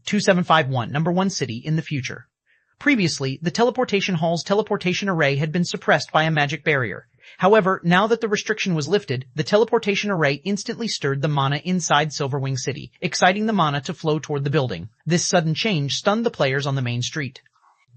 ch2751, number 1 city in the future. Previously, the teleportation hall's teleportation array had been suppressed by a magic barrier. However, now that the restriction was lifted, the teleportation array instantly stirred the mana inside Silverwing City, exciting the mana to flow toward the building. This sudden change stunned the players on the main street.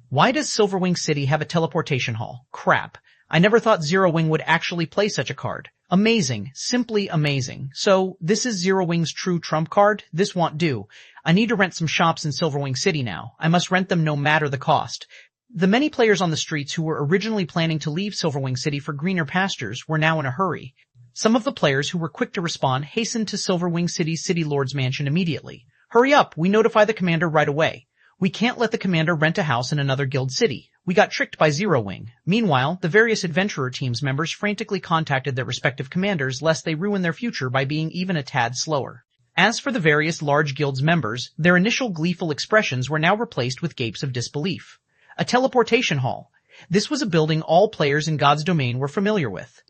Why does Silverwing City have a teleportation hall? Crap. I never thought Zero Wing would actually play such a card. Amazing. Simply amazing. So, this is Zero Wing's true trump card? This won't do. I need to rent some shops in Silverwing City now. I must rent them no matter the cost. The many players on the streets who were originally planning to leave Silverwing City for greener pastures were now in a hurry. Some of the players who were quick to respond hastened to Silverwing City's City Lord's mansion immediately. Hurry up, we notify the commander right away. We can't let the commander rent a house in another guild city. We got tricked by Zero Wing. Meanwhile, the various adventurer teams members frantically contacted their respective commanders lest they ruin their future by being even a tad slower. As for the various large guilds members, their initial gleeful expressions were now replaced with gapes of disbelief. A teleportation hall. This was a building all players in God's domain were familiar with.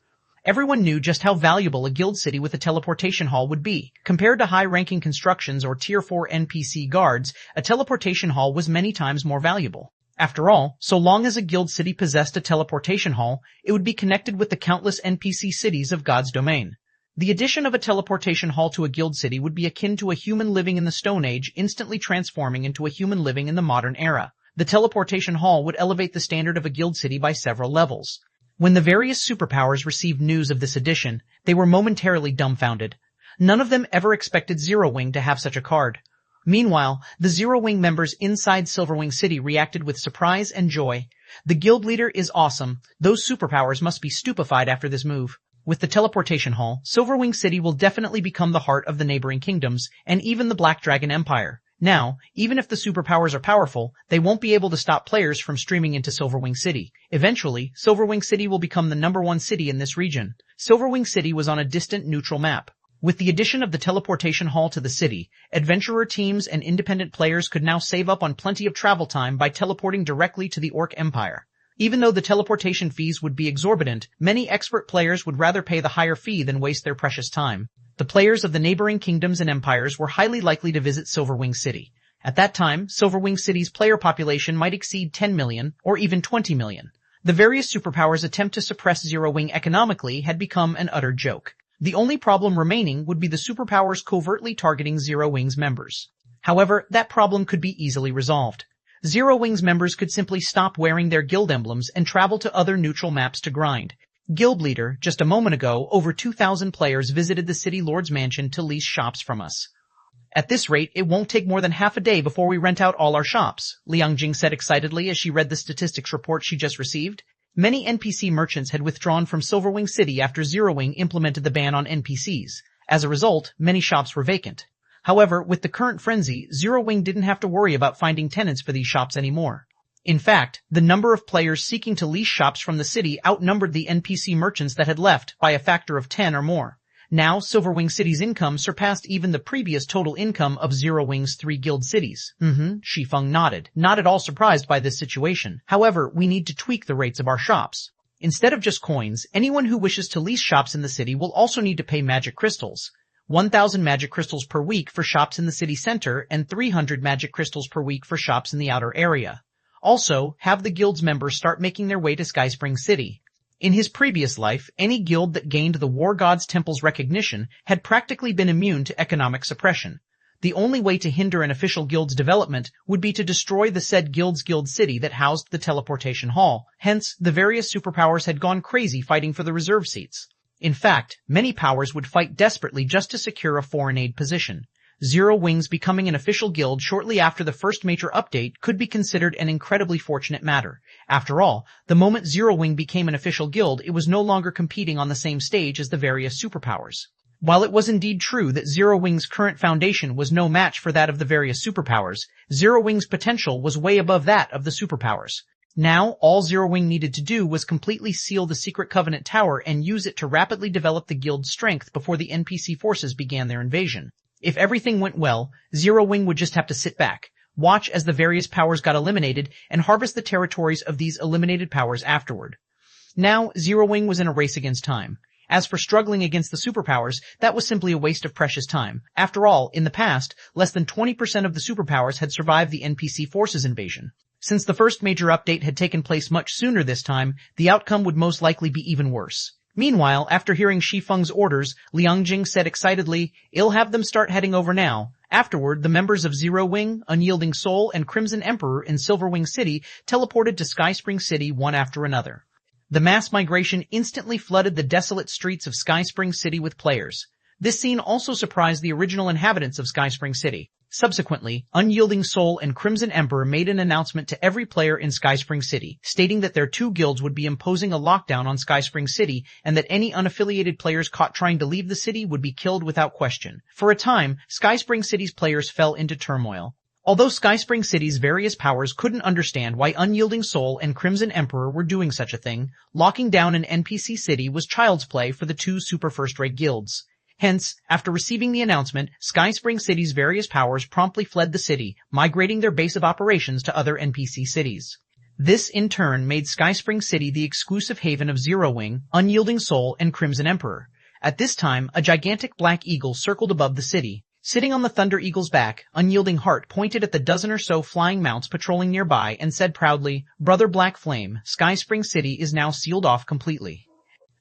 Everyone knew just how valuable a guild city with a teleportation hall would be. Compared to high-ranking constructions or Tier 4 NPC guards, a teleportation hall was many times more valuable. After all, so long as a guild city possessed a teleportation hall, it would be connected with the countless NPC cities of God's domain. The addition of a teleportation hall to a guild city would be akin to a human living in the Stone Age instantly transforming into a human living in the modern era. The teleportation hall would elevate the standard of a guild city by several levels. When the various superpowers received news of this addition, they were momentarily dumbfounded. None of them ever expected Zero Wing to have such a card. Meanwhile, the Zero Wing members inside Silverwing City reacted with surprise and joy. The guild leader is awesome. Those superpowers must be stupefied after this move. With the teleportation hall, Silverwing City will definitely become the heart of the neighboring kingdoms, and even the Black Dragon Empire. Now, even if the superpowers are powerful, they won't be able to stop players from streaming into Silverwing City. Eventually, Silverwing City will become the number 1 city in this region. Silverwing City was on a distant neutral map. With the addition of the teleportation hall to the city, adventurer teams and independent players could now save up on plenty of travel time by teleporting directly to the Orc Empire. Even though the teleportation fees would be exorbitant, many expert players would rather pay the higher fee than waste their precious time. The players of the neighboring kingdoms and empires were highly likely to visit Silverwing City. At that time, Silverwing City's player population might exceed 10 million or even 20 million. The various superpowers' attempt to suppress Zero Wing economically had become an utter joke. The only problem remaining would be the superpowers covertly targeting Zero Wing's members. However, that problem could be easily resolved. Zero Wing's members could simply stop wearing their guild emblems and travel to other neutral maps to grind. Guild leader, just a moment ago, over 2,000 players visited the City Lord's mansion to lease shops from us. At this rate, it won't take more than half a day before we rent out all our shops, Liang Jing said excitedly as she read the statistics report she just received. Many NPC merchants had withdrawn from Silverwing City after Zero Wing implemented the ban on NPCs. As a result, many shops were vacant. However, with the current frenzy, Zero Wing didn't have to worry about finding tenants for these shops anymore. In fact, the number of players seeking to lease shops from the city outnumbered the NPC merchants that had left by a factor of 10 or more. Now, Silverwing City's income surpassed even the previous total income of Zero Wing's 3 guild cities. Shi Feng nodded, not at all surprised by this situation. However, we need to tweak the rates of our shops. Instead of just coins, anyone who wishes to lease shops in the city will also need to pay magic crystals. 1,000 magic crystals per week for shops in the city center and 300 magic crystals per week for shops in the outer area. Also, have the guild's members start making their way to Skyspring City. In his previous life, any guild that gained the War God's Temple's recognition had practically been immune to economic suppression. The only way to hinder an official guild's development would be to destroy the said guild's guild city that housed the teleportation hall. Hence, the various superpowers had gone crazy fighting for the reserve seats. In fact, many powers would fight desperately just to secure a foreign aid position. Zero Wing's becoming an official guild shortly after the first major update could be considered an incredibly fortunate matter. After all, the moment Zero Wing became an official guild, it was no longer competing on the same stage as the various superpowers. While it was indeed true that Zero Wing's current foundation was no match for that of the various superpowers, Zero Wing's potential was way above that of the superpowers. Now, all Zero Wing needed to do was completely seal the Secret Covenant Tower and use it to rapidly develop the guild's strength before the NPC forces began their invasion. If everything went well, Zero Wing would just have to sit back, watch as the various powers got eliminated, and harvest the territories of these eliminated powers afterward. Now, Zero Wing was in a race against time. As for struggling against the superpowers, that was simply a waste of precious time. After all, in the past, less than 20% of the superpowers had survived the NPC forces invasion. Since the first major update had taken place much sooner this time, the outcome would most likely be even worse. Meanwhile, after hearing Shi Feng's orders, Liang Jing said excitedly, "I'll have them start heading over now." Afterward, the members of Zero Wing, Unyielding Soul, and Crimson Emperor in Silver Wing City teleported to Sky Spring City one after another. The mass migration instantly flooded the desolate streets of Sky Spring City with players. This scene also surprised the original inhabitants of Sky Spring City. Subsequently, Unyielding Soul and Crimson Emperor made an announcement to every player in Sky Spring City, stating that their two guilds would be imposing a lockdown on Sky Spring City and that any unaffiliated players caught trying to leave the city would be killed without question. For a time, Sky Spring City's players fell into turmoil. Although Sky Spring City's various powers couldn't understand why Unyielding Soul and Crimson Emperor were doing such a thing, locking down an NPC city was child's play for the two super first-rate guilds. Hence, after receiving the announcement, Sky Spring City's various powers promptly fled the city, migrating their base of operations to other NPC cities. This, in turn, made Sky Spring City the exclusive haven of Zero Wing, Unyielding Soul, and Crimson Emperor. At this time, a gigantic black eagle circled above the city. Sitting on the Thunder Eagle's back, Unyielding Heart pointed at the dozen or so flying mounts patrolling nearby and said proudly, "Brother Black Flame, Sky Spring City is now sealed off completely.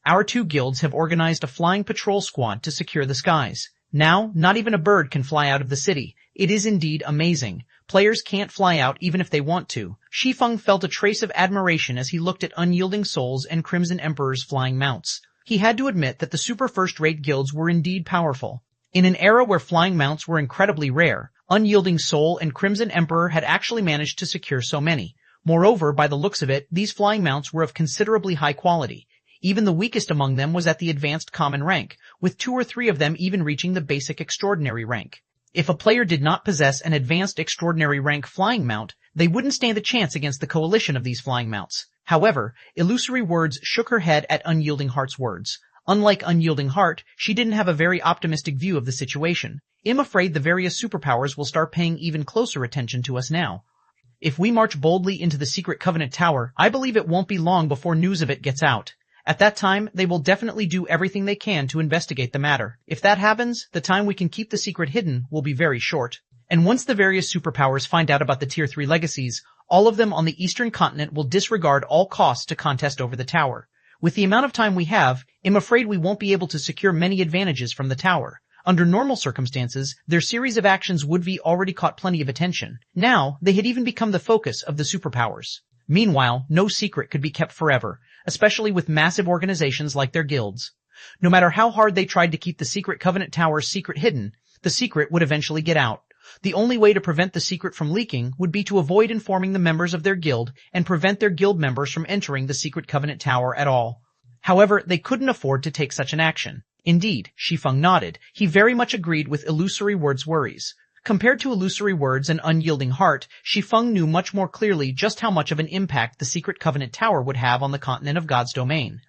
Our two guilds have organized a flying patrol squad to secure the skies. Now, not even a bird can fly out of the city. It is indeed amazing. Players can't fly out even if they want to." Shi Feng felt a trace of admiration as he looked at Unyielding Souls and Crimson Emperor's flying mounts. He had to admit that the super first-rate guilds were indeed powerful. In an era where flying mounts were incredibly rare, Unyielding Soul and Crimson Emperor had actually managed to secure so many. Moreover, by the looks of it, these flying mounts were of considerably high quality. Even the weakest among them was at the advanced common rank, with 2 or 3 of them even reaching the basic extraordinary rank. If a player did not possess an advanced extraordinary rank flying mount, they wouldn't stand a chance against the coalition of these flying mounts. However, Illusory Words shook her head at Unyielding Heart's words. Unlike Unyielding Heart, she didn't have a very optimistic view of the situation. "I'm afraid the various superpowers will start paying even closer attention to us now. If we march boldly into the Secret Covenant Tower, I believe it won't be long before news of it gets out. At that time, they will definitely do everything they can to investigate the matter. If that happens, the time we can keep the secret hidden will be very short. And once the various superpowers find out about the Tier 3 legacies, all of them on the Eastern continent will disregard all costs to contest over the tower. With the amount of time we have, I'm afraid we won't be able to secure many advantages from the tower. Under normal circumstances, their series of actions would be already caught plenty of attention. Now, they had even become the focus of the superpowers. Meanwhile, no secret could be kept forever, especially with massive organizations like their guilds. No matter how hard they tried to keep the Secret Covenant Tower's secret hidden, the secret would eventually get out. The only way to prevent the secret from leaking would be to avoid informing the members of their guild and prevent their guild members from entering the Secret Covenant Tower at all. However, they couldn't afford to take such an action. Indeed, Shi Feng nodded. He very much agreed with Illusory Words' worries. Compared to Illusory Words and Unyielding Heart, Shi Feng knew much more clearly just how much of an impact the Secret Covenant Tower would have on the continent of God's domain.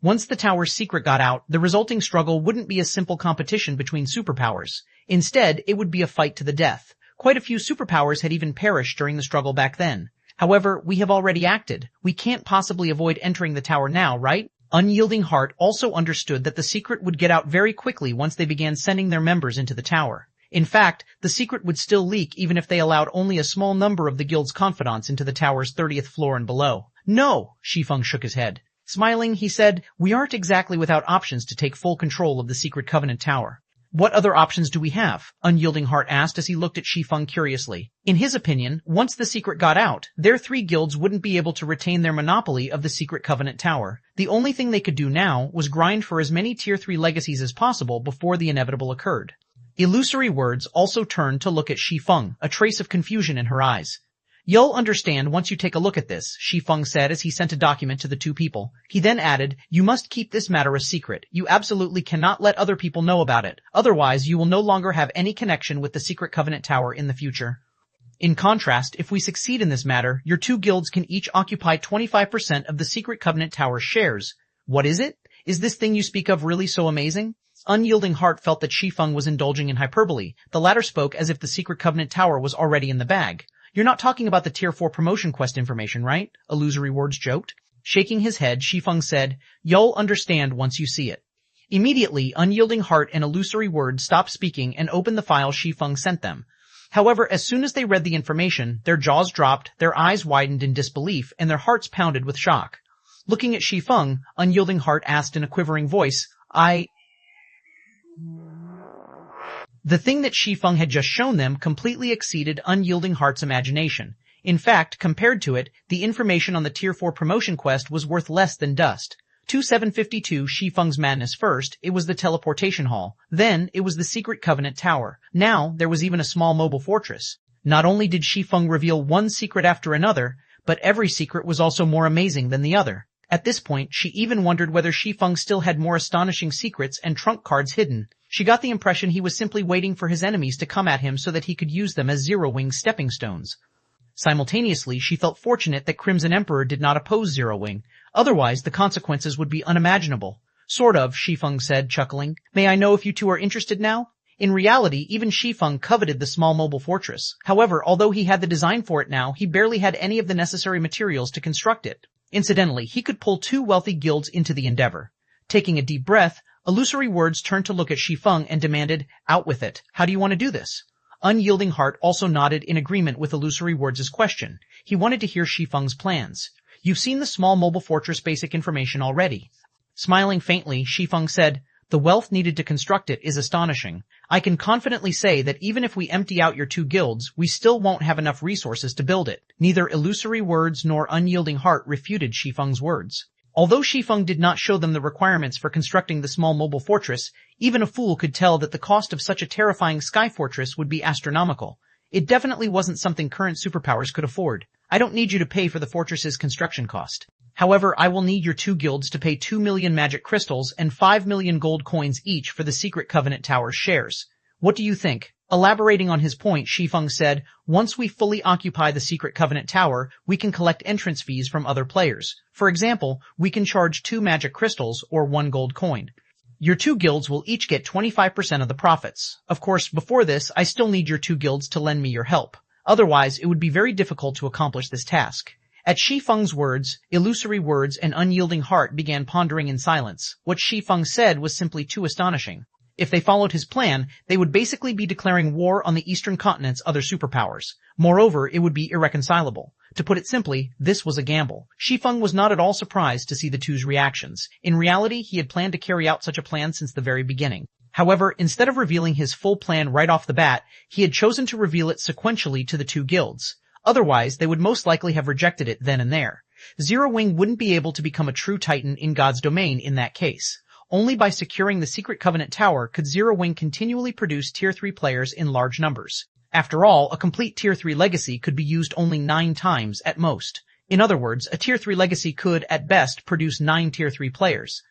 Once the tower's secret got out, the resulting struggle wouldn't be a simple competition between superpowers. Instead, it would be a fight to the death. Quite a few superpowers had even perished during the struggle back then. However, we have already acted. We can't possibly avoid entering the tower now, right? Unyielding Heart also understood that the secret would get out very quickly once they began sending their members into the tower. In fact, the secret would still leak even if they allowed only a small number of the guild's confidants into the tower's 30th floor and below. "No," Shi Feng shook his head. Smiling, he said, "We aren't exactly without options to take full control of the Secret Covenant Tower." "What other options do we have?" Unyielding Heart asked as he looked at Shi Feng curiously. In his opinion, once the secret got out, their 3 guilds wouldn't be able to retain their monopoly of the Secret Covenant Tower. The only thing they could do now was grind for as many Tier 3 legacies as possible before the inevitable occurred. Illusory Words also turned to look at Shi Feng, a trace of confusion in her eyes. "You'll understand once you take a look at this," Shi Feng said as he sent a document to the 2 people. He then added, "You must keep this matter a secret. You absolutely cannot let other people know about it. Otherwise, you will no longer have any connection with the Secret Covenant Tower in the future. In contrast, if we succeed in this matter, your 2 guilds can each occupy 25% of the Secret Covenant Tower's shares." "What is it? Is this thing you speak of really so amazing?" Unyielding Heart felt that Shi Feng was indulging in hyperbole. The latter spoke as if the Secret Covenant Tower was already in the bag. "You're not talking about the Tier 4 promotion quest information, right?" Illusory Words joked. Shaking his head, Shi Feng said, "You'll understand once you see it." Immediately, Unyielding Heart and Illusory Word stopped speaking and opened the file Shi Feng sent them. However, as soon as they read the information, their jaws dropped, their eyes widened in disbelief, and their hearts pounded with shock. Looking at Shi Feng, Unyielding Heart asked in a quivering voice, The thing that Shi Feng had just shown them completely exceeded Unyielding Heart's imagination. In fact, compared to it, the information on the Tier 4 promotion quest was worth less than dust. ch2751 Shi Feng's madness first, it was the teleportation hall. Then, it was the secret covenant tower. Now, there was even a small mobile fortress. Not only did Shi Feng reveal one secret after another, but every secret was also more amazing than the other. At this point, she even wondered whether Shi Feng still had more astonishing secrets and trump cards hidden. She got the impression he was simply waiting for his enemies to come at him so that he could use them as Zero Wing stepping stones. Simultaneously, she felt fortunate that Crimson Emperor did not oppose Zero Wing. Otherwise, the consequences would be unimaginable. Sort of, Shi Feng said, chuckling. May I know if you two are interested now? In reality, even Shi Feng coveted the small mobile fortress. However, although he had the design for it now, he barely had any of the necessary materials to construct it. Incidentally, he could pull 2 wealthy guilds into the endeavor. Taking a deep breath, Illusory Words turned to look at Shi Feng and demanded, "Out with it. How do you want to do this?" Unyielding Heart also nodded in agreement with Illusory Words' question. He wanted to hear Shi Feng's plans. "You've seen the small mobile fortress basic information already." Smiling faintly, Shi Feng said, "The wealth needed to construct it is astonishing. I can confidently say that even if we empty out your 2 guilds, we still won't have enough resources to build it." Neither Illusory Words nor Unyielding Heart refuted Shi Feng's words. Although Shi Feng did not show them the requirements for constructing the small mobile fortress, even a fool could tell that the cost of such a terrifying sky fortress would be astronomical. It definitely wasn't something current superpowers could afford. "I don't need you to pay for the fortress's construction cost. However, I will need your 2 guilds to pay 2 million magic crystals and 5 million gold coins each for the secret covenant tower's shares. What do you think?" Elaborating on his point, Shi Feng said, "Once we fully occupy the secret covenant tower, we can collect entrance fees from other players. For example, we can charge 2 magic crystals or 1 gold coin. Your 2 guilds will each get 25% of the profits. Of course, before this, I still need your 2 guilds to lend me your help. Otherwise, it would be very difficult to accomplish this task." At Shi Feng's words, Illusory Words and Unyielding Heart began pondering in silence. What Shi Feng said was simply too astonishing. If they followed his plan, they would basically be declaring war on the Eastern Continent's other superpowers. Moreover, it would be irreconcilable. To put it simply, this was a gamble. Shi Feng was not at all surprised to see the two's reactions. In reality, he had planned to carry out such a plan since the very beginning. However, instead of revealing his full plan right off the bat, he had chosen to reveal it sequentially to the 2 guilds. Otherwise, they would most likely have rejected it then and there. Zero Wing wouldn't be able to become a true titan in God's domain in that case. Only by securing the secret covenant tower could Zero Wing continually produce Tier 3 players in large numbers. After all, a complete Tier 3 legacy could be used only 9 times at most. In other words, a Tier 3 legacy could, at best, produce 9 Tier 3 players.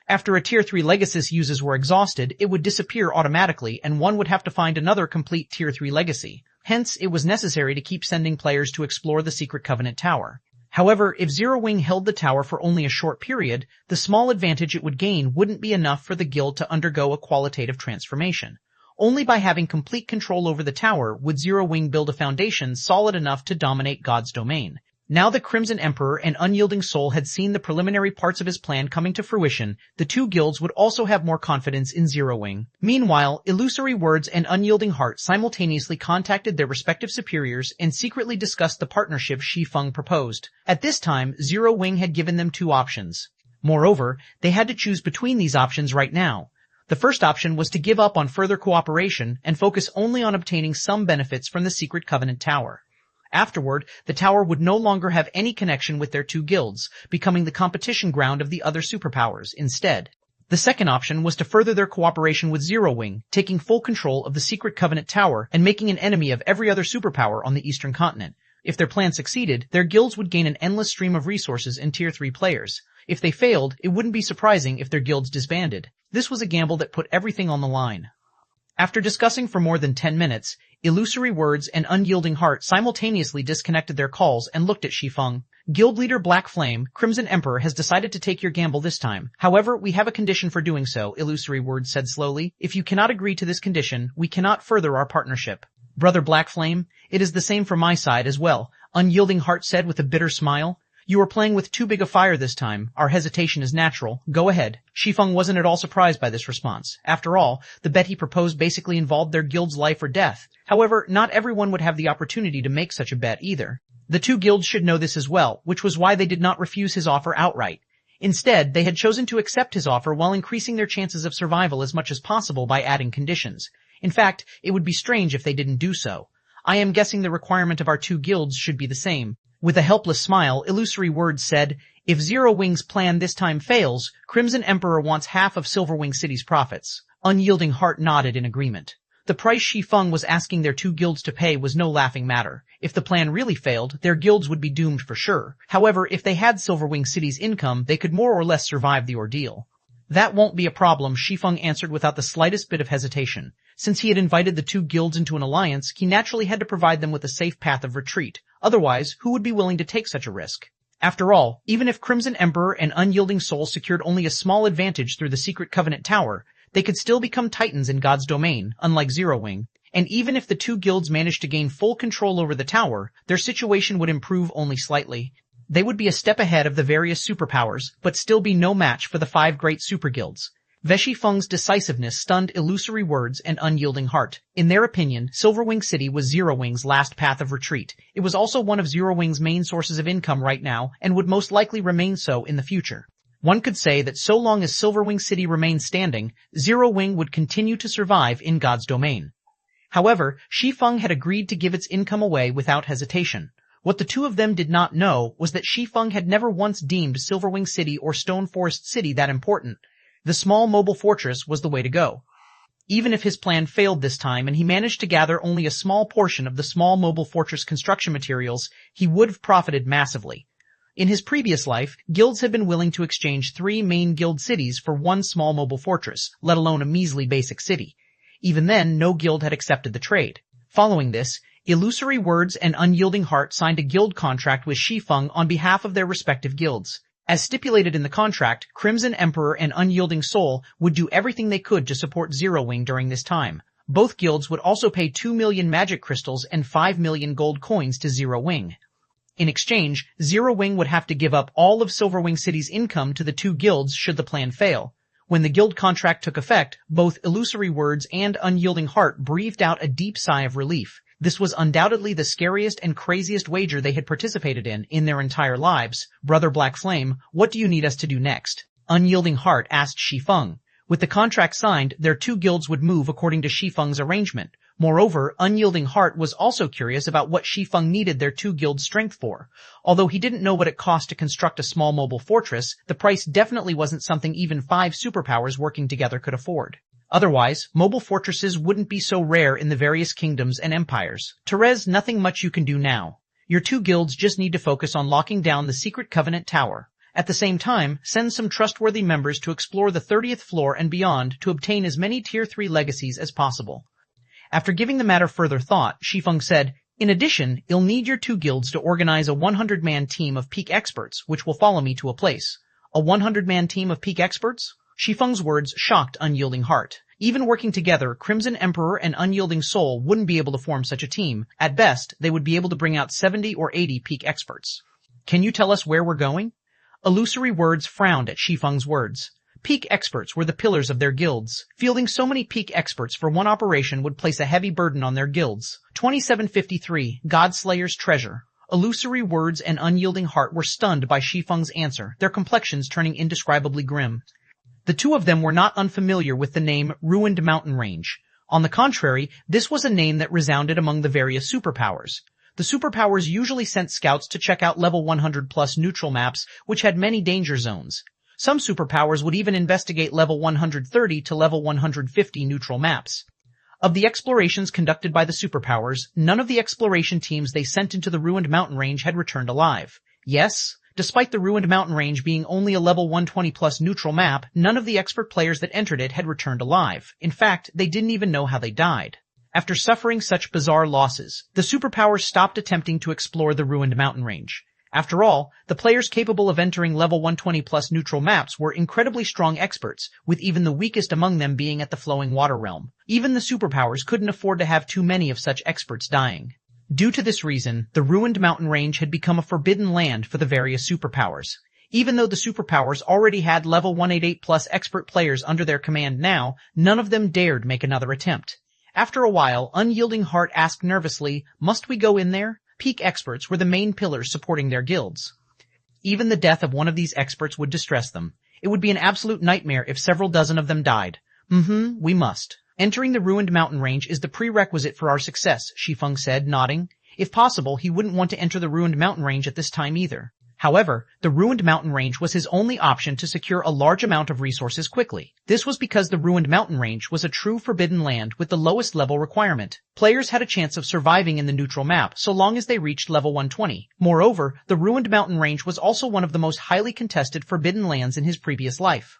After a Tier 3 legacy's uses were exhausted, it would disappear automatically and one would have to find another complete Tier 3 legacy. Hence, it was necessary to keep sending players to explore the secret covenant tower. However, if Zero Wing held the tower for only a short period, the small advantage it would gain wouldn't be enough for the guild to undergo a qualitative transformation. Only by having complete control over the tower would Zero Wing build a foundation solid enough to dominate God's domain. Now the Crimson Emperor and Unyielding Soul had seen the preliminary parts of his plan coming to fruition, the 2 guilds would also have more confidence in Zero Wing. Meanwhile, Illusory Words and Unyielding Heart simultaneously contacted their respective superiors and secretly discussed the partnership Shi Feng proposed. At this time, Zero Wing had given them 2 options. Moreover, they had to choose between these options right now. The first option was to give up on further cooperation and focus only on obtaining some benefits from the secret covenant tower. Afterward, the tower would no longer have any connection with their 2 guilds, becoming the competition ground of the other superpowers instead. The second option was to further their cooperation with Zero Wing, taking full control of the secret covenant tower and making an enemy of every other superpower on the Eastern Continent. If their plan succeeded, their guilds would gain an endless stream of resources and Tier 3 players. If they failed, it wouldn't be surprising if their guilds disbanded. This was a gamble that put everything on the line. After discussing for more than 10 minutes, Illusory Words and Unyielding Heart simultaneously disconnected their calls and looked at Shi Feng. "Guild leader Black Flame, Crimson Emperor has decided to take your gamble this time. However, we have a condition for doing so," Illusory Words said slowly. "If you cannot agree to this condition, we cannot further our partnership." "Brother Black Flame, it is the same from my side as well," Unyielding Heart said with a bitter smile. You are playing with too big a fire this time. Our hesitation is natural. Go ahead. Shi Feng wasn't at all surprised by this response. After all, the bet he proposed basically involved their guild's life or death. However, not everyone would have the opportunity to make such a bet either. The two guilds should know this as well, which was why they did not refuse his offer outright. Instead, they had chosen to accept his offer while increasing their chances of survival as much as possible by adding conditions. In fact, it would be strange if they didn't do so. I am guessing the requirement of our two guilds should be the same. With a helpless smile, Illusory Words said, if Zero Wing's plan this time fails, Crimson Emperor wants half of Silverwing City's profits. Unyielding Heart nodded in agreement. The price Shi Feng was asking their two guilds to pay was no laughing matter. If the plan really failed, their guilds would be doomed for sure. However, if they had Silverwing City's income, they could more or less survive the ordeal. That won't be a problem, Shi Feng answered without the slightest bit of hesitation. Since he had invited the two guilds into an alliance, he naturally had to provide them with a safe path of retreat. Otherwise, who would be willing to take such a risk? After all, even if Crimson Emperor and Unyielding Soul secured only a small advantage through the Secret Covenant Tower, they could still become titans in God's domain, unlike Zero Wing. And even if the two guilds managed to gain full control over the tower, their situation would improve only slightly. They would be a step ahead of the various superpowers, but still be no match for the 5 great super guilds. Shi Feng's decisiveness stunned Illusory Words and Unyielding Heart. In their opinion, Silverwing City was Zero Wing's last path of retreat. It was also one of Zero Wing's main sources of income right now, and would most likely remain so in the future. One could say that so long as Silverwing City remained standing, Zero Wing would continue to survive in God's domain. However, Shi Feng had agreed to give its income away without hesitation. What the two of them did not know was that Shi Feng had never once deemed Silverwing City or Stone Forest City that important. The small mobile fortress was the way to go. Even if his plan failed this time and he managed to gather only a small portion of the small mobile fortress construction materials, he would have profited massively. In his previous life, guilds had been willing to exchange 3 main guild cities for 1 small mobile fortress, let alone a measly basic city. Even then, no guild had accepted the trade. Following this, Illusory Words and Unyielding Heart signed a guild contract with Shi Feng on behalf of their respective guilds. As stipulated in the contract, Crimson Emperor and Unyielding Soul would do everything they could to support Zero Wing during this time. Both guilds would also pay 2 million magic crystals and 5 million gold coins to Zero Wing. In exchange, Zero Wing would have to give up all of Silverwing City's income to the two guilds should the plan fail. When the guild contract took effect, both Illusory Words and Unyielding Heart breathed out a deep sigh of relief. This was undoubtedly the scariest and craziest wager they had participated in their entire lives. Brother Black Flame, what do you need us to do next? Unyielding Heart asked Shi Feng. With the contract signed, their two guilds would move according to Shi Feng's arrangement. Moreover, Unyielding Heart was also curious about what Shi Feng needed their two guilds' strength for. Although he didn't know what it cost to construct a small mobile fortress, the price definitely wasn't something even 5 superpowers working together could afford. Otherwise, mobile fortresses wouldn't be so rare in the various kingdoms and empires. Therese, nothing much you can do now. Your two guilds just need to focus on locking down the Secret Covenant Tower. At the same time, send some trustworthy members to explore the 30th floor and beyond to obtain as many Tier 3 legacies as possible. After giving the matter further thought, Shi Feng said, in addition, you'll need your two guilds to organize a 100-man team of peak experts, which will follow me to a place. A 100-man team of peak experts? Shi Feng's words shocked Unyielding Heart. Even working together, Crimson Emperor and Unyielding Soul wouldn't be able to form such a team. At best, they would be able to bring out 70 or 80 peak experts. Can you tell us where we're going? Illusory Words frowned at Shi Feng's words. Peak experts were the pillars of their guilds. Fielding so many peak experts for one operation would place a heavy burden on their guilds. 2753, Godslayer's Treasure. Illusory Words and Unyielding Heart were stunned by Shi Feng's answer, their complexions turning indescribably grim. The two of them were not unfamiliar with the name Ruined Mountain Range. On the contrary, this was a name that resounded among the various superpowers. The superpowers usually sent scouts to check out level 100+ neutral maps, which had many danger zones. Some superpowers would even investigate level 130 to level 150 neutral maps. Of the explorations conducted by the superpowers, none of the exploration teams they sent into the Ruined Mountain Range had returned alive. Yes, despite the Ruined Mountain Range being only a level 120+ neutral map, none of the expert players that entered it had returned alive. In fact, they didn't even know how they died. After suffering such bizarre losses, the superpowers stopped attempting to explore the Ruined Mountain Range. After all, the players capable of entering level 120+ neutral maps were incredibly strong experts, with even the weakest among them being at the Flowing Water Realm. Even the superpowers couldn't afford to have too many of such experts dying. Due to this reason, the ruined mountain range had become a forbidden land for the various superpowers. Even though the superpowers already had level 188 plus expert players under their command now, none of them dared make another attempt. After a while, Unyielding Heart asked nervously, "Must we go in there?" Peak experts were the main pillars supporting their guilds. Even the death of one of these experts would distress them. It would be an absolute nightmare if several dozen of them died. We must. Entering the ruined mountain range is the prerequisite for our success, Shi Feng said, nodding. If possible, he wouldn't want to enter the ruined mountain range at this time either. However, the ruined mountain range was his only option to secure a large amount of resources quickly. This was because the ruined mountain range was a true forbidden land with the lowest level requirement. Players had a chance of surviving in the neutral map so long as they reached level 120. Moreover, the ruined mountain range was also one of the most highly contested forbidden lands in his previous life.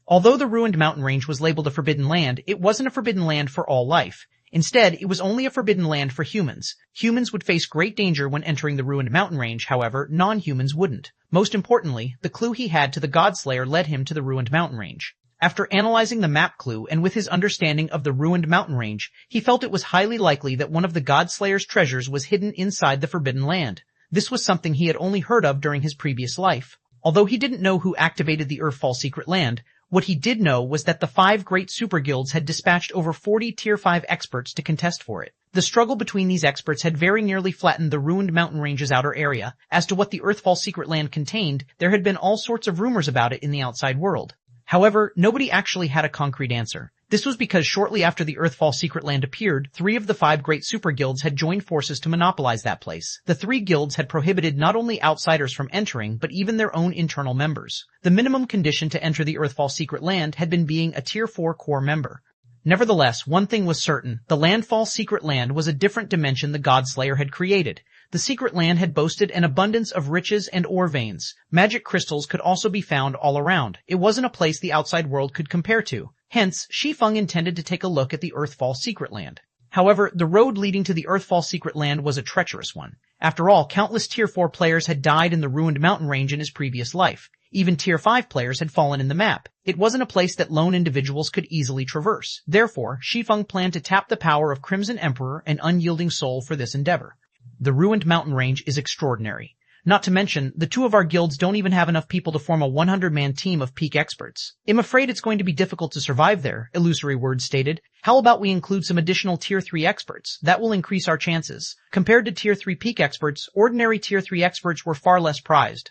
Although the ruined mountain range was labeled a forbidden land, it wasn't a forbidden land for all life. Instead, it was only a forbidden land for humans. Humans would face great danger when entering the ruined mountain range, however, non-humans wouldn't. Most importantly, the clue he had to the Godslayer led him to the ruined mountain range. After analyzing the map clue and with his understanding of the ruined mountain range, he felt it was highly likely that one of the Godslayer's treasures was hidden inside the forbidden land. This was something he had only heard of during his previous life. Although he didn't know who activated the Earthfall secret land, what he did know was that the 5 great super guilds had dispatched over 40 tier 5 experts to contest for it. The struggle between these experts had very nearly flattened the ruined mountain range's outer area. As to what the Earthfall secret land contained, there had been all sorts of rumors about it in the outside world. However, nobody actually had a concrete answer. This was because shortly after the Earthfall secret land appeared, 3 of the 5 great super guilds had joined forces to monopolize that place. The 3 guilds had prohibited not only outsiders from entering, but even their own internal members. The minimum condition to enter the Earthfall secret land had been being a tier 4 core member. Nevertheless, one thing was certain. The Landfall secret land was a different dimension the Godslayer had created. The secret land had boasted an abundance of riches and ore veins. Magic crystals could also be found all around. It wasn't a place the outside world could compare to. Hence, Shi Feng intended to take a look at the Earthfall secret land. However, the road leading to the Earthfall secret land was a treacherous one. After all, countless tier 4 players had died in the ruined mountain range in his previous life. Even tier 5 players had fallen in the map. It wasn't a place that lone individuals could easily traverse. Therefore, Shi Feng planned to tap the power of Crimson Emperor and Unyielding Soul for this endeavor. The ruined mountain range is extraordinary. Not to mention, the 2 of our guilds don't even have enough people to form a 100-man team of peak experts. I'm afraid it's going to be difficult to survive there, Illusory Words stated. How about we include some additional tier 3 experts? That will increase our chances. Compared to tier 3 peak experts, ordinary tier 3 experts were far less prized.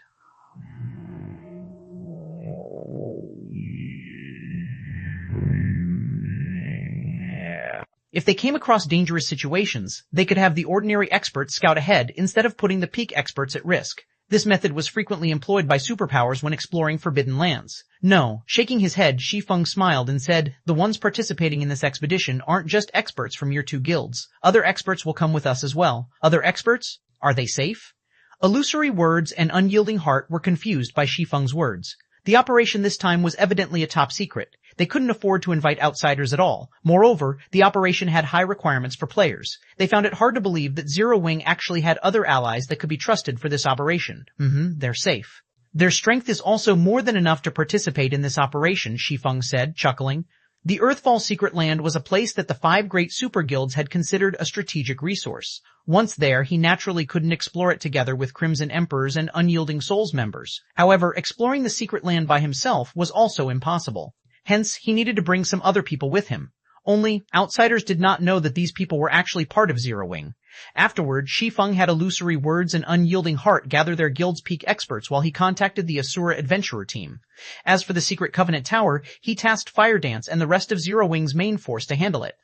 If they came across dangerous situations, they could have the ordinary experts scout ahead instead of putting the peak experts at risk. This method was frequently employed by superpowers when exploring forbidden lands. No, shaking his head, Shi Feng smiled and said, "The ones participating in this expedition aren't just experts from your 2 guilds. Other experts will come with us as well." Other experts? Are they safe? Illusory Words and Unyielding Heart were confused by Shi Feng's words. The operation this time was evidently a top secret. They couldn't afford to invite outsiders at all. Moreover, the operation had high requirements for players. They found it hard to believe that Zero Wing actually had other allies that could be trusted for this operation. They're safe. Their strength is also more than enough to participate in this operation, Shi Feng said, chuckling. The Earthfall secret land was a place that the 5 great super guilds had considered a strategic resource. Once there, he naturally couldn't explore it together with Crimson Emperors and Unyielding Souls members. However, exploring the secret land by himself was also impossible. Hence, he needed to bring some other people with him. Only, outsiders did not know that these people were actually part of Zero Wing. Afterward, Shi Feng had Illusory Words and Unyielding Heart gather their guild's peak experts while he contacted the Asura Adventurer team. As for the Secret Covenant Tower, he tasked Fire Dance and the rest of Zero Wing's main force to handle it.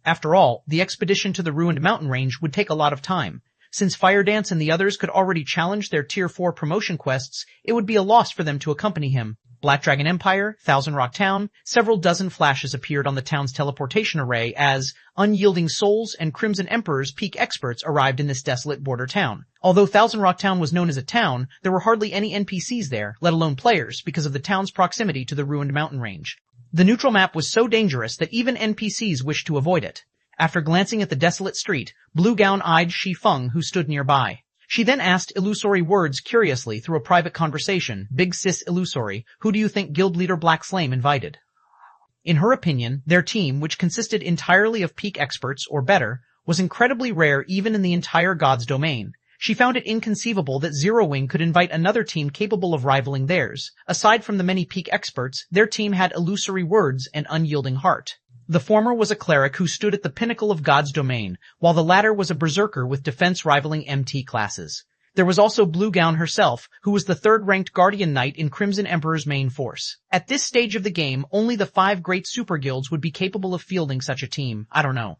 After all, the expedition to the ruined mountain range would take a lot of time. Since Fire Dance and the others could already challenge their Tier 4 promotion quests, it would be a loss for them to accompany him. Black Dragon Empire, Thousand Rock Town, several dozen flashes appeared on the town's teleportation array as Unyielding Souls and Crimson Emperor's peak experts arrived in this desolate border town. Although Thousand Rock Town was known as a town, there were hardly any NPCs there, let alone players, because of the town's proximity to the ruined mountain range. The neutral map was so dangerous that even NPCs wished to avoid it. After glancing at the desolate street, Blue Gown eyed Shi Feng, who stood nearby. She then asked Illusory Words curiously through a private conversation, "Big Sis Illusory, who do you think guild leader Black Flame invited?" In her opinion, their team, which consisted entirely of peak experts, or better, was incredibly rare even in the entire God's domain. She found it inconceivable that Zero Wing could invite another team capable of rivaling theirs. Aside from the many peak experts, their team had illusory words and unyielding heart. The former was a cleric who stood at the pinnacle of God's domain, while the latter was a berserker with defense rivaling MT classes. There was also Blue Gown herself, who was the third-ranked Guardian Knight in Crimson Emperor's main force. At this stage of the game, only the 5 great super guilds would be capable of fielding such a team. I don't know.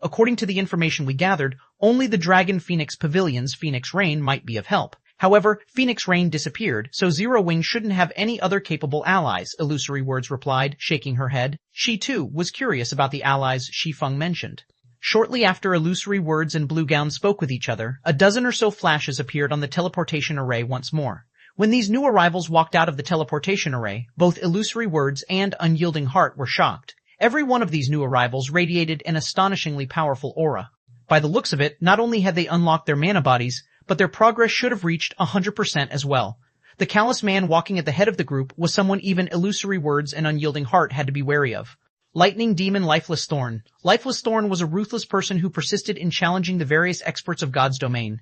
According to the information we gathered, only the Dragon Phoenix Pavilion's Phoenix Rain might be of help. However, Phoenix Rain disappeared, so Zero Wing shouldn't have any other capable allies, Illusory Words replied, shaking her head. She, too, was curious about the allies Shi Feng mentioned. Shortly after Illusory Words and Blue Gown spoke with each other, a dozen or so flashes appeared on the teleportation array once more. When these new arrivals walked out of the teleportation array, both Illusory Words and Unyielding Heart were shocked. Every one of these new arrivals radiated an astonishingly powerful aura. By the looks of it, not only had they unlocked their mana bodies, but their progress should have reached 100% as well. The callous man walking at the head of the group was someone even Illusory Words and Unyielding Heart had to be wary of. Lightning Demon Lifeless Thorn. Lifeless Thorn was a ruthless person who persisted in challenging the various experts of God's domain.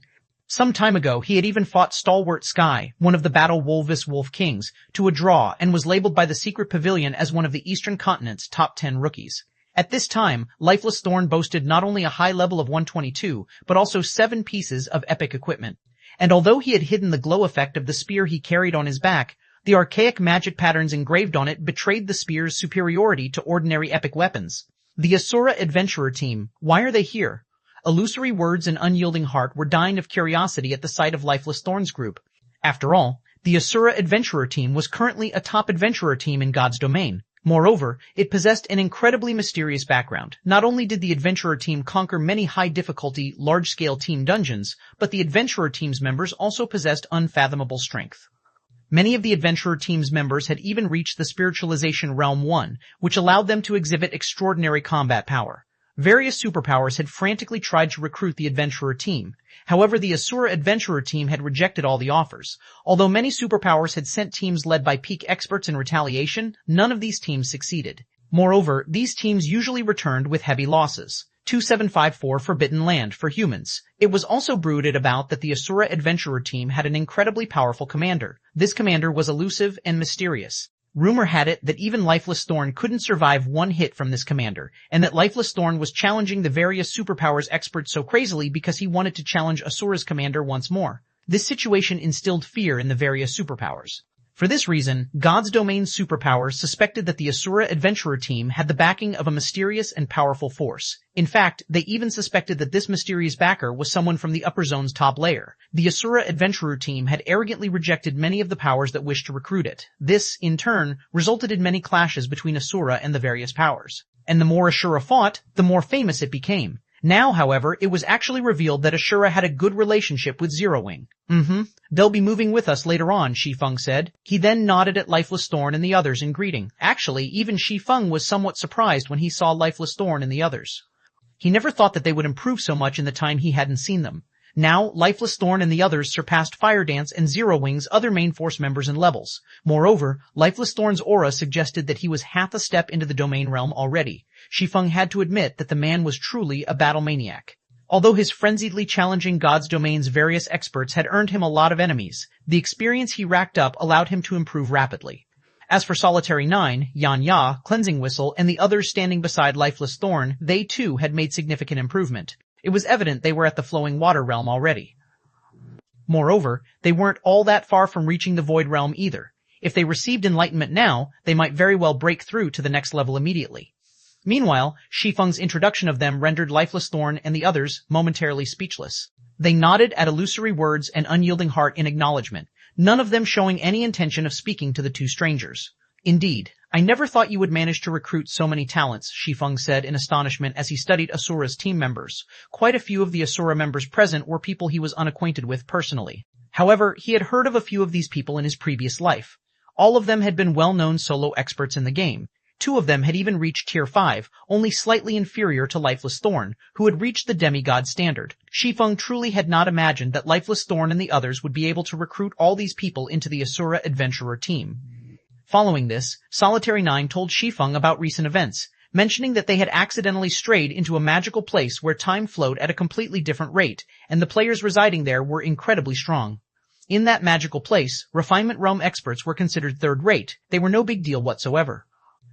Some time ago, he had even fought Stalwart Sky, one of the Battle Wolvis Wolf Kings, to a draw and was labeled by the Secret Pavilion as one of the Eastern Continent's top 10 rookies. At this time, Lifeless Thorn boasted not only a high level of 122, but also 7 pieces of epic equipment. And although he had hidden the glow effect of the spear he carried on his back, the archaic magic patterns engraved on it betrayed the spear's superiority to ordinary epic weapons. The Asura Adventurer Team, why are they here? Illusory Words and Unyielding Heart were dying of curiosity at the sight of Lifeless Thorn's group. After all, the Asura Adventurer Team was currently a top adventurer team in God's domain. Moreover, it possessed an incredibly mysterious background. Not only did the Adventurer Team conquer many high-difficulty, large-scale team dungeons, but the Adventurer Team's members also possessed unfathomable strength. Many of the Adventurer Team's members had even reached the Spiritualization Realm 1, which allowed them to exhibit extraordinary combat power. Various superpowers had frantically tried to recruit the Adventurer Team. However, the Asura Adventurer Team had rejected all the offers. Although many superpowers had sent teams led by peak experts in retaliation, none of these teams succeeded. Moreover, these teams usually returned with heavy losses. 2754 Forbidden Land for humans. It was also brooded about that the Asura Adventurer Team had an incredibly powerful commander. This commander was elusive and mysterious. Rumor had it that even Lifeless Thorn couldn't survive one hit from this commander, and that Lifeless Thorn was challenging the various superpowers experts so crazily because he wanted to challenge Asura's commander once more. This situation instilled fear in the various superpowers. For this reason, God's Domain superpowers suspected that the Asura Adventurer Team had the backing of a mysterious and powerful force. In fact, they even suspected that this mysterious backer was someone from the Upper Zone's top layer. The Asura Adventurer Team had arrogantly rejected many of the powers that wished to recruit it. This, in turn, resulted in many clashes between Asura and the various powers. And the more Asura fought, the more famous it became. Now, however, it was actually revealed that Asura had a good relationship with Zero Wing. They'll be moving with us later on, Shi Feng said. He then nodded at Lifeless Thorn and the others in greeting. Actually, even Shi Feng was somewhat surprised when he saw Lifeless Thorn and the others. He never thought that they would improve so much in the time he hadn't seen them. Now, Lifeless Thorn and the others surpassed Fire Dance and Zero Wing's other main force members in levels. Moreover, Lifeless Thorn's aura suggested that he was half a step into the domain realm already. Shi Feng had to admit that the man was truly a battle maniac. Although his frenziedly challenging God's domain's various experts had earned him a lot of enemies, the experience he racked up allowed him to improve rapidly. As for Solitary 9, Yan Ya, Cleansing Whistle, and the others standing beside Lifeless Thorn, they too had made significant improvement. It was evident they were at the Flowing Water Realm already. Moreover, they weren't all that far from reaching the Void Realm either. If they received enlightenment now, they might very well break through to the next level immediately. Meanwhile, Shi Feng's introduction of them rendered Lifeless Thorn and the others momentarily speechless. They nodded at Illusory Words and Unyielding Heart in acknowledgement, none of them showing any intention of speaking to the two strangers. Indeed, I never thought you would manage to recruit so many talents, Shi Feng said in astonishment as he studied Asura's team members. Quite a few of the Asura members present were people he was unacquainted with personally. However, he had heard of a few of these people in his previous life. All of them had been well-known solo experts in the game. 2 of them had even reached Tier 5, only slightly inferior to Lifeless Thorn, who had reached the demigod standard. Shi Feng truly had not imagined that Lifeless Thorn and the others would be able to recruit all these people into the Asura Adventurer Team. Following this, Solitary 9 told Shi Feng about recent events. mentioning that they had accidentally strayed into a magical place where time flowed at a completely different rate, and the players residing there were incredibly strong. In that magical place, refinement realm experts were considered third-rate. They were no big deal whatsoever.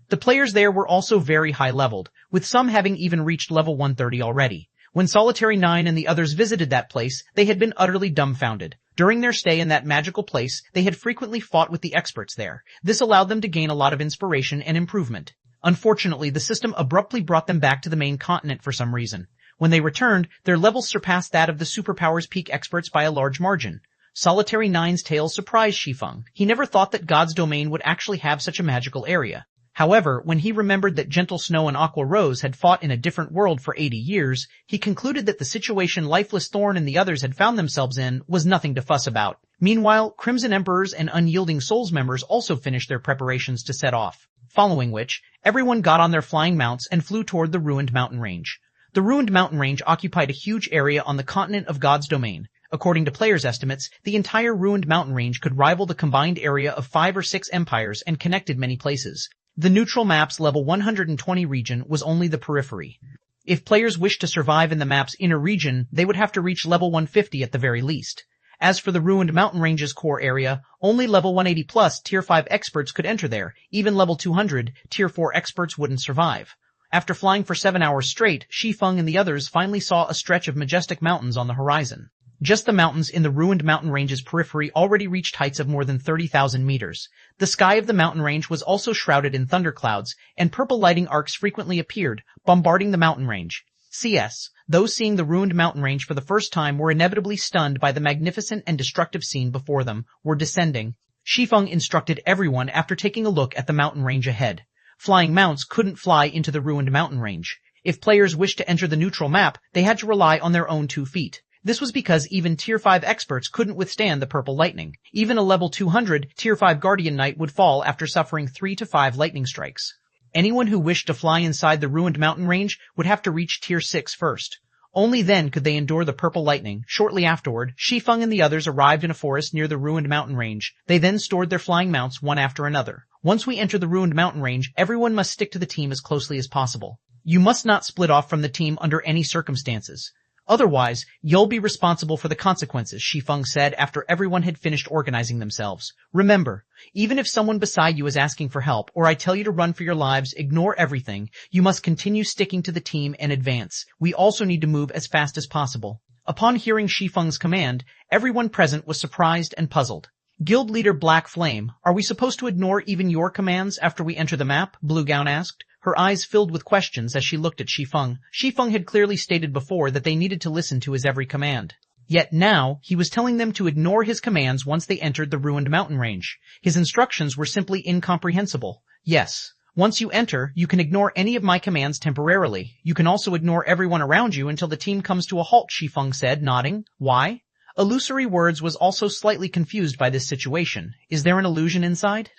The players there were also very high-leveled, with some having even reached level 130 already. When Solitary 9 and the others visited that place, they had been utterly dumbfounded. During their stay in that magical place, they had frequently fought with the experts there. This allowed them to gain a lot of inspiration and improvement. Unfortunately, the system abruptly brought them back to the main continent for some reason. When they returned, their levels surpassed that of the Superpowers Peak experts by a large margin. Solitary 9's tale surprised Shi Feng. He never thought that God's domain would actually have such a magical area. However, when he remembered that Gentle Snow and Aqua Rose had fought in a different world for 80 years, he concluded that the situation Lifeless Thorn and the others had found themselves in was nothing to fuss about. Meanwhile, Crimson Emperors and Unyielding Souls members also finished their preparations to set off. Following which, everyone got on their flying mounts and flew toward the Ruined Mountain Range. The Ruined Mountain Range occupied a huge area on the continent of God's domain. According to players' estimates, the entire Ruined Mountain Range could rival the combined area of 5 or 6 empires and connected many places. The neutral map's level 120 region was only the periphery. If players wished to survive in the map's inner region, they would have to reach level 150 at the very least. As for the Ruined Mountain Range's core area, only level 180 plus Tier 5 experts could enter there. Even level 200, Tier 4 experts wouldn't survive. After flying for 7 hours straight, Shi Feng and the others finally saw a stretch of majestic mountains on the horizon. Just the mountains in the Ruined Mountain Range's periphery already reached heights of more than 30,000 meters. The sky of the mountain range was also shrouded in thunderclouds, and purple lighting arcs frequently appeared, bombarding the mountain range. CS. Those seeing the Ruined Mountain Range for the first time were inevitably stunned by the magnificent and destructive scene before them. Were descending. Shi Feng instructed everyone after taking a look at the mountain range ahead. Flying mounts couldn't fly into the Ruined Mountain Range. If players wished to enter the neutral map, they had to rely on their own 2 feet. This was because even Tier 5 experts couldn't withstand the purple lightning. Even a level 200 Tier 5 Guardian Knight would fall after suffering 3 to 5 lightning strikes. Anyone who wished to fly inside the Ruined Mountain Range would have to reach Tier 6 first. Only then could they endure the purple lightning. Shortly afterward, Shi Feng and the others arrived in a forest near the Ruined Mountain Range. They then stored their flying mounts one after another. Once we enter the Ruined Mountain Range, everyone must stick to the team as closely as possible. You must not split off from the team under any circumstances. Otherwise, you'll be responsible for the consequences, Shi Feng said after everyone had finished organizing themselves. Remember, even if someone beside you is asking for help, or I tell you to run for your lives, ignore everything. You must continue sticking to the team and advance. We also need to move as fast as possible. Upon hearing Shi Feng's command, everyone present was surprised and puzzled. Guild leader Black Flame, are we supposed to ignore even your commands after we enter the map? Blue Gown asked. Her eyes filled with questions as she looked at Shi Feng. Shi Feng had clearly stated before that they needed to listen to his every command. Yet now, he was telling them to ignore his commands once they entered the Ruined Mountain Range. His instructions were simply incomprehensible. Yes. Once you enter, you can ignore any of my commands temporarily. You can also ignore everyone around you until the team comes to a halt, Shi Feng said, nodding. Why? Illusory Words was also slightly confused by this situation. Is there an illusion inside?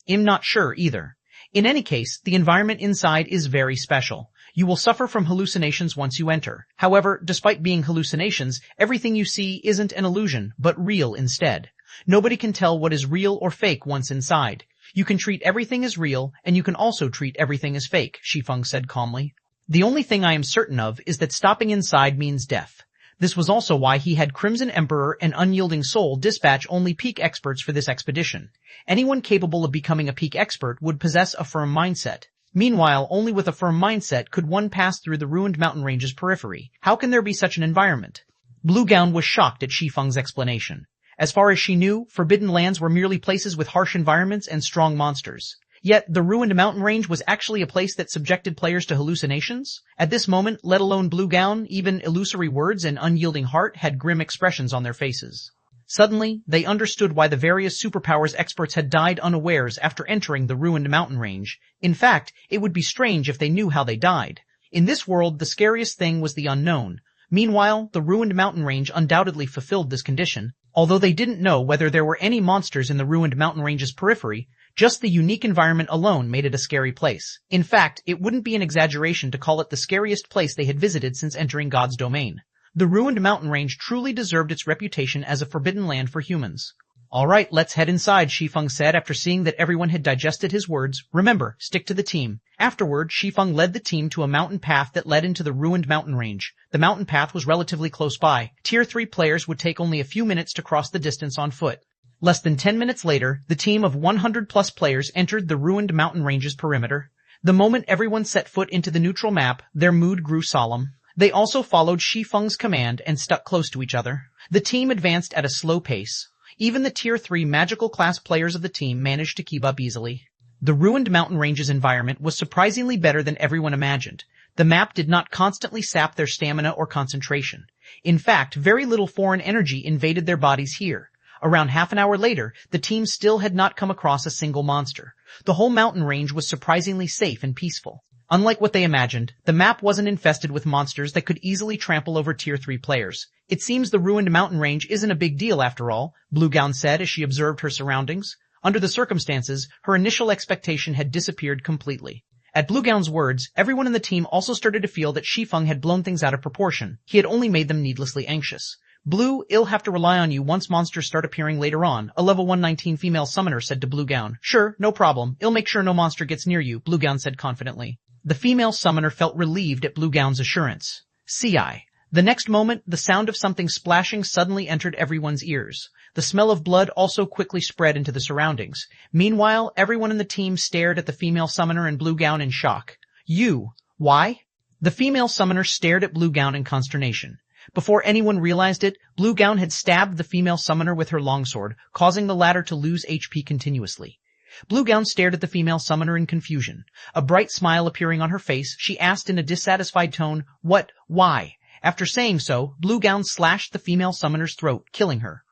I'm not sure either. In any case, the environment inside is very special. You will suffer from hallucinations once you enter. However, despite being hallucinations, everything you see isn't an illusion, but real instead. Nobody can tell what is real or fake once inside. You can treat everything as real, and you can also treat everything as fake, Shi Feng said calmly. The only thing I am certain of is that stopping inside means death. This was also why he had Crimson Emperor and Unyielding Soul dispatch only peak experts for this expedition. Anyone capable of becoming a peak expert would possess a firm mindset. Meanwhile, only with a firm mindset could one pass through the Ruined Mountain Range's periphery. How can there be such an environment? Blue Gown was shocked at Shi Feng's explanation. As far as she knew, Forbidden Lands were merely places with harsh environments and strong monsters. Yet, the Ruined Mountain Range was actually a place that subjected players to hallucinations? At this moment, let alone Blue Gown, even Illusory Words and Unyielding Heart had grim expressions on their faces. Suddenly, they understood why the various superpowers experts had died unawares after entering the Ruined Mountain Range. In fact, it would be strange if they knew how they died. In this world, the scariest thing was the unknown. Meanwhile, the Ruined Mountain Range undoubtedly fulfilled this condition. Although they didn't know whether there were any monsters in the Ruined Mountain Range's periphery, just the unique environment alone made it a scary place. In fact, it wouldn't be an exaggeration to call it the scariest place they had visited since entering God's domain. The Ruined Mountain Range truly deserved its reputation as a forbidden land for humans. All right, let's head inside, Shi Feng said after seeing that everyone had digested his words. Remember, stick to the team. Afterward, Shi Feng led the team to a mountain path that led into the ruined mountain range. The mountain path was relatively close by. Tier 3 players would take only a few minutes to cross the distance on foot. Less than 10 minutes later, the team of 100-plus players entered the ruined mountain range's perimeter. The moment everyone set foot into the neutral map, their mood grew solemn. They also followed Shi Feng's command and stuck close to each other. The team advanced at a slow pace. Even the Tier 3 magical class players of the team managed to keep up easily. The ruined mountain range's environment was surprisingly better than everyone imagined. The map did not constantly sap their stamina or concentration. In fact, very little foreign energy invaded their bodies here. Around half an hour later, the team still had not come across a single monster. The whole mountain range was surprisingly safe and peaceful. Unlike what they imagined, the map wasn't infested with monsters that could easily trample over Tier 3 players. It seems the ruined mountain range isn't a big deal after all, Blue Gown said as she observed her surroundings. Under the circumstances, her initial expectation had disappeared completely. At Blue Gown's words, everyone in the team also started to feel that Shi Feng had blown things out of proportion. He had only made them needlessly anxious. Blue, I'll have to rely on you once monsters start appearing later on, a level 119 female summoner said to Blue Gown. Sure, no problem. I'll make sure no monster gets near you, Blue Gown said confidently. The female summoner felt relieved at Blue Gown's assurance. CI. The next moment, the sound of something splashing suddenly entered everyone's ears. The smell of blood also quickly spread into the surroundings. Meanwhile, everyone in the team stared at the female summoner and Blue Gown in shock. You. Why? The female summoner stared at Blue Gown in consternation. Before anyone realized it, Blue Gown had stabbed the female summoner with her longsword, causing the latter to lose HP continuously. Blue Gown stared at the female summoner in confusion. A bright smile appearing on her face, she asked in a dissatisfied tone, "What? Why?" After saying so, Blue Gown slashed the female summoner's throat, killing her.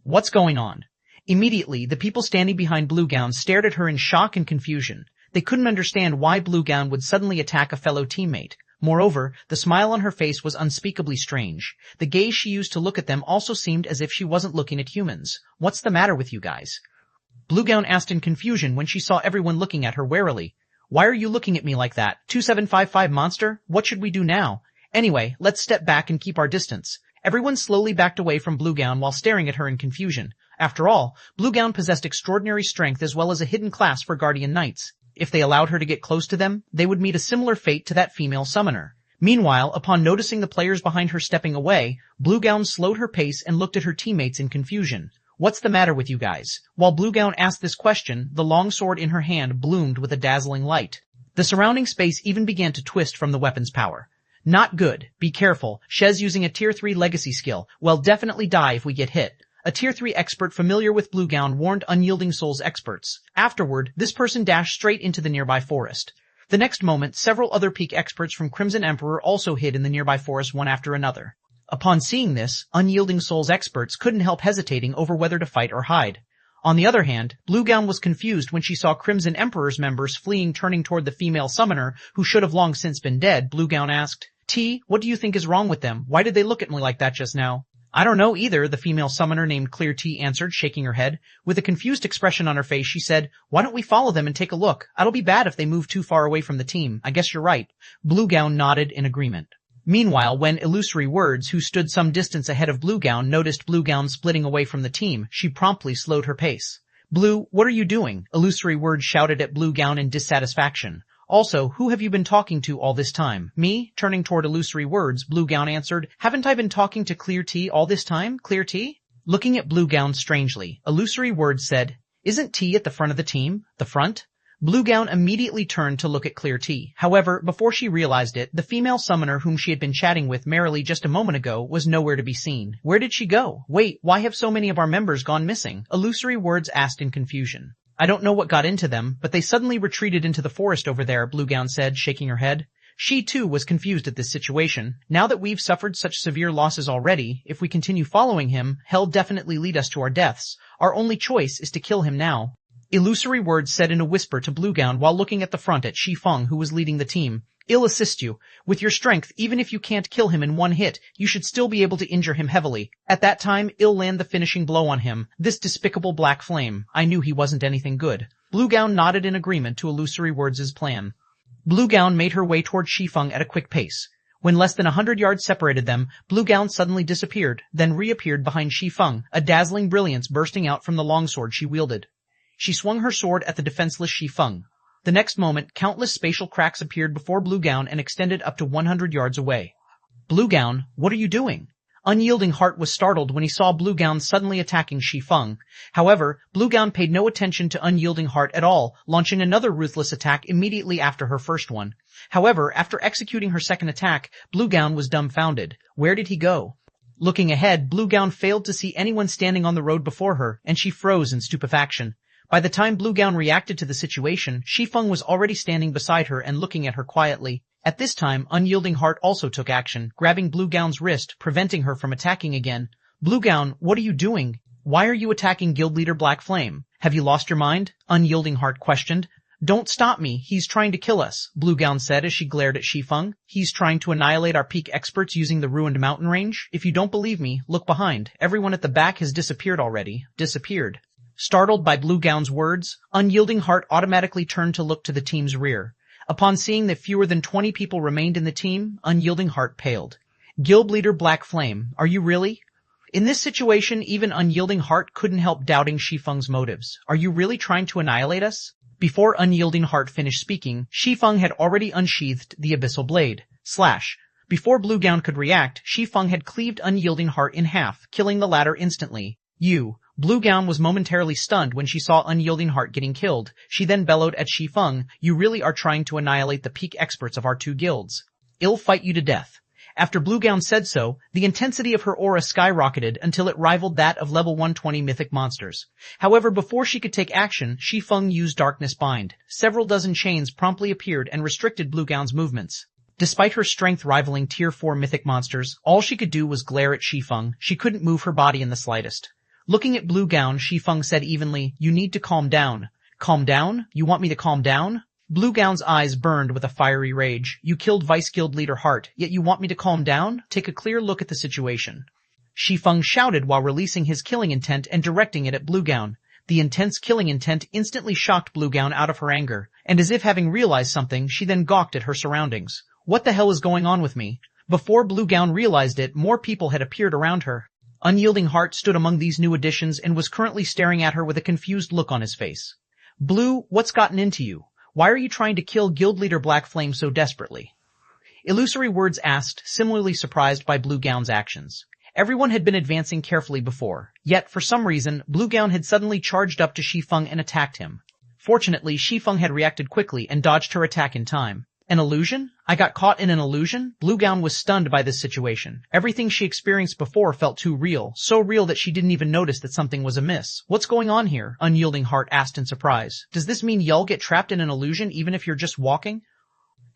What's going on? Immediately, the people standing behind Blue Gown stared at her in shock and confusion. They couldn't understand why Blue Gown would suddenly attack a fellow teammate. Moreover, the smile on her face was unspeakably strange. The gaze she used to look at them also seemed as if she wasn't looking at humans. What's the matter with you guys? Blue Gown asked in confusion when she saw everyone looking at her warily. Why are you looking at me like that? 2755 monster? What should we do now? Anyway, let's step back and keep our distance. Everyone slowly backed away from Blue Gown while staring at her in confusion. After all, Blue Gown possessed extraordinary strength as well as a hidden class for Guardian Knights. If they allowed her to get close to them, they would meet a similar fate to that female summoner. Meanwhile, upon noticing the players behind her stepping away, Blue Gown slowed her pace and looked at her teammates in confusion. What's the matter with you guys? While Blue Gown asked this question, the longsword in her hand bloomed with a dazzling light. The surrounding space even began to twist from the weapon's power. Not good. Be careful. Shez using a Tier 3 legacy skill. We'll definitely die if we get hit. A Tier 3 expert familiar with Blue Gown warned Unyielding Souls experts. Afterward, this person dashed straight into the nearby forest. The next moment, several other peak experts from Crimson Emperor also hid in the nearby forest one after another. Upon seeing this, Unyielding Souls experts couldn't help hesitating over whether to fight or hide. On the other hand, Blue Gown was confused when she saw Crimson Emperor's members fleeing turning toward the female summoner, who should have long since been dead. Blue Gown asked, T, what do you think is wrong with them? Why did they look at me like that just now? I don't know either, the female summoner named Clear T answered, shaking her head. With a confused expression on her face, she said, why don't we follow them and take a look? It'll be bad if they move too far away from the team. I guess you're right. Blue Gown nodded in agreement. Meanwhile, when Illusory Words, who stood some distance ahead of Blue Gown, noticed Blue Gown splitting away from the team, she promptly slowed her pace. Blue, what are you doing? Illusory Words shouted at Blue Gown in dissatisfaction. Also, who have you been talking to all this time? Me? Turning toward Illusory Words, Blue Gown answered, haven't I been talking to Clear T all this time? Clear T? Looking at Blue Gown strangely, Illusory Words said, isn't T at the front of the team? The front? Blue Gown immediately turned to look at Clear T. However, before she realized it, the female summoner whom she had been chatting with merrily just a moment ago was nowhere to be seen. Where did she go? Wait, why have so many of our members gone missing? Illusory Words asked in confusion. I don't know what got into them, but they suddenly retreated into the forest over there, Blue Gown said, shaking her head. She too was confused at this situation. Now that we've suffered such severe losses already, if we continue following him, he'll definitely lead us to our deaths. Our only choice is to kill him now. Illusory Words said in a whisper to Blue Gown while looking at the front at Shi Feng, who was leading the team. I'll assist you. With your strength, even if you can't kill him in one hit, you should still be able to injure him heavily. At that time, I'll land the finishing blow on him. This despicable black flame. I knew he wasn't anything good. Blue Gown nodded in agreement to Illusory Words' plan. Blue Gown made her way toward Shi Feng at a quick pace. When less than 100 yards separated them, Blue Gown suddenly disappeared, then reappeared behind Shi Feng, a dazzling brilliance bursting out from the longsword she wielded. She swung her sword at the defenseless Shi Feng. The next moment, countless spatial cracks appeared before Blue Gown and extended up to 100 yards away. Blue Gown, what are you doing? Unyielding Heart was startled when he saw Blue Gown suddenly attacking Shi Feng. However, Blue Gown paid no attention to Unyielding Heart at all, launching another ruthless attack immediately after her first one. However, after executing her second attack, Blue Gown was dumbfounded. Where did he go? Looking ahead, Blue Gown failed to see anyone standing on the road before her, and she froze in stupefaction. By the time Blue Gown reacted to the situation, Shi Feng was already standing beside her and looking at her quietly. At this time, Unyielding Heart also took action, grabbing Blue Gown's wrist, preventing her from attacking again. Blue Gown, what are you doing? Why are you attacking Guild Leader Black Flame? Have you lost your mind? Unyielding Heart questioned. Don't stop me, he's trying to kill us, Blue Gown said as she glared at Shi Feng. He's trying to annihilate our peak experts using the ruined mountain range? If you don't believe me, look behind. Everyone at the back has disappeared already. Disappeared. Startled by Blue Gown's words, Unyielding Heart automatically turned to look to the team's rear. Upon seeing that fewer than 20 people remained in the team, Unyielding Heart paled. Guild Leader Black Flame, are you really? In this situation, even Unyielding Heart couldn't help doubting Shi Feng's motives. Are you really trying to annihilate us? Before Unyielding Heart finished speaking, Shi Feng had already unsheathed the Abyssal Blade. Slash. Before Blue Gown could react, Shi Feng had cleaved Unyielding Heart in half, killing the latter instantly. Blue Gown was momentarily stunned when she saw Unyielding Heart getting killed. She then bellowed at Shi Feng, you really are trying to annihilate the peak experts of our two guilds. I'll fight you to death. After Blue Gown said so, the intensity of her aura skyrocketed until it rivaled that of level 120 mythic monsters. However, before she could take action, Shi Feng used Darkness Bind. Several dozen chains promptly appeared and restricted Blue Gown's movements. Despite her strength rivaling tier 4 mythic monsters, all she could do was glare at Shi Feng. She couldn't move her body in the slightest. Looking at Blue Gown, Shi Feng said evenly, you need to calm down. Calm down? You want me to calm down? Blue Gown's eyes burned with a fiery rage. You killed Vice Guild Leader Heart, yet you want me to calm down? Take a clear look at the situation. Shi Feng shouted while releasing his killing intent and directing it at Blue Gown. The intense killing intent instantly shocked Blue Gown out of her anger, and as if having realized something, she then gawked at her surroundings. What the hell is going on with me? Before Blue Gown realized it, more people had appeared around her. Unyielding Heart stood among these new additions and was currently staring at her with a confused look on his face. Blue, what's gotten into you? Why are you trying to kill Guild Leader Black Flame so desperately? Illusory Words asked, similarly surprised by Blue Gown's actions. Everyone had been advancing carefully before, yet for some reason, Blue Gown had suddenly charged up to Shi Feng and attacked him. Fortunately, Shi Feng had reacted quickly and dodged her attack in time. An illusion? I got caught in an illusion? Blue Gown was stunned by this situation. Everything she experienced before felt too real, so real that she didn't even notice that something was amiss. What's going on here? Unyielding Heart asked in surprise. Does this mean y'all get trapped in an illusion even if you're just walking?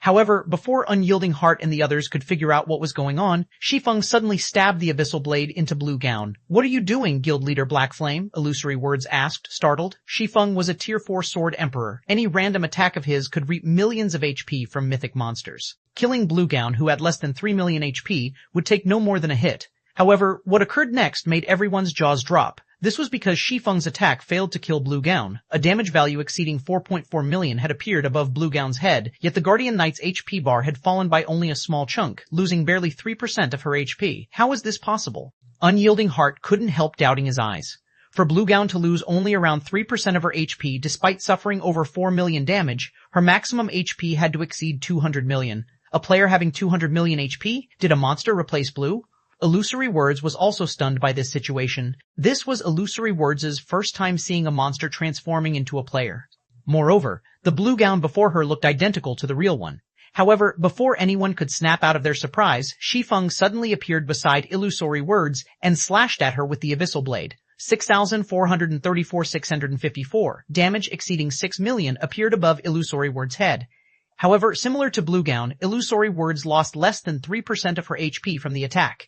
However, before Unyielding Heart and the others could figure out what was going on, Shi Feng suddenly stabbed the Abyssal Blade into Blue Gown. What are you doing, Guild Leader Black Flame? Illusory Words asked, startled. Shi Feng was a tier 4 sword emperor. Any random attack of his could reap millions of HP from mythic monsters. Killing Blue Gown, who had less than 3 million HP, would take no more than a hit. However, what occurred next made everyone's jaws drop. This was because Shi Feng's attack failed to kill Blue Gown. A damage value exceeding 4.4 million had appeared above Blue Gown's head, yet the Guardian Knight's HP bar had fallen by only a small chunk, losing barely 3% of her HP. How is this possible? Unyielding Heart couldn't help doubting his eyes. For Blue Gown to lose only around 3% of her HP despite suffering over 4 million damage, her maximum HP had to exceed 200 million. A player having 200 million HP? Did a monster replace Blue? Illusory Words was also stunned by this situation. This was Illusory Words' first time seeing a monster transforming into a player. Moreover, the Blue Gown before her looked identical to the real one. However, before anyone could snap out of their surprise, Shi Feng suddenly appeared beside Illusory Words and slashed at her with the Abyssal Blade. 6,434,654, damage exceeding 6 million appeared above Illusory Words' head. However, similar to Blue Gown, Illusory Words lost less than 3% of her HP from the attack.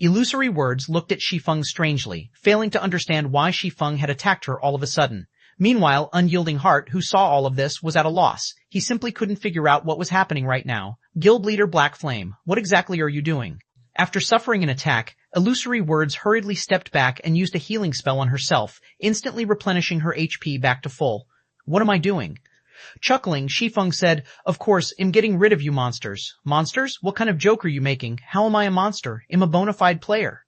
Illusory Words looked at Shi Feng strangely, failing to understand why Shi Feng had attacked her all of a sudden. Meanwhile, Unyielding Heart, who saw all of this, was at a loss. He simply couldn't figure out what was happening right now. Guild Leader Black Flame, what exactly are you doing? After suffering an attack, Illusory Words hurriedly stepped back and used a healing spell on herself, instantly replenishing her HP back to full. What am I doing? Chuckling, Shi Feng said, "Of course, I'm getting rid of you monsters." "Monsters? What kind of joke are you making? How am I a monster? I'm a bona fide player."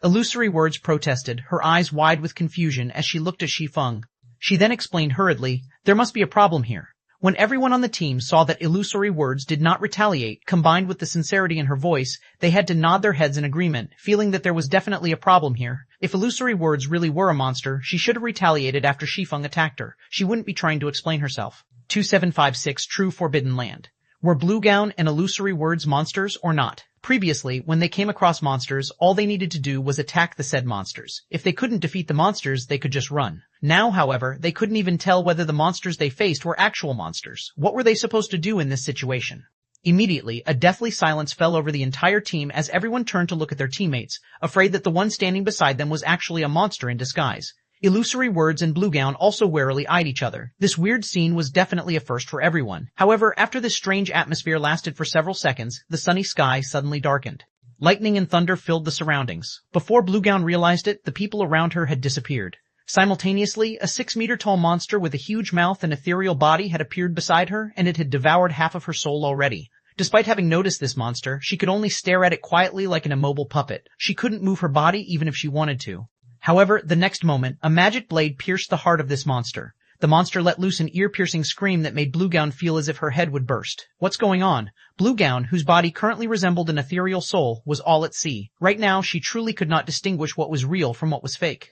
Illusory Words protested, her eyes wide with confusion as she looked at Shi Feng. She then explained hurriedly, "There must be a problem here." When everyone on the team saw that Illusory Words did not retaliate, combined with the sincerity in her voice, they had to nod their heads in agreement, feeling that there was definitely a problem here. If Illusory Words really were a monster, she should have retaliated after Shi Feng attacked her. She wouldn't be trying to explain herself. 2756 True Forbidden Land. Were Blue Gown and Illusory Words monsters or not? Previously, when they came across monsters, all they needed to do was attack the said monsters. If they couldn't defeat the monsters, they could just run. Now, however, they couldn't even tell whether the monsters they faced were actual monsters. What were they supposed to do in this situation? Immediately, a deathly silence fell over the entire team as everyone turned to look at their teammates, afraid that the one standing beside them was actually a monster in disguise. Illusory Words and Blue Gown also warily eyed each other. This weird scene was definitely a first for everyone. However, after this strange atmosphere lasted for several seconds, the sunny sky suddenly darkened. Lightning and thunder filled the surroundings. Before Blue Gown realized it, the people around her had disappeared. Simultaneously, a 6-meter-tall monster with a huge mouth and ethereal body had appeared beside her, and it had devoured half of her soul already. Despite having noticed this monster, she could only stare at it quietly like an immobile puppet. She couldn't move her body even if she wanted to. However, the next moment, a magic blade pierced the heart of this monster. The monster let loose an ear-piercing scream that made Blue Gown feel as if her head would burst. What's going on? Blue Gown, whose body currently resembled an ethereal soul, was all at sea. Right now, she truly could not distinguish what was real from what was fake.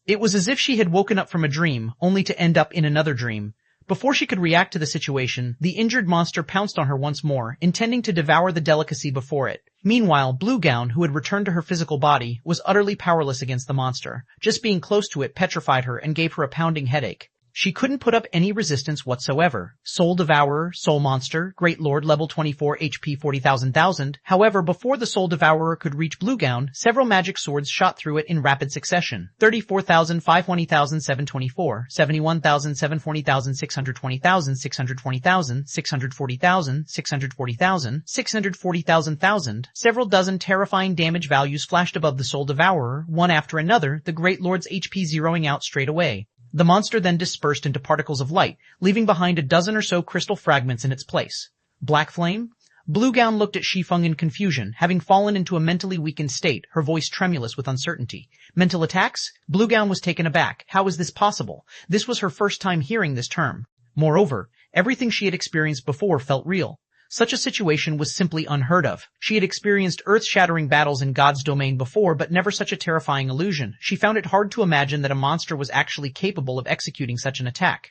It was as if she had woken up from a dream, only to end up in another dream. Before she could react to the situation, the injured monster pounced on her once more, intending to devour the delicacy before it. Meanwhile, Blue Gown, who had returned to her physical body, was utterly powerless against the monster. Just being close to it petrified her and gave her a pounding headache. She couldn't put up any resistance whatsoever. Soul Devourer, Soul Monster, Great Lord level 24 HP 40,000. However, before the Soul Devourer could reach Blue Gown, several magic swords shot through it in rapid succession. 34,000, 520,000, 724, 71,000, 740,000, 620,000, 620,000, 640,000, 640,000, 640,000. Several dozen terrifying damage values flashed above the Soul Devourer, one after another, the Great Lord's HP zeroing out straight away. The monster then dispersed into particles of light, leaving behind a dozen or so crystal fragments in its place. Black flame? Blue Gown looked at Shi Feng in confusion, having fallen into a mentally weakened state, her voice tremulous with uncertainty. Mental attacks? Blue Gown was taken aback. How was this possible? This was her first time hearing this term. Moreover, everything she had experienced before felt real. Such a situation was simply unheard of. She had experienced earth-shattering battles in God's domain before, but never such a terrifying illusion. She found it hard to imagine that a monster was actually capable of executing such an attack.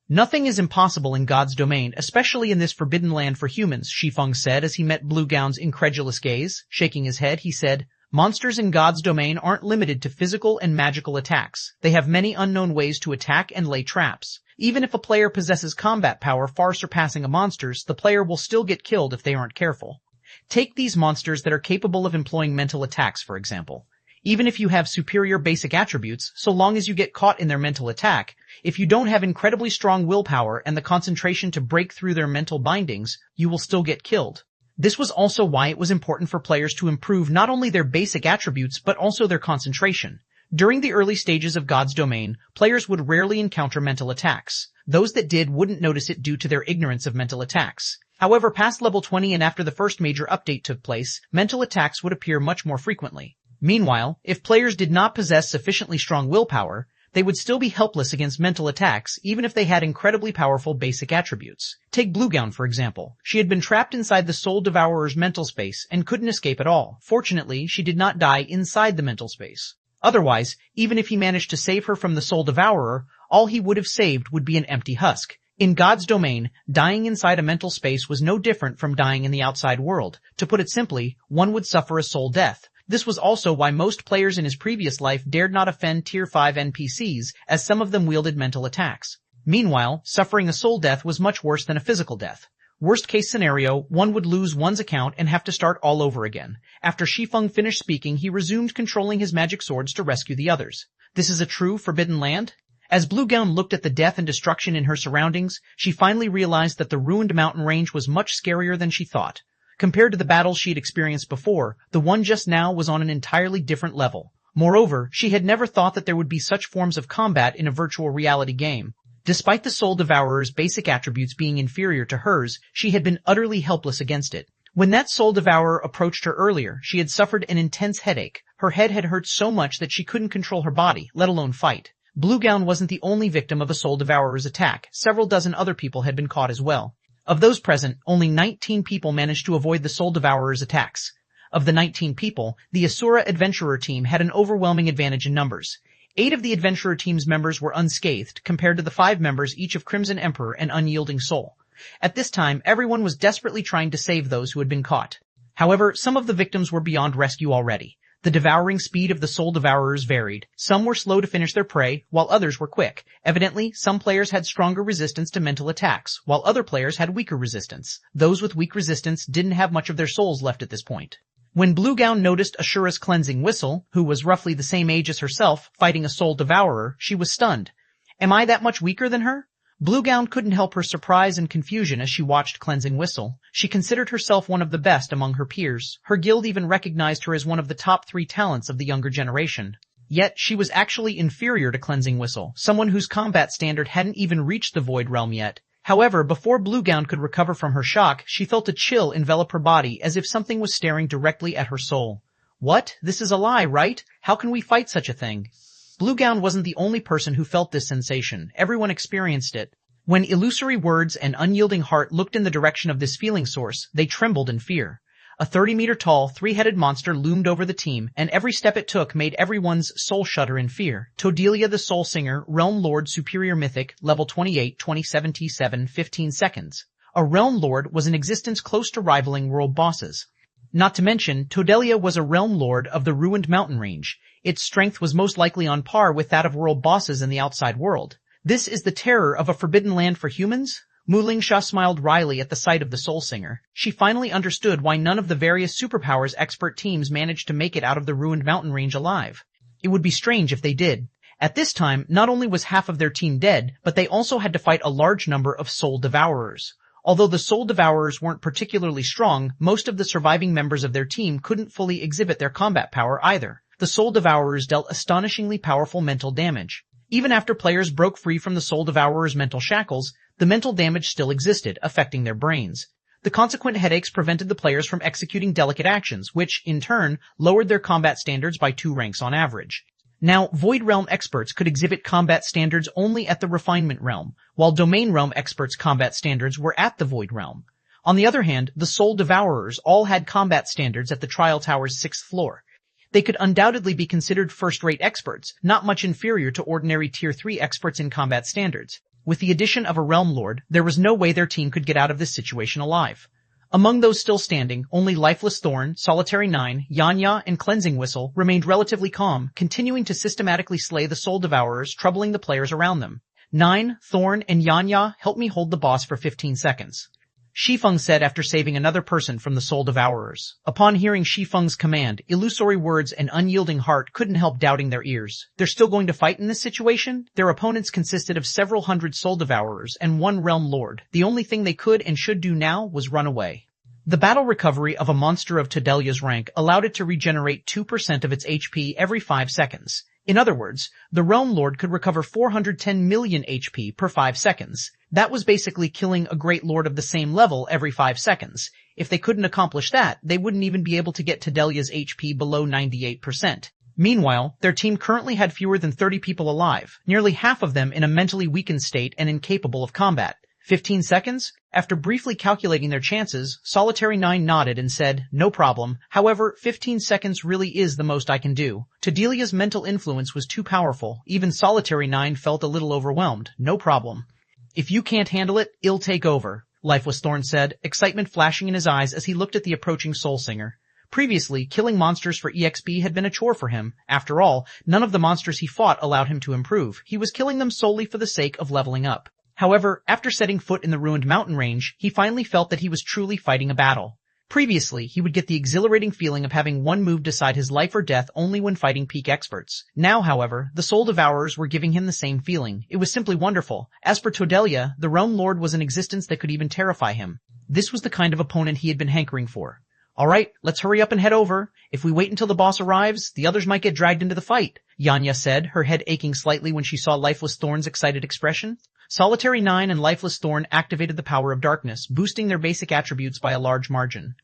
Nothing is impossible in God's domain, especially in this forbidden land for humans, Shi Feng said as he met Blue Gown's incredulous gaze. Shaking his head, he said, "Monsters in God's domain aren't limited to physical and magical attacks. They have many unknown ways to attack and lay traps. Even if a player possesses combat power far surpassing a monster's, the player will still get killed if they aren't careful. Take these monsters that are capable of employing mental attacks, for example. Even if you have superior basic attributes, so long as you get caught in their mental attack, if you don't have incredibly strong willpower and the concentration to break through their mental bindings, you will still get killed." This was also why it was important for players to improve not only their basic attributes but also their concentration. During the early stages of God's domain, players would rarely encounter mental attacks. Those that did wouldn't notice it due to their ignorance of mental attacks. However, past level 20 and after the first major update took place, mental attacks would appear much more frequently. Meanwhile, if players did not possess sufficiently strong willpower, they would still be helpless against mental attacks even if they had incredibly powerful basic attributes. Take Blue Gown, for example. She had been trapped inside the Soul Devourer's mental space and couldn't escape at all. Fortunately, she did not die inside the mental space. Otherwise, even if he managed to save her from the Soul Devourer, all he would have saved would be an empty husk. In God's domain, dying inside a mental space was no different from dying in the outside world. To put it simply, one would suffer a soul death. This was also why most players in his previous life dared not offend Tier 5 NPCs, as some of them wielded mental attacks. Meanwhile, suffering a soul death was much worse than a physical death. Worst case scenario, one would lose one's account and have to start all over again. After Shi Feng finished speaking, he resumed controlling his magic swords to rescue the others. This is a true forbidden land? As Blue Gown looked at the death and destruction in her surroundings, she finally realized that the ruined mountain range was much scarier than she thought. Compared to the battles she had experienced before, the one just now was on an entirely different level. Moreover, she had never thought that there would be such forms of combat in a virtual reality game. Despite the Soul Devourer's basic attributes being inferior to hers, she had been utterly helpless against it. When that Soul Devourer approached her earlier, she had suffered an intense headache. Her head had hurt so much that she couldn't control her body, let alone fight. Blue Gown wasn't the only victim of a Soul Devourer's attack. Several dozen other people had been caught as well. Of those present, only 19 people managed to avoid the Soul Devourer's attacks. Of the 19 people, the Asura Adventurer team had an overwhelming advantage in numbers. 8 of the Adventurer team's members were unscathed, compared to the 5 members each of Crimson Emperor and Unyielding Soul. At this time, everyone was desperately trying to save those who had been caught. However, some of the victims were beyond rescue already. The devouring speed of the Soul Devourers varied. Some were slow to finish their prey, while others were quick. Evidently, some players had stronger resistance to mental attacks, while other players had weaker resistance. Those with weak resistance didn't have much of their souls left at this point. When Blue Gown noticed Ashura's cleansing whistle, who was roughly the same age as herself, fighting a Soul Devourer, she was stunned. Am I that much weaker than her? Blue Gown couldn't help her surprise and confusion as she watched Cleansing Whistle. She considered herself one of the best among her peers. Her guild even recognized her as one of the top 3 talents of the younger generation. Yet, she was actually inferior to Cleansing Whistle, someone whose combat standard hadn't even reached the Void Realm yet. However, before Blue Gown could recover from her shock, she felt a chill envelop her body as if something was staring directly at her soul. What? This is a lie, right? How can we fight such a thing? Blue Gown wasn't the only person who felt this sensation. Everyone experienced it. When Illusory Words and Unyielding Heart looked in the direction of this feeling source, they trembled in fear. A 30-meter-tall, 3-headed monster loomed over the team, and every step it took made everyone's soul shudder in fear. Todelia the Soul Singer, Realm Lord Superior Mythic, Level 28, 27T7, 15 seconds. A Realm Lord was an existence close to rivaling world bosses. Not to mention, Todelia was a Realm Lord of the Ruined Mountain Range. Its strength was most likely on par with that of world bosses in the outside world. This is the terror of a forbidden land for humans? Muling Sha smiled wryly at the sight of the Soul Singer. She finally understood why none of the various superpowers expert teams managed to make it out of the Ruined Mountain Range alive. It would be strange if they did. At this time, not only was half of their team dead, but they also had to fight a large number of Soul Devourers. Although the Soul Devourers weren't particularly strong, most of the surviving members of their team couldn't fully exhibit their combat power either. The Soul Devourers dealt astonishingly powerful mental damage. Even after players broke free from the Soul Devourer's mental shackles, the mental damage still existed, affecting their brains. The consequent headaches prevented the players from executing delicate actions, which, in turn, lowered their combat standards by 2 ranks on average. Now, Void Realm experts could exhibit combat standards only at the Refinement Realm, while Domain Realm experts' combat standards were at the Void Realm. On the other hand, the Soul Devourers all had combat standards at the Trial Tower's 6th floor. They could undoubtedly be considered first-rate experts, not much inferior to ordinary Tier 3 experts in combat standards. With the addition of a Realm Lord, there was no way their team could get out of this situation alive. Among those still standing, only Lifeless Thorn, Solitary 9, Yanya, and Cleansing Whistle remained relatively calm, continuing to systematically slay the Soul Devourers, troubling the players around them. 9, Thorn, and Yanya, help me hold the boss for 15 seconds. Shi Feng said after saving another person from the Soul Devourers. Upon hearing Shi Feng's command, Illusory Words and Unyielding Heart couldn't help doubting their ears. They're still going to fight in this situation? Their opponents consisted of several hundred Soul Devourers and 1 Realm Lord. The only thing they could and should do now was run away. The battle recovery of a monster of Todelia's rank allowed it to regenerate 2% of its HP every 5 seconds. In other words, the Realm Lord could recover 410 million HP per 5 seconds. That was basically killing a Great Lord of the same level every 5 seconds. If they couldn't accomplish that, they wouldn't even be able to get Todelia's HP below 98%. Meanwhile, their team currently had fewer than 30 people alive, nearly half of them in a mentally weakened state and incapable of combat. 15 seconds? After briefly calculating their chances, Solitary 9 nodded and said, no problem. However, 15 seconds really is the most I can do. Todelia's mental influence was too powerful. Even Solitary 9 felt a little overwhelmed. No problem. If you can't handle it, it'll take over, Lifeless Thorn said, excitement flashing in his eyes as he looked at the approaching Soul Singer. Previously, killing monsters for EXP had been a chore for him. After all, none of the monsters he fought allowed him to improve. He was killing them solely for the sake of leveling up. However, after setting foot in the Ruined Mountain Range, he finally felt that he was truly fighting a battle. Previously, he would get the exhilarating feeling of having one move decide his life or death only when fighting peak experts. Now, however, the Soul Devourers were giving him the same feeling. It was simply wonderful. As for Todelia, the Realm Lord was an existence that could even terrify him. This was the kind of opponent he had been hankering for. Alright, let's hurry up and head over. If we wait until the boss arrives, the others might get dragged into the fight, Yanya said, her head aching slightly when she saw Lifeless Thorn's excited expression. Solitary 9 and Lifeless Thorn activated the power of darkness, boosting their basic attributes by a large margin.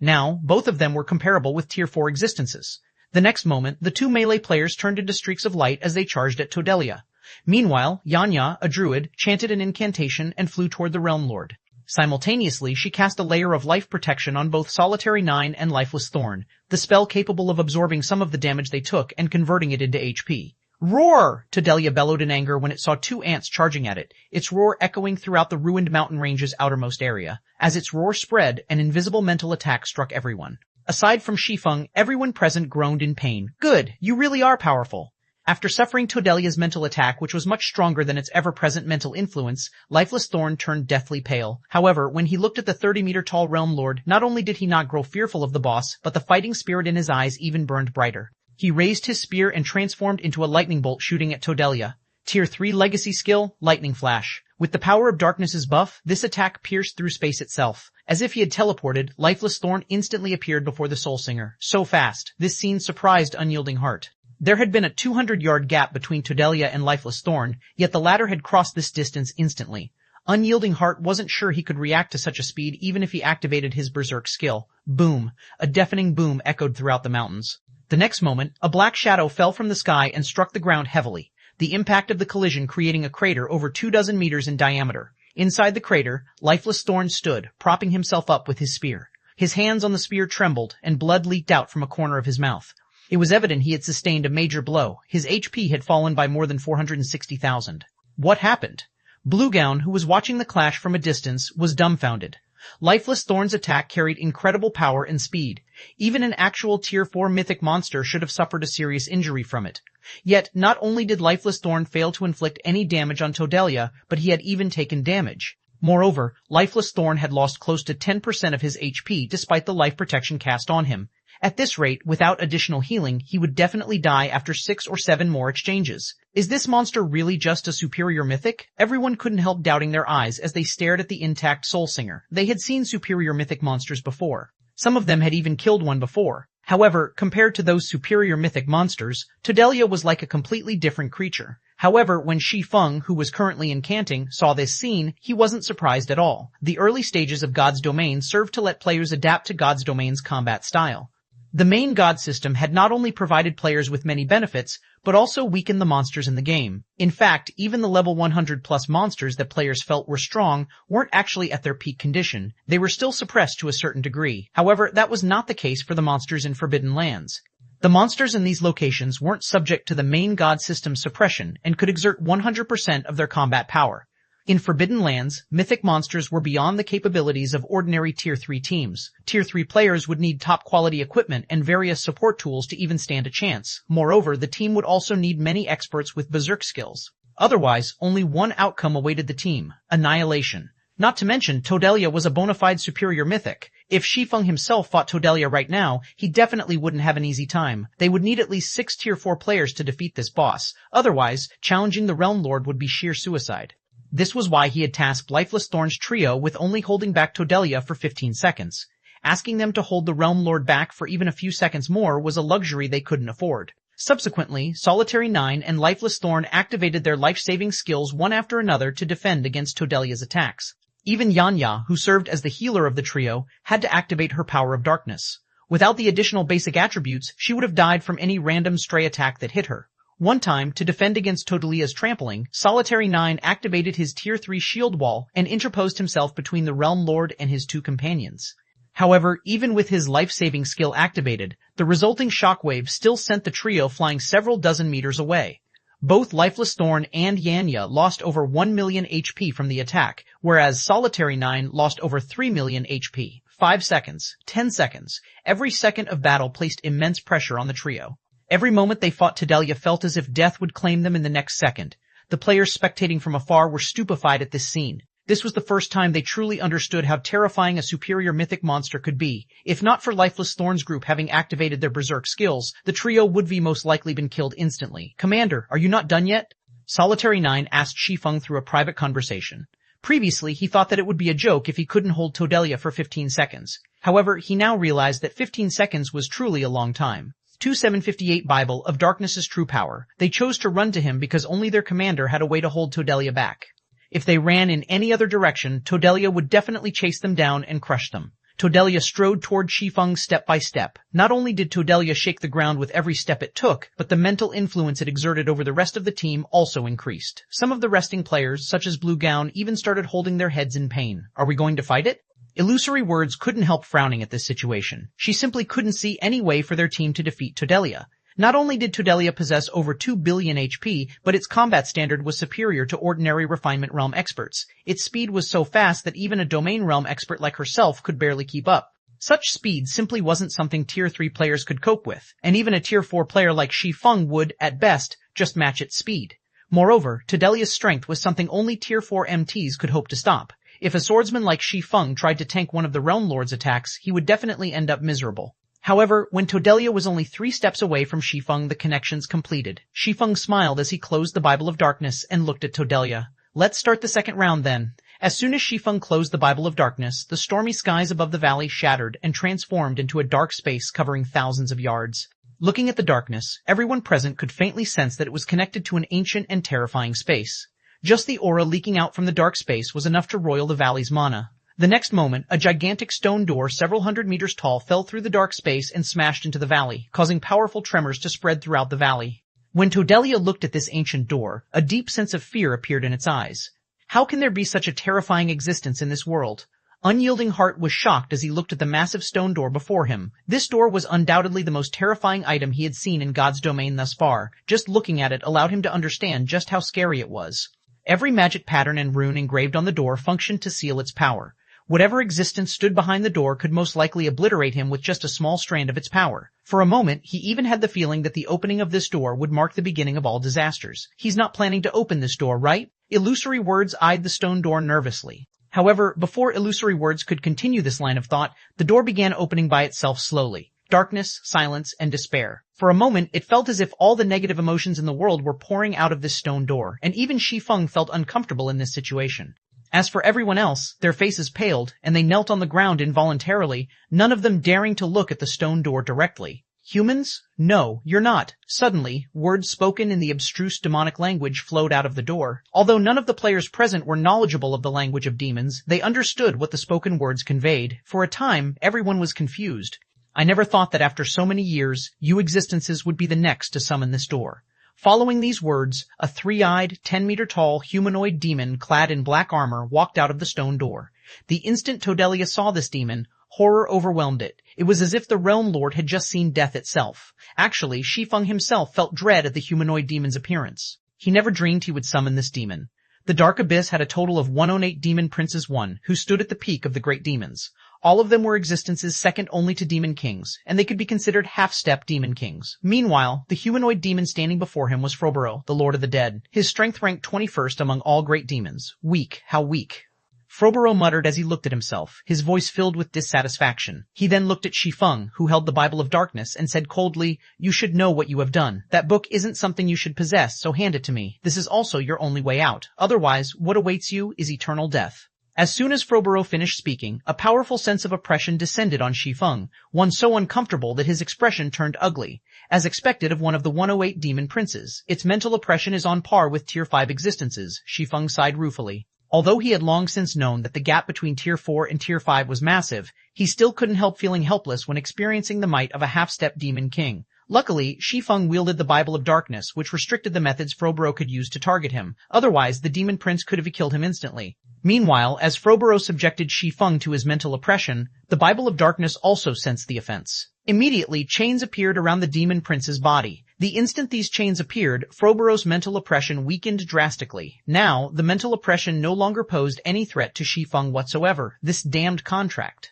Now, both of them were comparable with Tier 4 existences. The next moment, the two melee players turned into streaks of light as they charged at Todelia. Meanwhile, Yanya, a druid, chanted an incantation and flew toward the Realm Lord. Simultaneously, she cast a layer of life protection on both Solitary 9 and Lifeless Thorn, the spell capable of absorbing some of the damage they took and converting it into HP. Roar! Todelia bellowed in anger when it saw two ants charging at it, its roar echoing throughout the ruined mountain range's outermost area. As its roar spread, an invisible mental attack struck everyone. Aside from Shi Feng, everyone present groaned in pain. Good, you really are powerful. After suffering Todelia's mental attack, which was much stronger than its ever-present mental influence, Lifeless Thorn turned deathly pale. However, when he looked at the 30-meter-tall Realm Lord, not only did he not grow fearful of the boss, but the fighting spirit in his eyes even burned brighter. He raised his spear and transformed into a lightning bolt shooting at Todelia. Tier 3 legacy skill, Lightning Flash. With the power of darkness's buff, this attack pierced through space itself. As if he had teleported, Lifeless Thorn instantly appeared before the Soul Singer. So fast, this scene surprised Unyielding Heart. There had been a 200-yard gap between Todelia and Lifeless Thorn, yet the latter had crossed this distance instantly. Unyielding Heart wasn't sure he could react to such a speed even if he activated his Berserk skill. Boom! A deafening boom echoed throughout the mountains. The next moment, a black shadow fell from the sky and struck the ground heavily, the impact of the collision creating a crater over 24 meters in diameter. Inside the crater, Lifeless Thorn stood, propping himself up with his spear. His hands on the spear trembled, and blood leaked out from a corner of his mouth. It was evident he had sustained a major blow. His HP had fallen by more than 460,000. What happened? Bluegown, who was watching the clash from a distance, was dumbfounded. Lifeless Thorn's attack carried incredible power and speed. Even an actual Tier 4 mythic monster should have suffered a serious injury from it. Yet, not only did Lifeless Thorn fail to inflict any damage on Todelia, but he had even taken damage. Moreover, Lifeless Thorn had lost close to 10% of his HP despite the life protection cast on him. At this rate, without additional healing, he would definitely die after 6 or 7 more exchanges. Is this monster really just a superior mythic? Everyone couldn't help doubting their eyes as they stared at the intact Soul Singer. They had seen superior mythic monsters before. Some of them had even killed one before. However, compared to those superior mythic monsters, Todelia was like a completely different creature. However, when Shi Feng, who was currently incanting, saw this scene, he wasn't surprised at all. The early stages of God's Domain served to let players adapt to God's Domain's combat style. The main God system had not only provided players with many benefits, but also weakened the monsters in the game. In fact, even the level 100 plus monsters that players felt were strong weren't actually at their peak condition. They were still suppressed to a certain degree. However, that was not the case for the monsters in Forbidden Lands. The monsters in these locations weren't subject to the main God system's suppression and could exert 100% of their combat power. In Forbidden Lands, mythic monsters were beyond the capabilities of ordinary Tier 3 teams. Tier 3 players would need top-quality equipment and various support tools to even stand a chance. Moreover, the team would also need many experts with Berserk skills. Otherwise, only one outcome awaited the team: annihilation. Not to mention, Todelia was a bona fide superior mythic. If Shi Feng himself fought Todelia right now, he definitely wouldn't have an easy time. They would need at least 6 Tier 4 players to defeat this boss. Otherwise, challenging the Realm Lord would be sheer suicide. This was why he had tasked Lifeless Thorn's trio with only holding back Todelia for 15 seconds. Asking them to hold the Realm Lord back for even a few seconds more was a luxury they couldn't afford. Subsequently, Solitary 9 and Lifeless Thorn activated their life-saving skills one after another to defend against Todelia's attacks. Even Yanya, who served as the healer of the trio, had to activate her power of darkness. Without the additional basic attributes, she would have died from any random stray attack that hit her. One time, to defend against Todelia's trampling, Solitary 9 activated his Tier 3 shield wall and interposed himself between the Realm Lord and his 2 companions. However, even with his life-saving skill activated, the resulting shockwave still sent the trio flying several dozen meters away. Both Lifeless Thorn and Yanya lost over 1 million HP from the attack, whereas Solitary 9 lost over 3 million HP. 5 seconds, 10 seconds, every second of battle placed immense pressure on the trio. Every moment they fought, Todelia felt as if death would claim them in the next second. The players spectating from afar were stupefied at this scene. This was the first time they truly understood how terrifying a superior mythic monster could be. If not for Lifeless Thorn's group having activated their Berserk skills, the trio would have most likely been killed instantly. "Commander, are you not done yet?" Solitary 9 asked Shi Feng through a private conversation. Previously, he thought that it would be a joke if he couldn't hold Todelia for 15 seconds. However, he now realized that 15 seconds was truly a long time. ch2751 Bible of Darkness's true power. They chose to run to him because only their commander had a way to hold Todelia back. If they ran in any other direction, Todelia would definitely chase them down and crush them. Todelia strode toward Shi Feng step by step. Not only did Todelia shake the ground with every step it took, but the mental influence it exerted over the rest of the team also increased. Some of the resting players, such as Blue Gown, even started holding their heads in pain. Are we going to fight it? Illusory Words couldn't help frowning at this situation. She simply couldn't see any way for their team to defeat Todelia. Not only did Todelia possess over 2 billion HP, but its combat standard was superior to ordinary Refinement Realm experts. Its speed was so fast that even a Domain Realm expert like herself could barely keep up. Such speed simply wasn't something Tier 3 players could cope with, and even a Tier 4 player like Shi Feng would, at best, just match its speed. Moreover, Todelia's strength was something only Tier 4 MTs could hope to stop. If a swordsman like Shi Feng tried to tank one of the Realm Lord's attacks, he would definitely end up miserable. However, when Todelia was only 3 steps away from Shi Feng, the connections completed. Shi Feng smiled as he closed the Bible of Darkness and looked at Todelia. Let's start the second round then. As soon as Shi Feng closed the Bible of Darkness, the stormy skies above the valley shattered and transformed into a dark space covering thousands of yards. Looking at the darkness, everyone present could faintly sense that it was connected to an ancient and terrifying space. Just the aura leaking out from the dark space was enough to roil the valley's mana. The next moment, a gigantic stone door several hundred meters tall fell through the dark space and smashed into the valley, causing powerful tremors to spread throughout the valley. When Todelia looked at this ancient door, a deep sense of fear appeared in its eyes. How can there be such a terrifying existence in this world? Unyielding Heart was shocked as he looked at the massive stone door before him. This door was undoubtedly the most terrifying item he had seen in God's domain thus far. Just looking at it allowed him to understand just how scary it was. Every magic pattern and rune engraved on the door functioned to seal its power. Whatever existence stood behind the door could most likely obliterate him with just a small strand of its power. For a moment, he even had the feeling that the opening of this door would mark the beginning of all disasters. He's not planning to open this door, right? Illusory Words eyed the stone door nervously. However, before Illusory Words could continue this line of thought, the door began opening by itself slowly. Darkness, silence, and despair. For a moment, it felt as if all the negative emotions in the world were pouring out of this stone door, and even Shi Feng felt uncomfortable in this situation. As for everyone else, their faces paled, and they knelt on the ground involuntarily, none of them daring to look at the stone door directly. Humans? No, you're not. Suddenly, words spoken in the abstruse demonic language flowed out of the door. Although none of the players present were knowledgeable of the language of demons, they understood what the spoken words conveyed. For a time, everyone was confused. I never thought that after so many years, you existences would be the next to summon this door. Following these words, a 3-eyed, 10-meter-tall humanoid demon clad in black armor walked out of the stone door. The instant Todelia saw this demon, horror overwhelmed it. It was as if the Realm Lord had just seen death itself. Actually, Shi Feng himself felt dread at the humanoid demon's appearance. He never dreamed he would summon this demon. The Dark Abyss had a total of 108 demon princes, who stood at the peak of the great demons. All of them were existences second only to demon kings, and they could be considered half-step demon kings. Meanwhile, the humanoid demon standing before him was Froboro, the Lord of the Dead. His strength ranked 21st among all great demons. Weak, how weak. Froboro muttered as he looked at himself, his voice filled with dissatisfaction. He then looked at Shi Feng, who held the Bible of Darkness, and said coldly, "You should know what you have done. That book isn't something you should possess, so hand it to me. This is also your only way out. Otherwise, what awaits you is eternal death." As soon as Froboro finished speaking, a powerful sense of oppression descended on Shi Feng, one so uncomfortable that his expression turned ugly. As expected of one of the 108 demon princes, its mental oppression is on par with Tier 5 existences, Shi Feng sighed ruefully. Although he had long since known that the gap between Tier 4 and Tier 5 was massive, he still couldn't help feeling helpless when experiencing the might of a half-step demon king. Luckily, Shi Feng wielded the Bible of Darkness, which restricted the methods Froboro could use to target him. Otherwise, the demon prince could have killed him instantly. Meanwhile, as Froboro subjected Shi Feng to his mental oppression, the Bible of Darkness also sensed the offense. Immediately, chains appeared around the demon prince's body. The instant these chains appeared, Froboro's mental oppression weakened drastically. Now, the mental oppression no longer posed any threat to Shi Feng whatsoever. This damned contract.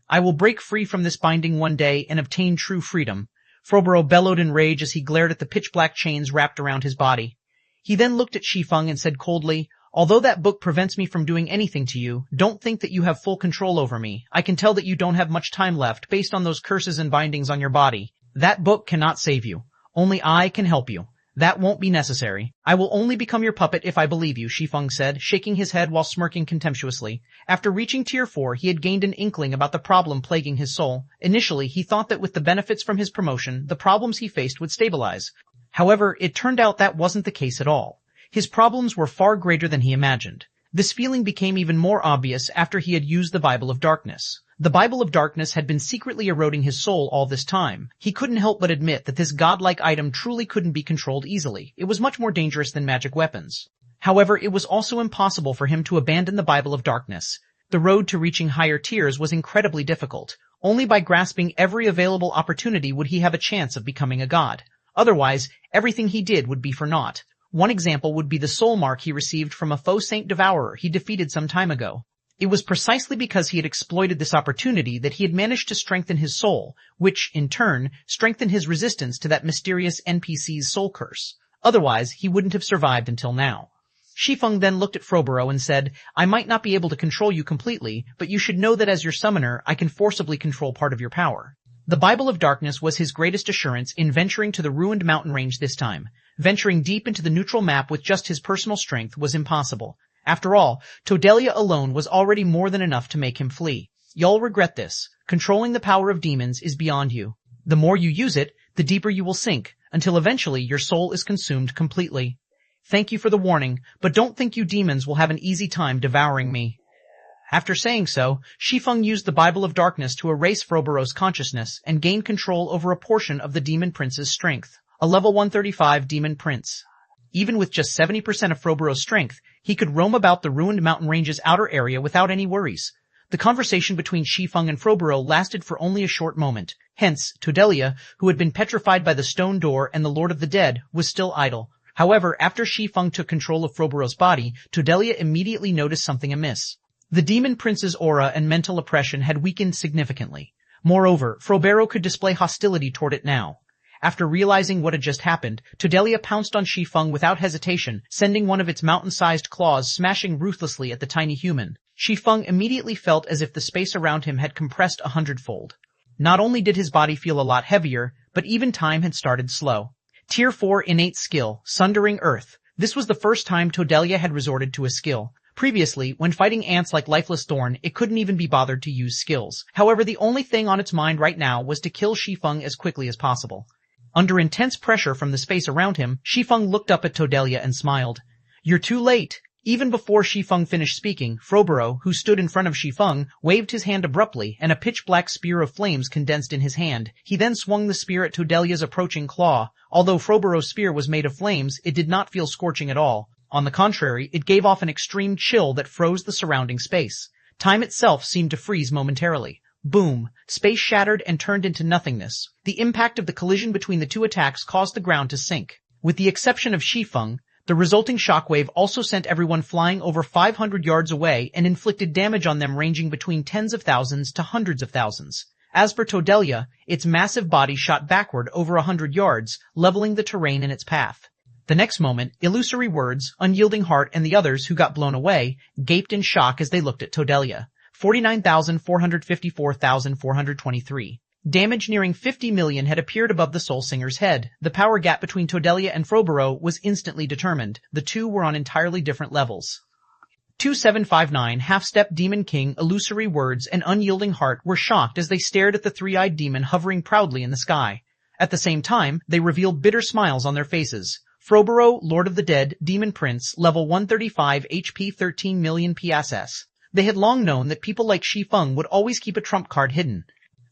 I will break free from this binding one day and obtain true freedom. Froboro bellowed in rage as he glared at the pitch-black chains wrapped around his body. He then looked at Shi Feng and said coldly, "Although that book prevents me from doing anything to you, don't think that you have full control over me. I can tell that you don't have much time left based on those curses and bindings on your body. That book cannot save you. Only I can help you. That won't be necessary. I will only become your puppet if I believe you," Shi Feng said, shaking his head while smirking contemptuously. After reaching Tier 4, he had gained an inkling about the problem plaguing his soul. Initially, he thought that with the benefits from his promotion, the problems he faced would stabilize. However, it turned out that wasn't the case at all. His problems were far greater than he imagined. This feeling became even more obvious after he had used the Bible of Darkness. The Bible of Darkness had been secretly eroding his soul all this time. He couldn't help but admit that this godlike item truly couldn't be controlled easily. It was much more dangerous than magic weapons. However, it was also impossible for him to abandon the Bible of Darkness. The road to reaching higher tiers was incredibly difficult. Only by grasping every available opportunity would he have a chance of becoming a god. Otherwise, everything he did would be for naught. One example would be the soul mark he received from a faux saint devourer he defeated some time ago. It was precisely because he had exploited this opportunity that he had managed to strengthen his soul, which, in turn, strengthened his resistance to that mysterious NPC's soul curse. Otherwise, he wouldn't have survived until now. Shi Feng then looked at Froboro and said, "I might not be able to control you completely, but you should know that as your summoner, I can forcibly control part of your power." The Bible of Darkness was his greatest assurance in venturing to the ruined mountain range this time. Venturing deep into the neutral map with just his personal strength was impossible. After all, Todelia alone was already more than enough to make him flee. You'll regret this. Controlling the power of demons is beyond you. The more you use it, the deeper you will sink, until eventually your soul is consumed completely. Thank you for the warning, but don't think you demons will have an easy time devouring me. After saying so, Shi Feng used the Bible of Darkness to erase Froboro's consciousness and gain control over a portion of the Demon Prince's strength. A level 135 Demon Prince. Even with just 70% of Froboro's strength, he could roam about the ruined mountain range's outer area without any worries. The conversation between Shi Feng and Froboro lasted for only a short moment. Hence, Todelia, who had been petrified by the stone door and the Lord of the Dead, was still idle. However, after Shi Feng took control of Froboro's body, Todelia immediately noticed something amiss. The Demon Prince's aura and mental oppression had weakened significantly. Moreover, Froboro could display hostility toward it now. After realizing what had just happened, Todelia pounced on Shi Feng without hesitation, sending one of its mountain-sized claws smashing ruthlessly at the tiny human. Shi Feng immediately felt as if the space around him had compressed 100-fold. Not only did his body feel a lot heavier, but even time had started slow. Tier 4 innate skill, Sundering Earth. This was the first time Todelia had resorted to a skill. Previously, when fighting ants like Lifeless Thorn, it couldn't even be bothered to use skills. However, the only thing on its mind right now was to kill Shi Feng as quickly as possible. Under intense pressure from the space around him, Shi Feng looked up at Todelia and smiled. "You're too late." Even before Shi Feng finished speaking, Froboro, who stood in front of Shi Feng, waved his hand abruptly, and a pitch-black spear of flames condensed in his hand. He then swung the spear at Todelia's approaching claw. Although Froboro's spear was made of flames, it did not feel scorching at all. On the contrary, it gave off an extreme chill that froze the surrounding space. Time itself seemed to freeze momentarily. Boom! Space shattered and turned into nothingness. The impact of the collision between the two attacks caused the ground to sink. With the exception of Shi Feng, the resulting shockwave also sent everyone flying over 500 yards away and inflicted damage on them ranging between tens of thousands to hundreds of thousands. As for Todelia, its massive body shot backward over 100 yards, leveling the terrain in its path. The next moment, Illusory Words, Unyielding Heart, and the others who got blown away, gaped in shock as they looked at Todelia. 49,454,423. Damage nearing 50 million had appeared above the Soul Singer's head. The power gap between Todelia and Froboro was instantly determined. The two were on entirely different levels. 2759, Half-Step Demon King, Illusory Words, and Unyielding Heart were shocked as they stared at the three-eyed demon hovering proudly in the sky. At the same time, they revealed bitter smiles on their faces. Froboro, Lord of the Dead, Demon Prince, level 135 HP 13 million PSS. They had long known that people like Shi Feng would always keep a trump card hidden.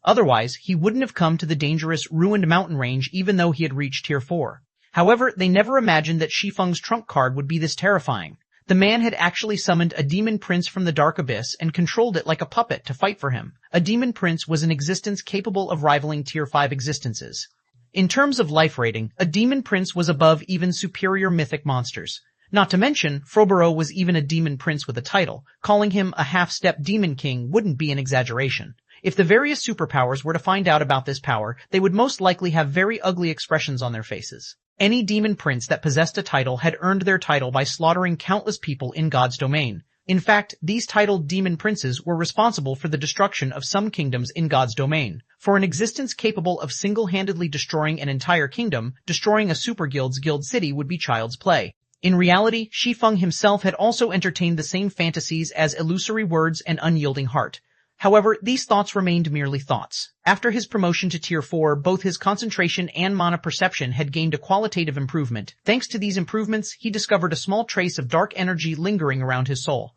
Otherwise, he wouldn't have come to the dangerous, ruined mountain range even though he had reached Tier 4. However, they never imagined that Shi Feng's trump card would be this terrifying. The man had actually summoned a demon prince from the dark abyss and controlled it like a puppet to fight for him. A demon prince was an existence capable of rivaling Tier 5 existences. In terms of life rating, a demon prince was above even superior mythic monsters. Not to mention, Froboro was even a demon prince with a title. Calling him a half-step demon king wouldn't be an exaggeration. If the various superpowers were to find out about this power, they would most likely have very ugly expressions on their faces. Any demon prince that possessed a title had earned their title by slaughtering countless people in God's domain. In fact, these titled demon princes were responsible for the destruction of some kingdoms in God's domain. For an existence capable of single-handedly destroying an entire kingdom, destroying a superguild's guild city would be child's play. In reality, Shi Feng himself had also entertained the same fantasies as Illusory Words and Unyielding Heart. However, these thoughts remained merely thoughts. After his promotion to Tier 4, both his concentration and mana perception had gained a qualitative improvement. Thanks to these improvements, he discovered a small trace of dark energy lingering around his soul.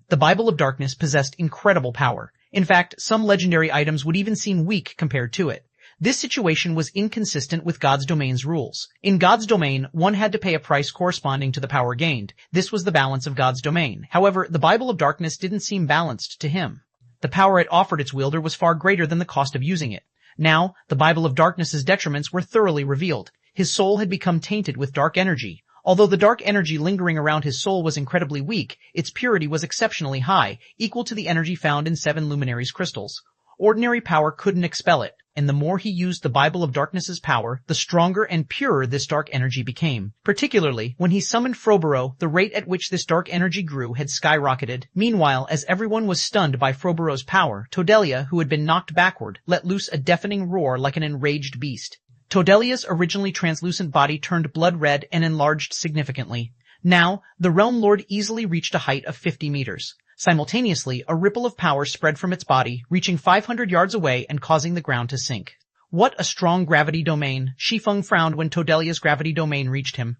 The Bible of Darkness possessed incredible power. In fact, some legendary items would even seem weak compared to it. This situation was inconsistent with God's domain's rules. In God's domain, one had to pay a price corresponding to the power gained. This was the balance of God's domain. However, the Bible of Darkness didn't seem balanced to him. The power it offered its wielder was far greater than the cost of using it. Now, the Bible of Darkness's detriments were thoroughly revealed. His soul had become tainted with dark energy. Although the dark energy lingering around his soul was incredibly weak, its purity was exceptionally high, equal to the energy found in 7 luminaries crystals. Ordinary power couldn't expel it, and the more he used the Bible of Darkness's power, the stronger and purer this dark energy became. Particularly, when he summoned Froboro, the rate at which this dark energy grew had skyrocketed. Meanwhile, as everyone was stunned by Froboro's power, Todelia, who had been knocked backward, let loose a deafening roar like an enraged beast. Todelia's originally translucent body turned blood red and enlarged significantly. Now, the Realm Lord easily reached a height of 50 meters. Simultaneously, a ripple of power spread from its body, reaching 500 yards away and causing the ground to sink. What a strong gravity domain! Shi Feng frowned when Todelia's gravity domain reached him.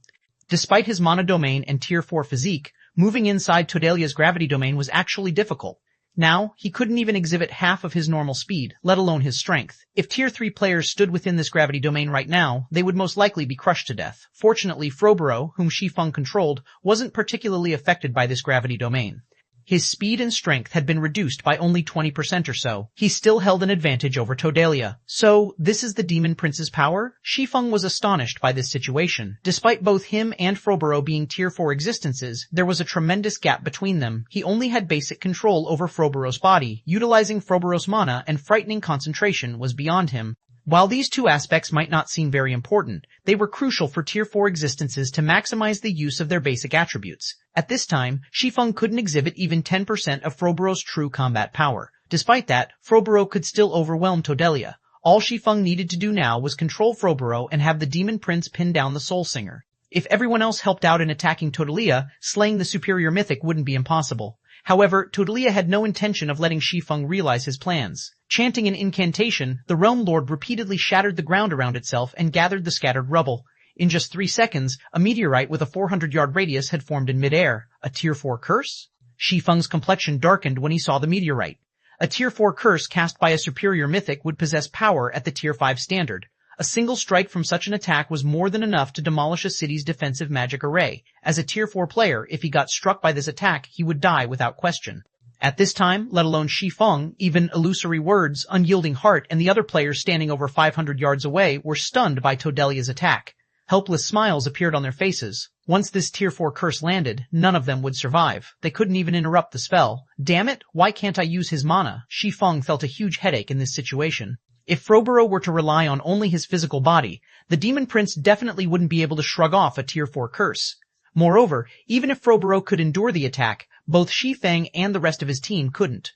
Despite his mana domain and Tier 4 physique, moving inside Todelia's gravity domain was actually difficult. Now, he couldn't even exhibit half of his normal speed, let alone his strength. If Tier 3 players stood within this gravity domain right now, they would most likely be crushed to death. Fortunately, Froboro, whom Shi Feng controlled, wasn't particularly affected by this gravity domain. His speed and strength had been reduced by only 20% or so. He still held an advantage over Todelia. So, this is the Demon Prince's power? Shi Feng was astonished by this situation. Despite both him and Froboro being Tier 4 existences, there was a tremendous gap between them. He only had basic control over Froboro's body. Utilizing Froboro's mana and frightening concentration was beyond him. While these two aspects might not seem very important, they were crucial for Tier 4 existences to maximize the use of their basic attributes. At this time, Shi Feng couldn't exhibit even 10% of Froboro's true combat power. Despite that, Froboro could still overwhelm Todelia. All Shi Feng needed to do now was control Froboro and have the Demon Prince pin down the Soul Singer. If everyone else helped out in attacking Todelia, slaying the superior mythic wouldn't be impossible. However, Todelia had no intention of letting Shi Feng realize his plans. Chanting an incantation, the Realm Lord repeatedly shattered the ground around itself and gathered the scattered rubble. In just 3 seconds, a meteorite with a 400-yard radius had formed in midair. A Tier 4 curse? Shi Feng's complexion darkened when he saw the meteorite. A Tier 4 curse cast by a superior mythic would possess power at the Tier 5 standard. A single strike from such an attack was more than enough to demolish a city's defensive magic array. As a Tier 4 player, if he got struck by this attack, he would die without question. At this time, let alone Shi Feng, even illusory words, unyielding heart, and the other players standing over 500 yards away were stunned by Todelia's attack. Helpless smiles appeared on their faces. Once this Tier 4 curse landed, none of them would survive. They couldn't even interrupt the spell. Damn it, why can't I use his mana? Shi Feng felt a huge headache in this situation. If Froboro were to rely on only his physical body, the Demon Prince definitely wouldn't be able to shrug off a Tier 4 curse. Moreover, even if Froboro could endure the attack, both Shi Feng and the rest of his team couldn't.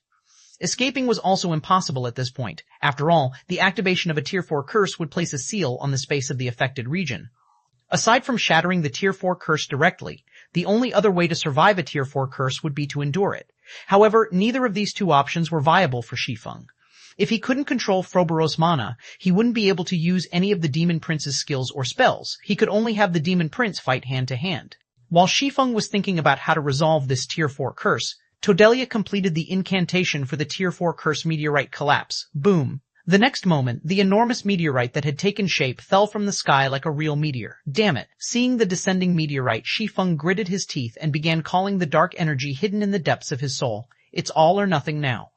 Escaping was also impossible at this point. After all, the activation of a Tier 4 curse would place a seal on the space of the affected region. Aside from shattering the Tier 4 curse directly, the only other way to survive a Tier 4 curse would be to endure it. However, neither of these two options were viable for Shi Feng. If he couldn't control Froboro's mana, he wouldn't be able to use any of the Demon Prince's skills or spells. He could only have the Demon Prince fight hand to hand. While Shi Feng was thinking about how to resolve this Tier 4 curse, Todelia completed the incantation for the Tier 4 curse meteorite collapse. Boom. The next moment, the enormous meteorite that had taken shape fell from the sky like a real meteor. Damn it. Seeing the descending meteorite, Shi Feng gritted his teeth and began calling the dark energy hidden in the depths of his soul. It's all or nothing now.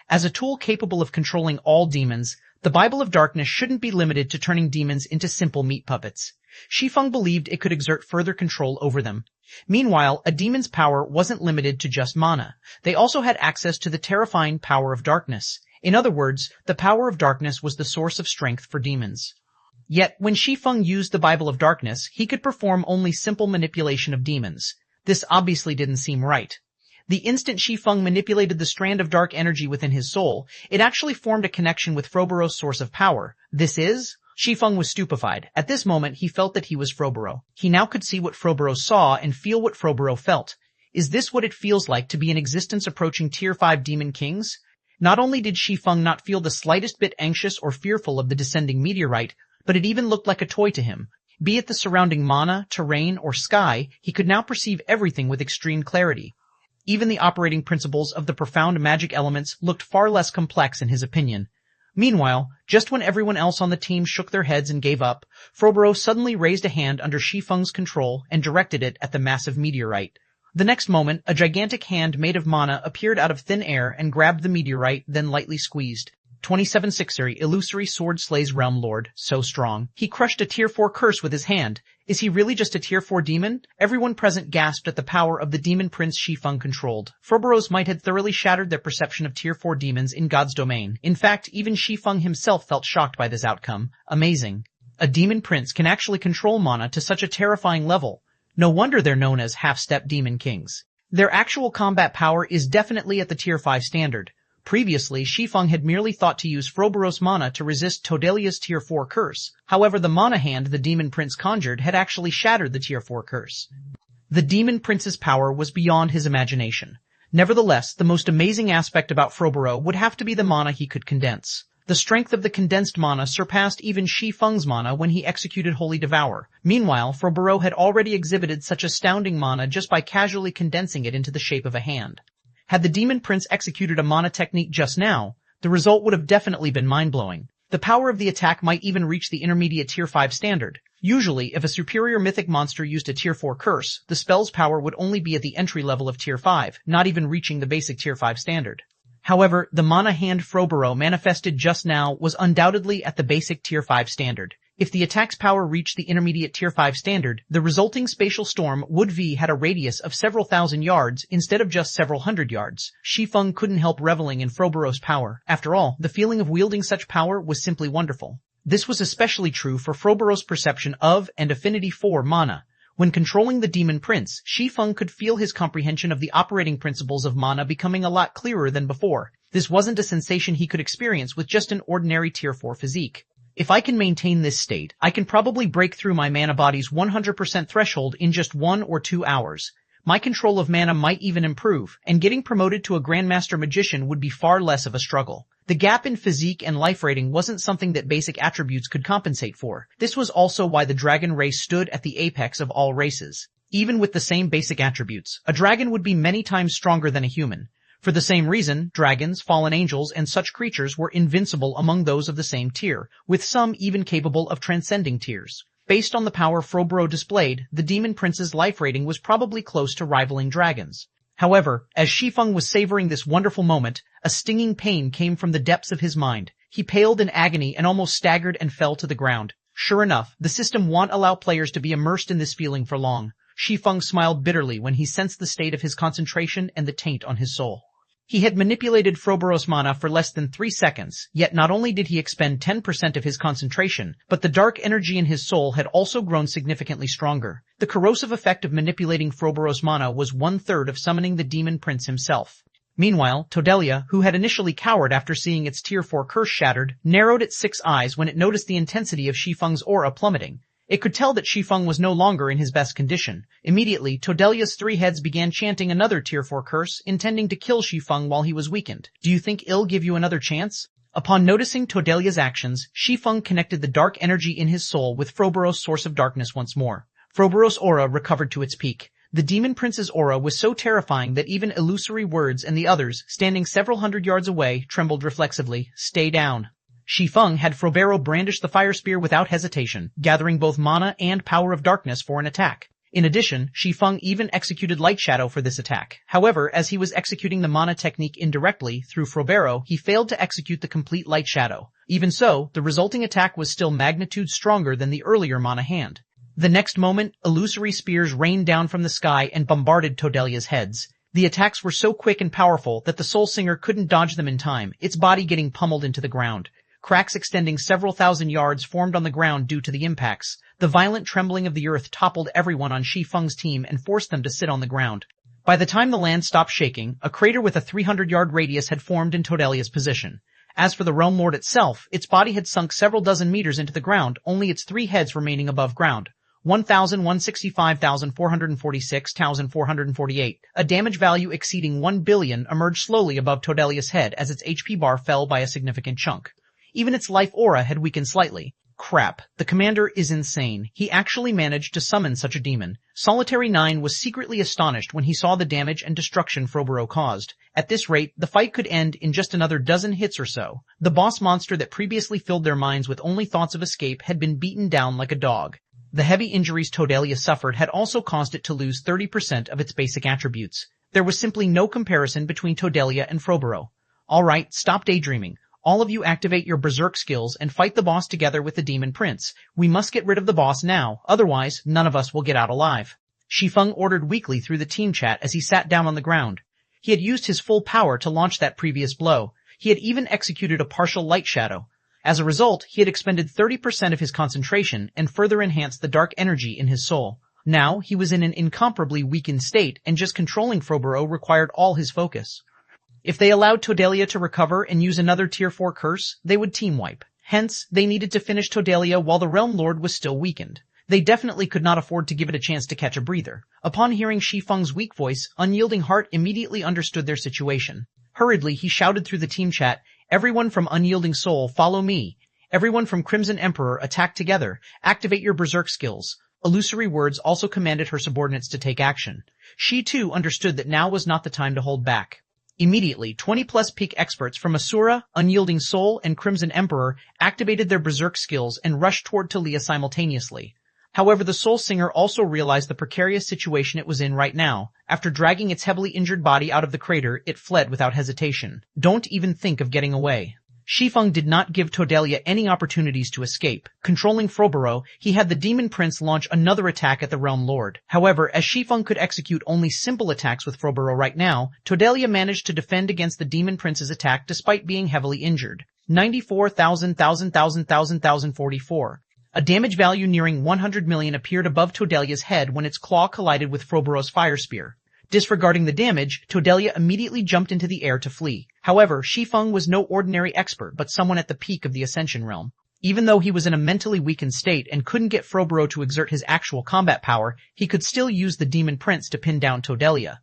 As a tool capable of controlling all demons, the Bible of Darkness shouldn't be limited to turning demons into simple meat puppets. Shi Feng believed it could exert further control over them. Meanwhile, a demon's power wasn't limited to just mana. They also had access to the terrifying power of darkness. In other words, the power of darkness was the source of strength for demons. Yet, when Shi Feng used the Bible of Darkness, he could perform only simple manipulation of demons. This obviously didn't seem right. The instant Shi Feng manipulated the strand of dark energy within his soul, it actually formed a connection with Froboro's source of power. This is? Shi Feng was stupefied. At this moment, he felt that he was Froboro. He now could see what Froboro saw and feel what Froboro felt. Is this what it feels like to be in existence approaching Tier 5 demon kings? Not only did Shi Feng not feel the slightest bit anxious or fearful of the descending meteorite, but it even looked like a toy to him. Be it the surrounding mana, terrain, or sky, he could now perceive everything with extreme clarity. Even the operating principles of the profound magic elements looked far less complex in his opinion. Meanwhile, just when everyone else on the team shook their heads and gave up, Froboro suddenly raised a hand under Shi Feng's control and directed it at the massive meteorite. The next moment, a gigantic hand made of mana appeared out of thin air and grabbed the meteorite, then lightly squeezed. 2760, illusory sword slays realm lord, so strong. He crushed a tier 4 curse with his hand. Is he really just a tier 4 demon? Everyone present gasped at the power of the demon prince Shi Feng controlled. Froboro's might had thoroughly shattered their perception of tier 4 demons in God's domain. In fact, even Shi Feng himself felt shocked by this outcome. Amazing. A demon prince can actually control mana to such a terrifying level. No wonder they're known as half-step demon kings. Their actual combat power is definitely at the tier 5 standard. Previously, Shi Feng had merely thought to use Froboros mana to resist Todelia's tier 4 curse. However, the mana hand the demon prince conjured had actually shattered the tier 4 curse. The demon prince's power was beyond his imagination. Nevertheless, the most amazing aspect about Froboro would have to be the mana he could condense. The strength of the condensed mana surpassed even Shi Feng's mana when he executed Holy Devour. Meanwhile, Froboro had already exhibited such astounding mana just by casually condensing it into the shape of a hand. Had the demon prince executed a mana technique just now, the result would have definitely been mind-blowing. The power of the attack might even reach the intermediate tier 5 standard. Usually, if a superior mythic monster used a tier 4 curse, the spell's power would only be at the entry level of tier 5, not even reaching the basic tier 5 standard. However, the mana hand Froboro manifested just now was undoubtedly at the basic tier 5 standard. If the attack's power reached the intermediate tier 5 standard, the resulting spatial storm would had a radius of several thousand yards instead of just several hundred yards. Shi Feng couldn't help reveling in Froboro's power. After all, the feeling of wielding such power was simply wonderful. This was especially true for Froboro's perception of and affinity for mana. When controlling the demon prince, Shi Feng could feel his comprehension of the operating principles of mana becoming a lot clearer than before. This wasn't a sensation he could experience with just an ordinary tier 4 physique. If I can maintain this state, I can probably break through my mana body's 100% threshold in just 1 or 2 hours. My control of mana might even improve, and getting promoted to a Grandmaster Magician would be far less of a struggle. The gap in physique and life rating wasn't something that basic attributes could compensate for. This was also why the dragon race stood at the apex of all races. Even with the same basic attributes, a dragon would be many times stronger than a human. For the same reason, dragons, fallen angels, and such creatures were invincible among those of the same tier, with some even capable of transcending tiers. Based on the power Froboro displayed, the demon prince's life rating was probably close to rivaling dragons. However, as Shi Feng was savoring this wonderful moment, a stinging pain came from the depths of his mind. He paled in agony and almost staggered and fell to the ground. Sure enough, the system won't allow players to be immersed in this feeling for long. Shi Feng smiled bitterly when he sensed the state of his concentration and the taint on his soul. He had manipulated Froboro's mana for less than 3 seconds, yet not only did he expend 10% of his concentration, but the dark energy in his soul had also grown significantly stronger. The corrosive effect of manipulating Froboro's mana was 1/3 of summoning the demon prince himself. Meanwhile, Todelia, who had initially cowered after seeing its tier 4 curse shattered, narrowed its 6 eyes when it noticed the intensity of Shi Feng's aura plummeting. It could tell that Shi Feng was no longer in his best condition. Immediately, Todelia's 3 heads began chanting another tier 4 curse, intending to kill Shi Feng while he was weakened. Do you think it'll give you another chance? Upon noticing Todelia's actions, Shi Feng connected the dark energy in his soul with Froboro's source of darkness once more. Froboro's aura recovered to its peak. The demon prince's aura was so terrifying that even illusory words and the others, standing several hundred yards away, trembled reflexively. Stay down. Shi Feng had Froboro brandish the fire spear without hesitation, gathering both mana and power of darkness for an attack. In addition, Shi Feng even executed Light Shadow for this attack. However, as he was executing the mana technique indirectly through Froboro, he failed to execute the complete Light Shadow. Even so, the resulting attack was still magnitude stronger than the earlier mana hand. The next moment, illusory spears rained down from the sky and bombarded Todelia's heads. The attacks were so quick and powerful that the Soul Singer couldn't dodge them in time, its body getting pummeled into the ground. Cracks extending several thousand yards formed on the ground due to the impacts. The violent trembling of the earth toppled everyone on Shi Feng's team and forced them to sit on the ground. By the time the land stopped shaking, a crater with a 300-yard radius had formed in Todelia's position. As for the Realm Lord itself, its body had sunk several dozen meters into the ground, only its 3 heads remaining above ground. 1,165,446,448. A damage value exceeding 1 billion emerged slowly above Todelia's head as its HP bar fell by a significant chunk. Even its life aura had weakened slightly. Crap, the commander is insane. He actually managed to summon such a demon. Solitary 9 was secretly astonished when he saw the damage and destruction Froboro caused. At this rate, the fight could end in just another dozen hits or so. The boss monster that previously filled their minds with only thoughts of escape had been beaten down like a dog. The heavy injuries Todelia suffered had also caused it to lose 30% of its basic attributes. There was simply no comparison between Todelia and Froboro. Alright, stop daydreaming. All of you activate your berserk skills and fight the boss together with the demon prince. We must get rid of the boss now, otherwise none of us will get out alive. Shi Feng ordered weakly through the team chat as he sat down on the ground. He had used his full power to launch that previous blow. He had even executed a partial light shadow. As a result, he had expended 30% of his concentration and further enhanced the dark energy in his soul. Now, he was in an incomparably weakened state, and just controlling Froboro required all his focus. If they allowed Todelia to recover and use another Tier 4 curse, they would team wipe. Hence, they needed to finish Todelia while the Realm Lord was still weakened. They definitely could not afford to give it a chance to catch a breather. Upon hearing Shi Feng's weak voice, Unyielding Heart immediately understood their situation. Hurriedly, he shouted through the team chat, "Everyone from Unyielding Soul, follow me. Everyone from Crimson Emperor, attack together. Activate your berserk skills." Illusory words also commanded her subordinates to take action. She too understood that now was not the time to hold back. Immediately, 20-plus peak experts from Asura, Unyielding Soul, and Crimson Emperor activated their berserk skills and rushed toward Talia simultaneously. However, the Soul Singer also realized the precarious situation it was in right now. After dragging its heavily injured body out of the crater, it fled without hesitation. Don't even think of getting away. Shi Feng did not give Todelia any opportunities to escape. Controlling Froboro, he had the Demon Prince launch another attack at the Realm Lord. However, as Shi Feng could execute only simple attacks with Froboro right now, Todelia managed to defend against the Demon Prince's attack despite being heavily injured. 94,000,000,000,044. A damage value nearing 100 million appeared above Todelia's head when its claw collided with Froboro's fire spear. Disregarding the damage, Todelia immediately jumped into the air to flee. However, Shi Feng was no ordinary expert, but someone at the peak of the Ascension realm. Even though he was in a mentally weakened state and couldn't get Froboro to exert his actual combat power, he could still use the Demon Prince to pin down Todelia.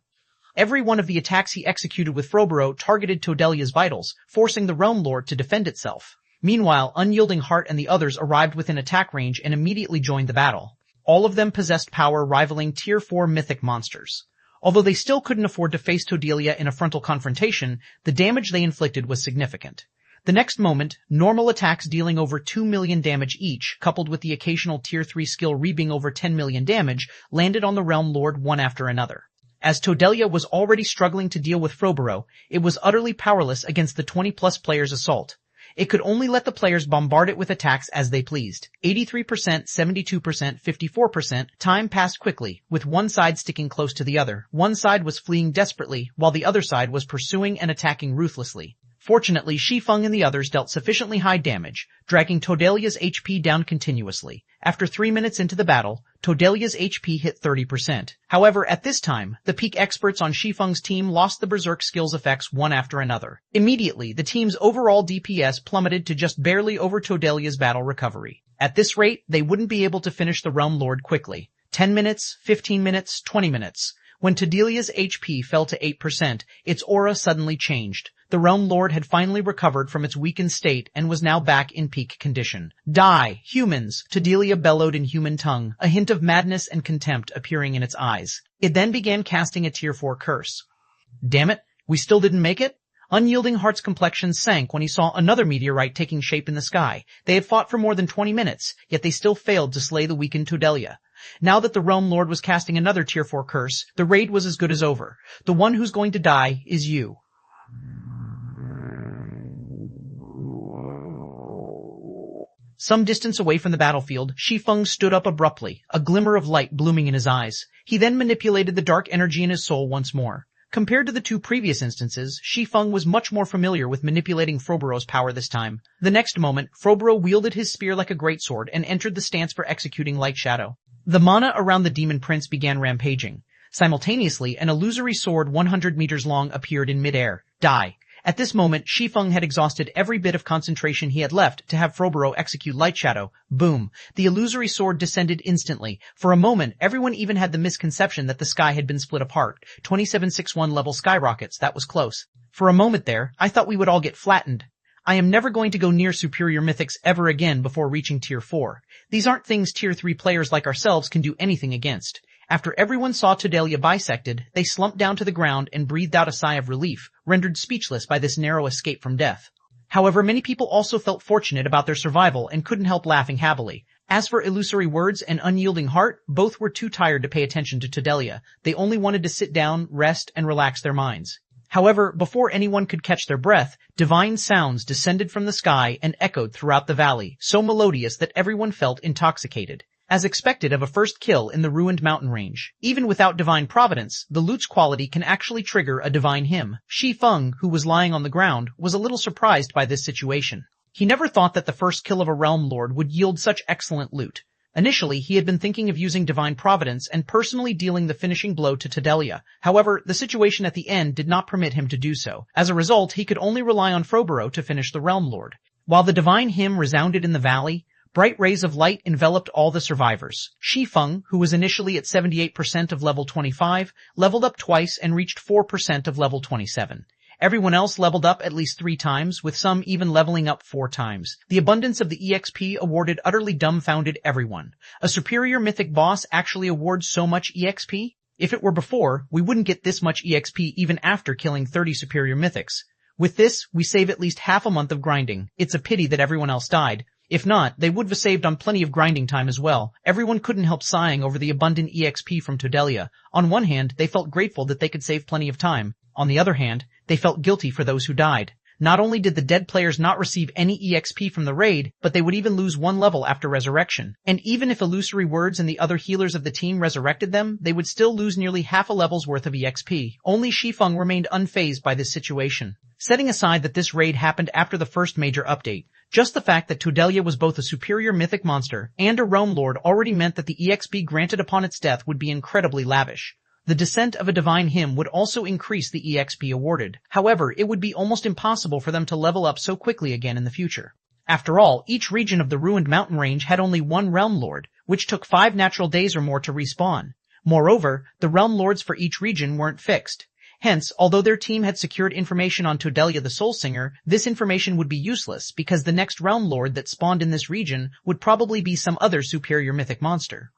Every one of the attacks he executed with Froboro targeted Todelia's vitals, forcing the Realm Lord to defend itself. Meanwhile, Unyielding Heart and the others arrived within attack range and immediately joined the battle. All of them possessed power rivaling Tier 4 mythic monsters. Although they still couldn't afford to face Todelia in a frontal confrontation, the damage they inflicted was significant. The next moment, normal attacks dealing over 2 million damage each, coupled with the occasional Tier 3 skill reaping over 10 million damage, landed on the Realm Lord one after another. As Todelia was already struggling to deal with Froboro, it was utterly powerless against the 20-plus players' assault. It could only let the players bombard it with attacks as they pleased. 83%, 72%, 54%. Time passed quickly, with one side sticking close to the other. One side was fleeing desperately, while the other side was pursuing and attacking ruthlessly. Fortunately, Shi Feng and the others dealt sufficiently high damage, dragging Todelia's HP down continuously. After 3 minutes into the battle, Todelia's HP hit 30%. However, at this time, the peak experts on Shi Feng's team lost the berserk skills effects one after another. Immediately, the team's overall DPS plummeted to just barely over Todelia's battle recovery. At this rate, they wouldn't be able to finish the Realm Lord quickly. 10 minutes, 15 minutes, 20 minutes. When Todelia's HP fell to 8%, its aura suddenly changed. The Realm Lord had finally recovered from its weakened state and was now back in peak condition. Die, humans! Todelia bellowed in human tongue, a hint of madness and contempt appearing in its eyes. It then began casting a Tier 4 curse. Damn it, we still didn't make it? Unyielding Heart's complexion sank when he saw another meteorite taking shape in the sky. They had fought for more than 20 minutes, yet they still failed to slay the weakened Todelia. Now that the Realm Lord was casting another Tier 4 curse, the raid was as good as over. The one who's going to die is you. Some distance away from the battlefield, Shi Feng stood up abruptly, a glimmer of light blooming in his eyes. He then manipulated the dark energy in his soul once more. Compared to the two previous instances, Shi Feng was much more familiar with manipulating Froboro's power this time. The next moment, Froboro wielded his spear like a greatsword and entered the stance for executing Light Shadow. The mana around the Demon Prince began rampaging. Simultaneously, an illusory sword 100 meters long appeared in midair. Die. At this moment, Shi Feng had exhausted every bit of concentration he had left to have Froboro execute Light Shadow. Boom! The illusory sword descended instantly. For a moment, everyone even had the misconception that the sky had been split apart. 2761 level skyrockets, that was close. For a moment there, I thought we would all get flattened. I am never going to go near superior mythics ever again before reaching tier 4. These aren't things tier 3 players like ourselves can do anything against. After everyone saw Todelia bisected, they slumped down to the ground and breathed out a sigh of relief, rendered speechless by this narrow escape from death. However, many people also felt fortunate about their survival and couldn't help laughing happily. As for Illusory Words and Unyielding Heart, both were too tired to pay attention to Todelia. They only wanted to sit down, rest, and relax their minds. However, before anyone could catch their breath, divine sounds descended from the sky and echoed throughout the valley, so melodious that everyone felt intoxicated. As expected of a first kill in the ruined mountain range, even without divine providence, the loot's quality can actually trigger a divine hymn. Shi Feng, who was lying on the ground, was a little surprised by this situation. He never thought that the first kill of a realm lord would yield such excellent loot. Initially, he had been thinking of using divine providence and personally dealing the finishing blow to Todelia. However, the situation at the end did not permit him to do so. As a result, he could only rely on Froboro to finish the realm lord. While the divine hymn resounded in the valley, bright rays of light enveloped all the survivors. Shi Feng, who was initially at 78% of level 25, leveled up twice and reached 4% of level 27. Everyone else leveled up at least 3 times, with some even leveling up 4 times. The abundance of the EXP awarded utterly dumbfounded everyone. A superior mythic boss actually awards so much EXP? If it were before, we wouldn't get this much EXP even after killing 30 superior mythics. With this, we save at least half a month of grinding. It's a pity that everyone else died. If not, they would have saved on plenty of grinding time as well. Everyone couldn't help sighing over the abundant EXP from Todelia. On one hand, they felt grateful that they could save plenty of time. On the other hand, they felt guilty for those who died. Not only did the dead players not receive any EXP from the raid, but they would even lose 1 level after resurrection. And even if Illusory Words and the other healers of the team resurrected them, they would still lose nearly half a level's worth of EXP. Only Shi Feng remained unfazed by this situation. Setting aside that this raid happened after the first major update, just the fact that Todelia was both a superior mythic monster and a realm lord already meant that the EXP granted upon its death would be incredibly lavish. The descent of a divine hymn would also increase the EXP awarded. However, it would be almost impossible for them to level up so quickly again in the future. After all, each region of the ruined mountain range had only one realm lord, which took 5 natural days or more to respawn. Moreover, the realm lords for each region weren't fixed. Hence, although their team had secured information on Todelia the Soul Singer, this information would be useless because the next realm lord that spawned in this region would probably be some other superior mythic monster.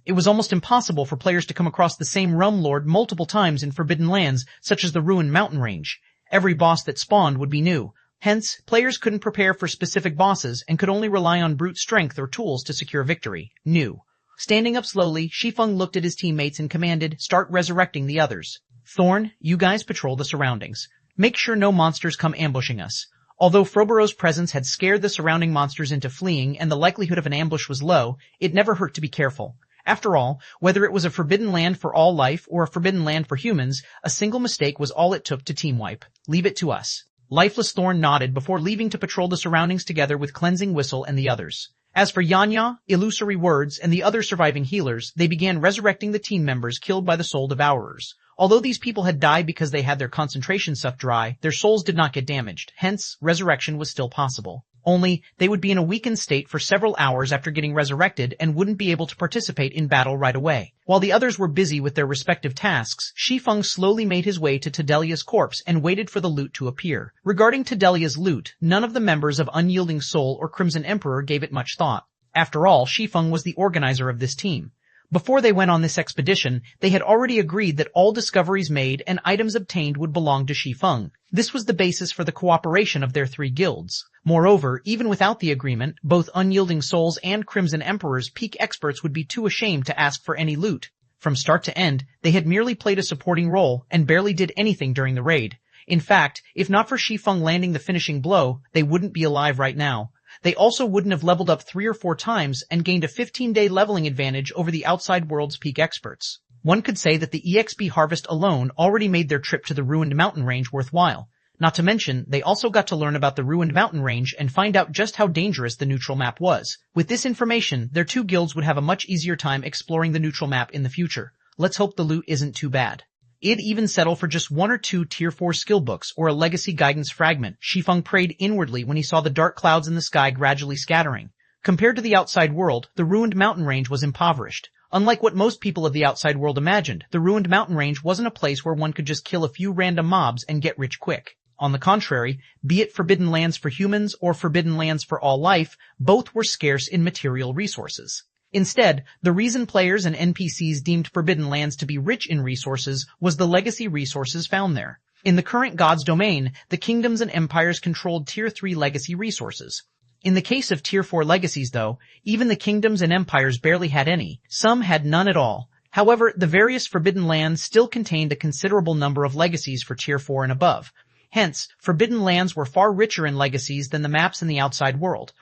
It was almost impossible for players to come across the same realm lord multiple times in forbidden lands, such as the ruined mountain range. Every boss that spawned would be new. Hence, players couldn't prepare for specific bosses and could only rely on brute strength or tools to secure victory. New. Standing up slowly, Shi Feng looked at his teammates and commanded, "Start resurrecting the others. Thorn, you guys patrol the surroundings. Make sure no monsters come ambushing us." Although Froboro's presence had scared the surrounding monsters into fleeing and the likelihood of an ambush was low, it never hurt to be careful. After all, whether it was a forbidden land for all life or a forbidden land for humans, a single mistake was all it took to team wipe. Leave it to us. Lifeless Thorn nodded before leaving to patrol the surroundings together with Cleansing Whistle and the others. As for Yanya, Illusory Words, and the other surviving healers, they began resurrecting the team members killed by the Soul Devourers. Although these people had died because they had their concentration sucked dry, their souls did not get damaged, hence, resurrection was still possible. Only, they would be in a weakened state for several hours after getting resurrected and wouldn't be able to participate in battle right away. While the others were busy with their respective tasks, Shi Feng slowly made his way to Todelia's corpse and waited for the loot to appear. Regarding Todelia's loot, none of the members of Unyielding Soul or Crimson Emperor gave it much thought. After all, Shi Feng was the organizer of this team. Before they went on this expedition, they had already agreed that all discoveries made and items obtained would belong to Shi Feng. This was the basis for the cooperation of their 3 guilds. Moreover, even without the agreement, both Unyielding Souls and Crimson Emperor's peak experts would be too ashamed to ask for any loot. From start to end, they had merely played a supporting role and barely did anything during the raid. In fact, if not for Shi Feng landing the finishing blow, they wouldn't be alive right now. They also wouldn't have leveled up 3 or 4 times and gained a 15-day leveling advantage over the outside world's peak experts. One could say that the EXP harvest alone already made their trip to the ruined mountain range worthwhile. Not to mention, they also got to learn about the ruined mountain range and find out just how dangerous the neutral map was. With this information, their 2 guilds would have a much easier time exploring the neutral map in the future. Let's hope the loot isn't too bad. It'd even settle for just 1 or 2 Tier 4 skill books or a legacy guidance fragment. Shi Feng prayed inwardly when he saw the dark clouds in the sky gradually scattering. Compared to the outside world, the ruined mountain range was impoverished. Unlike what most people of the outside world imagined, the ruined mountain range wasn't a place where one could just kill a few random mobs and get rich quick. On the contrary, be it forbidden lands for humans or forbidden lands for all life, both were scarce in material resources. Instead, the reason players and NPCs deemed forbidden lands to be rich in resources was the legacy resources found there. In the current God's domain, the kingdoms and empires controlled Tier 3 legacy resources. In the case of Tier 4 legacies though, even the kingdoms and empires barely had any. Some had none at all. However, the various forbidden lands still contained a considerable number of legacies for Tier 4 and above. Hence, forbidden lands were far richer in legacies than the maps in the outside world.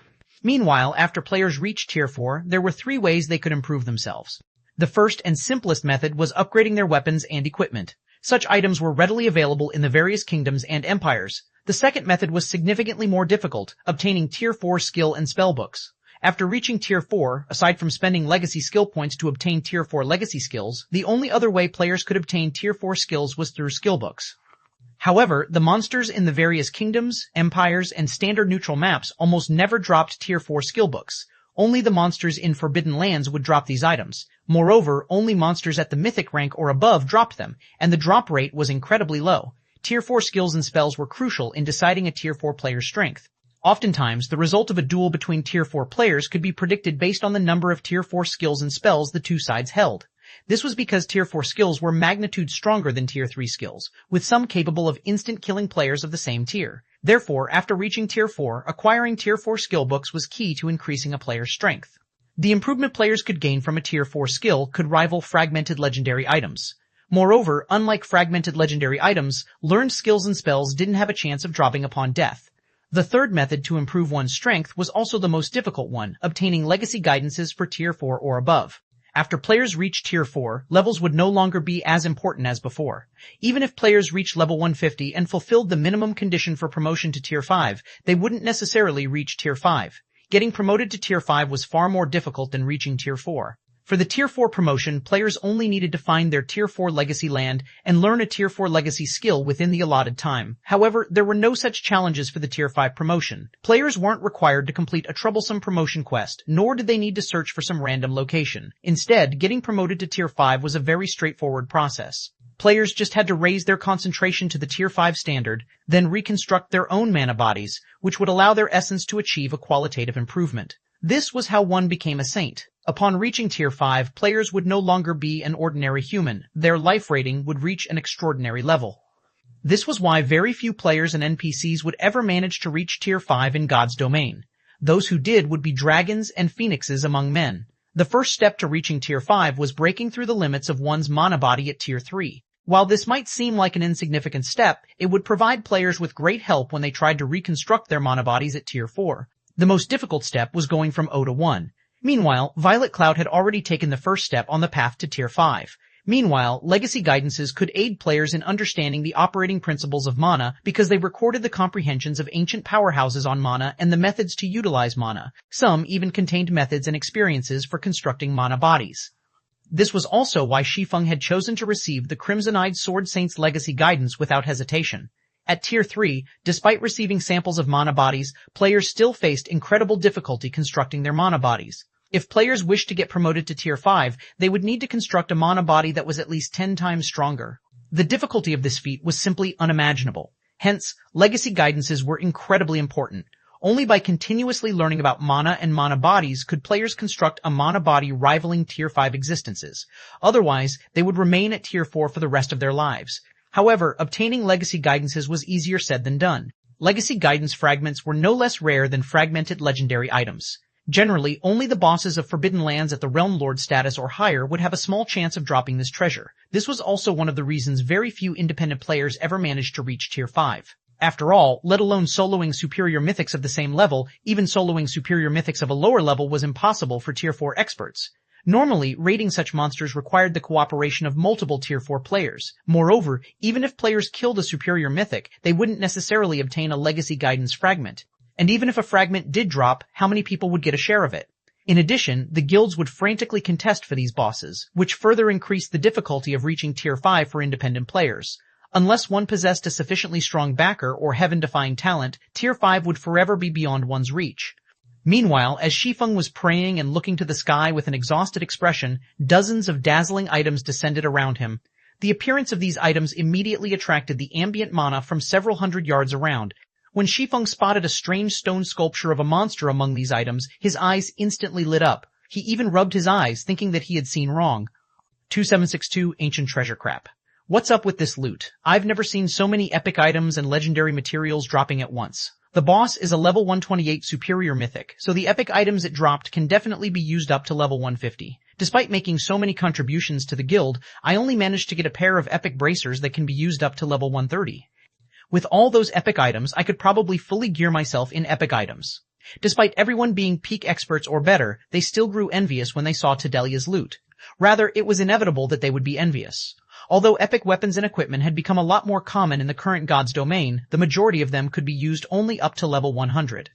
Meanwhile, after players reached Tier 4, there were 3 ways they could improve themselves. The first and simplest method was upgrading their weapons and equipment. Such items were readily available in the various kingdoms and empires. The second method was significantly more difficult, obtaining Tier 4 skill and spell books. After reaching Tier 4, aside from spending legacy skill points to obtain Tier 4 legacy skills, the only other way players could obtain Tier 4 skills was through skill books. However, the monsters in the various kingdoms, empires, and standard neutral maps almost never dropped Tier 4 skill books. Only the monsters in Forbidden Lands would drop these items. Moreover, only monsters at the mythic rank or above dropped them, and the drop rate was incredibly low. Tier 4 skills and spells were crucial in deciding a Tier 4 player's strength. Oftentimes, the result of a duel between Tier 4 players could be predicted based on the number of Tier 4 skills and spells the two sides held. This was because Tier 4 skills were magnitude stronger than Tier 3 skills, with some capable of instant killing players of the same tier. Therefore, after reaching Tier 4, acquiring Tier 4 skill books was key to increasing a player's strength. The improvement players could gain from a Tier 4 skill could rival fragmented legendary items. Moreover, unlike fragmented legendary items, learned skills and spells didn't have a chance of dropping upon death. The third method to improve one's strength was also the most difficult one, obtaining legacy guidances for Tier 4 or above. After players reached Tier 4, levels would no longer be as important as before. Even if players reached level 150 and fulfilled the minimum condition for promotion to Tier 5, they wouldn't necessarily reach Tier 5. Getting promoted to Tier 5 was far more difficult than reaching Tier 4. For the Tier 4 promotion, players only needed to find their Tier 4 legacy land and learn a Tier 4 legacy skill within the allotted time. However, there were no such challenges for the Tier 5 promotion. Players weren't required to complete a troublesome promotion quest, nor did they need to search for some random location. Instead, getting promoted to Tier 5 was a very straightforward process. Players just had to raise their concentration to the Tier 5 standard, then reconstruct their own mana bodies, which would allow their essence to achieve a qualitative improvement. This was how one became a saint. Upon reaching Tier 5, players would no longer be an ordinary human. Their life rating would reach an extraordinary level. This was why very few players and NPCs would ever manage to reach Tier 5 in God's domain. Those who did would be dragons and phoenixes among men. The first step to reaching Tier 5 was breaking through the limits of one's mana body at Tier 3. While this might seem like an insignificant step, it would provide players with great help when they tried to reconstruct their mana bodies at Tier 4. The most difficult step was going from 0 to 1. Meanwhile, Violet Cloud had already taken the first step on the path to Tier 5. Meanwhile, legacy guidances could aid players in understanding the operating principles of mana because they recorded the comprehensions of ancient powerhouses on mana and the methods to utilize mana. Some even contained methods and experiences for constructing mana bodies. This was also why Shi Feng had chosen to receive the Crimson-Eyed Sword Saint's legacy guidance without hesitation. At Tier 3, despite receiving samples of mana bodies, players still faced incredible difficulty constructing their mana bodies. If players wished to get promoted to Tier 5, they would need to construct a mana body that was at least 10 times stronger. The difficulty of this feat was simply unimaginable. Hence, legacy guidances were incredibly important. Only by continuously learning about mana and mana bodies could players construct a mana body rivaling Tier 5 existences. Otherwise, they would remain at Tier 4 for the rest of their lives. However, obtaining legacy guidances was easier said than done. Legacy guidance fragments were no less rare than fragmented legendary items. Generally, only the bosses of Forbidden Lands at the Realm Lord status or higher would have a small chance of dropping this treasure. This was also one of the reasons very few independent players ever managed to reach Tier 5. After all, let alone soloing superior mythics of the same level, even soloing superior mythics of a lower level was impossible for Tier 4 experts. Normally, raiding such monsters required the cooperation of multiple Tier 4 players. Moreover, even if players killed a superior mythic, they wouldn't necessarily obtain a legacy guidance fragment. And even if a fragment did drop, how many people would get a share of it? In addition, the guilds would frantically contest for these bosses, which further increased the difficulty of reaching Tier 5 for independent players. Unless one possessed a sufficiently strong backer or heaven-defying talent, Tier 5 would forever be beyond one's reach. Meanwhile, as Shi Feng was praying and looking to the sky with an exhausted expression, dozens of dazzling items descended around him. The appearance of these items immediately attracted the ambient mana from several hundred yards around. When Shi Feng spotted a strange stone sculpture of a monster among these items, his eyes instantly lit up. He even rubbed his eyes, thinking that he had seen wrong. 2762 Ancient Treasure Crap. What's up with this loot? I've never seen so many epic items and legendary materials dropping at once. The boss is a level 128 superior mythic, so the epic items it dropped can definitely be used up to level 150. Despite making so many contributions to the guild, I only managed to get a pair of epic bracers that can be used up to level 130. With all those epic items, I could probably fully gear myself in epic items. Despite everyone being peak experts or better, they still grew envious when they saw Todelia's loot. Rather, it was inevitable that they would be envious. Although epic weapons and equipment had become a lot more common in the current god's domain, the majority of them could be used only up to level 100.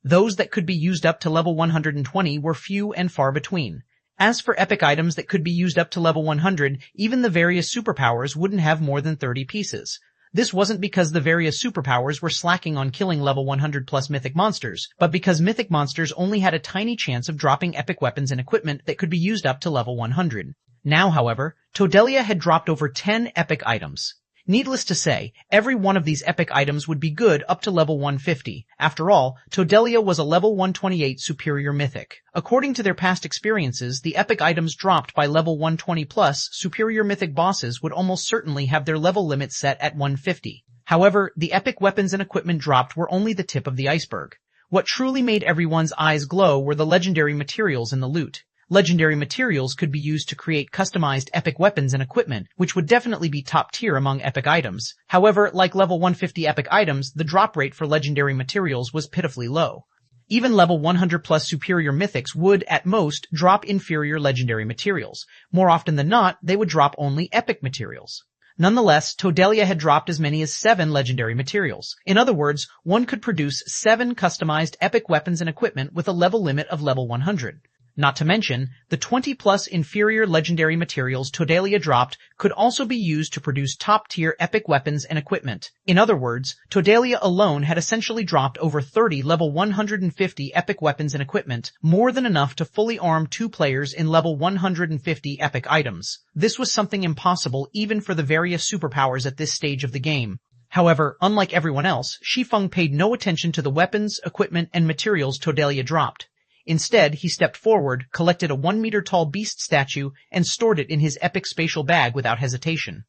Those that could be used up to level 120 were few and far between. As for epic items that could be used up to level 100, even the various superpowers wouldn't have more than 30 pieces. This wasn't because the various superpowers were slacking on killing level 100 plus mythic monsters, but because mythic monsters only had a tiny chance of dropping epic weapons and equipment that could be used up to level 100. Now, however, Todelia had dropped over 10 epic items. Needless to say, every one of these epic items would be good up to level 150. After all, Todelia was a level 128 superior mythic. According to their past experiences, the epic items dropped by level 120 plus superior mythic bosses would almost certainly have their level limit set at 150. However, the epic weapons and equipment dropped were only the tip of the iceberg. What truly made everyone's eyes glow were the legendary materials in the loot. Legendary materials could be used to create customized epic weapons and equipment, which would definitely be top tier among epic items. However, like level 150 epic items, the drop rate for legendary materials was pitifully low. Even level 100 plus superior mythics would, at most, drop inferior legendary materials. More often than not, they would drop only epic materials. Nonetheless, Todelia had dropped as many as 7 legendary materials. In other words, one could produce 7 customized epic weapons and equipment with a level limit of level 100. Not to mention, the 20-plus inferior legendary materials Todelia dropped could also be used to produce top-tier epic weapons and equipment. In other words, Todelia alone had essentially dropped over 30 level 150 epic weapons and equipment, more than enough to fully arm 2 players in level 150 epic items. This was something impossible even for the various superpowers at this stage of the game. However, unlike everyone else, Shi Feng paid no attention to the weapons, equipment, and materials Todelia dropped. Instead, he stepped forward, collected a 1-meter-tall beast statue, and stored it in his epic spatial bag without hesitation.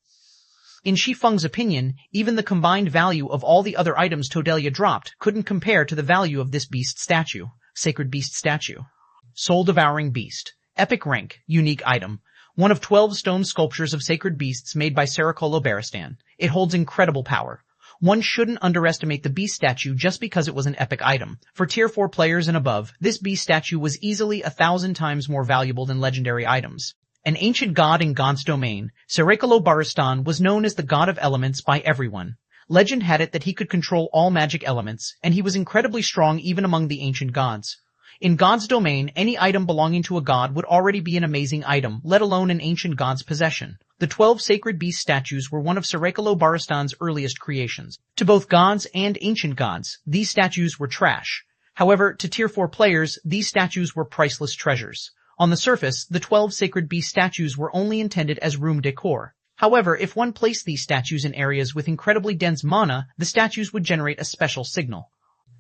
In Shi Feng's opinion, even the combined value of all the other items Todelia dropped couldn't compare to the value of this beast statue. Sacred beast statue. Soul-devouring beast. Epic rank. Unique item. One of 12 stone sculptures of sacred beasts made by Saracolo Baristan. It holds incredible power. One shouldn't underestimate the beast statue just because it was an epic item. For tier 4 players and above, this beast statue was easily 1,000 times more valuable than legendary items. An ancient god in God's domain, Saracolo Baristan was known as the god of elements by everyone. Legend had it that he could control all magic elements, and he was incredibly strong even among the ancient gods. In God's domain, any item belonging to a god would already be an amazing item, let alone an ancient god's possession. The 12 sacred beast statues were one of Saracolo Baristan's earliest creations. To both gods and ancient gods, these statues were trash. However, to tier 4 players, these statues were priceless treasures. On the surface, the 12 sacred beast statues were only intended as room decor. However, if one placed these statues in areas with incredibly dense mana, the statues would generate a special signal.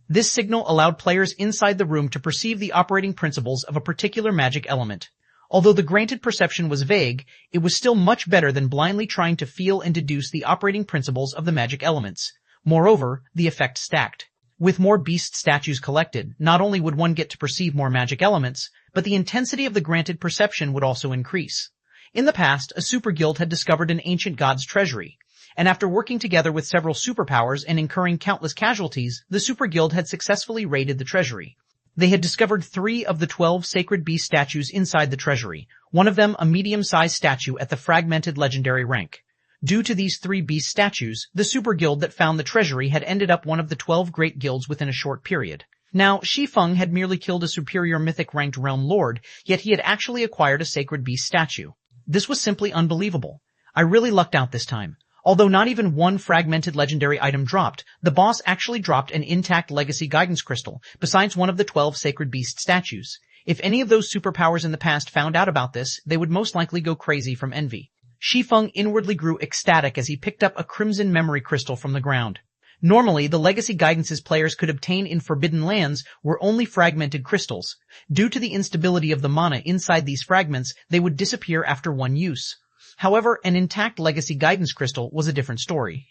This signal allowed players inside the room to perceive the operating principles of a particular magic element. Although the granted perception was vague, it was still much better than blindly trying to feel and deduce the operating principles of the magic elements. Moreover, the effect stacked. With more beast statues collected, not only would one get to perceive more magic elements, but the intensity of the granted perception would also increase. In the past, a super guild had discovered an ancient god's treasury, and after working together with several superpowers and incurring countless casualties, the super guild had successfully raided the treasury. They had discovered 3 of the 12 sacred beast statues inside the treasury, one of them a medium-sized statue at the fragmented legendary rank. Due to these 3 beast statues, the super guild that found the treasury had ended up one of the 12 great guilds within a short period. Now, Shi Feng had merely killed a superior mythic-ranked realm lord, yet he had actually acquired a sacred beast statue. This was simply unbelievable. I really lucked out this time. Although not even one fragmented legendary item dropped, the boss actually dropped an intact legacy guidance crystal, besides one of the 12 sacred beast statues. If any of those superpowers in the past found out about this, they would most likely go crazy from envy. Shi Feng inwardly grew ecstatic as he picked up a crimson memory crystal from the ground. Normally, the legacy guidances players could obtain in Forbidden Lands were only fragmented crystals. Due to the instability of the mana inside these fragments, they would disappear after one use. However, an intact legacy guidance crystal was a different story.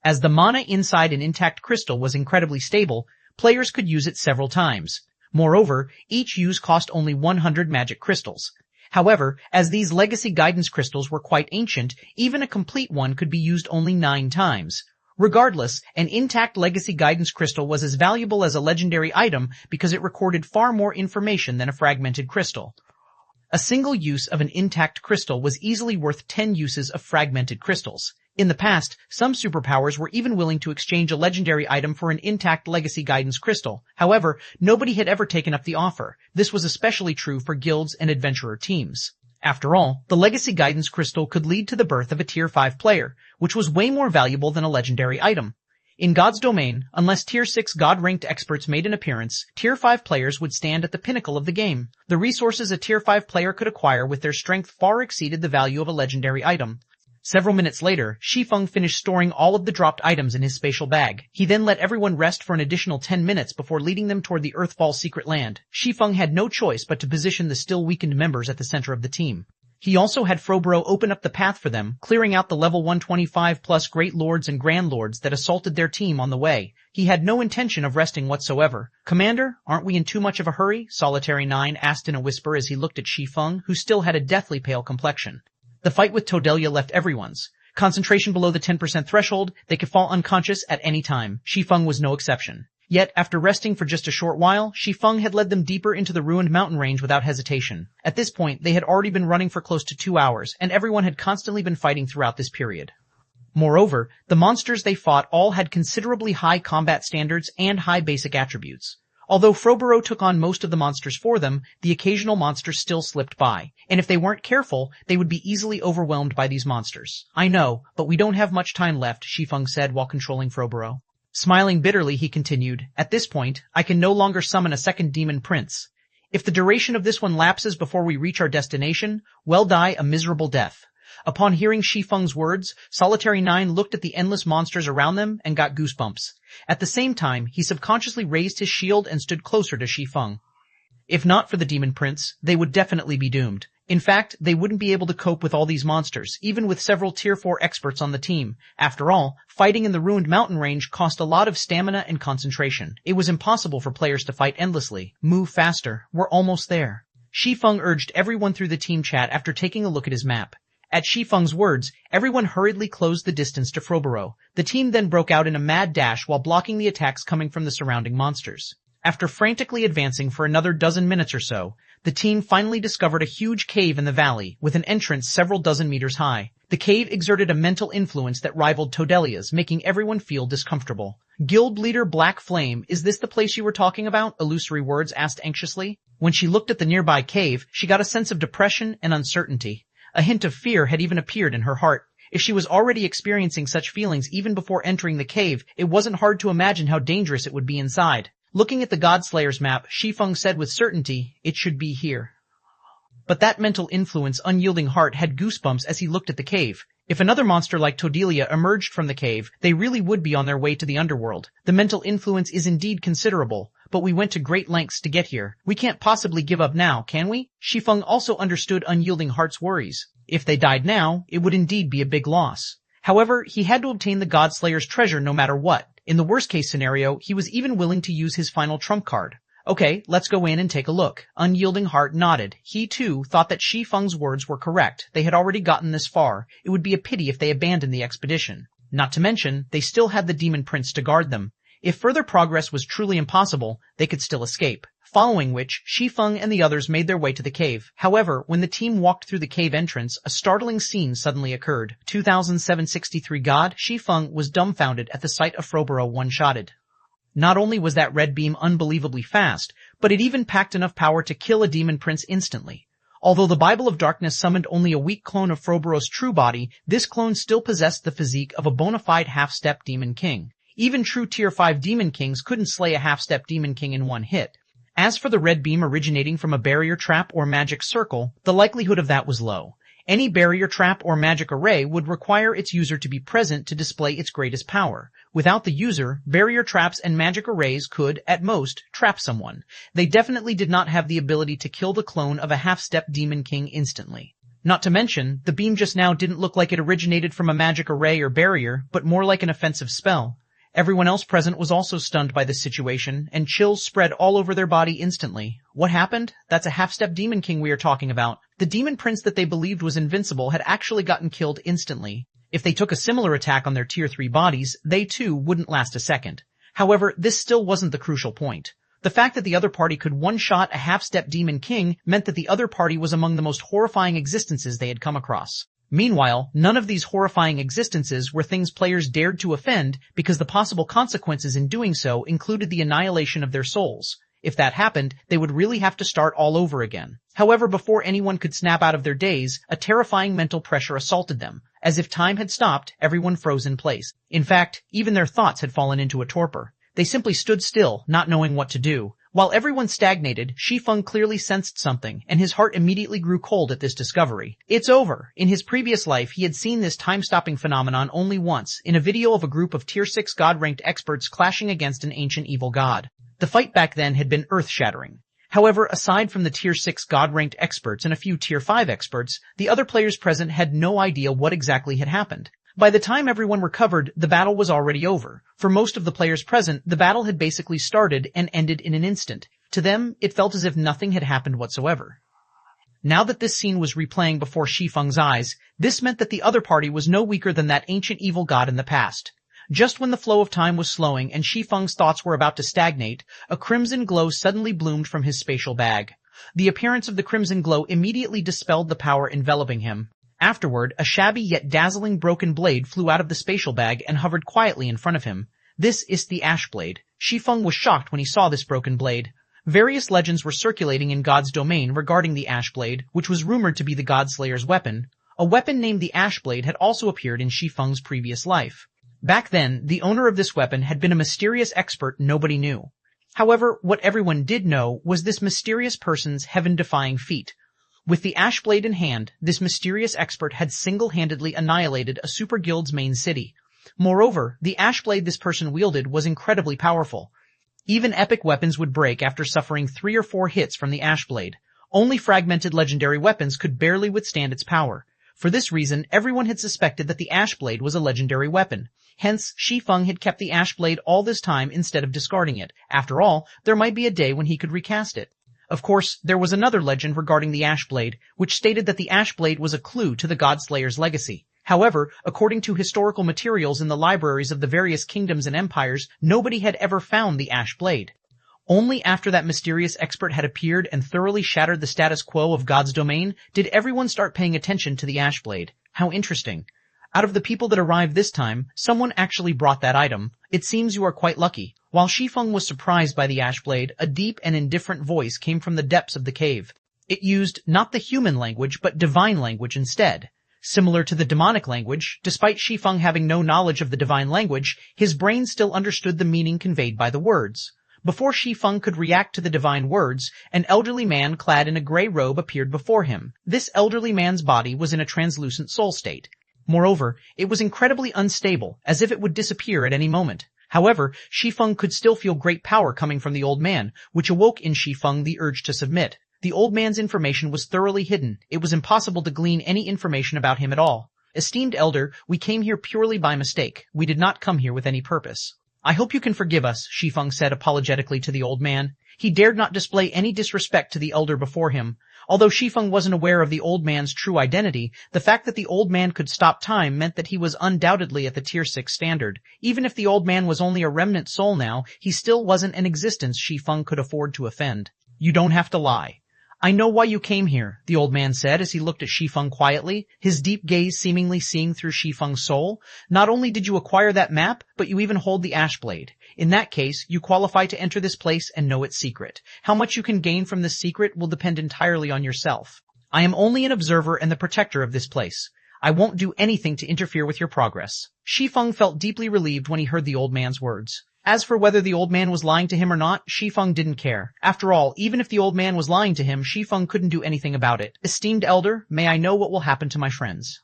As the mana inside an intact crystal was incredibly stable, players could use it several times. Moreover, each use cost only 100 magic crystals. However, as these legacy guidance crystals were quite ancient, even a complete one could be used only 9 times. Regardless, an intact legacy guidance crystal was as valuable as a legendary item because it recorded far more information than a fragmented crystal. A single use of an intact crystal was easily worth 10 uses of fragmented crystals. In the past, some superpowers were even willing to exchange a legendary item for an intact legacy guidance crystal. However, nobody had ever taken up the offer. This was especially true for guilds and adventurer teams. After all, the legacy guidance crystal could lead to the birth of a tier 5 player, which was way more valuable than a legendary item. In God's domain, unless tier 6 god-ranked experts made an appearance, tier 5 players would stand at the pinnacle of the game. The resources a tier 5 player could acquire with their strength far exceeded the value of a legendary item. Several minutes later, Shi Feng finished storing all of the dropped items in his spatial bag. He then let everyone rest for an additional 10 minutes before leading them toward the Earthfall secret land. Shi Feng had no choice but to position the still weakened members at the center of the team. He also had Froboro open up the path for them, clearing out the level 125 plus Great Lords and Grand Lords that assaulted their team on the way. He had no intention of resting whatsoever. "Commander, aren't we in too much of a hurry?" Solitary 9 asked in a whisper as he looked at Shi Feng, who still had a deathly pale complexion. The fight with Todelia left everyone's concentration below the 10% threshold. They could fall unconscious at any time. Shi Feng was no exception. Yet, after resting for just a short while, Shi Feng had led them deeper into the ruined mountain range without hesitation. At this point, they had already been running for close to 2 hours, and everyone had constantly been fighting throughout this period. Moreover, the monsters they fought all had considerably high combat standards and high basic attributes. Although Froboro took on most of the monsters for them, the occasional monster still slipped by, and if they weren't careful, they would be easily overwhelmed by these monsters. "I know, but we don't have much time left," Shi Feng said while controlling Froboro. Smiling bitterly, he continued, "At this point, I can no longer summon a second demon prince. If the duration of this one lapses before we reach our destination, we'll die a miserable death." Upon hearing Shi Feng's words, Solitary 9 looked at the endless monsters around them and got goosebumps. At the same time, he subconsciously raised his shield and stood closer to Shi Feng. If not for the Demon Prince, they would definitely be doomed. In fact, they wouldn't be able to cope with all these monsters, even with several Tier 4 experts on the team. After all, fighting in the ruined mountain range cost a lot of stamina and concentration. It was impossible for players to fight endlessly. "Move faster. We're almost there." Shi Feng urged everyone through the team chat after taking a look at his map. At Shi Feng's words, everyone hurriedly closed the distance to Froboro. The team then broke out in a mad dash while blocking the attacks coming from the surrounding monsters. After frantically advancing for another dozen minutes or so, the team finally discovered a huge cave in the valley, with an entrance several dozen meters high. The cave exerted a mental influence that rivaled Todelia's, making everyone feel discomfortable. "Guild leader Black Flame, is this the place you were talking about?" Illusory Words asked anxiously. When she looked at the nearby cave, she got a sense of depression and uncertainty. A hint of fear had even appeared in her heart. If she was already experiencing such feelings even before entering the cave, it wasn't hard to imagine how dangerous it would be inside. Looking at the Godslayer's map, Shi Feng said with certainty, "It should be here." But that mental influence unyielding heart had goosebumps as he looked at the cave. If another monster like Todelia emerged from the cave, they really would be on their way to the underworld. The mental influence is indeed considerable, but we went to great lengths to get here. We can't possibly give up now, can we? Shi Feng also understood unyielding heart's worries. If they died now, it would indeed be a big loss. However, he had to obtain the Godslayer's treasure no matter what. In the worst-case scenario, he was even willing to use his final trump card. "Okay, let's go in and take a look." Unyielding Heart nodded. He, too, thought that Shi Feng's words were correct. They had already gotten this far. It would be a pity if they abandoned the expedition. Not to mention, they still had the Demon Prince to guard them. If further progress was truly impossible, they could still escape. Following which, Shi Feng and the others made their way to the cave. However, when the team walked through the cave entrance, a startling scene suddenly occurred. 2763 God, Shi Feng was dumbfounded at the sight of Froboro one-shotted. Not only was that red beam unbelievably fast, but it even packed enough power to kill a demon prince instantly. Although the Bible of Darkness summoned only a weak clone of Froboros' true body, this clone still possessed the physique of a bona fide half-step demon king. Even true tier 5 demon kings couldn't slay a half-step demon king in one hit. As for the red beam originating from a barrier trap or magic circle, the likelihood of that was low. Any barrier trap or magic array would require its user to be present to display its greatest power. Without the user, barrier traps and magic arrays could, at most, trap someone. They definitely did not have the ability to kill the clone of a half-step demon king instantly. Not to mention, the beam just now didn't look like it originated from a magic array or barrier, but more like an offensive spell. Everyone else present was also stunned by this situation, and chills spread all over their body instantly. What happened? That's a half-step demon king we are talking about. The demon prince that they believed was invincible had actually gotten killed instantly. If they took a similar attack on their tier 3 bodies, they too wouldn't last a second. However, this still wasn't the crucial point. The fact that the other party could one-shot a half-step demon king meant that the other party was among the most horrifying existences they had come across. Meanwhile, none of these horrifying existences were things players dared to offend because the possible consequences in doing so included the annihilation of their souls. If that happened, they would really have to start all over again. However, before anyone could snap out of their daze, a terrifying mental pressure assaulted them. As if time had stopped, everyone froze in place. In fact, even their thoughts had fallen into a torpor. They simply stood still, not knowing what to do. While everyone stagnated, Shi Feng clearly sensed something, and his heart immediately grew cold at this discovery. It's over. In his previous life, he had seen this time-stopping phenomenon only once, in a video of a group of Tier 6 God-ranked experts clashing against an ancient evil god. The fight back then had been earth-shattering. However, aside from the Tier 6 God-ranked experts and a few Tier 5 experts, the other players present had no idea what exactly had happened. By the time everyone recovered, the battle was already over. For most of the players present, the battle had basically started and ended in an instant. To them, it felt as if nothing had happened whatsoever. Now that this scene was replaying before Shi Feng's eyes, this meant that the other party was no weaker than that ancient evil god in the past. Just when the flow of time was slowing and Shi Feng's thoughts were about to stagnate, a crimson glow suddenly bloomed from his spatial bag. The appearance of the crimson glow immediately dispelled the power enveloping him. Afterward, a shabby yet dazzling broken blade flew out of the spatial bag and hovered quietly in front of him. This is the Ash Blade. Shi Feng was shocked when he saw this broken blade. Various legends were circulating in God's domain regarding the Ash Blade, which was rumored to be the Godslayer's weapon. A weapon named the Ash Blade had also appeared in Shi Feng's previous life. Back then, the owner of this weapon had been a mysterious expert nobody knew. However, what everyone did know was this mysterious person's heaven-defying feat. With the Ash Blade in hand, this mysterious expert had single-handedly annihilated a super guild's main city. Moreover, the Ash Blade this person wielded was incredibly powerful. Even epic weapons would break after suffering 3 or 4 hits from the Ash Blade. Only fragmented legendary weapons could barely withstand its power. For this reason, everyone had suspected that the Ash Blade was a legendary weapon. Hence, Shi Feng had kept the Ash Blade all this time instead of discarding it. After all, there might be a day when he could recast it. Of course, there was another legend regarding the Ash Blade, which stated that the Ash Blade was a clue to the Godslayer's legacy. However, according to historical materials in the libraries of the various kingdoms and empires, nobody had ever found the Ash Blade. Only after that mysterious expert had appeared and thoroughly shattered the status quo of God's domain did everyone start paying attention to the Ash Blade. How interesting. Out of the people that arrived this time, someone actually brought that item. It seems you are quite lucky. While Shi Feng was surprised by the Ash Blade, a deep and indifferent voice came from the depths of the cave. It used not the human language, but divine language instead. Similar to the demonic language, despite Shi Feng having no knowledge of the divine language, his brain still understood the meaning conveyed by the words. Before Shi Feng could react to the divine words, an elderly man clad in a gray robe appeared before him. This elderly man's body was in a translucent soul state. Moreover, it was incredibly unstable, as if it would disappear at any moment. However, Shi Feng could still feel great power coming from the old man, which awoke in Shi Feng the urge to submit. The old man's information was thoroughly hidden. It was impossible to glean any information about him at all. Esteemed elder, we came here purely by mistake. We did not come here with any purpose. I hope you can forgive us, Shi Feng said apologetically to the old man. He dared not display any disrespect to the elder before him. Although Shi Feng wasn't aware of the old man's true identity, the fact that the old man could stop time meant that he was undoubtedly at the Tier 6 standard. Even if the old man was only a remnant soul now, he still wasn't an existence Shi Feng could afford to offend. You don't have to lie. I know why you came here, the old man said as he looked at Shi Feng quietly, his deep gaze seemingly seeing through Shi Feng's soul. Not only did you acquire that map, but you even hold the Ash Blade. In that case, you qualify to enter this place and know its secret. How much you can gain from this secret will depend entirely on yourself. I am only an observer and the protector of this place. I won't do anything to interfere with your progress. Shi Feng felt deeply relieved when he heard the old man's words. As for whether the old man was lying to him or not, Shi Feng didn't care. After all, even if the old man was lying to him, Shi Feng couldn't do anything about it. Esteemed elder, may I know what will happen to my friends?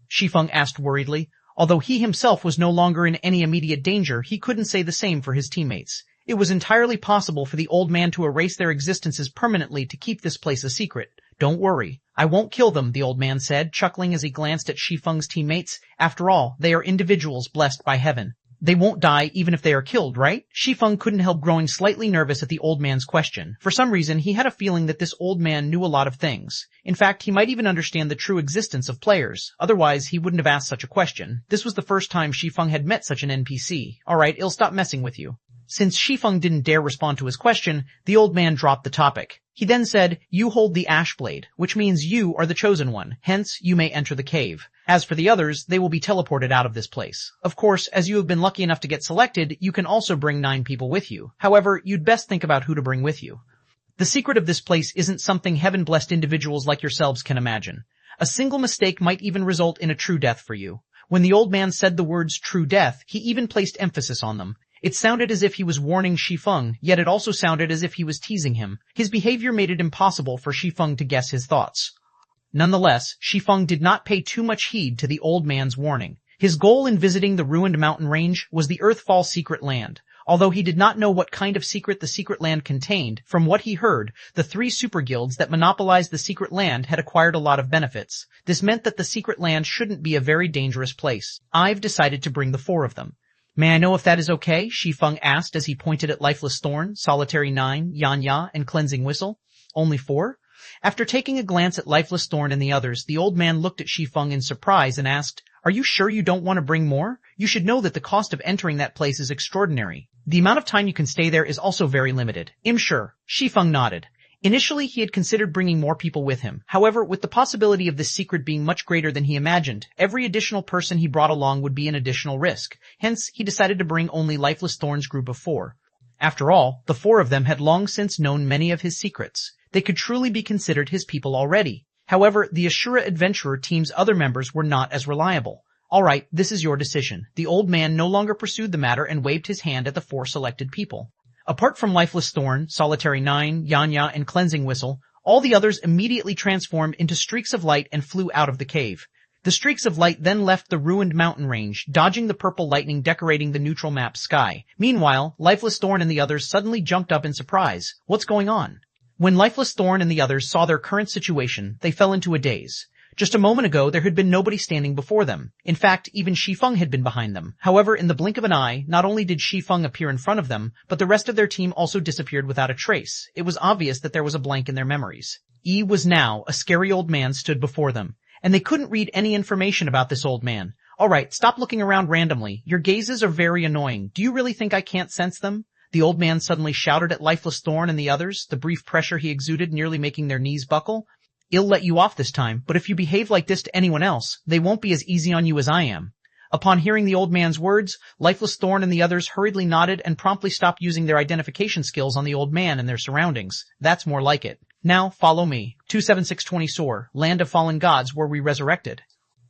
Shi Feng asked worriedly. Although he himself was no longer in any immediate danger, he couldn't say the same for his teammates. It was entirely possible for the old man to erase their existences permanently to keep this place a secret. Don't worry. I won't kill them, the old man said, chuckling as he glanced at Shi Feng's teammates. After all, they are individuals blessed by heaven. They won't die even if they are killed, right? Shi Feng couldn't help growing slightly nervous at the old man's question. For some reason, he had a feeling that this old man knew a lot of things. In fact, he might even understand the true existence of players. Otherwise, he wouldn't have asked such a question. This was the first time Shi Feng had met such an NPC. Alright, I'll stop messing with you. Since Shi Feng didn't dare respond to his question, the old man dropped the topic. He then said, you hold the ash blade, which means you are the chosen one, hence you may enter the cave. As for the others, they will be teleported out of this place. Of course, as you have been lucky enough to get selected, you can also bring 9 people with you. However, you'd best think about who to bring with you. The secret of this place isn't something heaven-blessed individuals like yourselves can imagine. A single mistake might even result in a true death for you. When the old man said the words true death, he even placed emphasis on them. It sounded as if he was warning Shi Feng, yet it also sounded as if he was teasing him. His behavior made it impossible for Shi Feng to guess his thoughts. Nonetheless, Shi Feng did not pay too much heed to the old man's warning. His goal in visiting the ruined mountain range was the Earthfall secret land. Although he did not know what kind of secret the secret land contained, from what he heard, the 3 super guilds that monopolized the secret land had acquired a lot of benefits. This meant that the secret land shouldn't be a very dangerous place. I've decided to bring the 4 of them. May I know if that is okay? Shi Feng asked as he pointed at Lifeless Thorn, Solitary 9, Yan and Cleansing Whistle. Only 4? After taking a glance at Lifeless Thorn and the others, the old man looked at Shi Feng in surprise and asked, are you sure you don't want to bring more? You should know that the cost of entering that place is extraordinary. The amount of time you can stay there is also very limited. I'm sure. Shi Feng nodded. Initially, he had considered bringing more people with him. However, with the possibility of this secret being much greater than he imagined, every additional person he brought along would be an additional risk. Hence, he decided to bring only Lifeless Thorn's group of 4. After all, the 4 of them had long since known many of his secrets. They could truly be considered his people already. However, the Ashura Adventurer team's other members were not as reliable. Alright, this is your decision. The old man no longer pursued the matter and waved his hand at the 4 selected people. Apart from Lifeless Thorn, Solitary 9, Yan and Cleansing Whistle, all the others immediately transformed into streaks of light and flew out of the cave. The streaks of light then left the ruined mountain range, dodging the purple lightning decorating the neutral map sky. Meanwhile, Lifeless Thorn and the others suddenly jumped up in surprise. What's going on? When Lifeless Thorn and the others saw their current situation, they fell into a daze. Just a moment ago, there had been nobody standing before them. In fact, even Shi Feng had been behind them. However, in the blink of an eye, not only did Shi Feng appear in front of them, but the rest of their team also disappeared without a trace. It was obvious that there was a blank in their memories. Was now, a scary old man stood before them. And they couldn't read any information about this old man. Alright, stop looking around randomly. Your gazes are very annoying. Do you really think I can't sense them? The old man suddenly shouted at Lifeless Thorn and the others, the brief pressure he exuded nearly making their knees buckle. I'll let you off this time, but if you behave like this to anyone else, they won't be as easy on you as I am. Upon hearing the old man's words, Lifeless Thorn and the others hurriedly nodded and promptly stopped using their identification skills on the old man and their surroundings. That's more like it. Now, follow me. 27620 Soar, Land of Fallen Gods where we resurrected.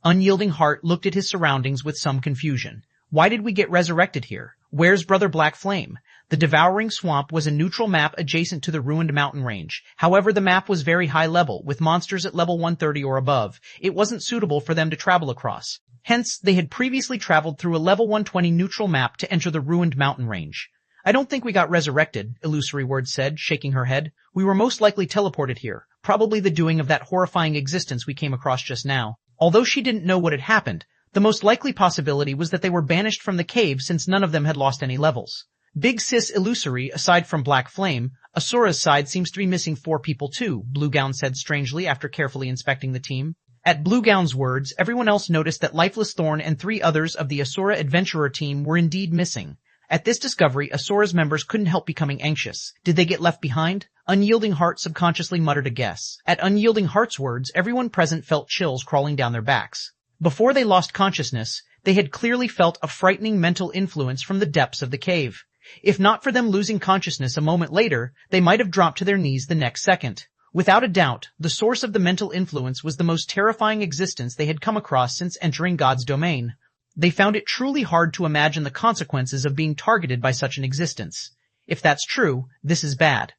Unyielding Heart looked at his surroundings with some confusion. Why did we get resurrected here? Where's Brother Black Flame? The Devouring Swamp was a neutral map adjacent to the ruined mountain range. However, the map was very high level, with monsters at level 130 or above. It wasn't suitable for them to travel across. Hence, they had previously traveled through a level 120 neutral map to enter the ruined mountain range. I don't think we got resurrected, Illusory Word said, shaking her head. We were most likely teleported here, probably the doing of that horrifying existence we came across just now. Although she didn't know what had happened, the most likely possibility was that they were banished from the cave since none of them had lost any levels. Big Sis Illusory, aside from Black Flame, Asura's side seems to be missing 4 people too, Bluegown said strangely after carefully inspecting the team. At Bluegown's words, everyone else noticed that Lifeless Thorn and 3 others of the Asura Adventurer team were indeed missing. At this discovery, Asura's members couldn't help becoming anxious. Did they get left behind? Unyielding Heart subconsciously muttered a guess. At Unyielding Heart's words, everyone present felt chills crawling down their backs. Before they lost consciousness, they had clearly felt a frightening mental influence from the depths of the cave. If not for them losing consciousness a moment later, they might have dropped to their knees the next second. Without a doubt, the source of the mental influence was the most terrifying existence they had come across since entering God's domain. They found it truly hard to imagine the consequences of being targeted by such an existence. If that's true, this is bad.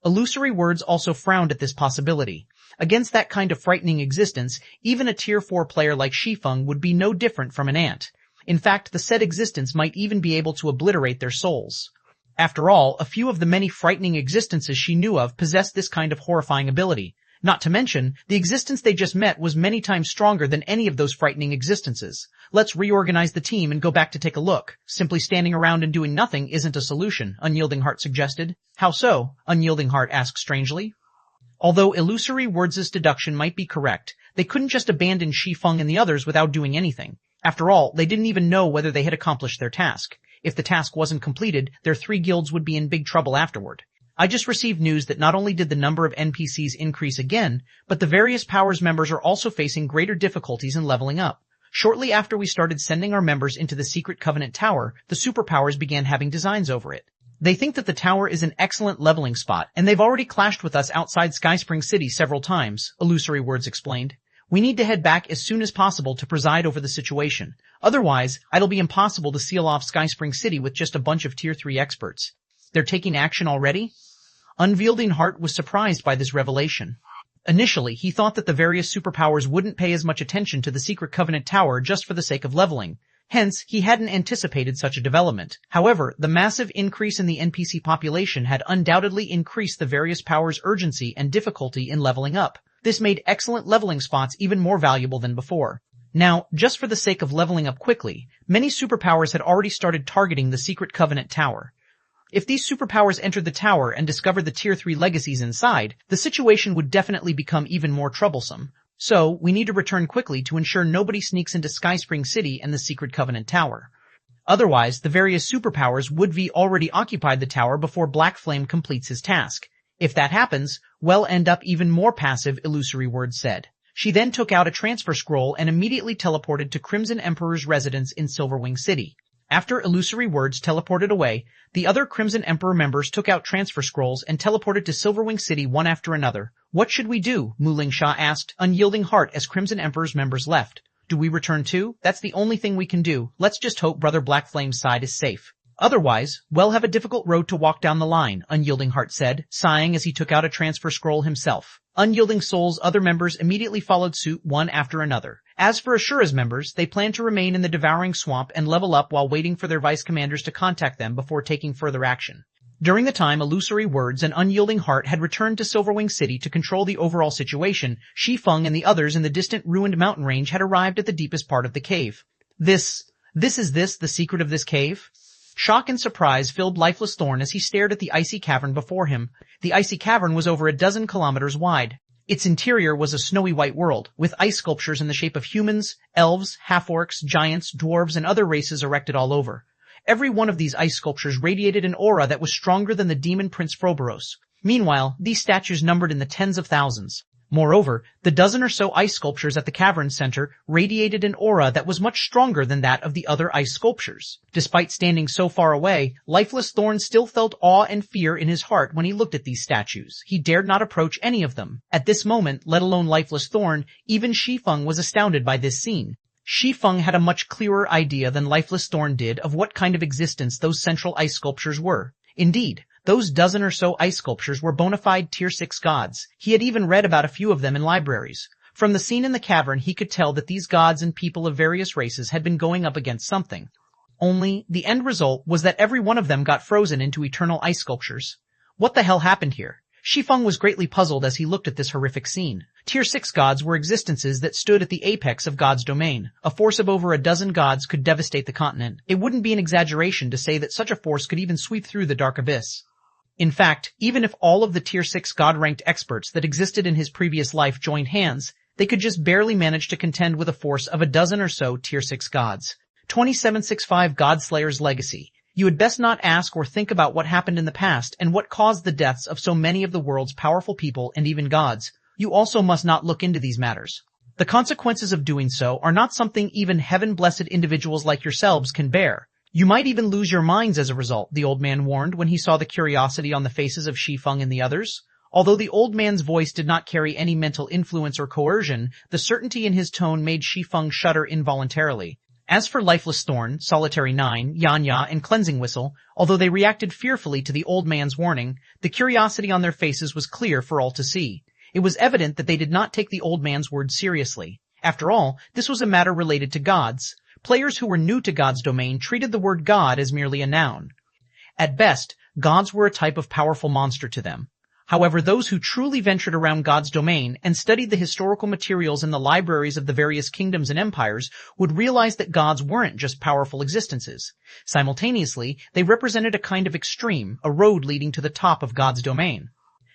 Illusory Words also frowned at this possibility. Against that kind of frightening existence, even a Tier 4 player like Shi Feng would be no different from an ant. In fact, the said existence might even be able to obliterate their souls. After all, a few of the many frightening existences she knew of possessed this kind of horrifying ability. Not to mention, the existence they just met was many times stronger than any of those frightening existences. Let's reorganize the team and go back to take a look. Simply standing around and doing nothing isn't a solution, Unyielding Heart suggested. How so? Unyielding Heart asked strangely. Although Illusory Words' deduction might be correct, they couldn't just abandon Shi Feng and the others without doing anything. After all, they didn't even know whether they had accomplished their task. If the task wasn't completed, their 3 guilds would be in big trouble afterward. I just received news that not only did the number of NPCs increase again, but the various powers members are also facing greater difficulties in leveling up. Shortly after we started sending our members into the Secret Covenant Tower, the superpowers began having designs over it. They think that the tower is an excellent leveling spot, and they've already clashed with us outside Skyspring City several times, Illusory Words explained. We need to head back as soon as possible to preside over the situation. Otherwise, it'll be impossible to seal off Skyspring City with just a bunch of Tier 3 experts. They're taking action already? Unyielding Heart was surprised by this revelation. Initially, he thought that the various superpowers wouldn't pay as much attention to the Secret Covenant Tower just for the sake of leveling. Hence, he hadn't anticipated such a development. However, the massive increase in the NPC population had undoubtedly increased the various powers' urgency and difficulty in leveling up. This made excellent leveling spots even more valuable than before. Now, just for the sake of leveling up quickly, many superpowers had already started targeting the Secret Covenant Tower. If these superpowers entered the tower and discovered the Tier 3 legacies inside, the situation would definitely become even more troublesome. So, we need to return quickly to ensure nobody sneaks into Skyspring City and the Secret Covenant Tower. Otherwise, the various superpowers would be already occupied the tower before Black Flame completes his task. If that happens, we'll end up even more passive, Illusory Words said. She then took out a transfer scroll and immediately teleported to Crimson Emperor's residence in Silverwing City. After Illusory Words teleported away, the other Crimson Emperor members took out transfer scrolls and teleported to Silverwing City one after another. What should we do? Muling Sha asked, Unyielding Heart, as Crimson Emperor's members left. Do we return too? That's the only thing we can do. Let's just hope Brother Black Flame's side is safe. Otherwise, we'll have a difficult road to walk down the line, Unyielding Heart said, sighing as he took out a transfer scroll himself. Unyielding Soul's other members immediately followed suit one after another. As for Ashura's members, they plan to remain in the Devouring Swamp and level up while waiting for their vice commanders to contact them before taking further action. During the time Illusory Words and Unyielding Heart had returned to Silverwing City to control the overall situation, Shi Feng and the others in the distant ruined mountain range had arrived at the deepest part of the cave. This is the secret of this cave? Shock and surprise filled Lifeless Thorn as he stared at the icy cavern before him. The icy cavern was over 12 kilometers wide. Its interior was a snowy white world, with ice sculptures in the shape of humans, elves, half-orcs, giants, dwarves, and other races erected all over. Every one of these ice sculptures radiated an aura that was stronger than the demon Prince Froboros. Meanwhile, these statues numbered in the tens of thousands. Moreover, the dozen or so ice sculptures at the cavern center radiated an aura that was much stronger than that of the other ice sculptures. Despite standing so far away, Lifeless Thorn still felt awe and fear in his heart when he looked at these statues. He dared not approach any of them. At this moment, let alone Lifeless Thorn, even Shi Feng was astounded by this scene. Shi Feng had a much clearer idea than Lifeless Thorn did of what kind of existence those central ice sculptures were. Indeed, those dozen or so ice sculptures were bona fide Tier 6 gods. He had even read about a few of them in libraries. From the scene in the cavern, he could tell that these gods and people of various races had been going up against something. Only, the end result was that every one of them got frozen into eternal ice sculptures. What the hell happened here? Shi Feng was greatly puzzled as he looked at this horrific scene. Tier 6 gods were existences that stood at the apex of God's domain. A force of over 12 gods could devastate the continent. It wouldn't be an exaggeration to say that such a force could even sweep through the dark abyss. In fact, even if all of the Tier 6 god-ranked experts that existed in his previous life joined hands, they could just barely manage to contend with a force of 12 or so Tier 6 gods. 2765 Godslayer's Legacy. You had best not ask or think about what happened in the past and what caused the deaths of so many of the world's powerful people and even gods. You also must not look into these matters. The consequences of doing so are not something even heaven-blessed individuals like yourselves can bear. You might even lose your minds as a result, the old man warned when he saw the curiosity on the faces of Shi Feng and the others. Although the old man's voice did not carry any mental influence or coercion, the certainty in his tone made Shi Feng shudder involuntarily. As for Lifeless Thorn, Solitary 9, Yanya, and Cleansing Whistle, although they reacted fearfully to the old man's warning, the curiosity on their faces was clear for all to see. It was evident that they did not take the old man's words seriously. After all, this was a matter related to gods. Players who were new to God's domain treated the word God as merely a noun. At best, gods were a type of powerful monster to them. However, those who truly ventured around God's domain and studied the historical materials in the libraries of the various kingdoms and empires would realize that gods weren't just powerful existences. Simultaneously, they represented a kind of extreme, a road leading to the top of God's domain.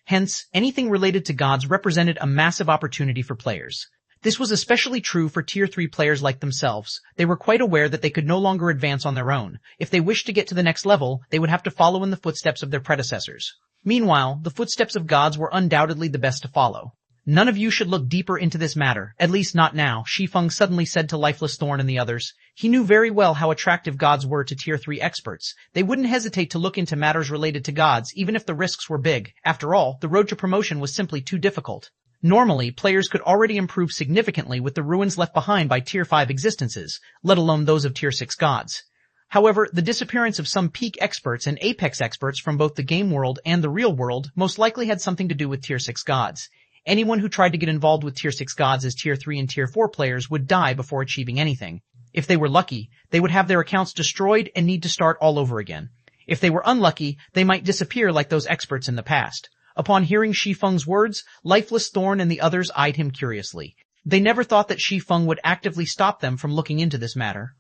Hence, anything related to gods represented a massive opportunity for players. This was especially true for Tier 3 players like themselves. They were quite aware that they could no longer advance on their own. If they wished to get to the next level, they would have to follow in the footsteps of their predecessors. Meanwhile, the footsteps of gods were undoubtedly the best to follow. None of you should look deeper into this matter, at least not now, Shi Feng suddenly said to Lifeless Thorn and the others. He knew very well how attractive gods were to Tier 3 experts. They wouldn't hesitate to look into matters related to gods, even if the risks were big. After all, the road to promotion was simply too difficult. Normally, players could already improve significantly with the ruins left behind by Tier 5 existences, let alone those of Tier 6 gods. However, the disappearance of some peak experts and apex experts from both the game world and the real world most likely had something to do with Tier 6 gods. Anyone who tried to get involved with Tier 6 gods as Tier 3 and Tier 4 players would die before achieving anything. If they were lucky, they would have their accounts destroyed and need to start all over again. If they were unlucky, they might disappear like those experts in the past. Upon hearing Shi Feng's words, Lifeless Thorn and the others eyed him curiously. They never thought that Shi Feng would actively stop them from looking into this matter.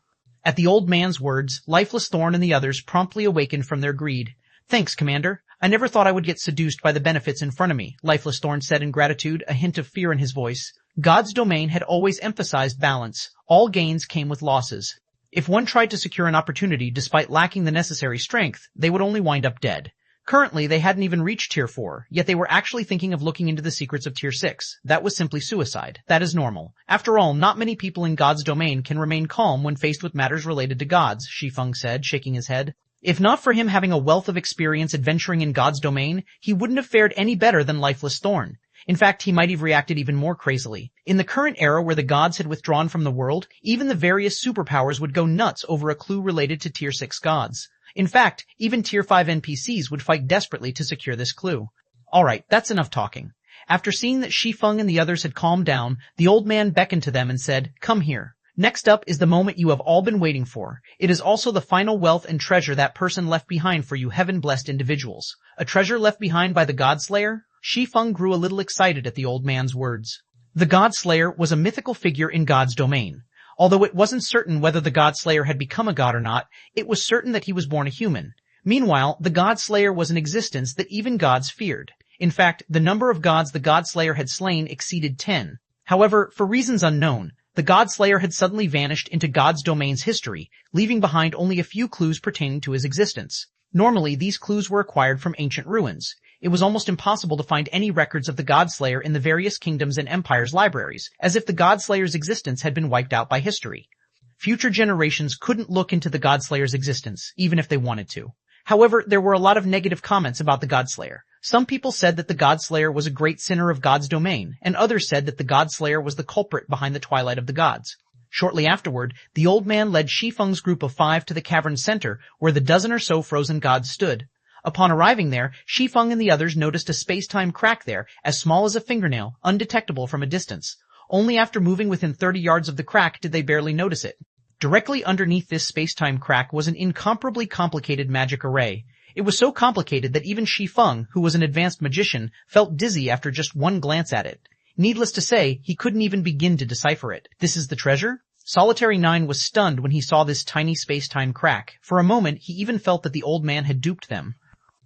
At the old man's words, Lifeless Thorn and the others promptly awakened from their greed. Thanks, Commander. I never thought I would get seduced by the benefits in front of me, Lifeless Thorn said in gratitude, a hint of fear in his voice. God's domain had always emphasized balance. All gains came with losses. If one tried to secure an opportunity despite lacking the necessary strength, they would only wind up dead. Currently, they hadn't even reached Tier 4, yet they were actually thinking of looking into the secrets of Tier 6. That was simply suicide. That is normal. After all, not many people in God's domain can remain calm when faced with matters related to gods, Shi Feng said, shaking his head. If not for him having a wealth of experience adventuring in God's domain, he wouldn't have fared any better than Lifeless Thorn. In fact, he might have reacted even more crazily. In the current era where the gods had withdrawn from the world, even the various superpowers would go nuts over a clue related to Tier 6 gods. In fact, even Tier 5 NPCs would fight desperately to secure this clue. Alright, that's enough talking. After seeing that Shi Feng and the others had calmed down, the old man beckoned to them and said, "Come here. Next up is the moment you have all been waiting for. It is also the final wealth and treasure that person left behind for you heaven-blessed individuals. A treasure left behind by the Godslayer?" Shi Feng grew a little excited at the old man's words. The Godslayer was a mythical figure in God's domain. Although it wasn't certain whether the Godslayer had become a god or not, it was certain that he was born a human. Meanwhile, the Godslayer was an existence that even gods feared. In fact, the number of gods the Godslayer had slain exceeded 10. However, for reasons unknown, the Godslayer had suddenly vanished into God's domain's history, leaving behind only a few clues pertaining to his existence. Normally, these clues were acquired from ancient ruins. It was almost impossible to find any records of the Godslayer in the various kingdoms and empires' libraries, as if the Godslayer's existence had been wiped out by history. Future generations couldn't look into the Godslayer's existence, even if they wanted to. However, there were a lot of negative comments about the Godslayer. Some people said that the Godslayer was a great sinner of God's domain, and others said that the Godslayer was the culprit behind the Twilight of the Gods. Shortly afterward, the old man led Shi Feng's group of 5 to the cavern center, where the dozen or so frozen gods stood. Upon arriving there, Shi Feng and the others noticed a space-time crack there, as small as a fingernail, undetectable from a distance. Only after moving within 30 yards of the crack did they barely notice it. Directly underneath this space-time crack was an incomparably complicated magic array. It was so complicated that even Shi Feng, who was an advanced magician, felt dizzy after just one glance at it. Needless to say, he couldn't even begin to decipher it. This is the treasure? Solitary 9 was stunned when he saw this tiny space-time crack. For a moment, he even felt that the old man had duped them.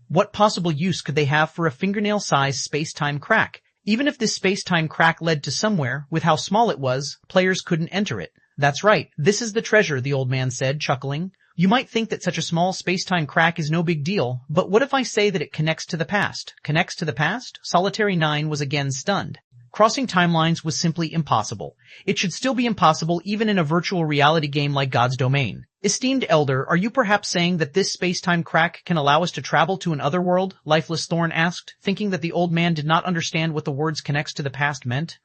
What possible use could they have for a fingernail-sized space-time crack? Even if this space-time crack led to somewhere, with how small it was, players couldn't enter it. That's right, this is the treasure, the old man said, chuckling. You might think that such a small space-time crack is no big deal, but what if I say that it connects to the past? Connects to the past? Solitary 9 was again stunned. Crossing timelines was simply impossible. It should still be impossible even in a virtual reality game like God's Domain. Esteemed elder, are you perhaps saying that this space-time crack can allow us to travel to an other world? Lifeless Thorn asked, thinking that the old man did not understand what the words connects to the past meant.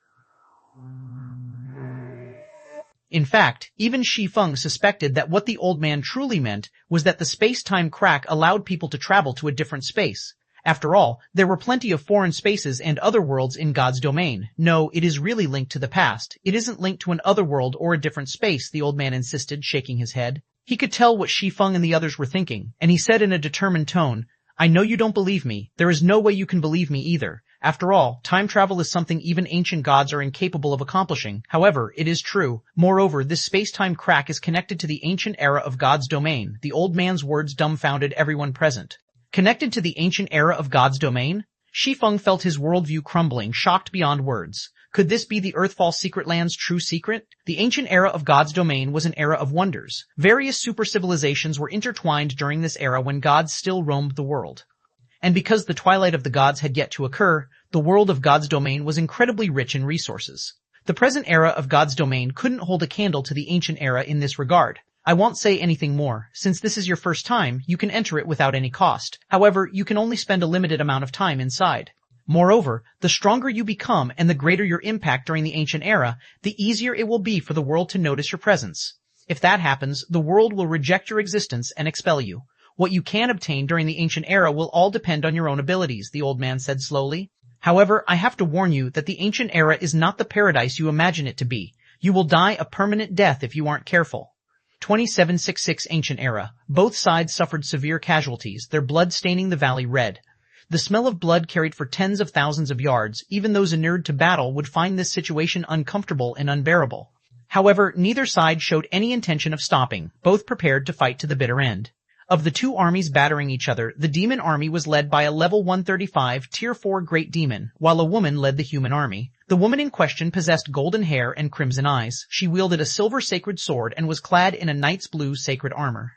In fact, even Shi Feng suspected that what the old man truly meant was that the space-time crack allowed people to travel to a different space. After all, there were plenty of foreign spaces and other worlds in God's domain. No, it is really linked to the past. It isn't linked to an other world or a different space, the old man insisted, shaking his head. He could tell what Shi Feng and the others were thinking, and he said in a determined tone, I know you don't believe me. There is no way you can believe me either. After all, time travel is something even ancient gods are incapable of accomplishing. However, it is true. Moreover, this space-time crack is connected to the ancient era of God's domain. The old man's words dumbfounded everyone present. Connected to the ancient era of God's domain? Shi Feng felt his worldview crumbling, shocked beyond words. Could this be the Earthfall Secret Land's true secret? The ancient era of God's domain was an era of wonders. Various super civilizations were intertwined during this era when gods still roamed the world. And because the twilight of the gods had yet to occur, the world of God's domain was incredibly rich in resources. The present era of God's domain couldn't hold a candle to the ancient era in this regard. I won't say anything more. Since this is your first time, you can enter it without any cost. However, you can only spend a limited amount of time inside. Moreover, the stronger you become and the greater your impact during the ancient era, the easier it will be for the world to notice your presence. If that happens, the world will reject your existence and expel you. What you can obtain during the ancient era will all depend on your own abilities, the old man said slowly. However, I have to warn you that the ancient era is not the paradise you imagine it to be. You will die a permanent death if you aren't careful. 2766 Ancient Era. Both sides suffered severe casualties, their blood staining the valley red. The smell of blood carried for tens of thousands of yards. Even those inured to battle would find this situation uncomfortable and unbearable. However, neither side showed any intention of stopping, both prepared to fight to the bitter end. Of the two armies battering each other, the demon army was led by a level 135 Tier 4 Great Demon, while a woman led the human army. The woman in question possessed golden hair and crimson eyes. She wielded a silver sacred sword and was clad in a knight's blue sacred armor.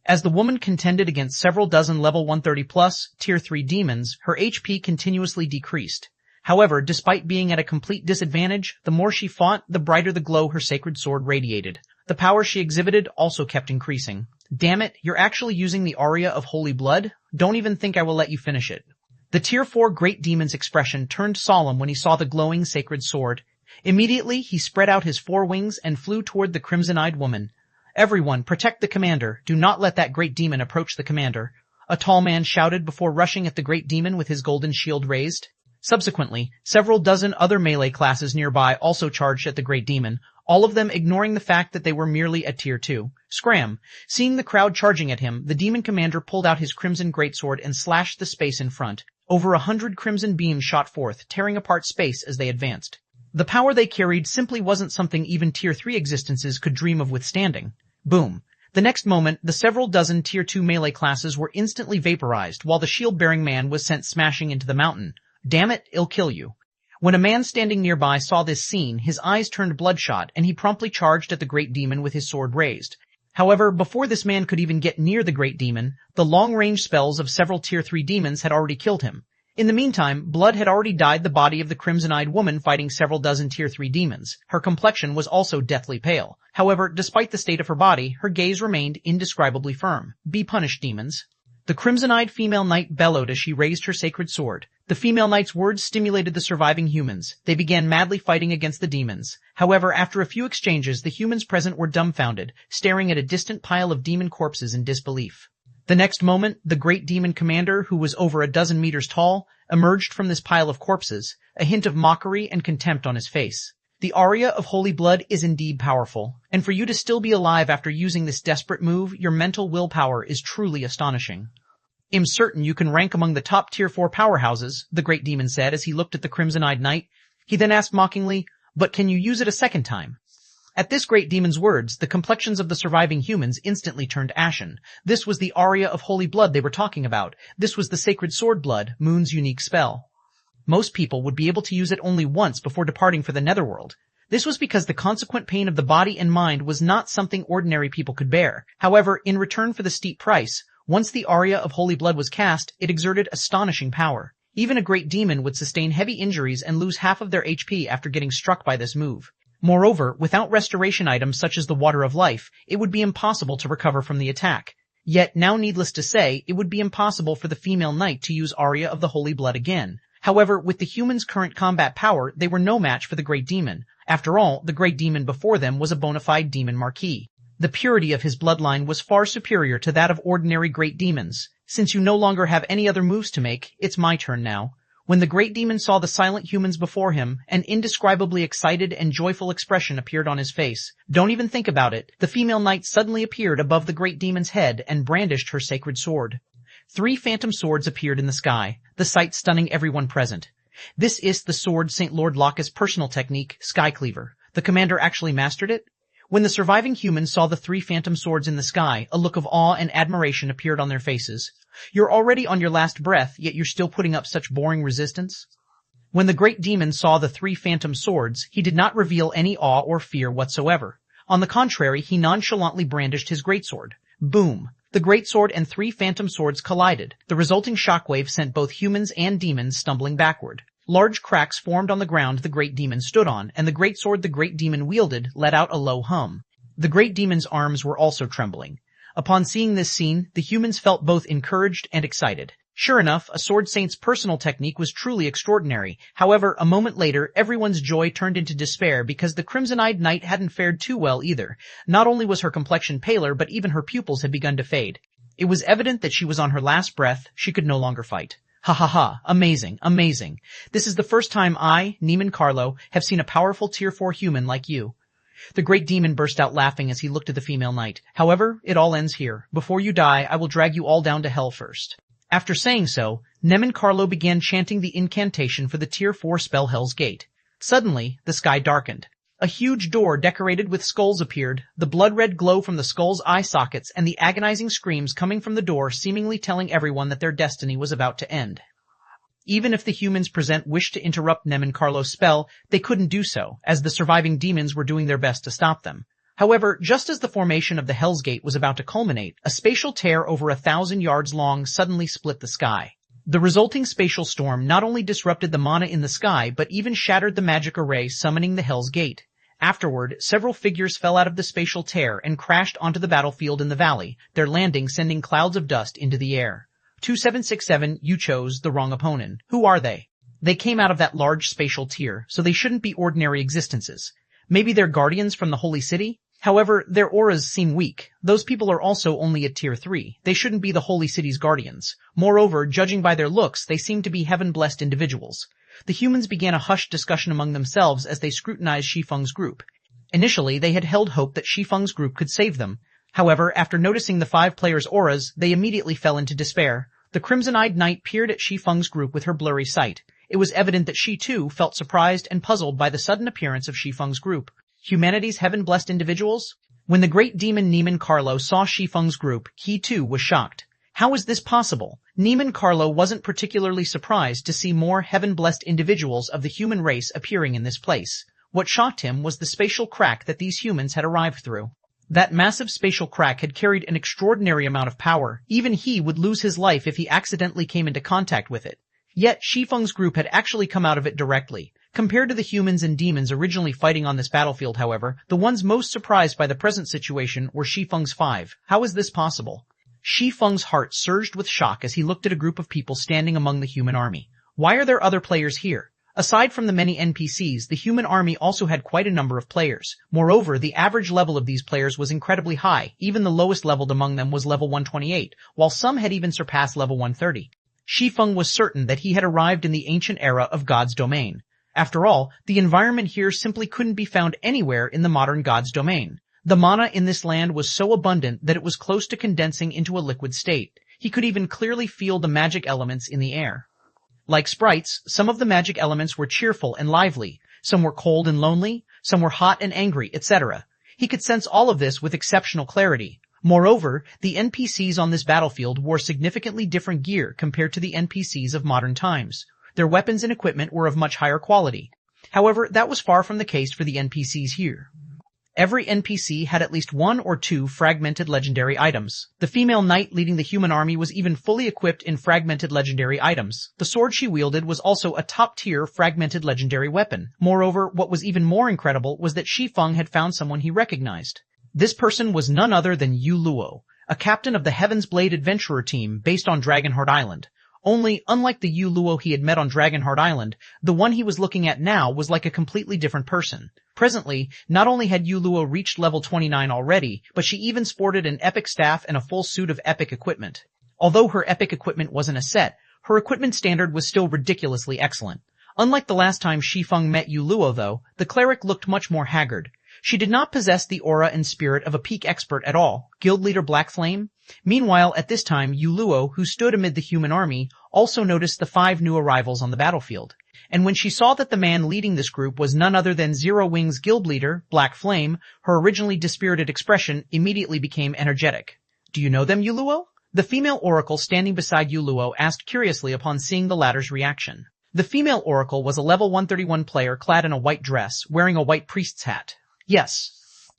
As the woman contended against several dozen level 130+ Tier 3 demons, her HP continuously decreased. However, despite being at a complete disadvantage, the more she fought, the brighter the glow her sacred sword radiated. The power she exhibited also kept increasing. Damn it, you're actually using the aria of holy blood? Don't even think I will let you finish it. The Tier 4 Great Demon's expression turned solemn when he saw the glowing sacred sword. Immediately, he spread out his 4 wings and flew toward the crimson-eyed woman. Everyone, protect the commander. Do not let that great demon approach the commander. A tall man shouted before rushing at the great demon with his golden shield raised. Subsequently, several dozen other melee classes nearby also charged at the great demon, all of them ignoring the fact that they were merely at Tier 2. Scram! Seeing the crowd charging at him, the demon commander pulled out his crimson greatsword and slashed the space in front. Over 100 crimson beams shot forth, tearing apart space as they advanced. The power they carried simply wasn't something even Tier 3 existences could dream of withstanding. Boom! The next moment, the several dozen Tier 2 melee classes were instantly vaporized, while the shield-bearing man was sent smashing into the mountain. Damn it, it'll kill you. When a man standing nearby saw this scene, his eyes turned bloodshot, and he promptly charged at the great demon with his sword raised. However, before this man could even get near the great demon, the long-range spells of several Tier 3 demons had already killed him. In the meantime, blood had already dyed the body of the crimson-eyed woman fighting several dozen Tier 3 demons. Her complexion was also deathly pale. However, despite the state of her body, her gaze remained indescribably firm. Be punished, demons. The crimson-eyed female knight bellowed as she raised her sacred sword. The female knight's words stimulated the surviving humans. They began madly fighting against the demons. However, after a few exchanges, the humans present were dumbfounded, staring at a distant pile of demon corpses in disbelief. The next moment, the great demon commander, who was over a dozen meters tall, emerged from this pile of corpses, a hint of mockery and contempt on his face. The aria of holy blood is indeed powerful, and for you to still be alive after using this desperate move, your mental willpower is truly astonishing. I'm certain you can rank among the top Tier 4 powerhouses, the great demon said as he looked at the crimson-eyed knight. He then asked mockingly, but can you use it a second time? At this great demon's words, the complexions of the surviving humans instantly turned ashen. This was the aria of holy blood they were talking about. This was the sacred sword blood, Moon's unique spell. Most people would be able to use it only once before departing for the netherworld. This was because the consequent pain of the body and mind was not something ordinary people could bear. However, in return for the steep price, once the aria of holy blood was cast, it exerted astonishing power. Even a great demon would sustain heavy injuries and lose half of their HP after getting struck by this move. Moreover, without restoration items such as the Water of Life, it would be impossible to recover from the attack. Yet, now needless to say, it would be impossible for the female knight to use Aria of the Holy Blood again. However, with the humans' current combat power, they were no match for the Great Demon. After all, the Great Demon before them was a bona fide demon marquis. The purity of his bloodline was far superior to that of ordinary Great Demons. Since you no longer have any other moves to make, it's my turn now. When the Great Demon saw the silent humans before him, an indescribably excited and joyful expression appeared on his face. Don't even think about it. The female knight suddenly appeared above the Great Demon's head and brandished her sacred sword. 3 phantom swords appeared in the sky, the sight stunning everyone present. This is the sword St. Lord Locke's personal technique, Skycleaver. The commander actually mastered it? When the surviving humans saw the 3 phantom swords in the sky, a look of awe and admiration appeared on their faces. You're already on your last breath, yet you're still putting up such boring resistance? When the Great Demon saw the 3 phantom swords, he did not reveal any awe or fear whatsoever. On the contrary, he nonchalantly brandished his greatsword. Boom! The greatsword and 3 phantom swords collided. The resulting shockwave sent both humans and demons stumbling backward. Large cracks formed on the ground the Great Demon stood on, and the greatsword the Great Demon wielded let out a low hum. The Great Demon's arms were also trembling. Upon seeing this scene, the humans felt both encouraged and excited. Sure enough, a sword saint's personal technique was truly extraordinary. However, a moment later, everyone's joy turned into despair because the crimson-eyed knight hadn't fared too well either. Not only was her complexion paler, but even her pupils had begun to fade. It was evident that she was on her last breath. She could no longer fight. Ha ha ha, amazing, amazing. This is the first time I, Neiman Carlo, have seen a powerful Tier 4 human like you. The Great Demon burst out laughing as he looked at the female knight. However, it all ends here. Before you die, I will drag you all down to hell first. After saying so, Neiman Carlo began chanting the incantation for the Tier 4 spell Hell's Gate. Suddenly, the sky darkened. A huge door decorated with skulls appeared, the blood-red glow from the skulls' eye sockets and the agonizing screams coming from the door seemingly telling everyone that their destiny was about to end. Even if the humans present wished to interrupt Neiman Carlo's spell, they couldn't do so, as the surviving demons were doing their best to stop them. However, just as the formation of the Hell's Gate was about to culminate, a spatial tear over 1,000 yards long suddenly split the sky. The resulting spatial storm not only disrupted the mana in the sky, but even shattered the magic array summoning the Hell's Gate. Afterward, several figures fell out of the spatial tear and crashed onto the battlefield in the valley, their landing sending clouds of dust into the air. 2767, you chose the wrong opponent. Who are they? They came out of that large spatial tier, so they shouldn't be ordinary existences. Maybe they're guardians from the Holy City? However, their auras seem weak. Those people are also only at Tier 3. They shouldn't be the Holy City's guardians. Moreover, judging by their looks, they seem to be heaven-blessed individuals. The humans began a hushed discussion among themselves as they scrutinized Shi Feng's group. Initially, they had held hope that Shi Feng's group could save them. However, after noticing the 5 players' auras, they immediately fell into despair. The crimson-eyed knight peered at Shi Feng's group with her blurry sight. It was evident that she, too, felt surprised and puzzled by the sudden appearance of Shi Feng's group. Humanity's heaven-blessed individuals? When the great demon Neiman Carlo saw Shi Feng's group, he, too, was shocked. How is this possible? Neiman Carlo wasn't particularly surprised to see more heaven-blessed individuals of the human race appearing in this place. What shocked him was the spatial crack that these humans had arrived through. That massive spatial crack had carried an extraordinary amount of power. Even he would lose his life if he accidentally came into contact with it. Yet Shi Feng's group had actually come out of it directly. Compared to the humans and demons originally fighting on this battlefield, however, the ones most surprised by the present situation were Shi Feng's 5. How is this possible? Shi Feng's heart surged with shock as he looked at a group of people standing among the human army. Why are there other players here? Aside from the many NPCs, the human army also had quite a number of players. Moreover, the average level of these players was incredibly high. Even the lowest leveled among them was level 128, while some had even surpassed level 130. Shi Feng was certain that he had arrived in the ancient era of God's domain. After all, the environment here simply couldn't be found anywhere in the modern God's domain. The mana in this land was so abundant that it was close to condensing into a liquid state. He could even clearly feel the magic elements in the air. Like sprites, some of the magic elements were cheerful and lively, some were cold and lonely, some were hot and angry, etc. He could sense all of this with exceptional clarity. Moreover, the NPCs on this battlefield wore significantly different gear compared to the NPCs of modern times. Their weapons and equipment were of much higher quality. However, that was far from the case for the NPCs here. Every NPC had at least one or two fragmented legendary items. The female knight leading the human army was even fully equipped in fragmented legendary items. The sword she wielded was also a top-tier fragmented legendary weapon. Moreover, what was even more incredible was that Shi Feng had found someone he recognized. This person was none other than Yu Luo, a captain of the Heaven's Blade adventurer team based on Dragonheart Island. Only, unlike the Yu Luo he had met on Dragonheart Island, the one he was looking at now was like a completely different person. Presently, not only had Yu Luo reached level 29 already, but she even sported an epic staff and a full suit of epic equipment. Although her epic equipment wasn't a set, her equipment standard was still ridiculously excellent. Unlike the last time Shi Feng met Yu Luo though, the cleric looked much more haggard. She did not possess the aura and spirit of a peak expert at all, guild leader Black Flame. Meanwhile, at this time, Yu Luo, who stood amid the human army, also noticed the 5 new arrivals on the battlefield. And when she saw that the man leading this group was none other than Zero Wing's guild leader, Black Flame, her originally dispirited expression immediately became energetic. "Do you know them, Yu Luo?" The female oracle standing beside Yu Luo asked curiously upon seeing the latter's reaction. The female oracle was a level 131 player clad in a white dress, wearing a white priest's hat. "Yes.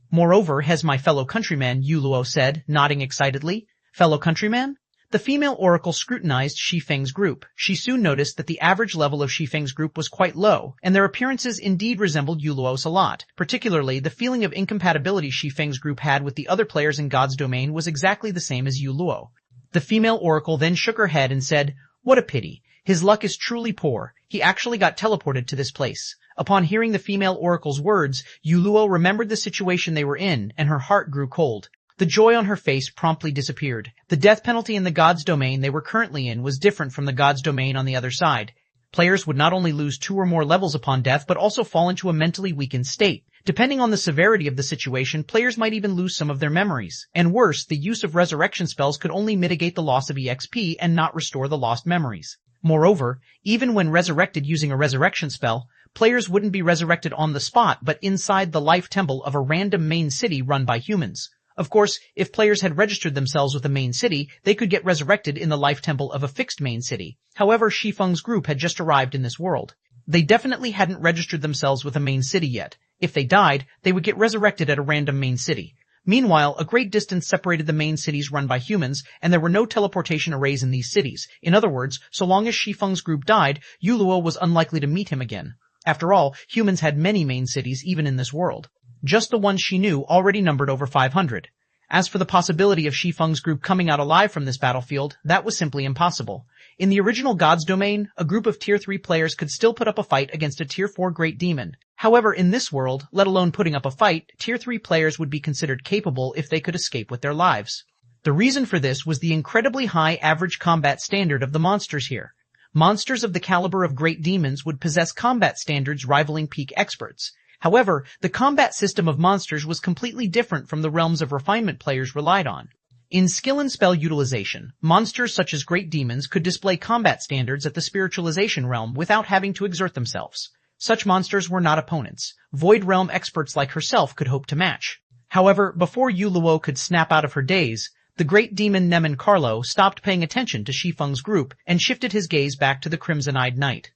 Moreover, has my fellow countryman," Yu Luo said, nodding excitedly. "Fellow countryman?" The female oracle scrutinized Shi Feng's group. She soon noticed that the average level of Shi Feng's group was quite low, and their appearances indeed resembled Yu Luo's a lot. Particularly, the feeling of incompatibility Shi Feng's group had with the other players in God's domain was exactly the same as Yu Luo. The female oracle then shook her head and said, "What a pity. His luck is truly poor. He actually got teleported to this place." Upon hearing the female oracle's words, Yu Luo remembered the situation they were in, and her heart grew cold. The joy on her face promptly disappeared. The death penalty in the God's domain they were currently in was different from the God's domain on the other side. Players would not only lose 2 or more levels upon death, but also fall into a mentally weakened state. Depending on the severity of the situation, players might even lose some of their memories. And worse, the use of resurrection spells could only mitigate the loss of EXP and not restore the lost memories. Moreover, even when resurrected using a resurrection spell, players wouldn't be resurrected on the spot, but inside the life temple of a random main city run by humans. Of course, if players had registered themselves with a main city, they could get resurrected in the life temple of a fixed main city. However, Shi Feng's group had just arrived in this world. They definitely hadn't registered themselves with a main city yet. If they died, they would get resurrected at a random main city. Meanwhile, a great distance separated the main cities run by humans, and there were no teleportation arrays in these cities. In other words, so long as Shi Feng's group died, Yu Luo was unlikely to meet him again. After all, humans had many main cities even in this world. Just the ones she knew already numbered over 500. As for the possibility of Shi Feng's group coming out alive from this battlefield, that was simply impossible. In the original God's domain, a group of Tier 3 players could still put up a fight against a Tier 4 Great Demon. However, in this world, let alone putting up a fight, Tier 3 players would be considered capable if they could escape with their lives. The reason for this was the incredibly high average combat standard of the monsters here. Monsters of the caliber of Great Demons would possess combat standards rivaling peak experts. However, the combat system of monsters was completely different from the realms of refinement players relied on. In skill and spell utilization, monsters such as Great Demons could display combat standards at the spiritualization realm without having to exert themselves. Such monsters were not opponents. Void Realm experts like herself could hope to match. However, before Yu Luo could snap out of her daze, the Great Demon Nemen Carlo stopped paying attention to Shi Feng's group and shifted his gaze back to the Crimson-Eyed Knight.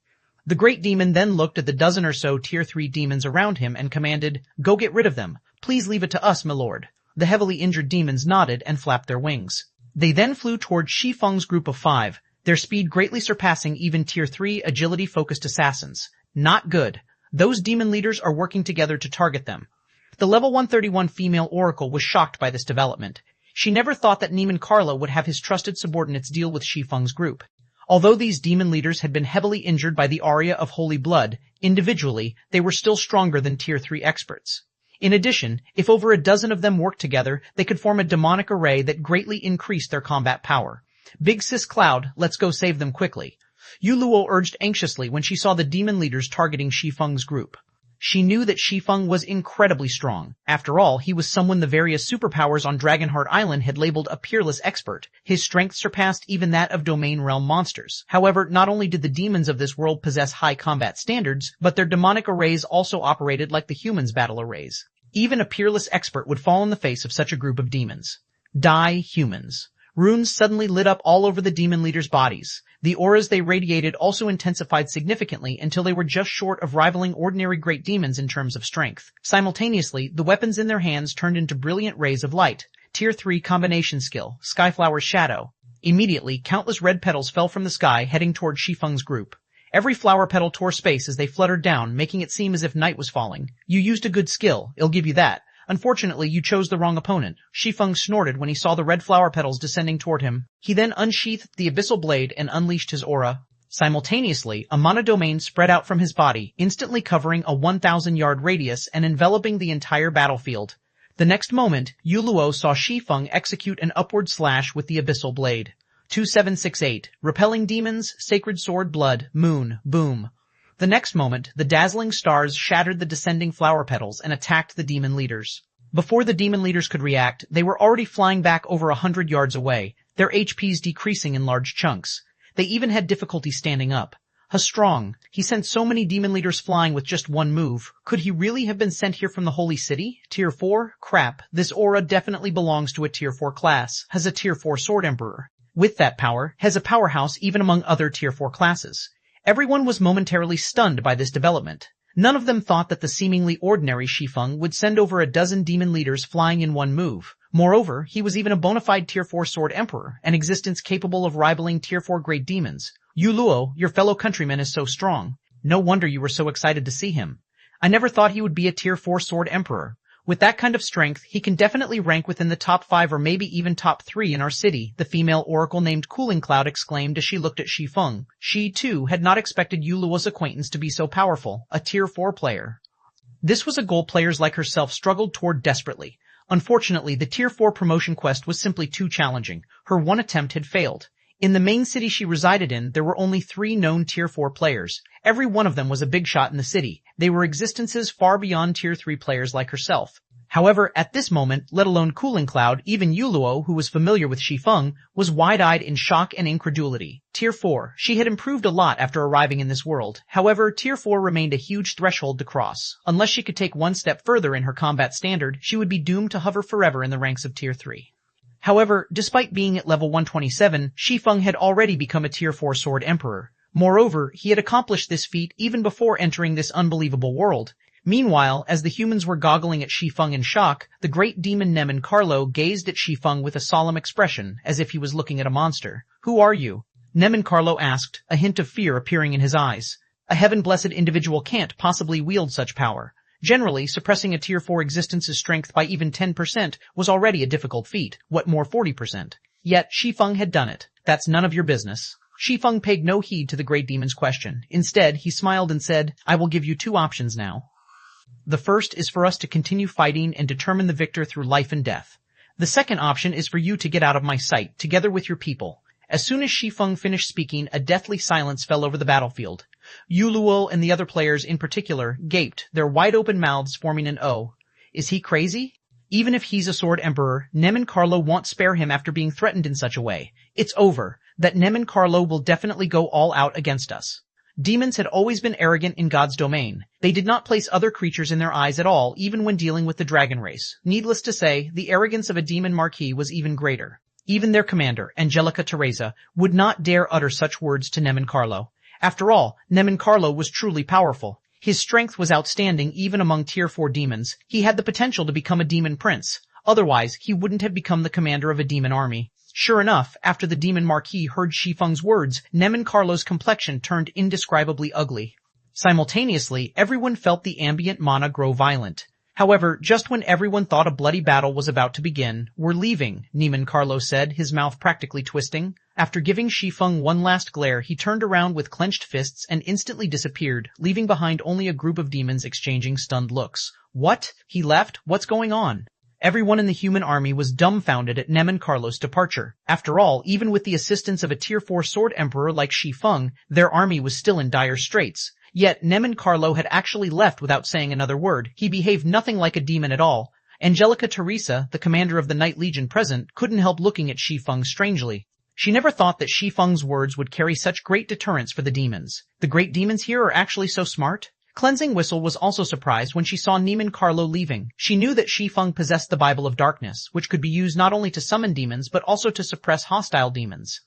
The Great Demon then looked at the dozen or so Tier 3 demons around him and commanded, "Go get rid of them. Please leave it to us, my lord." The heavily injured demons nodded and flapped their wings. They then flew toward Shi Feng's group of 5, their speed greatly surpassing even Tier 3 agility-focused assassins. Not good. Those demon leaders are working together to target them. The level 131 female oracle was shocked by this development. She never thought that Nemen Carlo would have his trusted subordinates deal with Shi Feng's group. Although these demon leaders had been heavily injured by the aria of holy blood, individually, they were still stronger than Tier 3 experts. In addition, if over a dozen of them worked together, they could form a demonic array that greatly increased their combat power. Big Sis Cloud, let's go save them quickly. Yu Luo urged anxiously when she saw the demon leaders targeting Shi Feng's group. She knew that Shi Feng was incredibly strong. After all, he was someone the various superpowers on Dragonheart Island had labeled a peerless expert. His strength surpassed even that of domain realm monsters. However, not only did the demons of this world possess high combat standards, but their demonic arrays also operated like the humans' battle arrays. Even a peerless expert would fall in the face of such a group of demons. Die, humans. Runes suddenly lit up all over the demon leaders' bodies. The auras they radiated also intensified significantly until they were just short of rivaling ordinary great demons in terms of strength. Simultaneously, the weapons in their hands turned into brilliant rays of light. Tier 3 combination skill, Skyflower's Shadow. Immediately, countless red petals fell from the sky heading toward Shi Feng's group. Every flower petal tore space as they fluttered down, making it seem as if night was falling. You used a good skill, I'll give you that. Unfortunately, you chose the wrong opponent. Shi Feng snorted when he saw the red flower petals descending toward him. He then unsheathed the abyssal blade and unleashed his aura. Simultaneously, a monodomain spread out from his body, instantly covering a 1,000-yard radius and enveloping the entire battlefield. The next moment, Yu Luo saw Shi Feng execute an upward slash with the abyssal blade. 2768, repelling demons, sacred sword, blood, moon, boom. The next moment, the dazzling stars shattered the descending flower petals and attacked the demon leaders. Before the demon leaders could react, they were already flying back over 100 yards away, their HPs decreasing in large chunks. They even had difficulty standing up. Strong, he sent so many demon leaders flying with just one move. Could he really have been sent here from the Holy City? Tier 4? Crap, this aura definitely belongs to a Tier 4 class, has a Tier 4 Sword Emperor. With that power, has a powerhouse even among other Tier 4 classes. Everyone was momentarily stunned by this development. None of them thought that the seemingly ordinary Shi Feng would send over a dozen demon leaders flying in one move. Moreover, he was even a bona fide Tier 4 Sword Emperor, an existence capable of rivaling Tier 4 great demons. Yu Luo, your fellow countryman, is so strong. No wonder you were so excited to see him. I never thought he would be a Tier 4 Sword Emperor. With that kind of strength, he can definitely rank within the top 5 or maybe even top 3 in our city, the female oracle named Cooling Cloud exclaimed as she looked at Shi Feng. She, too, had not expected Yu Luo's acquaintance to be so powerful, a Tier 4 player. This was a goal players like herself struggled toward desperately. Unfortunately, the Tier 4 promotion quest was simply too challenging. Her one attempt had failed. In the main city she resided in, there were only 3 known Tier 4 players. Every one of them was a big shot in the city. They were existences far beyond Tier 3 players like herself. However, at this moment, let alone Cooling Cloud, even Yu Luo, who was familiar with Shi Feng, was wide-eyed in shock and incredulity. Tier 4. She had improved a lot after arriving in this world. However, Tier 4 remained a huge threshold to cross. Unless she could take one step further in her combat standard, she would be doomed to hover forever in the ranks of Tier 3. However, despite being at level 127, Shi Feng had already become a Tier 4 Sword Emperor. Moreover, he had accomplished this feat even before entering this unbelievable world. Meanwhile, as the humans were goggling at Shi Feng in shock, the great demon Nemen Carlo gazed at Shi Feng with a solemn expression, as if he was looking at a monster. Who are you? Nemen Carlo asked, a hint of fear appearing in his eyes. A heaven-blessed individual can't possibly wield such power. Generally, suppressing a Tier 4 existence's strength by even 10% was already a difficult feat, what more 40%. Yet, Shi Feng had done it. That's none of your business. Shi Feng paid no heed to the great demon's question. Instead, he smiled and said, I will give you 2 options now. The first is for us to continue fighting and determine the victor through life and death. The second option is for you to get out of my sight, together with your people. As soon as Shi Feng finished speaking, a deathly silence fell over the battlefield. Yu Luo and the other players in particular gaped, their wide-open mouths forming an O. Is he crazy? Even if he's a Sword Emperor, Nemen Carlo won't spare him after being threatened in such a way. It's over. That Nemen Carlo will definitely go all out against us. Demons had always been arrogant in God's domain. They did not place other creatures in their eyes at all, even when dealing with the dragon race. Needless to say, the arrogance of a demon marquis was even greater. Even their commander, Angelica Teresa, would not dare utter such words to Nemen Carlo. After all, Nemen Carlo was truly powerful. His strength was outstanding even among Tier 4 demons. He had the potential to become a demon prince. Otherwise, he wouldn't have become the commander of a demon army. Sure enough, after the demon marquis heard Shi Feng's words, Nemen Carlo's complexion turned indescribably ugly. Simultaneously, everyone felt the ambient mana grow violent. However, just when everyone thought a bloody battle was about to begin, "We're leaving," Nemen Carlo said, his mouth practically twisting. After giving Shi Feng one last glare, he turned around with clenched fists and instantly disappeared, leaving behind only a group of demons exchanging stunned looks. What? He left? What's going on? Everyone in the human army was dumbfounded at Nemen Carlo's departure. After all, even with the assistance of a Tier 4 Sword Emperor like Shi Feng, their army was still in dire straits. Yet Nemen Carlo had actually left without saying another word. He behaved nothing like a demon at all. Angelica Teresa, the commander of the Night Legion present, couldn't help looking at Shi Feng strangely. She never thought that Shi Feng's words would carry such great deterrence for the demons. The great demons here are actually so smart? Cleansing Whistle was also surprised when she saw Neiman Carlo leaving. She knew that Shi Feng possessed the Bible of Darkness, which could be used not only to summon demons but also to suppress hostile demons.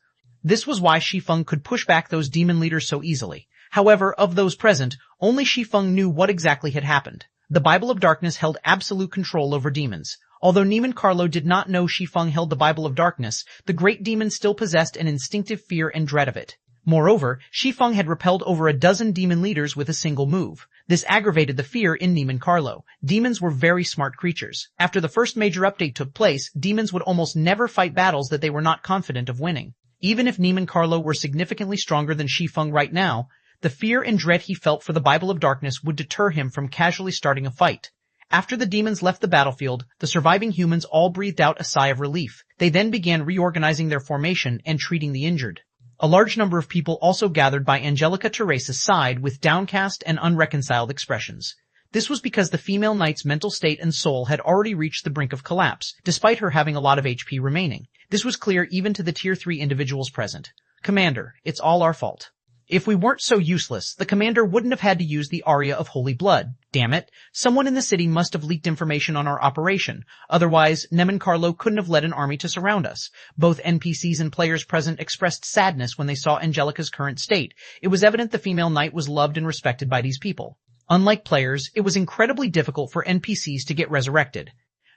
This was why Shi Feng could push back those demon leaders so easily. However, of those present, only Shi Feng knew what exactly had happened. The Bible of Darkness held absolute control over demons. Although Neiman Carlo did not know Shi Feng held the Bible of Darkness, the great demon still possessed an instinctive fear and dread of it. Moreover, Shi Feng had repelled over a dozen demon leaders with a single move. This aggravated the fear in Neiman Carlo. Demons were very smart creatures. After the first major update took place, demons would almost never fight battles that they were not confident of winning. Even if Neiman Carlo were significantly stronger than Shi Feng right now, the fear and dread he felt for the Bible of Darkness would deter him from casually starting a fight. After the demons left the battlefield, the surviving humans all breathed out a sigh of relief. They then began reorganizing their formation and treating the injured. A large number of people also gathered by Angelica Teresa's side with downcast and unreconciled expressions. This was because the female knight's mental state and soul had already reached the brink of collapse, despite her having a lot of HP remaining. This was clear even to the Tier 3 individuals present. Commander, it's all our fault. If we weren't so useless, the commander wouldn't have had to use the aria of holy blood. Damn it. Someone in the city must have leaked information on our operation. Otherwise, Neiman Carlo couldn't have led an army to surround us. Both NPCs and players present expressed sadness when they saw Angelica's current state. It was evident the female knight was loved and respected by these people. Unlike players, it was incredibly difficult for NPCs to get resurrected.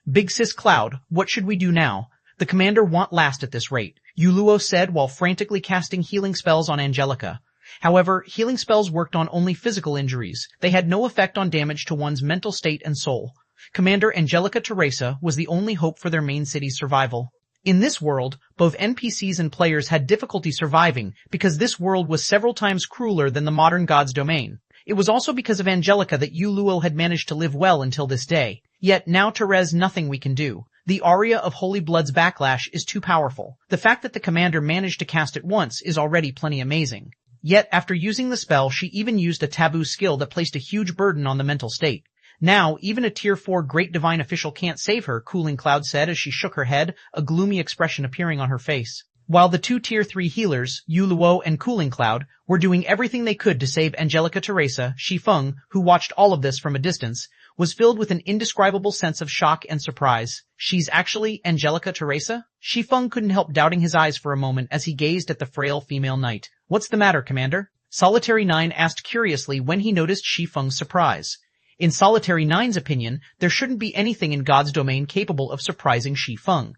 Big Sis Cloud, what should we do now? The commander won't last at this rate, Yuluo said while frantically casting healing spells on Angelica. However, healing spells worked on only physical injuries. They had no effect on damage to one's mental state and soul. Commander Angelica Teresa was the only hope for their main city's survival. In this world, both NPCs and players had difficulty surviving because this world was several times crueler than the modern god's domain. It was also because of Angelica that Yuluo had managed to live well until this day. Yet now Therese, nothing we can do. The aria of Holy Blood's backlash is too powerful. The fact that the commander managed to cast it once is already plenty amazing. Yet, after using the spell, she even used a taboo skill that placed a huge burden on the mental state. Now, even a Tier 4 Great Divine Official can't save her, Cooling Cloud said as she shook her head, a gloomy expression appearing on her face. While the two Tier 3 healers, Yuluo and Cooling Cloud, were doing everything they could to save Angelica Teresa, Shi Feng, who watched all of this from a distance, was filled with an indescribable sense of shock and surprise. She's actually Angelica Teresa? Shi Feng couldn't help doubting his eyes for a moment as he gazed at the frail female knight. What's the matter, Commander? Solitary 9 asked curiously when he noticed Shi Feng's surprise. In Solitary 9's opinion, there shouldn't be anything in God's domain capable of surprising Shi Feng.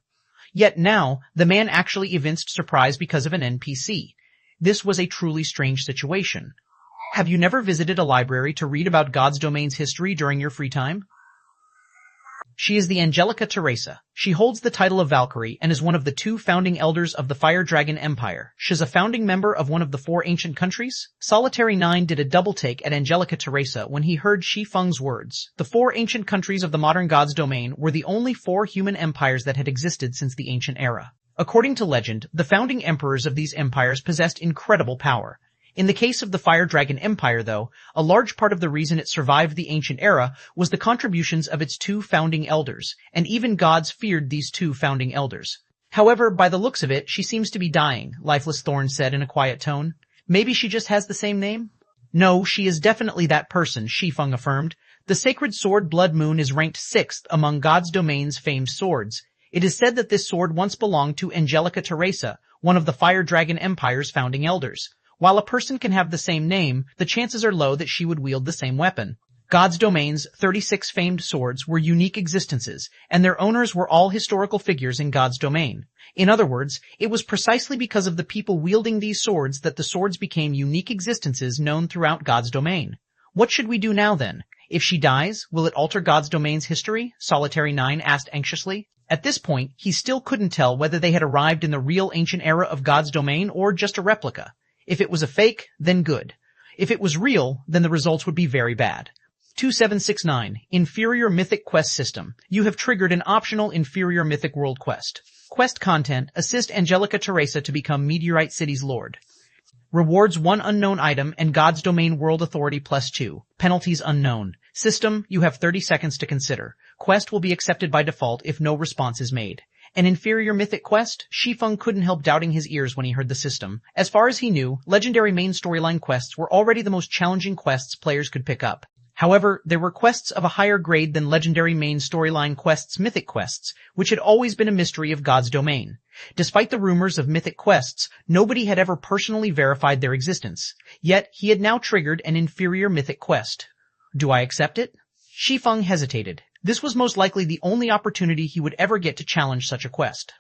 Yet now, the man actually evinced surprise because of an NPC. This was a truly strange situation. Have you never visited a library to read about God's domain's history during your free time? She is the Angelica Teresa. She holds the title of Valkyrie and is one of the 2 founding elders of the Fire Dragon Empire. She's a founding member of one of the 4 ancient countries. Solitary 9 did a double take at Angelica Teresa when he heard Shi Feng's words. The 4 ancient countries of the modern God's domain were the only 4 human empires that had existed since the ancient era. According to legend, the founding emperors of these empires possessed incredible power. In the case of the Fire Dragon Empire, though, a large part of the reason it survived the ancient era was the contributions of its 2 founding elders, and even gods feared these 2 founding elders. However, by the looks of it, she seems to be dying, Lifeless Thorn said in a quiet tone. Maybe she just has the same name? No, she is definitely that person, Shi Feng affirmed. The sacred sword Blood Moon is ranked 6th among God's domain's famed swords. It is said that this sword once belonged to Angelica Teresa, one of the Fire Dragon Empire's founding elders. While a person can have the same name, the chances are low that she would wield the same weapon. God's domain's 36 famed swords were unique existences, and their owners were all historical figures in God's domain. In other words, it was precisely because of the people wielding these swords that the swords became unique existences known throughout God's domain. What should we do now then? If she dies, will it alter God's domain's history? Solitary 9 asked anxiously. At this point, he still couldn't tell whether they had arrived in the real ancient era of God's domain or just a replica. If it was a fake, then good. If it was real, then the results would be very bad. 2769, Inferior Mythic Quest System. You have triggered an optional Inferior Mythic World Quest. Quest content, assist Angelica Teresa to become Meteorite City's Lord. Rewards 1 unknown item and God's Domain World Authority +2. Penalties unknown. System, you have 30 seconds to consider. Quest will be accepted by default if no response is made. An inferior mythic quest? Shi Feng couldn't help doubting his ears when he heard the system. As far as he knew, legendary main storyline quests were already the most challenging quests players could pick up. However, there were quests of a higher grade than legendary main storyline quests, mythic quests, which had always been a mystery of God's domain. Despite the rumors of mythic quests, nobody had ever personally verified their existence. Yet, he had now triggered an inferior mythic quest. Do I accept it? Shi Feng hesitated. This was most likely the only opportunity he would ever get to challenge such a quest.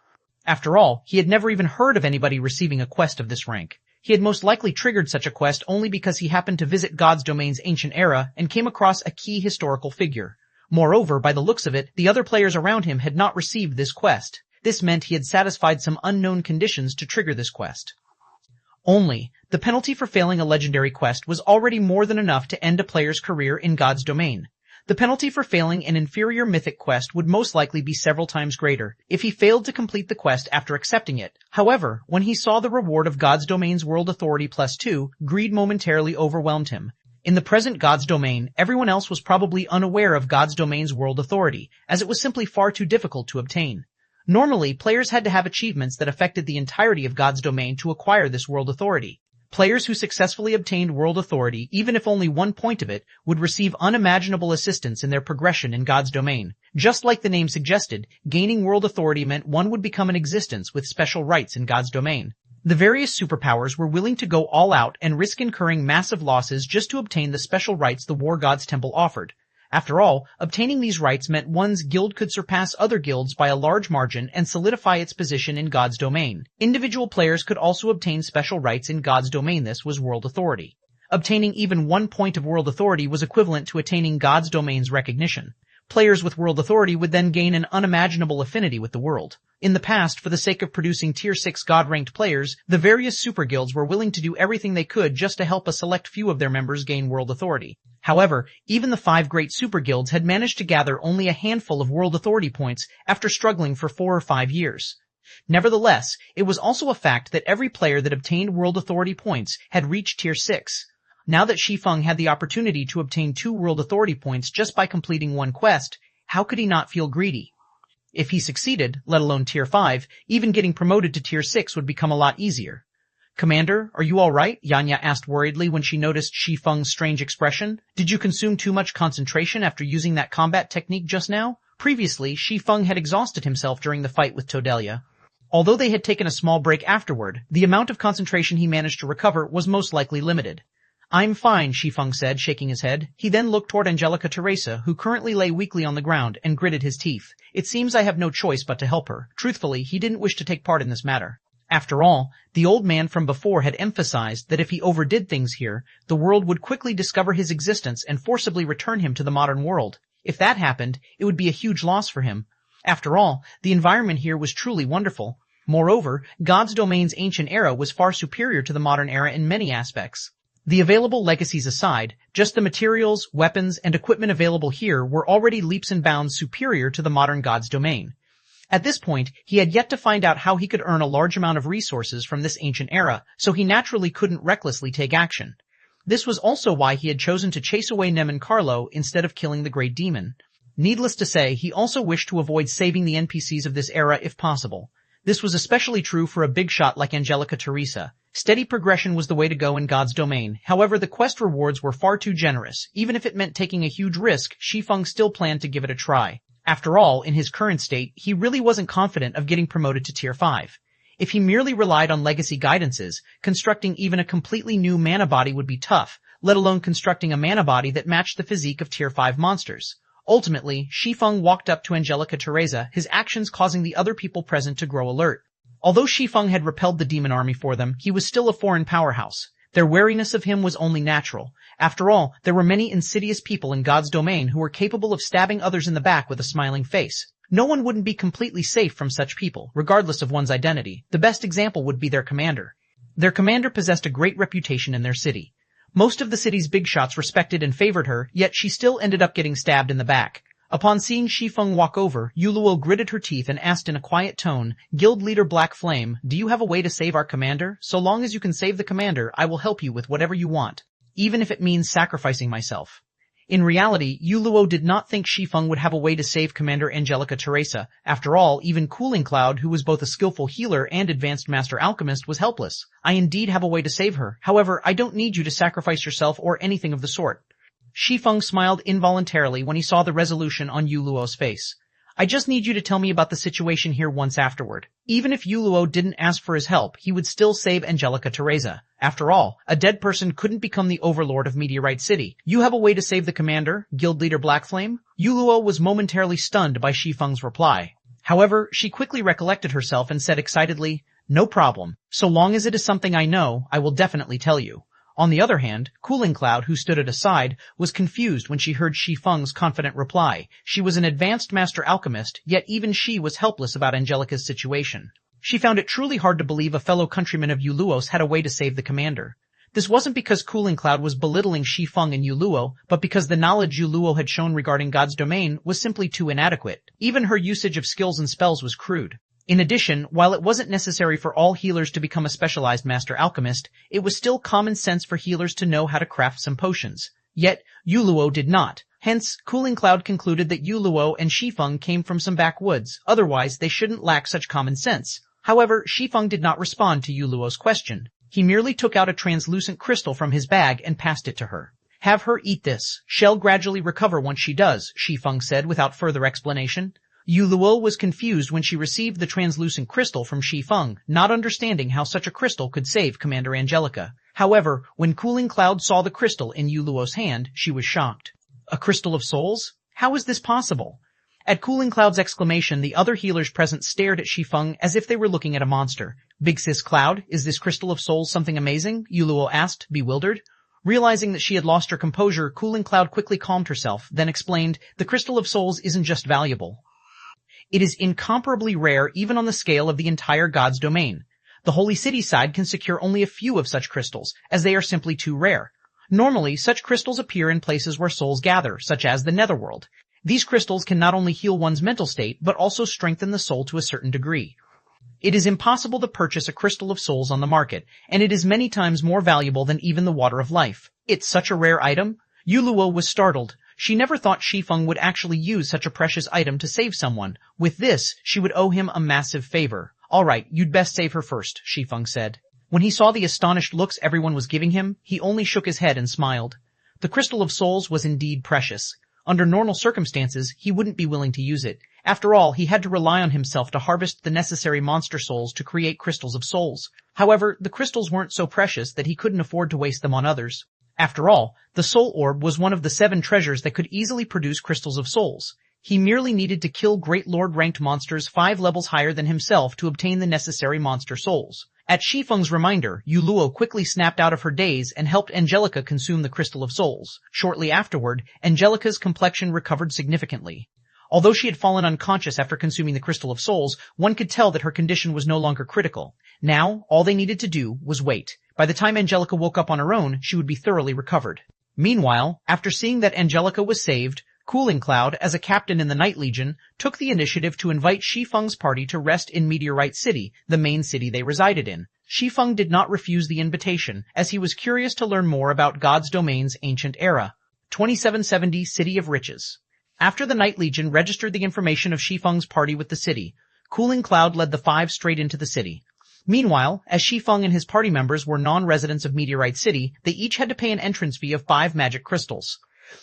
After all, he had never even heard of anybody receiving a quest of this rank. He had most likely triggered such a quest only because he happened to visit God's domain's ancient era and came across a key historical figure. Moreover, by the looks of it, the other players around him had not received this quest. This meant he had satisfied some unknown conditions to trigger this quest. Only, the penalty for failing a legendary quest was already more than enough to end a player's career in God's domain. The penalty for failing an inferior mythic quest would most likely be several times greater if he failed to complete the quest after accepting it. However, when he saw the reward of God's domain's world authority +2, greed momentarily overwhelmed him. In the present God's domain, everyone else was probably unaware of God's domain's world authority, as it was simply far too difficult to obtain. Normally, players had to have achievements that affected the entirety of God's domain to acquire this world authority. Players who successfully obtained world authority, even if only 1 point of it, would receive unimaginable assistance in their progression in God's domain. Just like the name suggested, gaining world authority meant one would become an existence with special rights in God's domain. The various superpowers were willing to go all out and risk incurring massive losses just to obtain the special rights the War God's Temple offered. After all, obtaining these rights meant one's guild could surpass other guilds by a large margin and solidify its position in God's domain. Individual players could also obtain special rights in God's domain. This was world authority. Obtaining even 1 point of world authority was equivalent to attaining God's domain's recognition. Players with world authority would then gain an unimaginable affinity with the world. In the past, for the sake of producing Tier 6 God-ranked players, the various super guilds were willing to do everything they could just to help a select few of their members gain world authority. However, even the 5 great super guilds had managed to gather only a handful of world authority points after struggling for 4 or 5 years. Nevertheless, it was also a fact that every player that obtained world authority points had reached Tier 6. Now that Shi Feng had the opportunity to obtain 2 world authority points just by completing 1 quest, how could he not feel greedy? If he succeeded, let alone Tier 5, even getting promoted to Tier 6 would become a lot easier. Commander, are you alright? Yanya asked worriedly when she noticed Shi Feng's strange expression. Did you consume too much concentration after using that combat technique just now? Previously, Shi Feng had exhausted himself during the fight with Todelia. Although they had taken a small break afterward, the amount of concentration he managed to recover was most likely limited. I'm fine, Shi Feng said, shaking his head. He then looked toward Angelica Teresa, who currently lay weakly on the ground, and gritted his teeth. It seems I have no choice but to help her. Truthfully, he didn't wish to take part in this matter. After all, the old man from before had emphasized that if he overdid things here, the world would quickly discover his existence and forcibly return him to the modern world. If that happened, it would be a huge loss for him. After all, the environment here was truly wonderful. Moreover, God's domain's ancient era was far superior to the modern era in many aspects. The available legacies aside, just the materials, weapons, and equipment available here were already leaps and bounds superior to the modern God's domain. At this point, he had yet to find out how he could earn a large amount of resources from this ancient era, so he naturally couldn't recklessly take action. This was also why he had chosen to chase away Nem and Carlo instead of killing the Great Demon. Needless to say, he also wished to avoid saving the NPCs of this era if possible. This was especially true for a big shot like Angelica Teresa. Steady progression was the way to go in God's domain. However, the quest rewards were far too generous. Even if it meant taking a huge risk, Shi Feng still planned to give it a try. After all, in his current state, he really wasn't confident of getting promoted to Tier 5. If he merely relied on legacy guidances, constructing even a completely new mana body would be tough, let alone constructing a mana body that matched the physique of Tier 5 monsters. Ultimately, Shi Feng walked up to Angelica Teresa, his actions causing the other people present to grow alert. Although Shi Feng had repelled the demon army for them, he was still a foreign powerhouse. Their wariness of him was only natural. After all, there were many insidious people in God's domain who were capable of stabbing others in the back with a smiling face. No one wouldn't be completely safe from such people, regardless of one's identity. The best example would be their commander. Their commander possessed a great reputation in their city. Most of the city's big shots respected and favored her, yet she still ended up getting stabbed in the back. Upon seeing Shi Feng walk over, Yuluo gritted her teeth and asked in a quiet tone, Guild Leader Black Flame, do you have a way to save our commander? So long as you can save the commander, I will help you with whatever you want, even if it means sacrificing myself. In reality, Yuluo did not think Shi Feng would have a way to save Commander Angelica Teresa. After all, even Cooling Cloud, who was both a skillful healer and advanced master alchemist, was helpless. I indeed have a way to save her. However, I don't need you to sacrifice yourself or anything of the sort. Shi Feng smiled involuntarily when he saw the resolution on Yuluo's face. I just need you to tell me about the situation here once afterward. Even if Yuluo didn't ask for his help, he would still save Angelica Teresa. After all, a dead person couldn't become the overlord of Meteorite City. You have a way to save the commander, guild leader Blackflame? Yuluo was momentarily stunned by Shi Feng's reply. However, she quickly recollected herself and said excitedly, no problem. So long as it is something I know, I will definitely tell you. On the other hand, Cooling Cloud, who stood at a side, was confused when she heard Shi Feng's confident reply. She was an advanced master alchemist, yet even she was helpless about Angelica's situation. She found it truly hard to believe a fellow countryman of Yuluo's had a way to save the commander. This wasn't because Cooling Cloud was belittling Shi Feng and Yuluo, but because the knowledge Yuluo had shown regarding God's domain was simply too inadequate. Even her usage of skills and spells was crude. In addition, while it wasn't necessary for all healers to become a specialized master alchemist, it was still common sense for healers to know how to craft some potions. Yet, Yuluo did not. Hence, Cooling Cloud concluded that Yuluo and Shi Feng came from some backwoods, otherwise they shouldn't lack such common sense. However, Shi Feng did not respond to Yuluo's question. He merely took out a translucent crystal from his bag and passed it to her. Have her eat this. She'll gradually recover once she does, Shi Feng said without further explanation. Yuluo was confused when she received the translucent crystal from Shi Feng, not understanding how such a crystal could save Commander Angelica. However, when Cooling Cloud saw the crystal in Yuluo's hand, she was shocked. A crystal of souls? How is this possible? At Cooling Cloud's exclamation, the other healers present stared at Shi Feng as if they were looking at a monster. Big Sis Cloud, is this crystal of souls something amazing? Yuluo asked, bewildered. Realizing that she had lost her composure, Cooling Cloud quickly calmed herself, then explained, the crystal of souls isn't just valuable. It is incomparably rare even on the scale of the entire God's domain. The Holy City side can secure only a few of such crystals, as they are simply too rare. Normally, such crystals appear in places where souls gather, such as the Netherworld. These crystals can not only heal one's mental state, but also strengthen the soul to a certain degree. It is impossible to purchase a crystal of souls on the market, and it is many times more valuable than even the water of life. It's such a rare item? Yuluo was startled. She never thought Shi Feng would actually use such a precious item to save someone. With this, she would owe him a massive favor. All right, you'd best save her first, Shi Feng said. When he saw the astonished looks everyone was giving him, he only shook his head and smiled. The crystal of souls was indeed precious. Under normal circumstances, he wouldn't be willing to use it. After all, he had to rely on himself to harvest the necessary monster souls to create crystals of souls. However, the crystals weren't so precious that he couldn't afford to waste them on others. After all, the Soul Orb was one of the 7 treasures that could easily produce crystals of souls. He merely needed to kill Great Lord-ranked monsters 5 levels higher than himself to obtain the necessary monster souls. At Shi Feng's reminder, Yuluo quickly snapped out of her daze and helped Angelica consume the crystal of souls. Shortly afterward, Angelica's complexion recovered significantly. Although she had fallen unconscious after consuming the crystal of souls, one could tell that her condition was no longer critical. Now, all they needed to do was wait. By the time Angelica woke up on her own, she would be thoroughly recovered. Meanwhile, after seeing that Angelica was saved, Cooling Cloud, as a captain in the Night Legion, took the initiative to invite Shi Feng's party to rest in Meteorite City, the main city they resided in. Shi Feng did not refuse the invitation, as he was curious to learn more about God's domain's ancient era. 2770 City of Riches. After the Night Legion registered the information of Shi Feng's party with the city, Cooling Cloud led the 5 straight into the city. Meanwhile, as Shi Feng and his party members were non-residents of Meteorite City, they each had to pay an entrance fee of 5 magic crystals.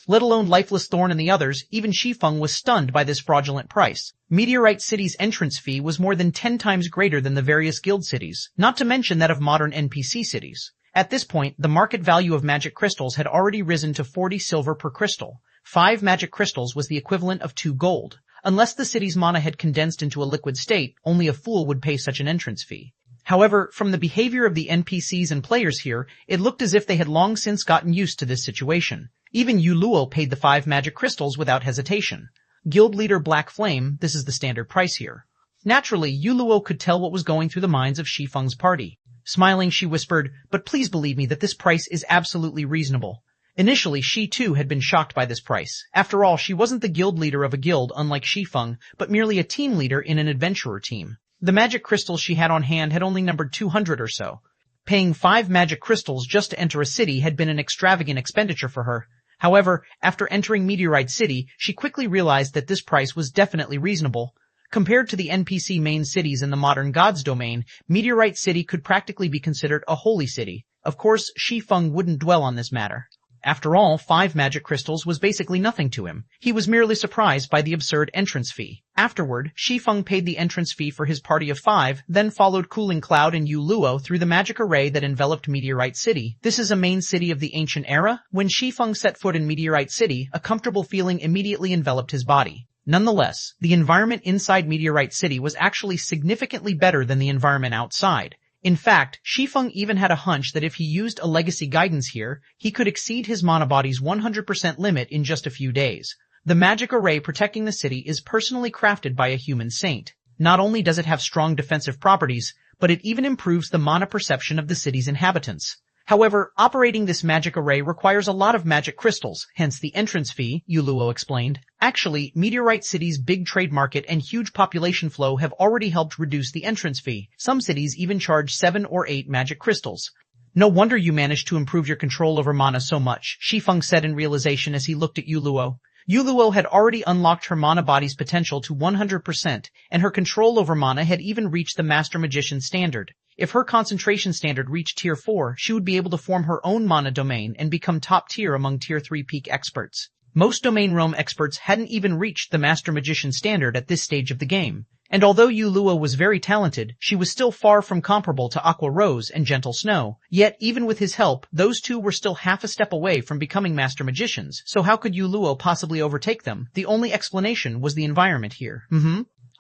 Let alone Lifeless Thorn and the others, even Shi Feng was stunned by this fraudulent price. Meteorite City's entrance fee was more than 10 times greater than the various guild cities, not to mention that of modern NPC cities. At this point, the market value of magic crystals had already risen to 40 silver per crystal. 5 magic crystals was the equivalent of 2 gold. Unless the city's mana had condensed into a liquid state, only a fool would pay such an entrance fee. However, from the behavior of the NPCs and players here, it looked as if they had long since gotten used to this situation. Even Yuluo paid the 5 magic crystals without hesitation. Guild leader Black Flame, this is the standard price here. Naturally, Yuluo could tell what was going through the minds of Shi Feng's party. Smiling, she whispered, "But please believe me that this price is absolutely reasonable." Initially, she too had been shocked by this price. After all, she wasn't the guild leader of a guild unlike Shi Feng, but merely a team leader in an adventurer team. The magic crystals she had on hand had only numbered 200 or so. Paying 5 magic crystals just to enter a city had been an extravagant expenditure for her. However, after entering Meteorite City, she quickly realized that this price was definitely reasonable. Compared to the NPC main cities in the modern God's domain, Meteorite City could practically be considered a holy city. Of course, Shi Feng wouldn't dwell on this matter. After all, 5 magic crystals was basically nothing to him. He was merely surprised by the absurd entrance fee. Afterward, Shi Feng paid the entrance fee for his party of 5, then followed Cooling Cloud and Yu Luo through the magic array that enveloped Meteorite City. This is a main city of the ancient era. When Shi Feng set foot in Meteorite City, a comfortable feeling immediately enveloped his body. Nonetheless, the environment inside Meteorite City was actually significantly better than the environment outside. In fact, Shi Feng even had a hunch that if he used a legacy guidance here, he could exceed his mana body's 100% limit in just a few days. The magic array protecting the city is personally crafted by a human saint. Not only does it have strong defensive properties, but it even improves the mana perception of the city's inhabitants. However, operating this magic array requires a lot of magic crystals, hence the entrance fee, Yu Luo explained. Actually, Meteorite City's big trade market and huge population flow have already helped reduce the entrance fee. Some cities even charge 7 or 8 magic crystals. No wonder you managed to improve your control over mana so much, Shi Feng said in realization as he looked at Yu Luo. Yu Luo had already unlocked her mana body's potential to 100%, and her control over mana had even reached the Master Magician standard. If her concentration standard reached Tier 4, she would be able to form her own mana domain and become top tier among Tier 3 peak experts. Most domain realm experts hadn't even reached the Master Magician standard at this stage of the game. And although Yu Luo was very talented, she was still far from comparable to Aqua Rose and Gentle Snow. Yet, even with his help, those two were still half a step away from becoming Master Magicians, so how could Yu Luo possibly overtake them? The only explanation was the environment here.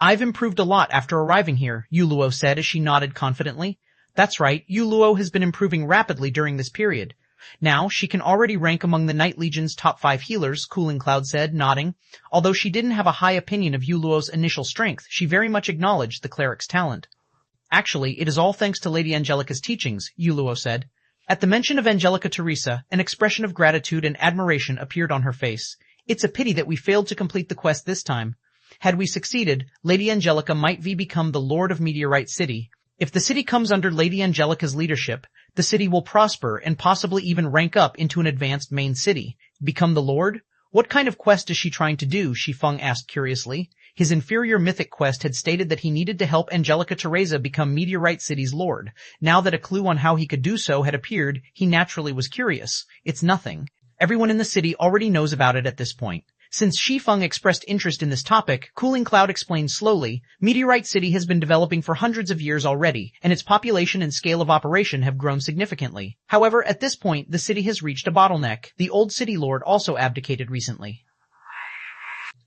I've improved a lot after arriving here, Yu Luo said as she nodded confidently. That's right, Yu Luo has been improving rapidly during this period. Now, she can already rank among the Night Legion's top 5 healers, Cooling Cloud said, nodding. Although she didn't have a high opinion of Yu Luo's initial strength, she very much acknowledged the cleric's talent. Actually, it is all thanks to Lady Angelica's teachings, Yu Luo said. At the mention of Angelica Teresa, an expression of gratitude and admiration appeared on her face. It's a pity that we failed to complete the quest this time. Had we succeeded, Lady Angelica might become the Lord of Meteorite City. If the city comes under Lady Angelica's leadership, the city will prosper and possibly even rank up into an advanced main city. Become the Lord? What kind of quest is she trying to do? Shi Feng asked curiously. His inferior mythic quest had stated that he needed to help Angelica Teresa become Meteorite City's Lord. Now that a clue on how he could do so had appeared, he naturally was curious. It's nothing. Everyone in the city already knows about it at this point. Since Shi Feng expressed interest in this topic, Cooling Cloud explained slowly, Meteorite City has been developing for hundreds of years already, and its population and scale of operation have grown significantly. However, at this point, the city has reached a bottleneck. The old city lord also abdicated recently.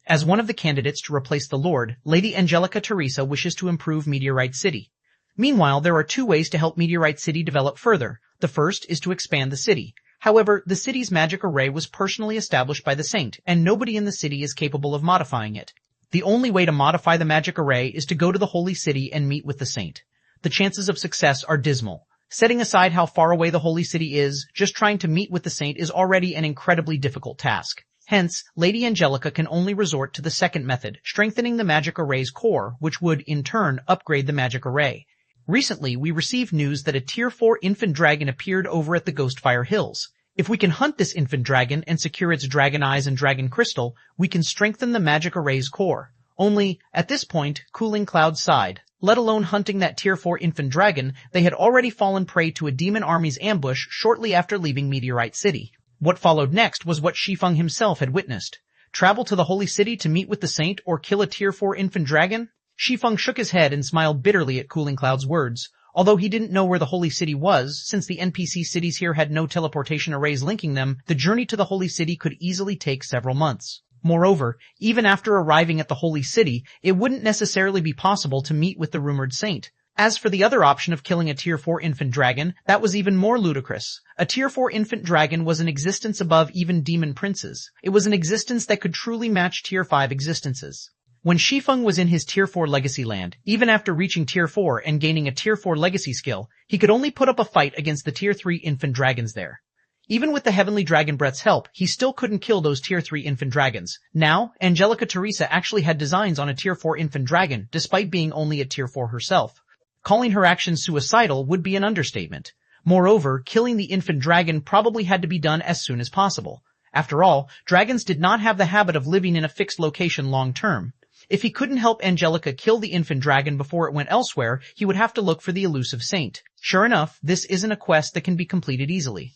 As one of the candidates to replace the lord, Lady Angelica Teresa wishes to improve Meteorite City. Meanwhile, there are 2 ways to help Meteorite City develop further. The first is to expand the city. However, the city's magic array was personally established by the saint, and nobody in the city is capable of modifying it. The only way to modify the magic array is to go to the holy city and meet with the saint. The chances of success are dismal. Setting aside how far away the holy city is, just trying to meet with the saint is already an incredibly difficult task. Hence, Lady Angelica can only resort to the second method, strengthening the magic array's core, which would, in turn, upgrade the magic array. Recently, we received news that a Tier 4 infant dragon appeared over at the Ghostfire Hills. If we can hunt this infant dragon and secure its dragon eyes and dragon crystal, we can strengthen the magic array's core. Only, at this point, Cooling Cloud sighed. Let alone hunting that Tier 4 infant dragon, they had already fallen prey to a demon army's ambush shortly after leaving Meteorite City. What followed next was what Shi Feng himself had witnessed. Travel to the holy city to meet with the saint or kill a Tier 4 infant dragon? Shi Feng shook his head and smiled bitterly at Cooling Cloud's words. Although he didn't know where the holy city was, since the NPC cities here had no teleportation arrays linking them, the journey to the holy city could easily take several months. Moreover, even after arriving at the holy city, it wouldn't necessarily be possible to meet with the rumored saint. As for the other option of killing a Tier 4 infant dragon, that was even more ludicrous. A Tier 4 infant dragon was an existence above even demon princes. It was an existence that could truly match Tier 5 existences. When Shi Feng was in his Tier 4 legacy land, even after reaching Tier 4 and gaining a Tier 4 legacy skill, he could only put up a fight against the Tier 3 infant dragons there. Even with the Heavenly Dragon Breath's help, he still couldn't kill those Tier 3 infant dragons. Now, Angelica Teresa actually had designs on a Tier 4 infant dragon, despite being only a Tier 4 herself. Calling her actions suicidal would be an understatement. Moreover, killing the infant dragon probably had to be done as soon as possible. After all, dragons did not have the habit of living in a fixed location long term. If he couldn't help Angelica kill the infant dragon before it went elsewhere, he would have to look for the elusive saint. Sure enough, this isn't a quest that can be completed easily.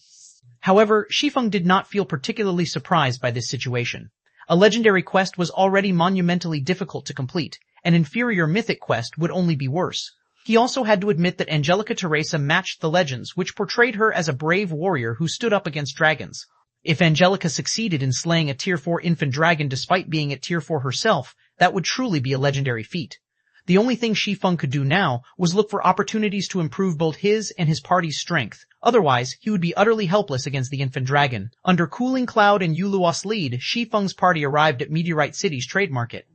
However, Shi Feng did not feel particularly surprised by this situation. A legendary quest was already monumentally difficult to complete. An inferior mythic quest would only be worse. He also had to admit that Angelica Teresa matched the legends, which portrayed her as a brave warrior who stood up against dragons. If Angelica succeeded in slaying a Tier 4 infant dragon despite being at Tier 4 herself, that would truly be a legendary feat. The only thing Shi Feng could do now was look for opportunities to improve both his and his party's strength. Otherwise, he would be utterly helpless against the infant dragon. Under Cooling Cloud and Yuluo's lead, Shi Feng's party arrived at Meteorite City's trade market.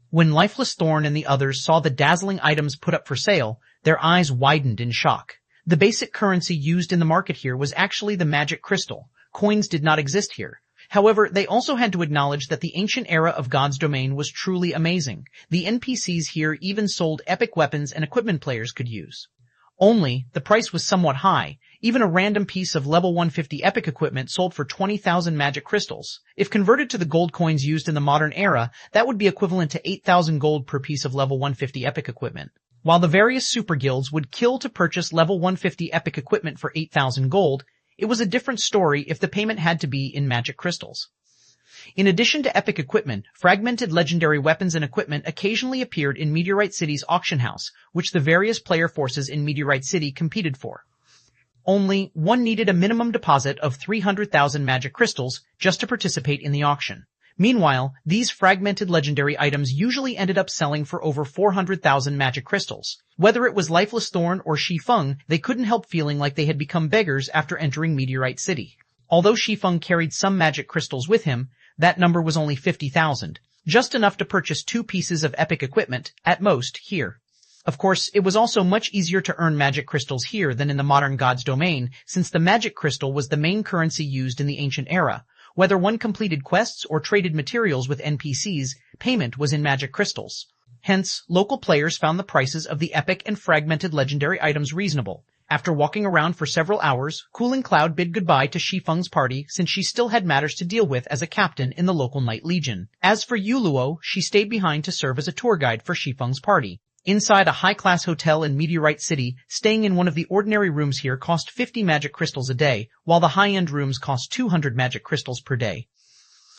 When Lifeless Thorn and the others saw the dazzling items put up for sale, their eyes widened in shock. The basic currency used in the market here was actually the magic crystal. Coins did not exist here. However, they also had to acknowledge that the ancient era of God's domain was truly amazing. The NPCs here even sold epic weapons and equipment players could use. Only, the price was somewhat high. Even a random piece of level 150 epic equipment sold for 20,000 magic crystals. If converted to the gold coins used in the modern era, that would be equivalent to 8,000 gold per piece of level 150 epic equipment. While the various super guilds would kill to purchase level 150 epic equipment for 8,000 gold, it was a different story if the payment had to be in magic crystals. In addition to epic equipment, fragmented legendary weapons and equipment occasionally appeared in Meteorite City's auction house, which the various player forces in Meteorite City competed for. Only, one needed a minimum deposit of 300,000 magic crystals just to participate in the auction. Meanwhile, these fragmented legendary items usually ended up selling for over 400,000 magic crystals. Whether it was Lifeless Thorn or Shi Feng, they couldn't help feeling like they had become beggars after entering Meteorite City. Although Shi Feng carried some magic crystals with him, that number was only 50,000, just enough to purchase 2 pieces of epic equipment, at most, here. Of course, it was also much easier to earn magic crystals here than in the modern God's domain, since the magic crystal was the main currency used in the ancient era. Whether one completed quests or traded materials with NPCs, payment was in magic crystals. Hence, local players found the prices of the epic and fragmented legendary items reasonable. After walking around for several hours, Cooling Cloud bid goodbye to Shi Feng's party since she still had matters to deal with as a captain in the local Night Legion. As for Yuluo, she stayed behind to serve as a tour guide for Shi Feng's party. Inside a high-class hotel in Meteorite City, staying in one of the ordinary rooms here cost 50 magic crystals a day, while the high-end rooms cost 200 magic crystals per day.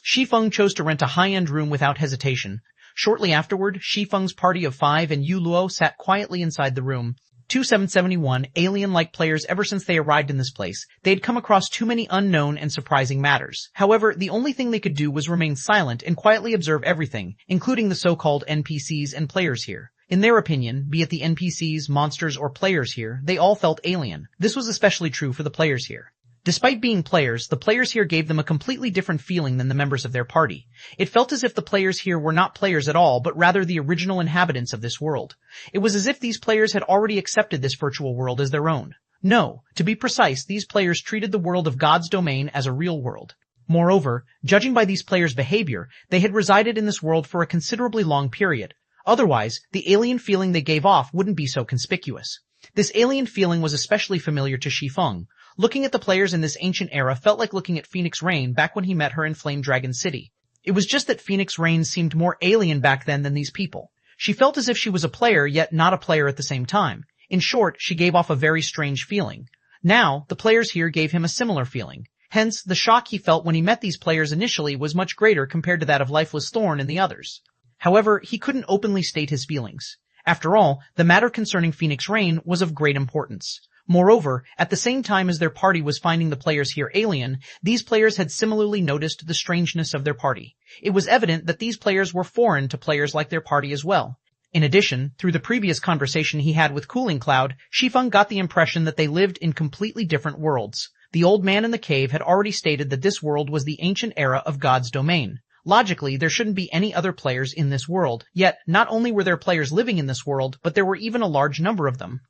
Shi Feng chose to rent a high-end room without hesitation. Shortly afterward, Shi Feng's party of 5 and Yuluo sat quietly inside the room. ch2751, alien-like players ever since they arrived in this place. They had come across too many unknown and surprising matters. However, the only thing they could do was remain silent and quietly observe everything, including the so-called NPCs and players here. In their opinion, be it the NPCs, monsters, or players here, they all felt alien. This was especially true for the players here. Despite being players, the players here gave them a completely different feeling than the members of their party. It felt as if the players here were not players at all, but rather the original inhabitants of this world. It was as if these players had already accepted this virtual world as their own. No, to be precise, these players treated the world of God's domain as a real world. Moreover, judging by these players' behavior, they had resided in this world for a considerably long period. Otherwise, the alien feeling they gave off wouldn't be so conspicuous. This alien feeling was especially familiar to Shi Feng. Looking at the players in this ancient era felt like looking at Phoenix Rain back when he met her in Flame Dragon City. It was just that Phoenix Rain seemed more alien back then than these people. She felt as if she was a player yet not a player at the same time. In short, she gave off a very strange feeling. Now, the players here gave him a similar feeling. Hence, the shock he felt when he met these players initially was much greater compared to that of Lifeless Thorn and the others. However, he couldn't openly state his feelings. After all, the matter concerning Phoenix Rain was of great importance. Moreover, at the same time as their party was finding the players here alien, these players had similarly noticed the strangeness of their party. It was evident that these players were foreign to players like their party as well. In addition, through the previous conversation he had with Cooling Cloud, Shi Feng got the impression that they lived in completely different worlds. The old man in the cave had already stated that this world was the ancient era of God's domain. Logically, there shouldn't be any other players in this world, yet not only were there players living in this world, but there were even a large number of them.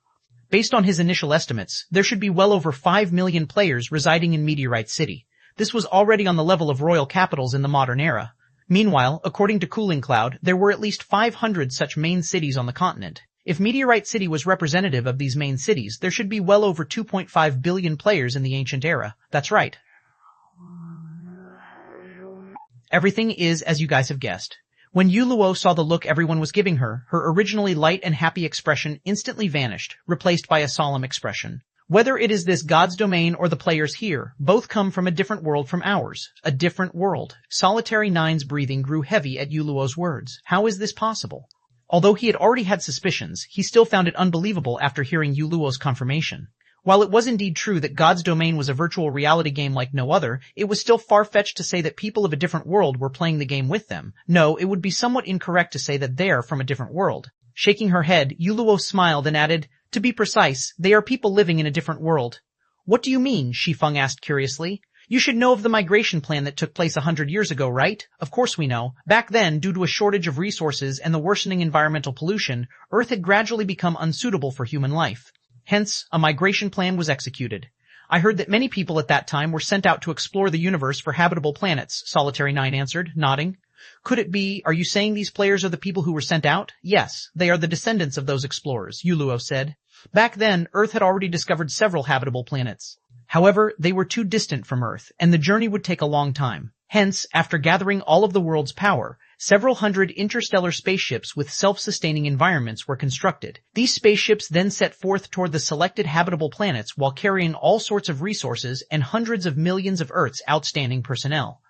Based on his initial estimates, there should be well over 5 million players residing in Meteorite City. This was already on the level of royal capitals in the modern era. Meanwhile, according to Cooling Cloud, there were at least 500 such main cities on the continent. If Meteorite City was representative of these main cities, there should be well over 2.5 billion players in the ancient era. That's right. Everything is as you guys have guessed. When Yuluo saw the look everyone was giving her, her originally light and happy expression instantly vanished, replaced by a solemn expression. Whether it is this God's domain or the players here, both come from a different world from ours. A different world. Solitary Nine's breathing grew heavy at Yuluo's words. How is this possible? Although he had already had suspicions, he still found it unbelievable after hearing Yuluo's confirmation. While it was indeed true that God's domain was a virtual reality game like no other, it was still far-fetched to say that people of a different world were playing the game with them. No, it would be somewhat incorrect to say that they're from a different world. Shaking her head, Yuluo smiled and added, "To be precise, they are people living in a different world." "What do you mean?" Shi Feng asked curiously. "You should know of the migration plan that took place 100 years ago, right?" "Of course we know. Back then, due to a shortage of resources and the worsening environmental pollution, Earth had gradually become unsuitable for human life. Hence, a migration plan was executed. I heard that many people at that time were sent out to explore the universe for habitable planets," Solitary Nine answered, nodding. "Could it be, are you saying these players are the people who were sent out?" "Yes, they are the descendants of those explorers," Yuluo said. "Back then, Earth had already discovered several habitable planets. However, they were too distant from Earth, and the journey would take a long time. Hence, after gathering all of the world's power, several hundred interstellar spaceships with self-sustaining environments were constructed. These spaceships then set forth toward the selected habitable planets while carrying all sorts of resources and hundreds of millions of Earth's outstanding personnel.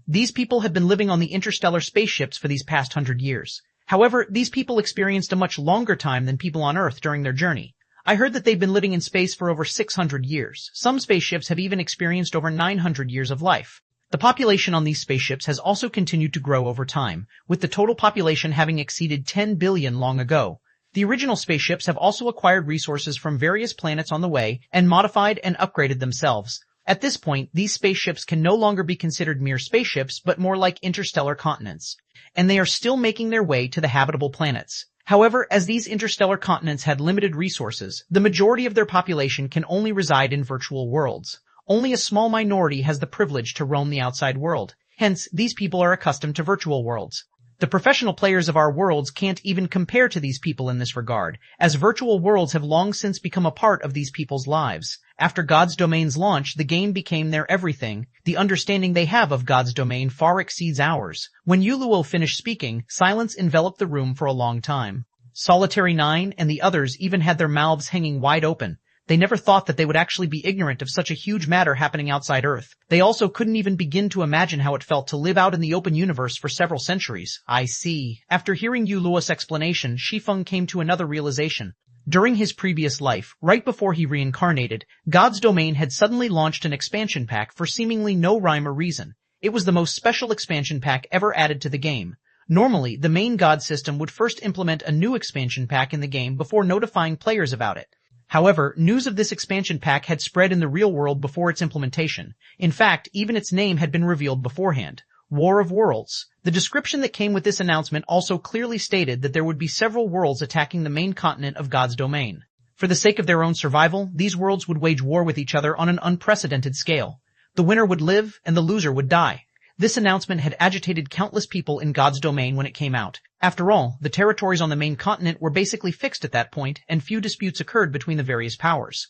These people had been living on the interstellar spaceships for these past 100 years. However, these people experienced a much longer time than people on Earth during their journey. I heard that they've been living in space for over 600 years. Some spaceships have even experienced over 900 years of life. The population on these spaceships has also continued to grow over time, with the total population having exceeded 10 billion long ago. The original spaceships have also acquired resources from various planets on the way and modified and upgraded themselves. At this point, these spaceships can no longer be considered mere spaceships, but more like interstellar continents. And they are still making their way to the habitable planets. However, as these interstellar continents had limited resources, the majority of their population can only reside in virtual worlds. Only a small minority has the privilege to roam the outside world. Hence, these people are accustomed to virtual worlds. The professional players of our worlds can't even compare to these people in this regard, as virtual worlds have long since become a part of these people's lives. After God's Domain's launch, the game became their everything. The understanding they have of God's Domain far exceeds ours. When Yuluo finished speaking, silence enveloped the room for a long time. Solitary Nine and the others even had their mouths hanging wide open. They never thought that they would actually be ignorant of such a huge matter happening outside Earth. They also couldn't even begin to imagine how it felt to live out in the open universe for several centuries. I see. After hearing Yuluo's explanation, Shi Feng came to another realization. During his previous life, right before he reincarnated, God's Domain had suddenly launched an expansion pack for seemingly no rhyme or reason. It was the most special expansion pack ever added to the game. Normally, the main God system would first implement a new expansion pack in the game before notifying players about it. However, news of this expansion pack had spread in the real world before its implementation. In fact, even its name had been revealed beforehand. War of Worlds. The description that came with this announcement also clearly stated that there would be several worlds attacking the main continent of God's Domain. For the sake of their own survival, these worlds would wage war with each other on an unprecedented scale. The winner would live and the loser would die. This announcement had agitated countless people in God's Domain when it came out. After all, the territories on the main continent were basically fixed at that point, and few disputes occurred between the various powers.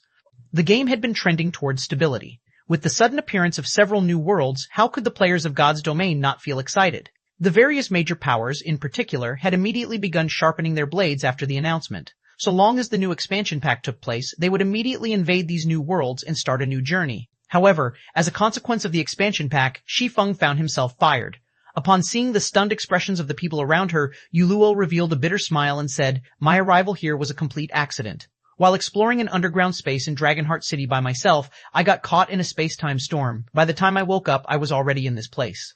The game had been trending towards stability. With the sudden appearance of several new worlds, how could the players of God's Domain not feel excited? The various major powers, in particular, had immediately begun sharpening their blades after the announcement. So long as the new expansion pack took place, they would immediately invade these new worlds and start a new journey. However, as a consequence of the expansion pack, Shi Feng found himself fired. Upon seeing the stunned expressions of the people around her, Yuluo revealed a bitter smile and said, "My arrival here was a complete accident. While exploring an underground space in Dragonheart City by myself, I got caught in a space-time storm. By the time I woke up, I was already in this place.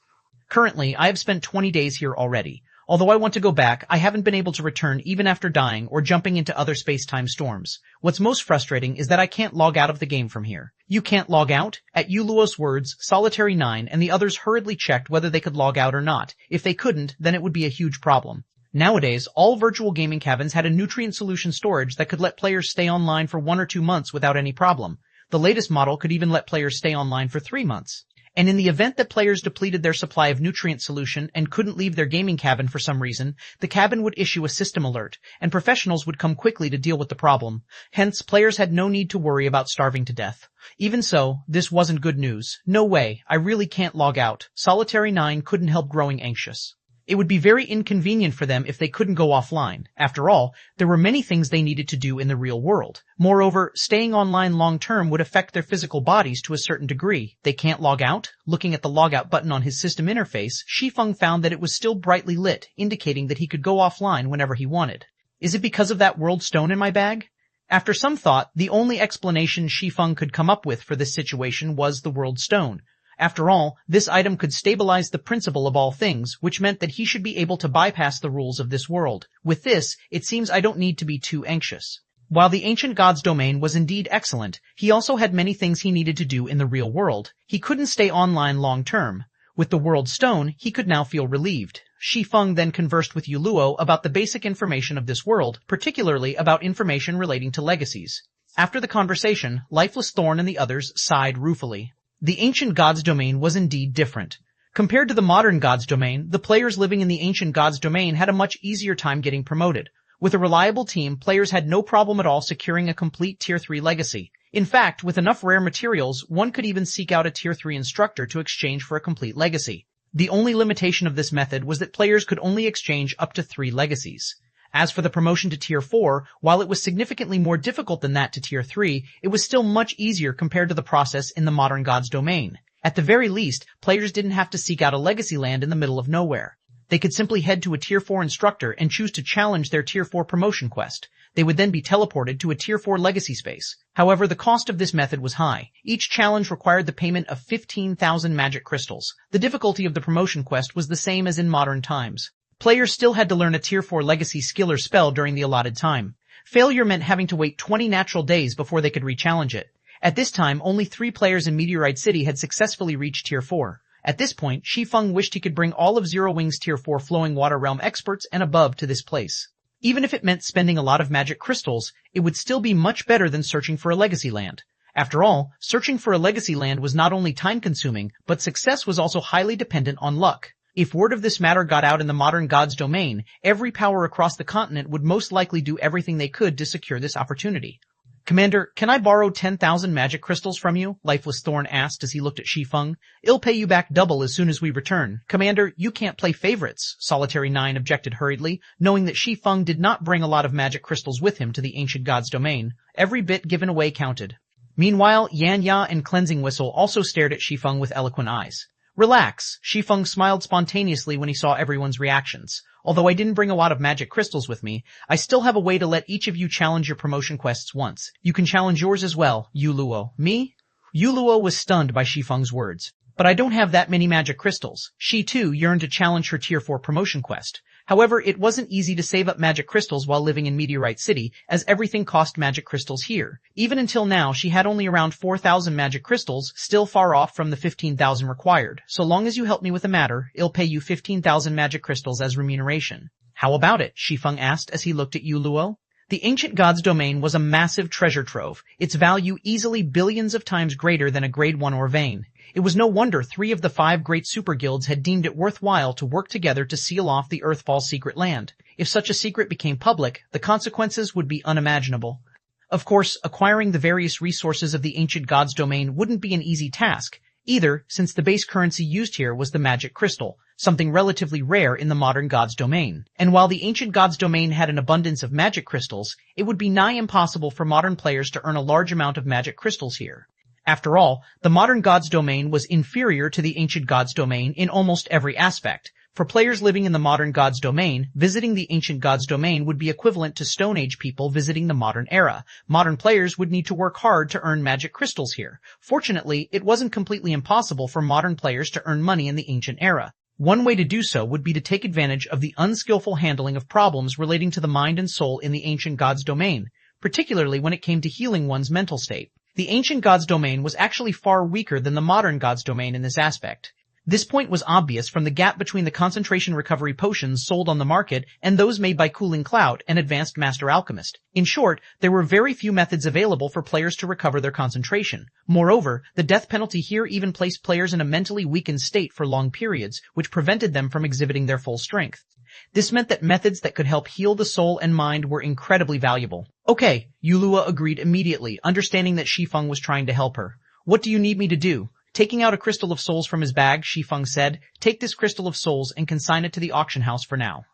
Currently, I have spent 20 days here already. Although I want to go back, I haven't been able to return even after dying or jumping into other space-time storms. What's most frustrating is that I can't log out of the game from here." "You can't log out?" At Yuluo's words, Solitary Nine and the others hurriedly checked whether they could log out or not. If they couldn't, then it would be a huge problem. Nowadays, all virtual gaming cabins had a nutrient solution storage that could let players stay online for 1 or 2 months without any problem. The latest model could even let players stay online for 3 months. And in the event that players depleted their supply of nutrient solution and couldn't leave their gaming cabin for some reason, the cabin would issue a system alert, and professionals would come quickly to deal with the problem. Hence, players had no need to worry about starving to death. Even so, this wasn't good news. No way, I really can't log out. Solitary 9 couldn't help growing anxious. It would be very inconvenient for them if they couldn't go offline. After all, there were many things they needed to do in the real world. Moreover, staying online long-term would affect their physical bodies to a certain degree. They can't log out? Looking at the logout button on his system interface, Shi Feng found that it was still brightly lit, indicating that he could go offline whenever he wanted. Is it because of that world stone in my bag? After some thought, the only explanation Shi Feng could come up with for this situation was the world stone. After all, this item could stabilize the principle of all things, which meant that he should be able to bypass the rules of this world. With this, it seems I don't need to be too anxious. While the ancient god's domain was indeed excellent, he also had many things he needed to do in the real world. He couldn't stay online long term. With the world stone, he could now feel relieved. Shi Feng then conversed with Yuluo about the basic information of this world, particularly about information relating to legacies. After the conversation, Lifeless Thorn and the others sighed ruefully. The ancient god's domain was indeed different. Compared to the modern god's domain, the players living in the ancient god's domain had a much easier time getting promoted. With a reliable team, players had no problem at all securing a complete Tier 3 legacy. In fact, with enough rare materials, one could even seek out a Tier 3 instructor to exchange for a complete legacy. The only limitation of this method was that players could only exchange up to 3 legacies. As for the promotion to Tier 4, while it was significantly more difficult than that to Tier 3, it was still much easier compared to the process in the modern god's domain. At the very least, players didn't have to seek out a legacy land in the middle of nowhere. They could simply head to a Tier 4 instructor and choose to challenge their Tier 4 promotion quest. They would then be teleported to a Tier 4 legacy space. However, the cost of this method was high. Each challenge required the payment of 15,000 magic crystals. The difficulty of the promotion quest was the same as in modern times. Players still had to learn a Tier 4 legacy skill or spell during the allotted time. Failure meant having to wait 20 natural days before they could re-challenge it. At this time, only 3 players in Meteorite City had successfully reached Tier 4. At this point, Shi Feng wished he could bring all of Zero Wing's Tier 4 Flowing Water Realm experts and above to this place. Even if it meant spending a lot of magic crystals, it would still be much better than searching for a legacy land. After all, searching for a legacy land was not only time-consuming, but success was also highly dependent on luck. If word of this matter got out in the modern god's domain, every power across the continent would most likely do everything they could to secure this opportunity. Commander, can I borrow 10,000 magic crystals from you? Lifeless Thorn asked as he looked at Shi Feng. I'll pay you back double as soon as we return. Commander, you can't play favorites, Solitary 9 objected hurriedly, knowing that Shi Feng did not bring a lot of magic crystals with him to the ancient god's domain. Every bit given away counted. Meanwhile, Yan Ya and Cleansing Whistle also stared at Shi Feng with eloquent eyes. Relax, Shi Feng smiled spontaneously when he saw everyone's reactions. Although I didn't bring a lot of magic crystals with me, I still have a way to let each of you challenge your promotion quests once. You can challenge yours as well, Yuluo. Me? Yuluo was stunned by Shi Feng's words. But I don't have that many magic crystals. She too yearned to challenge her Tier 4 promotion quest. However, it wasn't easy to save up magic crystals while living in Meteorite City, as everything cost magic crystals here. Even until now, she had only around 4,000 magic crystals, still far off from the 15,000 required. So long as you help me with the matter, I'll pay you 15,000 magic crystals as remuneration. How about it? Shi Feng asked as he looked at Yuluo. The ancient god's domain was a massive treasure trove, its value easily billions of times greater than a grade 1 Orvain. It was no wonder 3 of the 5 great super guilds had deemed it worthwhile to work together to seal off the Earthfall's secret land. If such a secret became public, the consequences would be unimaginable. Of course, acquiring the various resources of the ancient god's domain wouldn't be an easy task, either, since the base currency used here was the magic crystal, something relatively rare in the modern god's domain. And while the ancient god's domain had an abundance of magic crystals, it would be nigh impossible for modern players to earn a large amount of magic crystals here. After all, the modern god's domain was inferior to the ancient god's domain in almost every aspect. For players living in the modern god's domain, visiting the ancient god's domain would be equivalent to Stone Age people visiting the modern era. Modern players would need to work hard to earn magic crystals here. Fortunately, it wasn't completely impossible for modern players to earn money in the ancient era. One way to do so would be to take advantage of the unskillful handling of problems relating to the mind and soul in the ancient god's domain, particularly when it came to healing one's mental state. The ancient god's domain was actually far weaker than the modern god's domain in this aspect. This point was obvious from the gap between the concentration recovery potions sold on the market and those made by Cooling Cloud, an advanced master alchemist. In short, there were very few methods available for players to recover their concentration. Moreover, the death penalty here even placed players in a mentally weakened state for long periods, which prevented them from exhibiting their full strength. This meant that methods that could help heal the soul and mind were incredibly valuable. Okay, Yulua agreed immediately, understanding that Shi Feng was trying to help her. What do you need me to do? Taking out a crystal of souls from his bag, Shi Feng said, take this crystal of souls and consign it to the auction house for now.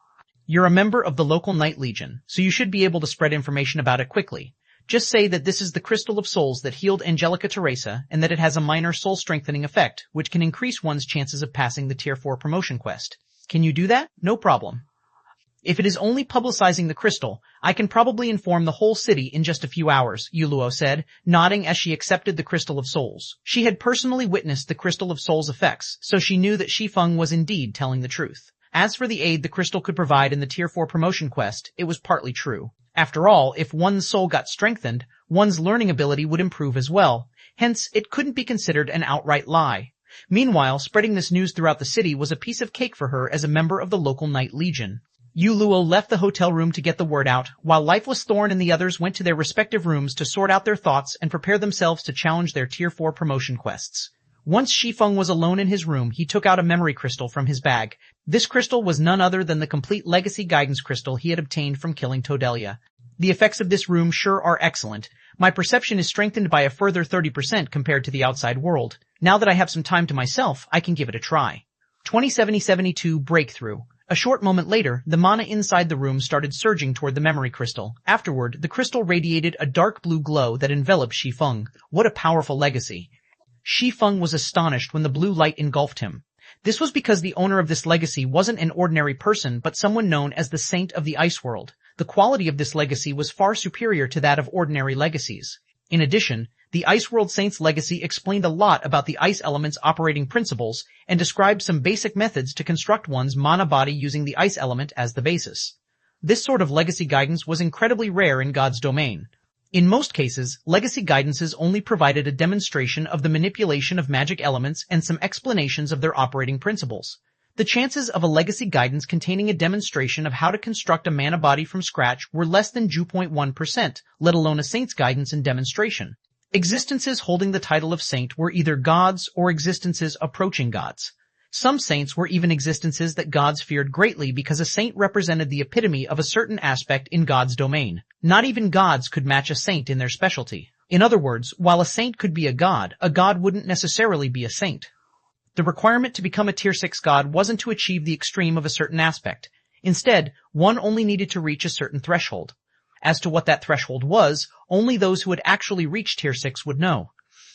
You're a member of the local Night Legion, so you should be able to spread information about it quickly. Just say that this is the crystal of souls that healed Angelica Teresa and that it has a minor soul-strengthening effect, which can increase one's chances of passing the Tier 4 promotion quest. Can you do that? No problem. If it is only publicizing the crystal, I can probably inform the whole city in just a few hours, Yuluo said, nodding as she accepted the Crystal of Souls. She had personally witnessed the Crystal of Souls effects, so she knew that Shi Feng was indeed telling the truth. As for the aid the crystal could provide in the Tier 4 promotion quest, it was partly true. After all, if one's soul got strengthened, one's learning ability would improve as well. Hence, it couldn't be considered an outright lie. Meanwhile, spreading this news throughout the city was a piece of cake for her as a member of the local Night Legion. Yu Luo left the hotel room to get the word out, while Lifeless Thorn and the others went to their respective rooms to sort out their thoughts and prepare themselves to challenge their Tier 4 promotion quests. Once Shi Feng was alone in his room, he took out a memory crystal from his bag. This crystal was none other than the complete legacy guidance crystal he had obtained from killing Todelia. The effects of this room sure are excellent. My perception is strengthened by a further 30% compared to the outside world. Now that I have some time to myself, I can give it a try. 2070-72 Breakthrough. A short moment later, the mana inside the room started surging toward the memory crystal. Afterward, the crystal radiated a dark blue glow that enveloped Shi Feng. What a powerful legacy. Shi Feng was astonished when the blue light engulfed him. This was because the owner of this legacy wasn't an ordinary person, but someone known as the Saint of the Ice World. The quality of this legacy was far superior to that of ordinary legacies. In addition, the Ice World Saint's legacy explained a lot about the ice element's operating principles and described some basic methods to construct one's mana body using the ice element as the basis. This sort of legacy guidance was incredibly rare in God's domain. In most cases, legacy guidances only provided a demonstration of the manipulation of magic elements and some explanations of their operating principles. The chances of a legacy guidance containing a demonstration of how to construct a mana body from scratch were less than 0.1%, let alone a saint's guidance and demonstration. Existences holding the title of saint were either gods or existences approaching gods. Some saints were even existences that gods feared greatly because a saint represented the epitome of a certain aspect in God's domain. Not even gods could match a saint in their specialty. In other words, while a saint could be a god wouldn't necessarily be a saint. The requirement to become a Tier 6 god wasn't to achieve the extreme of a certain aspect. Instead, one only needed to reach a certain threshold. As to what that threshold was, only those who had actually reached Tier 6 would know.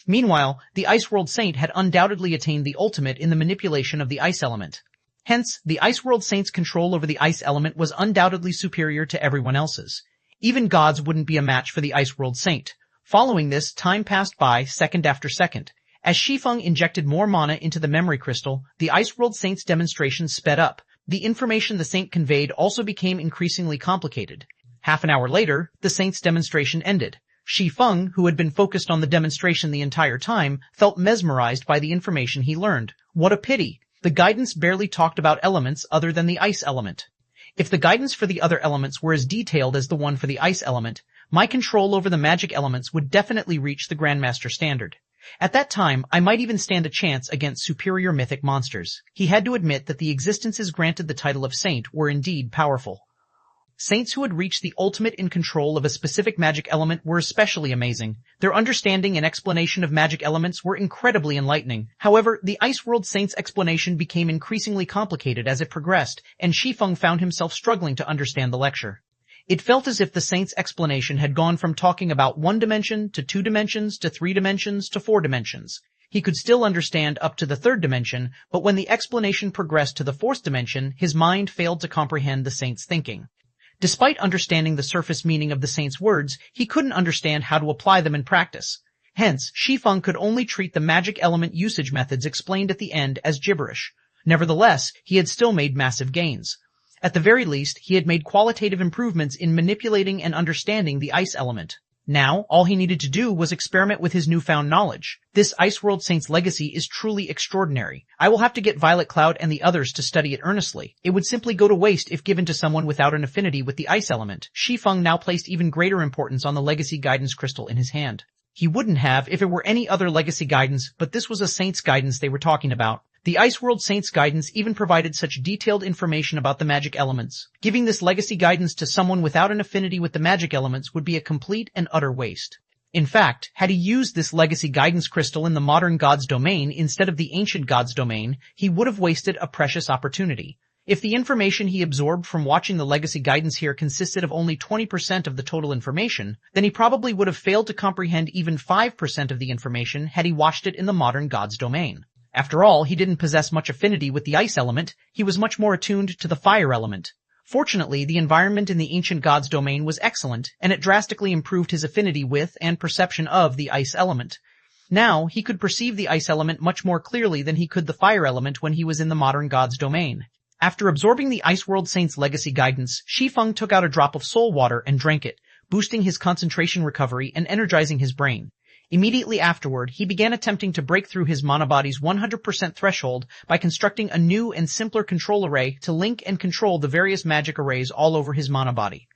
Meanwhile, the Ice World Saint had undoubtedly attained the ultimate in the manipulation of the ice element. Hence, the Ice World Saint's control over the ice element was undoubtedly superior to everyone else's. Even gods wouldn't be a match for the Ice World Saint. Following this, time passed by, second after second. As Shi Feng injected more mana into the memory crystal, the Ice World Saint's demonstration sped up. The information the Saint conveyed also became increasingly complicated. Half an hour later, the Saint's demonstration ended. Shi Feng, who had been focused on the demonstration the entire time, felt mesmerized by the information he learned. What a pity! The guidance barely talked about elements other than the ice element. If the guidance for the other elements were as detailed as the one for the ice element, my control over the magic elements would definitely reach the Grandmaster standard. At that time, I might even stand a chance against superior mythic monsters. He had to admit that the existences granted the title of Saint were indeed powerful. Saints who had reached the ultimate in control of a specific magic element were especially amazing. Their understanding and explanation of magic elements were incredibly enlightening. However, the Ice World Saint's explanation became increasingly complicated as it progressed, and Shi Feng found himself struggling to understand the lecture. It felt as if the Saint's explanation had gone from talking about 1 dimension to 2 dimensions to 3 dimensions to 4 dimensions. He could still understand up to the 3rd dimension, but when the explanation progressed to the 4th dimension, his mind failed to comprehend the Saint's thinking. Despite understanding the surface meaning of the Saint's words, he couldn't understand how to apply them in practice. Hence, Shi Feng could only treat the magic element usage methods explained at the end as gibberish. Nevertheless, he had still made massive gains. At the very least, he had made qualitative improvements in manipulating and understanding the ice element. Now, all he needed to do was experiment with his newfound knowledge. This Iceworld Saint's legacy is truly extraordinary. I will have to get Violet Cloud and the others to study it earnestly. It would simply go to waste if given to someone without an affinity with the ice element. Shi Feng now placed even greater importance on the legacy guidance crystal in his hand. He wouldn't have if it were any other legacy guidance, but this was a saint's guidance they were talking about. The Iceworld Saint's guidance even provided such detailed information about the magic elements. Giving this legacy guidance to someone without an affinity with the magic elements would be a complete and utter waste. In fact, had he used this legacy guidance crystal in the modern god's domain instead of the ancient god's domain, he would have wasted a precious opportunity. If the information he absorbed from watching the legacy guidance here consisted of only 20% of the total information, then he probably would have failed to comprehend even 5% of the information had he watched it in the modern god's domain. After all, he didn't possess much affinity with the ice element, he was much more attuned to the fire element. Fortunately, the environment in the ancient god's domain was excellent, and it drastically improved his affinity with and perception of the ice element. Now, he could perceive the ice element much more clearly than he could the fire element when he was in the modern god's domain. After absorbing the Iceworld Saint's legacy guidance, Shi Feng took out a drop of soul water and drank it, boosting his concentration recovery and energizing his brain. Immediately afterward, he began attempting to break through his mana body's 100% threshold by constructing a new and simpler control array to link and control the various magic arrays all over his mana body.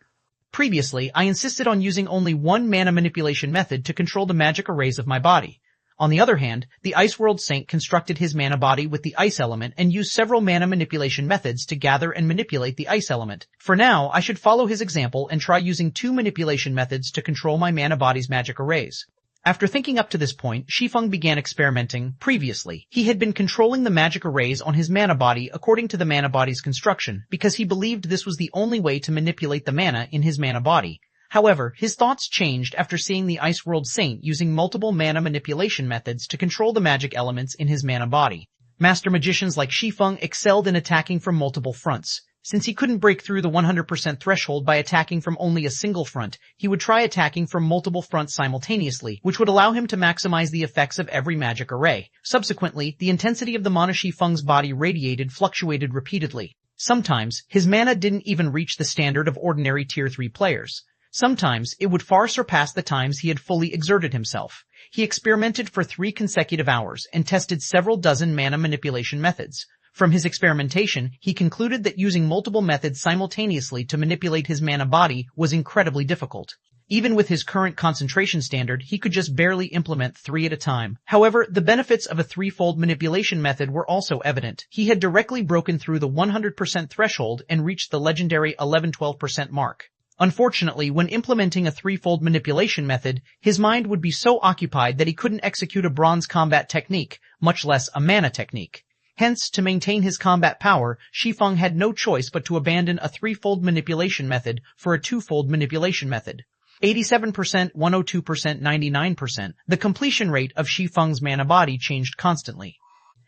Previously, I insisted on using only one mana manipulation method to control the magic arrays of my body. On the other hand, the Iceworld Saint constructed his mana body with the ice element and used several mana manipulation methods to gather and manipulate the ice element. For now, I should follow his example and try using two manipulation methods to control my mana body's magic arrays. After thinking up to this point, Shi Feng began experimenting. Previously, he had been controlling the magic arrays on his mana body according to the mana body's construction, because he believed this was the only way to manipulate the mana in his mana body. However, his thoughts changed after seeing the Iceworld Saint using multiple mana manipulation methods to control the magic elements in his mana body. Master magicians like Shi Feng excelled in attacking from multiple fronts. Since he couldn't break through the 100% threshold by attacking from only a single front, he would try attacking from multiple fronts simultaneously, which would allow him to maximize the effects of every magic array. Subsequently, the intensity of the mana Shi Feng's body radiated fluctuated repeatedly. Sometimes, his mana didn't even reach the standard of ordinary Tier 3 players. Sometimes, it would far surpass the times he had fully exerted himself. He experimented for 3 consecutive hours and tested several dozen mana manipulation methods. From his experimentation, he concluded that using multiple methods simultaneously to manipulate his mana body was incredibly difficult. Even with his current concentration standard, he could just barely implement 3 at a time. However, the benefits of a threefold manipulation method were also evident. He had directly broken through the 100% threshold and reached the legendary 11-12% mark. Unfortunately, when implementing a threefold manipulation method, his mind would be so occupied that he couldn't execute a bronze combat technique, much less a mana technique. Hence, to maintain his combat power, Shi Feng had no choice but to abandon a threefold manipulation method for a twofold manipulation method. 87%, 102%, 99%. The completion rate of Shi Feng's mana body changed constantly.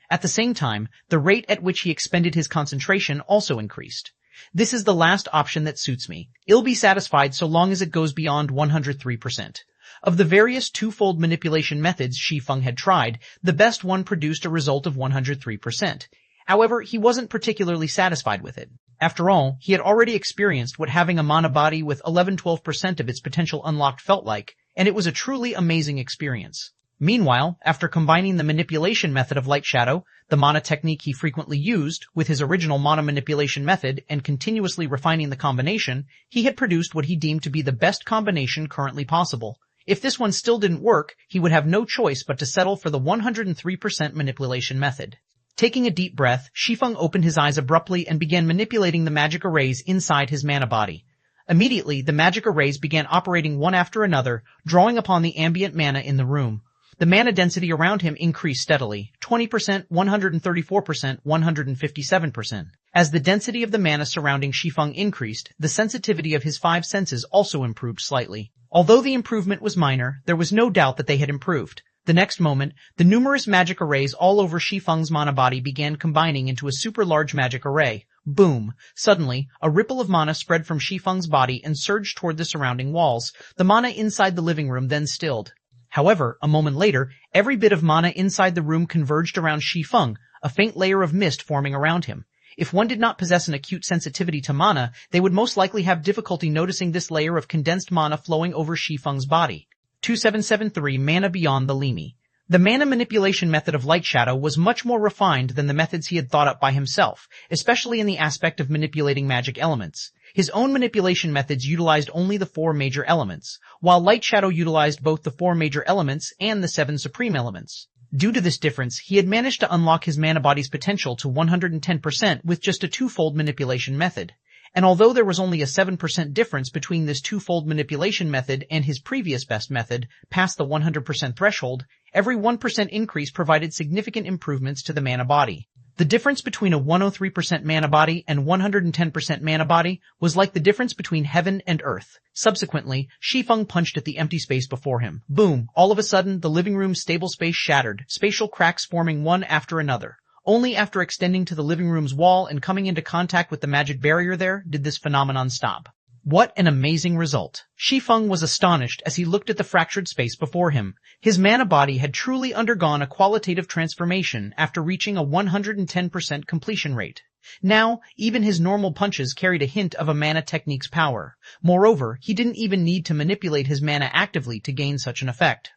At the same time, the rate at which he expended his concentration also increased. This is the last option that suits me. I'll be satisfied so long as it goes beyond 103%. Of the various twofold manipulation methods Shi Feng had tried, the best one produced a result of 103%. However, he wasn't particularly satisfied with it. After all, he had already experienced what having a mana body with 11-12% of its potential unlocked felt like, and it was a truly amazing experience. Meanwhile, after combining the manipulation method of Light Shadow, the mana technique he frequently used, with his original mana manipulation method and continuously refining the combination, he had produced what he deemed to be the best combination currently possible. If this one still didn't work, he would have no choice but to settle for the 103% manipulation method. Taking a deep breath, Shi Feng opened his eyes abruptly and began manipulating the magic arrays inside his mana body. Immediately, the magic arrays began operating one after another, drawing upon the ambient mana in the room. The mana density around him increased steadily, 20%, 134%, 157%. As the density of the mana surrounding Shi Feng increased, the sensitivity of his 5 senses also improved slightly. Although the improvement was minor, there was no doubt that they had improved. The next moment, the numerous magic arrays all over Shi Feng's mana body began combining into a super large magic array. Boom! Suddenly, a ripple of mana spread from Shi Feng's body and surged toward the surrounding walls. The mana inside the living room then stilled. However, a moment later, every bit of mana inside the room converged around Shi Feng, a faint layer of mist forming around him. If one did not possess an acute sensitivity to mana, they would most likely have difficulty noticing this layer of condensed mana flowing over Shi Feng's body. 2773 Mana Beyond the Limi. The mana manipulation method of Light Shadow was much more refined than the methods he had thought up by himself, especially in the aspect of manipulating magic elements. His own manipulation methods utilized only the 4 major elements, while Light Shadow utilized both the 4 major elements and the 7 supreme elements. Due to this difference, he had managed to unlock his mana body's potential to 110% with just a 2-fold manipulation method. And although there was only a 7% difference between this 2-fold manipulation method and his previous best method, past the 100% threshold, every 1% increase provided significant improvements to the mana body. The difference between a 103% mana body and 110% mana body was like the difference between heaven and earth. Subsequently, Shi Feng punched at the empty space before him. Boom! All of a sudden, the living room's stable space shattered, spatial cracks forming one after another. Only after extending to the living room's wall and coming into contact with the magic barrier there did this phenomenon stop. What an amazing result! Shi Feng was astonished as he looked at the fractured space before him. His mana body had truly undergone a qualitative transformation after reaching a 110% completion rate. Now, even his normal punches carried a hint of a mana technique's power. Moreover, he didn't even need to manipulate his mana actively to gain such an effect.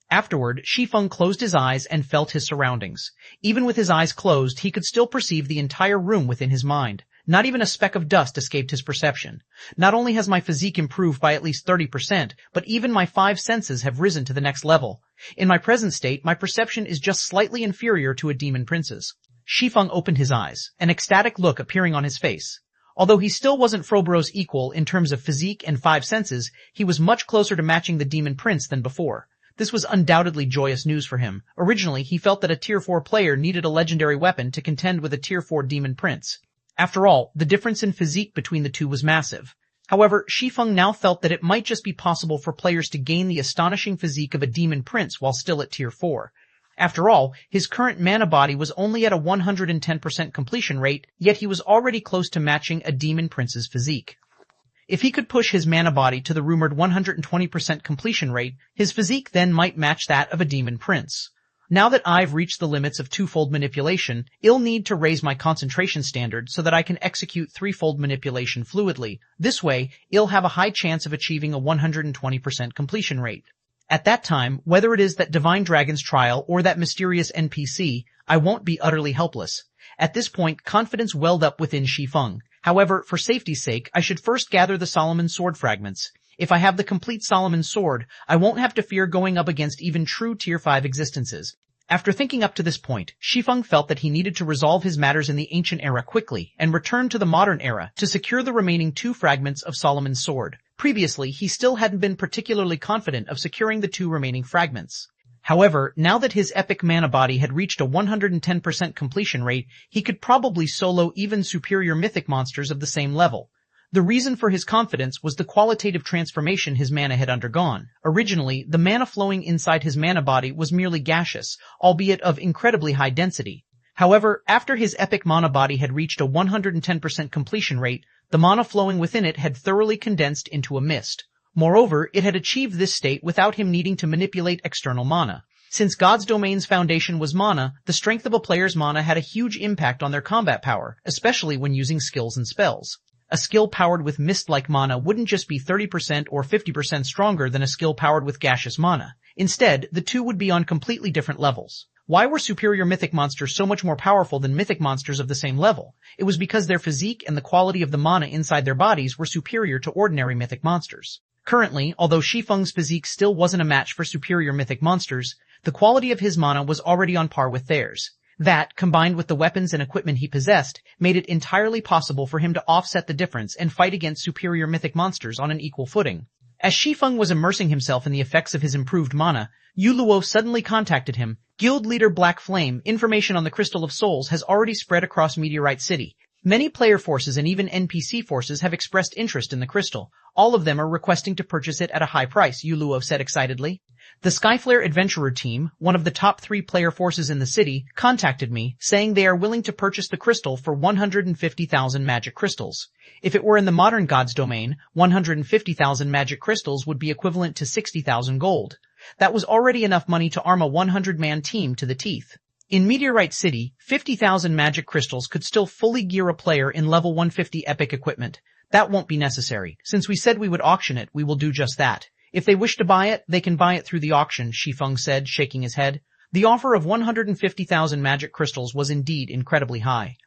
Afterward, Shi Feng closed his eyes and felt his surroundings. Even with his eyes closed, he could still perceive the entire room within his mind. Not even a speck of dust escaped his perception. Not only has my physique improved by at least 30%, but even my 5 senses have risen to the next level. In my present state, my perception is just slightly inferior to a demon prince's. Shi Feng opened his eyes, an ecstatic look appearing on his face. Although he still wasn't Froboro's equal in terms of physique and 5 senses, he was much closer to matching the demon prince than before. This was undoubtedly joyous news for him. Originally, he felt that a Tier 4 player needed a legendary weapon to contend with a Tier 4 demon prince. After all, the difference in physique between the two was massive. However, Shi Feng now felt that it might just be possible for players to gain the astonishing physique of a demon prince while still at Tier 4. After all, his current mana body was only at a 110% completion rate, yet he was already close to matching a demon prince's physique. If he could push his mana body to the rumored 120% completion rate, his physique then might match that of a demon prince. Now that I've reached the limits of 2-fold manipulation, I'll need to raise my concentration standard so that I can execute 3-fold manipulation fluidly. This way, I'll have a high chance of achieving a 120% completion rate. At that time, whether it is that Divine Dragon's trial or that mysterious NPC, I won't be utterly helpless. At this point, confidence welled up within Shi Feng. However, for safety's sake, I should first gather the Solomon Sword fragments. If I have the complete Solomon Sword, I won't have to fear going up against even true Tier 5 existences. After thinking up to this point, Shi Feng felt that he needed to resolve his matters in the ancient era quickly and return to the modern era to secure the remaining 2 fragments of Solomon's Sword. Previously, he still hadn't been particularly confident of securing the 2 remaining fragments. However, now that his epic mana body had reached a 110% completion rate, he could probably solo even superior mythic monsters of the same level. The reason for his confidence was the qualitative transformation his mana had undergone. Originally, the mana flowing inside his mana body was merely gaseous, albeit of incredibly high density. However, after his epic mana body had reached a 110% completion rate, the mana flowing within it had thoroughly condensed into a mist. Moreover, it had achieved this state without him needing to manipulate external mana. Since God's Domain's foundation was mana, the strength of a player's mana had a huge impact on their combat power, especially when using skills and spells. A skill powered with mist-like mana wouldn't just be 30% or 50% stronger than a skill powered with gaseous mana. Instead, the two would be on completely different levels. Why were superior mythic monsters so much more powerful than mythic monsters of the same level? It was because their physique and the quality of the mana inside their bodies were superior to ordinary mythic monsters. Currently, although Shi Feng's physique still wasn't a match for superior mythic monsters, the quality of his mana was already on par with theirs. That, combined with the weapons and equipment he possessed, made it entirely possible for him to offset the difference and fight against superior mythic monsters on an equal footing. As Shi Feng was immersing himself in the effects of his improved mana, Yu Luo suddenly contacted him. Guild leader Black Flame, information on the Crystal of Souls has already spread across Meteorite City. Many player forces and even NPC forces have expressed interest in the crystal. All of them are requesting to purchase it at a high price, Yu Luo said excitedly. The Skyflare Adventurer team, one of the top 3 player forces in the city, contacted me, saying they are willing to purchase the crystal for 150,000 magic crystals. If it were in the modern God's Domain, 150,000 magic crystals would be equivalent to 60,000 gold. That was already enough money to arm a 100-man team to the teeth. In Meteorite City, 50,000 magic crystals could still fully gear a player in level 150 epic equipment. That won't be necessary. Since we said we would auction it, we will do just that. If they wish to buy it, they can buy it through the auction, Shi Feng said, shaking his head. The offer of 150,000 magic crystals was indeed incredibly high.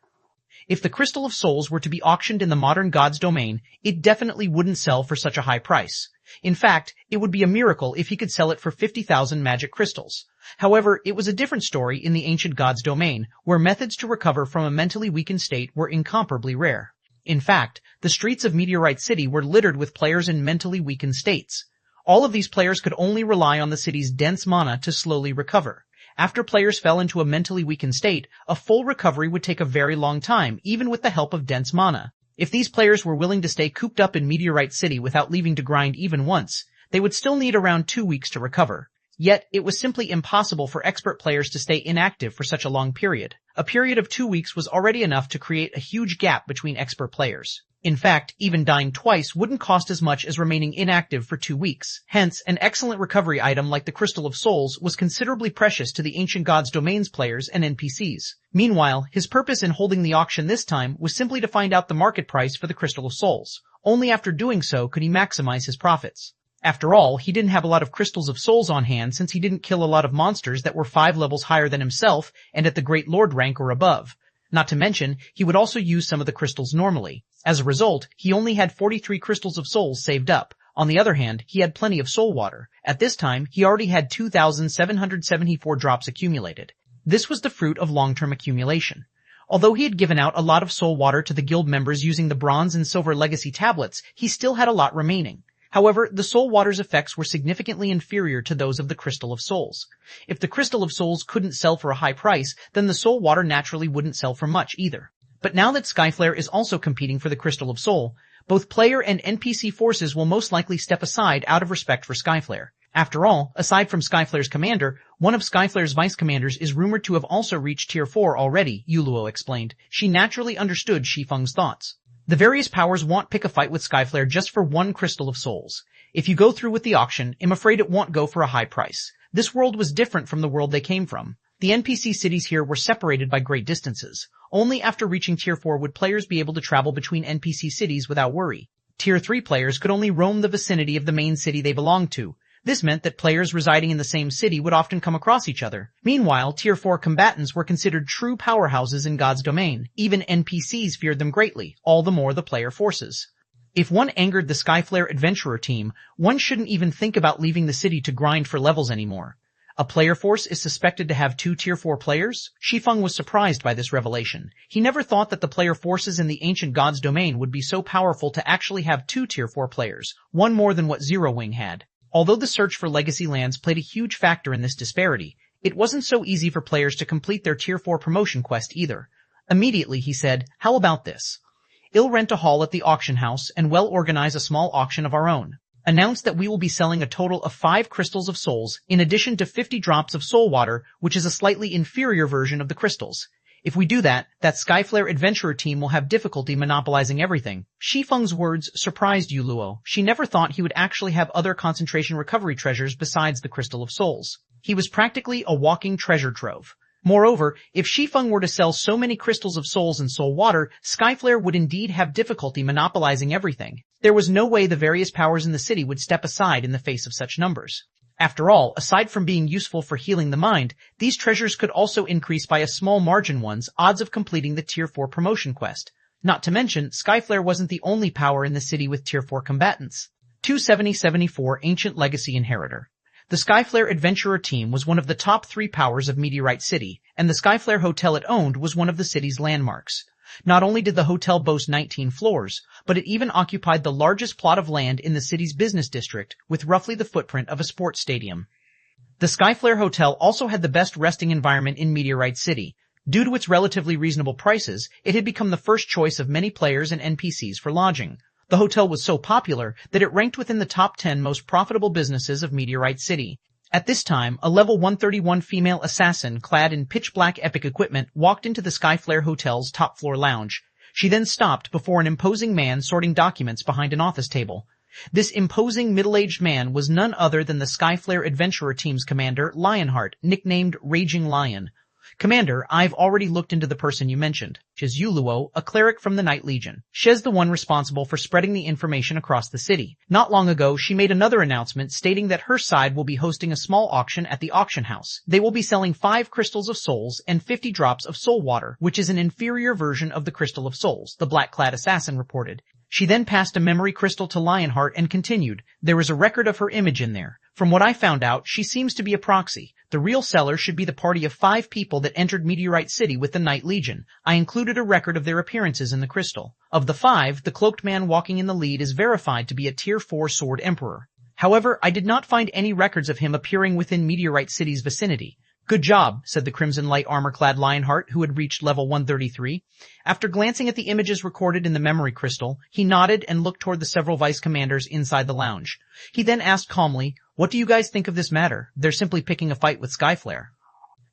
If the Crystal of Souls were to be auctioned in the modern god's domain, it definitely wouldn't sell for such a high price. In fact, it would be a miracle if he could sell it for 50,000 magic crystals. However, it was a different story in the ancient god's domain, where methods to recover from a mentally weakened state were incomparably rare. In fact, the streets of Meteorite City were littered with players in mentally weakened states. All of these players could only rely on the city's dense mana to slowly recover. After players fell into a mentally weakened state, a full recovery would take a very long time, even with the help of dense mana. If these players were willing to stay cooped up in Meteorite City without leaving to grind even once, they would still need around 2 weeks to recover. Yet, it was simply impossible for expert players to stay inactive for such a long period. A period of 2 weeks was already enough to create a huge gap between expert players. In fact, even dying twice wouldn't cost as much as remaining inactive for 2 weeks. Hence, an excellent recovery item like the Crystal of Souls was considerably precious to the Ancient Gods Domain's players and NPCs. Meanwhile, his purpose in holding the auction this time was simply to find out the market price for the Crystal of Souls. Only after doing so could he maximize his profits. After all, he didn't have a lot of Crystals of Souls on hand since he didn't kill a lot of monsters that were 5 levels higher than himself and at the Great Lord rank or above. Not to mention, he would also use some of the crystals normally. As a result, he only had 43 Crystals of Souls saved up. On the other hand, he had plenty of soul water. At this time, he already had 2,774 drops accumulated. This was the fruit of long-term accumulation. Although he had given out a lot of soul water to the guild members using the bronze and silver legacy tablets, he still had a lot remaining. However, the soul water's effects were significantly inferior to those of the Crystal of Souls. If the Crystal of Souls couldn't sell for a high price, then the soul water naturally wouldn't sell for much either. But now that Skyflare is also competing for the Crystal of Soul, both player and NPC forces will most likely step aside out of respect for Skyflare. After all, aside from Skyflare's commander, one of Skyflare's vice commanders is rumored to have also reached Tier 4 already, Yuluo explained. She naturally understood Shi Feng's thoughts. The various powers won't pick a fight with Skyflare just for one Crystal of Souls. If you go through with the auction, I'm afraid it won't go for a high price. This world was different from the world they came from. The NPC cities here were separated by great distances. Only after reaching Tier 4 would players be able to travel between NPC cities without worry. Tier 3 players could only roam the vicinity of the main city they belonged to. This meant that players residing in the same city would often come across each other. Meanwhile, Tier 4 combatants were considered true powerhouses in God's domain. Even NPCs feared them greatly, all the more the player forces. If one angered the Skyflare Adventurer team, one shouldn't even think about leaving the city to grind for levels anymore. A player force is suspected to have 2 Tier 4 players? Shi Feng was surprised by this revelation. He never thought that the player forces in the ancient god's domain would be so powerful to actually have 2 Tier 4 players, one more than what Zero Wing had. Although the search for legacy lands played a huge factor in this disparity, it wasn't so easy for players to complete their Tier 4 promotion quest either. Immediately he said, "How about this? I'll rent a hall at the auction house and well organize a small auction of our own. Announce that we will be selling a total of 5 Crystals of Souls, in addition to 50 drops of soul water, which is a slightly inferior version of the crystals. If we do that Skyflare Adventurer team will have difficulty monopolizing everything." Shi Feng's words surprised Yuluo. She never thought he would actually have other concentration recovery treasures besides the Crystal of Souls. He was practically a walking treasure trove. Moreover, if Shi Feng were to sell so many Crystals of Souls and soul water, Skyflare would indeed have difficulty monopolizing everything. There was no way the various powers in the city would step aside in the face of such numbers. After all, aside from being useful for healing the mind, these treasures could also increase by a small margin one's odds of completing the Tier 4 promotion quest. Not to mention, Skyflare wasn't the only power in the city with Tier 4 combatants. ch2751 Ancient Legacy Inheritor. The Skyflare Adventurer team was one of the top 3 powers of Meteorite City, and the Skyflare hotel it owned was one of the city's landmarks. Not only did the hotel boast 19 floors, but it even occupied the largest plot of land in the city's business district, with roughly the footprint of a sports stadium. The Skyflare Hotel also had the best resting environment in Meteorite City. Due to its relatively reasonable prices, it had become the first choice of many players and NPCs for lodging. The hotel was so popular that it ranked within the top 10 most profitable businesses of Meteorite City. At this time, a level 131 female assassin clad in pitch-black epic equipment walked into the Skyflare Hotel's top-floor lounge. She then stopped before an imposing man sorting documents behind an office table. This imposing middle-aged man was none other than the Skyflare Adventurer team's commander, Lionheart, nicknamed Raging Lion. Commander, I've already looked into the person you mentioned. She's Yuluo, a cleric from the Night Legion. She's the one responsible for spreading the information across the city. Not long ago, she made another announcement stating that her side will be hosting a small auction at the auction house. They will be selling 5 crystals of souls and 50 drops of soul water, which is an inferior version of the crystal of souls, the black-clad assassin reported. She then passed a memory crystal to Lionheart and continued, there is a record of her image in there. From what I found out, she seems to be a proxy. The real seller should be the party of 5 people that entered Meteorite City with the Night Legion. I included a record of their appearances in the crystal. Of the 5, the cloaked man walking in the lead is verified to be a Tier 4 Sword Emperor. However, I did not find any records of him appearing within Meteorite City's vicinity. Good job, said the crimson light armor-clad Lionheart, who had reached level 133. After glancing at the images recorded in the memory crystal, he nodded and looked toward the several vice commanders inside the lounge. He then asked calmly, what do you guys think of this matter? They're simply picking a fight with Skyflare.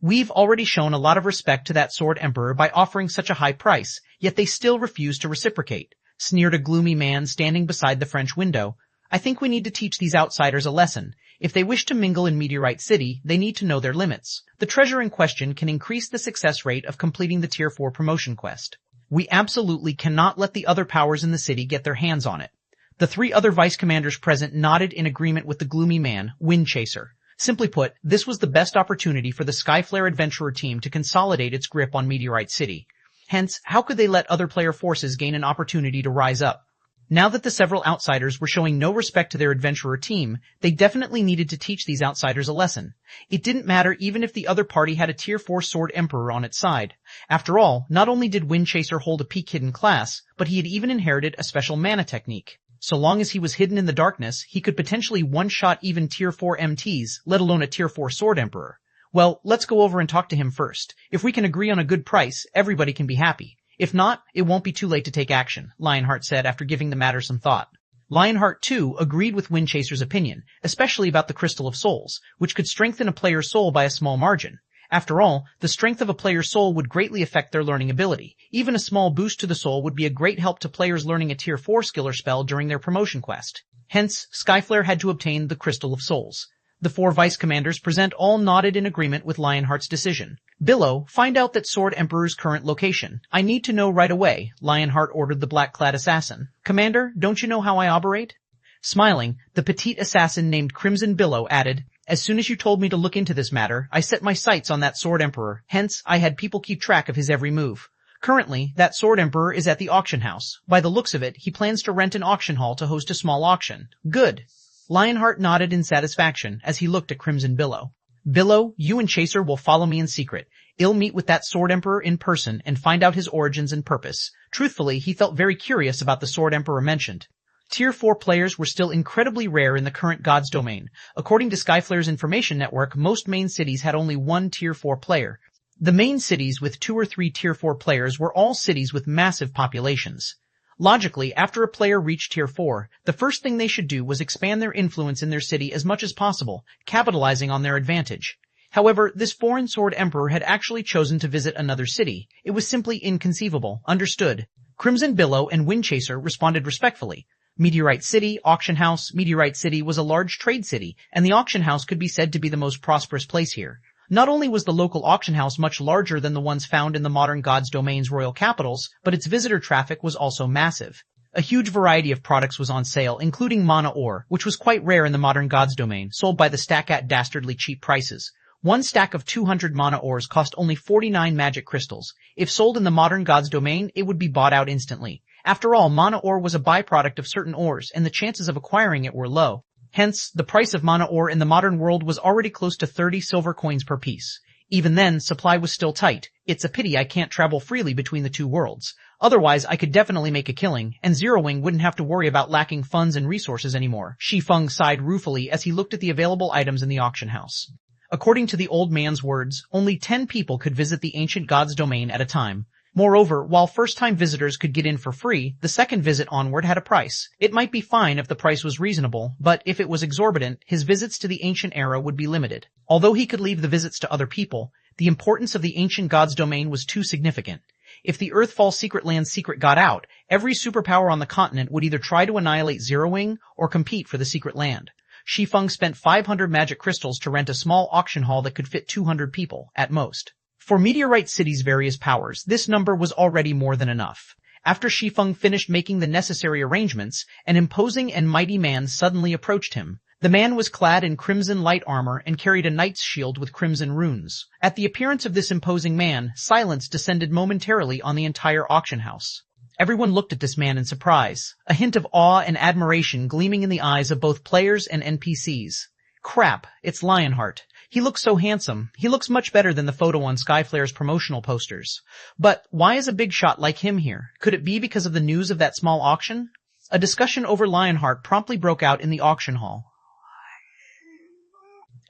We've already shown a lot of respect to that Sword Emperor by offering such a high price, yet they still refuse to reciprocate, sneered a gloomy man standing beside the French window. I think we need to teach these outsiders a lesson. If they wish to mingle in Meteorite City, they need to know their limits. The treasure in question can increase the success rate of completing the Tier 4 promotion quest. We absolutely cannot let the other powers in the city get their hands on it. The 3 other vice commanders present nodded in agreement with the gloomy man, Windchaser. Simply put, this was the best opportunity for the Skyflare Adventurer team to consolidate its grip on Meteorite City. Hence, how could they let other player forces gain an opportunity to rise up? Now that the several outsiders were showing no respect to their adventurer team, they definitely needed to teach these outsiders a lesson. It didn't matter even if the other party had a Tier 4 Sword Emperor on its side. After all, not only did Windchaser hold a peak hidden class, but he had even inherited a special mana technique. So long as he was hidden in the darkness, he could potentially one-shot even Tier 4 MTs, let alone a Tier 4 Sword Emperor. Well, let's go over and talk to him first. If we can agree on a good price, everybody can be happy. If not, it won't be too late to take action, Lionheart said after giving the matter some thought. Lionheart, too, agreed with Windchaser's opinion, especially about the Crystal of Souls, which could strengthen a player's soul by a small margin. After all, the strength of a player's soul would greatly affect their learning ability. Even a small boost to the soul would be a great help to players learning a Tier 4 skill or spell during their promotion quest. Hence, Skyflare had to obtain the Crystal of Souls. The 4 vice commanders present all nodded in agreement with Lionheart's decision. Billow, find out that Sword Emperor's current location. I need to know right away, Lionheart ordered the black-clad assassin. Commander, don't you know how I operate? Smiling, the petite assassin named Crimson Billow added, as soon as you told me to look into this matter, I set my sights on that Sword Emperor. Hence, I had people keep track of his every move. Currently, that Sword Emperor is at the auction house. By the looks of it, he plans to rent an auction hall to host a small auction. Good. Lionheart nodded in satisfaction as he looked at Crimson Billow. Billow, you and Chaser will follow me in secret. I'll meet with that Sword Emperor in person and find out his origins and purpose. Truthfully, he felt very curious about the Sword Emperor mentioned. Tier 4 players were still incredibly rare in the current God's Domain. According to Skyflare's information network, most main cities had only 1 Tier 4 player. The main cities with 2 or 3 Tier 4 players were all cities with massive populations. Logically, after a player reached Tier 4, the first thing they should do was expand their influence in their city as much as possible, capitalizing on their advantage. However, this foreign Sword Emperor had actually chosen to visit another city. It was simply inconceivable. Understood. Crimson Billow and Windchaser responded respectfully. Meteorite City, Auction House. Meteorite City was a large trade city, and the auction house could be said to be the most prosperous place here. Not only was the local auction house much larger than the ones found in the modern God's Domain's royal capitals, but its visitor traffic was also massive. A huge variety of products was on sale, including mana ore, which was quite rare in the modern God's Domain, sold by the stack at dastardly cheap prices. One stack of 200 mana ores cost only 49 magic crystals. If sold in the modern God's Domain, it would be bought out instantly. After all, mana ore was a byproduct of certain ores, and the chances of acquiring it were low. Hence, the price of mana ore in the modern world was already close to 30 silver coins per piece. Even then, supply was still tight. It's a pity I can't travel freely between the 2 worlds. Otherwise, I could definitely make a killing, and Zerowing wouldn't have to worry about lacking funds and resources anymore. Shi Feng sighed ruefully as he looked at the available items in the auction house. According to the old man's words, only 10 people could visit the ancient God's Domain at a time. Moreover, while first-time visitors could get in for free, the second visit onward had a price. It might be fine if the price was reasonable, but if it was exorbitant, his visits to the ancient era would be limited. Although he could leave the visits to other people, the importance of the ancient God's Domain was too significant. If the Earthfall Secret Land's secret got out, every superpower on the continent would either try to annihilate Zerowing or compete for the secret land. Shi Feng spent 500 magic crystals to rent a small auction hall that could fit 200 people, at most. For Meteorite City's various powers, this number was already more than enough. After Shi Feng finished making the necessary arrangements, an imposing and mighty man suddenly approached him. The man was clad in crimson light armor and carried a knight's shield with crimson runes. At the appearance of this imposing man, silence descended momentarily on the entire auction house. Everyone looked at this man in surprise, a hint of awe and admiration gleaming in the eyes of both players and NPCs. Crap, it's Lionheart. He looks so handsome. He looks much better than the photo on Skyflare's promotional posters. But why is a big shot like him here? Could it be because of the news of that small auction? A discussion over Lionheart promptly broke out in the auction hall.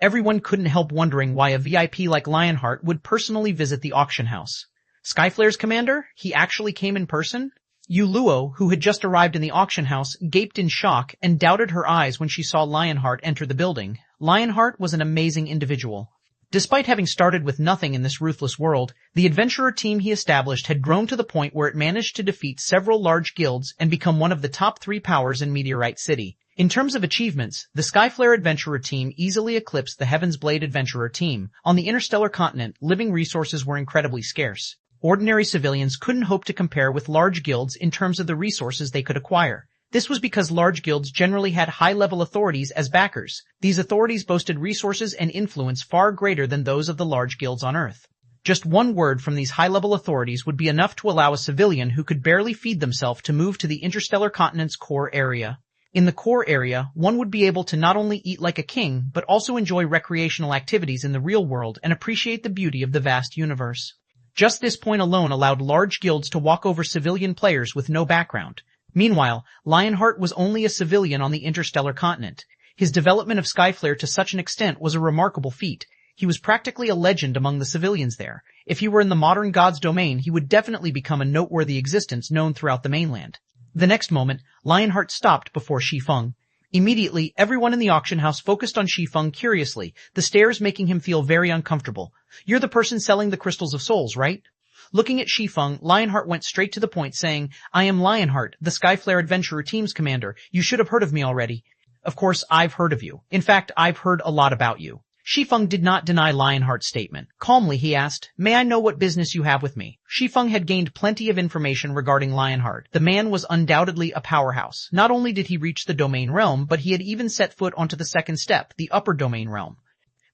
Everyone couldn't help wondering why a VIP like Lionheart would personally visit the auction house. Skyflare's commander? He actually came in person? Yu Luo, who had just arrived in the auction house, gaped in shock and doubted her eyes when she saw Lionheart enter the building. Lionheart was an amazing individual. Despite having started with nothing in this ruthless world, the adventurer team he established had grown to the point where it managed to defeat several large guilds and become one of the top 3 powers in Meteorite City. In terms of achievements, the Skyflare Adventurer team easily eclipsed the Heaven's Blade Adventurer team. On the interstellar continent, living resources were incredibly scarce. Ordinary civilians couldn't hope to compare with large guilds in terms of the resources they could acquire. This was because large guilds generally had high-level authorities as backers. These authorities boasted resources and influence far greater than those of the large guilds on Earth. Just one word from these high-level authorities would be enough to allow a civilian who could barely feed themselves to move to the interstellar continent's core area. In the core area, one would be able to not only eat like a king, but also enjoy recreational activities in the real world and appreciate the beauty of the vast universe. Just this point alone allowed large guilds to walk over civilian players with no background. Meanwhile, Lionheart was only a civilian on the interstellar continent. His development of Skyflare to such an extent was a remarkable feat. He was practically a legend among the civilians there. If he were in the modern god's domain, he would definitely become a noteworthy existence known throughout the mainland. The next moment, Lionheart stopped before Shi Feng. Immediately, everyone in the auction house focused on Shi Feng curiously, the stares making him feel very uncomfortable. "You're the person selling the crystals of souls, right?" Looking at Shi Feng, Lionheart went straight to the point, saying, "I am Lionheart, the Skyflare Adventurer team's commander. You should have heard of me already." "Of course, I've heard of you. In fact, I've heard a lot about you." Shi Feng did not deny Lionheart's statement. Calmly, he asked, "May I know what business you have with me?" Shi Feng had gained plenty of information regarding Lionheart. The man was undoubtedly a powerhouse. Not only did he reach the domain realm, but he had even set foot onto the second step, the upper domain realm.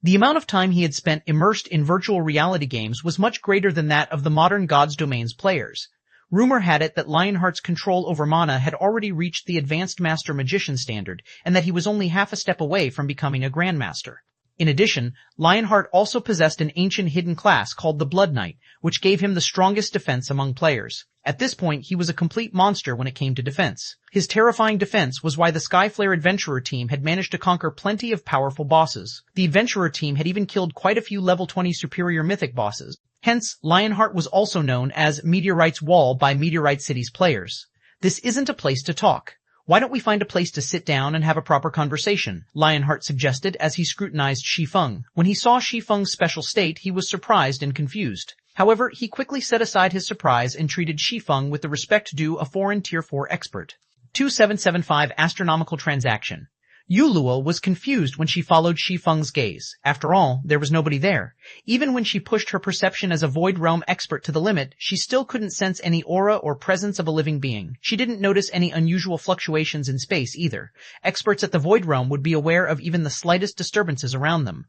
The amount of time he had spent immersed in virtual reality games was much greater than that of the modern God's Domain's players. Rumor had it that Lionheart's control over mana had already reached the Advanced Master Magician standard, and that he was only half a step away from becoming a Grandmaster. In addition, Lionheart also possessed an ancient hidden class called the Blood Knight, which gave him the strongest defense among players. At this point, he was a complete monster when it came to defense. His terrifying defense was why the Skyflare Adventurer team had managed to conquer plenty of powerful bosses. The Adventurer team had even killed quite a few level 20 superior mythic bosses. Hence, Lionheart was also known as Meteorite's Wall by Meteorite City's players. "This isn't a place to talk. Why don't we find a place to sit down and have a proper conversation?" Lionheart suggested as he scrutinized Shi Feng. When he saw Shi Feng's special state, he was surprised and confused. However, he quickly set aside his surprise and treated Shi Feng with the respect due a foreign Tier 4 expert. 2775 Astronomical Transaction. Yu Luo was confused when she followed Shi Feng's gaze. After all, there was nobody there. Even when she pushed her perception as a Void Realm expert to the limit, she still couldn't sense any aura or presence of a living being. She didn't notice any unusual fluctuations in space either. Experts at the Void Realm would be aware of even the slightest disturbances around them.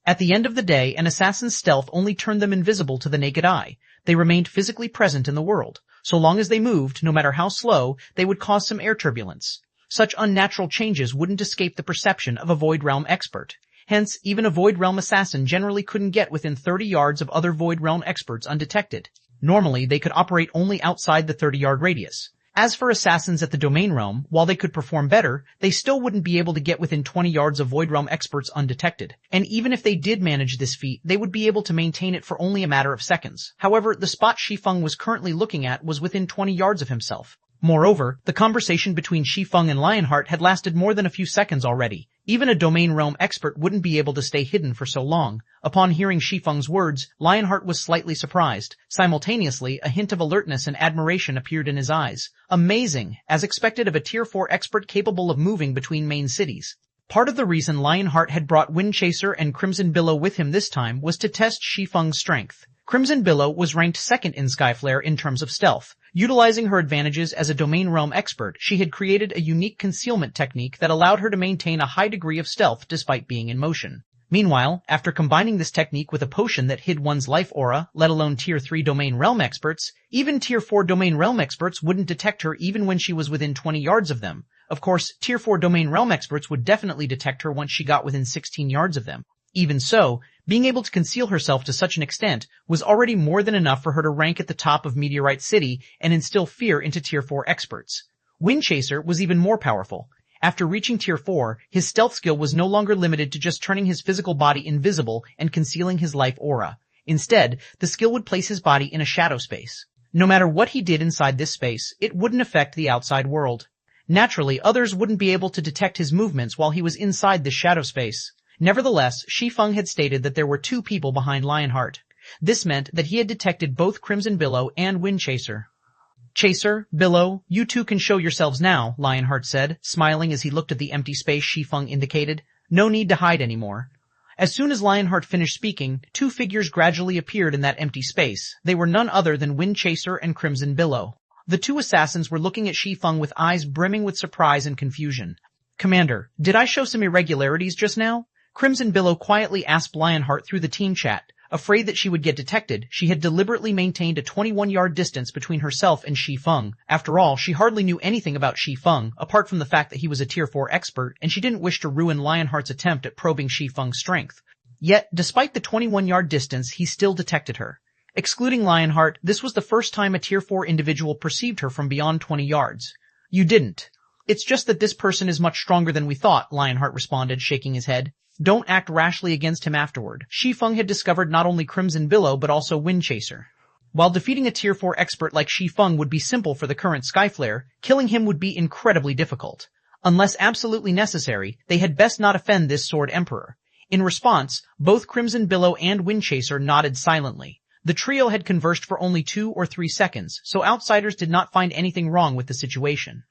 At the end of the day, an assassin's stealth only turned them invisible to the naked eye. They remained physically present in the world. So long as they moved, no matter how slow, they would cause some air turbulence. Such unnatural changes wouldn't escape the perception of a Void Realm expert. Hence, even a Void Realm assassin generally couldn't get within 30 yards of other Void Realm experts undetected. Normally, they could operate only outside the 30-yard radius. As for assassins at the Domain Realm, while they could perform better, they still wouldn't be able to get within 20 yards of Void Realm experts undetected. And even if they did manage this feat, they would be able to maintain it for only a matter of seconds. However, the spot Shi Feng was currently looking at was within 20 yards of himself. Moreover, the conversation between Shi Feng and Lionheart had lasted more than a few seconds already. Even a Domain Realm expert wouldn't be able to stay hidden for so long. Upon hearing Shi Feng's words, Lionheart was slightly surprised. Simultaneously, a hint of alertness and admiration appeared in his eyes. Amazing, as expected of a Tier 4 expert capable of moving between main cities. Part of the reason Lionheart had brought Windchaser and Crimson Billow with him this time was to test Shi Feng's strength. Crimson Billow was ranked second in Skyflare in terms of stealth. Utilizing her advantages as a domain realm expert, she had created a unique concealment technique that allowed her to maintain a high degree of stealth despite being in motion. Meanwhile, after combining this technique with a potion that hid one's life aura, let alone Tier 3 domain realm experts, even Tier 4 domain realm experts wouldn't detect her even when she was within 20 yards of them. Of course, Tier 4 domain realm experts would definitely detect her once she got within 16 yards of them. Even so, being able to conceal herself to such an extent was already more than enough for her to rank at the top of Meteorite City and instill fear into Tier 4 experts. Windchaser was even more powerful. After reaching Tier 4, his stealth skill was no longer limited to just turning his physical body invisible and concealing his life aura. Instead, the skill would place his body in a shadow space. No matter what he did inside this space, it wouldn't affect the outside world. Naturally, others wouldn't be able to detect his movements while he was inside this shadow space. Nevertheless, Shi Feng had stated that there were two people behind Lionheart. This meant that he had detected both Crimson Billow and Windchaser. Chaser, Billow, you two can show yourselves now, Lionheart said, smiling as he looked at the empty space Shi Feng indicated. No need to hide anymore. As soon as Lionheart finished speaking, two figures gradually appeared in that empty space. They were none other than Windchaser and Crimson Billow. The two assassins were looking at Shi Feng with eyes brimming with surprise and confusion. Commander, did I show some irregularities just now? Crimson Billow quietly asked Lionheart through the team chat. Afraid that she would get detected, she had deliberately maintained a 21-yard distance between herself and Shi Feng. After all, she hardly knew anything about Shi Feng, apart from the fact that he was a Tier 4 expert, and she didn't wish to ruin Lionheart's attempt at probing Shi Feng's strength. Yet, despite the 21-yard distance, he still detected her. Excluding Lionheart, this was the first time a Tier 4 individual perceived her from beyond 20 yards. You didn't. It's just that this person is much stronger than we thought, Lionheart responded, shaking his head. Don't act rashly against him afterward. Shi Feng had discovered not only Crimson Billow but also Windchaser. While defeating a Tier 4 expert like Shi Feng would be simple for the current Skyflare, killing him would be incredibly difficult. Unless absolutely necessary, they had best not offend this Sword Emperor. In response, both Crimson Billow and Windchaser nodded silently. The trio had conversed for only 2 or 3 seconds, so outsiders did not find anything wrong with the situation.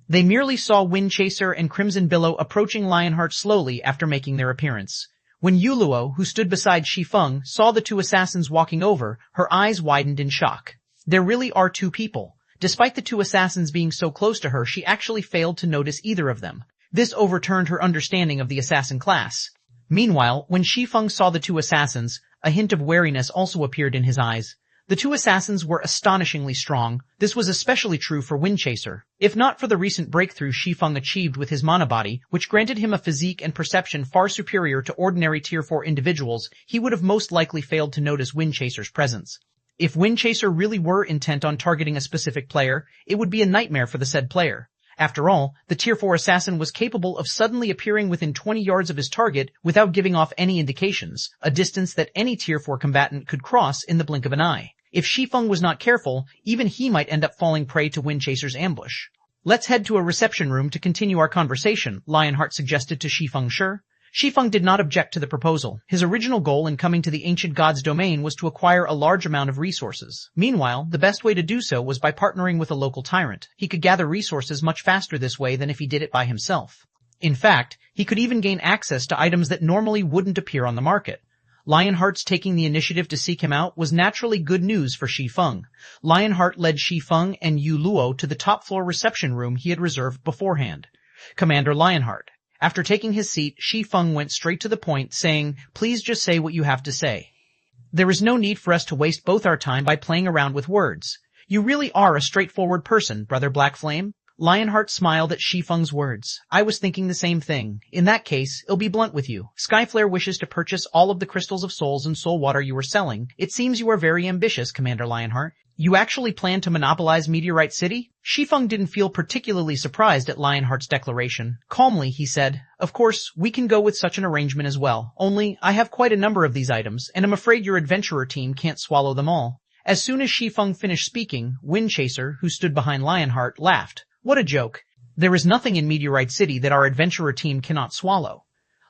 They merely saw Windchaser and Crimson Billow approaching Lionheart slowly after making their appearance. When Yuluo, who stood beside Shi Feng, saw the two assassins walking over, her eyes widened in shock. There really are two people. Despite the two assassins being so close to her, she actually failed to notice either of them. This overturned her understanding of the assassin class. Meanwhile, when Shi Feng saw the two assassins, a hint of wariness also appeared in his eyes. The two assassins were astonishingly strong. This was especially true for Windchaser. If not for the recent breakthrough Shi Feng achieved with his mana body, which granted him a physique and perception far superior to ordinary Tier 4 individuals, he would have most likely failed to notice Windchaser's presence. If Windchaser really were intent on targeting a specific player, it would be a nightmare for the said player. After all, the Tier 4 assassin was capable of suddenly appearing within 20 yards of his target without giving off any indications, a distance that any Tier 4 combatant could cross in the blink of an eye. If Shi Feng was not careful, even he might end up falling prey to Windchaser's ambush. Let's head to a reception room to continue our conversation, Lionheart suggested to Shi Feng. Sure. Shi Feng did not object to the proposal. His original goal in coming to the ancient god's domain was to acquire a large amount of resources. Meanwhile, the best way to do so was by partnering with a local tyrant. He could gather resources much faster this way than if he did it by himself. In fact, he could even gain access to items that normally wouldn't appear on the market. Lionheart's taking the initiative to seek him out was naturally good news for Shi Feng. Lionheart led Shi Feng and Yu Luo to the top-floor reception room he had reserved beforehand. Commander Lionheart. After taking his seat, Shi Feng went straight to the point, saying, "Please just say what you have to say. There is no need for us to waste both our time by playing around with words. You really are a straightforward person, Brother Black Flame." Lionheart smiled at Shi Feng's words. "I was thinking the same thing. In that case, I'll be blunt with you. Skyflare wishes to purchase all of the crystals of souls and soul water you are selling. It seems you are very ambitious, Commander Lionheart. You actually plan to monopolize Meteorite City?" Shi Feng didn't feel particularly surprised at Lionheart's declaration. Calmly, he said, "Of course, we can go with such an arrangement as well. Only, I have quite a number of these items, and I'm afraid your adventurer team can't swallow them all." As soon as Shi Feng finished speaking, Windchaser, who stood behind Lionheart, laughed. "What a joke. There is nothing in Meteorite City that our adventurer team cannot swallow."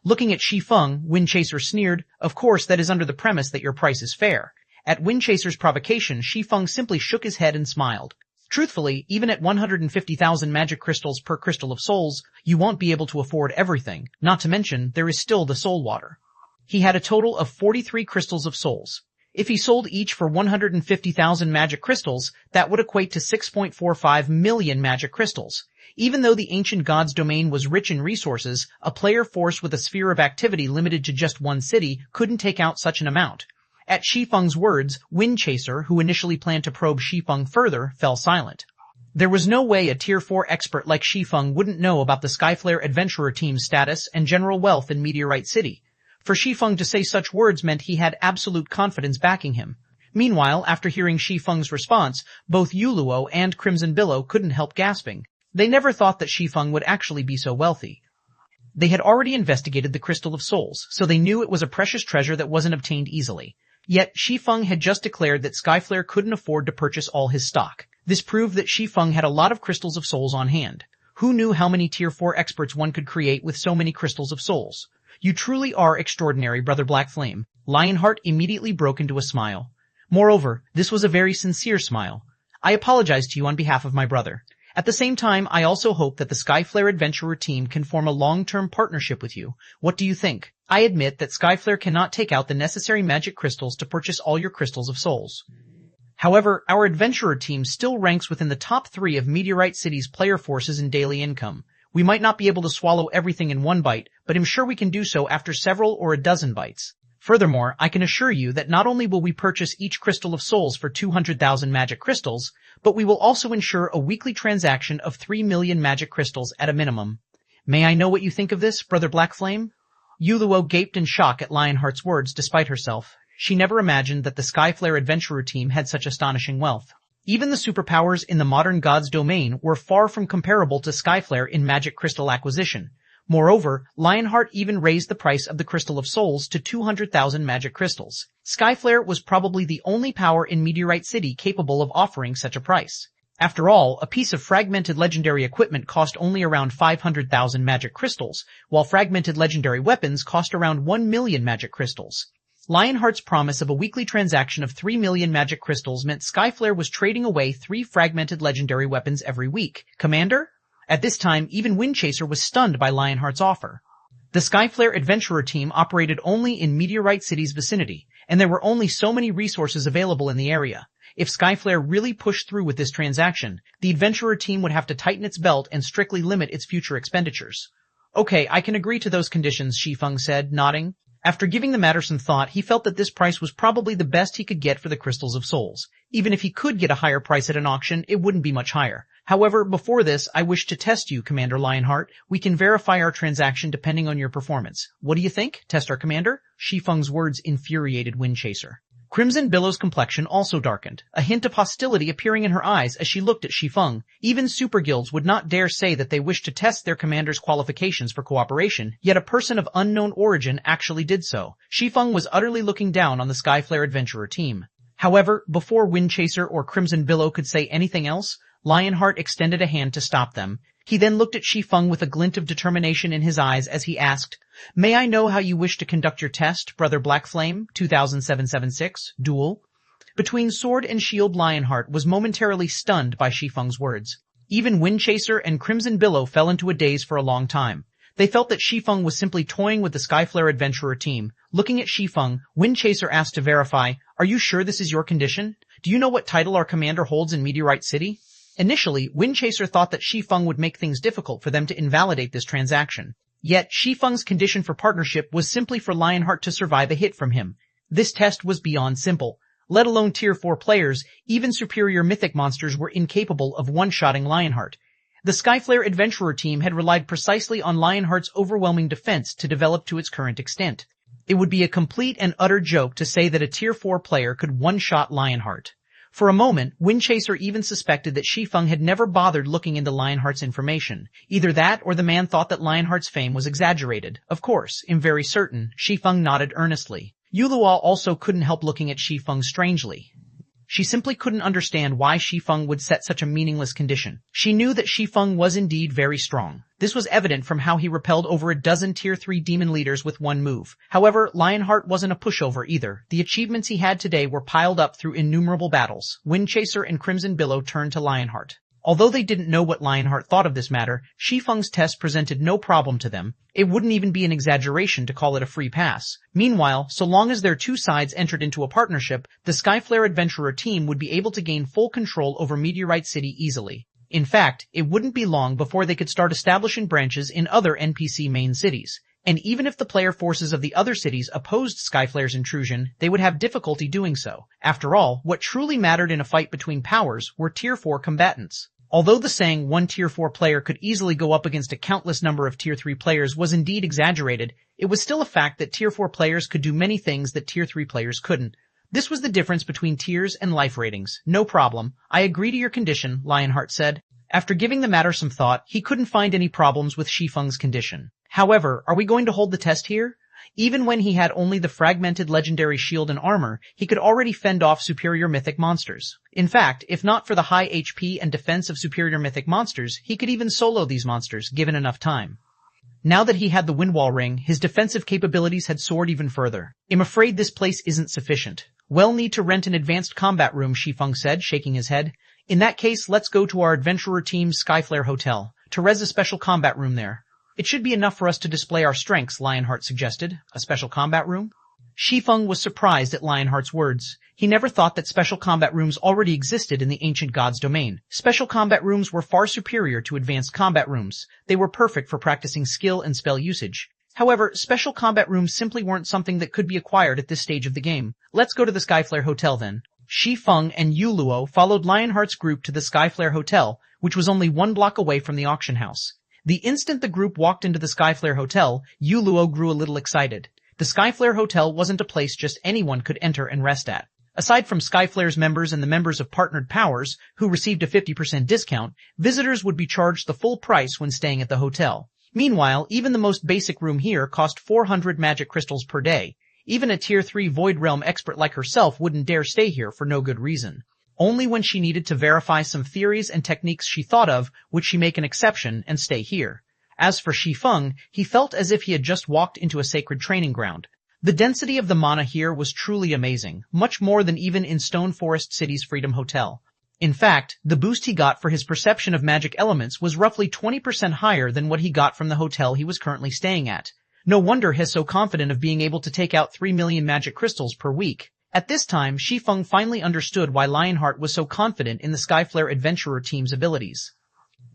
Looking at Shi Feng, Windchaser sneered, "Of course, that is under the premise that your price is fair." At Windchaser's provocation, Shi Feng simply shook his head and smiled. Truthfully, even at 150,000 magic crystals per crystal of souls, you won't be able to afford everything, not to mention there is still the soul water. He had a total of 43 crystals of souls. If he sold each for 150,000 magic crystals, that would equate to 6.45 million magic crystals. Even though the ancient god's domain was rich in resources, a player force with a sphere of activity limited to just one city couldn't take out such an amount. At Shi Feng's words, Wind Chaser, who initially planned to probe Shi Feng further, fell silent. There was no way a Tier 4 expert like Shi Feng wouldn't know about the Skyflare Adventurer team's status and general wealth in Meteorite City. For Shi Feng to say such words meant he had absolute confidence backing him. Meanwhile, after hearing Shi Feng's response, both Yuluo and Crimson Billow couldn't help gasping. They never thought that Shi Feng would actually be so wealthy. They had already investigated the Crystal of Souls, so they knew it was a precious treasure that wasn't obtained easily. Yet, Shi Feng had just declared that Skyflare couldn't afford to purchase all his stock. This proved that Shi Feng had a lot of Crystals of Souls on hand. Who knew how many Tier 4 experts one could create with so many Crystals of Souls? You truly are extraordinary, Brother Black Flame. Lionheart immediately broke into a smile. Moreover, this was a very sincere smile. I apologize to you on behalf of my brother. At the same time, I also hope that the Skyflare Adventurer team can form a long-term partnership with you. What do you think? I admit that Skyflare cannot take out the necessary magic crystals to purchase all your Crystals of Souls. However, our Adventurer team still ranks within the top 3 of Meteorite City's player forces in daily income. We might not be able to swallow everything in one bite, but I'm sure we can do so after several or a dozen bites. Furthermore, I can assure you that not only will we purchase each Crystal of Souls for 200,000 magic crystals, but we will also ensure a weekly transaction of 3 million magic crystals at a minimum. May I know what you think of this, Brother Black Flame? Yuluo gaped in shock at Lionheart's words despite herself. She never imagined that the Skyflare Adventurer team had such astonishing wealth. Even the superpowers in the modern god's domain were far from comparable to Skyflare in magic crystal acquisition. Moreover, Lionheart even raised the price of the Crystal of Souls to 200,000 magic crystals. Skyflare was probably the only power in Meteorite City capable of offering such a price. After all, a piece of fragmented legendary equipment cost only around 500,000 magic crystals, while fragmented legendary weapons cost around 1 million magic crystals. Lionheart's promise of a weekly transaction of 3 million magic crystals meant Skyflare was trading away 3 fragmented legendary weapons every week. Commander? At this time, even Windchaser was stunned by Lionheart's offer. The Skyflare Adventurer team operated only in Meteorite City's vicinity, and there were only so many resources available in the area. If Skyflare really pushed through with this transaction, the Adventurer team would have to tighten its belt and strictly limit its future expenditures. Okay, I can agree to those conditions, Shi Feng said, nodding. After giving the matter some thought, he felt that this price was probably the best he could get for the Crystals of Souls. Even if he could get a higher price at an auction, it wouldn't be much higher. However, before this, I wish to test you, Commander Lionheart. We can verify our transaction depending on your performance. What do you think? Test our commander? Shi Feng's words infuriated Windchaser. Crimson Billow's complexion also darkened, a hint of hostility appearing in her eyes as she looked at Shi Feng. Even super guilds would not dare say that they wished to test their commander's qualifications for cooperation, yet a person of unknown origin actually did so. Shi Feng was utterly looking down on the Skyflare Adventurer team. However, before Windchaser or Crimson Billow could say anything else, Lionheart extended a hand to stop them. He then looked at Shi Feng with a glint of determination in his eyes as he asked, "May I know how you wish to conduct your test, Brother Black Flame, 20776, duel?" Between sword and shield, Lionheart was momentarily stunned by Shi Feng's words. Even Windchaser and Crimson Billow fell into a daze for a long time. They felt that Shi Feng was simply toying with the Skyflare Adventurer team. Looking at Shi Feng, Windchaser asked to verify, "Are you sure this is your condition? Do you know what title our commander holds in Meteorite City?" Initially, Windchaser thought that Shi Feng would make things difficult for them to invalidate this transaction. Yet, Shi Feng's condition for partnership was simply for Lionheart to survive a hit from him. This test was beyond simple. Let alone Tier 4 players, even superior mythic monsters were incapable of one-shotting Lionheart. The Skyflare Adventurer team had relied precisely on Lionheart's overwhelming defense to develop to its current extent. It would be a complete and utter joke to say that a Tier 4 player could one-shot Lionheart. For a moment, Windchaser even suspected that Shi Feng had never bothered looking into Lionheart's information. Either that or the man thought that Lionheart's fame was exaggerated. Of course, I'm very certain. Shi Feng nodded earnestly. Yuluo also couldn't help looking at Shi Feng strangely. She simply couldn't understand why Shi Feng would set such a meaningless condition. She knew that Shi Feng was indeed very strong. This was evident from how he repelled over a dozen Tier 3 demon leaders with one move. However, Lionheart wasn't a pushover either. The achievements he had today were piled up through innumerable battles. Windchaser and Crimson Billow turned to Lionheart. Although they didn't know what Lionheart thought of this matter, Shi Feng's test presented no problem to them. It wouldn't even be an exaggeration to call it a free pass. Meanwhile, so long as their two sides entered into a partnership, the Skyflare Adventurer team would be able to gain full control over Meteorite City easily. In fact, it wouldn't be long before they could start establishing branches in other NPC main cities. And even if the player forces of the other cities opposed Skyflare's intrusion, they would have difficulty doing so. After all, what truly mattered in a fight between powers were Tier 4 combatants. Although the saying one Tier 4 player could easily go up against a countless number of Tier 3 players was indeed exaggerated, it was still a fact that Tier 4 players could do many things that Tier 3 players couldn't. This was the difference between tiers and life ratings. No problem. I agree to your condition, Lionheart said. After giving the matter some thought, he couldn't find any problems with Shi Feng's condition. However, are we going to hold the test here? Even when he had only the fragmented legendary shield and armor, he could already fend off superior mythic monsters. In fact, if not for the high HP and defense of superior mythic monsters, he could even solo these monsters, given enough time. Now that he had the Windwall Ring, his defensive capabilities had soared even further. I'm afraid this place isn't sufficient. We'll need to rent an advanced combat room, Shi Feng said, shaking his head. In that case, let's go to our adventurer team's Skyflare Hotel. To res a special combat room there. It should be enough for us to display our strengths, Lionheart suggested. A special combat room? Shi Feng was surprised at Lionheart's words. He never thought that special combat rooms already existed in the ancient god's domain. Special combat rooms were far superior to advanced combat rooms. They were perfect for practicing skill and spell usage. However, special combat rooms simply weren't something that could be acquired at this stage of the game. Let's go to the Skyflare Hotel then. Shi Feng and Yu Luo followed Lionheart's group to the Skyflare Hotel, which was only 1 block away from the auction house. The instant the group walked into the Skyflare Hotel, Yu Luo grew a little excited. The Skyflare Hotel wasn't a place just anyone could enter and rest at. Aside from Skyflare's members and the members of Partnered Powers, who received a 50% discount, visitors would be charged the full price when staying at the hotel. Meanwhile, even the most basic room here cost 400 magic crystals per day. Even a Tier 3 Void Realm expert like herself wouldn't dare stay here for no good reason. Only when she needed to verify some theories and techniques she thought of would she make an exception and stay here. As for Shi Feng, he felt as if he had just walked into a sacred training ground. The density of the mana here was truly amazing, much more than even in Stone Forest City's Freedom Hotel. In fact, the boost he got for his perception of magic elements was roughly 20% higher than what he got from the hotel he was currently staying at. No wonder he's so confident of being able to take out 3 million magic crystals per week. At this time, Shi Feng finally understood why Lionheart was so confident in the Skyflare Adventurer team's abilities.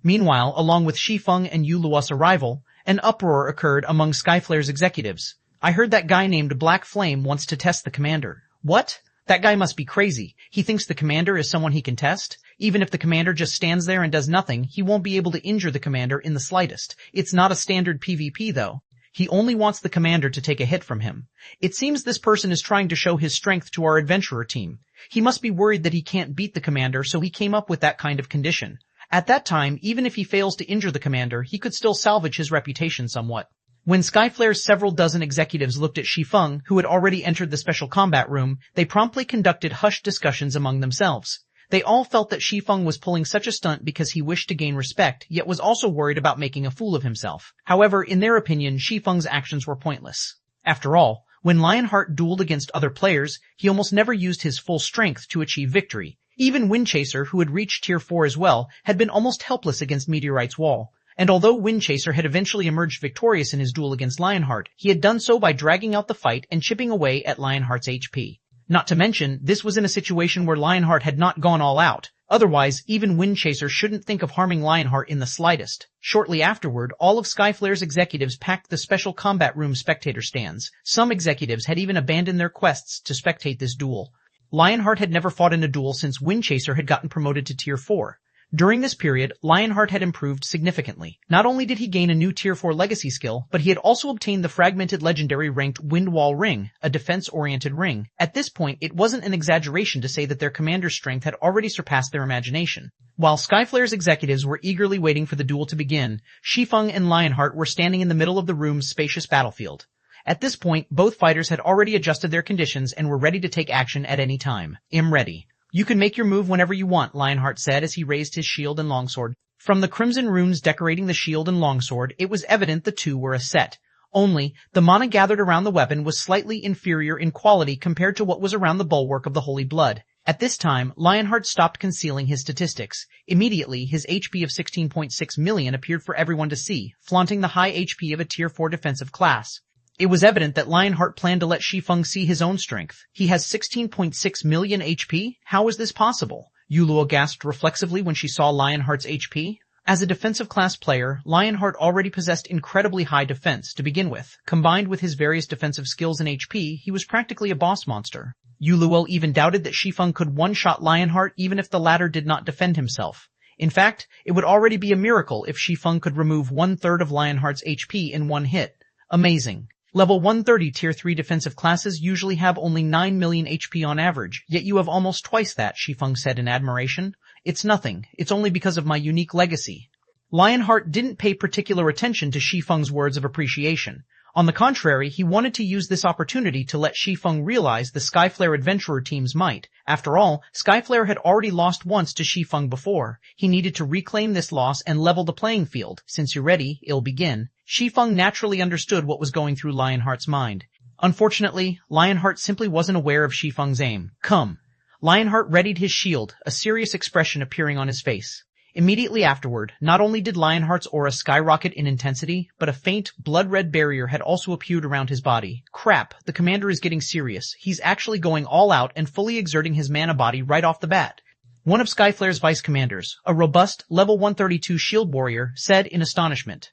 Meanwhile, along with Shi Feng and Yu Luo's arrival, an uproar occurred among Skyflare's executives. I heard that guy named Black Flame wants to test the commander. What? That guy must be crazy. He thinks the commander is someone he can test? Even if the commander just stands there and does nothing, he won't be able to injure the commander in the slightest. It's not a standard PvP though. He only wants the commander to take a hit from him. It seems this person is trying to show his strength to our adventurer team. He must be worried that he can't beat the commander, so he came up with that kind of condition. At that time, even if he fails to injure the commander, he could still salvage his reputation somewhat. When Skyflare's several dozen executives looked at Shi Feng, who had already entered the special combat room, they promptly conducted hushed discussions among themselves. They all felt that Shi Feng was pulling such a stunt because he wished to gain respect, yet was also worried about making a fool of himself. However, in their opinion, Shi Feng's actions were pointless. After all, when Lionheart dueled against other players, he almost never used his full strength to achieve victory. Even Windchaser, who had reached Tier 4 as well, had been almost helpless against Meteorite's wall. And although Windchaser had eventually emerged victorious in his duel against Lionheart, he had done so by dragging out the fight and chipping away at Lionheart's HP. Not to mention, this was in a situation where Lionheart had not gone all out. Otherwise, even Windchaser shouldn't think of harming Lionheart in the slightest. Shortly afterward, all of Skyflare's executives packed the special combat room spectator stands. Some executives had even abandoned their quests to spectate this duel. Lionheart had never fought in a duel since Windchaser had gotten promoted to Tier 4. During this period, Lionheart had improved significantly. Not only did he gain a new Tier 4 legacy skill, but he had also obtained the fragmented legendary ranked Windwall Ring, a defense-oriented ring. At this point, it wasn't an exaggeration to say that their commander's strength had already surpassed their imagination. While Skyflare's executives were eagerly waiting for the duel to begin, Shi Feng and Lionheart were standing in the middle of the room's spacious battlefield. At this point, both fighters had already adjusted their conditions and were ready to take action at any time. I'm ready. You can make your move whenever you want, Lionheart said as he raised his shield and longsword. From the crimson runes decorating the shield and longsword, it was evident the two were a set. Only, the mana gathered around the weapon was slightly inferior in quality compared to what was around the bulwark of the Holy Blood. At this time, Lionheart stopped concealing his statistics. Immediately, his HP of 16.6 million appeared for everyone to see, flaunting the high HP of a Tier 4 defensive class. It was evident that Lionheart planned to let Shi Feng see his own strength. He has 16.6 million HP? How is this possible? Yuluo gasped reflexively when she saw Lionheart's HP. As a defensive class player, Lionheart already possessed incredibly high defense to begin with. Combined with his various defensive skills and HP, he was practically a boss monster. Yuluo even doubted that Shi Feng could one-shot Lionheart even if the latter did not defend himself. In fact, it would already be a miracle if Shi Feng could remove 1/3 of Lionheart's HP in one hit. Amazing. Level 130 Tier 3 defensive classes usually have only 9 million HP on average, yet you have almost twice that, Shi Feng said in admiration. It's nothing. It's only because of my unique legacy. Lionheart didn't pay particular attention to Shi Feng's words of appreciation. On the contrary, he wanted to use this opportunity to let Shi Feng realize the Skyflare Adventurer team's might. After all, Skyflare had already lost once to Shi Feng before. He needed to reclaim this loss and level the playing field. Since you're ready, it'll begin. Shi Feng naturally understood what was going through Lionheart's mind. Unfortunately, Lionheart simply wasn't aware of Shi Feng's aim. Come. Lionheart readied his shield, a serious expression appearing on his face. Immediately afterward, not only did Lionheart's aura skyrocket in intensity, but a faint, blood-red barrier had also appeared around his body. Crap, the commander is getting serious. He's actually going all out and fully exerting his mana body right off the bat. One of Skyflare's vice commanders, a robust, level 132 shield warrior, said in astonishment.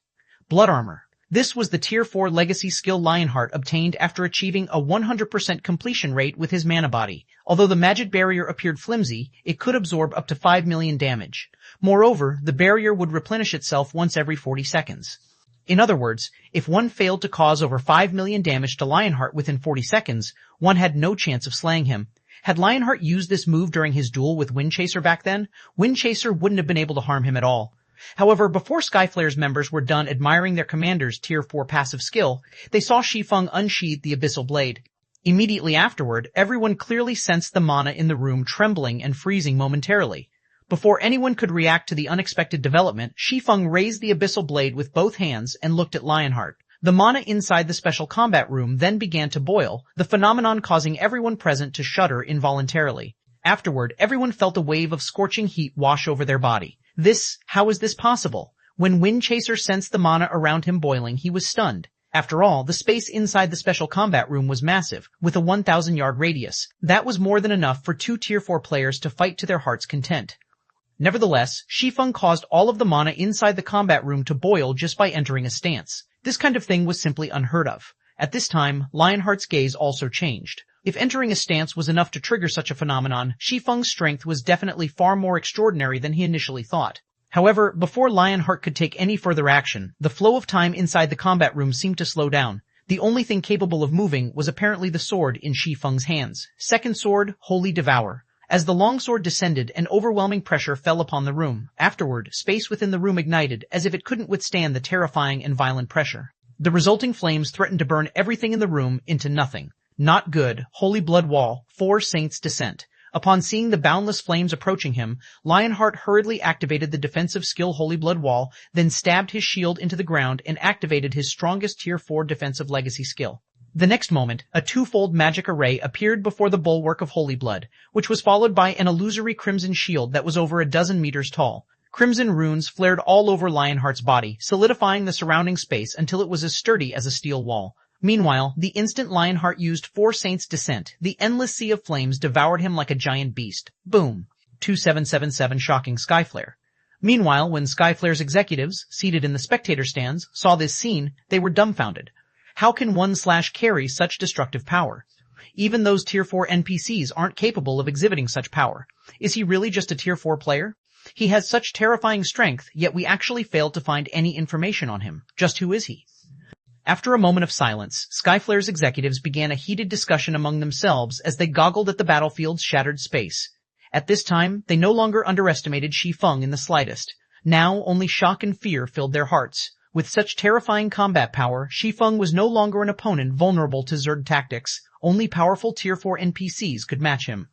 Blood armor. This was the Tier 4 legacy skill Lionheart obtained after achieving a 100% completion rate with his mana body. Although the magic barrier appeared flimsy, it could absorb up to 5 million damage. Moreover, the barrier would replenish itself once every 40 seconds. In other words, if one failed to cause over 5 million damage to Lionheart within 40 seconds, one had no chance of slaying him. Had Lionheart used this move during his duel with Windchaser back then, Windchaser wouldn't have been able to harm him at all. However, before Skyflare's members were done admiring their commander's Tier 4 passive skill, they saw Shi Feng unsheathe the Abyssal Blade. Immediately afterward, everyone clearly sensed the mana in the room trembling and freezing momentarily. Before anyone could react to the unexpected development, Shi Feng raised the Abyssal Blade with both hands and looked at Lionheart. The mana inside the special combat room then began to boil, the phenomenon causing everyone present to shudder involuntarily. Afterward, everyone felt a wave of scorching heat wash over their body. How is this possible? When Windchaser sensed the mana around him boiling, he was stunned. After all, the space inside the special combat room was massive, with a 1,000-yard radius. That was more than enough for 2 Tier 4 players to fight to their heart's content. Nevertheless, Shi Feng caused all of the mana inside the combat room to boil just by entering a stance. This kind of thing was simply unheard of. At this time, Lionheart's gaze also changed. If entering a stance was enough to trigger such a phenomenon, Shi Feng's strength was definitely far more extraordinary than he initially thought. However, before Lionheart could take any further action, the flow of time inside the combat room seemed to slow down. The only thing capable of moving was apparently the sword in Shi Feng's hands. Second sword, Holy Devour. As the longsword descended, an overwhelming pressure fell upon the room. Afterward, space within the room ignited, as if it couldn't withstand the terrifying and violent pressure. The resulting flames threatened to burn everything in the room into nothing. Not good. Holy Blood Wall. 4 Saints Descent. Upon seeing the boundless flames approaching him, Lionheart hurriedly activated the defensive skill Holy Blood Wall, then stabbed his shield into the ground and activated his strongest Tier 4 defensive legacy skill. The next moment, a twofold magic array appeared before the bulwark of Holy Blood, which was followed by an illusory crimson shield that was over a dozen meters tall. Crimson runes flared all over Lionheart's body, solidifying the surrounding space until it was as sturdy as a steel wall. Meanwhile, the instant Lionheart used 4 Saints Descent, the endless sea of flames devoured him like a giant beast. Boom. 2777 shocking Skyflare. Meanwhile, when Skyflare's executives, seated in the spectator stands, saw this scene, they were dumbfounded. How can one carry such destructive power? Even those Tier 4 NPCs aren't capable of exhibiting such power. Is he really just a Tier 4 player? He has such terrifying strength, yet we actually failed to find any information on him. Just who is he? After a moment of silence, Skyflare's executives began a heated discussion among themselves as they goggled at the battlefield's shattered space. At this time, they no longer underestimated Shi Feng in the slightest. Now, only shock and fear filled their hearts. With such terrifying combat power, Shi Feng was no longer an opponent vulnerable to Zerg tactics. Only powerful Tier 4 NPCs could match him.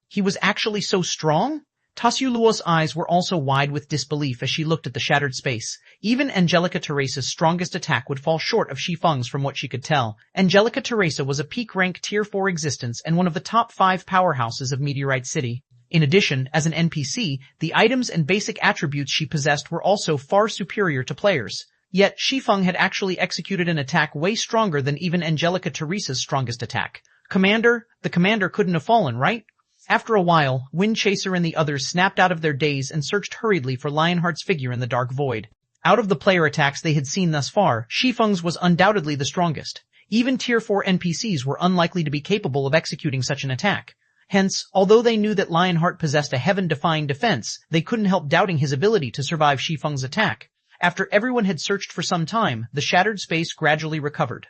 He was actually so strong? Tasuluo's eyes were also wide with disbelief as she looked at the shattered space. Even Angelica Teresa's strongest attack would fall short of Shi Feng's from what she could tell. Angelica Teresa was a peak-rank Tier 4 existence and one of the top 5 powerhouses of Meteorite City. In addition, as an NPC, the items and basic attributes she possessed were also far superior to players. Yet, Shi Feng had actually executed an attack way stronger than even Angelica Teresa's strongest attack. Commander, the commander couldn't have fallen, right? After a while, Wind Chaser and the others snapped out of their daze and searched hurriedly for Lionheart's figure in the dark void. Out of the player attacks they had seen thus far, Shi Feng's was undoubtedly the strongest. Even Tier 4 NPCs were unlikely to be capable of executing such an attack. Hence, although they knew that Lionheart possessed a heaven-defying defense, they couldn't help doubting his ability to survive Shi Feng's attack. After everyone had searched for some time, the shattered space gradually recovered.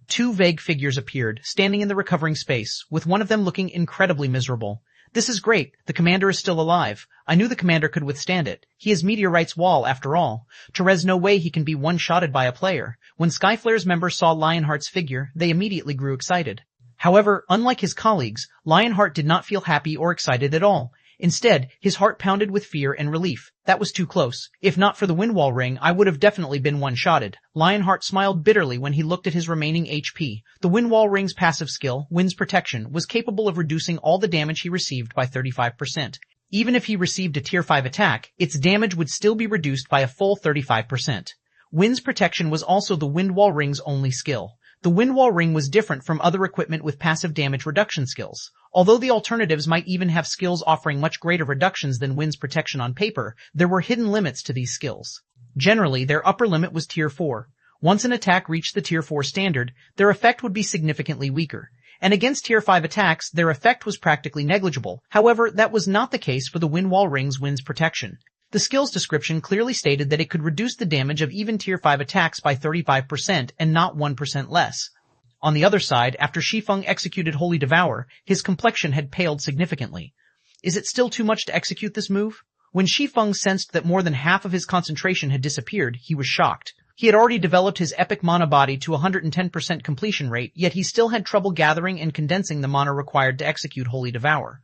2 vague figures appeared, standing in the recovering space, with one of them looking incredibly miserable. This is great. The commander is still alive. I knew the commander could withstand it. He is Meteorite's wall, after all. There's no way he can be one-shotted by a player. When Skyflare's members saw Lionheart's figure, they immediately grew excited. However, unlike his colleagues, Lionheart did not feel happy or excited at all. Instead, his heart pounded with fear and relief. That was too close. If not for the Windwall ring, I would have definitely been one-shotted. Lionheart smiled bitterly when he looked at his remaining HP. The Windwall ring's passive skill, Wind's Protection, was capable of reducing all the damage he received by 35%. Even if he received a Tier 5 attack, its damage would still be reduced by a full 35%. Wind's Protection was also the Windwall ring's only skill. The Windwall ring was different from other equipment with passive damage reduction skills. Although the alternatives might even have skills offering much greater reductions than Wind's Protection on paper, there were hidden limits to these skills. Generally, their upper limit was Tier 4. Once an attack reached the Tier 4 standard, their effect would be significantly weaker. And against Tier 5 attacks, their effect was practically negligible. However, that was not the case for the Windwall ring's Wind's Protection. The skill's description clearly stated that it could reduce the damage of even Tier 5 attacks by 35% and not 1% less. On the other side, after Shi Feng executed Holy Devour, his complexion had paled significantly. Is it still too much to execute this move? When Shi Feng sensed that more than half of his concentration had disappeared, he was shocked. He had already developed his epic mana body to 110% completion rate, yet he still had trouble gathering and condensing the mana required to execute Holy Devour.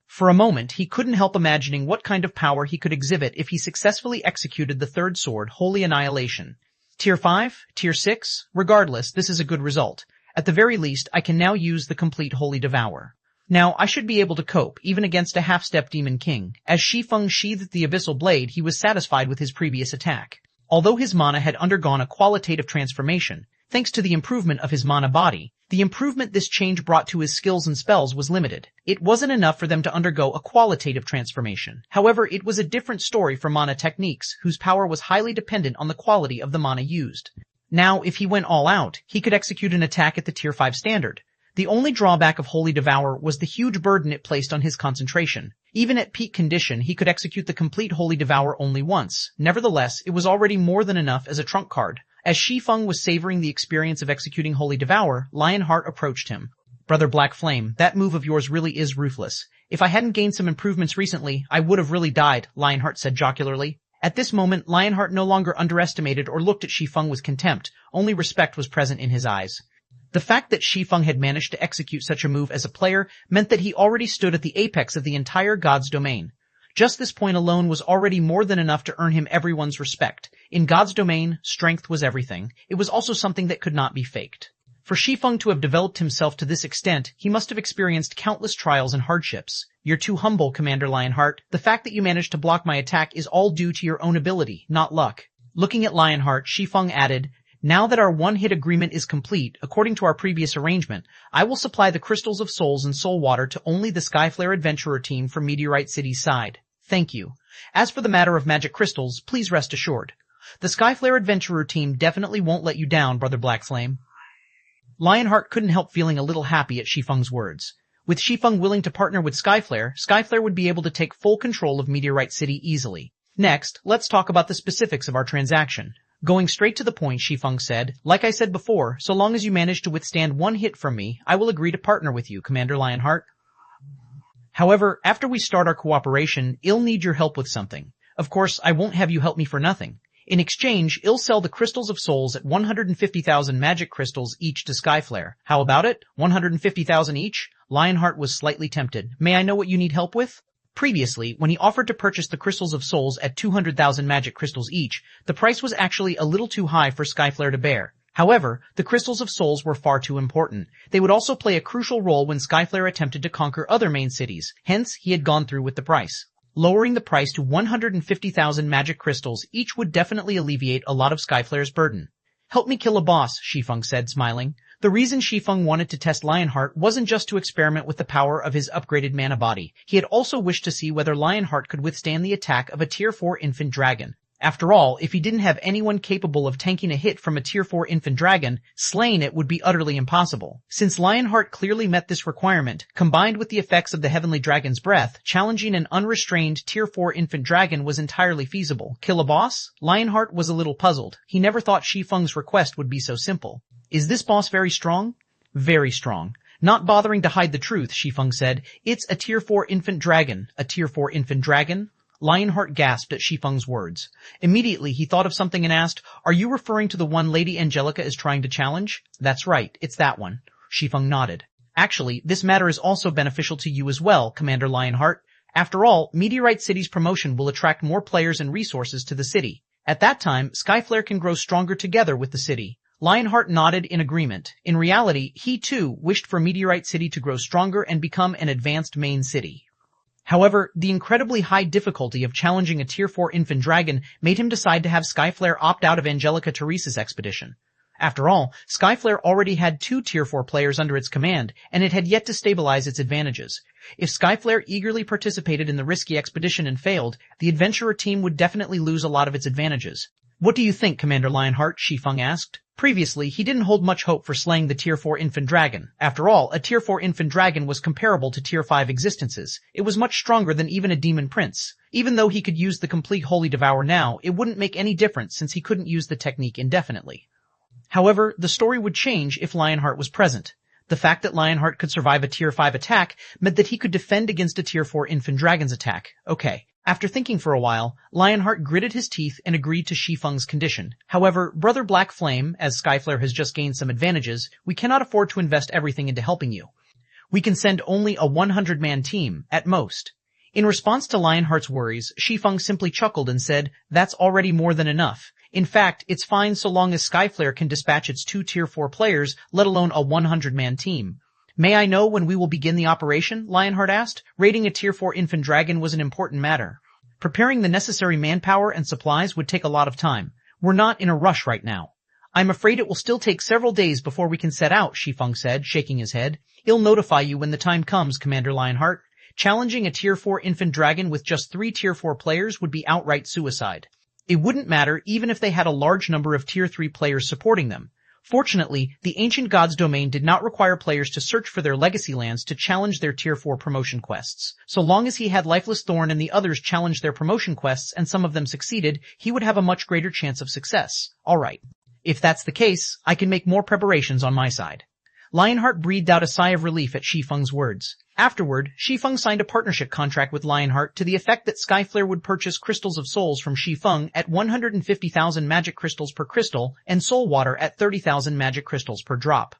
For a moment, he couldn't help imagining what kind of power he could exhibit if he successfully executed the third sword, Holy Annihilation. Tier 5? Tier 6? Regardless, this is a good result. At the very least, I can now use the complete Holy Devour. Now, I should be able to cope, even against a half-step Demon King. As Shi Feng sheathed the Abyssal Blade, he was satisfied with his previous attack. Although his mana had undergone a qualitative transformation, thanks to the improvement of his mana body, the improvement this change brought to his skills and spells was limited. It wasn't enough for them to undergo a qualitative transformation. However, it was a different story for mana techniques, whose power was highly dependent on the quality of the mana used. Now, if he went all out, he could execute an attack at the Tier 5 standard. The only drawback of Holy Devour was the huge burden it placed on his concentration. Even at peak condition, he could execute the complete Holy Devour only once. Nevertheless, it was already more than enough as a trump card. As Shi Feng was savoring the experience of executing Holy Devour, Lionheart approached him. Brother Black Flame, that move of yours really is ruthless. If I hadn't gained some improvements recently, I would have really died, Lionheart said jocularly. At this moment, Lionheart no longer underestimated or looked at Shi Feng with contempt. Only respect was present in his eyes. The fact that Shi Feng had managed to execute such a move as a player meant that he already stood at the apex of the entire God's domain. Just this point alone was already more than enough to earn him everyone's respect. In God's domain, strength was everything. It was also something that could not be faked. For Shi Feng to have developed himself to this extent, he must have experienced countless trials and hardships. You're too humble, Commander Lionheart. The fact that you managed to block my attack is all due to your own ability, not luck. Looking at Lionheart, Shi Feng added, now that our one-hit agreement is complete, according to our previous arrangement, I will supply the Crystals of Souls and Soul Water to only the Skyflare Adventurer team from Meteorite City's side. Thank you. As for the matter of magic crystals, please rest assured. The Skyflare Adventurer team definitely won't let you down, Brother Black Flame. Lionheart couldn't help feeling a little happy at Shi Feng's words. With Shi Feng willing to partner with Skyflare, Skyflare would be able to take full control of Meteorite City easily. Next, let's talk about the specifics of our transaction. Going straight to the point, Shi Feng said, like I said before, so long as you manage to withstand one hit from me, I will agree to partner with you, Commander Lionheart. However, after we start our cooperation, I'll need your help with something. Of course, I won't have you help me for nothing. In exchange, I'll sell the Crystals of Souls at 150,000 magic crystals each to Skyflare. How about it? 150,000 each? Lionheart was slightly tempted. May I know what you need help with? Previously, when he offered to purchase the Crystals of Souls at 200,000 magic crystals each, the price was actually a little too high for Skyflare to bear. However, the Crystals of Souls were far too important. They would also play a crucial role when Skyflare attempted to conquer other main cities, hence he had gone through with the price. Lowering the price to 150,000 magic crystals each would definitely alleviate a lot of Skyflare's burden. "Help me kill a boss," Shi Feng said, smiling. The reason Shi Feng wanted to test Lionheart wasn't just to experiment with the power of his upgraded mana body. He had also wished to see whether Lionheart could withstand the attack of a Tier 4 infant dragon. After all, if he didn't have anyone capable of tanking a hit from a Tier 4 infant dragon, slaying it would be utterly impossible. Since Lionheart clearly met this requirement, combined with the effects of the Heavenly Dragon's breath, challenging an unrestrained Tier 4 infant dragon was entirely feasible. Kill a boss? Lionheart was a little puzzled. He never thought Shi Feng's request would be so simple. "Is this boss very strong?" "Very strong." Not bothering to hide the truth, Shi Feng said, "It's a Tier 4 infant dragon." "A Tier 4 infant dragon?" Lionheart gasped at Shi Feng's words. Immediately he thought of something and asked, "Are you referring to the one Lady Angelica is trying to challenge?" "That's right, it's that one." Shi Feng nodded. "Actually, this matter is also beneficial to you as well, Commander Lionheart. After all, Meteorite City's promotion will attract more players and resources to the city. At that time, Skyflare can grow stronger together with the city." Lionheart nodded in agreement. In reality, he too wished for Meteorite City to grow stronger and become an advanced main city. However, the incredibly high difficulty of challenging a Tier 4 infant dragon made him decide to have Skyflare opt out of Angelica Teresa's expedition. After all, Skyflare already had 2 Tier 4 players under its command, and it had yet to stabilize its advantages. If Skyflare eagerly participated in the risky expedition and failed, the adventurer team would definitely lose a lot of its advantages. "What do you think, Commander Lionheart?" Shi Feng asked. Previously, he didn't hold much hope for slaying the Tier 4 infant dragon. After all, a Tier 4 infant dragon was comparable to Tier 5 existences. It was much stronger than even a demon prince. Even though he could use the complete Holy Devour now, it wouldn't make any difference since he couldn't use the technique indefinitely. However, the story would change if Lionheart was present. The fact that Lionheart could survive a Tier 5 attack meant that he could defend against a Tier 4 infant dragon's attack. Okay. After thinking for a while, Lionheart gritted his teeth and agreed to Shi Feng's condition. "However, Brother Black Flame, as Skyflare has just gained some advantages, we cannot afford to invest everything into helping you. We can send only a 100-man team, at most." In response to Lionheart's worries, Shi Feng simply chuckled and said, "That's already more than enough. In fact, it's fine so long as Skyflare can dispatch its 2 Tier 4 players, let alone a 100-man team." "May I know when we will begin the operation?" Lionheart asked. Raiding a Tier 4 infant dragon was an important matter. Preparing the necessary manpower and supplies would take a lot of time. We're not in a rush right now. "I'm afraid it will still take several days before we can set out," Shi Feng said, shaking his head. "I'll notify you when the time comes, Commander Lionheart." Challenging a Tier 4 infant dragon with just 3 Tier 4 players would be outright suicide. It wouldn't matter even if they had a large number of Tier 3 players supporting them. Fortunately, the Ancient Gods domain did not require players to search for their legacy lands to challenge their Tier 4 promotion quests. So long as he had Lifeless Thorn and the others challenged their promotion quests and some of them succeeded, he would have a much greater chance of success. Alright. If that's the case, I can make more preparations on my side. Lionheart breathed out a sigh of relief at Shi Feng's words. Afterward, Shi Feng signed a partnership contract with Lionheart to the effect that Skyflare would purchase Crystals of Souls from Shi Feng at 150,000 magic crystals per crystal and Soul Water at 30,000 magic crystals per drop.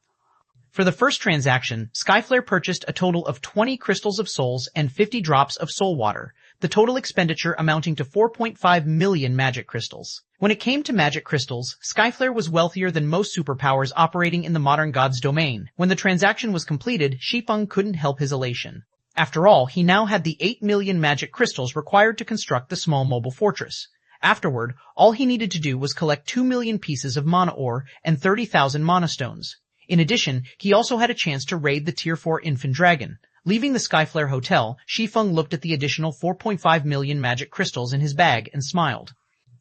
For the first transaction, Skyflare purchased a total of 20 Crystals of Souls and 50 drops of Soul Water, the total expenditure amounting to 4.5 million magic crystals. When it came to magic crystals, Skyflare was wealthier than most superpowers operating in the modern gods domain. When the transaction was completed, Shi Feng couldn't help his elation. After all, he now had the 8 million magic crystals required to construct the small mobile fortress. Afterward, all he needed to do was collect 2 million pieces of mana ore and 30,000 mana stones. In addition, he also had a chance to raid the Tier 4 infant dragon. Leaving the Skyflare Hotel, Shi Feng looked at the additional 4.5 million magic crystals in his bag and smiled.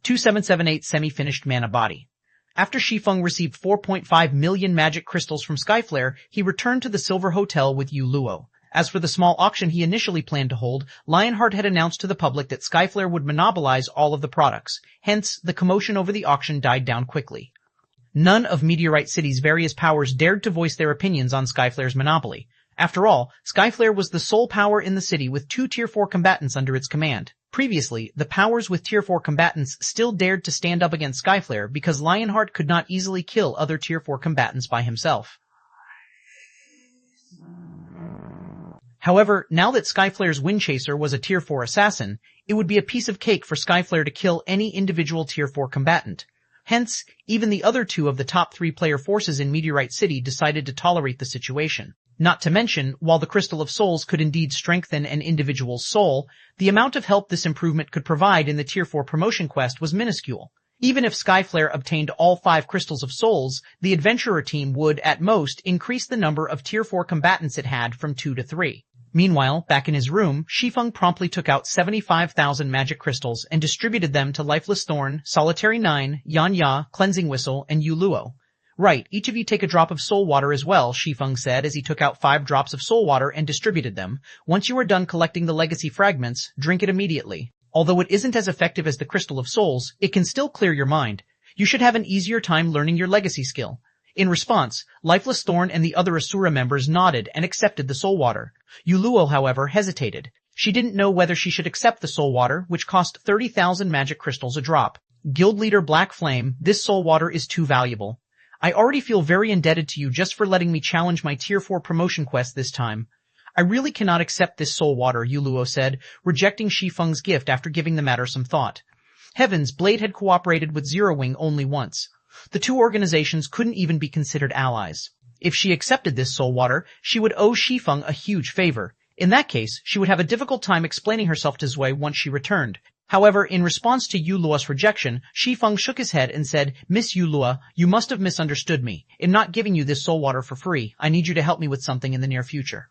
2778 semi-finished mana body. After Shi Feng received 4.5 million magic crystals from Skyflare, he returned to the Silver Hotel with Yu Luo. As for the small auction he initially planned to hold, Lionheart had announced to the public that Skyflare would monopolize all of the products. Hence, the commotion over the auction died down quickly. None of Meteorite City's various powers dared to voice their opinions on Skyflare's monopoly. After all, Skyflare was the sole power in the city with 2 Tier 4 combatants under its command. Previously, the powers with Tier 4 combatants still dared to stand up against Skyflare because Lionheart could not easily kill other Tier 4 combatants by himself. However, now that Skyflare's Windchaser was a Tier 4 assassin, it would be a piece of cake for Skyflare to kill any individual Tier 4 combatant. Hence, even the other two of the top 3 player forces in Meteorite City decided to tolerate the situation. Not to mention, while the Crystal of Souls could indeed strengthen an individual's soul, the amount of help this improvement could provide in the Tier 4 promotion quest was minuscule. Even if Skyflare obtained all 5 Crystals of Souls, the Adventurer team would, at most, increase the number of Tier 4 combatants it had from 2 to 3. Meanwhile, back in his room, Shi Feng promptly took out 75,000 magic crystals and distributed them to Lifeless Thorn, Solitary 9, Yan Ya, Cleansing Whistle, and Yu Luo. Right, each of you take a drop of soul water as well, Shi Feng said as he took out 5 drops of soul water and distributed them. Once you are done collecting the legacy fragments, drink it immediately. Although it isn't as effective as the Crystal of Souls, it can still clear your mind. You should have an easier time learning your legacy skill. In response, Lifeless Thorn and the other Asura members nodded and accepted the soul water. Yu Luo, however, hesitated. She didn't know whether she should accept the soul water, which cost 30,000 magic crystals a drop. Guild leader Black Flame, this soul water is too valuable. I already feel very indebted to you just for letting me challenge my Tier 4 promotion quest this time. I really cannot accept this soul water, Yu Luo said, rejecting Shi Feng's gift after giving the matter some thought. Heavens, Blade had cooperated with Zero Wing only once. The two organizations couldn't even be considered allies. If she accepted this soul water, she would owe Shi Feng a huge favor. In that case, she would have a difficult time explaining herself to Zui once she returned. However, in response to Yu Luo's rejection, Shi Feng shook his head and said, Miss Yu Luo, you must have misunderstood me. In not giving you this soul water for free, I need you to help me with something in the near future.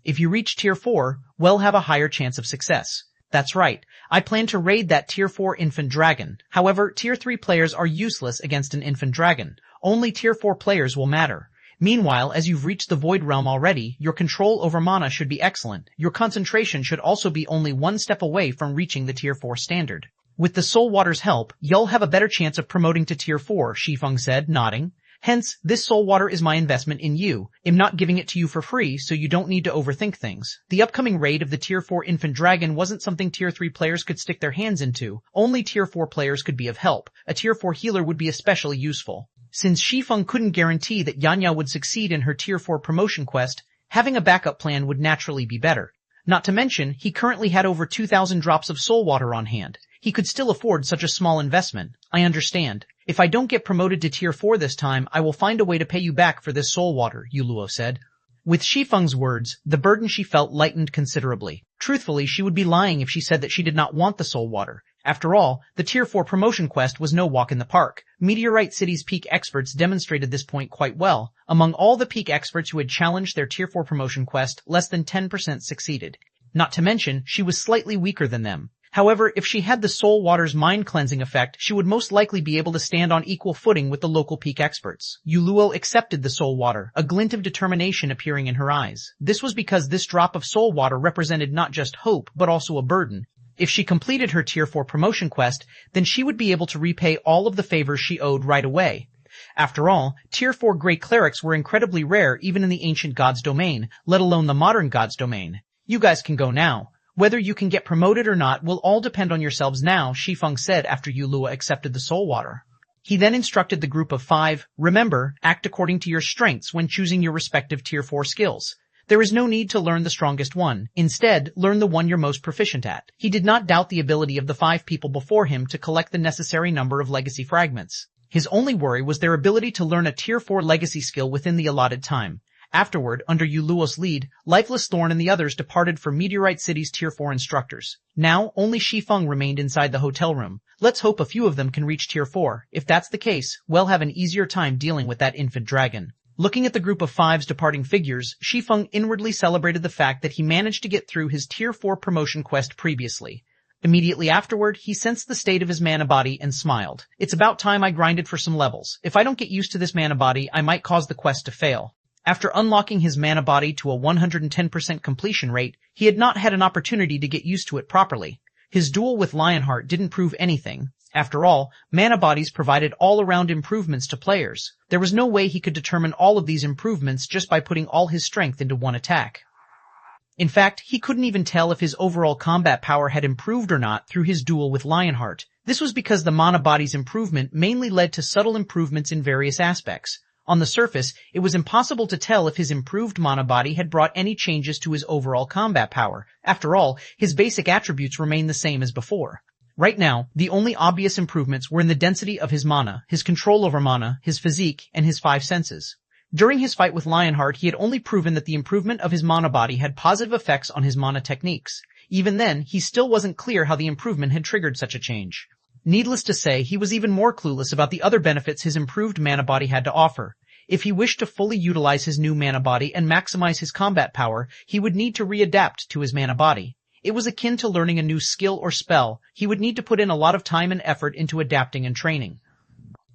If you reach Tier 4, we'll have a higher chance of success. That's right. I plan to raid that Tier 4 infant dragon. However, Tier 3 players are useless against an infant dragon. Only Tier 4 players will matter. Meanwhile, as you've reached the Void Realm already, your control over mana should be excellent. Your concentration should also be only one step away from reaching the Tier 4 standard. With the Soul Water's help, you'll have a better chance of promoting to Tier 4, Shi Feng said, nodding. Hence, this soul water is my investment in you. I'm not giving it to you for free, so you don't need to overthink things. The upcoming raid of the Tier 4 Infant Dragon wasn't something Tier 3 players could stick their hands into. Only Tier 4 players could be of help. A Tier 4 healer would be especially useful. Since Shi Feng couldn't guarantee that Yanya would succeed in her Tier 4 promotion quest, having a backup plan would naturally be better. Not to mention, he currently had over 2,000 drops of soul water on hand. He could still afford such a small investment. I understand. If I don't get promoted to Tier 4 this time, I will find a way to pay you back for this soul water, Yu Luo said. With Shi Feng's words, the burden she felt lightened considerably. Truthfully, she would be lying if she said that she did not want the soul water. After all, the Tier 4 promotion quest was no walk in the park. Meteorite City's peak experts demonstrated this point quite well. Among all the peak experts who had challenged their Tier 4 promotion quest, less than 10% succeeded. Not to mention, she was slightly weaker than them. However, if she had the soul water's mind-cleansing effect, she would most likely be able to stand on equal footing with the local peak experts. Yu Luo accepted the soul water, a glint of determination appearing in her eyes. This was because this drop of soul water represented not just hope, but also a burden. If she completed her Tier 4 promotion quest, then she would be able to repay all of the favors she owed right away. After all, Tier 4 Great Clerics were incredibly rare even in the ancient gods' domain, let alone the modern gods' domain. You guys can go now. Whether you can get promoted or not will all depend on yourselves now, Shi Feng said after Yu Luo accepted the soul water. He then instructed the group of 5, remember, act according to your strengths when choosing your respective Tier 4 skills. There is no need to learn the strongest one. Instead, learn the one you're most proficient at. He did not doubt the ability of the 5 people before him to collect the necessary number of legacy fragments. His only worry was their ability to learn a Tier 4 legacy skill within the allotted time. Afterward, under Yu Luo's lead, Lifeless Thorn and the others departed for Meteorite City's Tier 4 instructors. Now, only Shi Feng remained inside the hotel room. Let's hope a few of them can reach Tier 4. If that's the case, we'll have an easier time dealing with that infant dragon. Looking at the group of 5's departing figures, Shi Feng inwardly celebrated the fact that he managed to get through his Tier 4 promotion quest previously. Immediately afterward, he sensed the state of his mana body and smiled. It's about time I grinded for some levels. If I don't get used to this mana body, I might cause the quest to fail. After unlocking his mana body to a 110% completion rate, he had not had an opportunity to get used to it properly. His duel with Lionheart didn't prove anything. After all, mana bodies provided all-around improvements to players. There was no way he could determine all of these improvements just by putting all his strength into one attack. In fact, he couldn't even tell if his overall combat power had improved or not through his duel with Lionheart. This was because the mana body's improvement mainly led to subtle improvements in various aspects. On the surface, it was impossible to tell if his improved mana body had brought any changes to his overall combat power. After all, his basic attributes remained the same as before. Right now, the only obvious improvements were in the density of his mana, his control over mana, his physique, and his 5 senses. During his fight with Lionheart, he had only proven that the improvement of his mana body had positive effects on his mana techniques. Even then, he still wasn't clear how the improvement had triggered such a change. Needless to say, he was even more clueless about the other benefits his improved mana body had to offer. If he wished to fully utilize his new mana body and maximize his combat power, he would need to readapt to his mana body. It was akin to learning a new skill or spell. He would need to put in a lot of time and effort into adapting and training.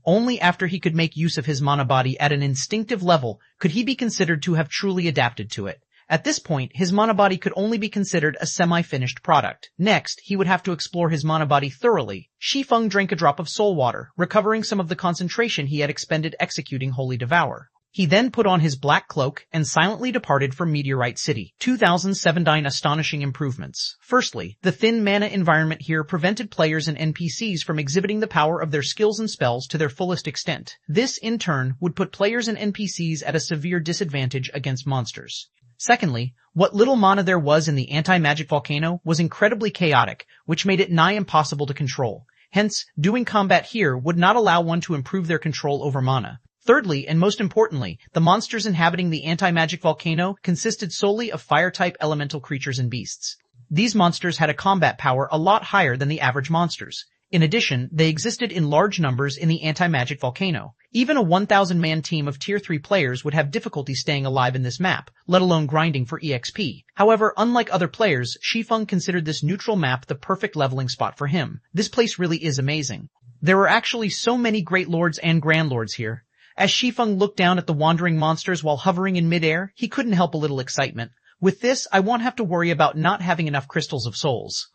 Only after he could make use of his mana body at an instinctive level could he be considered to have truly adapted to it. At this point, his mana body could only be considered a semi-finished product. Next, he would have to explore his mana body thoroughly. Shi Feng drank a drop of soul water, recovering some of the concentration he had expended executing Holy Devour. He then put on his black cloak and silently departed from Meteorite City. 2017 astonishing improvements. Firstly, the thin mana environment here prevented players and NPCs from exhibiting the power of their skills and spells to their fullest extent. This, in turn, would put players and NPCs at a severe disadvantage against monsters. Secondly, what little mana there was in the anti-magic volcano was incredibly chaotic, which made it nigh impossible to control. Hence, doing combat here would not allow one to improve their control over mana. Thirdly, and most importantly, the monsters inhabiting the anti-magic volcano consisted solely of fire-type elemental creatures and beasts. These monsters had a combat power a lot higher than the average monsters. In addition, they existed in large numbers in the anti-magic volcano. Even a 1,000-man team of Tier 3 players would have difficulty staying alive in this map, let alone grinding for EXP. However, unlike other players, Shi Feng considered this neutral map the perfect leveling spot for him. This place really is amazing. There are actually so many Great Lords and Grand Lords here. As Shi Feng looked down at the wandering monsters while hovering in midair, he couldn't help a little excitement. With this, I won't have to worry about not having enough crystals of souls.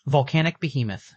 Volcanic Behemoth.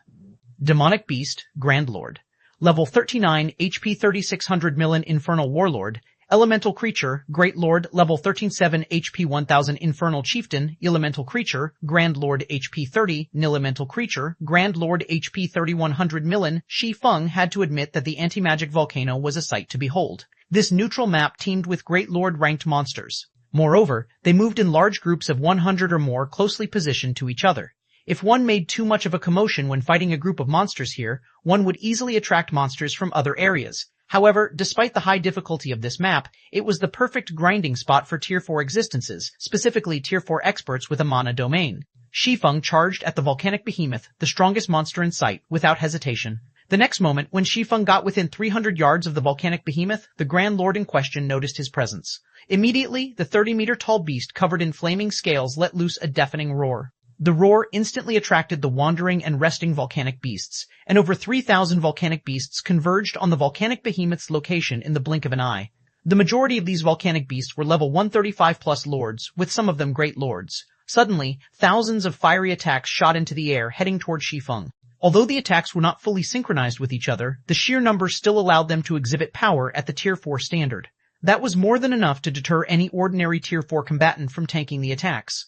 Demonic Beast, Grand Lord. Level 39, HP 3600 million Infernal Warlord. Elemental Creature, Great Lord, level 13-7, HP 1000 Infernal Chieftain. Elemental Creature, Grand Lord, HP 30. Elemental Creature, Grand Lord, HP 3100 million. Shi Feng had to admit that the anti-magic volcano was a sight to behold. This neutral map teemed with Great Lord ranked monsters. Moreover, they moved in large groups of 100 or more closely positioned to each other. If one made too much of a commotion when fighting a group of monsters here, one would easily attract monsters from other areas. However, despite the high difficulty of this map, it was the perfect grinding spot for Tier 4 existences, specifically Tier 4 experts with a mana domain. Shi Feng charged at the volcanic behemoth, the strongest monster in sight, without hesitation. The next moment, when Shi Feng got within 300 yards of the volcanic behemoth, the Grand Lord in question noticed his presence. Immediately, the 30-meter-tall beast covered in flaming scales let loose a deafening roar. The roar instantly attracted the wandering and resting volcanic beasts, and over 3,000 volcanic beasts converged on the volcanic behemoth's location in the blink of an eye. The majority of these volcanic beasts were level 135+ lords, with some of them great lords. Suddenly, thousands of fiery attacks shot into the air, heading toward Shi Feng. Although the attacks were not fully synchronized with each other, the sheer number still allowed them to exhibit power at the Tier 4 standard. That was more than enough to deter any ordinary Tier 4 combatant from tanking the attacks.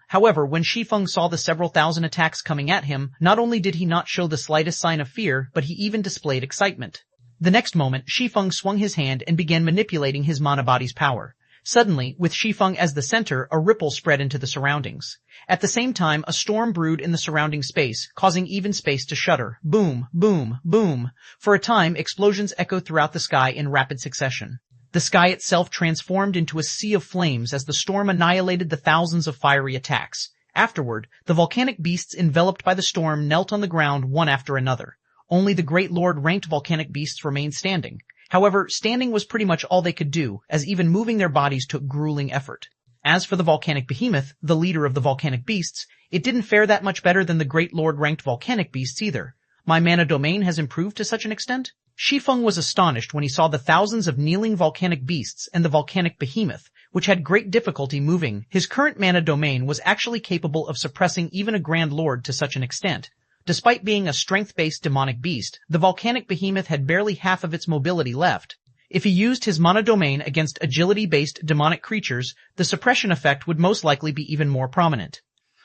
However, when Shi Feng saw the several thousand attacks coming at him, not only did he not show the slightest sign of fear, but he even displayed excitement. The next moment, Shi Feng swung his hand and began manipulating his mana body's power. Suddenly, with Shi Feng as the center, a ripple spread into the surroundings. At the same time, a storm brewed in the surrounding space, causing even space to shudder. Boom, boom, boom. For a time, explosions echoed throughout the sky in rapid succession. The sky itself transformed into a sea of flames as the storm annihilated the thousands of fiery attacks. Afterward, the volcanic beasts enveloped by the storm knelt on the ground one after another. Only the Great Lord ranked volcanic beasts remained standing. However, standing was pretty much all they could do, as even moving their bodies took grueling effort. As for the volcanic behemoth, the leader of the volcanic beasts, it didn't fare that much better than the Great Lord ranked volcanic beasts either. My mana domain has improved to such an extent? Shi Feng was astonished when he saw the thousands of kneeling volcanic beasts and the volcanic behemoth, which had great difficulty moving. His current mana domain was actually capable of suppressing even a Grand Lord to such an extent. Despite being a strength-based demonic beast, the volcanic behemoth had barely half of its mobility left. If he used his mana domain against agility-based demonic creatures, the suppression effect would most likely be even more prominent.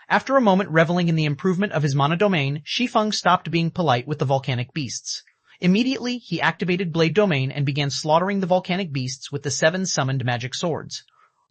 After a moment reveling in the improvement of his mana domain, Shi Feng stopped being polite with the volcanic beasts. Immediately, he activated Blade Domain and began slaughtering the volcanic beasts with the 7 summoned magic swords.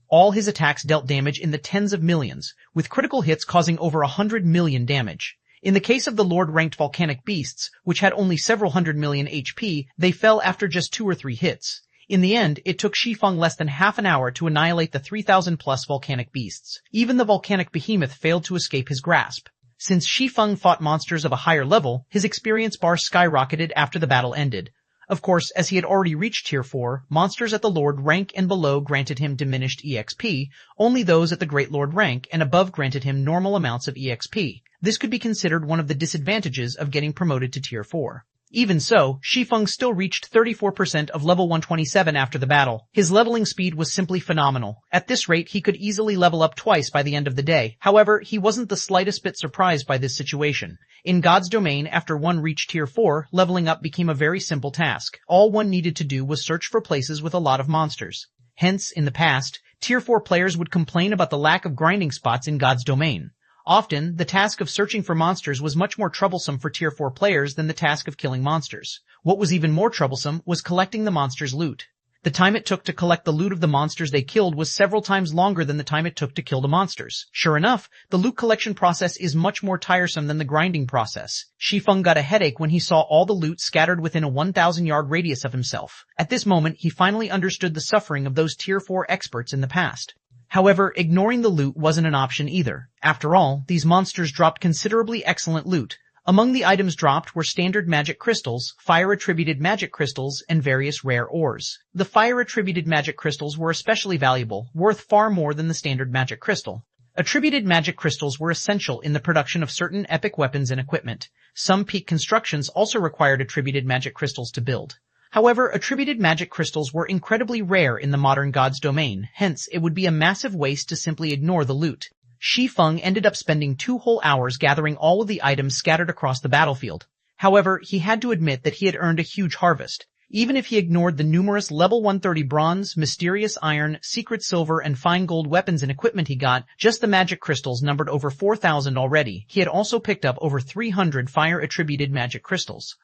All his attacks dealt damage in the tens of millions, with critical hits causing over 100 million damage. In the case of the Lord-ranked volcanic beasts, which had only several hundred million HP, they fell after just 2 or 3 hits. In the end, it took Shi Feng less than half an hour to annihilate the 3,000-plus volcanic beasts. Even the volcanic behemoth failed to escape his grasp. Since Shi Feng fought monsters of a higher level, his experience bar skyrocketed after the battle ended. Of course, as he had already reached Tier 4, monsters at the Lord rank and below granted him diminished EXP, only those at the Great Lord rank and above granted him normal amounts of EXP. This could be considered one of the disadvantages of getting promoted to Tier 4. Even so, Shi Feng still reached 34% of level 127 after the battle. His leveling speed was simply phenomenal. At this rate, he could easily level up twice by the end of the day. However, he wasn't the slightest bit surprised by this situation. In God's domain, after one reached Tier 4, leveling up became a very simple task. All one needed to do was search for places with a lot of monsters. Hence, in the past, Tier 4 players would complain about the lack of grinding spots in God's domain. Often, the task of searching for monsters was much more troublesome for Tier 4 players than the task of killing monsters. What was even more troublesome was collecting the monsters' loot. The time it took to collect the loot of the monsters they killed was several times longer than the time it took to kill the monsters. Sure enough, the loot collection process is much more tiresome than the grinding process. Shi Feng got a headache when he saw all the loot scattered within a 1,000-yard radius of himself. At this moment, he finally understood the suffering of those Tier 4 experts in the past. However, ignoring the loot wasn't an option either. After all, these monsters dropped considerably excellent loot. Among the items dropped were standard magic crystals, fire-attributed magic crystals, and various rare ores. The fire-attributed magic crystals were especially valuable, worth far more than the standard magic crystal. Attributed magic crystals were essential in the production of certain epic weapons and equipment. Some peak constructions also required attributed magic crystals to build. However, attributed magic crystals were incredibly rare in the modern God's domain, hence it would be a massive waste to simply ignore the loot. Shi Feng ended up spending 2 whole hours gathering all of the items scattered across the battlefield. However, he had to admit that he had earned a huge harvest. Even if he ignored the numerous level 130 bronze, mysterious iron, secret silver, and fine gold weapons and equipment he got, just the magic crystals numbered over 4,000 already. He had also picked up over 300 fire-attributed magic crystals.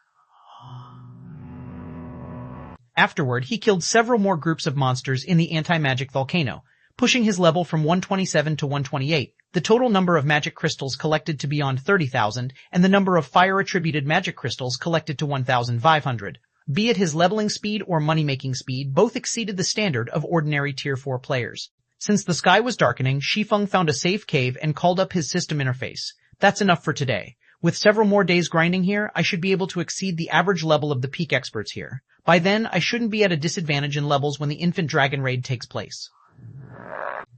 Afterward, he killed several more groups of monsters in the anti-magic volcano, pushing his level from 127 to 128. The total number of magic crystals collected to beyond 30,000, and the number of fire-attributed magic crystals collected to 1,500. Be it his leveling speed or money-making speed, both exceeded the standard of ordinary Tier 4 players. Since the sky was darkening, Shi Feng found a safe cave and called up his system interface. That's enough for today. With several more days grinding here, I should be able to exceed the average level of the peak experts here. By then, I shouldn't be at a disadvantage in levels when the infant dragon raid takes place.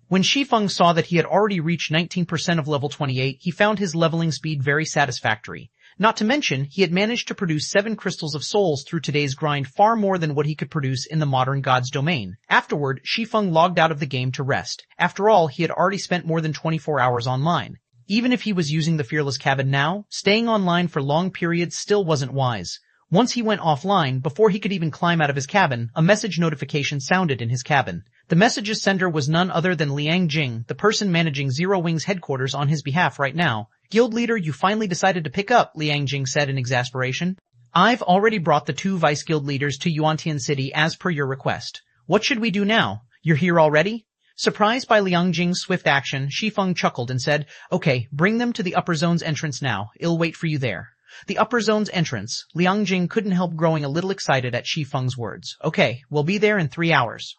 When Shi Feng saw that he had already reached 19% of level 28, he found his leveling speed very satisfactory. Not to mention, he had managed to produce 7 crystals of souls through today's grind, far more than what he could produce in the modern God's domain. Afterward, Shi Feng logged out of the game to rest. After all, he had already spent more than 24 hours online. Even if he was using the Fearless Cabin now, staying online for long periods still wasn't wise. Once he went offline, before he could even climb out of his cabin, a message notification sounded in his cabin. The message's sender was none other than Liang Jing, the person managing Zero Wing's headquarters on his behalf right now. Guild leader, you finally decided to pick up, Liang Jing said in exasperation. I've already brought the 2 vice guild leaders to Yuantian City as per your request. What should we do now? You're here already? Surprised by Liang Jing's swift action, Shi Feng chuckled and said, Okay, bring them to the upper zone's entrance now. I'll wait for you there. The upper zone's entrance. Liang Jing couldn't help growing a little excited at Shi Feng's words. Okay, we'll be there in 3 hours.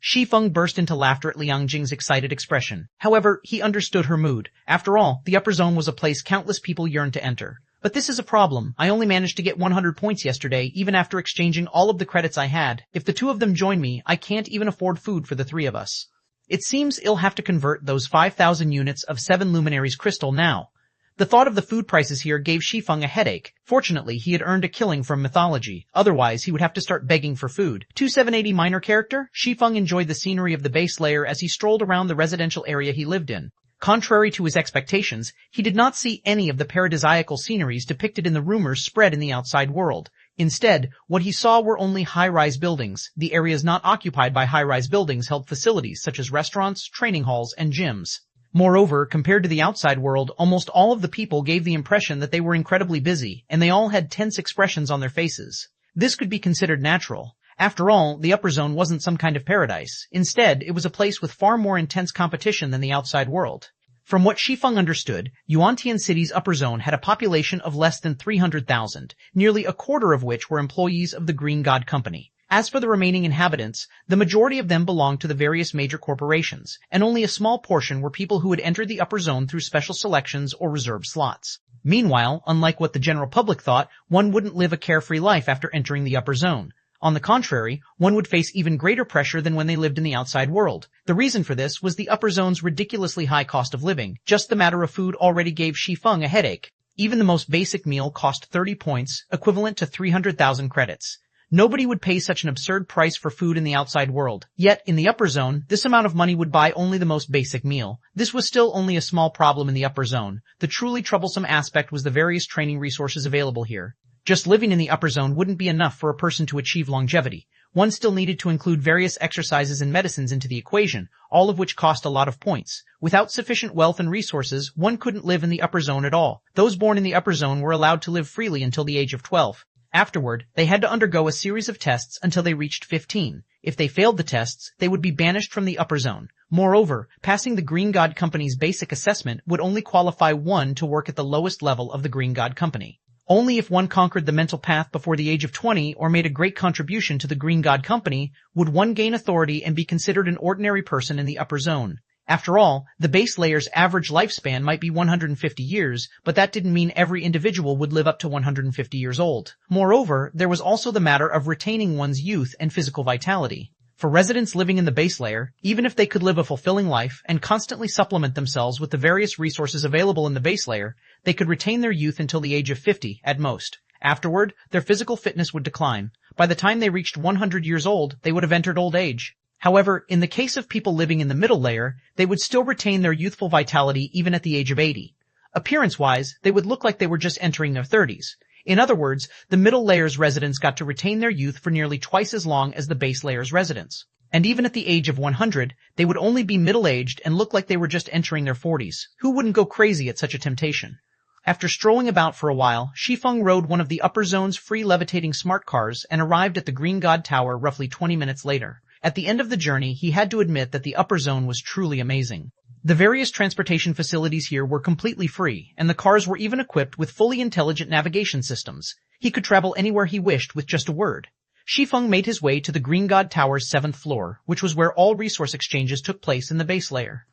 Shi Feng burst into laughter at Liang Jing's excited expression. However, he understood her mood. After all, the upper zone was a place countless people yearned to enter. But this is a problem. I only managed to get 100 points yesterday, even after exchanging all of the credits I had. If the 2 of them join me, I can't even afford food for the 3 of us. It seems I'll have to convert those 5,000 units of 7 Luminaries crystal now. The thought of the food prices here gave Shi Feng a headache. Fortunately, he had earned a killing from mythology. Otherwise, he would have to start begging for food. 2780 minor character, Shi Feng enjoyed the scenery of the base layer as he strolled around the residential area he lived in. Contrary to his expectations, he did not see any of the paradisiacal sceneries depicted in the rumors spread in the outside world. Instead, what he saw were only high-rise buildings. The areas not occupied by high-rise buildings held facilities such as restaurants, training halls, and gyms. Moreover, compared to the outside world, almost all of the people gave the impression that they were incredibly busy, and they all had tense expressions on their faces. This could be considered natural. After all, the upper zone wasn't some kind of paradise. Instead, it was a place with far more intense competition than the outside world. From what Shi Feng understood, Yuantian City's upper zone had a population of less than 300,000, nearly a quarter of which were employees of the Green God Company. As for the remaining inhabitants, the majority of them belonged to the various major corporations, and only a small portion were people who had entered the upper zone through special selections or reserved slots. Meanwhile, unlike what the general public thought, one wouldn't live a carefree life after entering the upper zone. On the contrary, one would face even greater pressure than when they lived in the outside world. The reason for this was the upper zone's ridiculously high cost of living. Just the matter of food already gave Shi Feng a headache. Even the most basic meal cost 30 points, equivalent to 300,000 credits. Nobody would pay such an absurd price for food in the outside world. Yet, in the upper zone, this amount of money would buy only the most basic meal. This was still only a small problem in the upper zone. The truly troublesome aspect was the various training resources available here. Just living in the upper zone wouldn't be enough for a person to achieve longevity. One still needed to include various exercises and medicines into the equation, all of which cost a lot of points. Without sufficient wealth and resources, one couldn't live in the upper zone at all. Those born in the upper zone were allowed to live freely until the age of 12. Afterward, they had to undergo a series of tests until they reached 15. If they failed the tests, they would be banished from the upper zone. Moreover, passing the Green God Company's basic assessment would only qualify one to work at the lowest level of the Green God Company. Only if one conquered the mental path before the age of 20 or made a great contribution to the Green God Company would one gain authority and be considered an ordinary person in the upper zone. After all, the base layer's average lifespan might be 150 years, but that didn't mean every individual would live up to 150 years old. Moreover, there was also the matter of retaining one's youth and physical vitality. For residents living in the base layer, even if they could live a fulfilling life and constantly supplement themselves with the various resources available in the base layer, they could retain their youth until the age of 50 at most. Afterward, their physical fitness would decline. By the time they reached 100 years old, they would have entered old age. However, in the case of people living in the middle layer, they would still retain their youthful vitality even at the age of 80. Appearance-wise, they would look like they were just entering their 30s. In other words, the middle layer's residents got to retain their youth for nearly twice as long as the base layer's residents. And even at the age of 100, they would only be middle-aged and look like they were just entering their 40s. Who wouldn't go crazy at such a temptation? After strolling about for a while, Shi Feng rode one of the upper zone's free levitating smart cars and arrived at the Green God Tower roughly 20 minutes later. At the end of the journey, he had to admit that the upper zone was truly amazing. The various transportation facilities here were completely free, and the cars were even equipped with fully intelligent navigation systems. He could travel anywhere he wished with just a word. Shi Feng made his way to the Green God Tower's 7th floor, which was where all resource exchanges took place in the base layer.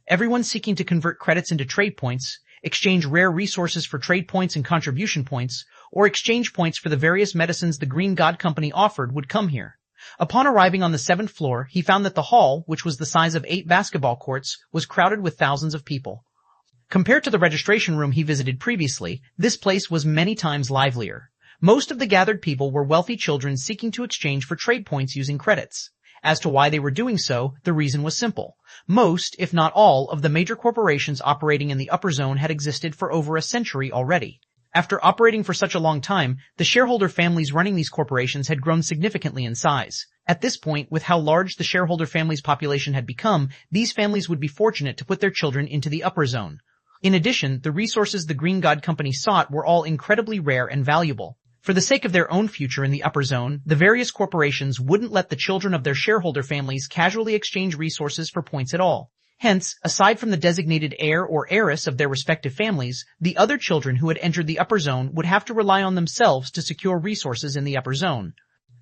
Everyone seeking to convert credits into trade points, exchange rare resources for trade points and contribution points, or exchange points for the various medicines the Green God Company offered would come here. Upon arriving on the 7th floor, he found that the hall, which was the size of 8 basketball courts, was crowded with thousands of people. Compared to the registration room he visited previously, this place was many times livelier. Most of the gathered people were wealthy children seeking to exchange for trade points using credits. As to why they were doing so, the reason was simple. Most, if not all, of the major corporations operating in the upper zone had existed for over a century already. After operating for such a long time, the shareholder families running these corporations had grown significantly in size. At this point, with how large the shareholder families' population had become, these families would be fortunate to put their children into the upper zone. In addition, the resources the Green God Company sought were all incredibly rare and valuable. For the sake of their own future in the upper zone, the various corporations wouldn't let the children of their shareholder families casually exchange resources for points at all. Hence, aside from the designated heir or heiress of their respective families, the other children who had entered the upper zone would have to rely on themselves to secure resources in the upper zone.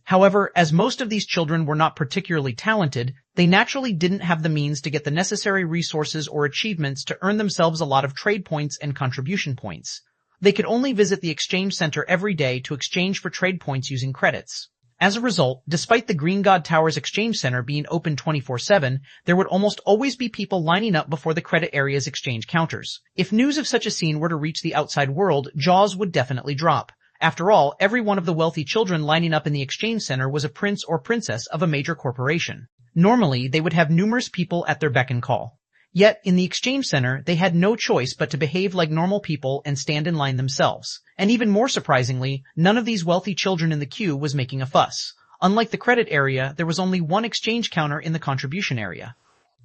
However, as most of these children were not particularly talented, they naturally didn't have the means to get the necessary resources or achievements to earn themselves a lot of trade points and contribution points. They could only visit the exchange center every day to exchange for trade points using credits. As a result, despite the Green God Tower's exchange center being open 24/7, there would almost always be people lining up before the credit area's exchange counters. If news of such a scene were to reach the outside world, jaws would definitely drop. After all, every one of the wealthy children lining up in the exchange center was a prince or princess of a major corporation. Normally, they would have numerous people at their beck and call. Yet, in the exchange center, they had no choice but to behave like normal people and stand in line themselves. And even more surprisingly, none of these wealthy children in the queue was making a fuss. Unlike the credit area, there was only one exchange counter in the contribution area.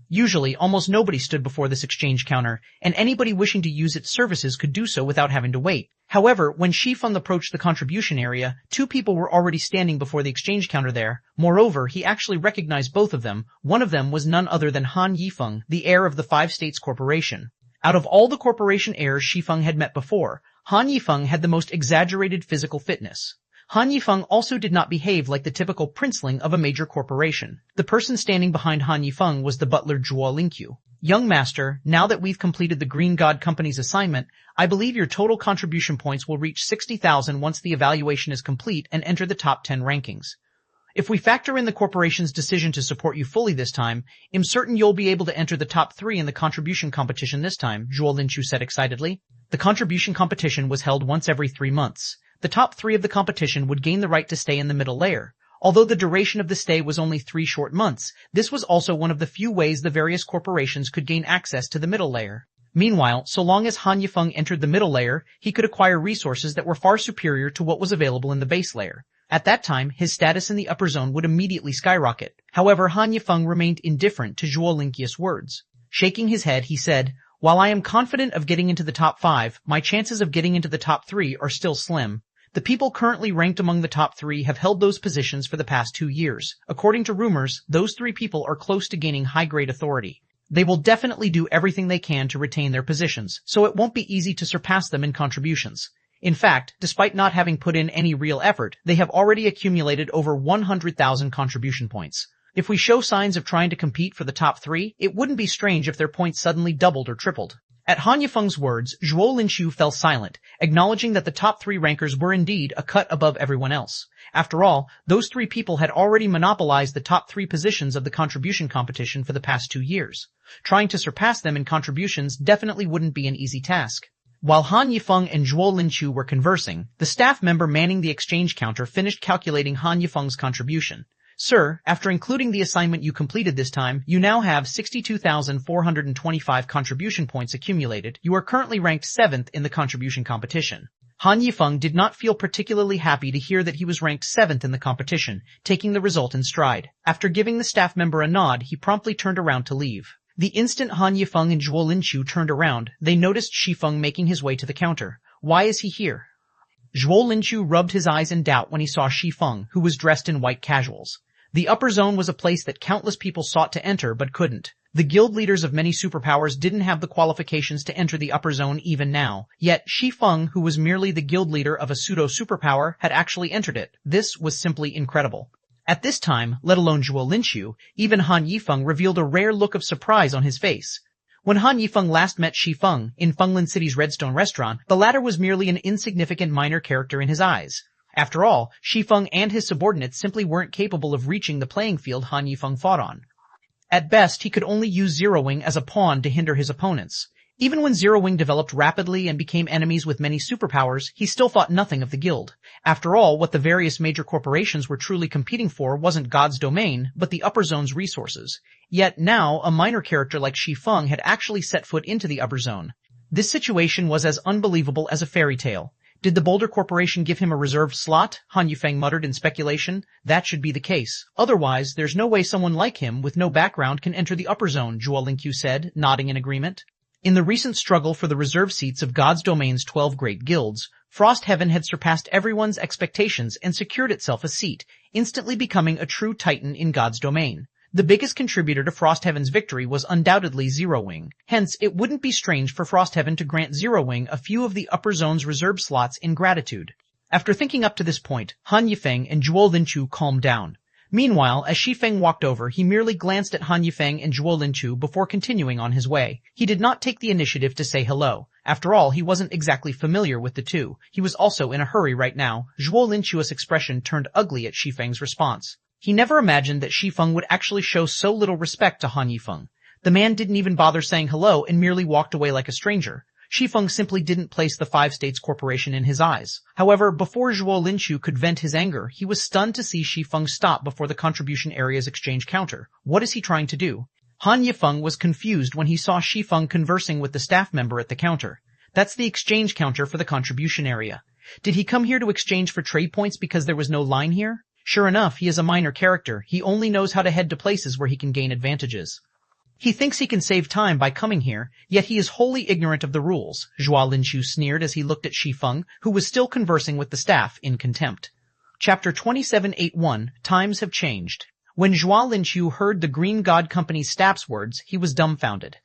Usually, almost nobody stood before this exchange counter, and anybody wishing to use its services could do so without having to wait. However, when Shi Feng approached the contribution area, two people were already standing before the exchange counter there. Moreover, he actually recognized both of them. One of them was none other than Han Yifeng, the heir of the Five States Corporation. Out of all the corporation heirs Shi Feng had met before, Han Yifeng had the most exaggerated physical fitness. Han Yifeng also did not behave like the typical princeling of a major corporation. The person standing behind Han Yifeng was the butler Zhuo Lingqiu. Young master, now that we've completed the Green God Company's assignment, I believe your total contribution points will reach 60,000 once the evaluation is complete and enter the top 10 rankings. If we factor in the corporation's decision to support you fully this time, I'm certain you'll be able to enter the top 3 in the contribution competition this time, Zhuo Lingqiu said excitedly. The contribution competition was held once every 3 months. The top 3 of the competition would gain the right to stay in the middle layer. Although the duration of the stay was only 3 short months, this was also one of the few ways the various corporations could gain access to the middle layer. Meanwhile, so long as Han Yifeng entered the middle layer, he could acquire resources that were far superior to what was available in the base layer. At that time, his status in the upper zone would immediately skyrocket. However, Han Yifeng remained indifferent to Zhuo Lingqiu's words. Shaking his head, he said, "While I am confident of getting into the top 5, my chances of getting into the top 3 are still slim. The people currently ranked among the top 3 have held those positions for the past 2 years. According to rumors, those 3 people are close to gaining high-grade authority. They will definitely do everything they can to retain their positions, so it won't be easy to surpass them in contributions. In fact, despite not having put in any real effort, they have already accumulated over 100,000 contribution points. If we show signs of trying to compete for the top 3, it wouldn't be strange if their points suddenly doubled or tripled." At Han Yifeng's words, Zhuo Lingqiu fell silent, acknowledging that the top 3 rankers were indeed a cut above everyone else. After all, those 3 people had already monopolized the top 3 positions of the contribution competition for the past 2 years. Trying to surpass them in contributions definitely wouldn't be an easy task. While Han Yifeng and Zhuo Lingqiu were conversing, the staff member manning the exchange counter finished calculating Han Yifeng's contribution. "Sir, after including the assignment you completed this time, you now have 62,425 contribution points accumulated. You are currently ranked 7th in the contribution competition." Han Yifeng did not feel particularly happy to hear that he was ranked 7th in the competition, taking the result in stride. After giving the staff member a nod, he promptly turned around to leave. The instant Han Yifeng and Zhuo Lingqiu turned around, they noticed Shi Feng making his way to the counter. "Why is he here?" Zhuo Lingqiu rubbed his eyes in doubt when he saw Shi Feng, who was dressed in white casuals. The upper zone was a place that countless people sought to enter but couldn't. The guild leaders of many superpowers didn't have the qualifications to enter the upper zone even now. Yet Shi Feng, who was merely the guild leader of a pseudo-superpower, had actually entered it. This was simply incredible. At this time, let alone Zhuo Lingqiu, even Han Yifeng revealed a rare look of surprise on his face. When Han Yifeng last met Shi Feng in Fenglin City's Redstone restaurant, the latter was merely an insignificant minor character in his eyes. After all, Shi Feng and his subordinates simply weren't capable of reaching the playing field Han Yifeng fought on. At best, he could only use Zero Wing as a pawn to hinder his opponents. Even when Zero Wing developed rapidly and became enemies with many superpowers, he still thought nothing of the guild. After all, what the various major corporations were truly competing for wasn't God's domain, but the upper zone's resources. Yet now, a minor character like Shi Feng had actually set foot into the upper zone. This situation was as unbelievable as a fairy tale. Did the Boulder Corporation give him a reserved slot? Han Yifeng muttered in speculation. That should be the case. Otherwise, there's no way someone like him with no background can enter the upper zone, Zhuo Lingqiu said, nodding in agreement. In the recent struggle for the reserve seats of God's domain's 12 great guilds, Frost Heaven had surpassed everyone's expectations and secured itself a seat, instantly becoming a true titan in God's domain. The biggest contributor to Frost Heaven's victory was undoubtedly Zero Wing. Hence, it wouldn't be strange for Frost Heaven to grant Zero Wing a few of the upper zone's reserve slots in gratitude. After thinking up to this point, Han Yifeng and Zhuo Lingqiu calmed down. Meanwhile, as Shi Feng walked over, he merely glanced at Han Yifeng and Zhuo Lingqiu before continuing on his way. He did not take the initiative to say hello. After all, he wasn't exactly familiar with the two. He was also in a hurry right now. Zhuo Lingqiu's expression turned ugly at Shi Feng's response. He never imagined that Shi Feng would actually show so little respect to Han Yifeng. The man didn't even bother saying hello and merely walked away like a stranger. Shi Feng simply didn't place the Five States Corporation in his eyes. However, before Zhuo Lingqiu could vent his anger, he was stunned to see Shi Feng stop before the contribution area's exchange counter. What is he trying to do? Han Yifeng was confused when he saw Shi Feng conversing with the staff member at the counter. That's the exchange counter for the contribution area. Did he come here to exchange for trade points because there was no line here? Sure enough, he is a minor character. He only knows how to head to places where he can gain advantages. He thinks he can save time by coming here, yet he is wholly ignorant of the rules, Zhuo Linqiu sneered as he looked at Shi Feng, who was still conversing with the staff in contempt. Chapter 2781, Times Have Changed. When Zhuo Linqiu heard the Green God Company's staff's words, he was dumbfounded.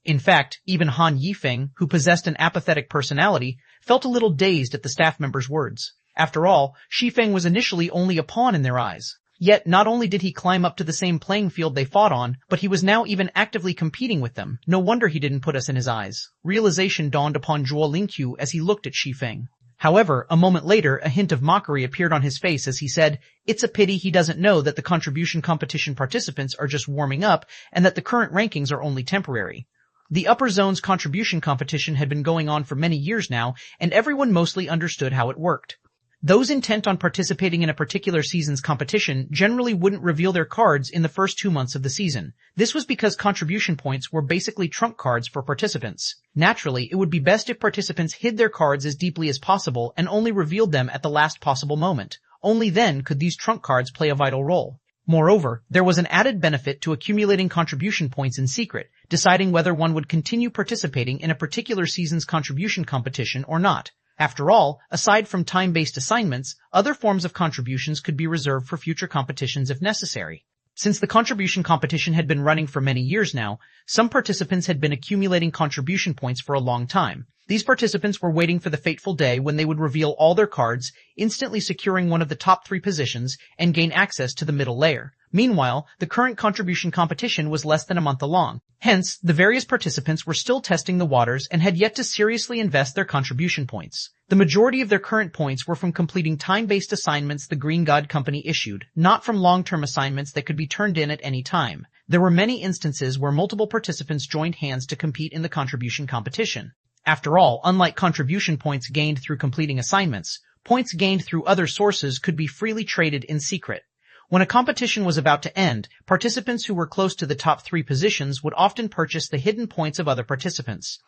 In fact, even Han Yifeng, who possessed an apathetic personality, felt a little dazed at the staff member's words. After all, Shi Feng was initially only a pawn in their eyes. Yet not only did he climb up to the same playing field they fought on, but he was now even actively competing with them. No wonder he didn't put us in his eyes. Realization dawned upon Zhuo Linqiu as he looked at Shi Feng. However, a moment later, a hint of mockery appeared on his face as he said, "It's a pity he doesn't know that the contribution competition participants are just warming up and that the current rankings are only temporary." The upper zone's contribution competition had been going on for many years now, and everyone mostly understood how it worked. Those intent on participating in a particular season's competition generally wouldn't reveal their cards in the first 2 months of the season. This was because contribution points were basically trump cards for participants. Naturally, it would be best if participants hid their cards as deeply as possible and only revealed them at the last possible moment. Only then could these trump cards play a vital role. Moreover, there was an added benefit to accumulating contribution points in secret, deciding whether one would continue participating in a particular season's contribution competition or not. After all, aside from time-based assignments, other forms of contributions could be reserved for future competitions if necessary. Since the contribution competition had been running for many years now, some participants had been accumulating contribution points for a long time. These participants were waiting for the fateful day when they would reveal all their cards, instantly securing one of the top 3 positions, and gain access to the middle layer. Meanwhile, the current contribution competition was less than a month along. Hence, the various participants were still testing the waters and had yet to seriously invest their contribution points. The majority of their current points were from completing time-based assignments the Green God Company issued, not from long-term assignments that could be turned in at any time. There were many instances where multiple participants joined hands to compete in the contribution competition. After all, unlike contribution points gained through completing assignments, points gained through other sources could be freely traded in secret. When a competition was about to end, participants who were close to the top 3 positions would often purchase the hidden points of other participants.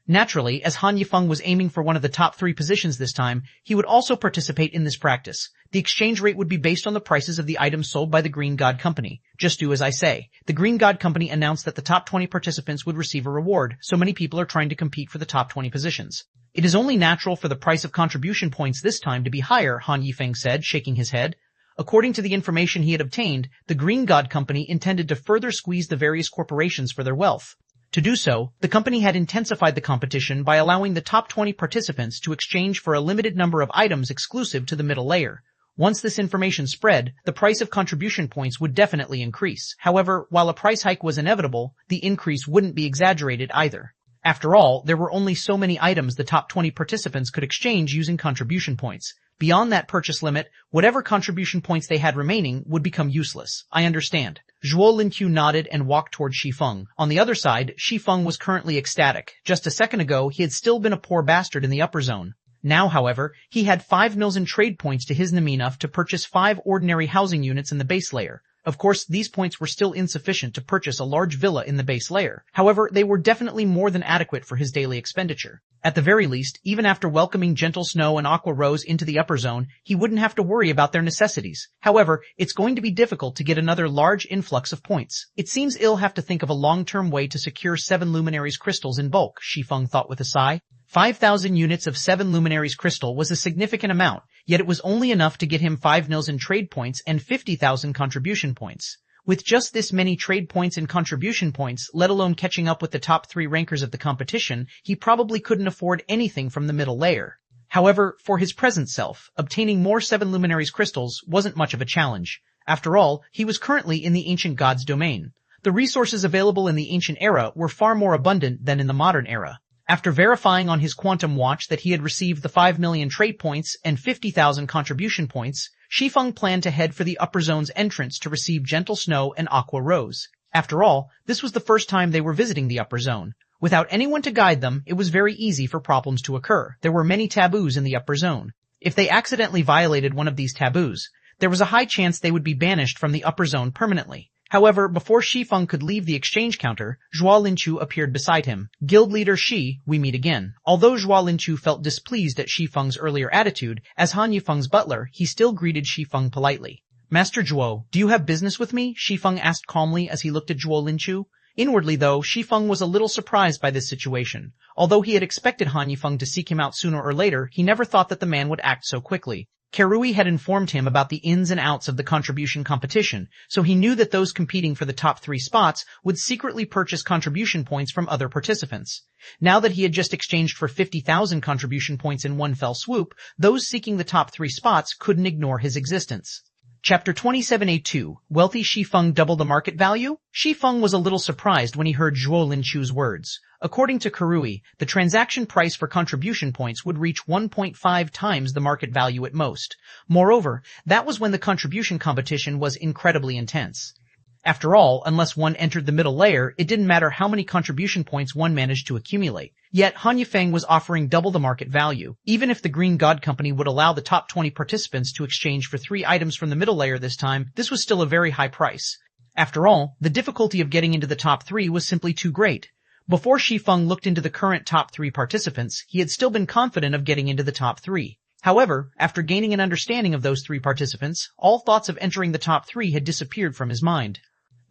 Naturally, as Han Yifeng was aiming for one of the top 3 positions this time, he would also participate in this practice. The exchange rate would be based on the prices of the items sold by the Green God Company. Just do as I say. The Green God Company announced that the top 20 participants would receive a reward, so many people are trying to compete for the top 20 positions. It is only natural for the price of contribution points this time to be higher, Han Yifeng said, shaking his head. According to the information he had obtained, the Green God Company intended to further squeeze the various corporations for their wealth. To do so, the company had intensified the competition by allowing the top 20 participants to exchange for a limited number of items exclusive to the middle layer. Once this information spread, the price of contribution points would definitely increase. However, while a price hike was inevitable, the increase wouldn't be exaggerated either. After all, there were only so many items the top 20 participants could exchange using contribution points. Beyond that purchase limit, whatever contribution points they had remaining would become useless. I understand. Zhuo Linqiu nodded and walked toward Shi Feng. On the other side, Shi Feng was currently ecstatic. Just a second ago, he had still been a poor bastard in the upper zone. Now, however, he had 5 mils in trade points to his name enough to purchase 5 ordinary housing units in the base layer. Of course, these points were still insufficient to purchase a large villa in the base layer. However, they were definitely more than adequate for his daily expenditure. At the very least, even after welcoming Gentle Snow and Aqua Rose into the upper zone, he wouldn't have to worry about their necessities. However, it's going to be difficult to get another large influx of points. It seems he'll have to think of a long-term way to secure 7 Luminaries crystals in bulk, Shi Feng thought with a sigh. 5,000 units of 7 Luminaries crystal was a significant amount, yet it was only enough to get him 5 mils in trade points and 50,000 contribution points. With just this many trade points and contribution points, let alone catching up with the top 3 rankers of the competition, he probably couldn't afford anything from the middle layer. However, for his present self, obtaining more 7 Luminaries crystals wasn't much of a challenge. After all, he was currently in the ancient god's domain. The resources available in the ancient era were far more abundant than in the modern era. After verifying on his quantum watch that he had received the 5 million trade points and 50,000 contribution points, Shi Feng planned to head for the upper zone's entrance to receive Gentle Snow and Aqua Rose. After all, this was the first time they were visiting the upper zone. Without anyone to guide them, it was very easy for problems to occur. There were many taboos in the upper zone. If they accidentally violated one of these taboos, there was a high chance they would be banished from the upper zone permanently. However, before Shi Feng could leave the exchange counter, Zhuo Linqiu appeared beside him. Guild leader Shi, we meet again. Although Zhuo Linqiu felt displeased at Shi Feng's earlier attitude, as Han Yifeng's butler, he still greeted Shi Feng politely. Master Zhuo, do you have business with me? Shi Feng asked calmly as he looked at Zhuo Linchu. Inwardly, though, Shi Feng was a little surprised by this situation. Although he had expected Han Yifeng to seek him out sooner or later, he never thought that the man would act so quickly. Kerui had informed him about the ins and outs of the contribution competition, so he knew that those competing for the top 3 spots would secretly purchase contribution points from other participants. Now that he had just exchanged for 50,000 contribution points in one fell swoop, those seeking the top 3 spots couldn't ignore his existence. Chapter 27A2, Wealthy Shi Feng Double the Market Value? Shi Feng was a little surprised when he heard Zhuo Linchu's words. According to Kerui, the transaction price for contribution points would reach 1.5 times the market value at most. Moreover, that was when the contribution competition was incredibly intense. After all, unless one entered the middle layer, it didn't matter how many contribution points one managed to accumulate. Yet Han Yifeng was offering double the market value. Even if the Green God Company would allow the top 20 participants to exchange for 3 items from the middle layer this time, this was still a very high price. After all, the difficulty of getting into the top 3 was simply too great. Before Shi Feng looked into the current top 3 participants, he had still been confident of getting into the top 3. However, after gaining an understanding of those 3 participants, all thoughts of entering the top 3 had disappeared from his mind.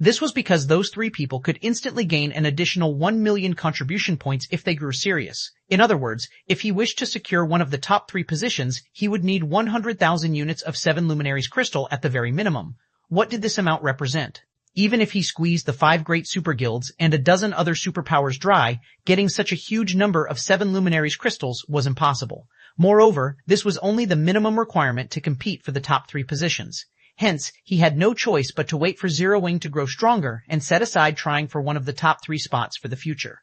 This was because those 3 people could instantly gain an additional 1 million contribution points if they grew serious. In other words, if he wished to secure one of the top 3 positions, he would need 100,000 units of 7 Luminaries crystal at the very minimum. What did this amount represent? Even if he squeezed the 5 great super guilds and a dozen other superpowers dry, getting such a huge number of 7 Luminaries crystals was impossible. Moreover, this was only the minimum requirement to compete for the top 3 positions. Hence, he had no choice but to wait for Zero Wing to grow stronger and set aside trying for one of the top 3 spots for the future.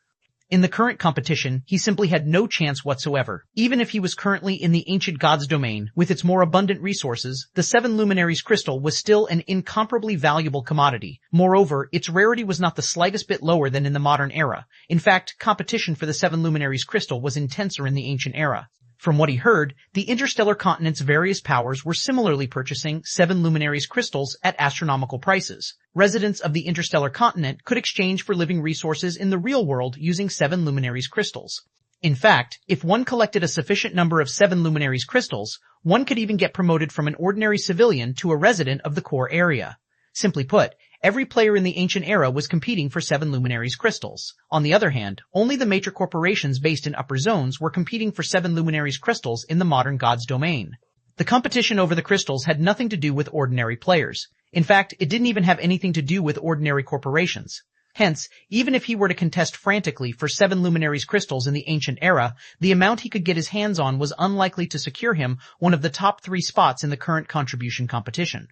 In the current competition, he simply had no chance whatsoever. Even if he was currently in the Ancient Gods domain, with its more abundant resources, the 7 Luminaries crystal was still an incomparably valuable commodity. Moreover, its rarity was not the slightest bit lower than in the modern era. In fact, competition for the 7 Luminaries crystal was intenser in the ancient era. From what he heard, the interstellar continent's various powers were similarly purchasing 7 Luminaries crystals at astronomical prices. Residents of the interstellar continent could exchange for living resources in the real world using 7 Luminaries crystals. In fact, if one collected a sufficient number of 7 Luminaries crystals, one could even get promoted from an ordinary civilian to a resident of the core area. Simply put, every player in the ancient era was competing for 7 Luminaries crystals. On the other hand, only the major corporations based in upper zones were competing for 7 Luminaries crystals in the modern gods domain. The competition over the crystals had nothing to do with ordinary players. In fact, it didn't even have anything to do with ordinary corporations. Hence, even if he were to contest frantically for 7 Luminaries crystals in the ancient era, the amount he could get his hands on was unlikely to secure him one of the top 3 spots in the current contribution competition.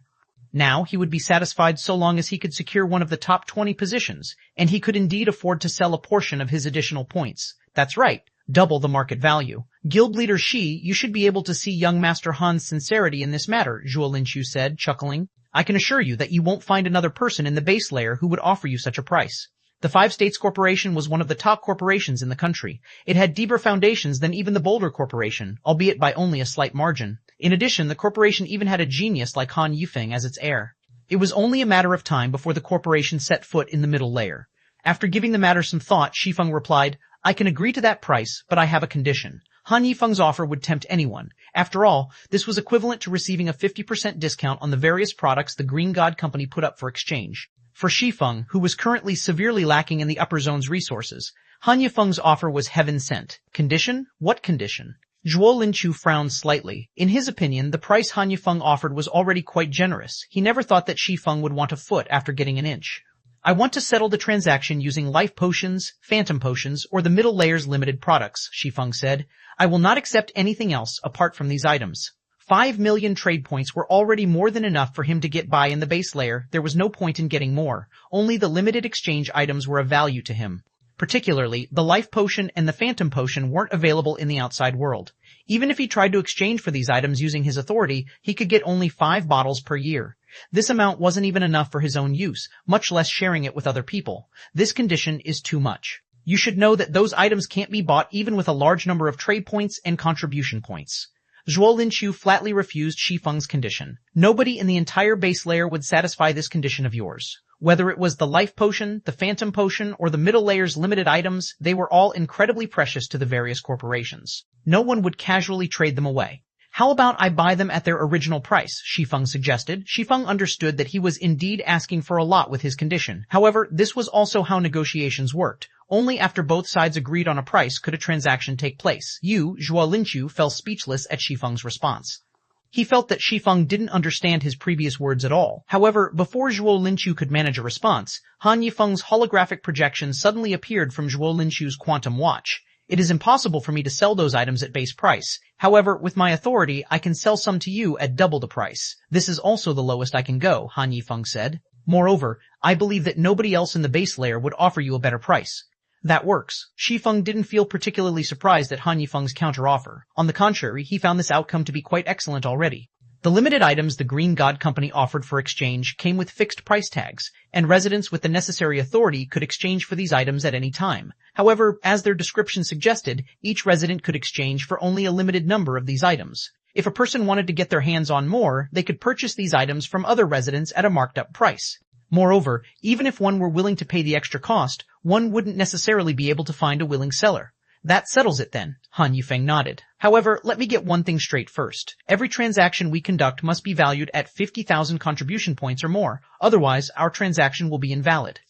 Now he would be satisfied so long as he could secure one of the top 20 positions, and he could indeed afford to sell a portion of his additional points. That's right, double the market value. Guild leader Shi, you should be able to see young Master Han's sincerity in this matter, Zhuo Linchu said, chuckling. I can assure you that you won't find another person in the base layer who would offer you such a price. The 5 States Corporation was one of the top corporations in the country. It had deeper foundations than even the Boulder Corporation, albeit by only a slight margin. In addition, the corporation even had a genius like Han Yifeng as its heir. It was only a matter of time before the corporation set foot in the middle layer. After giving the matter some thought, Shi Feng replied, I can agree to that price, but I have a condition. Han Yifeng's offer would tempt anyone. After all, this was equivalent to receiving a 50% discount on the various products the Green God Company put up for exchange. For Shi Feng, who was currently severely lacking in the upper zone's resources, Han Yifeng's offer was heaven sent. Condition? What condition? Zhuo Linchu frowned slightly. In his opinion, the price Han Yifeng offered was already quite generous. He never thought that Shi Feng would want a foot after getting an inch. I want to settle the transaction using life potions, phantom potions, or the middle layer's limited products, Shi Feng said. I will not accept anything else apart from these items. 5 million trade points were already more than enough for him to get by in the base layer. There was no point in getting more. Only the limited exchange items were of value to him. Particularly, the life potion and the phantom potion weren't available in the outside world. Even if he tried to exchange for these items using his authority, he could get only 5 bottles per year. This amount wasn't even enough for his own use, much less sharing it with other people. This condition is too much. You should know that those items can't be bought even with a large number of trade points and contribution points. Zhuo Linchu flatly refused Shi Feng's condition. Nobody in the entire base layer would satisfy this condition of yours. Whether it was the life potion, the phantom potion, or the middle layer's limited items, they were all incredibly precious to the various corporations. No one would casually trade them away. How about I buy them at their original price, Shi Feng suggested. Shi Feng understood that he was indeed asking for a lot with his condition. However, this was also how negotiations worked. Only after both sides agreed on a price could a transaction take place. Zhuo Linqiu fell speechless at Shi Feng's response. He felt that Shi Feng didn't understand his previous words at all. However, before Zhuo Linqiu could manage a response, Han Yifeng's holographic projection suddenly appeared from Zhuo Linqiu's quantum watch. It is impossible for me to sell those items at base price. However, with my authority, I can sell some to you at double the price. This is also the lowest I can go, Han Yifeng said. Moreover, I believe that nobody else in the base layer would offer you a better price. That works. Shi Feng didn't feel particularly surprised at Han Yifeng's counteroffer. On the contrary, he found this outcome to be quite excellent already. The limited items the Green God Company offered for exchange came with fixed price tags, and residents with the necessary authority could exchange for these items at any time. However, as their description suggested, each resident could exchange for only a limited number of these items. If a person wanted to get their hands on more, they could purchase these items from other residents at a marked-up price. Moreover, even if one were willing to pay the extra cost, one wouldn't necessarily be able to find a willing seller. That settles it then, Han Yifeng nodded. However, let me get one thing straight first. Every transaction we conduct must be valued at 50,000 contribution points or more, otherwise our transaction will be invalid.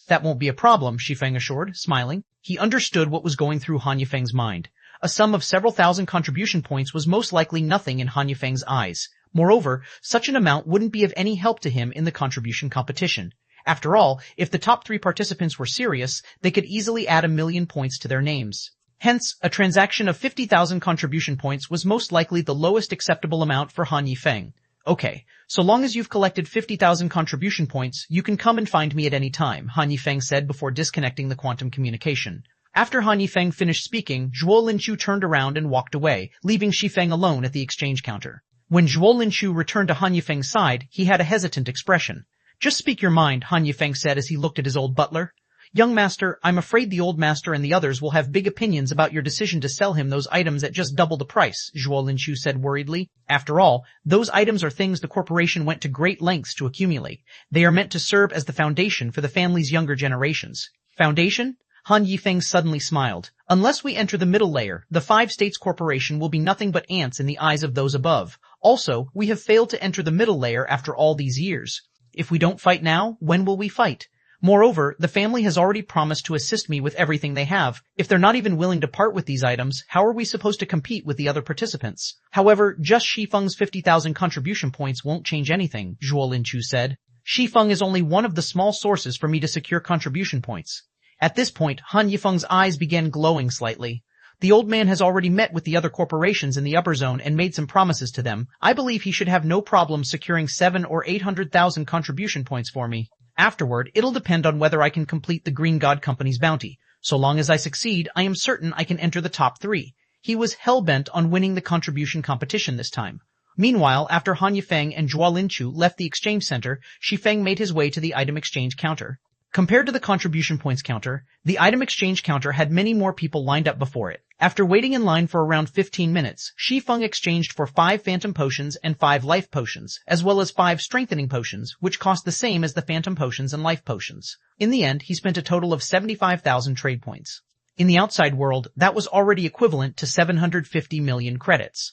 That won't be a problem, Shi Feng assured, smiling. He understood what was going through Han Yifeng's mind. A sum of several thousand contribution points was most likely nothing in Han Yifeng's eyes. Moreover, such an amount wouldn't be of any help to him in the contribution competition. After all, if the top 3 participants were serious, they could easily add 1,000,000 points to their names. Hence, a transaction of 50,000 contribution points was most likely the lowest acceptable amount for Han Yifeng. Okay, so long as you've collected 50,000 contribution points, you can come and find me at any time, Han Yifeng said before disconnecting the quantum communication. After Han Yifeng finished speaking, Zhuo Linqiu turned around and walked away, leaving Shi Feng alone at the exchange counter. When Zhuo Linqiu returned to Han Yifeng's side, he had a hesitant expression. Just speak your mind, Han Yifeng said as he looked at his old butler. Young master, I'm afraid the old master and the others will have big opinions about your decision to sell him those items at just double the price, Zhuo Linqiu said worriedly. After all, those items are things the corporation went to great lengths to accumulate. They are meant to serve as the foundation for the family's younger generations. Foundation? Han Yifeng suddenly smiled. Unless we enter the middle layer, the 5 States Corporation will be nothing but ants in the eyes of those above. Also, we have failed to enter the middle layer after all these years. If we don't fight now, when will we fight? Moreover, the family has already promised to assist me with everything they have. If they're not even willing to part with these items, how are we supposed to compete with the other participants? However, just Shi Feng's 50,000 contribution points won't change anything, Zhuo Linqiu said. Shi Feng is only one of the small sources for me to secure contribution points. At this point, Han Yifeng's eyes began glowing slightly. The old man has already met with the other corporations in the upper zone and made some promises to them. I believe he should have no problem securing 700,000 or 800,000 contribution points for me. Afterward, it'll depend on whether I can complete the Green God Company's bounty. So long as I succeed, I am certain I can enter the top 3. He was hell-bent on winning the contribution competition this time. Meanwhile, after Han Yifeng and Zhuo Linqiu left the exchange center, Shi Feng made his way to the item exchange counter. Compared to the contribution points counter, the item exchange counter had many more people lined up before it. After waiting in line for around 15 minutes, Shi Feng exchanged for 5 phantom potions and 5 life potions, as well as 5 strengthening potions, which cost the same as the phantom potions and life potions. In the end, he spent a total of 75,000 trade points. In the outside world, that was already equivalent to 750 million credits.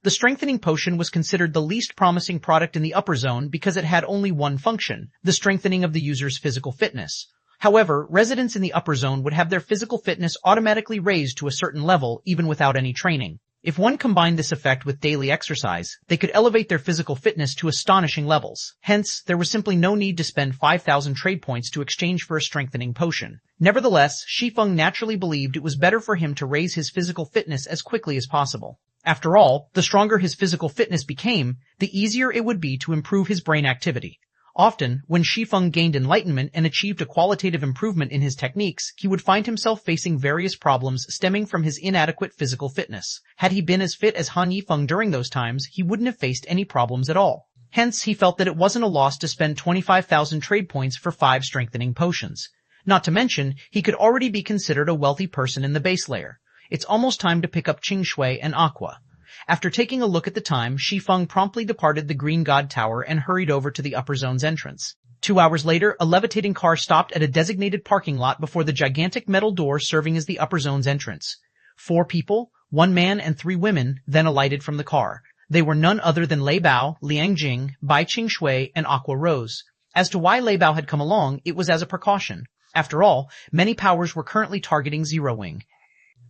The strengthening potion was considered the least promising product in the upper zone because it had only one function, the strengthening of the user's physical fitness. However, residents in the upper zone would have their physical fitness automatically raised to a certain level even without any training. If one combined this effect with daily exercise, they could elevate their physical fitness to astonishing levels. Hence, there was simply no need to spend 5,000 trade points to exchange for a strengthening potion. Nevertheless, Shi Feng naturally believed it was better for him to raise his physical fitness as quickly as possible. After all, the stronger his physical fitness became, the easier it would be to improve his brain activity. Often, when Shi Feng gained enlightenment and achieved a qualitative improvement in his techniques, he would find himself facing various problems stemming from his inadequate physical fitness. Had he been as fit as Han Yifeng during those times, he wouldn't have faced any problems at all. Hence, he felt that it wasn't a loss to spend 25,000 trade points for 5 strengthening potions. Not to mention, he could already be considered a wealthy person in the base layer. It's almost time to pick up Qing Shui and Aqua. After taking a look at the time, Shi Feng promptly departed the Green God Tower and hurried over to the upper zone's entrance. 2 hours later, a levitating car stopped at a designated parking lot before the gigantic metal door serving as the upper zone's entrance. 4 people, 1 man and 3 women, then alighted from the car. They were none other than Lei Bao, Liang Jing, Bai Qing and Aqua Rose. As to why Lei Bao had come along, it was as a precaution. After all, many powers were currently targeting Zero Wing.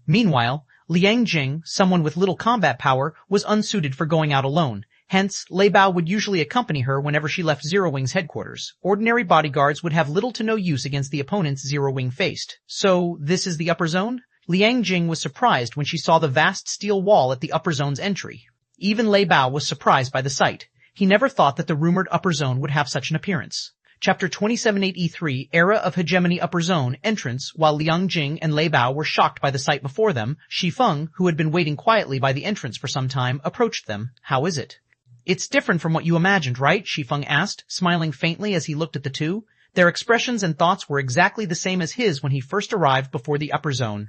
Meanwhile, Liang Jing, someone with little combat power, was unsuited for going out alone. Hence, Lei Bao would usually accompany her whenever she left Zero Wing's headquarters. Ordinary bodyguards would have little to no use against the opponents Zero Wing faced. So, this is the upper zone? Liang Jing was surprised when she saw the vast steel wall at the upper zone's entry. Even Lei Bao was surprised by the sight. He never thought that the rumored upper zone would have such an appearance. Chapter 2783, Era of Hegemony Upper Zone, Entrance. While Liang Jing and Lei Bao were shocked by the sight before them, Shi Feng, who had been waiting quietly by the entrance for some time, approached them. How is it? It's different from what you imagined, right? Shi Feng asked, smiling faintly as he looked at the two. Their expressions and thoughts were exactly the same as his when he first arrived before the upper zone.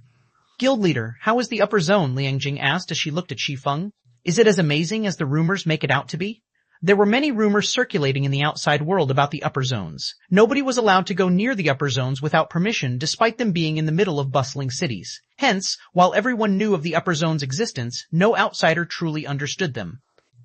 Guild leader, how is the upper zone? Liang Jing asked as she looked at Shi Feng. Is it as amazing as the rumors make it out to be? There were many rumors circulating in the outside world about the upper zones. Nobody was allowed to go near the upper zones without permission, despite them being in the middle of bustling cities. Hence, while everyone knew of the upper zones' existence, no outsider truly understood them.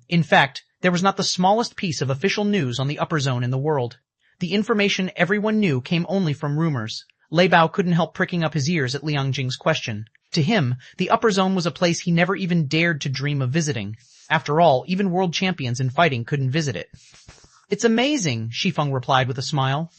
In fact, there was not the smallest piece of official news on the upper zone in the world. The information everyone knew came only from rumors. Lei Bao couldn't help pricking up his ears at Liang Jing's question. To him, the upper zone was a place he never even dared to dream of visiting. After all, even world champions in fighting couldn't visit it. It's amazing, Shi Feng replied with a smile.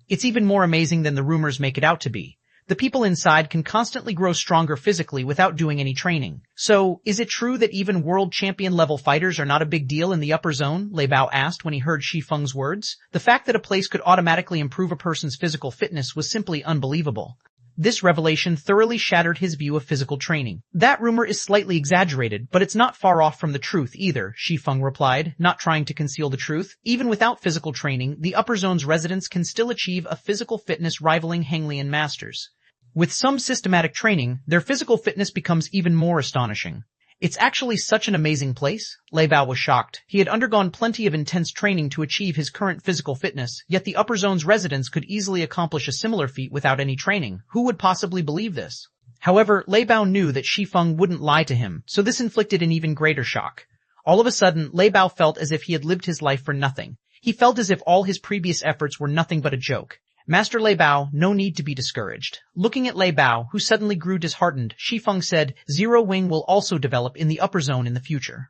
It's even more amazing than the rumors make it out to be. The people inside can constantly grow stronger physically without doing any training. So, is it true that even world champion level fighters are not a big deal in the upper zone? Lei Bao asked when he heard Shi Feng's words. The fact that a place could automatically improve a person's physical fitness was simply unbelievable. This revelation thoroughly shattered his view of physical training. That rumor is slightly exaggerated, but it's not far off from the truth either, Shi Feng replied, not trying to conceal the truth. Even without physical training, the upper zone's residents can still achieve a physical fitness rivaling Henglian masters. With some systematic training, their physical fitness becomes even more astonishing. It's actually such an amazing place. Lei Bao was shocked. He had undergone plenty of intense training to achieve his current physical fitness, yet the upper zone's residents could easily accomplish a similar feat without any training. Who would possibly believe this? However, Lei Bao knew that Shi Feng wouldn't lie to him, so this inflicted an even greater shock. All of a sudden, Lei Bao felt as if he had lived his life for nothing. He felt as if all his previous efforts were nothing but a joke. Master Lei Bao, no need to be discouraged. Looking at Lei Bao, who suddenly grew disheartened, Shi Feng said, Zero Wing will also develop in the upper zone in the future.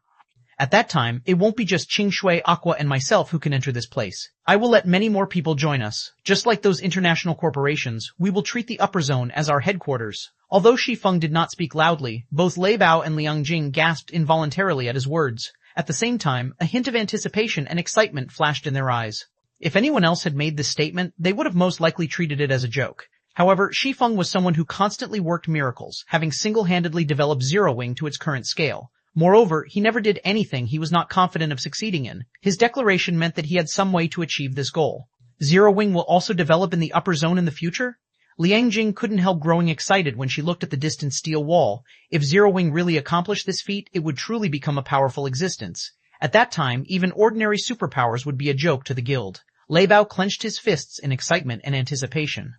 At that time, it won't be just Qing, Aqua, and myself who can enter this place. I will let many more people join us. Just like those international corporations, we will treat the upper zone as our headquarters. Although Shi Feng did not speak loudly, both Lei Bao and Liang Jing gasped involuntarily at his words. At the same time, a hint of anticipation and excitement flashed in their eyes. If anyone else had made this statement, they would have most likely treated it as a joke. However, Shi Feng was someone who constantly worked miracles, having single-handedly developed Zero Wing to its current scale. Moreover, he never did anything he was not confident of succeeding in. His declaration meant that he had some way to achieve this goal. Zero Wing will also develop in the upper zone in the future? Liang Jing couldn't help growing excited when she looked at the distant steel wall. If Zero Wing really accomplished this feat, it would truly become a powerful existence. At that time, even ordinary superpowers would be a joke to the guild. Lei Bao clenched his fists in excitement and anticipation.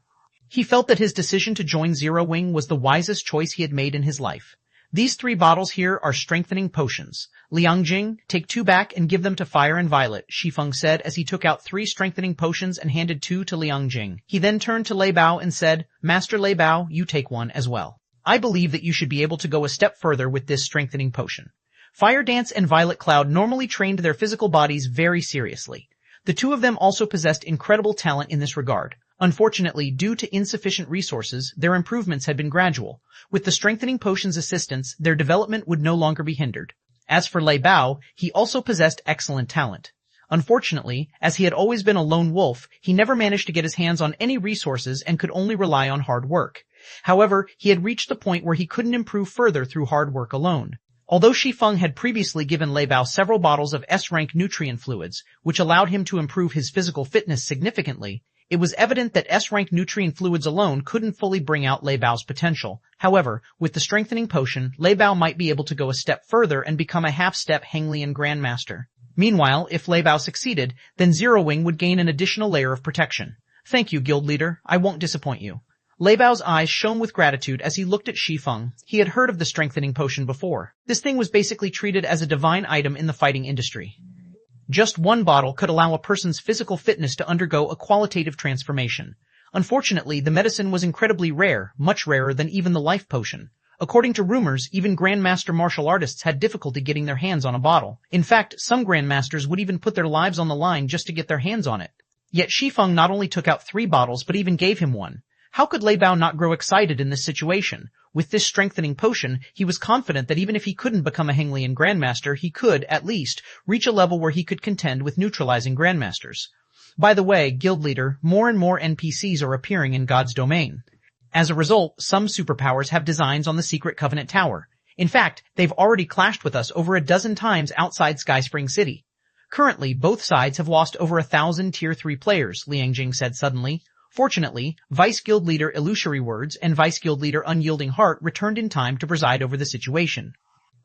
He felt that his decision to join Zero Wing was the wisest choice he had made in his life. These 3 bottles here are strengthening potions. Liang Jing, take 2 back and give them to Fire and Violet, Shi Feng said as he took out 3 strengthening potions and handed 2 to Liang Jing. He then turned to Lei Bao and said, Master Lei Bao, you take one as well. I believe that you should be able to go a step further with this strengthening potion. Fire Dance and Violet Cloud normally trained their physical bodies very seriously. The 2 of them also possessed incredible talent in this regard. Unfortunately, due to insufficient resources, their improvements had been gradual. With the strengthening potion's assistance, their development would no longer be hindered. As for Lei Bao, he also possessed excellent talent. Unfortunately, as he had always been a lone wolf, he never managed to get his hands on any resources and could only rely on hard work. However, he had reached the point where he couldn't improve further through hard work alone. Although Shi Feng had previously given Lei Bao several bottles of S-rank nutrient fluids, which allowed him to improve his physical fitness significantly, it was evident that S-rank nutrient fluids alone couldn't fully bring out Lei Bao's potential. However, with the strengthening potion, Lei Bao might be able to go a step further and become a half-step Henglian Grandmaster. Meanwhile, if Lei Bao succeeded, then Zero Wing would gain an additional layer of protection. Thank you, Guild Leader. I won't disappoint you. Lei Bao's eyes shone with gratitude as he looked at Shi Feng. He had heard of the strengthening potion before. This thing was basically treated as a divine item in the fighting industry. Just one bottle could allow a person's physical fitness to undergo a qualitative transformation. Unfortunately, the medicine was incredibly rare, much rarer than even the life potion. According to rumors, even grandmaster martial artists had difficulty getting their hands on a bottle. In fact, some grandmasters would even put their lives on the line just to get their hands on it. Yet Shi Feng not only took out 3 bottles but even gave him one. How could Lei Bao not grow excited in this situation? With this strengthening potion, he was confident that even if he couldn't become a Henglian grandmaster, he could, at least, reach a level where he could contend with neutralizing grandmasters. By the way, guild leader, more and more NPCs are appearing in God's domain. As a result, some superpowers have designs on the secret Covenant Tower. In fact, they've already clashed with us over a dozen times outside Skyspring City. Currently, both sides have lost over 1,000 Tier 3 players, Liang Jing said suddenly. Fortunately, Vice Guild Leader Illusory Words and Vice Guild Leader Unyielding Heart returned in time to preside over the situation.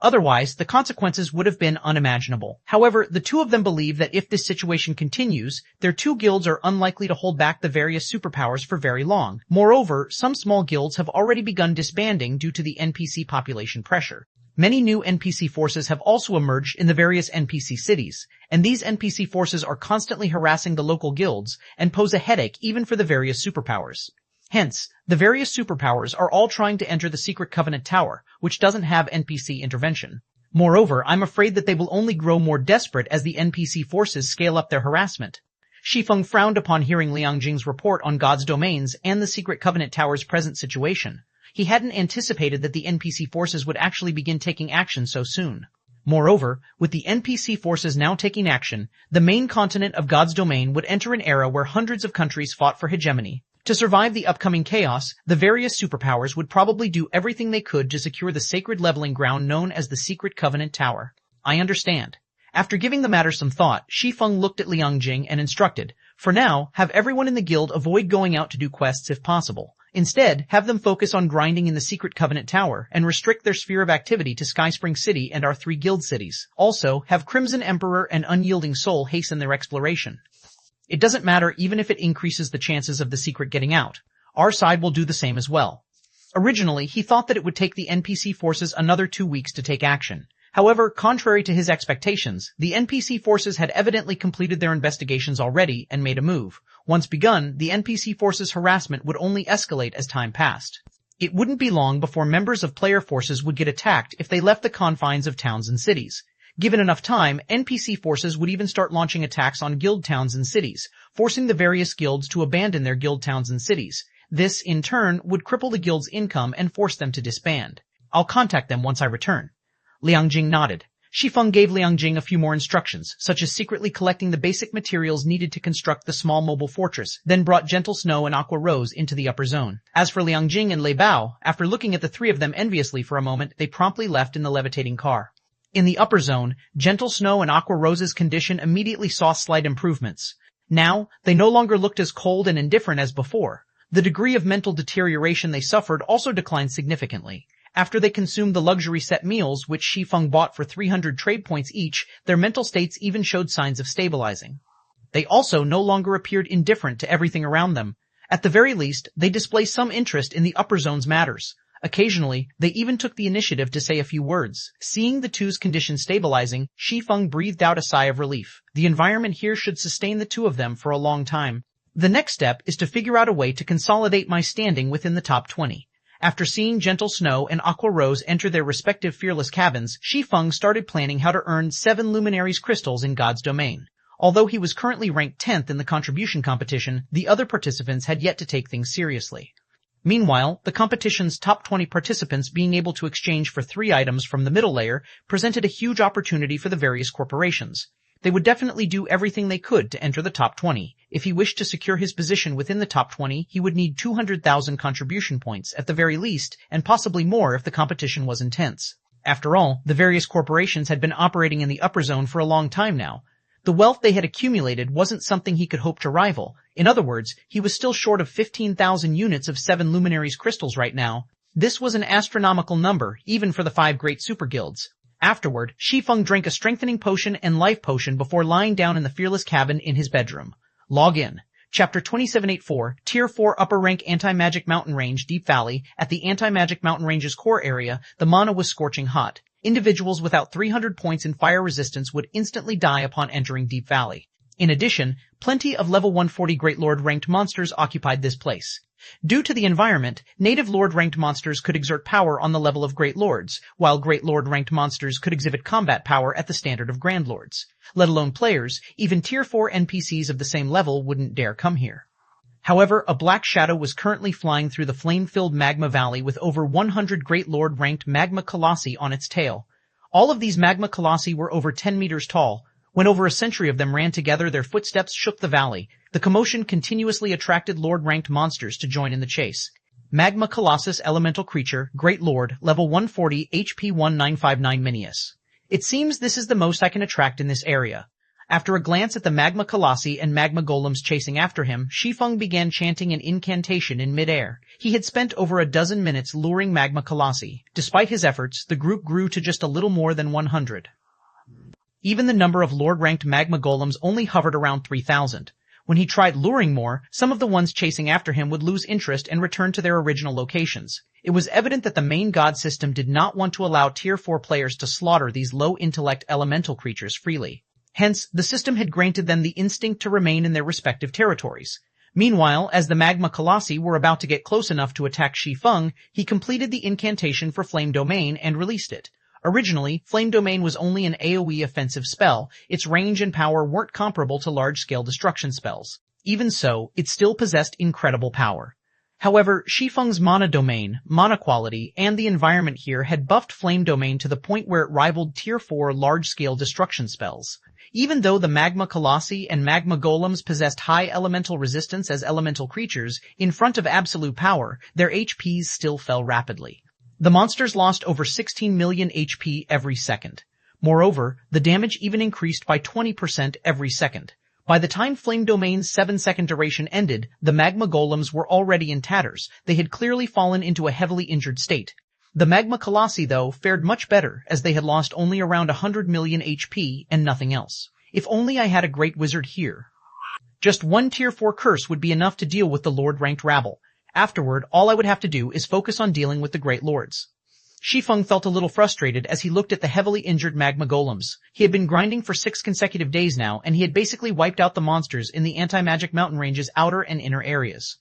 Otherwise, the consequences would have been unimaginable. However, the two of them believe that if this situation continues, their 2 guilds are unlikely to hold back the various superpowers for very long. Moreover, some small guilds have already begun disbanding due to the NPC population pressure. Many new NPC forces have also emerged in the various NPC cities, and these NPC forces are constantly harassing the local guilds and pose a headache even for the various superpowers. Hence, the various superpowers are all trying to enter the secret Covenant Tower, which doesn't have NPC intervention. Moreover, I'm afraid that they will only grow more desperate as the NPC forces scale up their harassment. Shi Feng frowned upon hearing Liang Jing's report on God's domains and the secret Covenant Tower's present situation. He hadn't anticipated that the NPC forces would actually begin taking action so soon. Moreover, with the NPC forces now taking action, the main continent of God's domain would enter an era where hundreds of countries fought for hegemony. To survive the upcoming chaos, the various superpowers would probably do everything they could to secure the sacred leveling ground known as the secret Covenant Tower. I understand. After giving the matter some thought, Shi Feng looked at Liang Jing and instructed, for now, have everyone in the guild avoid going out to do quests if possible. Instead, have them focus on grinding in the secret Covenant Tower and restrict their sphere of activity to Skyspring City and our 3 guild cities. Also, have Crimson Emperor and Unyielding Soul hasten their exploration. It doesn't matter even if it increases the chances of the secret getting out. Our side will do the same as well. Originally, he thought that it would take the NPC forces another 2 weeks to take action. However, contrary to his expectations, the NPC forces had evidently completed their investigations already and made a move. Once begun, the NPC forces' harassment would only escalate as time passed. It wouldn't be long before members of player forces would get attacked if they left the confines of towns and cities. Given enough time, NPC forces would even start launching attacks on guild towns and cities, forcing the various guilds to abandon their guild towns and cities. This, in turn, would cripple the guild's income and force them to disband. I'll contact them once I return. Liang Jing nodded. Shi Feng gave Liang Jing a few more instructions, such as secretly collecting the basic materials needed to construct the small mobile fortress, then brought Gentle Snow and Aqua Rose into the upper zone. As for Liang Jing and Lei Bao, after looking at the 3 of them enviously for a moment, they promptly left in the levitating car. In the upper zone, Gentle Snow and Aqua Rose's condition immediately saw slight improvements. Now, they no longer looked as cold and indifferent as before. The degree of mental deterioration they suffered also declined significantly. After they consumed the luxury set meals, which Shi Feng bought for 300 trade points each, their mental states even showed signs of stabilizing. They also no longer appeared indifferent to everything around them. At the very least, they displayed some interest in the upper zone's matters. Occasionally, they even took the initiative to say a few words. Seeing the two's condition stabilizing, Shi Feng breathed out a sigh of relief. The environment here should sustain the 2 of them for a long time. The next step is to figure out a way to consolidate my standing within the top 20. After seeing Gentle Snow and Aqua Rose enter their respective fearless cabins, Shi Feng started planning how to earn 7 Luminaries crystals in God's domain. Although he was currently ranked 10th in the contribution competition, the other participants had yet to take things seriously. Meanwhile, the competition's top 20 participants being able to exchange for 3 items from the middle layer presented a huge opportunity for the various corporations. They would definitely do everything they could to enter the top 20. If he wished to secure his position within the top 20, he would need 200,000 contribution points at the very least, and possibly more if the competition was intense. After all, the various corporations had been operating in the upper zone for a long time now. The wealth they had accumulated wasn't something he could hope to rival. In other words, he was still short of 15,000 units of 7 Luminaries crystals right now. This was an astronomical number, even for the 5 great super guilds. Afterward, Shi Feng drank a strengthening potion and life potion before lying down in the fearless cabin in his bedroom. Log in. Chapter 2784, Tier 4 Upper Rank Anti-Magic Mountain Range Deep Valley. At the Anti-Magic Mountain Range's core area, the mana was scorching hot. Individuals without 300 points in fire resistance would instantly die upon entering Deep Valley. In addition, plenty of level 140 Great Lord ranked monsters occupied this place. Due to the environment, native Lord ranked monsters could exert power on the level of Great Lords, while Great Lord ranked monsters could exhibit combat power at the standard of Grand Lords. Let alone players, even Tier 4 NPCs of the same level wouldn't dare come here. However, a black shadow was currently flying through the flame-filled magma valley with over 100 Great Lord ranked magma colossi on its tail. All of these magma colossi were over 10 meters tall. When over a century of them ran together, their footsteps shook the valley. The commotion continuously attracted Lord-ranked monsters to join in the chase. Magma Colossus Elemental Creature, Great Lord, Level 140, HP 1959 Minius. It seems this is the most I can attract in this area. After a glance at the Magma Colossi and Magma Golems chasing after him, Shi Feng began chanting an incantation in midair. He had spent over a dozen minutes luring Magma Colossi. Despite his efforts, the group grew to just a little more than 100. Even the number of Lord-ranked Magma Golems only hovered around 3,000. When he tried luring more, some of the ones chasing after him would lose interest and return to their original locations. It was evident that the main god system did not want to allow Tier 4 players to slaughter these low-intellect elemental creatures freely. Hence, the system had granted them the instinct to remain in their respective territories. Meanwhile, as the Magma Colossi were about to get close enough to attack Shi Feng, he completed the incantation for Flame Domain and released it. Originally, Flame Domain was only an AoE offensive spell. Its range and power weren't comparable to large-scale destruction spells. Even so, it still possessed incredible power. However, Shi Feng's mana domain, mana quality, and the environment here had buffed Flame Domain to the point where it rivaled Tier 4 large-scale destruction spells. Even though the Magma Colossi and Magma Golems possessed high elemental resistance as elemental creatures, in front of absolute power, their HPs still fell rapidly. The monsters lost over 16 million HP every second. Moreover, the damage even increased by 20% every second. By the time Flame Domain's 7-second duration ended, the Magma Golems were already in tatters. They had clearly fallen into a heavily injured state. The Magma Colossi, though, fared much better, as they had lost only around 100 million HP and nothing else. If only I had a great wizard here. Just one Tier 4 curse would be enough to deal with the Lord-ranked rabble. Afterward, all I would have to do is focus on dealing with the Great Lords. Shi Feng felt a little frustrated as he looked at the heavily injured Magma Golems. He had been grinding for 6 consecutive days now, and he had basically wiped out the monsters in the Anti-Magic Mountain Range's outer and inner areas.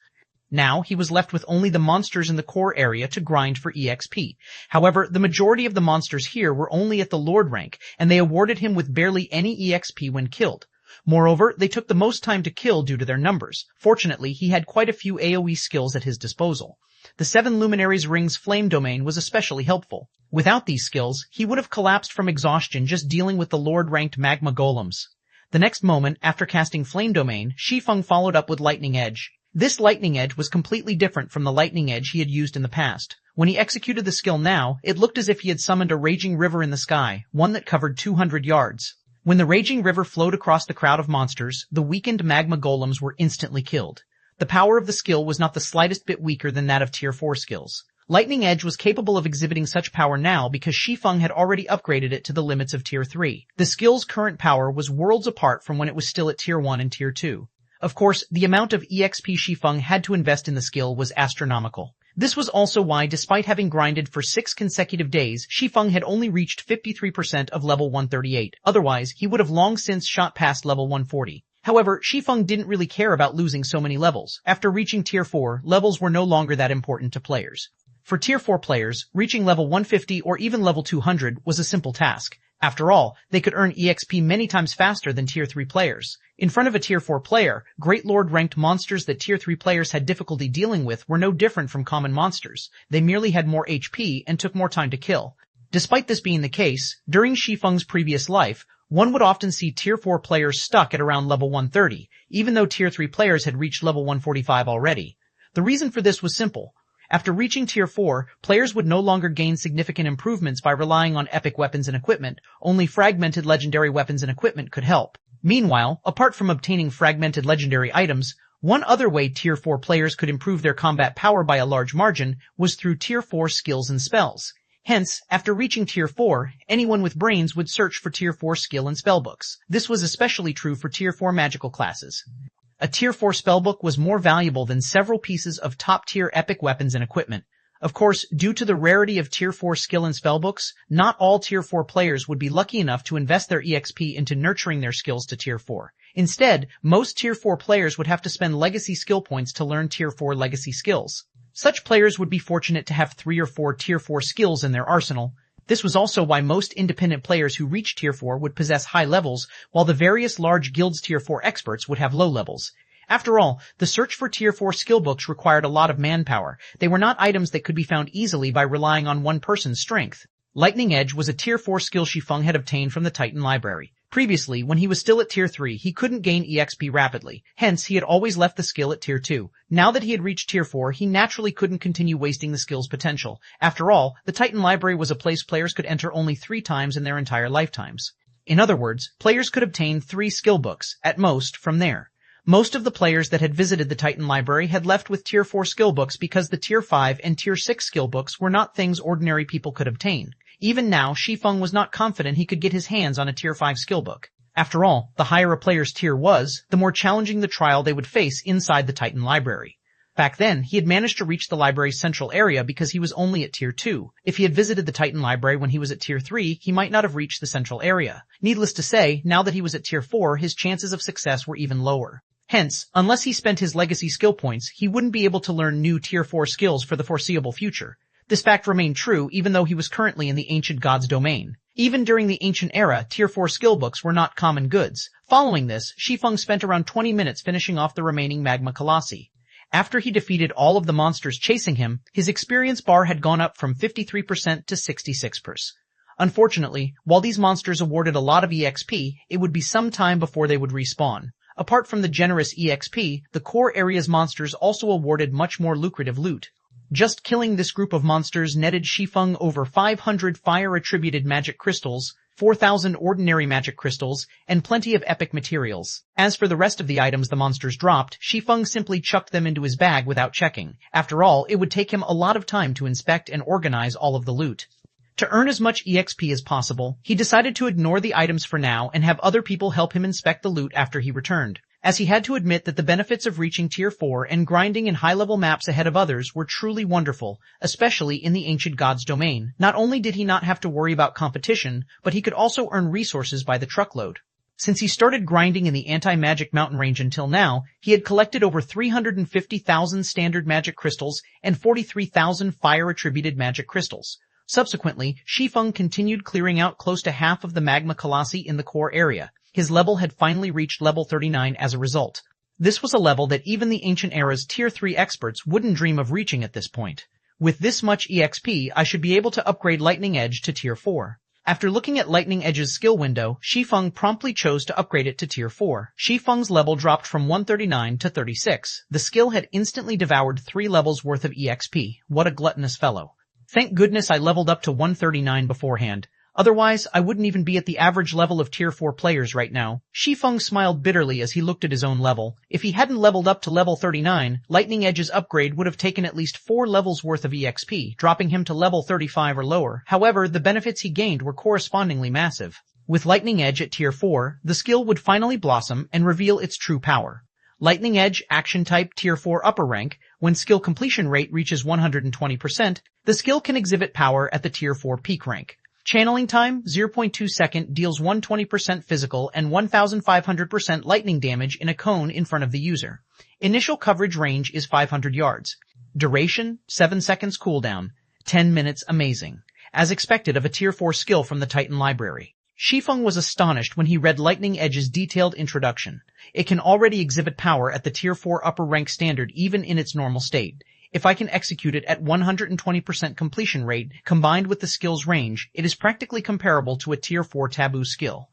Now, he was left with only the monsters in the core area to grind for EXP. However, the majority of the monsters here were only at the Lord rank, and they awarded him with barely any EXP when killed. Moreover, they took the most time to kill due to their numbers. Fortunately, he had quite a few AoE skills at his disposal. The 7 Luminaries Ring's Flame Domain was especially helpful. Without these skills, he would have collapsed from exhaustion just dealing with the Lord-ranked Magma Golems. The next moment, after casting Flame Domain, Shi Feng followed up with Lightning Edge. This Lightning Edge was completely different from the Lightning Edge he had used in the past. When he executed the skill now, it looked as if he had summoned a raging river in the sky, one that covered 200 yards. When the raging river flowed across the crowd of monsters, the weakened Magma Golems were instantly killed. The power of the skill was not the slightest bit weaker than that of Tier 4 skills. Lightning Edge was capable of exhibiting such power now because Shi Feng had already upgraded it to the limits of Tier 3. The skill's current power was worlds apart from when it was still at Tier 1 and Tier 2. Of course, the amount of EXP Shi Feng had to invest in the skill was astronomical. This was also why, despite having grinded for 6 consecutive days, Shi Feng had only reached 53% of level 138. Otherwise, he would have long since shot past level 140. However, Shi Feng didn't really care about losing so many levels. After reaching Tier 4, levels were no longer that important to players. For Tier 4 players, reaching level 150 or even level 200 was a simple task. After all, they could earn EXP many times faster than Tier 3 players. In front of a Tier 4 player, Great Lord ranked monsters that Tier 3 players had difficulty dealing with were no different from common monsters. They merely had more HP and took more time to kill. Despite this being the case, during Shi Feng's previous life, one would often see Tier 4 players stuck at around level 130, even though Tier 3 players had reached level 145 already. The reason for this was simple. After reaching Tier 4, players would no longer gain significant improvements by relying on epic weapons and equipment. Only fragmented legendary weapons and equipment could help. Meanwhile, apart from obtaining fragmented legendary items, one other way Tier 4 players could improve their combat power by a large margin was through Tier 4 skills and spells. Hence, after reaching Tier 4, anyone with brains would search for Tier 4 skill and spellbooks. This was especially true for Tier 4 magical classes. A Tier 4 spellbook was more valuable than several pieces of top-tier epic weapons and equipment. Of course, due to the rarity of Tier 4 skill in spellbooks, not all Tier 4 players would be lucky enough to invest their EXP into nurturing their skills to Tier 4. Instead, most Tier 4 players would have to spend legacy skill points to learn Tier 4 legacy skills. Such players would be fortunate to have 3 or 4 Tier 4 skills in their arsenal. This was also why most independent players who reached Tier 4 would possess high levels, while the various large guilds Tier 4 experts would have low levels. After all, the search for Tier 4 skill books required a lot of manpower. They were not items that could be found easily by relying on one person's strength. Lightning Edge was a Tier 4 skill Shi Feng had obtained from the Titan Library. Previously, when he was still at Tier 3, he couldn't gain EXP rapidly. Hence, he had always left the skill at Tier 2. Now that he had reached Tier 4, he naturally couldn't continue wasting the skill's potential. After all, the Titan Library was a place players could enter only 3 times in their entire lifetimes. In other words, players could obtain 3 skill books, at most, from there. Most of the players that had visited the Titan Library had left with Tier 4 skill books because the Tier 5 and Tier 6 skill books were not things ordinary people could obtain. Even now, Shi Feng was not confident he could get his hands on a Tier 5 skill book. After all, the higher a player's tier was, the more challenging the trial they would face inside the Titan Library. Back then, he had managed to reach the library's central area because he was only at Tier 2. If he had visited the Titan Library when he was at Tier 3, he might not have reached the central area. Needless to say, now that he was at Tier 4, his chances of success were even lower. Hence, unless he spent his legacy skill points, he wouldn't be able to learn new Tier 4 skills for the foreseeable future. This fact remained true even though he was currently in the ancient god's domain. Even during the ancient era, Tier 4 skill books were not common goods. Following this, Shi Feng spent around 20 minutes finishing off the remaining magma colossi. After he defeated all of the monsters chasing him, his experience bar had gone up from 53% to 66%. Unfortunately, while these monsters awarded a lot of EXP, it would be some time before they would respawn. Apart from the generous EXP, the core area's monsters also awarded much more lucrative loot. Just killing this group of monsters netted Shi Feng over 500 fire-attributed magic crystals, 4,000 ordinary magic crystals, and plenty of epic materials. As for the rest of the items the monsters dropped, Shi Feng simply chucked them into his bag without checking. After all, it would take him a lot of time to inspect and organize all of the loot. To earn as much EXP as possible, he decided to ignore the items for now and have other people help him inspect the loot after he returned, as he had to admit that the benefits of reaching Tier 4 and grinding in high-level maps ahead of others were truly wonderful, especially in the ancient god's domain. Not only did he not have to worry about competition, but he could also earn resources by the truckload. Since he started grinding in the anti-magic mountain range until now, he had collected over 350,000 standard magic crystals and 43,000 fire-attributed magic crystals. Subsequently, Shi Feng continued clearing out close to half of the magma colossi in the core area. His level had finally reached level 39 as a result. This was a level that even the ancient era's Tier 3 experts wouldn't dream of reaching at this point. With this much EXP, I should be able to upgrade Lightning Edge to Tier 4. After looking at Lightning Edge's skill window, Shi Feng promptly chose to upgrade it to Tier 4. Shi Feng's level dropped from 139 to 36. The skill had instantly devoured 3 levels worth of EXP. What a gluttonous fellow. Thank goodness I leveled up to 139 beforehand. Otherwise, I wouldn't even be at the average level of Tier 4 players right now. Shi Feng smiled bitterly as he looked at his own level. If he hadn't leveled up to level 39, Lightning Edge's upgrade would have taken at least 4 levels worth of EXP, dropping him to level 35 or lower. However, the benefits he gained were correspondingly massive. With Lightning Edge at Tier 4, the skill would finally blossom and reveal its true power. Lightning Edge Action Type Tier 4 Upper Rank. When skill completion rate reaches 120%, the skill can exhibit power at the Tier 4 Peak Rank. Channeling time, 0.2 second, deals 120% physical and 1,500% lightning damage in a cone in front of the user. Initial coverage range is 500 yards. Duration, 7 seconds cooldown. 10 minutes amazing. As expected of a Tier 4 skill from the Titan Library. Shi Feng was astonished when he read Lightning Edge's detailed introduction. It can already exhibit power at the Tier 4 upper rank standard even in its normal state. If I can execute it at 120% completion rate, combined with the skill's range, it is practically comparable to a Tier 4 taboo skill.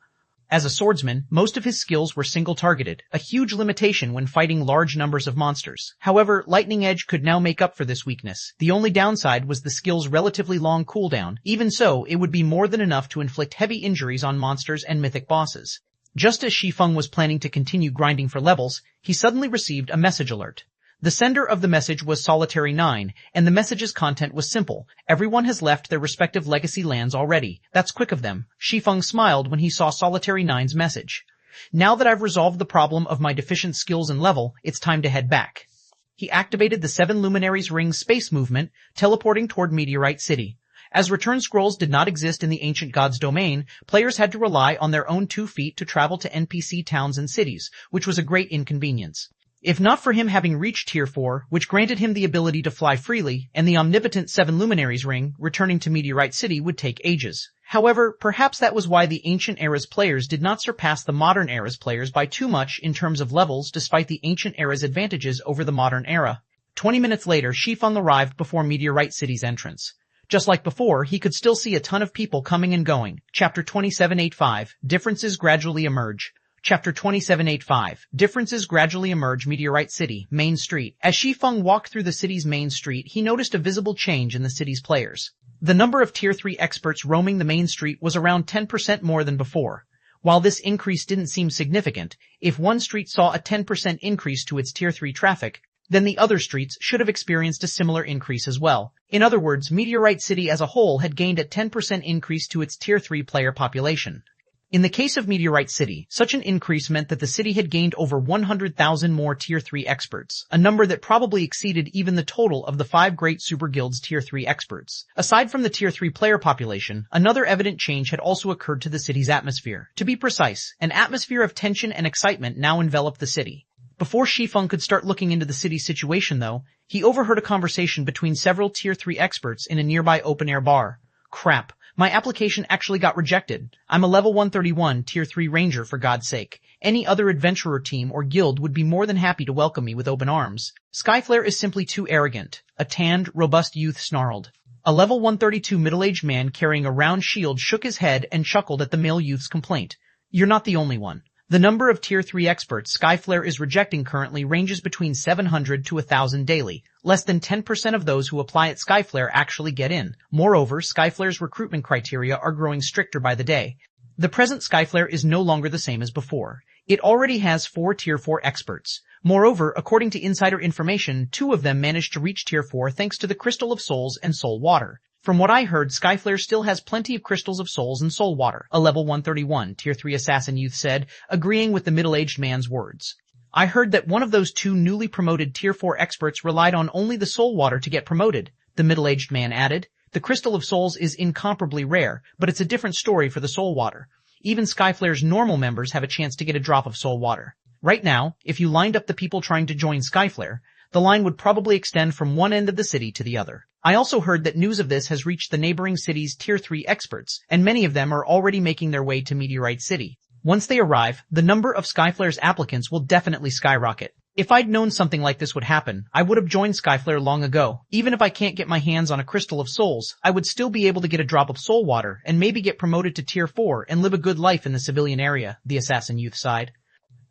As a swordsman, most of his skills were single-targeted, a huge limitation when fighting large numbers of monsters. However, Lightning Edge could now make up for this weakness. The only downside was the skill's relatively long cooldown. Even so, it would be more than enough to inflict heavy injuries on monsters and mythic bosses. Just as Shi Feng was planning to continue grinding for levels, he suddenly received a message alert. The sender of the message was Solitary 9, and the message's content was simple. Everyone has left their respective legacy lands already. That's quick of them. Shi Feng smiled when he saw Solitary 9's message. Now that I've resolved the problem of my deficient skills and level, it's time to head back. He activated the 7 Luminaries Ring space movement, teleporting toward Meteorite City. As return scrolls did not exist in the ancient god's domain, players had to rely on their own 2 feet to travel to NPC towns and cities, which was a great inconvenience. If not for him having reached Tier 4, which granted him the ability to fly freely, and the omnipotent 7 Luminaries Ring, returning to Meteorite City would take ages. However, perhaps that was why the Ancient Era's players did not surpass the Modern Era's players by too much in terms of levels despite the Ancient Era's advantages over the Modern Era. 20 minutes later, Shi Feng arrived before Meteorite City's entrance. Just like before, he could still see a ton of people coming and going. Chapter 2785, Differences Gradually Emerge. Chapter 2785, Differences Gradually Emerge. Meteorite City, Main Street. As Shi Feng walked through the city's main street, he noticed a visible change in the city's players. The number of Tier 3 experts roaming the main street was around 10% more than before. While this increase didn't seem significant, if one street saw a 10% increase to its Tier 3 traffic, then the other streets should have experienced a similar increase as well. In other words, Meteorite City as a whole had gained a 10% increase to its Tier 3 player population. In the case of Meteorite City, such an increase meant that the city had gained over 100,000 more Tier 3 experts, a number that probably exceeded even the total of the 5 great super guilds' Tier 3 experts. Aside from the Tier 3 player population, another evident change had also occurred to the city's atmosphere. To be precise, an atmosphere of tension and excitement now enveloped the city. Before Shi Feng could start looking into the city's situation, though, he overheard a conversation between several Tier 3 experts in a nearby open-air bar. Crap. My application actually got rejected. I'm a level 131 Tier 3 ranger, for God's sake. Any other adventurer team or guild would be more than happy to welcome me with open arms. Skyflare is simply too arrogant. A tanned, robust youth snarled. A level 132 middle-aged man carrying a round shield shook his head and chuckled at the male youth's complaint. You're not the only one. The number of Tier 3 experts Skyflare is rejecting currently ranges between 700 to 1,000 daily. Less than 10% of those who apply at Skyflare actually get in. Moreover, Skyflare's recruitment criteria are growing stricter by the day. The present Skyflare is no longer the same as before. It already has 4 Tier 4 experts. Moreover, according to insider information, 2 of them managed to reach Tier 4 thanks to the Crystal of Souls and Soul Water. From what I heard, Skyflare still has plenty of crystals of souls and soul water, a level 131 Tier 3 assassin youth said, agreeing with the middle-aged man's words. I heard that one of those 2 newly promoted Tier 4 experts relied on only the soul water to get promoted, the middle-aged man added. The crystal of souls is incomparably rare, but it's a different story for the soul water. Even Skyflare's normal members have a chance to get a drop of soul water. Right now, if you lined up the people trying to join Skyflare, the line would probably extend from one end of the city to the other. I also heard that news of this has reached the neighboring city's Tier 3 experts, and many of them are already making their way to Meteorite City. Once they arrive, the number of Skyflare's applicants will definitely skyrocket. If I'd known something like this would happen, I would have joined Skyflare long ago. Even if I can't get my hands on a Crystal of Souls, I would still be able to get a drop of soul water and maybe get promoted to Tier 4 and live a good life in the civilian area, the assassin youth sighed.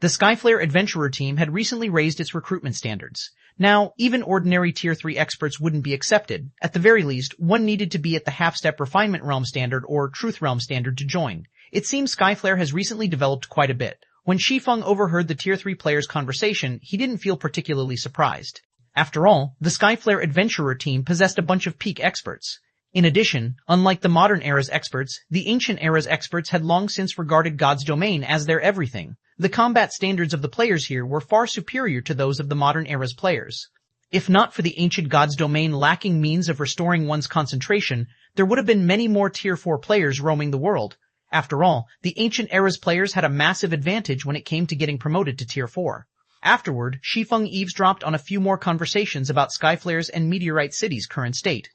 The Skyflare Adventurer team had recently raised its recruitment standards. Now, even ordinary Tier 3 experts wouldn't be accepted. At the very least, one needed to be at the half-step Refinement Realm Standard or Truth Realm Standard to join. It seems Skyflare has recently developed quite a bit. When Shi Feng overheard the Tier 3 players' conversation, he didn't feel particularly surprised. After all, the Skyflare Adventurer team possessed a bunch of peak experts. In addition, unlike the Modern Era's experts, the Ancient Era's experts had long since regarded God's domain as their everything. The combat standards of the players here were far superior to those of the Modern Era's players. If not for the Ancient God's domain lacking means of restoring one's concentration, there would have been many more Tier 4 players roaming the world. After all, the Ancient Era's players had a massive advantage when it came to getting promoted to Tier 4. Afterward, Shi Feng eavesdropped on a few more conversations about Skyflare's and Meteorite City's current state.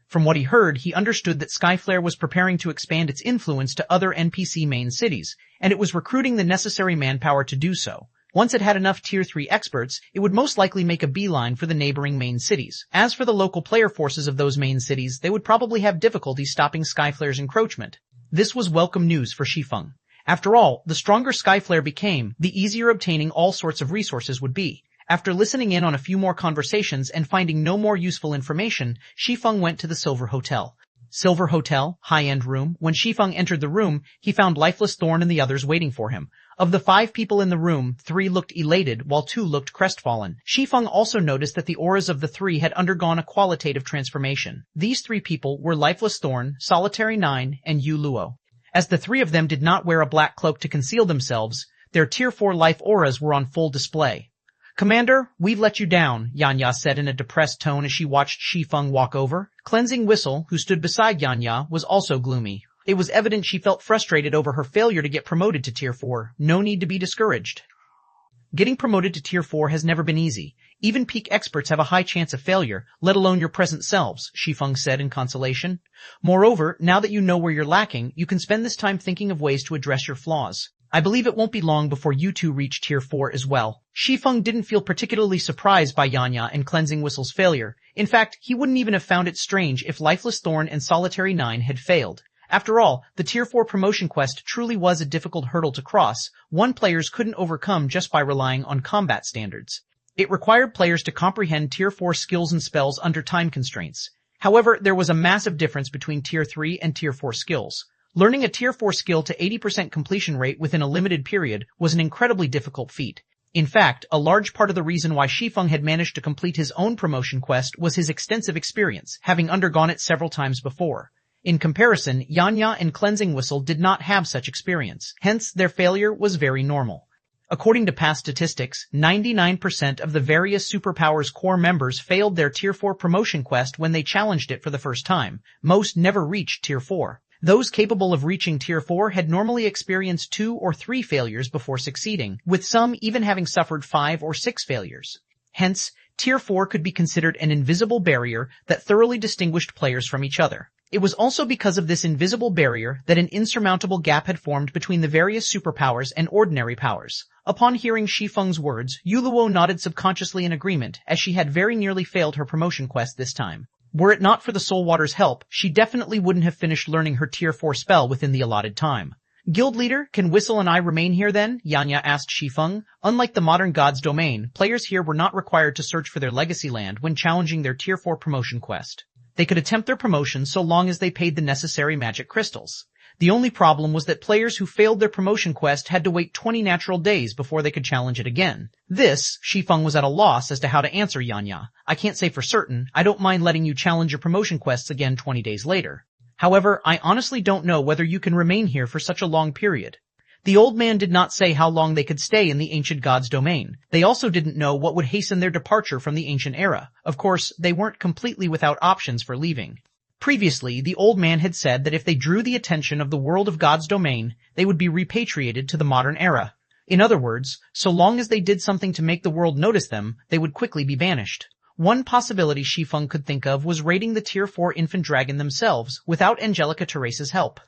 From what he heard, he understood that Skyflare was preparing to expand its influence to other NPC main cities, and it was recruiting the necessary manpower to do so. Once it had enough Tier 3 experts, it would most likely make a beeline for the neighboring main cities. As for the local player forces of those main cities, they would probably have difficulty stopping Skyflare's encroachment. This was welcome news for Shi Feng. After all, the stronger Skyflare became, the easier obtaining all sorts of resources would be. After listening in on a few more conversations and finding no more useful information, Shi Feng went to the Silver Hotel. Silver Hotel, high-end room. When Shi Feng entered the room, he found Lifeless Thorn and the others waiting for him. Of the 5 people in the room, 3 looked elated while 2 looked crestfallen. Shi Feng also noticed that the auras of the 3 had undergone a qualitative transformation. These 3 people were Lifeless Thorn, Solitary 9, and Yu Luo. As the 3 of them did not wear a black cloak to conceal themselves, Their Tier 4 life auras were on full display. "Commander, we've let you down," Yanya said in a depressed tone as she watched Shi Feng walk over. Cleansing Whistle, who stood beside Yanya, was also gloomy. It was evident she felt frustrated over her failure to get promoted to Tier 4. No need to be discouraged. Getting promoted to Tier 4 has never been easy. Even peak experts have a high chance of failure, let alone your present selves, Shi Feng said in consolation. Moreover, now that you know where you're lacking, you can spend this time thinking of ways to address your flaws. I believe it won't be long before you two reach Tier 4 as well. Shi Feng didn't feel particularly surprised by Yanya and Cleansing Whistle's failure. In fact, he wouldn't even have found it strange if Lifeless Thorn and Solitary 9 had failed. After all, the Tier 4 promotion quest truly was a difficult hurdle to cross, one players couldn't overcome just by relying on combat standards. It required players to comprehend Tier 4 skills and spells under time constraints. However, there was a massive difference between Tier 3 and Tier 4 skills. Learning a Tier 4 skill to 80% completion rate within a limited period was an incredibly difficult feat. In fact, a large part of the reason why Shi Feng had managed to complete his own promotion quest was his extensive experience, having undergone it several times before. In comparison, Yanya and Cleansing Whistle did not have such experience, hence their failure was very normal. According to past statistics, 99% of the various superpowers core members failed their Tier 4 promotion quest when they challenged it for the first time. Most never reached Tier 4. Those capable of reaching Tier 4 had normally experienced 2 or 3 failures before succeeding, with some even having suffered 5 or 6 failures. Hence, Tier 4 could be considered an invisible barrier that thoroughly distinguished players from each other. It was also because of this invisible barrier that an insurmountable gap had formed between the various superpowers and ordinary powers. Upon hearing Shi Feng's words, Yuluo nodded subconsciously in agreement, as she had very nearly failed her promotion quest this time. Were it not for the Soul Water's help, she definitely wouldn't have finished learning her Tier 4 spell within the allotted time. "Guild leader, can Whistle and I remain here then?" Yanya asked Shi Feng. Unlike the modern God's Domain, players here were not required to search for their legacy land when challenging their Tier 4 promotion quest. They could attempt their promotion so long as they paid the necessary magic crystals. The only problem was that players who failed their promotion quest had to wait 20 natural days before they could challenge it again. This, Shi Feng was at a loss as to how to answer Yanya. "I can't say for certain. I don't mind letting you challenge your promotion quests again 20 days later. However, I honestly don't know whether you can remain here for such a long period." The old man did not say how long they could stay in the ancient God's domain. They also didn't know what would hasten their departure from the ancient era. Of course, they weren't completely without options for leaving. Previously, the old man had said that if they drew the attention of the world of God's domain, they would be repatriated to the modern era. In other words, so long as they did something to make the world notice them, they would quickly be banished. One possibility Shi Feng could think of was raiding the Tier 4 infant dragon themselves, without Angelica Teresa's help.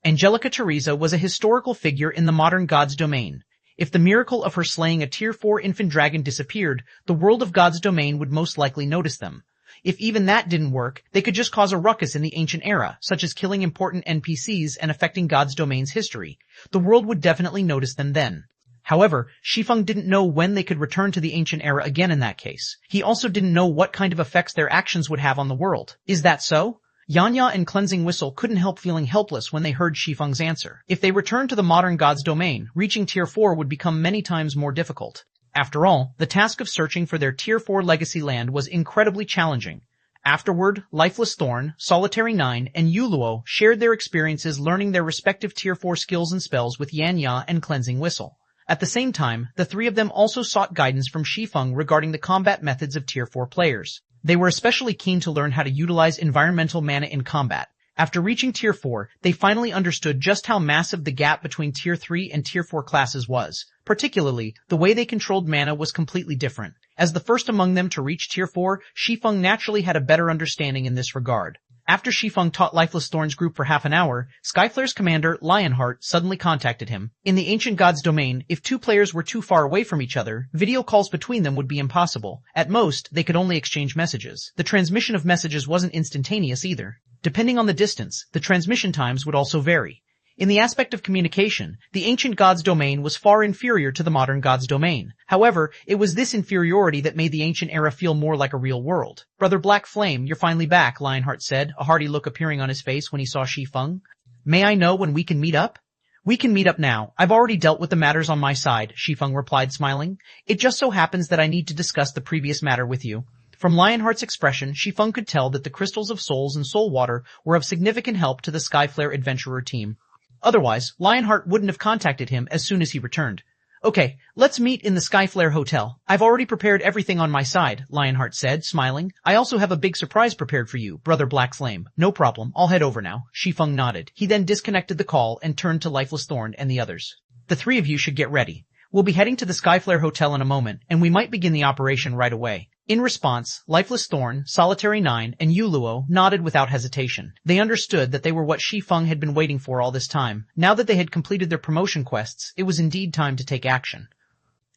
Angelica Teresa was a historical figure in the modern God's domain. If the miracle of her slaying a Tier 4 infant dragon disappeared, the world of God's domain would most likely notice them. If even that didn't work, they could just cause a ruckus in the ancient era, such as killing important NPCs and affecting God's domain's history. The world would definitely notice them then. However, Shi Feng didn't know when they could return to the ancient era again in that case. He also didn't know what kind of effects their actions would have on the world. Is that so? Yanya and Cleansing Whistle couldn't help feeling helpless when they heard Shi Feng's answer. If they returned to the modern God's domain, reaching Tier 4 would become many times more difficult. After all, the task of searching for their Tier 4 legacy land was incredibly challenging. Afterward, Lifeless Thorn, Solitary 9, and Yuluo shared their experiences learning their respective Tier 4 skills and spells with Yanya and Cleansing Whistle. At the same time, the three of them also sought guidance from Shi Feng regarding the combat methods of Tier 4 players. They were especially keen to learn how to utilize environmental mana in combat. After reaching Tier 4, they finally understood just how massive the gap between Tier 3 and Tier 4 classes was. Particularly, the way they controlled mana was completely different. As the first among them to reach Tier 4, Shi Feng naturally had a better understanding in this regard. After Shi Feng taught Lifeless Thorn's group for half an hour, Skyflare's commander, Lionheart, suddenly contacted him. In the ancient God's domain, if two players were too far away from each other, video calls between them would be impossible. At most, they could only exchange messages. The transmission of messages wasn't instantaneous either. Depending on the distance, the transmission times would also vary. In the aspect of communication, the ancient God's domain was far inferior to the modern God's domain. However, it was this inferiority that made the ancient era feel more like a real world. "Brother Black Flame, you're finally back," Lionheart said, a hearty look appearing on his face when he saw Shi Feng. "May I know when we can meet up?" "We can meet up now. I've already dealt with the matters on my side," Shi Feng replied, smiling. "It just so happens that I need to discuss the previous matter with you." From Lionheart's expression, Shi Feng could tell that the Crystals of Souls and Soul Water were of significant help to the Skyflare adventurer team. Otherwise, Lionheart wouldn't have contacted him as soon as he returned. Okay, let's meet in the Skyflare Hotel. I've already prepared everything on my side, Lionheart said, smiling. I also have a big surprise prepared for you, Brother Black Flame. No problem, I'll head over now. Shi Feng nodded. He then disconnected the call and turned to Lifeless Thorn and the others. The three of you should get ready. We'll be heading to the Skyflare Hotel in a moment, and we might begin the operation right away. In response, Lifeless Thorn, Solitary 9, and Yuluo nodded without hesitation. They understood that they were what Shi Feng had been waiting for all this time. Now that they had completed their promotion quests, it was indeed time to take action.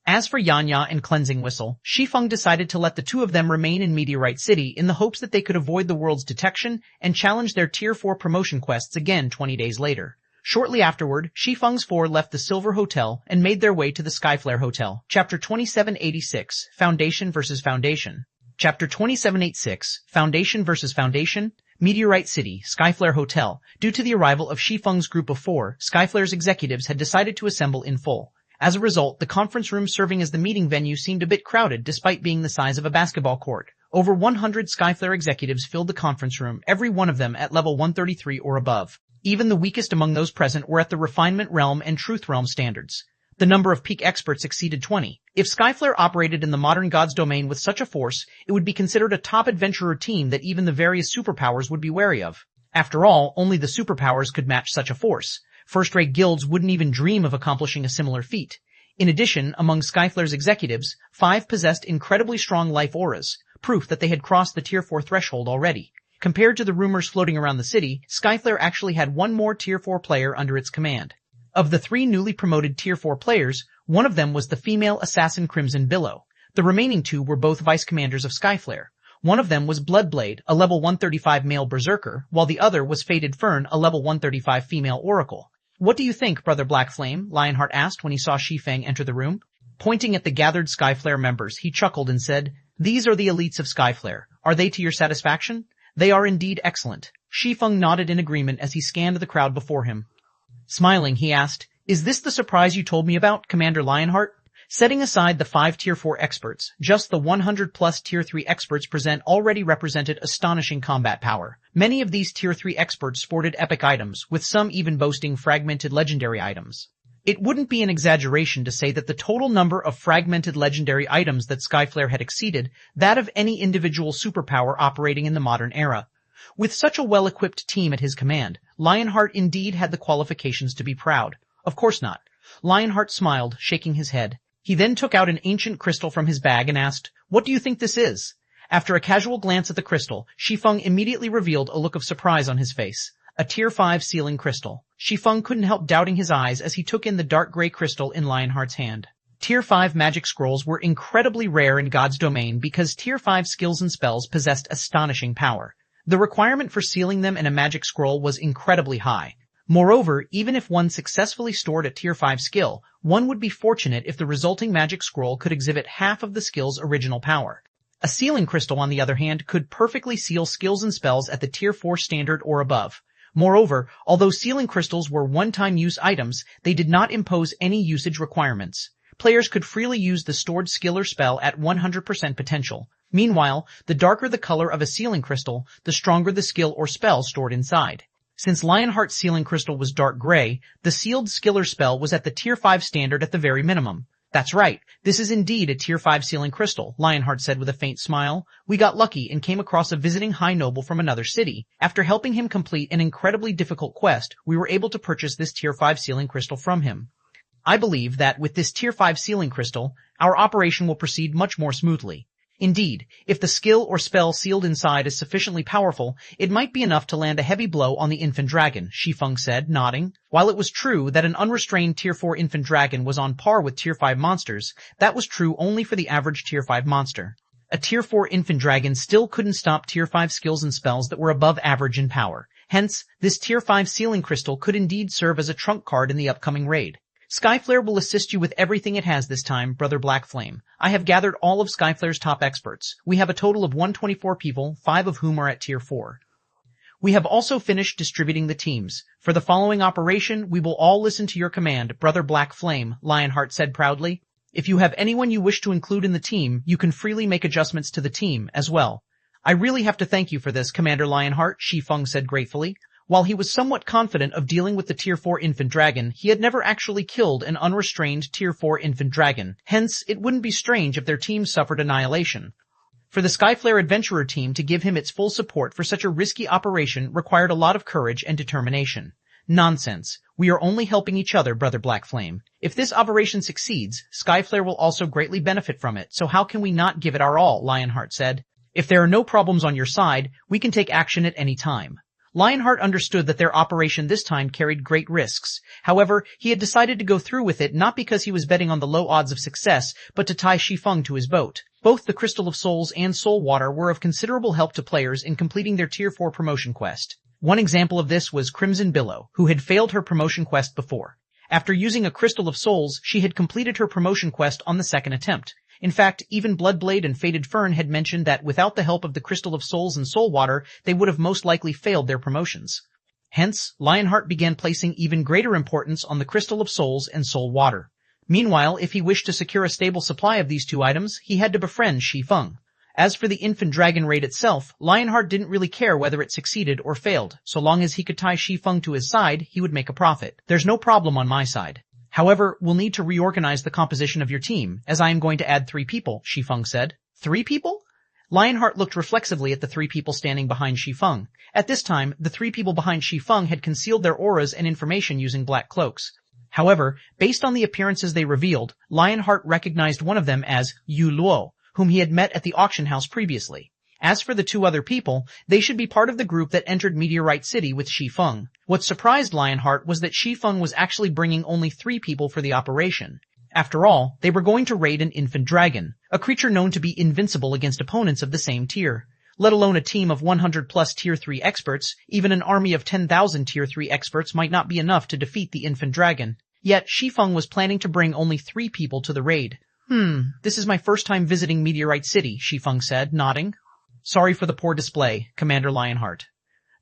As for Yanya and Cleansing Whistle, Shi Feng decided to let the two of them remain in Meteorite City in the hopes that they could avoid the world's detection and challenge their Tier 4 promotion quests again 20 days later. Shortly afterward, Shi Feng's four left the Silver Hotel and made their way to the Skyflare Hotel. Chapter 2786, Foundation vs. Foundation. Chapter 2786, Foundation vs. Foundation, Meteorite City, Skyflare Hotel. Due to the arrival of Shi Feng's group of four, Skyflare's executives had decided to assemble in full. As a result, the conference room serving as the meeting venue seemed a bit crowded despite being the size of a basketball court. Over 100 Skyflare executives filled the conference room, every one of them at level 133 or above. Even the weakest among those present were at the Refinement Realm and Truth Realm standards. The number of peak experts exceeded 20. If Skyflare operated in the modern god's domain with such a force, it would be considered a top adventurer team that even the various superpowers would be wary of. After all, only the superpowers could match such a force. First-rate guilds wouldn't even dream of accomplishing a similar feat. In addition, among Skyflare's executives, 5 possessed incredibly strong life auras, proof that they had crossed the Tier 4 threshold already. Compared to the rumors floating around the city, Skyflare actually had one more Tier 4 player under its command. Of the 3 newly promoted Tier 4 players, one of them was the female assassin Crimson Billow. The remaining 2 were both vice commanders of Skyflare. One of them was Bloodblade, a level 135 male berserker, while the other was Fated Fern, a level 135 female oracle. What do you think, Brother Black Flame? Lionheart asked when he saw Shi Feng enter the room. Pointing at the gathered Skyflare members, he chuckled and said, "These are the elites of Skyflare. Are they to your satisfaction?" "They are indeed excellent." Shi Feng nodded in agreement as he scanned the crowd before him. Smiling, he asked, "Is this the surprise you told me about, Commander Lionheart?" Setting aside the 5 Tier 4 experts, just the 100-plus Tier 3 experts present already represented astonishing combat power. Many of these Tier 3 experts sported epic items, with some even boasting fragmented legendary items. It wouldn't be an exaggeration to say that the total number of fragmented legendary items that Skyflare had exceeded that of any individual superpower operating in the modern era. With such a well-equipped team at his command, Lionheart indeed had the qualifications to be proud. Of course not. Lionheart smiled, shaking his head. He then took out an ancient crystal from his bag and asked, "What do you think this is?" After a casual glance at the crystal, Shi Feng immediately revealed a look of surprise on his face. A Tier 5 sealing crystal. Shi Feng couldn't help doubting his eyes as he took in the dark gray crystal in Lionheart's hand. Tier 5 magic scrolls were incredibly rare in God's domain because Tier 5 skills and spells possessed astonishing power. The requirement for sealing them in a magic scroll was incredibly high. Moreover, even if one successfully stored a Tier 5 skill, one would be fortunate if the resulting magic scroll could exhibit half of the skill's original power. A sealing crystal, on the other hand, could perfectly seal skills and spells at the Tier 4 standard or above. Moreover, although sealing crystals were one-time use items, they did not impose any usage requirements. Players could freely use the stored skill or spell at 100% potential. Meanwhile, the darker the color of a sealing crystal, the stronger the skill or spell stored inside. Since Lionheart's sealing crystal was dark gray, the sealed skill or spell was at the Tier 5 standard at the very minimum. "That's right, this is indeed a Tier 5 sealing crystal," Lionheart said with a faint smile. "We got lucky and came across a visiting high noble from another city. After helping him complete an incredibly difficult quest, we were able to purchase this Tier 5 sealing crystal from him. I believe that with this Tier 5 sealing crystal, our operation will proceed much more smoothly. Indeed, if the skill or spell sealed inside is sufficiently powerful, it might be enough to land a heavy blow on the infant dragon," Shi Feng said, nodding. While it was true that an unrestrained Tier 4 infant dragon was on par with Tier 5 monsters, that was true only for the average Tier 5 monster. A Tier 4 infant dragon still couldn't stop Tier 5 skills and spells that were above average in power. Hence, this Tier 5 sealing crystal could indeed serve as a trump card in the upcoming raid. "Skyflare will assist you with everything it has this time, Brother Black Flame. I have gathered all of Skyflare's top experts. We have a total of 124 people, 5 of whom are at Tier 4. We have also finished distributing the teams. For the following operation, we will all listen to your command, Brother Black Flame," Lionheart said proudly. "If you have anyone you wish to include in the team, you can freely make adjustments to the team as well." "I really have to thank you for this, Commander Lionheart," Shi Feng said gratefully. While he was somewhat confident of dealing with the Tier 4 infant dragon, he had never actually killed an unrestrained Tier 4 infant dragon. Hence, it wouldn't be strange if their team suffered annihilation. For the Skyflare Adventurer team to give him its full support for such a risky operation required a lot of courage and determination. Nonsense. We are only helping each other, Brother Black Flame. If this operation succeeds, Skyflare will also greatly benefit from it, so how can we not give it our all, Lionheart said. If there are no problems on your side, we can take action at any time. Lionheart understood that their operation this time carried great risks. However, he had decided to go through with it not because he was betting on the low odds of success, but to tie Shi Feng to his boat. Both the Crystal of Souls and Soul Water were of considerable help to players in completing their Tier 4 promotion quest. One example of this was Crimson Billow, who had failed her promotion quest before. After using a Crystal of Souls, she had completed her promotion quest on the second attempt. In fact, even Bloodblade and Faded Fern had mentioned that without the help of the Crystal of Souls and Soul Water, they would have most likely failed their promotions. Hence, Lionheart began placing even greater importance on the Crystal of Souls and Soul Water. Meanwhile, if he wished to secure a stable supply of these two items, he had to befriend Shi Feng. As for the infant dragon raid itself, Lionheart didn't really care whether it succeeded or failed. So long as he could tie Shi Feng to his side, he would make a profit. There's no problem on my side. However, we'll need to reorganize the composition of your team, as I am going to add 3 people, Shi Feng said. 3 people? Lionheart looked reflexively at the 3 people standing behind Shi Feng. At this time, the 3 people behind Shi Feng had concealed their auras and information using black cloaks. However, based on the appearances they revealed, Lionheart recognized one of them as Yu Luo, whom he had met at the auction house previously. As for the 2 other people, they should be part of the group that entered Meteorite City with Shi Feng. What surprised Lionheart was that Shi Feng was actually bringing only 3 people for the operation. After all, they were going to raid an infant dragon, a creature known to be invincible against opponents of the same tier. Let alone a team of 100 plus Tier 3 experts, even an army of 10,000 Tier 3 experts might not be enough to defeat the infant dragon. Yet, Shi Feng was planning to bring only 3 people to the raid. This is my first time visiting Meteorite City, Shi Feng said, nodding. Sorry for the poor display, Commander Lionheart.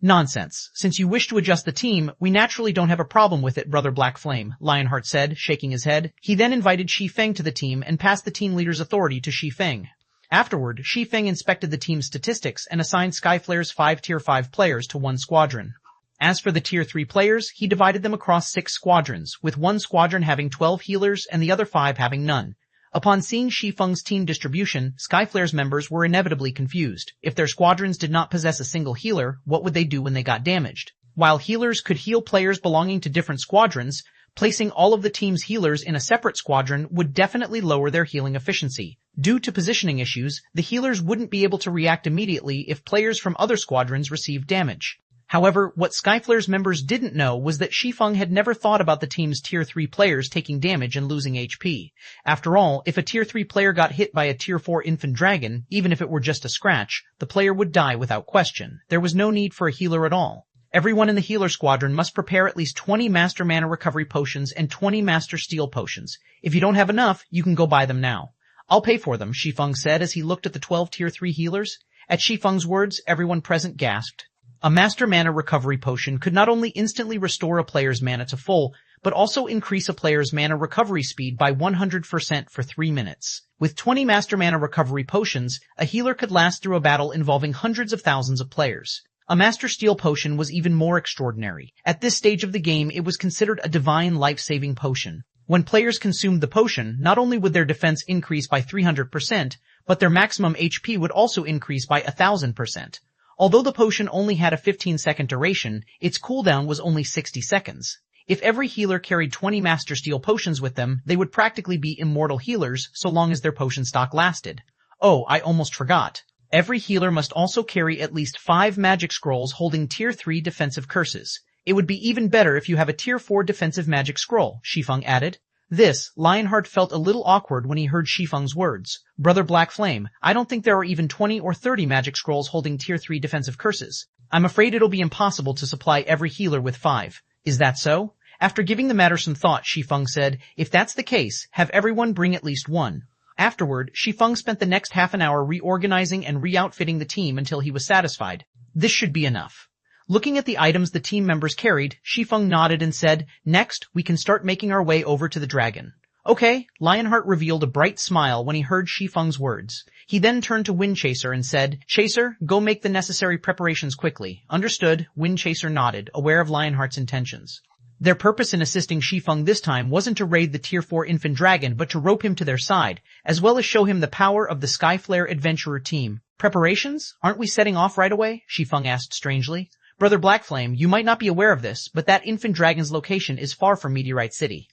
Nonsense. Since you wish to adjust the team, we naturally don't have a problem with it, Brother Black Flame, Lionheart said, shaking his head. He then invited Shi Feng to the team and passed the team leader's authority to Shi Feng. Afterward, Shi Feng inspected the team's statistics and assigned Skyflare's 5 Tier 5 players to one squadron. As for the Tier 3 players, he divided them across 6 squadrons, with one squadron having 12 healers and the other 5 having none. Upon seeing Shi Feng's team distribution, Skyflare's members were inevitably confused. If their squadrons did not possess a single healer, what would they do when they got damaged? While healers could heal players belonging to different squadrons, placing all of the team's healers in a separate squadron would definitely lower their healing efficiency. Due to positioning issues, the healers wouldn't be able to react immediately if players from other squadrons received damage. However, what Skyflare's members didn't know was that Shi Feng had never thought about the team's Tier 3 players taking damage and losing HP. After all, if a Tier 3 player got hit by a Tier 4 infant dragon, even if it were just a scratch, the player would die without question. There was no need for a healer at all. Everyone in the healer squadron must prepare at least 20 Master Mana Recovery Potions and 20 Master Steel Potions. If you don't have enough, you can go buy them now. I'll pay for them, Shi Feng said as he looked at the 12 Tier 3 healers. At Shi Feng's words, everyone present gasped. A Master Mana Recovery Potion could not only instantly restore a player's mana to full, but also increase a player's mana recovery speed by 100% for 3 minutes. With 20 Master Mana Recovery Potions, a healer could last through a battle involving hundreds of thousands of players. A Master Steel Potion was even more extraordinary. At this stage of the game, it was considered a divine life-saving potion. When players consumed the potion, not only would their defense increase by 300%, but their maximum HP would also increase by 1,000%. Although the potion only had a 15-second duration, its cooldown was only 60 seconds. If every healer carried 20 Master Steel Potions with them, they would practically be immortal healers so long as their potion stock lasted. Oh, I almost forgot. Every healer must also carry at least 5 magic scrolls holding Tier 3 defensive curses. It would be even better if you have a Tier 4 defensive magic scroll, Shi Feng added. This, Lionheart felt a little awkward when he heard Shi Feng's words. Brother Black Flame, I don't think there are even 20 or 30 magic scrolls holding Tier 3 defensive curses. I'm afraid it'll be impossible to supply every healer with 5. Is that so? After giving the matter some thought, Shi Feng said, if that's the case, have everyone bring at least 1. Afterward, Shi Feng spent the next half an hour reorganizing and re-outfitting the team until he was satisfied. This should be enough. Looking at the items the team members carried, Shi Feng nodded and said, next, we can start making our way over to the dragon. Okay, Lionheart revealed a bright smile when he heard Shi Feng's words. He then turned to Wind Chaser and said, Chaser, go make the necessary preparations quickly. Understood, Wind Chaser nodded, aware of Lionheart's intentions. Their purpose in assisting Shi Feng this time wasn't to raid the Tier 4 Infant Dragon, but to rope him to their side, as well as show him the power of the Skyflare Adventurer team. Preparations? Aren't we setting off right away? Shi Feng asked strangely. Brother Blackflame, you might not be aware of this, but that Infant Dragon's location is far from Meteorite City.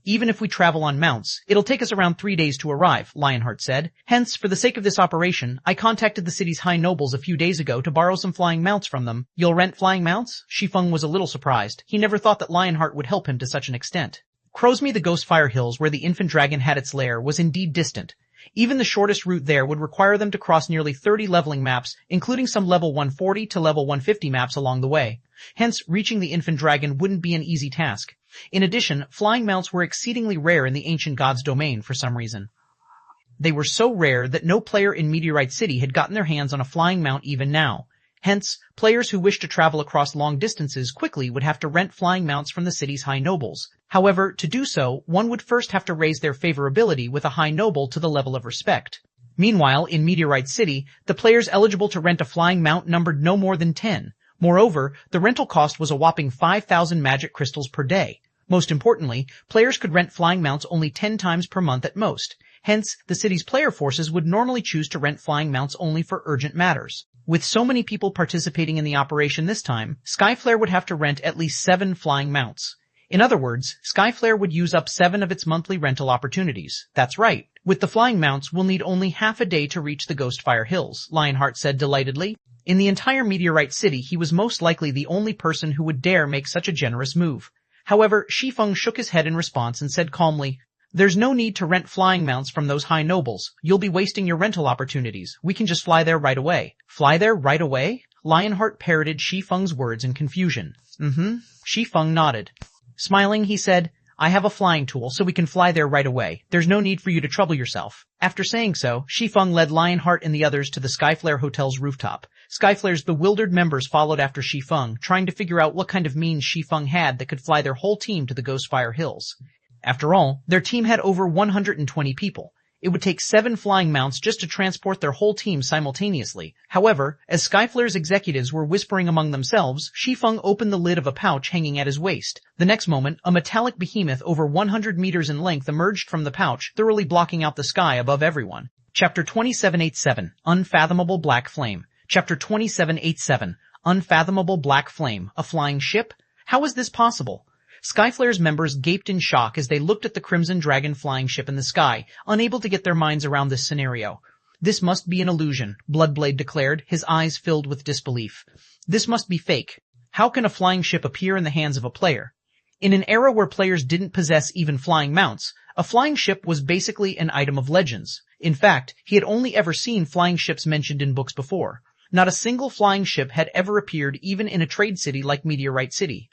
Even if we travel on mounts, it'll take us around 3 days to arrive, Lionheart said. Hence, for the sake of this operation, I contacted the city's high nobles a few days ago to borrow some flying mounts from them. You'll rent flying mounts? Shi Feng was a little surprised. He never thought that Lionheart would help him to such an extent. Crowsme, the Ghostfire Hills where the Infant Dragon had its lair, was indeed distant. Even the shortest route there would require them to cross nearly 30 leveling maps, including some level 140 to level 150 maps along the way. Hence, reaching the Infant Dragon wouldn't be an easy task. In addition, flying mounts were exceedingly rare in the ancient god's domain for some reason. They were so rare that no player in Meteorite City had gotten their hands on a flying mount even now. Hence, players who wished to travel across long distances quickly would have to rent flying mounts from the city's high nobles. However, to do so, one would first have to raise their favorability with a high noble to the level of respect. Meanwhile, in Meteorite City, the players eligible to rent a flying mount numbered no more than 10. Moreover, the rental cost was a whopping 5,000 magic crystals per day. Most importantly, players could rent flying mounts only 10 times per month at most. Hence, the city's player forces would normally choose to rent flying mounts only for urgent matters. With so many people participating in the operation this time, Skyflare would have to rent at least 7 flying mounts. In other words, Skyflare would use up 7 of its monthly rental opportunities. That's right. With the flying mounts, we'll need only half a day to reach the Ghostfire Hills, Lionheart said delightedly. In the entire Meteorite City, he was most likely the only person who would dare make such a generous move. However, Shi Feng shook his head in response and said calmly, There's no need to rent flying mounts from those high nobles. You'll be wasting your rental opportunities. We can just fly there right away. Fly there right away? Lionheart parroted Shi Feng's words in confusion. Shi Feng nodded. Smiling, he said, I have a flying tool, so we can fly there right away. There's no need for you to trouble yourself. After saying so, Shi Feng led Lionheart and the others to the Skyflare Hotel's rooftop. Skyflare's bewildered members followed after Shi Feng, trying to figure out what kind of means Shi Feng had that could fly their whole team to the Ghostfire Hills. After all, their team had over 120 people. It would take 7 flying mounts just to transport their whole team simultaneously. However, as Skyflare's executives were whispering among themselves, Shi Feng opened the lid of a pouch hanging at his waist. The next moment, a metallic behemoth over 100 meters in length emerged from the pouch, thoroughly blocking out the sky above everyone. Chapter 2787, Unfathomable Black Flame. Chapter 2787, Unfathomable Black Flame. A flying ship? How is this possible? Skyflare's members gaped in shock as they looked at the Crimson Dragon flying ship in the sky, unable to get their minds around this scenario. This must be an illusion, Bloodblade declared, his eyes filled with disbelief. This must be fake. How can a flying ship appear in the hands of a player? In an era where players didn't possess even flying mounts, a flying ship was basically an item of legends. In fact, he had only ever seen flying ships mentioned in books before. Not a single flying ship had ever appeared even in a trade city like Meteorite City.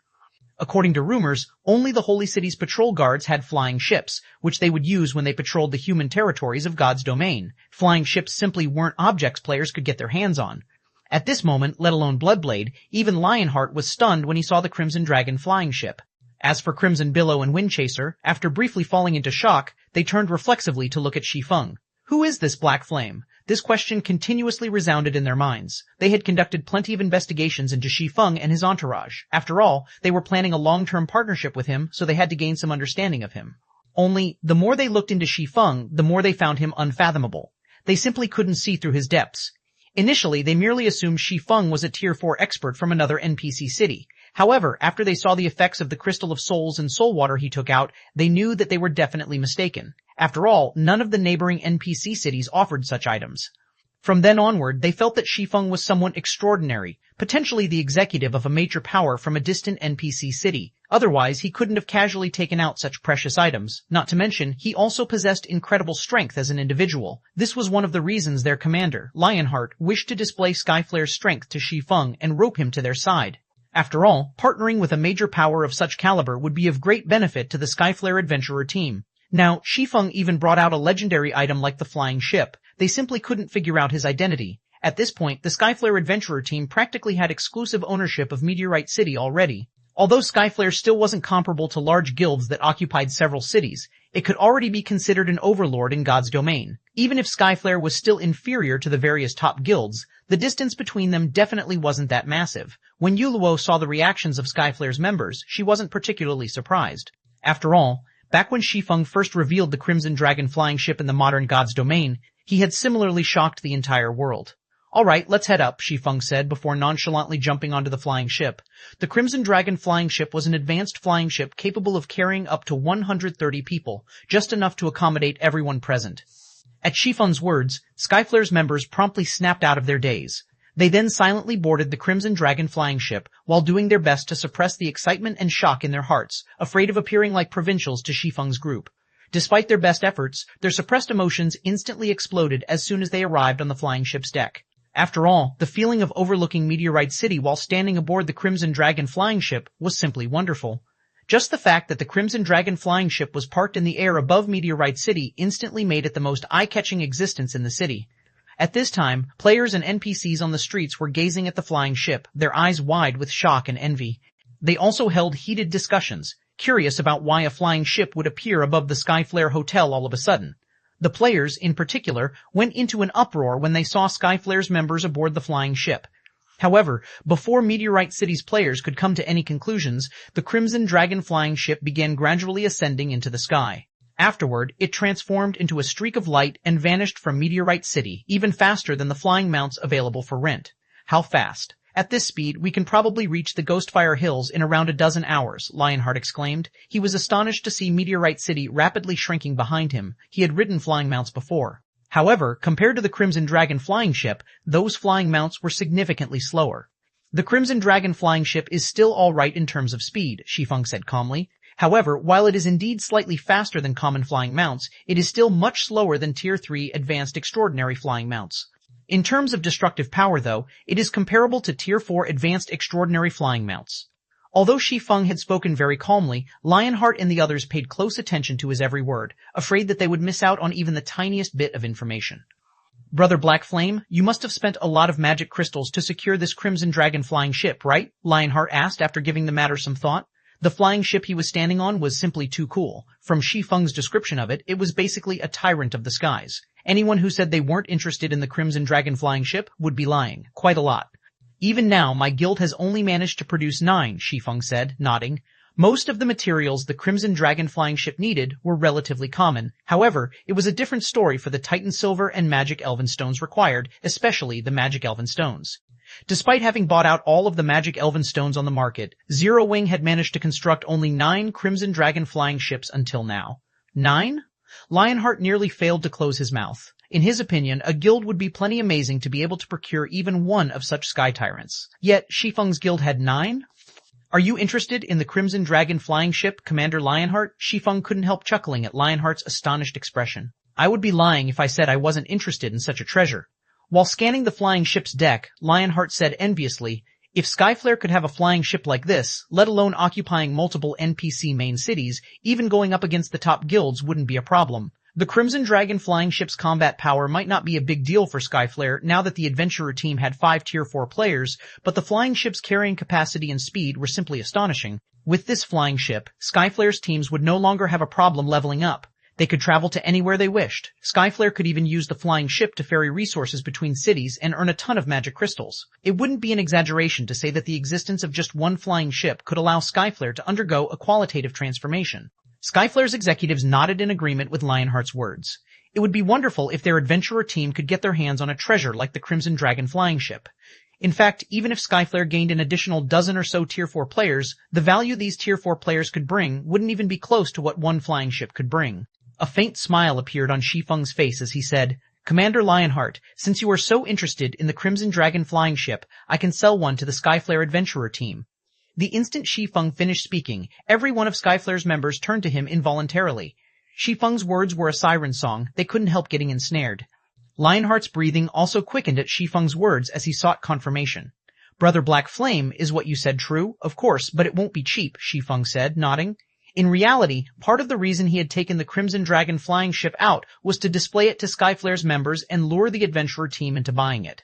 According to rumors, only the Holy City's patrol guards had flying ships, which they would use when they patrolled the human territories of God's domain. Flying ships simply weren't objects players could get their hands on. At this moment, let alone Bloodblade, even Lionheart was stunned when he saw the Crimson Dragon flying ship. As for Crimson Billow and Windchaser, after briefly falling into shock, they turned reflexively to look at Shi Feng. Who is this Black Flame? This question continuously resounded in their minds. They had conducted plenty of investigations into Shi Feng and his entourage. After all, they were planning a long-term partnership with him, so they had to gain some understanding of him. Only, the more they looked into Shi Feng, the more they found him unfathomable. They simply couldn't see through his depths. Initially, they merely assumed Shi Feng was a Tier 4 expert from another NPC city. However, after they saw the effects of the Crystal of Souls and Soul Water he took out, they knew that they were definitely mistaken. After all, none of the neighboring NPC cities offered such items. From then onward, they felt that Shi Feng was someone extraordinary, potentially the executive of a major power from a distant NPC city. Otherwise, he couldn't have casually taken out such precious items. Not to mention, he also possessed incredible strength as an individual. This was one of the reasons their commander, Lionheart, wished to display Skyflare's strength to Shi Feng and rope him to their side. After all, partnering with a major power of such caliber would be of great benefit to the Skyflare Adventurer team. Now, Shi Feng even brought out a legendary item like the flying ship. They simply couldn't figure out his identity. At this point, the Skyflare Adventurer team practically had exclusive ownership of Meteorite City already. Although Skyflare still wasn't comparable to large guilds that occupied several cities, it could already be considered an overlord in God's domain. Even if Skyflare was still inferior to the various top guilds, the distance between them definitely wasn't that massive. When Yuluo saw the reactions of Skyflare's members, she wasn't particularly surprised. After all, back when Shi Feng first revealed the Crimson Dragon flying ship in the modern God's domain, he had similarly shocked the entire world. "Alright, let's head up," Shi Feng said before nonchalantly jumping onto the flying ship. The Crimson Dragon flying ship was an advanced flying ship capable of carrying up to 130 people, just enough to accommodate everyone present. At Shi Feng's words, Skyflare's members promptly snapped out of their daze. They then silently boarded the Crimson Dragon flying ship, while doing their best to suppress the excitement and shock in their hearts, afraid of appearing like provincials to Shi Feng's group. Despite their best efforts, their suppressed emotions instantly exploded as soon as they arrived on the flying ship's deck. After all, the feeling of overlooking Meteorite City while standing aboard the Crimson Dragon flying ship was simply wonderful. Just the fact that the Crimson Dragon flying ship was parked in the air above Meteorite City instantly made it the most eye-catching existence in the city. At this time, players and NPCs on the streets were gazing at the flying ship, their eyes wide with shock and envy. They also held heated discussions, curious about why a flying ship would appear above the Skyflare Hotel all of a sudden. The players, in particular, went into an uproar when they saw Skyflare's members aboard the flying ship. However, before Meteorite City's players could come to any conclusions, the Crimson Dragon flying ship began gradually ascending into the sky. Afterward, it transformed into a streak of light and vanished from Meteorite City, even faster than the flying mounts available for rent. How fast? At this speed, we can probably reach the Ghostfire Hills in around a dozen hours, Lionheart exclaimed. He was astonished to see Meteorite City rapidly shrinking behind him. He had ridden flying mounts before. However, compared to the Crimson Dragon flying ship, those flying mounts were significantly slower. The Crimson Dragon flying ship is still alright in terms of speed, Shi Feng said calmly. However, while it is indeed slightly faster than common flying mounts, it is still much slower than Tier 3 Advanced Extraordinary flying mounts. In terms of destructive power, though, it is comparable to Tier 4 Advanced Extraordinary flying mounts. Although Shi Feng had spoken very calmly, Lionheart and the others paid close attention to his every word, afraid that they would miss out on even the tiniest bit of information. "Brother Black Flame, you must have spent a lot of magic crystals to secure this Crimson Dragon flying ship, right?" Lionheart asked after giving the matter some thought. The flying ship he was standing on was simply too cool. From Shi Feng's description of it, it was basically a tyrant of the skies. Anyone who said they weren't interested in the Crimson Dragon flying ship would be lying. Quite a lot. "Even now, my guild has only managed to produce 9, Shi Feng said, nodding. Most of the materials the Crimson Dragon flying ship needed were relatively common. However, it was a different story for the Titan Silver and Magic Elven Stones required, especially the Magic Elven Stones. Despite having bought out all of the Magic Elven Stones on the market, Zero Wing had managed to construct only 9 Crimson Dragon flying ships until now. 9? Lionheart nearly failed to close his mouth. In his opinion, a guild would be plenty amazing to be able to procure even one of such sky tyrants. Yet, Shi Feng's guild had 9? "Are you interested in the Crimson Dragon flying ship, Commander Lionheart?" Shi Feng couldn't help chuckling at Lionheart's astonished expression. "I would be lying if I said I wasn't interested in such a treasure." While scanning the flying ship's deck, Lionheart said enviously, "If Skyflare could have a flying ship like this, let alone occupying multiple NPC main cities, even going up against the top guilds wouldn't be a problem." The Crimson Dragon flying ship's combat power might not be a big deal for Skyflare now that the adventurer team had 5 Tier 4 players, but the flying ship's carrying capacity and speed were simply astonishing. With this flying ship, Skyflare's teams would no longer have a problem leveling up. They could travel to anywhere they wished. Skyflare could even use the flying ship to ferry resources between cities and earn a ton of magic crystals. It wouldn't be an exaggeration to say that the existence of just one flying ship could allow Skyflare to undergo a qualitative transformation. Skyflare's executives nodded in agreement with Lionheart's words. It would be wonderful if their adventurer team could get their hands on a treasure like the Crimson Dragon flying ship. In fact, even if Skyflare gained an additional dozen or so Tier 4 players, the value these Tier 4 players could bring wouldn't even be close to what one flying ship could bring. A faint smile appeared on Shi Feng's face as he said, "Commander Lionheart, since you are so interested in the Crimson Dragon flying ship, I can sell one to the Skyflare adventurer team." The instant Shi Feng finished speaking, every one of Skyflare's members turned to him involuntarily. Shi Feng's words were a siren song. They couldn't help getting ensnared. Lionheart's breathing also quickened at Shi Feng's words as he sought confirmation. "Brother Black Flame, is what you said true? Of course, but it won't be cheap," Shi Feng said, nodding. In reality, part of the reason he had taken the Crimson Dragon flying ship out was to display it to Skyflare's members and lure the adventurer team into buying it.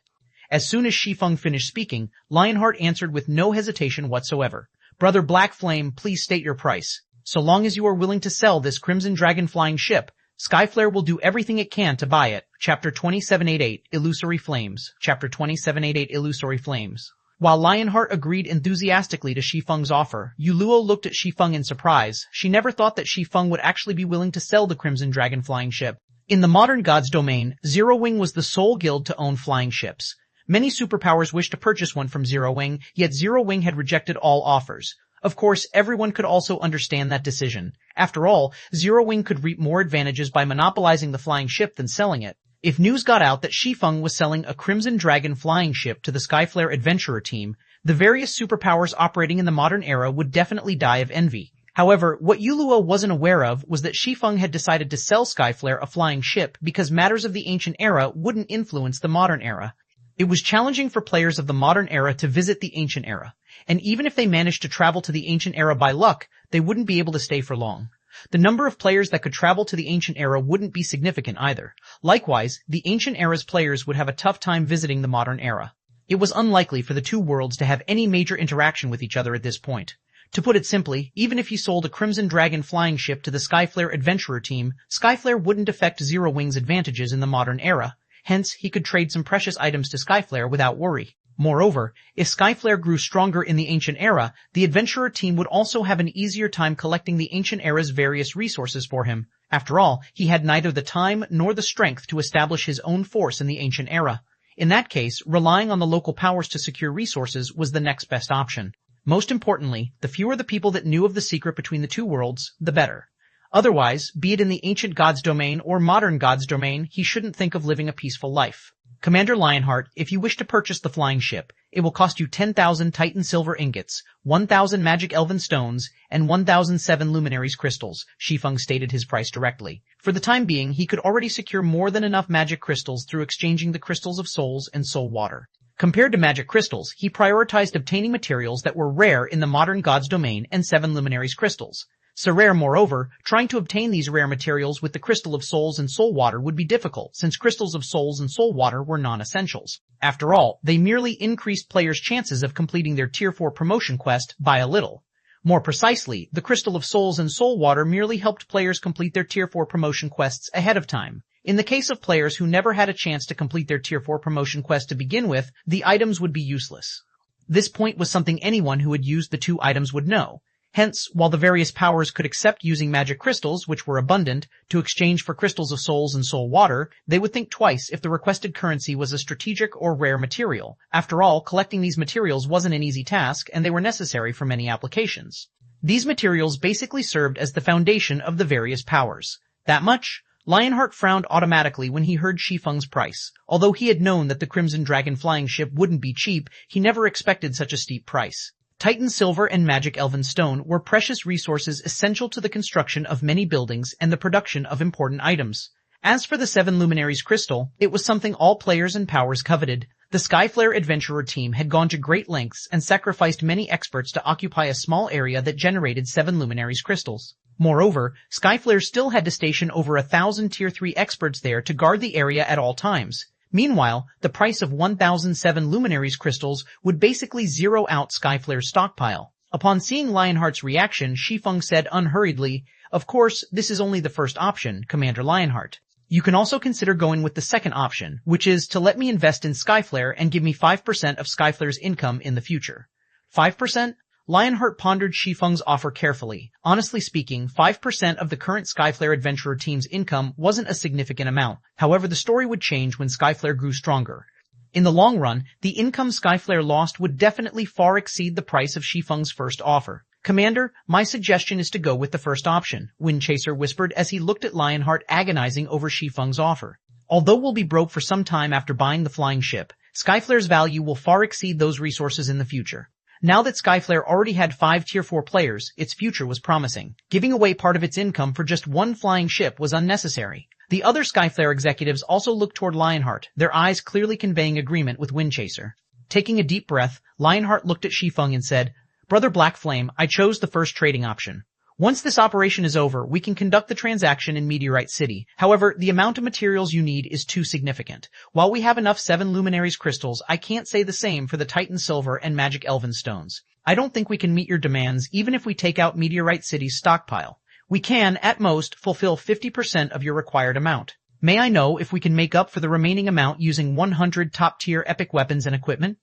As soon as Shi Feng finished speaking, Lionheart answered with no hesitation whatsoever. Brother Black Flame, please state your price. So long as you are willing to sell this Crimson Dragon flying ship, Skyflare will do everything it can to buy it. Chapter 2788, Illusory Flames. Chapter 2788, Illusory Flames. While Lionheart agreed enthusiastically to Shi Feng's offer, Yuluo looked at Shi Feng in surprise. She never thought that Shi Feng would actually be willing to sell the Crimson Dragon flying ship. In the modern God's domain, Zero Wing was the sole guild to own flying ships. Many superpowers wished to purchase one from Zero Wing, yet Zero Wing had rejected all offers. Of course, everyone could also understand that decision. After all, Zero Wing could reap more advantages by monopolizing the flying ship than selling it. If news got out that Shi Feng was selling a Crimson Dragon flying ship to the Skyflare Adventurer team, the various superpowers operating in the modern era would definitely die of envy. However, what Yuluo wasn't aware of was that Shi Feng had decided to sell Skyflare a flying ship because matters of the ancient era wouldn't influence the modern era. It was challenging for players of the modern era to visit the ancient era, and even if they managed to travel to the ancient era by luck, they wouldn't be able to stay for long. The number of players that could travel to the ancient era wouldn't be significant either. Likewise, the ancient era's players would have a tough time visiting the modern era. It was unlikely for the two worlds to have any major interaction with each other at this point. To put it simply, even if he sold a Crimson Dragon flying ship to the Skyflare Adventurer team, Skyflare wouldn't affect Zero Wing's advantages in the modern era. Hence, he could trade some precious items to Skyflare without worry. Moreover, if Skyflare grew stronger in the ancient era, the adventurer team would also have an easier time collecting the ancient era's various resources for him. After all, he had neither the time nor the strength to establish his own force in the ancient era. In that case, relying on the local powers to secure resources was the next best option. Most importantly, the fewer the people that knew of the secret between the two worlds, the better. Otherwise, be it in the ancient God's domain or modern God's domain, he shouldn't think of living a peaceful life. Commander Lionheart, if you wish to purchase the flying ship, it will cost you 10,000 Titan silver ingots, 1,000 magic elven stones, and 1,007 luminaries crystals. Shi Feng stated his price directly. For the time being, he could already secure more than enough magic crystals through exchanging the crystals of souls and soul water. Compared to magic crystals, he prioritized obtaining materials that were rare in the modern God's domain and 7 luminaries crystals. So rare, moreover, trying to obtain these rare materials with the Crystal of Souls and Soul Water would be difficult, since Crystals of Souls and Soul Water were non-essentials. After all, they merely increased players' chances of completing their Tier 4 promotion quest by a little. More precisely, the Crystal of Souls and Soul Water merely helped players complete their Tier 4 promotion quests ahead of time. In the case of players who never had a chance to complete their Tier 4 promotion quest to begin with, the items would be useless. This point was something anyone who had used the two items would know. Hence, while the various powers could accept using magic crystals, which were abundant, to exchange for crystals of souls and soul water, they would think twice if the requested currency was a strategic or rare material. After all, collecting these materials wasn't an easy task, and they were necessary for many applications. These materials basically served as the foundation of the various powers. That much? Lionheart frowned automatically when he heard Shi Feng's price. Although he had known that the Crimson Dragon flying ship wouldn't be cheap, he never expected such a steep price. Titan silver and magic elven stone were precious resources essential to the construction of many buildings and the production of important items. As for the 7 luminaries crystal, it was something all players and powers coveted. The Skyflare Adventurer team had gone to great lengths and sacrificed many experts to occupy a small area that generated 7 luminaries crystals. Moreover, Skyflare still had to station over 1,000 Tier 3 experts there to guard the area at all times. Meanwhile, the price of 1,007 luminaries crystals would basically zero out Skyflare's stockpile. Upon seeing Lionheart's reaction, Shi Feng said unhurriedly, "Of course, this is only the first option, Commander Lionheart. You can also consider going with the second option, which is to let me invest in Skyflare and give me 5% of Skyflare's income in the future." 5%? Lionheart pondered Shi Feng's offer carefully. Honestly speaking, 5% of the current Skyflare Adventurer team's income wasn't a significant amount. However, the story would change when Skyflare grew stronger. In the long run, the income Skyflare lost would definitely far exceed the price of Shi Feng's first offer. "Commander, my suggestion is to go with the first option," Windchaser whispered as he looked at Lionheart agonizing over Shi Feng's offer. "Although we'll be broke for some time after buying the flying ship, Skyflare's value will far exceed those resources in the future." Now that Skyflare already had 5 Tier 4 players, its future was promising. Giving away part of its income for just one flying ship was unnecessary. The other Skyflare executives also looked toward Lionheart, their eyes clearly conveying agreement with Windchaser. Taking a deep breath, Lionheart looked at Shi Feng and said, "Brother Black Flame, I chose the first trading option. Once this operation is over, we can conduct the transaction in Meteorite City. However, the amount of materials you need is too significant. While we have enough 7 luminaries crystals, I can't say the same for the Titan silver and magic elven stones. I don't think we can meet your demands even if we take out Meteorite City's stockpile. We can, at most, fulfill 50% of your required amount. May I know if we can make up for the remaining amount using 100 top-tier epic weapons and equipment?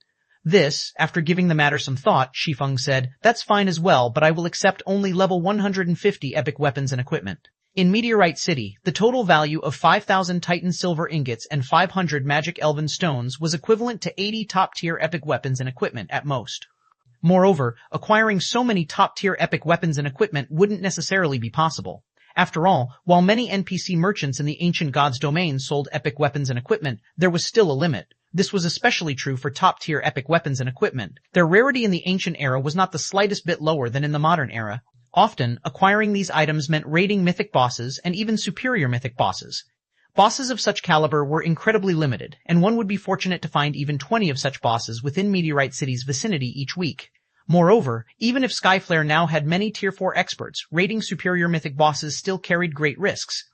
This, after giving the matter some thought, Shi Feng said, that's fine as well, but I will accept only level 150 epic weapons and equipment. In Meteorite City, the total value of 5,000 Titan silver ingots and 500 magic elven stones was equivalent to 80 top-tier epic weapons and equipment at most. Moreover, acquiring so many top-tier epic weapons and equipment wouldn't necessarily be possible. After all, while many NPC merchants in the ancient god's domain sold epic weapons and equipment, there was still a limit. This was especially true for top-tier epic weapons and equipment. Their rarity in the ancient era was not the slightest bit lower than in the modern era. Often, acquiring these items meant raiding mythic bosses and even superior mythic bosses. Bosses of such caliber were incredibly limited, and one would be fortunate to find even 20 of such bosses within Meteorite City's vicinity each week. Moreover, even if Skyflare now had many Tier 4 experts, raiding superior mythic bosses still carried great risks.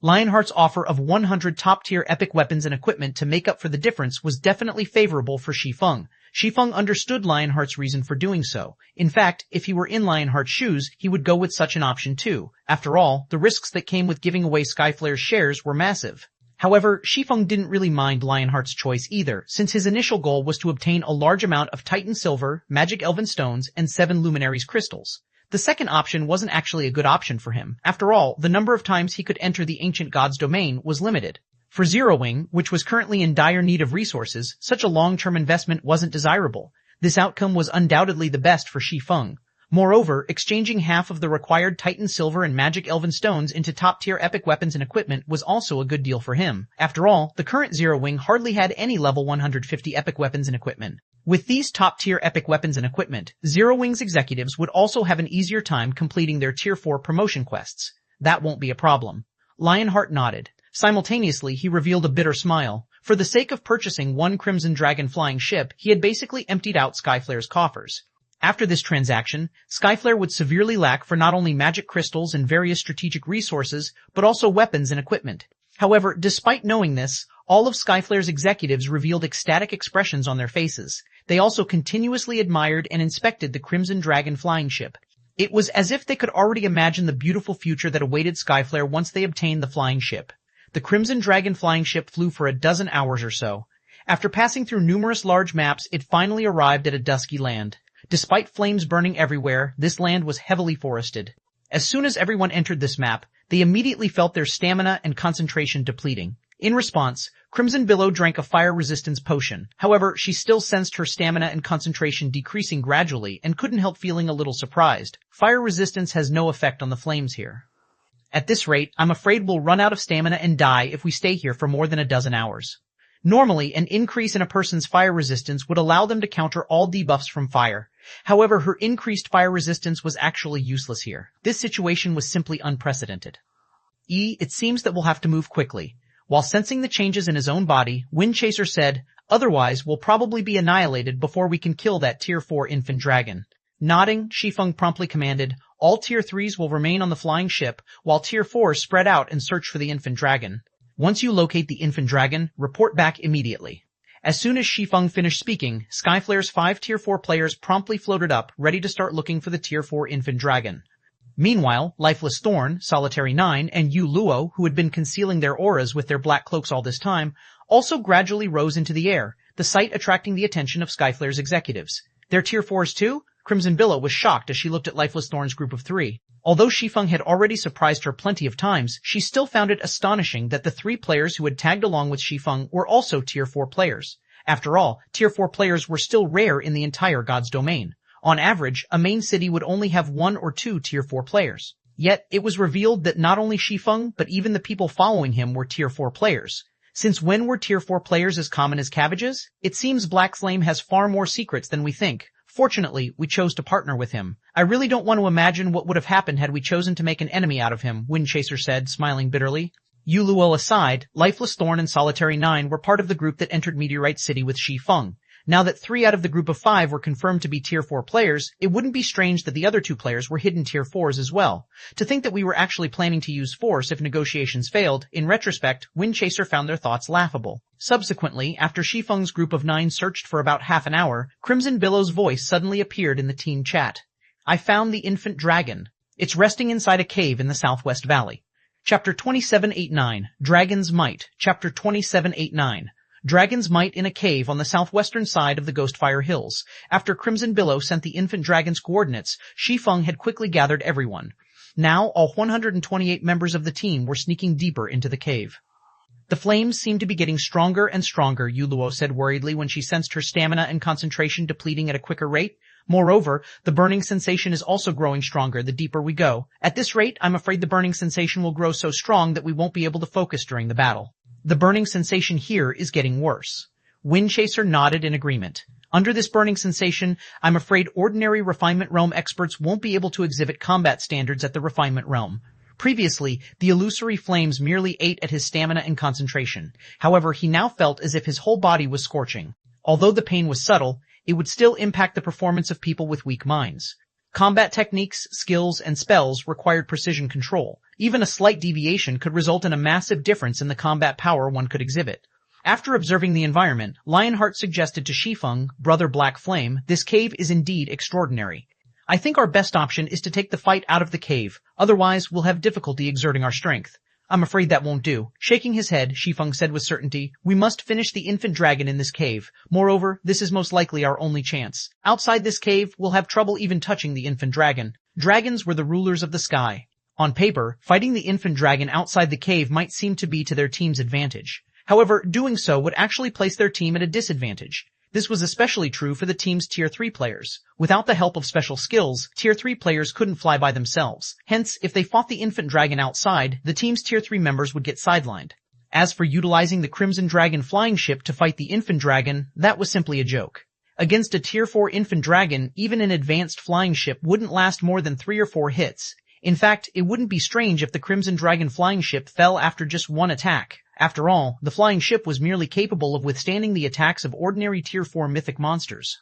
Lionheart's offer of 100 top-tier epic weapons and equipment to make up for the difference was definitely favorable for Shi Feng. Shi Feng understood Lionheart's reason for doing so. In fact, if he were in Lionheart's shoes, he would go with such an option too. After all, the risks that came with giving away Skyflare's shares were massive. However, Shi Feng didn't really mind Lionheart's choice either, since his initial goal was to obtain a large amount of Titan silver, magic elven stones, and 7 luminaries crystals. The second option wasn't actually a good option for him. After all, the number of times he could enter the ancient god's domain was limited. For Zero Wing, which was currently in dire need of resources, such a long-term investment wasn't desirable. This outcome was undoubtedly the best for Shi Feng. Moreover, exchanging half of the required Titan silver and magic elven stones into top-tier epic weapons and equipment was also a good deal for him. After all, the current Zero Wing hardly had any level 150 epic weapons and equipment. With these top-tier epic weapons and equipment, Zero Wing's executives would also have an easier time completing their Tier 4 promotion quests. That won't be a problem. Lionheart nodded. Simultaneously, he revealed a bitter smile. For the sake of purchasing one Crimson Dragon flying ship, he had basically emptied out Skyflare's coffers. After this transaction, Skyflare would severely lack for not only magic crystals and various strategic resources, but also weapons and equipment. However, despite knowing this, all of Skyflare's executives revealed ecstatic expressions on their faces. They also continuously admired and inspected the Crimson Dragon flying ship. It was as if they could already imagine the beautiful future that awaited Skyflare once they obtained the flying ship. The Crimson Dragon flying ship flew for a dozen hours or so. After passing through numerous large maps, it finally arrived at a dusky land. Despite flames burning everywhere, this land was heavily forested. As soon as everyone entered this map, they immediately felt their stamina and concentration depleting. In response, Crimson Billow drank a fire resistance potion. However, she still sensed her stamina and concentration decreasing gradually and couldn't help feeling a little surprised. Fire resistance has no effect on the flames here. At this rate, I'm afraid we'll run out of stamina and die if we stay here for more than a dozen hours. Normally, an increase in a person's fire resistance would allow them to counter all debuffs from fire. However, her increased fire resistance was actually useless here. This situation was simply unprecedented. It seems that we'll have to move quickly. While sensing the changes in his own body, Windchaser said, otherwise we'll probably be annihilated before we can kill that Tier 4 infant dragon. Nodding, Shi Feng promptly commanded, all Tier 3s will remain on the flying ship, while Tier 4s spread out and search for the infant dragon. Once you locate the infant dragon, report back immediately. As soon as Shi Feng finished speaking, Skyflare's 5 Tier 4 players promptly floated up, ready to start looking for the Tier 4 infant dragon. Meanwhile, Lifeless Thorn, Solitary 9, and Yu Luo, who had been concealing their auras with their black cloaks all this time, also gradually rose into the air, the sight attracting the attention of Skyflare's executives. Their Tier 4s too? Crimson Billow was shocked as she looked at Lifeless Thorn's group of 3. Although Shi Feng had already surprised her plenty of times, she still found it astonishing that the 3 players who had tagged along with Shi Feng were also Tier 4 players. After all, Tier 4 players were still rare in the entire God's domain. On average, a main city would only have 1 or 2 Tier 4 players. Yet, it was revealed that not only Shi Feng, but even the people following him were Tier 4 players. Since when were Tier 4 players as common as cabbages? It seems Black Flame has far more secrets than we think. Fortunately, we chose to partner with him. I really don't want to imagine what would have happened had we chosen to make an enemy out of him, Windchaser said, smiling bitterly. Yu Luo aside, Lifeless Thorn and Solitary 9 were part of the group that entered Meteorite City with Shi Feng. Now that 3 out of the group of 5 were confirmed to be Tier 4 players, it wouldn't be strange that the other 2 players were hidden Tier 4s as well. To think that we were actually planning to use force if negotiations failed, in retrospect, Windchaser found their thoughts laughable. Subsequently, after Shi Feng's group of 9 searched for about half an hour, Crimson Billow's voice suddenly appeared in the team chat. I found the infant dragon. It's resting inside a cave in the Southwest Valley. Chapter 2789, Dragon's Might. Chapter 2789. Dragon's Might in a cave on the southwestern side of the Ghostfire Hills. After Crimson Billow sent the infant dragon's coordinates, Shi Feng had quickly gathered everyone. Now, all 128 members of the team were sneaking deeper into the cave. The flames seemed to be getting stronger and stronger, Yuluo said worriedly when she sensed her stamina and concentration depleting at a quicker rate. Moreover, the burning sensation is also growing stronger the deeper we go. At this rate, I'm afraid the burning sensation will grow so strong that we won't be able to focus during the battle. The burning sensation here is getting worse. Windchaser nodded in agreement. Under this burning sensation, I'm afraid ordinary Refinement Realm experts won't be able to exhibit combat standards at the Refinement Realm. Previously, the illusory flames merely ate at his stamina and concentration. However, he now felt as if his whole body was scorching. Although the pain was subtle, it would still impact the performance of people with weak minds. Combat techniques, skills, and spells required precision control. Even a slight deviation could result in a massive difference in the combat power one could exhibit. After observing the environment, Lionheart suggested to Shi Feng, Brother Black Flame, this cave is indeed extraordinary. I think our best option is to take the fight out of the cave, otherwise we'll have difficulty exerting our strength. I'm afraid that won't do. Shaking his head, Shi Feng said with certainty, we must finish the infant dragon in this cave. Moreover, this is most likely our only chance. Outside this cave, we'll have trouble even touching the infant dragon. Dragons were the rulers of the sky. On paper, fighting the infant dragon outside the cave might seem to be to their team's advantage. However, doing so would actually place their team at a disadvantage. This was especially true for the team's Tier 3 players. Without the help of special skills, Tier 3 players couldn't fly by themselves. Hence, if they fought the infant dragon outside, the team's Tier 3 members would get sidelined. As for utilizing the Crimson Dragon flying ship to fight the infant dragon, that was simply a joke. Against a Tier 4 infant dragon, even an advanced flying ship wouldn't last more than 3 or 4 hits. In fact, it wouldn't be strange if the Crimson Dragon flying ship fell after just one attack. After all, the flying ship was merely capable of withstanding the attacks of ordinary Tier 4 mythic monsters.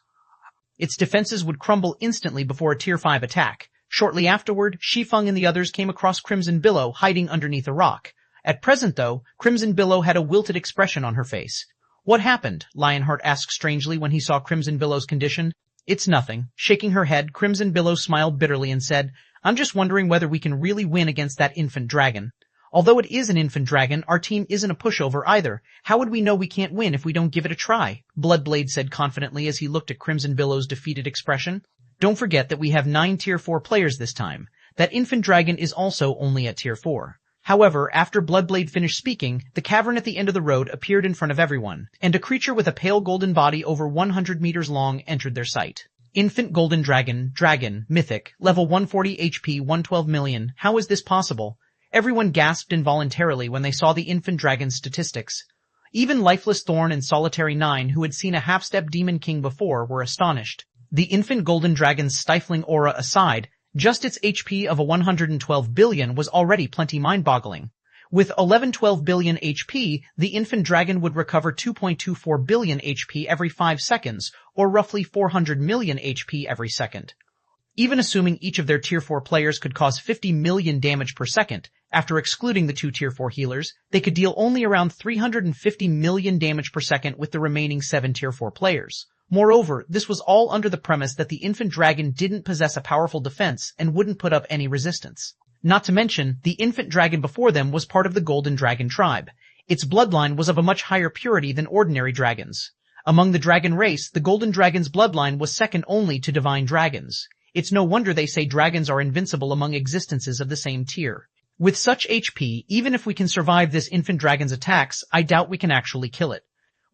Its defenses would crumble instantly before a Tier 5 attack. Shortly afterward, Shi Feng and the others came across Crimson Billow hiding underneath a rock. At present, though, Crimson Billow had a wilted expression on her face. What happened? Lionheart asked strangely when he saw Crimson Billow's condition. It's nothing. Shaking her head, Crimson Billow smiled bitterly and said, I'm just wondering whether we can really win against that infant dragon. Although it is an infant dragon, our team isn't a pushover either. How would we know we can't win if we don't give it a try? Bloodblade said confidently as he looked at Crimson Billow's defeated expression. Don't forget that we have 9 Tier 4 players this time. That infant dragon is also only at Tier 4. However, after Bloodblade finished speaking, the cavern at the end of the road appeared in front of everyone, and a creature with a pale golden body over 100 meters long entered their sight. Infant golden dragon, mythic, level 140 HP, 112 million. How is this possible? Everyone gasped involuntarily when they saw the infant dragon's statistics. Even Lifeless Thorn and Solitary 9, who had seen a half-step Demon King before, were astonished. The infant golden dragon's stifling aura aside, just its HP of a 112 billion was already plenty mind-boggling. With 1112 billion HP, the infant dragon would recover 2.24 billion HP every 5 seconds, or roughly 400 million HP every second. Even assuming each of their Tier 4 players could cause 50 million damage per second, after excluding the 2 Tier 4 healers, they could deal only around 350 million damage per second with the remaining 7 Tier 4 players. Moreover, this was all under the premise that the infant dragon didn't possess a powerful defense and wouldn't put up any resistance. Not to mention, the infant dragon before them was part of the Golden Dragon tribe. Its bloodline was of a much higher purity than ordinary dragons. Among the dragon race, the Golden Dragon's bloodline was second only to divine dragons. It's no wonder they say dragons are invincible among existences of the same tier. With such HP, even if we can survive this infant dragon's attacks, I doubt we can actually kill it.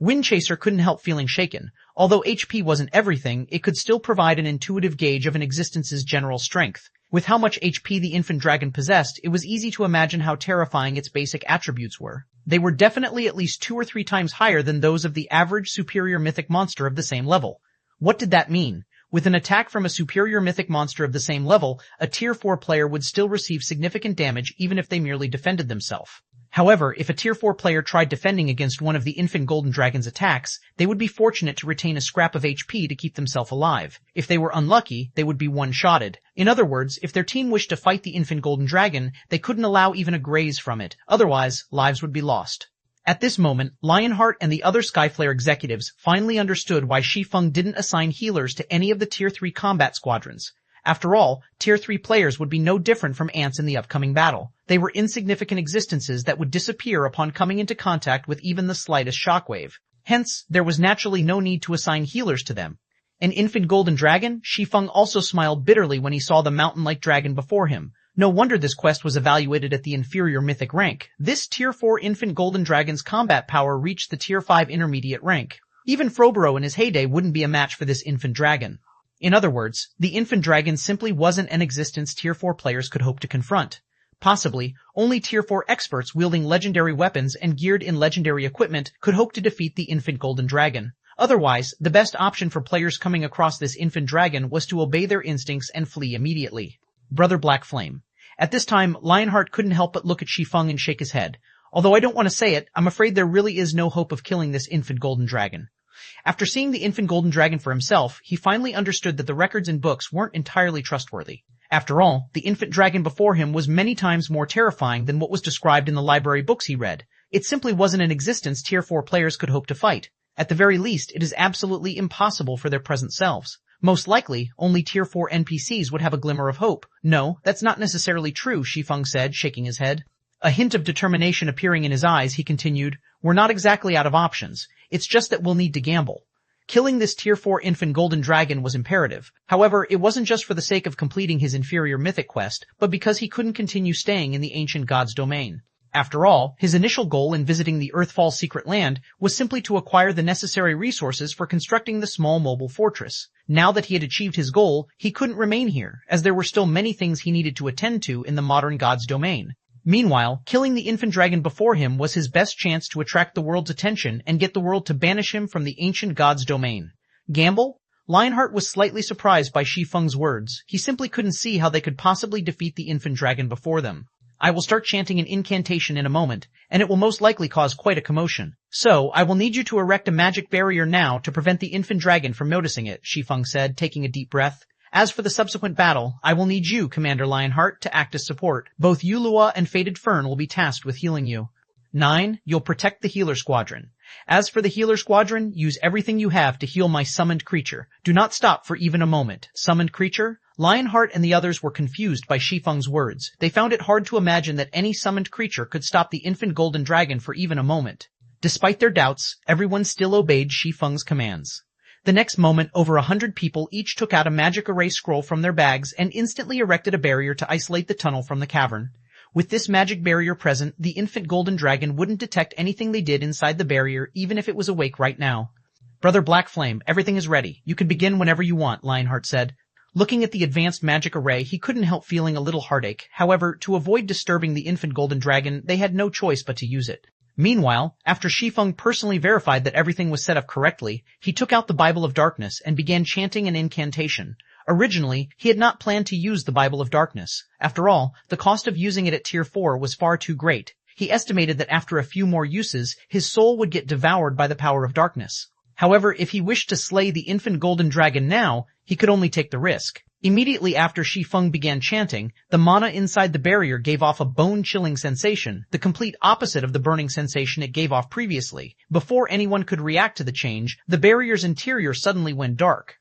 Windchaser couldn't help feeling shaken. Although HP wasn't everything, it could still provide an intuitive gauge of an existence's general strength. With how much HP the infant dragon possessed, it was easy to imagine how terrifying its basic attributes were. They were definitely at least 2 or 3 times higher than those of the average superior mythic monster of the same level. What did that mean? With an attack from a superior mythic monster of the same level, a Tier 4 player would still receive significant damage even if they merely defended themselves. However, if a Tier 4 player tried defending against one of the infant golden dragon's attacks, they would be fortunate to retain a scrap of HP to keep themselves alive. If they were unlucky, they would be one-shotted. In other words, if their team wished to fight the infant golden dragon, they couldn't allow even a graze from it. Otherwise, lives would be lost. At this moment, Lionheart and the other Skyflare executives finally understood why Shi Feng didn't assign healers to any of the Tier 3 combat squadrons. After all, Tier 3 players would be no different from ants in the upcoming battle. They were insignificant existences that would disappear upon coming into contact with even the slightest shockwave. Hence, there was naturally no need to assign healers to them. An infant golden dragon? Shi Feng also smiled bitterly when he saw the mountain-like dragon before him. No wonder this quest was evaluated at the inferior mythic rank. This Tier 4 infant golden dragon's combat power reached the Tier 5 intermediate rank. Even Froboro in his heyday wouldn't be a match for this infant dragon. In other words, the infant dragon simply wasn't an existence Tier 4 players could hope to confront. Possibly, only Tier 4 experts wielding legendary weapons and geared in legendary equipment could hope to defeat the infant golden dragon. Otherwise, the best option for players coming across this infant dragon was to obey their instincts and flee immediately. Brother Black Flame. At this time, Lionheart couldn't help but look at Shi Feng and shake his head. Although I don't want to say it, I'm afraid there really is no hope of killing this infant golden dragon. After seeing the infant golden dragon for himself, he finally understood that the records in books weren't entirely trustworthy. After all, the infant dragon before him was many times more terrifying than what was described in the library books he read. It simply wasn't an existence Tier 4 players could hope to fight. At the very least, it is absolutely impossible for their present selves. Most likely, only Tier 4 NPCs would have a glimmer of hope. No, that's not necessarily true, Shi Feng said, shaking his head. A hint of determination appearing in his eyes, he continued, "We're not exactly out of options. It's just that we'll need to gamble." Killing this Tier 4 infant golden dragon was imperative. However, it wasn't just for the sake of completing his inferior mythic quest, but because he couldn't continue staying in the ancient god's domain. After all, his initial goal in visiting the Earthfall's secret land was simply to acquire the necessary resources for constructing the small mobile fortress. Now that he had achieved his goal, he couldn't remain here, as there were still many things he needed to attend to in the modern god's domain. Meanwhile, killing the infant dragon before him was his best chance to attract the world's attention and get the world to banish him from the ancient god's domain. Gamble? Lionheart was slightly surprised by Shi Feng's words. He simply couldn't see how they could possibly defeat the infant dragon before them. I will start chanting an incantation in a moment, and it will most likely cause quite a commotion. So, I will need you to erect a magic barrier now to prevent the infant dragon from noticing it, Shi Feng said, taking a deep breath. As for the subsequent battle, I will need you, Commander Lionheart, to act as support. Both Yulua and Fated Fern will be tasked with healing you. 9. You'll protect the healer squadron. As for the healer squadron, use everything you have to heal my summoned creature. Do not stop for even a moment. Summoned creature? Lionheart and the others were confused by Shi Feng's words. They found it hard to imagine that any summoned creature could stop the infant golden dragon for even a moment. Despite their doubts, everyone still obeyed Shi Feng's commands. The next moment, over 100 people each took out a magic array scroll from their bags and instantly erected a barrier to isolate the tunnel from the cavern. With this magic barrier present, the infant golden dragon wouldn't detect anything they did inside the barrier, even if it was awake right now. Brother Black Flame, everything is ready. You can begin whenever you want, Lionheart said. Looking at the advanced magic array, he couldn't help feeling a little heartache. However, to avoid disturbing the infant golden dragon, they had no choice but to use it. Meanwhile, after Shi Feng personally verified that everything was set up correctly, he took out the Bible of Darkness and began chanting an incantation. Originally, he had not planned to use the Bible of Darkness. After all, the cost of using it at Tier 4 was far too great. He estimated that after a few more uses, his soul would get devoured by the power of darkness. However, if he wished to slay the infant golden dragon now, he could only take the risk. Immediately after Shi Feng began chanting, the mana inside the barrier gave off a bone-chilling sensation, the complete opposite of the burning sensation it gave off previously. Before anyone could react to the change, the barrier's interior suddenly went dark.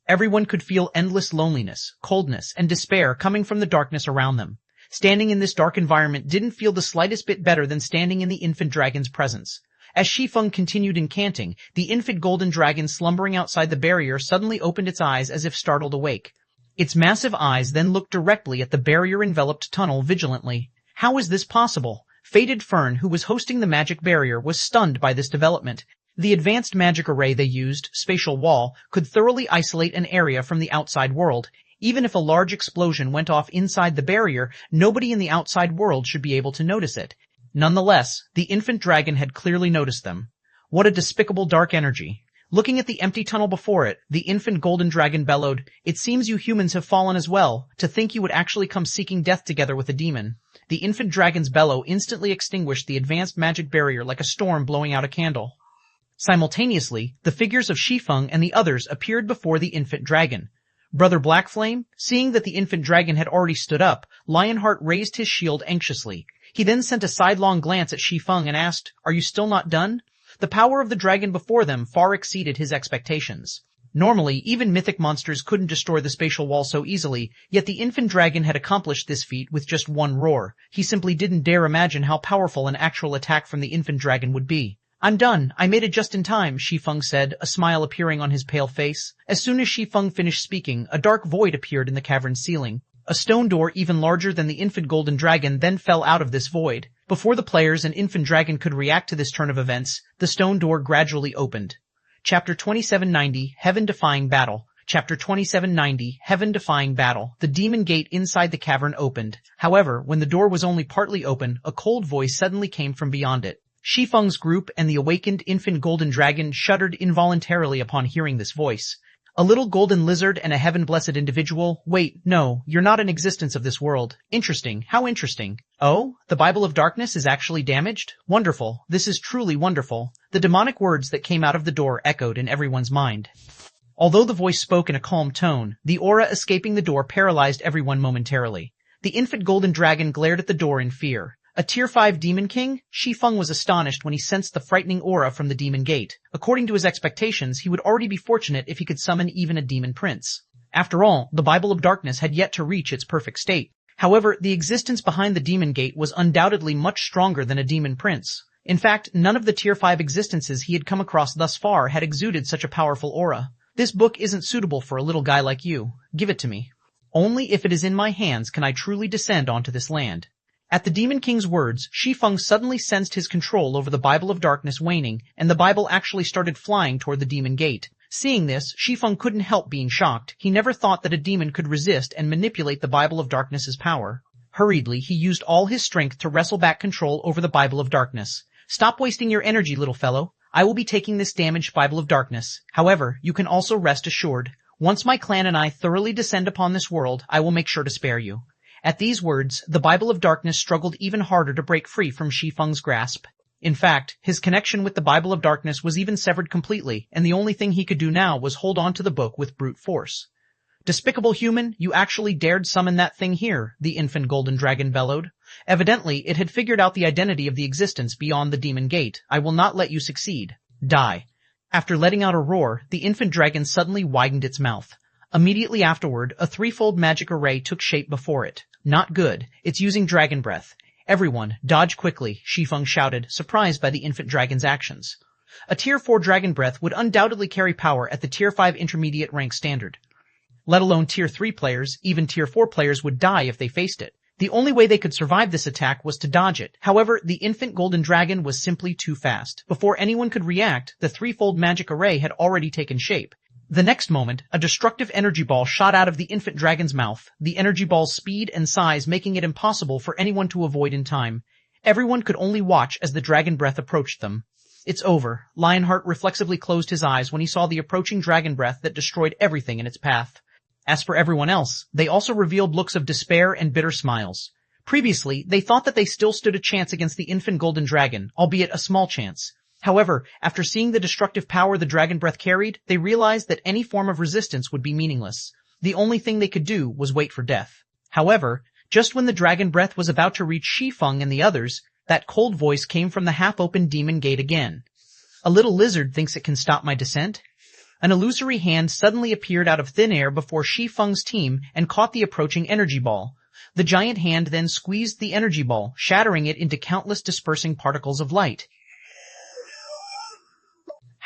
Everyone could feel endless loneliness, coldness, and despair coming from the darkness around them. Standing in this dark environment didn't feel the slightest bit better than standing in the infant dragon's presence. As Shi Feng continued incanting, the infant golden dragon slumbering outside the barrier suddenly opened its eyes as if startled awake. Its massive eyes then looked directly at the barrier-enveloped tunnel vigilantly. How is this possible? Fated Fern, who was hosting the magic barrier, was stunned by this development. The advanced magic array they used, Spatial Wall, could thoroughly isolate an area from the outside world. Even if a large explosion went off inside the barrier, nobody in the outside world should be able to notice it. Nonetheless, the infant dragon had clearly noticed them. What a despicable dark energy. Looking at the empty tunnel before it, the infant golden dragon bellowed, "It seems you humans have fallen as well. To think you would actually come seeking death together with a demon." The infant dragon's bellow instantly extinguished the advanced magic barrier like a storm blowing out a candle. Simultaneously, the figures of Shi Feng and the others appeared before the infant dragon. Brother Blackflame, seeing that the infant dragon had already stood up, Lionheart raised his shield anxiously. He then sent a sidelong glance at Shi Feng and asked, "Are you still not done?" The power of the dragon before them far exceeded his expectations. Normally, even mythic monsters couldn't destroy the spatial wall so easily, yet the infant dragon had accomplished this feat with just one roar. He simply didn't dare imagine how powerful an actual attack from the infant dragon would be. "I'm done. I made it just in time," Shi Feng said, a smile appearing on his pale face. As soon as Shi Feng finished speaking, a dark void appeared in the cavern's ceiling. A stone door even larger than the infant golden dragon then fell out of this void. Before the players and infant dragon could react to this turn of events, the stone door gradually opened. Chapter 2790, Heaven-Defying Battle. Chapter 2790, Heaven-Defying Battle. The demon gate inside the cavern opened. However, when the door was only partly open, a cold voice suddenly came from beyond it. Shi Feng's group and the awakened infant golden dragon shuddered involuntarily upon hearing this voice. "A little golden lizard and a heaven-blessed individual? Wait, no, you're not an existence of this world. Interesting, how interesting. Oh, the Bible of Darkness is actually damaged? Wonderful, this is truly wonderful." The demonic words that came out of the door echoed in everyone's mind. Although the voice spoke in a calm tone, the aura escaping the door paralyzed everyone momentarily. The infant golden dragon glared at the door in fear. A Tier 5 Demon King? Shi Feng was astonished when he sensed the frightening aura from the Demon Gate. According to his expectations, he would already be fortunate if he could summon even a Demon Prince. After all, the Bible of Darkness had yet to reach its perfect state. However, the existence behind the Demon Gate was undoubtedly much stronger than a Demon Prince. In fact, none of the Tier 5 existences he had come across thus far had exuded such a powerful aura. "This book isn't suitable for a little guy like you. Give it to me. Only if it is in my hands can I truly descend onto this land." At the Demon King's words, Shi Feng suddenly sensed his control over the Bible of Darkness waning, and the Bible actually started flying toward the Demon Gate. Seeing this, Shi Feng couldn't help being shocked. He never thought that a demon could resist and manipulate the Bible of Darkness's power. Hurriedly, he used all his strength to wrestle back control over the Bible of Darkness. "Stop wasting your energy, little fellow. I will be taking this damaged Bible of Darkness. However, you can also rest assured. Once my clan and I thoroughly descend upon this world, I will make sure to spare you." At these words, the Bible of Darkness struggled even harder to break free from Shi Feng's grasp. In fact, his connection with the Bible of Darkness was even severed completely, and the only thing he could do now was hold on to the book with brute force. "Despicable human, you actually dared summon that thing here," the infant golden dragon bellowed. Evidently, it had figured out the identity of the existence beyond the Demon Gate. "I will not let you succeed. Die." After letting out a roar, the infant dragon suddenly widened its mouth. Immediately afterward, a threefold magic array took shape before it. "Not good. It's using dragon breath. Everyone, dodge quickly," Shi Feng shouted, surprised by the infant dragon's actions. A Tier 4 dragon breath would undoubtedly carry power at the Tier 5 intermediate rank standard. Let alone Tier 3 players, even Tier 4 players would die if they faced it. The only way they could survive this attack was to dodge it. However, the infant golden dragon was simply too fast. Before anyone could react, the threefold magic array had already taken shape. The next moment, a destructive energy ball shot out of the infant dragon's mouth, the energy ball's speed and size making it impossible for anyone to avoid in time. Everyone could only watch as the dragon breath approached them. "It's over." Lionheart reflexively closed his eyes when he saw the approaching dragon breath that destroyed everything in its path. As for everyone else, they also revealed looks of despair and bitter smiles. Previously, they thought that they still stood a chance against the infant golden dragon, albeit a small chance. However, after seeing the destructive power the dragon breath carried, they realized that any form of resistance would be meaningless. The only thing they could do was wait for death. However, just when the dragon breath was about to reach Shi Feng and the others, that cold voice came from the half-open demon gate again. "A little lizard thinks it can stop my descent?" An illusory hand suddenly appeared out of thin air before Shi Feng's team and caught the approaching energy ball. The giant hand then squeezed the energy ball, shattering it into countless dispersing particles of light.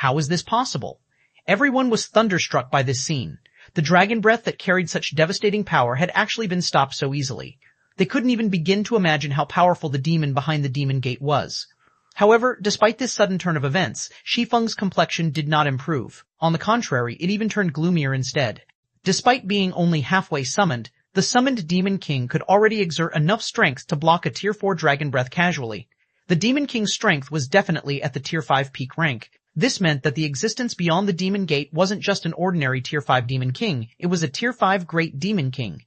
How is this possible? Everyone was thunderstruck by this scene. The dragon breath that carried such devastating power had actually been stopped so easily. They couldn't even begin to imagine how powerful the demon behind the demon gate was. However, despite this sudden turn of events, Shi Feng's complexion did not improve. On the contrary, it even turned gloomier instead. Despite being only halfway summoned, the summoned Demon King could already exert enough strength to block a Tier 4 dragon breath casually. The Demon King's strength was definitely at the Tier 5 peak rank. This meant that the existence beyond the Demon Gate wasn't just an ordinary Tier 5 Demon King, it was a Tier 5 Great Demon King.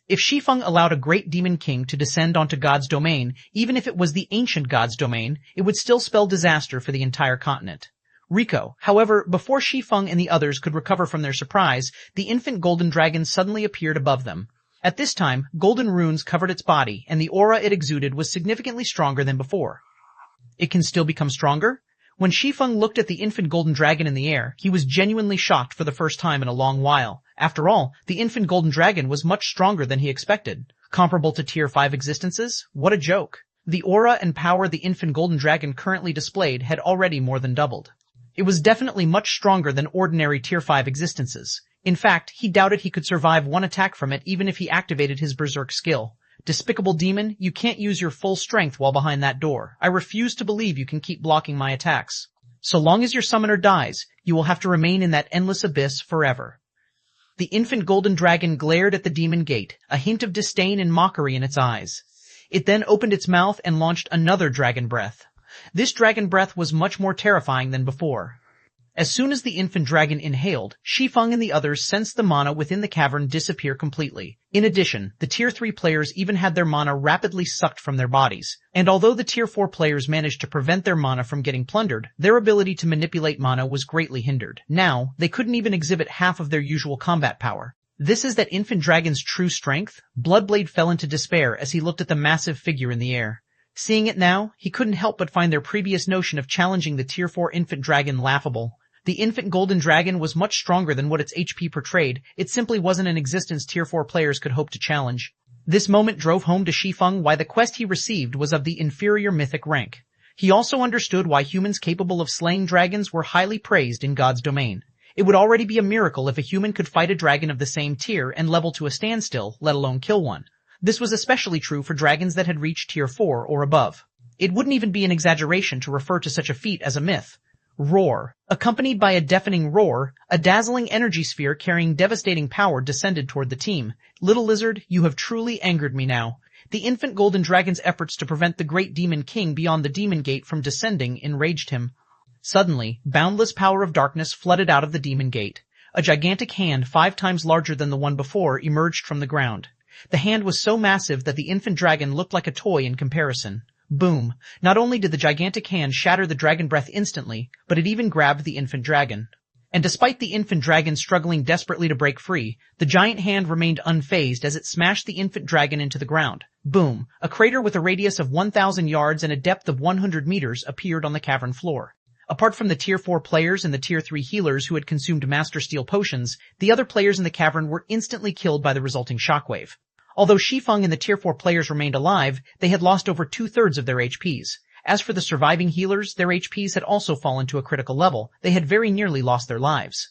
If Shi Feng allowed a Great Demon King to descend onto God's domain, even if it was the ancient God's domain, it would still spell disaster for the entire continent. Rico, however, before Shi Feng and the others could recover from their surprise, the infant golden dragon suddenly appeared above them. At this time, golden runes covered its body, and the aura it exuded was significantly stronger than before. It can still become stronger? When Shi Feng looked at the infant golden dragon in the air, he was genuinely shocked for the first time in a long while. After all, the infant golden dragon was much stronger than he expected. Comparable to Tier 5 existences? What a joke. The aura and power the infant golden dragon currently displayed had already more than doubled. It was definitely much stronger than ordinary Tier 5 existences. In fact, he doubted he could survive one attack from it even if he activated his berserk skill. Despicable demon, you can't use your full strength while behind that door. I refuse to believe you can keep blocking my attacks. So long as your summoner dies, you will have to remain in that endless abyss forever. The infant golden dragon glared at the demon gate, a hint of disdain and mockery in its eyes. It then opened its mouth and launched another dragon breath. This dragon breath was much more terrifying than before. As soon as the infant dragon inhaled, Shi Feng and the others sensed the mana within the cavern disappear completely. In addition, the Tier 3 players even had their mana rapidly sucked from their bodies. And although the Tier 4 players managed to prevent their mana from getting plundered, their ability to manipulate mana was greatly hindered. Now, they couldn't even exhibit half of their usual combat power. This is that infant dragon's true strength? Bloodblade fell into despair as he looked at the massive figure in the air. Seeing it now, he couldn't help but find their previous notion of challenging the Tier 4 infant dragon laughable. The infant golden dragon was much stronger than what its HP portrayed. It simply wasn't an existence Tier 4 players could hope to challenge. This moment drove home to Shi Feng why the quest he received was of the inferior mythic rank. He also understood why humans capable of slaying dragons were highly praised in God's domain. It would already be a miracle if a human could fight a dragon of the same tier and level to a standstill, let alone kill one. This was especially true for dragons that had reached Tier 4 or above. It wouldn't even be an exaggeration to refer to such a feat as a myth. Roar. Accompanied by a deafening roar, a dazzling energy sphere carrying devastating power descended toward the team. Little lizard, you have truly angered me now. The infant golden dragon's efforts to prevent the great demon king beyond the demon gate from descending enraged him. Suddenly, boundless power of darkness flooded out of the demon gate. A gigantic hand 5 times larger than the one before emerged from the ground. The hand was so massive that the infant dragon looked like a toy in comparison. Boom. Not only did the gigantic hand shatter the dragon breath instantly, but it even grabbed the infant dragon. And despite the infant dragon struggling desperately to break free, the giant hand remained unfazed as it smashed the infant dragon into the ground. Boom. A crater with a radius of 1,000 yards and a depth of 100 meters appeared on the cavern floor. Apart from the Tier 4 players and the Tier 3 healers who had consumed Master Steel potions, the other players in the cavern were instantly killed by the resulting shockwave. Although Shi Feng and the Tier 4 players remained alive, they had lost over 2/3 of their HPs. As for the surviving healers, their HPs had also fallen to a critical level. They had very nearly lost their lives.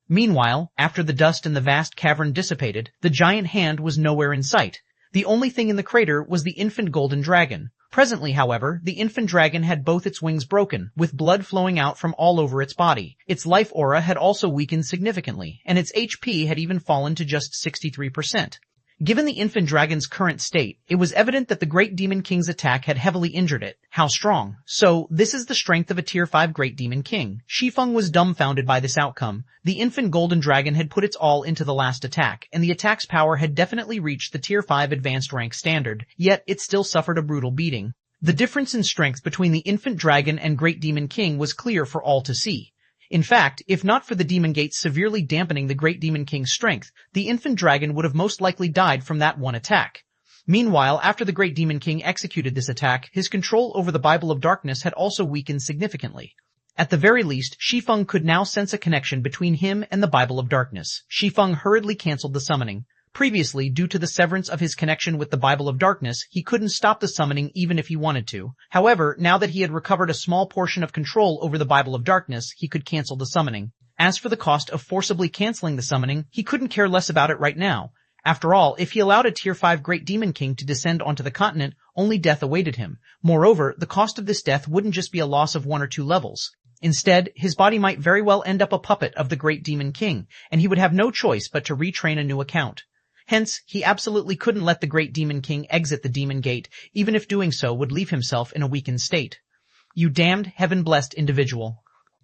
Meanwhile, after the dust in the vast cavern dissipated, the giant hand was nowhere in sight. The only thing in the crater was the infant golden dragon. Presently, however, the infant dragon had both its wings broken, with blood flowing out from all over its body. Its life aura had also weakened significantly, and its HP had even fallen to just 63%. Given the infant dragon's current state, it was evident that the Great Demon King's attack had heavily injured it. How strong? So, this is the strength of a Tier 5 Great Demon King. Shi Feng was dumbfounded by this outcome. The infant golden dragon had put its all into the last attack, and the attack's power had definitely reached the Tier 5 advanced rank standard, yet it still suffered a brutal beating. The difference in strength between the infant dragon and Great Demon King was clear for all to see. In fact, if not for the Demon Gate severely dampening the Great Demon King's strength, the infant dragon would have most likely died from that one attack. Meanwhile, after the Great Demon King executed this attack, his control over the Bible of Darkness had also weakened significantly. At the very least, Shi Feng could now sense a connection between him and the Bible of Darkness. Shi Feng hurriedly cancelled the summoning. Previously, due to the severance of his connection with the Bible of Darkness, he couldn't stop the summoning even if he wanted to. However, now that he had recovered a small portion of control over the Bible of Darkness, he could cancel the summoning. As for the cost of forcibly canceling the summoning, he couldn't care less about it right now. After all, if he allowed a Tier 5 Great Demon King to descend onto the continent, only death awaited him. Moreover, the cost of this death wouldn't just be a loss of 1 or 2 levels. Instead, his body might very well end up a puppet of the Great Demon King, and he would have no choice but to retrain a new account. Hence, he absolutely couldn't let the Great Demon King exit the Demon Gate, even if doing so would leave himself in a weakened state. You damned, heaven-blessed individual.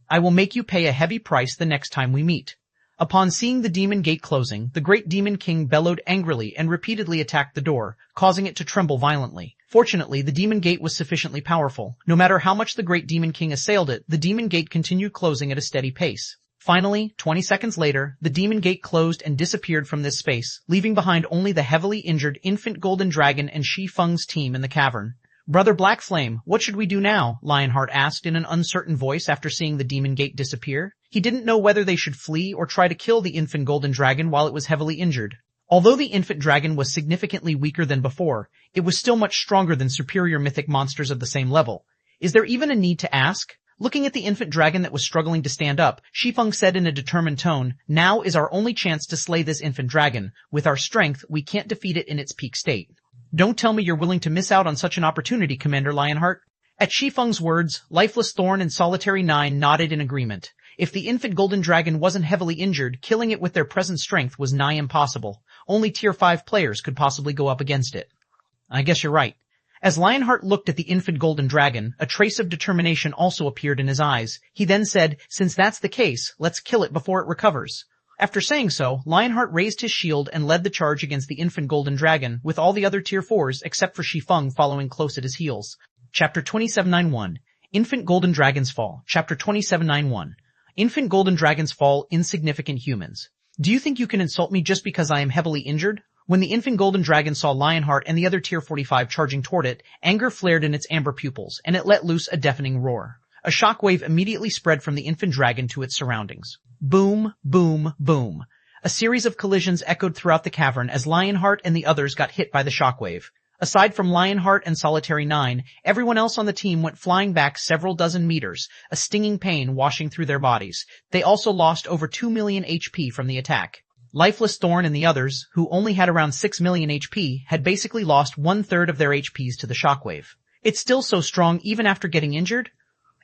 I will make you pay a heavy price the next time we meet. Upon seeing the demon gate closing, the great demon king bellowed angrily and repeatedly attacked the door, causing it to tremble violently. Fortunately, the demon gate was sufficiently powerful. No matter how much the great demon king assailed it, the demon gate continued closing at a steady pace. Finally, 20 seconds later, the demon gate closed and disappeared from this space, leaving behind only the heavily injured infant golden dragon and Shi Feng's team in the cavern. Brother Black Flame, what should we do now? Lionheart asked in an uncertain voice after seeing the demon gate disappear. He didn't know whether they should flee or try to kill the infant golden dragon while it was heavily injured. Although the infant dragon was significantly weaker than before, it was still much stronger than superior mythic monsters of the same level. Is there even a need to ask? Looking at the infant dragon that was struggling to stand up, Shi Feng said in a determined tone, now is our only chance to slay this infant dragon. With our strength, we can't defeat it in its peak state. Don't tell me you're willing to miss out on such an opportunity, Commander Lionheart. At Shi Feng's words, Lifeless Thorn and Solitary 9 nodded in agreement. If the infant golden dragon wasn't heavily injured, killing it with their present strength was nigh impossible. Only tier 5 players could possibly go up against it. I guess you're right. As Lionheart looked at the infant golden dragon, a trace of determination also appeared in his eyes. He then said, since that's the case, let's kill it before it recovers. After saying so, Lionheart raised his shield and led the charge against the infant golden dragon, with all the other tier 4s except for Shi Feng following close at his heels. Chapter 2791. Infant Golden Dragon's Fall. Chapter 2791. Infant Golden Dragon's Fall, Insignificant Humans. Do you think you can insult me just because I am heavily injured? When the infant golden dragon saw Lionheart and the other tier 45 charging toward it, anger flared in its amber pupils, and it let loose a deafening roar. A shockwave immediately spread from the infant dragon to its surroundings. Boom, boom, boom. A series of collisions echoed throughout the cavern as Lionheart and the others got hit by the shockwave. Aside from Lionheart and Solitary 9, everyone else on the team went flying back several dozen meters, a stinging pain washing through their bodies. They also lost over 2 million HP from the attack. Lifeless Thorn and the others, who only had around 6 million HP, had basically lost 1/3 of their HPs to the shockwave. It's still so strong even after getting injured?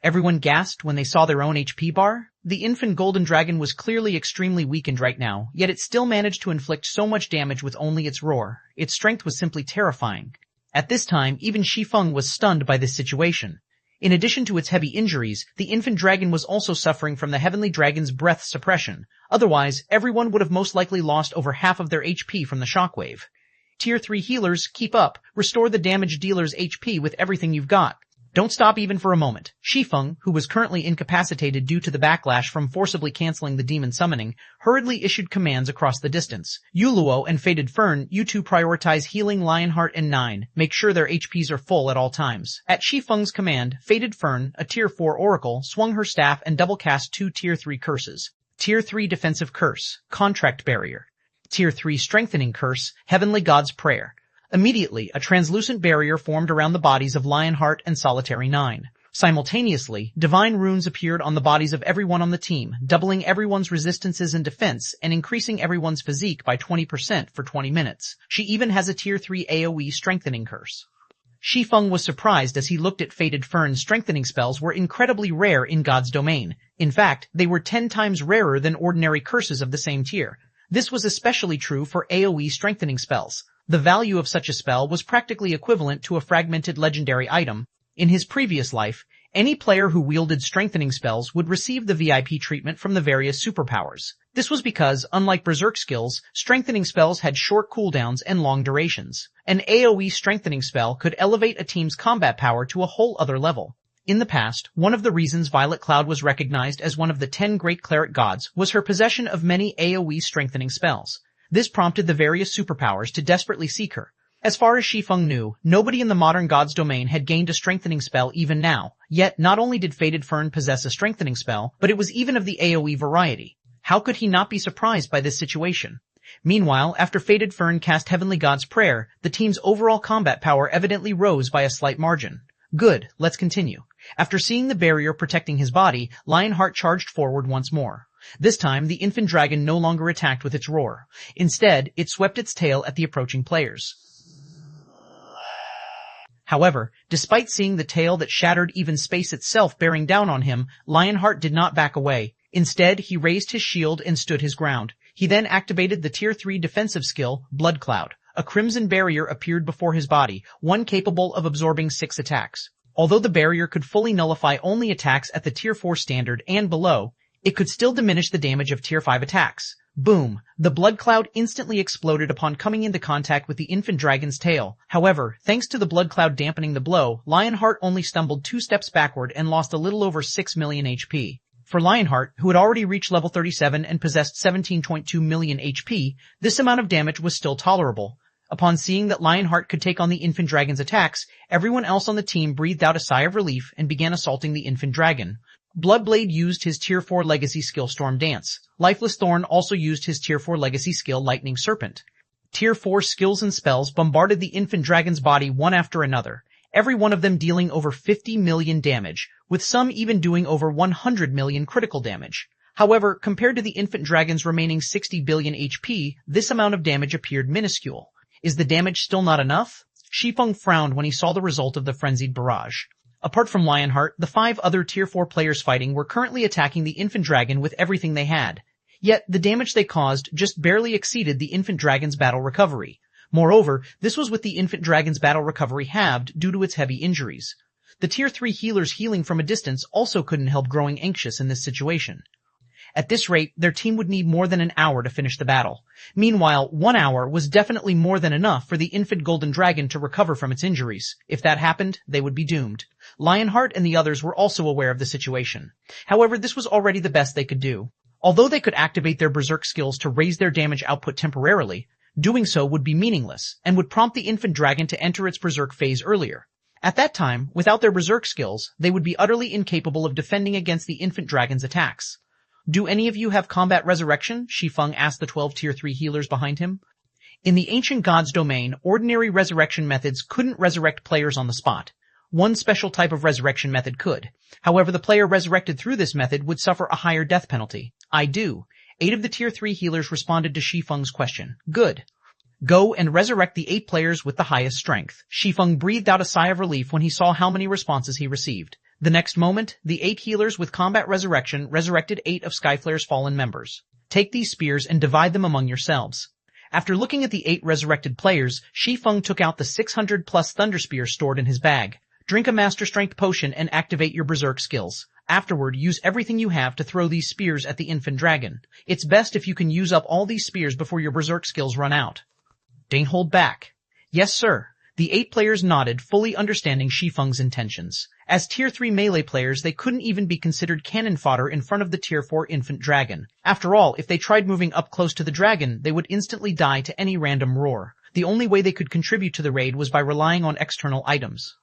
Everyone gasped when they saw their own HP bar. The infant golden dragon was clearly extremely weakened right now, yet it still managed to inflict so much damage with only its roar. Its strength was simply terrifying. At this time, even Shi Feng was stunned by this situation. In addition to its heavy injuries, the infant dragon was also suffering from the heavenly dragon's breath suppression. Otherwise, everyone would have most likely lost over half of their HP from the shockwave. Tier 3 healers, keep up. Restore the damage dealer's HP with everything you've got. Don't stop even for a moment. Shi Feng, who was currently incapacitated due to the backlash from forcibly canceling the demon summoning, hurriedly issued commands across the distance. Yuluo and Faded Fern, you two prioritize healing Lionheart and 9. Make sure their HPs are full at all times. At Shi Feng's command, Faded Fern, a tier 4 oracle, swung her staff and double-cast 2 tier 3 curses. Tier 3 defensive curse, Contract Barrier. Tier 3 strengthening curse, Heavenly God's Prayer. Immediately, a translucent barrier formed around the bodies of Lionheart and Solitary 9. Simultaneously, divine runes appeared on the bodies of everyone on the team, doubling everyone's resistances and defense and increasing everyone's physique by 20% for 20 minutes. She even has a tier 3 AoE strengthening curse. Shi Feng was surprised as he looked at Faded Fern's strengthening spells were incredibly rare in God's domain. In fact, they were 10 times rarer than ordinary curses of the same tier. This was especially true for AoE strengthening spells. The value of such a spell was practically equivalent to a fragmented legendary item. In his previous life, any player who wielded strengthening spells would receive the VIP treatment from the various superpowers. This was because, unlike berserk skills, strengthening spells had short cooldowns and long durations. An AoE strengthening spell could elevate a team's combat power to a whole other level. In the past, one of the reasons Violet Cloud was recognized as one of the 10 great cleric gods was her possession of many AoE strengthening spells. This prompted the various superpowers to desperately seek her. As far as Shi Feng knew, nobody in the modern god's domain had gained a strengthening spell even now. Yet, not only did Faded Fern possess a strengthening spell, but it was even of the AoE variety. How could he not be surprised by this situation? Meanwhile, after Faded Fern cast Heavenly God's Prayer, the team's overall combat power evidently rose by a slight margin. Good, let's continue. After seeing the barrier protecting his body, Lionheart charged forward once more. This time, the infant dragon no longer attacked with its roar. Instead, it swept its tail at the approaching players. However, despite seeing the tail that shattered even space itself bearing down on him, Lionheart did not back away. Instead, he raised his shield and stood his ground. He then activated the tier 3 defensive skill, Blood Cloud. A crimson barrier appeared before his body, one capable of absorbing 6 attacks. Although the barrier could fully nullify only attacks at the Tier 4 standard and below, it could still diminish the damage of Tier 5 attacks. Boom! The blood cloud instantly exploded upon coming into contact with the infant dragon's tail. However, thanks to the blood cloud dampening the blow, Lionheart only stumbled 2 steps backward and lost a little over 6 million HP. For Lionheart, who had already reached level 37 and possessed 17.2 million HP, this amount of damage was still tolerable. Upon seeing that Lionheart could take on the infant dragon's attacks, everyone else on the team breathed out a sigh of relief and began assaulting the infant dragon. Bloodblade used his Tier 4 legacy skill Storm Dance. Lifeless Thorn also used his Tier 4 legacy skill Lightning Serpent. Tier 4 skills and spells bombarded the infant dragon's body one after another, every one of them dealing over 50 million damage, with some even doing over 100 million critical damage. However, compared to the infant dragon's remaining 60 billion HP, this amount of damage appeared minuscule. Is the damage still not enough? Shi Feng frowned when he saw the result of the frenzied barrage. Apart from Lionheart, the 5 other Tier 4 players fighting were currently attacking the infant dragon with everything they had. Yet, the damage they caused just barely exceeded the infant dragon's battle recovery. Moreover, this was with the infant dragon's battle recovery halved due to its heavy injuries. The Tier 3 healers healing from a distance also couldn't help growing anxious in this situation. At this rate, their team would need more than an hour to finish the battle. Meanwhile, 1 hour was definitely more than enough for the infant golden dragon to recover from its injuries. If that happened, they would be doomed. Lionheart and the others were also aware of the situation. However, this was already the best they could do. Although they could activate their berserk skills to raise their damage output temporarily, doing so would be meaningless and would prompt the infant dragon to enter its berserk phase earlier. At that time, without their berserk skills, they would be utterly incapable of defending against the infant dragon's attacks. Do any of you have combat resurrection? Shi Feng asked the 12 Tier 3 healers behind him. In the ancient god's domain, ordinary resurrection methods couldn't resurrect players on the spot. One special type of resurrection method could. However, the player resurrected through this method would suffer a higher death penalty. I do. 8 of the Tier 3 healers responded to Shi Feng's question. Good. Go and resurrect the 8 players with the highest strength. Shi Feng breathed out a sigh of relief when he saw how many responses he received. The next moment, the 8 healers with combat resurrection resurrected 8 of Skyflare's fallen members. Take these spears and divide them among yourselves. After looking at the 8 resurrected players, Shi Feng took out the 600 plus thunder spears stored in his bag. Drink a master strength potion and activate your berserk skills. Afterward, use everything you have to throw these spears at the infant dragon. It's best if you can use up all these spears before your berserk skills run out. Don't hold back. Yes, sir. The 8 players nodded, fully understanding Shi Feng's intentions. As Tier 3 melee players, they couldn't even be considered cannon fodder in front of the Tier 4 infant dragon. After all, if they tried moving up close to the dragon, they would instantly die to any random roar. The only way they could contribute to the raid was by relying on external items.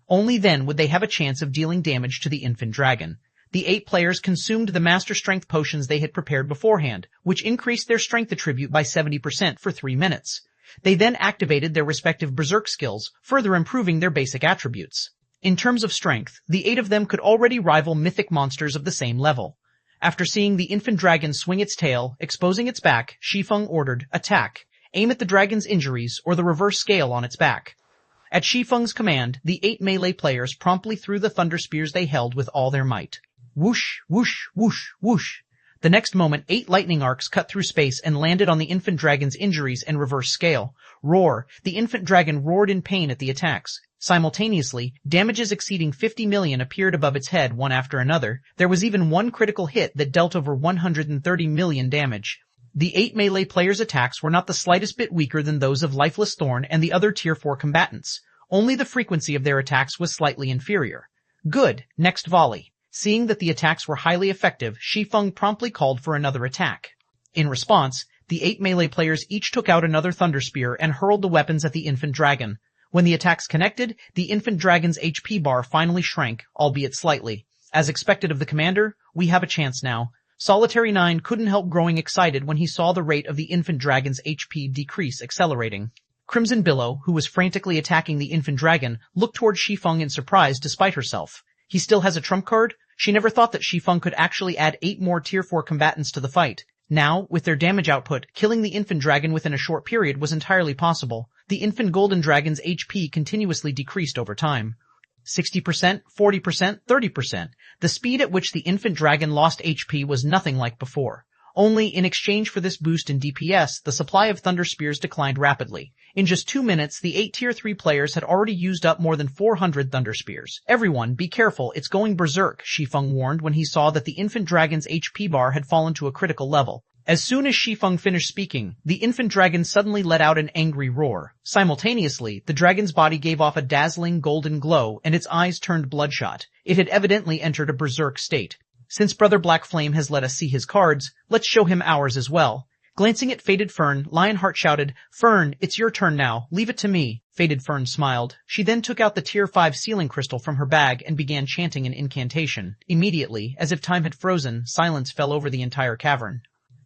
Only then would they have a chance of dealing damage to the infant dragon. The 8 players consumed the master strength potions they had prepared beforehand, which increased their strength attribute by 70% for 3 minutes. They then activated their respective berserk skills, further improving their basic attributes. In terms of strength, the 8 of them could already rival mythic monsters of the same level. After seeing the infant dragon swing its tail, exposing its back, Shi Feng ordered, attack. Aim at the dragon's injuries or the reverse scale on its back. At Shi Feng's command, the 8 melee players promptly threw the thunder spears they held with all their might. Whoosh, whoosh, whoosh, whoosh. The next moment, 8 lightning arcs cut through space and landed on the infant dragon's injuries and reverse scale. Roar! The infant dragon roared in pain at the attacks. Simultaneously, damages exceeding 50 million appeared above its head one after another. There was even one critical hit that dealt over 130 million damage. The 8 melee players' attacks were not the slightest bit weaker than those of Lifeless Thorn and the other Tier 4 combatants. Only the frequency of their attacks was slightly inferior. Good. Next volley. Seeing that the attacks were highly effective, Shi Feng promptly called for another attack. In response, the 8 melee players each took out another thunder spear and hurled the weapons at the infant dragon. When the attacks connected, the infant dragon's HP bar finally shrank, albeit slightly. As expected of the commander, we have a chance now. Solitary 9 couldn't help growing excited when he saw the rate of the infant dragon's HP decrease accelerating. Crimson Billow, who was frantically attacking the infant dragon, looked toward Shi Feng in surprise despite herself. He still has a trump card? She never thought that Shi Feng could actually add 8 more Tier 4 combatants to the fight. Now, with their damage output, killing the infant dragon within a short period was entirely possible. The infant golden dragon's HP continuously decreased over time. 60%, 40%, 30%. The speed at which the infant dragon lost HP was nothing like before. Only, in exchange for this boost in DPS, the supply of thunder spears declined rapidly. In just 2 minutes, the 8 Tier 3 players had already used up more than 400 Thunder Spears. Everyone, be careful, it's going berserk, Shi Feng warned when he saw that the infant dragon's HP bar had fallen to a critical level. As soon as Shi Feng finished speaking, the infant dragon suddenly let out an angry roar. Simultaneously, the dragon's body gave off a dazzling golden glow and its eyes turned bloodshot. It had evidently entered a berserk state. Since Brother Black Flame has let us see his cards, let's show him ours as well. Glancing at Faded Fern, Lionheart shouted, "Fern, it's your turn now. Leave it to me." Faded Fern smiled. She then took out the Tier 5 sealing crystal from her bag and began chanting an incantation. Immediately, as if time had frozen, silence fell over the entire cavern.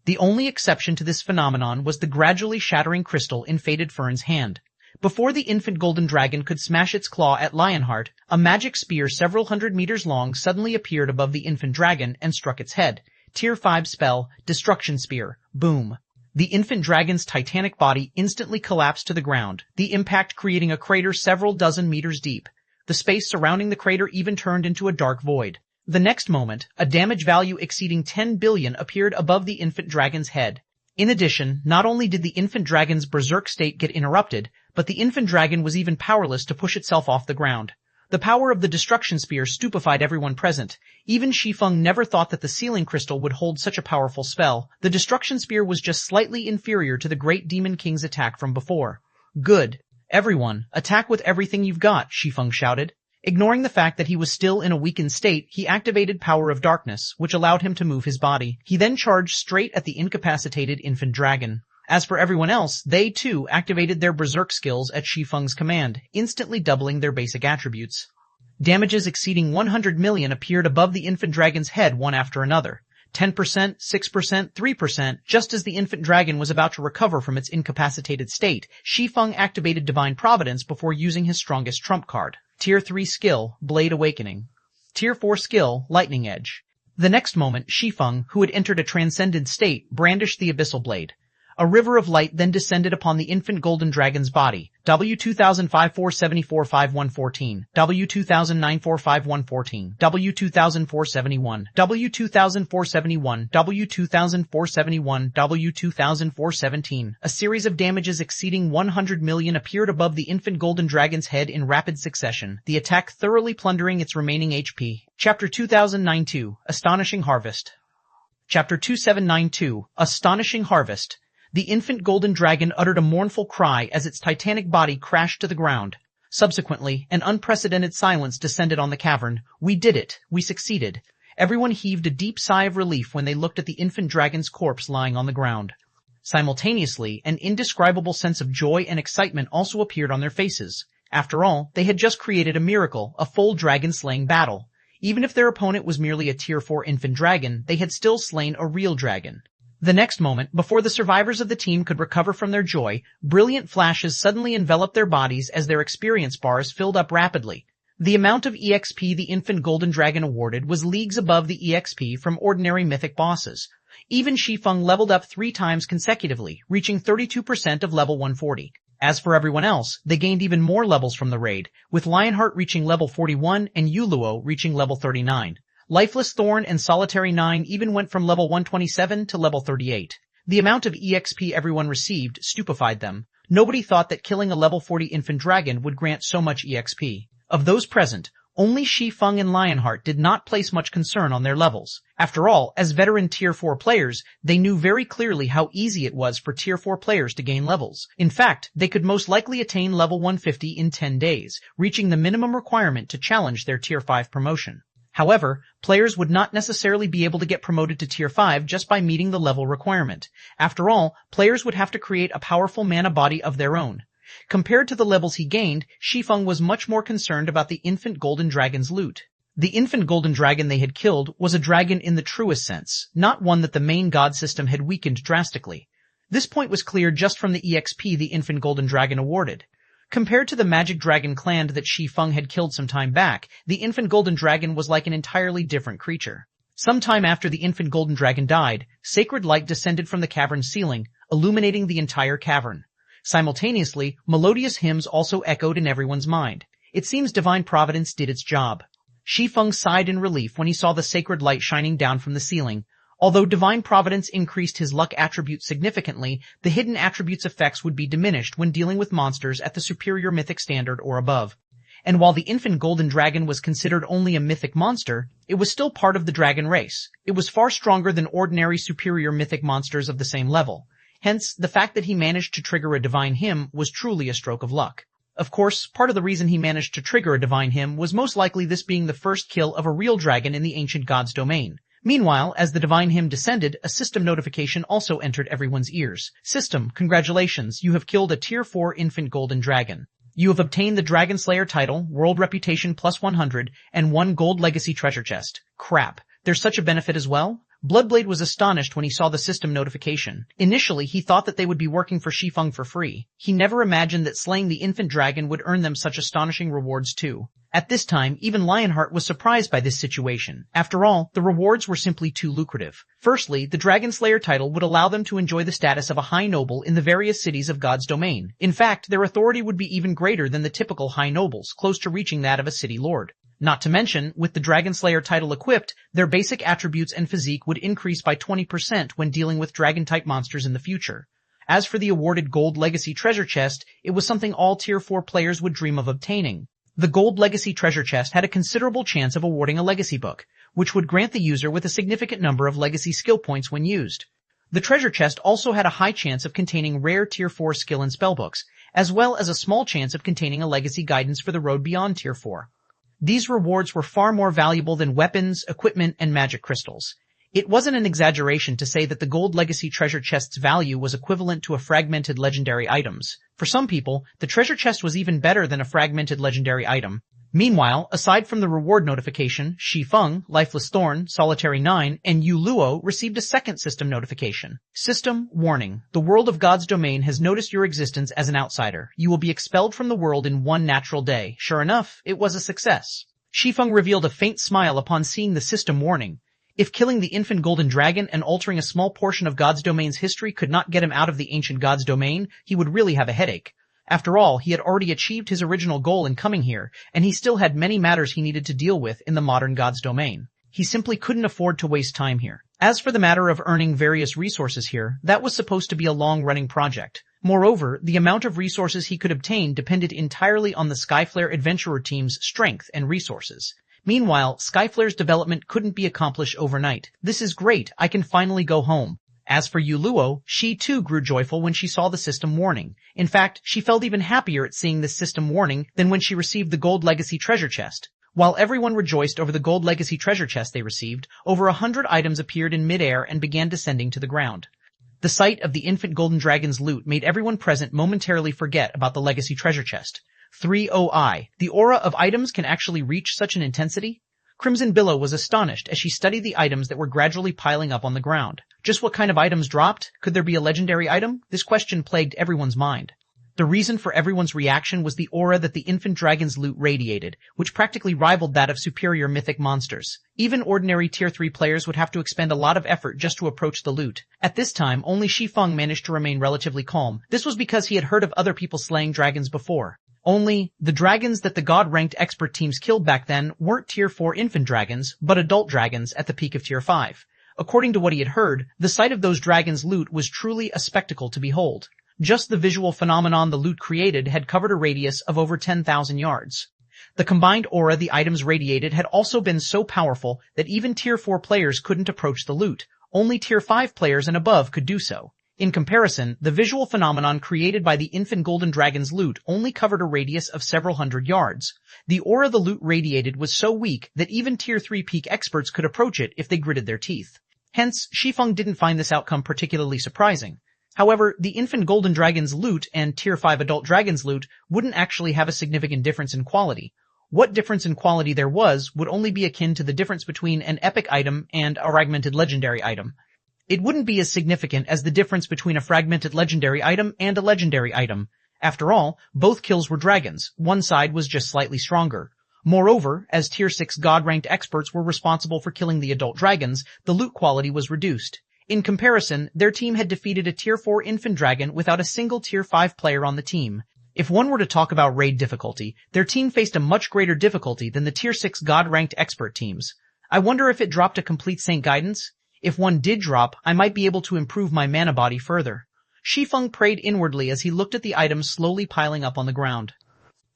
The only exception to this phenomenon was the gradually shattering crystal in Faded Fern's hand. Before the infant golden dragon could smash its claw at Lionheart, a magic spear several hundred meters long suddenly appeared above the infant dragon and struck its head. Tier 5 spell, Destruction Spear. Boom. The infant dragon's titanic body instantly collapsed to the ground, the impact creating a crater several dozen meters deep. The space surrounding the crater even turned into a dark void. The next moment, a damage value exceeding 10 billion appeared above the infant dragon's head. In addition, not only did the infant dragon's berserk state get interrupted, but the infant dragon was even powerless to push itself off the ground. The power of the destruction spear stupefied everyone present. Even Shi Feng never thought that the sealing crystal would hold such a powerful spell. The destruction spear was just slightly inferior to the great demon king's attack from before. Good. Everyone, attack with everything you've got, Shi Feng shouted. Ignoring the fact that he was still in a weakened state, he activated Power of Darkness, which allowed him to move his body. He then charged straight at the incapacitated infant dragon. As for everyone else, they too activated their berserk skills at Shi Feng's command, instantly doubling their basic attributes. Damages exceeding 100 million appeared above the infant dragon's head one after another. 10%, 6%, 3%. Just as the infant dragon was about to recover from its incapacitated state, Shi Feng activated Divine Providence before using his strongest trump card. Tier 3 skill, Blade Awakening. Tier 4 skill, Lightning Edge. The next moment, Shi Feng, who had entered a transcendent state, brandished the Abyssal Blade. A river of light then descended upon the infant golden dragon's body. W2005-474-5114. W2009-45114. W2004-71. W2004-71. W2004-71. W2004-17. A series of damages exceeding 100 million appeared above the infant golden dragon's head in rapid succession, the attack thoroughly plundering its remaining HP. Chapter 2009-2. Astonishing Harvest. Chapter 2792. Astonishing Harvest. The infant golden dragon uttered a mournful cry as its titanic body crashed to the ground. Subsequently, an unprecedented silence descended on the cavern. We did it. We succeeded. Everyone heaved a deep sigh of relief when they looked at the infant dragon's corpse lying on the ground. Simultaneously, an indescribable sense of joy and excitement also appeared on their faces. After all, they had just created a miracle, a full dragon-slaying battle. Even if their opponent was merely a Tier 4 infant dragon, they had still slain a real dragon. The next moment, before the survivors of the team could recover from their joy, brilliant flashes suddenly enveloped their bodies as their experience bars filled up rapidly. The amount of EXP the infant golden dragon awarded was leagues above the EXP from ordinary mythic bosses. Even Shi Feng leveled up 3 times consecutively, reaching 32% of level 140. As for everyone else, they gained even more levels from the raid, with Lionheart reaching level 41 and Yuluo reaching level 39. Lifeless Thorn and Solitary 9 even went from level 127 to level 38. The amount of EXP everyone received stupefied them. Nobody thought that killing a level 40 infant dragon would grant so much EXP. Of those present, only Shi Feng and Lionheart did not place much concern on their levels. After all, as veteran Tier 4 players, they knew very clearly how easy it was for Tier 4 players to gain levels. In fact, they could most likely attain level 150 in 10 days, reaching the minimum requirement to challenge their Tier 5 promotion. However, players would not necessarily be able to get promoted to Tier 5 just by meeting the level requirement. After all, players would have to create a powerful mana body of their own. Compared to the levels he gained, Shi Feng was much more concerned about the infant golden dragon's loot. The infant golden dragon they had killed was a dragon in the truest sense, not one that the main god system had weakened drastically. This point was clear just from the EXP the infant golden dragon awarded. Compared to the magic dragon clan that Shi Feng had killed some time back, the infant golden dragon was like an entirely different creature. Sometime after the infant golden dragon died, sacred light descended from the cavern ceiling, illuminating the entire cavern. Simultaneously, melodious hymns also echoed in everyone's mind. It seems Divine Providence did its job. Shi Feng sighed in relief when he saw the sacred light shining down from the ceiling. Although Divine Providence increased his luck attribute significantly, the hidden attribute's effects would be diminished when dealing with monsters at the superior mythic standard or above. And while the infant golden dragon was considered only a mythic monster, it was still part of the dragon race. It was far stronger than ordinary superior mythic monsters of the same level. Hence, the fact that he managed to trigger a divine hymn was truly a stroke of luck. Of course, part of the reason he managed to trigger a divine hymn was most likely this being the first kill of a real dragon in the ancient god's domain. Meanwhile, as the divine hymn descended, a system notification also entered everyone's ears. System, congratulations, you have killed a tier 4 infant golden dragon. You have obtained the Dragon Slayer title, world reputation plus 100, and 1 gold legacy treasure chest. Crap. There's such a benefit as well? Bloodblade was astonished when he saw the system notification. Initially, he thought that they would be working for Shi Feng for free. He never imagined that slaying the infant dragon would earn them such astonishing rewards too. At this time, even Lionheart was surprised by this situation. After all, the rewards were simply too lucrative. Firstly, the Dragon Slayer title would allow them to enjoy the status of a high noble in the various cities of God's domain. In fact, their authority would be even greater than the typical high nobles, close to reaching that of a city lord. Not to mention, with the Dragon Slayer title equipped, their basic attributes and physique would increase by 20% when dealing with dragon-type monsters in the future. As for the awarded Gold Legacy Treasure Chest, it was something all Tier 4 players would dream of obtaining. The Gold Legacy Treasure Chest had a considerable chance of awarding a legacy book, which would grant the user with a significant number of legacy skill points when used. The treasure chest also had a high chance of containing rare Tier 4 skill and spellbooks, as well as a small chance of containing a legacy guidance for the road beyond Tier 4. These rewards were far more valuable than weapons, equipment, and magic crystals. It wasn't an exaggeration to say that the Gold Legacy Treasure Chest's value was equivalent to a fragmented legendary items. For some people, the treasure chest was even better than a fragmented legendary item. Meanwhile, aside from the reward notification, Shi Feng, Lifeless Thorn, Solitary 9, and Yu Luo received a second system notification. System warning. The world of God's domain has noticed your existence as an outsider. You will be expelled from the world in 1 natural day. Sure enough, it was a success. Shi Feng revealed a faint smile upon seeing the system warning. If killing the infant golden dragon and altering a small portion of God's domain's history could not get him out of the ancient God's domain, he would really have a headache. After all, he had already achieved his original goal in coming here, and he still had many matters he needed to deal with in the modern God's domain. He simply couldn't afford to waste time here. As for the matter of earning various resources here, that was supposed to be a long-running project. Moreover, the amount of resources he could obtain depended entirely on the Skyflare Adventurer team's strength and resources. Meanwhile, Skyflare's development couldn't be accomplished overnight. This is great, I can finally go home. As for Yu Luo, she too grew joyful when she saw the system warning. In fact, she felt even happier at seeing this system warning than when she received the Gold Legacy Treasure Chest. While everyone rejoiced over the Gold Legacy Treasure Chest they received, over 100 items appeared in midair and began descending to the ground. The sight of the infant golden dragon's loot made everyone present momentarily forget about the Legacy Treasure Chest. 3OI. The aura of items can actually reach such an intensity? Crimson Billow was astonished as she studied the items that were gradually piling up on the ground. Just what kind of items dropped? Could there be a legendary item? This question plagued everyone's mind. The reason for everyone's reaction was the aura that the infant dragon's loot radiated, which practically rivaled that of superior mythic monsters. Even ordinary Tier 3 players would have to expend a lot of effort just to approach the loot. At this time, only Shi Feng managed to remain relatively calm. This was because he had heard of other people slaying dragons before. Only, the dragons that the God-ranked expert teams killed back then weren't Tier 4 infant dragons, but adult dragons at the peak of Tier 5. According to what he had heard, the sight of those dragons' loot was truly a spectacle to behold. Just the visual phenomenon the loot created had covered a radius of over 10,000 yards. The combined aura the items radiated had also been so powerful that even Tier 4 players couldn't approach the loot. Only Tier 5 players and above could do so. In comparison, the visual phenomenon created by the infant golden dragon's loot only covered a radius of several hundred yards. The aura the loot radiated was so weak that even Tier 3 peak experts could approach it if they gritted their teeth. Hence, Shi Feng didn't find this outcome particularly surprising. However, the infant golden dragon's loot and Tier 5 adult dragon's loot wouldn't actually have a significant difference in quality. What difference in quality there was would only be akin to the difference between an epic item and a fragmented legendary item. It wouldn't be as significant as the difference between a fragmented legendary item and a legendary item. After all, both kills were dragons. One side was just slightly stronger. Moreover, as Tier 6 God-ranked experts were responsible for killing the adult dragons, the loot quality was reduced. In comparison, their team had defeated a Tier 4 infant dragon without a single Tier 5 player on the team. If one were to talk about raid difficulty, their team faced a much greater difficulty than the Tier 6 God-ranked expert teams. I wonder if it dropped a complete Saint guidance? If one did drop, I might be able to improve my mana body further. Shi Feng prayed inwardly as he looked at the items slowly piling up on the ground.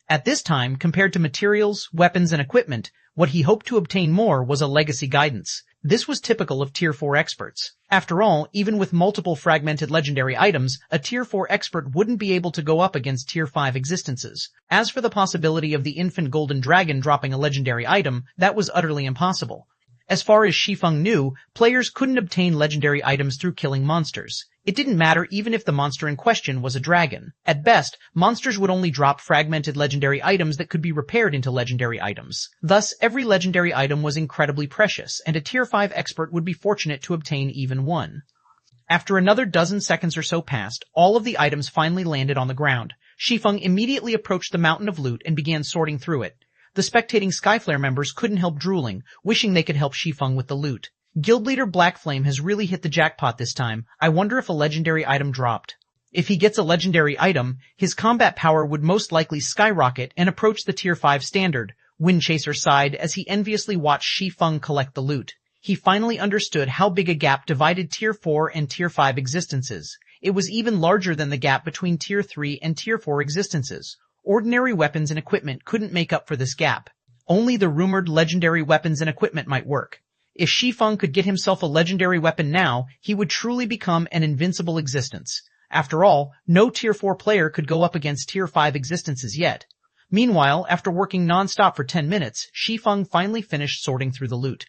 At this time, compared to materials, weapons, and equipment, what he hoped to obtain more was a legacy guidance. This was typical of Tier 4 experts. After all, even with multiple fragmented legendary items, a Tier 4 expert wouldn't be able to go up against Tier 5 existences. As for the possibility of the infant golden dragon dropping a legendary item, that was utterly impossible. As far as Shi Feng knew, players couldn't obtain legendary items through killing monsters. It didn't matter even if the monster in question was a dragon. At best, monsters would only drop fragmented legendary items that could be repaired into legendary items. Thus, every legendary item was incredibly precious, and a Tier 5 expert would be fortunate to obtain even one. After another dozen seconds or so passed, all of the items finally landed on the ground. Shi Feng immediately approached the mountain of loot and began sorting through it. The spectating Skyflare members couldn't help drooling, wishing they could help Shi Feng with the loot. Guild leader Black Flame has really hit the jackpot this time. I wonder if a legendary item dropped. If he gets a legendary item, his combat power would most likely skyrocket and approach the Tier 5 standard. Windchaser sighed as he enviously watched Shi Feng collect the loot. He finally understood how big a gap divided Tier 4 and Tier 5 existences. It was even larger than the gap between Tier 3 and Tier 4 existences. Ordinary weapons and equipment couldn't make up for this gap. Only the rumored legendary weapons and equipment might work. If Shi Feng could get himself a legendary weapon now, he would truly become an invincible existence. After all, no Tier 4 player could go up against Tier 5 existences yet. Meanwhile, after working non-stop for 10 minutes, Shi Feng finally finished sorting through the loot.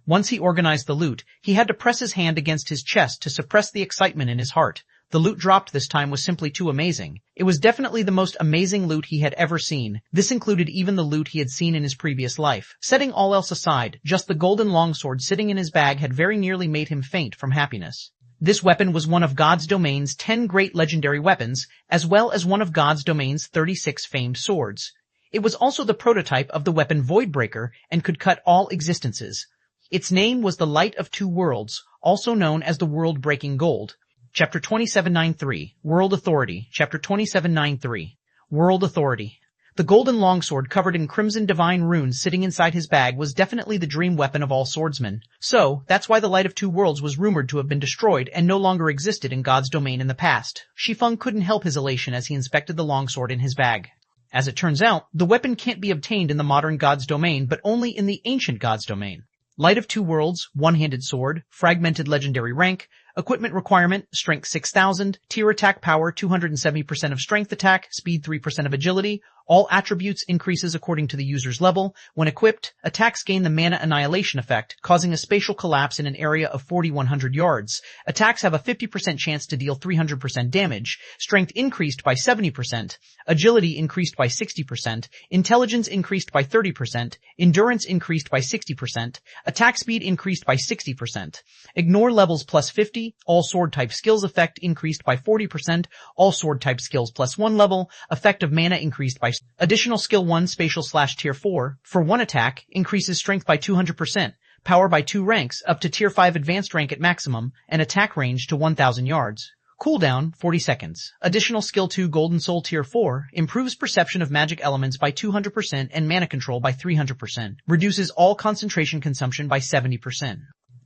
Once he organized the loot, he had to press his hand against his chest to suppress the excitement in his heart. The loot dropped this time was simply too amazing. It was definitely the most amazing loot he had ever seen. This included even the loot he had seen in his previous life. Setting all else aside, just the golden longsword sitting in his bag had very nearly made him faint from happiness. This weapon was one of God's domain's 10 great legendary weapons, as well as one of God's domain's 36 famed swords. It was also the prototype of the weapon Voidbreaker and could cut all existences. Its name was the Light of Two Worlds, also known as the World-Breaking Gold. Chapter 2793, World Authority, Chapter 2793, World Authority. The golden longsword covered in crimson divine runes sitting inside his bag was definitely the dream weapon of all swordsmen. So, that's why the Light of Two Worlds was rumored to have been destroyed and no longer existed in God's domain in the past. Shi Feng couldn't help his elation as he inspected the longsword in his bag. As it turns out, the weapon can't be obtained in the modern God's domain, but only in the ancient God's domain. Light of Two Worlds, one-handed sword, fragmented legendary rank, equipment requirement, strength 6000, tier attack power 270% of strength attack, speed 3% of agility, all attributes increases according to the user's level. When equipped, attacks gain the mana annihilation effect, causing a spatial collapse in an area of 4100 yards. Attacks have a 50% chance to deal 300% damage, strength increased by 70%, agility increased by 60%, intelligence increased by 30%, endurance increased by 60%, attack speed increased by 60%, ignore levels plus 50, all sword type skills effect increased by 40%, all sword type skills plus 1 level, effect of mana increased by additional skill 1 spatial/tier 4, for 1 attack, increases strength by 200%, power by 2 ranks up to tier 5 advanced rank at maximum, and attack range to 1000 yards. Cooldown 40 seconds. Additional skill 2 Golden Soul tier 4, improves perception of magic elements by 200% and mana control by 300%, reduces all concentration consumption by 70%.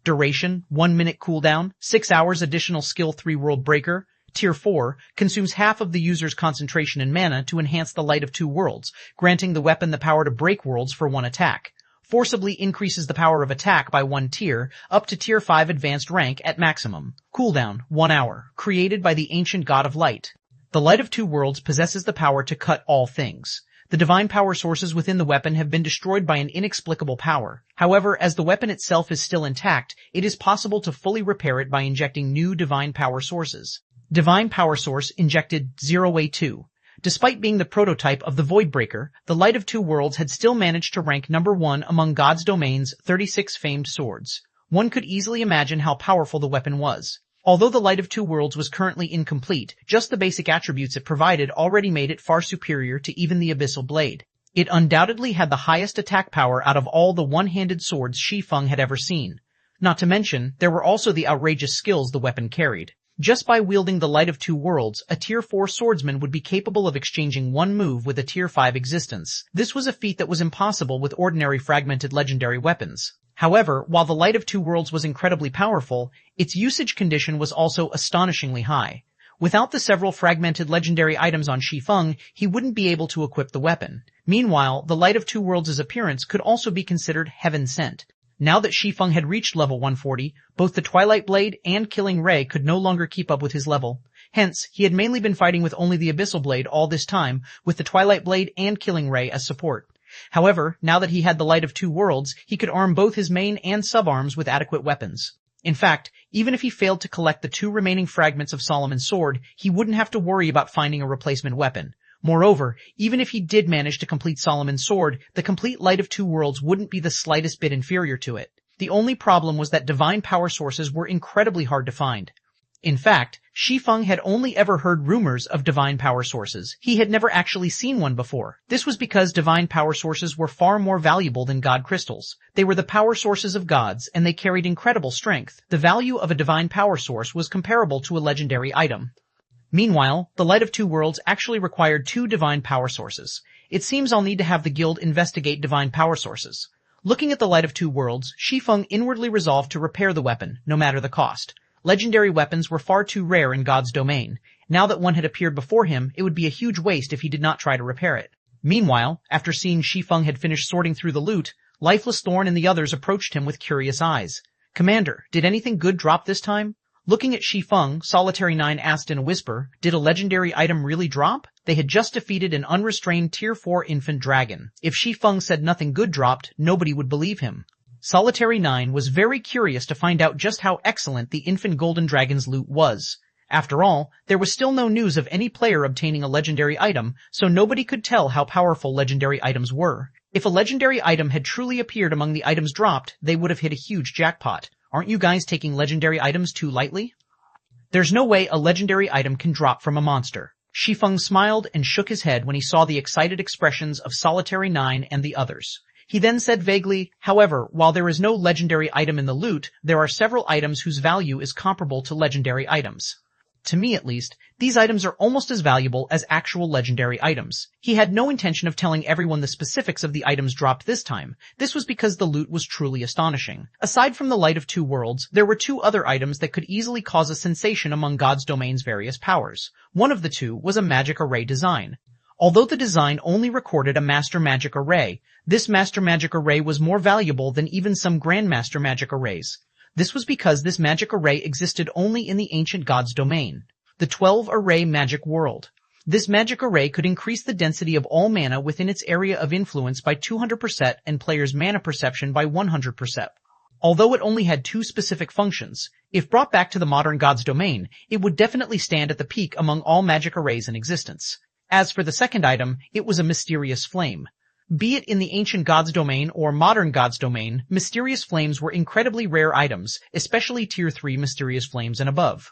Duration, 1 minute cooldown, 6 hours. Additional skill 3 World Breaker, Tier 4, consumes half of the user's concentration and mana to enhance the Light of Two Worlds, granting the weapon the power to break worlds for 1 attack. Forcibly increases the power of attack by 1 tier, up to tier 5 advanced rank at maximum. Cooldown, 1 hour. Created by the ancient god of light. The Light of Two Worlds possesses the power to cut all things. The divine power sources within the weapon have been destroyed by an inexplicable power. However, as the weapon itself is still intact, it is possible to fully repair it by injecting new divine power sources. Divine Power Source injected 0A2. Despite being the prototype of the Voidbreaker, the Light of Two Worlds had still managed to rank number 1 among God's domain's 36 famed swords. One could easily imagine how powerful the weapon was. Although the Light of Two Worlds was currently incomplete, just the basic attributes it provided already made it far superior to even the Abyssal Blade. It undoubtedly had the highest attack power out of all the one-handed swords Shi Feng had ever seen. Not to mention, there were also the outrageous skills the weapon carried. Just by wielding the Light of Two Worlds, a Tier 4 swordsman would be capable of exchanging one move with a Tier 5 existence. This was a feat that was impossible with ordinary fragmented legendary weapons. However, while the Light of Two Worlds was incredibly powerful, its usage condition was also astonishingly high. Without the several fragmented legendary items on Shi Feng, he wouldn't be able to equip the weapon. Meanwhile, the Light of Two Worlds' appearance could also be considered heaven-sent. Now that Shi Feng had reached level 140, both the Twilight Blade and Killing Ray could no longer keep up with his level. Hence, he had mainly been fighting with only the Abyssal Blade all this time, with the Twilight Blade and Killing Ray as support. However, now that he had the Light of Two Worlds, he could arm both his main and sub-arms with adequate weapons. In fact, even if he failed to collect the 2 remaining fragments of Solomon's sword, he wouldn't have to worry about finding a replacement weapon. Moreover, even if he did manage to complete Solomon's sword, the complete Light of Two Worlds wouldn't be the slightest bit inferior to it. The only problem was that divine power sources were incredibly hard to find. In fact, Shi Feng had only ever heard rumors of divine power sources. He had never actually seen one before. This was because divine power sources were far more valuable than god crystals. They were the power sources of gods, and they carried incredible strength. The value of a divine power source was comparable to a legendary item. Meanwhile, the Light of Two Worlds actually required 2 divine power sources. It seems I'll need to have the guild investigate divine power sources. Looking at the Light of Two Worlds, Shi Feng inwardly resolved to repair the weapon, no matter the cost. Legendary weapons were far too rare in God's domain. Now that one had appeared before him, it would be a huge waste if he did not try to repair it. Meanwhile, after seeing Shi Feng had finished sorting through the loot, Lifeless Thorn and the others approached him with curious eyes. "Commander, did anything good drop this time?" Looking at Shi Feng, Solitary 9 asked in a whisper, "Did a legendary item really drop?" They had just defeated an unrestrained Tier 4 infant dragon. If Shi Feng said nothing good dropped, nobody would believe him. Solitary 9 was very curious to find out just how excellent the infant golden dragon's loot was. After all, there was still no news of any player obtaining a legendary item, so nobody could tell how powerful legendary items were. If a legendary item had truly appeared among the items dropped, they would have hit a huge jackpot. Aren't you guys taking legendary items too lightly? There's no way a legendary item can drop from a monster. Shi Feng smiled and shook his head when he saw the excited expressions of Solitary 9 and the others. He then said vaguely, "However, while there is no legendary item in the loot, there are several items whose value is comparable to legendary items. To me at least, these items are almost as valuable as actual legendary items." He had no intention of telling everyone the specifics of the items dropped this time. This was because the loot was truly astonishing. Aside from the Light of Two Worlds, there were 2 other items that could easily cause a sensation among God's domain's various powers. One of the 2 was a magic array design. Although the design only recorded a master magic array, this master magic array was more valuable than even some grandmaster magic arrays. This was because this magic array existed only in the ancient god's domain, the 12-array magic world. This magic array could increase the density of all mana within its area of influence by 200% and players' mana perception by 100%. Although it only had 2 specific functions, if brought back to the modern god's domain, it would definitely stand at the peak among all magic arrays in existence. As for the second item, it was a mysterious flame. Be it in the ancient god's domain or modern god's domain, mysterious flames were incredibly rare items, especially Tier 3 mysterious flames and above.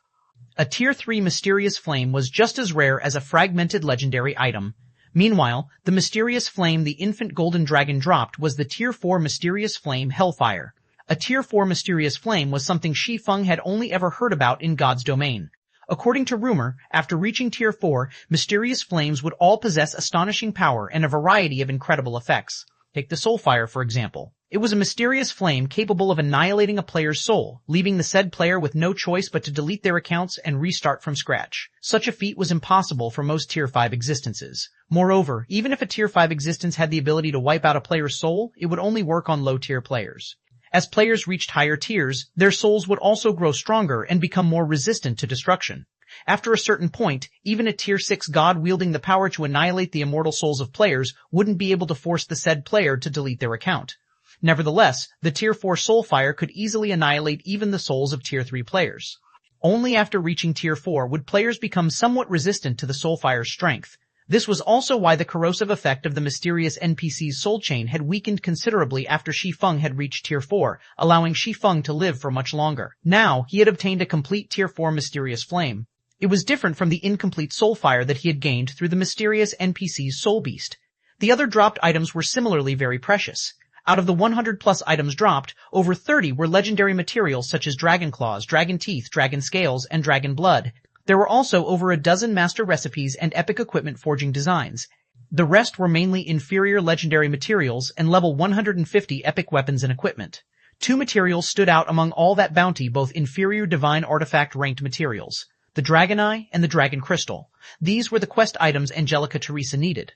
A Tier 3 mysterious flame was just as rare as a fragmented legendary item. Meanwhile, the mysterious flame the infant golden dragon dropped was the Tier 4 mysterious flame Hellfire. A Tier 4 mysterious flame was something Shi Feng had only ever heard about in God's domain. According to rumor, after reaching Tier 4, mysterious flames would all possess astonishing power and a variety of incredible effects. Take the Soulfire, for example. It was a mysterious flame capable of annihilating a player's soul, leaving the said player with no choice but to delete their accounts and restart from scratch. Such a feat was impossible for most Tier 5 existences. Moreover, even if a Tier 5 existence had the ability to wipe out a player's soul, it would only work on low-tier players. As players reached higher tiers, their souls would also grow stronger and become more resistant to destruction. After a certain point, even a Tier 6 god wielding the power to annihilate the immortal souls of players wouldn't be able to force the said player to delete their account. Nevertheless, the Tier 4 Soulfire could easily annihilate even the souls of Tier 3 players. Only after reaching Tier 4 would players become somewhat resistant to the Soulfire's strength. This was also why the corrosive effect of the mysterious NPC's soul chain had weakened considerably after Shi Feng had reached Tier 4, allowing Shi Feng to live for much longer. Now, he had obtained a complete Tier 4 mysterious flame. It was different from the incomplete Soulfire that he had gained through the mysterious NPC's Soul Beast. The other dropped items were similarly very precious. Out of the 100+ items dropped, over 30 were legendary materials such as Dragon Claws, Dragon Teeth, Dragon Scales, and Dragon Blood. There were also over a dozen master recipes and epic equipment forging designs. The rest were mainly inferior legendary materials and level 150 epic weapons and equipment. Two materials stood out among all that bounty, both inferior divine artifact-ranked materials. The Dragon Eye and the Dragon Crystal. These were the quest items Angelica Teresa needed.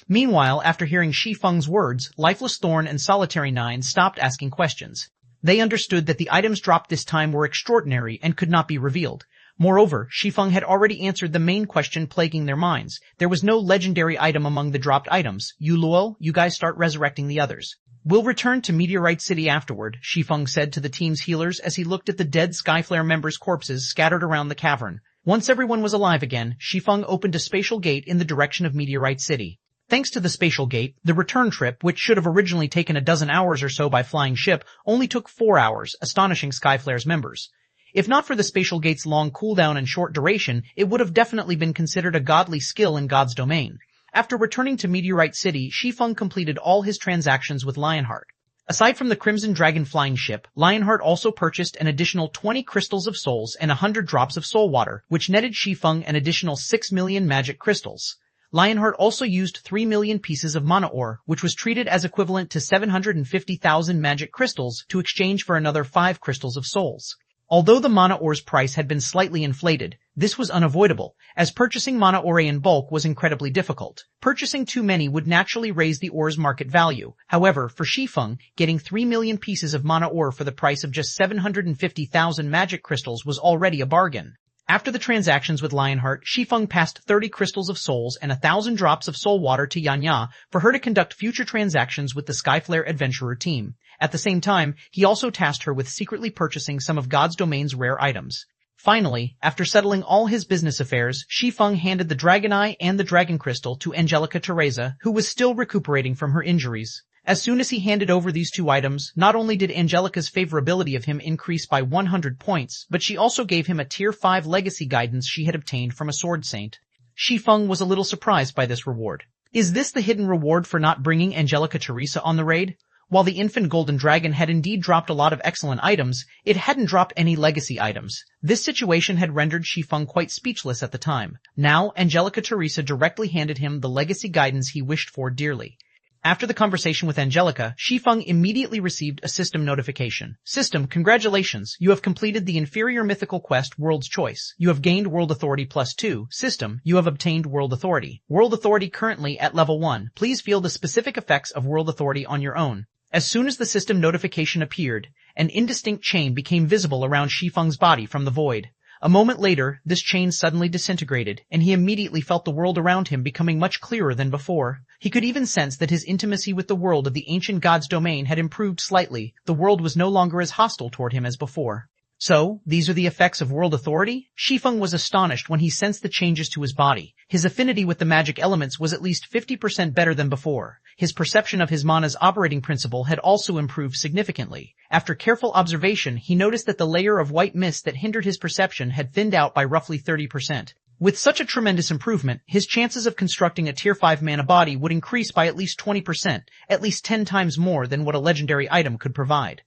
Meanwhile, after hearing Shi Feng's words, Lifeless Thorn and Solitary Nine stopped asking questions. They understood that the items dropped this time were extraordinary and could not be revealed. Moreover, Shi Feng had already answered the main question plaguing their minds. There was no legendary item among the dropped items. Luo, you guys start resurrecting the others. We'll return to Meteorite City afterward, Shi Feng said to the team's healers as he looked at the dead Skyflare members' corpses scattered around the cavern. Once everyone was alive again, Shi Feng opened a spatial gate in the direction of Meteorite City. Thanks to the spatial gate, the return trip, which should have originally taken a dozen hours or so by flying ship, only took 4 hours, astonishing Skyflare's members. If not for the spatial gate's long cooldown and short duration, it would have definitely been considered a godly skill in God's domain. After returning to Meteorite City, Shi Feng completed all his transactions with Lionheart. Aside from the Crimson Dragon flying ship, Lionheart also purchased an additional 20 crystals of souls and 100 drops of soul water, which netted Shi Feng an additional 6 million magic crystals. Lionheart also used 3 million pieces of mana ore, which was treated as equivalent to 750,000 magic crystals, to exchange for another 5 crystals of souls. Although the mana ore's price had been slightly inflated, this was unavoidable, as purchasing mana ore in bulk was incredibly difficult. Purchasing too many would naturally raise the ore's market value. However, for Shi Feng, getting 3 million pieces of mana ore for the price of just 750,000 magic crystals was already a bargain. After the transactions with Lionheart, Shi Feng passed 30 crystals of souls and 1,000 drops of soul water to Yanya for her to conduct future transactions with the Skyflare Adventurer team. At the same time, he also tasked her with secretly purchasing some of God's domain's rare items. Finally, after settling all his business affairs, Shi Feng handed the Dragon Eye and the Dragon Crystal to Angelica Teresa, who was still recuperating from her injuries. As soon as he handed over these two items, not only did Angelica's favorability of him increase by 100 points, but she also gave him a Tier 5 legacy guidance she had obtained from a sword saint. Shi Feng was a little surprised by this reward. Is this the hidden reward for not bringing Angelica Teresa on the raid? While the infant Golden Dragon had indeed dropped a lot of excellent items, it hadn't dropped any legacy items. This situation had rendered Shi Feng quite speechless at the time. Now, Angelica Teresa directly handed him the legacy guidance he wished for dearly. After the conversation with Angelica, Shi Feng immediately received a system notification. System, congratulations, you have completed the inferior mythical quest World's Choice. You have gained World Authority +2. System, you have obtained World Authority. World Authority currently at level 1. Please feel the specific effects of World Authority on your own. As soon as the system notification appeared, an indistinct chain became visible around Shi Feng's body from the void. A moment later, this chain suddenly disintegrated, and he immediately felt the world around him becoming much clearer than before. He could even sense that his intimacy with the world of the ancient god's domain had improved slightly. The world was no longer as hostile toward him as before. So, these are the effects of World Authority? Shi Feng was astonished when he sensed the changes to his body. His affinity with the magic elements was at least 50% better than before. His perception of his mana's operating principle had also improved significantly. After careful observation, he noticed that the layer of white mist that hindered his perception had thinned out by roughly 30%. With such a tremendous improvement, his chances of constructing a Tier 5 mana body would increase by at least 20%, at least 10 times more than what a legendary item could provide.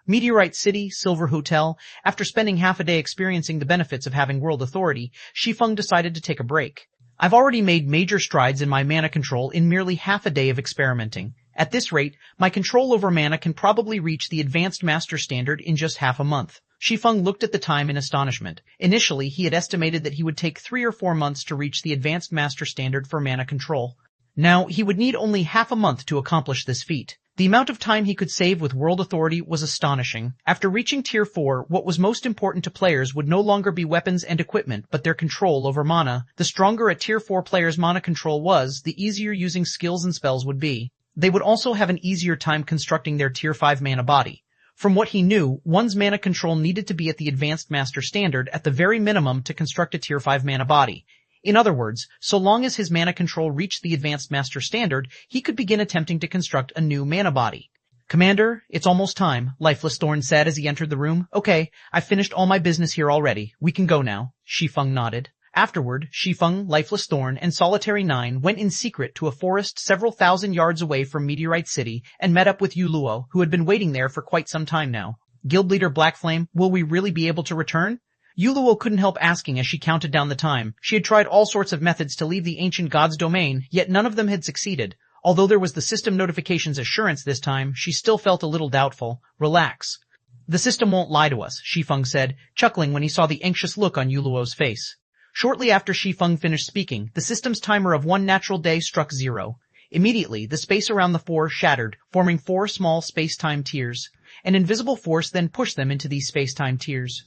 Meteorite City, Silver Hotel. After spending half a day experiencing the benefits of having World Authority, Shi Feng decided to take a break. I've already made major strides in my mana control in merely half a day of experimenting. At this rate, my control over mana can probably reach the Advanced Master Standard in just half a month. Shi Feng looked at the time in astonishment. Initially, he had estimated that he would take 3 or 4 months to reach the Advanced Master Standard for mana control. Now, he would need only half a month to accomplish this feat. The amount of time he could save with World Authority was astonishing. After reaching Tier 4, what was most important to players would no longer be weapons and equipment, but their control over mana. The stronger a Tier 4 player's mana control was, the easier using skills and spells would be. They would also have an easier time constructing their Tier 5 mana body. From what he knew, one's mana control needed to be at the Advanced Master Standard at the very minimum to construct a Tier 5 mana body. In other words, so long as his mana control reached the Advanced Master Standard, he could begin attempting to construct a new mana body. Commander, it's almost time, Lifeless Thorn said as he entered the room. Okay, I've finished all my business here already. We can go now. Shi Feng nodded. Afterward, Shi Feng, Lifeless Thorn, and Solitary Nine went in secret to a forest several thousand yards away from Meteorite City and met up with Yu Luo, who had been waiting there for quite some time now. Guild Leader Blackflame, will we really be able to return? Yuluo couldn't help asking as she counted down the time. She had tried all sorts of methods to leave the ancient god's domain, yet none of them had succeeded. Although there was the system notification's assurance this time, she still felt a little doubtful. Relax. The system won't lie to us, Shi Feng said, chuckling when he saw the anxious look on Yuluo's face. Shortly after Shi Feng finished speaking, the system's timer of 1 natural day struck 0. Immediately, the space around the 4 shattered, forming 4 small space-time tiers. An invisible force then pushed them into these space-time tiers.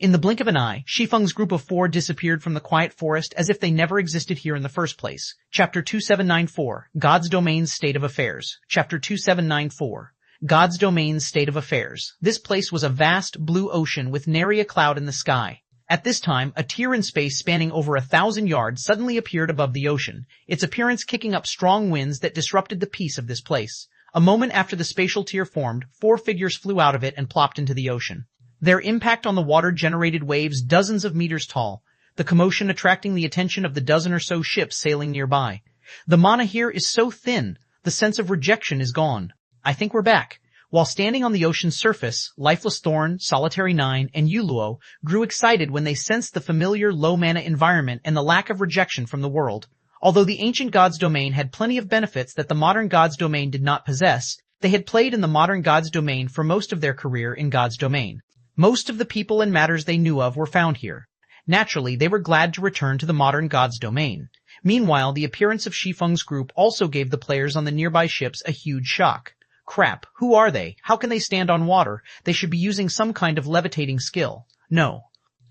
In the blink of an eye, Shi Feng's group of 4 disappeared from the quiet forest as if they never existed here in the first place. Chapter 2794, God's Domain's State of Affairs. Chapter 2794. God's Domain's State of Affairs. This place was a vast, blue ocean with nary a cloud in the sky. At this time, a tier in space spanning over 1,000 yards suddenly appeared above the ocean, its appearance kicking up strong winds that disrupted the peace of this place. A moment after the spatial tier formed, 4 figures flew out of it and plopped into the ocean. Their impact on the water generated waves dozens of meters tall, the commotion attracting the attention of the dozen or so ships sailing nearby. The mana here is so thin, the sense of rejection is gone. I think we're back. While standing on the ocean's surface, Lifeless Thorn, Solitary 9, and Yuluo grew excited when they sensed the familiar low-mana environment and the lack of rejection from the world. Although the ancient God's Domain had plenty of benefits that the modern God's Domain did not possess, they had played in the modern God's Domain for most of their career in God's Domain. Most of the people and matters they knew of were found here. Naturally, they were glad to return to the modern God's Domain. Meanwhile, the appearance of Shi Feng's group also gave the players on the nearby ships a huge shock. Crap, who are they? How can they stand on water? They should be using some kind of levitating skill. No.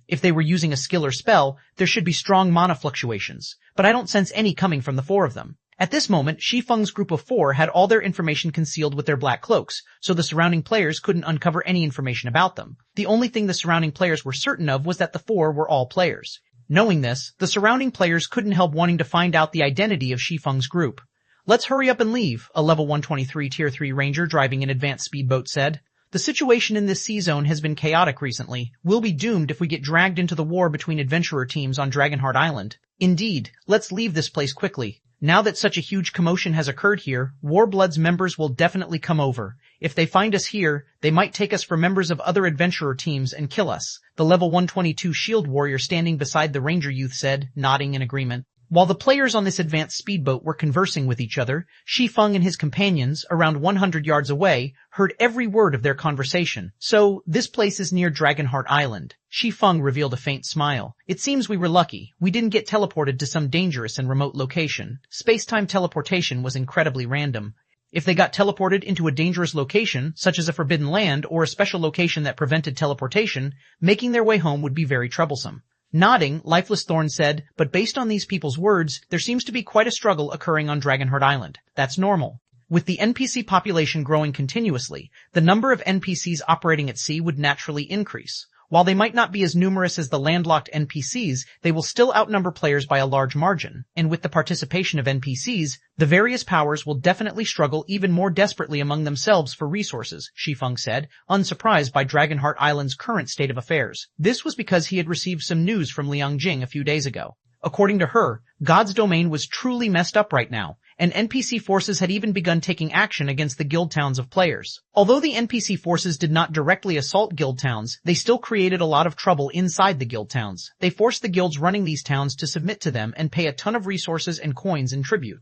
If they were using a skill or spell, there should be strong mana fluctuations, but I don't sense any coming from the 4 of them. At this moment, Shi Feng's group of 4 had all their information concealed with their black cloaks, so the surrounding players couldn't uncover any information about them. The only thing the surrounding players were certain of was that the 4 were all players. Knowing this, the surrounding players couldn't help wanting to find out the identity of Shi Feng's group. Let's hurry up and leave, a level 123 tier 3 ranger driving an advanced speedboat said. The situation in this sea zone has been chaotic recently. We'll be doomed if we get dragged into the war between adventurer teams on Dragonheart Island. Indeed, let's leave this place quickly. Now that such a huge commotion has occurred here, Warblood's members will definitely come over. If they find us here, they might take us for members of other adventurer teams and kill us, the level 122 shield warrior standing beside the ranger youth said, nodding in agreement. While the players on this advanced speedboat were conversing with each other, Shi Feng and his companions, around 100 yards away, heard every word of their conversation. So, this place is near Dragonheart Island. Shi Feng revealed a faint smile. It seems we were lucky. We didn't get teleported to some dangerous and remote location. Space-time teleportation was incredibly random. If they got teleported into a dangerous location, such as a forbidden land or a special location that prevented teleportation, making their way home would be very troublesome. Nodding, Lifeless Thorn said, but based on these people's words, there seems to be quite a struggle occurring on Dragonheart Island. That's normal. With the NPC population growing continuously, the number of NPCs operating at sea would naturally increase. While they might not be as numerous as the landlocked NPCs, they will still outnumber players by a large margin, and with the participation of NPCs, the various powers will definitely struggle even more desperately among themselves for resources, Shi Feng said, unsurprised by Dragonheart Island's current state of affairs. This was because he had received some news from Liang Jing a few days ago. According to her, God's Domain was truly messed up right now, and NPC forces had even begun taking action against the guild towns of players. Although the NPC forces did not directly assault guild towns, they still created a lot of trouble inside the guild towns. They forced the guilds running these towns to submit to them and pay a ton of resources and coins in tribute.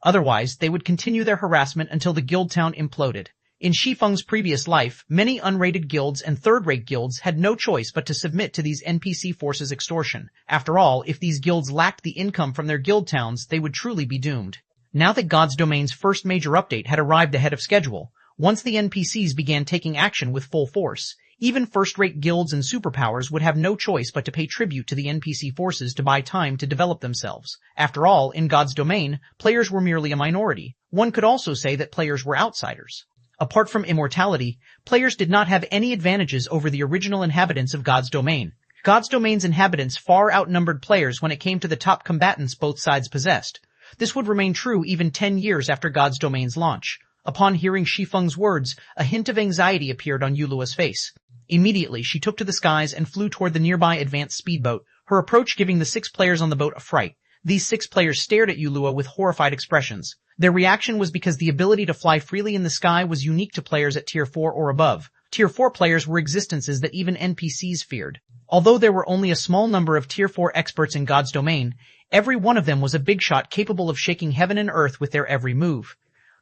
Otherwise, they would continue their harassment until the guild town imploded. In Shi Feng's previous life, many unrated guilds and third-rate guilds had no choice but to submit to these NPC forces' extortion. After all, if these guilds lacked the income from their guild towns, they would truly be doomed. Now that God's Domain's first major update had arrived ahead of schedule, once the NPCs began taking action with full force, even first-rate guilds and superpowers would have no choice but to pay tribute to the NPC forces to buy time to develop themselves. After all, in God's Domain, players were merely a minority. One could also say that players were outsiders. Apart from immortality, players did not have any advantages over the original inhabitants of God's Domain. God's Domain's inhabitants far outnumbered players when it came to the top combatants both sides possessed. This would remain true even 10 years after God's Domain's launch. Upon hearing Shi Feng's words, a hint of anxiety appeared on Yuluo's face. Immediately, she took to the skies and flew toward the nearby advanced speedboat, her approach giving the 6 players on the boat a fright. These 6 players stared at Yuluo with horrified expressions. Their reaction was because the ability to fly freely in the sky was unique to players at Tier 4 or above. Tier 4 players were existences that even NPCs feared. Although there were only a small number of Tier 4 experts in God's domain, every one of them was a big shot capable of shaking heaven and earth with their every move.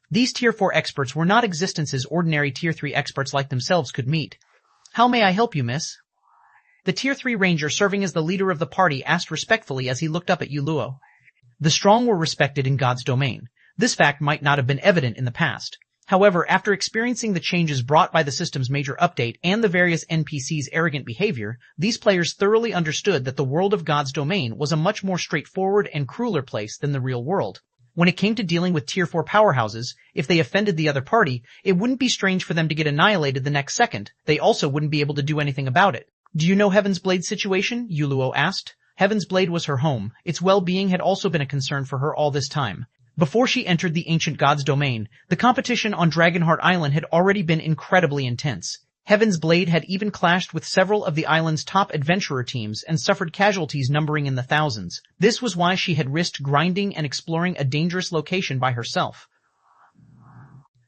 These Tier 4 experts were not existences ordinary Tier 3 experts like themselves could meet. "How may I help you, miss?" The Tier 3 ranger serving as the leader of the party asked respectfully as he looked up at Yuluo. The strong were respected in God's domain. This fact might not have been evident in the past. However, after experiencing the changes brought by the system's major update and the various NPCs' arrogant behavior, these players thoroughly understood that the world of God's domain was a much more straightforward and crueler place than the real world. When it came to dealing with Tier 4 powerhouses, if they offended the other party, it wouldn't be strange for them to get annihilated the next second. They also wouldn't be able to do anything about it. "Do you know Heaven's Blade's situation?" Yuluo asked. Heaven's Blade was her home. Its well-being had also been a concern for her all this time. Before she entered the ancient God's domain, the competition on Dragonheart Island had already been incredibly intense. Heaven's Blade had even clashed with several of the island's top adventurer teams and suffered casualties numbering in the thousands. This was why she had risked grinding and exploring a dangerous location by herself.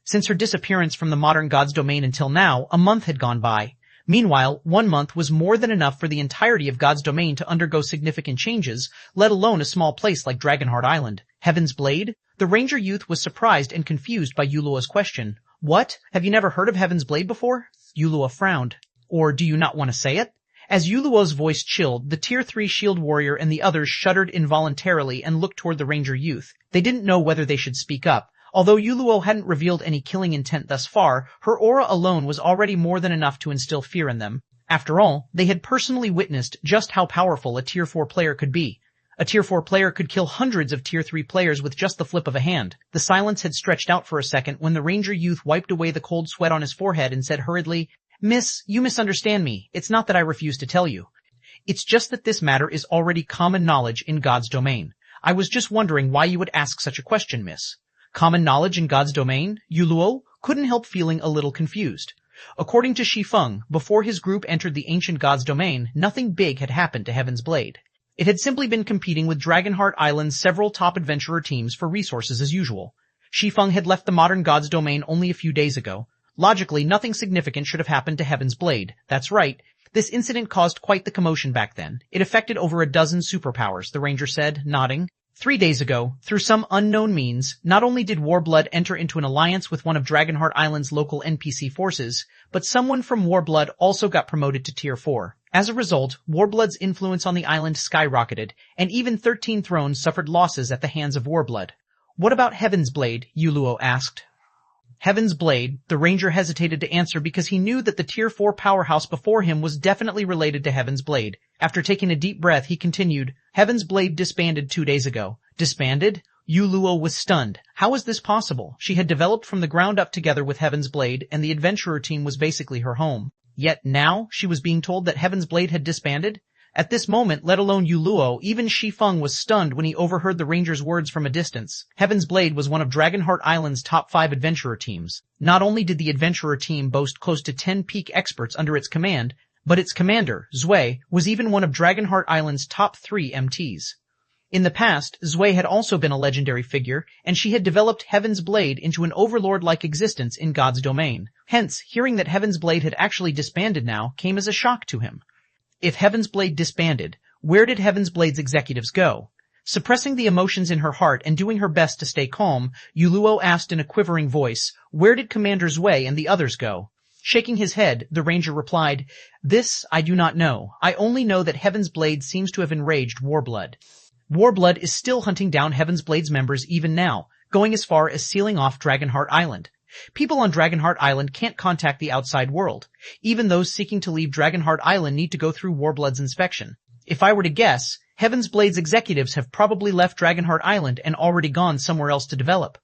Since her disappearance from the modern God's domain until now, a month had gone by. Meanwhile, 1 month was more than enough for the entirety of God's domain to undergo significant changes, let alone a small place like Dragonheart Island. Heaven's Blade? The ranger youth was surprised and confused by Yuluo's question. "What? Have you never heard of Heaven's Blade before?" Yuluo frowned. "Or do you not want to say it?" As Yuluo's voice chilled, the Tier 3 shield warrior and the others shuddered involuntarily and looked toward the ranger youth. They didn't know whether they should speak up. Although Yuluo hadn't revealed any killing intent thus far, her aura alone was already more than enough to instill fear in them. After all, they had personally witnessed just how powerful a Tier 4 player could be. A Tier 4 player could kill hundreds of Tier 3 players with just the flip of a hand. The silence had stretched out for a second when the ranger youth wiped away the cold sweat on his forehead and said hurriedly, "Miss, you misunderstand me. It's not that I refuse to tell you. It's just that this matter is already common knowledge in God's domain. I was just wondering why you would ask such a question, miss." Common knowledge in God's domain? Yuluo couldn't help feeling a little confused. According to Shi Feng, before his group entered the ancient God's domain, nothing big had happened to Heaven's Blade. It had simply been competing with Dragonheart Island's several top adventurer teams for resources as usual. Shi Feng had left the modern God's domain only a few days ago. Logically, nothing significant should have happened to Heaven's Blade. That's right. This incident caused quite the commotion back then. It affected over a dozen superpowers, the ranger said, nodding. 3 days ago, through some unknown means, not only did Warblood enter into an alliance with one of Dragonheart Island's local NPC forces, but someone from Warblood also got promoted to Tier 4. As a result, Warblood's influence on the island skyrocketed, and even 13 thrones suffered losses at the hands of Warblood. "What about Heaven's Blade?" Yuluo asked. Heaven's Blade, the ranger hesitated to answer because he knew that the Tier 4 powerhouse before him was definitely related to Heaven's Blade. After taking a deep breath, he continued, "Heaven's Blade disbanded 2 days ago." Disbanded? Yuluo was stunned. How was this possible? She had developed from the ground up together with Heaven's Blade, and the adventurer team was basically her home. Yet now, she was being told that Heaven's Blade had disbanded? At this moment, let alone Yuluo, even Shi Feng was stunned when he overheard the ranger's words from a distance. Heaven's Blade was one of Dragonheart Island's top 5 adventurer teams. Not only did the adventurer team boast close to 10 peak experts under its command, but its commander, Zui, was even one of Dragonheart Island's top 3 MTs. In the past, Zui had also been a legendary figure, and she had developed Heaven's Blade into an overlord-like existence in God's domain. Hence, hearing that Heaven's Blade had actually disbanded now came as a shock to him. If Heaven's Blade disbanded, where did Heaven's Blade's executives go? Suppressing the emotions in her heart and doing her best to stay calm, Yuluo asked in a quivering voice, "Where did Commander Zui and the others go?" Shaking his head, the ranger replied, "This I do not know. I only know that Heaven's Blade seems to have enraged Warblood. Warblood is still hunting down Heaven's Blade's members even now, going as far as sealing off Dragonheart Island. People on Dragonheart Island can't contact the outside world. Even those seeking to leave Dragonheart Island need to go through Warblood's inspection. If I were to guess, Heaven's Blade's executives have probably left Dragonheart Island and already gone somewhere else to develop."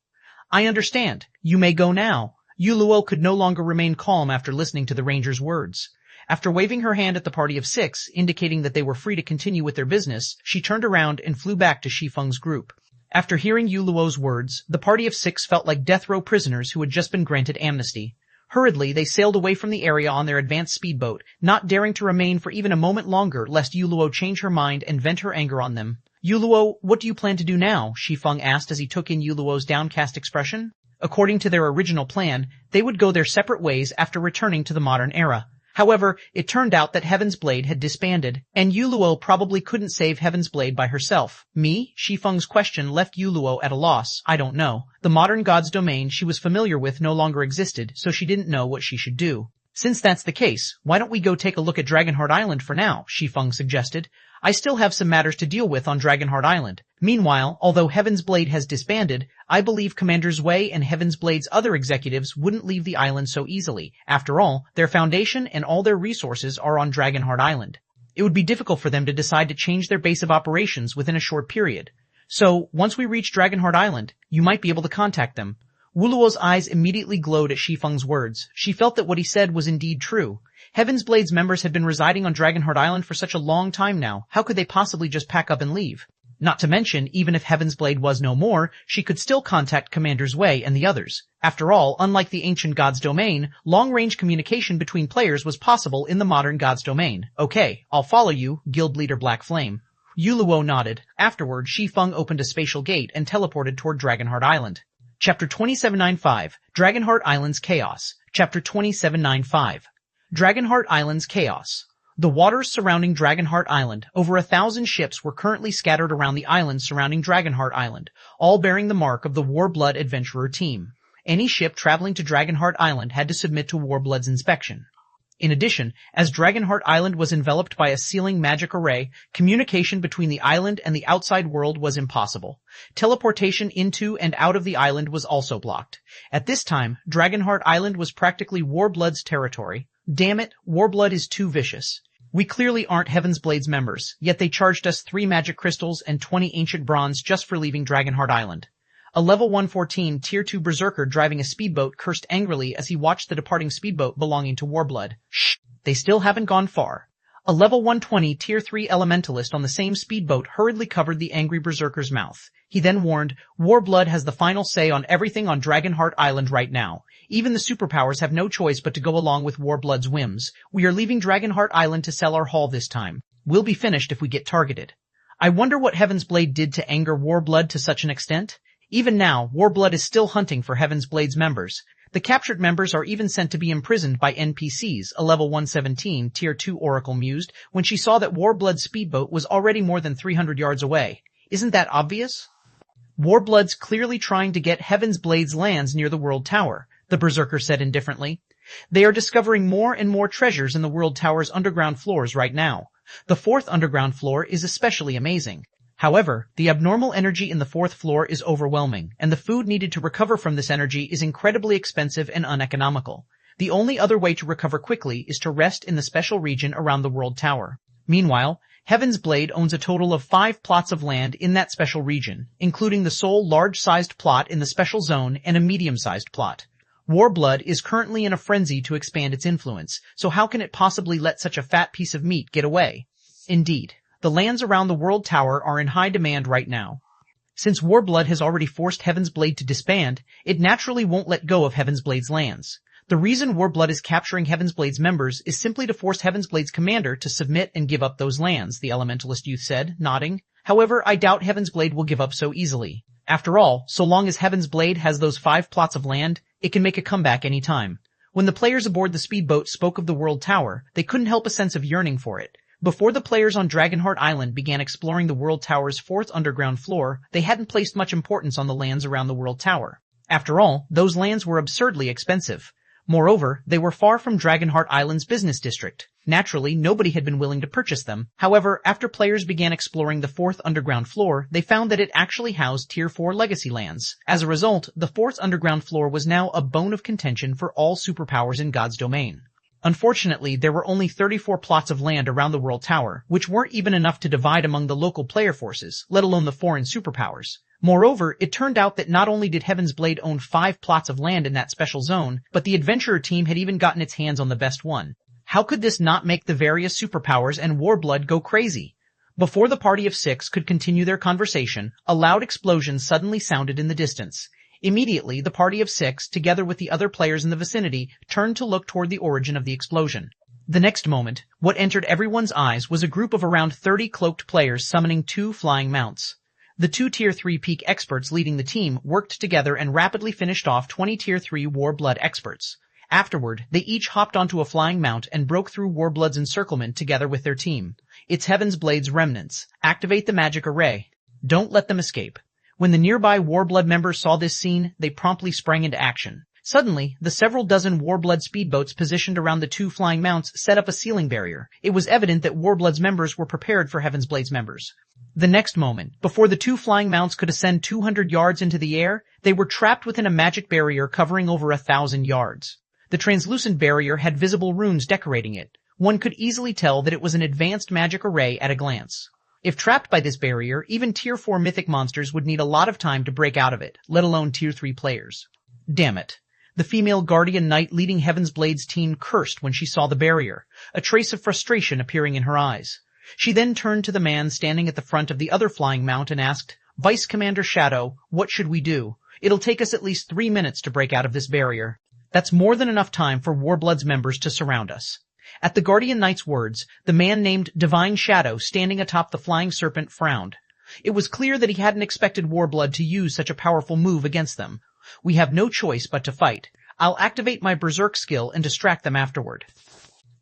"I understand. You may go now." Yuluo could no longer remain calm after listening to the ranger's words. After waving her hand at the party of 6, indicating that they were free to continue with their business, she turned around and flew back to Shi Feng's group. After hearing Yuluo's words, the party of 6 felt like death row prisoners who had just been granted amnesty. Hurriedly, they sailed away from the area on their advanced speedboat, not daring to remain for even a moment longer lest Yuluo change her mind and vent her anger on them. "Yuluo, what do you plan to do now?" Shi Feng asked as he took in Yuluo's downcast expression. According to their original plan, they would go their separate ways after returning to the modern era. However, it turned out that Heaven's Blade had disbanded, and Yuluo probably couldn't save Heaven's Blade by herself. Me? Shi Feng's question left Yuluo at a loss. I don't know. The modern god's domain she was familiar with no longer existed, so she didn't know what she should do. Since that's the case, why don't we go take a look at Dragonheart Island for now, Shi Feng suggested. I still have some matters to deal with on Dragonheart Island. Meanwhile, although Heaven's Blade has disbanded, I believe Commander Zwei and Heaven's Blade's other executives wouldn't leave the island so easily. After all, their foundation and all their resources are on Dragonheart Island. It would be difficult for them to decide to change their base of operations within a short period. So, once we reach Dragonheart Island, you might be able to contact them. Wuluo's eyes immediately glowed at Shi Feng's words. She felt that what he said was indeed true. Heaven's Blade's members had been residing on Dragonheart Island for such a long time now. How could they possibly just pack up and leave? Not to mention, even if Heaven's Blade was no more, she could still contact Commander Zwei and the others. After all, unlike the ancient god's domain, long-range communication between players was possible in the modern god's domain. Okay, I'll follow you, Guild Leader Black Flame. Yuluo nodded. Afterward, Shi Feng opened a spatial gate and teleported toward Dragonheart Island. Chapter 2795, Dragonheart Island's Chaos. Chapter 2795. Dragonheart Island's Chaos. The waters surrounding Dragonheart Island, over 1,000 ships were currently scattered around the island surrounding Dragonheart Island, all bearing the mark of the Warblood Adventurer team. Any ship traveling to Dragonheart Island had to submit to Warblood's inspection. In addition, as Dragonheart Island was enveloped by a sealing magic array, communication between the island and the outside world was impossible. Teleportation into and out of the island was also blocked. At this time, Dragonheart Island was practically Warblood's territory. Damn it, Warblood is too vicious. We clearly aren't Heaven's Blade's members, yet they charged us 3 magic crystals and 20 ancient bronze just for leaving Dragonheart Island. A level 114 Tier 2 berserker driving a speedboat cursed angrily as he watched the departing speedboat belonging to Warblood. Shh! They still haven't gone far. A level 120 Tier 3 elementalist on the same speedboat hurriedly covered the angry berserker's mouth. He then warned, Warblood has the final say on everything on Dragonheart Island right now. Even the superpowers have no choice but to go along with Warblood's whims. We are leaving Dragonheart Island to sell our haul this time. We'll be finished if we get targeted. I wonder what Heaven's Blade did to anger Warblood to such an extent. Even now, Warblood is still hunting for Heaven's Blade's members. The captured members are even sent to be imprisoned by NPCs, a level 117 Tier 2 Oracle mused, when she saw that Warblood's speedboat was already more than 300 yards away. Isn't that obvious? Warblood's clearly trying to get Heaven's Blade's lands near the World Tower, the berserker said indifferently. They are discovering more and more treasures in the World Tower's underground floors right now. The 4th underground floor is especially amazing. However, the abnormal energy in the 4th floor is overwhelming, and the food needed to recover from this energy is incredibly expensive and uneconomical. The only other way to recover quickly is to rest in the special region around the World Tower. Meanwhile, Heaven's Blade owns a total of 5 plots of land in that special region, including the sole large-sized plot in the special zone and a medium-sized plot. Warblood is currently in a frenzy to expand its influence, so how can it possibly let such a fat piece of meat get away? Indeed. The lands around the World Tower are in high demand right now. Since Warblood has already forced Heaven's Blade to disband, it naturally won't let go of Heaven's Blade's lands. The reason Warblood is capturing Heaven's Blade's members is simply to force Heaven's Blade's commander to submit and give up those lands, the Elementalist youth said, nodding. However, I doubt Heaven's Blade will give up so easily. After all, so long as Heaven's Blade has those 5 plots of land, it can make a comeback any time. When the players aboard the speedboat spoke of the World Tower, they couldn't help a sense of yearning for it. Before the players on Dragonheart Island began exploring the World Tower's 4th underground floor, they hadn't placed much importance on the lands around the World Tower. After all, those lands were absurdly expensive. Moreover, they were far from Dragonheart Island's business district. Naturally, nobody had been willing to purchase them. However, after players began exploring the 4th underground floor, they found that it actually housed Tier 4 legacy lands. As a result, the 4th underground floor was now a bone of contention for all superpowers in God's domain. Unfortunately, there were only 34 plots of land around the World Tower, which weren't even enough to divide among the local player forces, let alone the foreign superpowers. Moreover, it turned out that not only did Heaven's Blade own 5 plots of land in that special zone, but the adventurer team had even gotten its hands on the best one. How could this not make the various superpowers and Warblood go crazy? Before the party of 6 could continue their conversation, a loud explosion suddenly sounded in the distance. Immediately, the party of 6, together with the other players in the vicinity, turned to look toward the origin of the explosion. The next moment, what entered everyone's eyes was a group of around 30 cloaked players summoning 2 flying mounts. The 2 Tier 3 peak experts leading the team worked together and rapidly finished off 20 Tier 3 Warblood experts. Afterward, they each hopped onto a flying mount and broke through Warblood's encirclement together with their team. It's Heaven's Blade's remnants. Activate the magic array. Don't let them escape. When the nearby Warblood members saw this scene, they promptly sprang into action. Suddenly, the several dozen Warblood speedboats positioned around the two flying mounts set up a sealing barrier. It was evident that Warblood's members were prepared for Heaven's Blade's members. The next moment, before the two flying mounts could ascend 200 yards into the air, they were trapped within a magic barrier covering over 1,000 yards. The translucent barrier had visible runes decorating it. One could easily tell that it was an advanced magic array at a glance. If trapped by this barrier, even Tier 4 mythic monsters would need a lot of time to break out of it, let alone Tier 3 players. Damn it. The female Guardian Knight leading Heaven's Blade's team cursed when she saw the barrier, a trace of frustration appearing in her eyes. She then turned to the man standing at the front of the other flying mount and asked, "Vice Commander Shadow, what should we do? It'll take us at least 3 minutes to break out of this barrier. That's more than enough time for Warblood's members to surround us." At the Guardian Knight's words, the man named Divine Shadow standing atop the flying serpent frowned. It was clear that he hadn't expected Warblood to use such a powerful move against them. "We have no choice but to fight. I'll activate my Berserk skill and distract them afterward.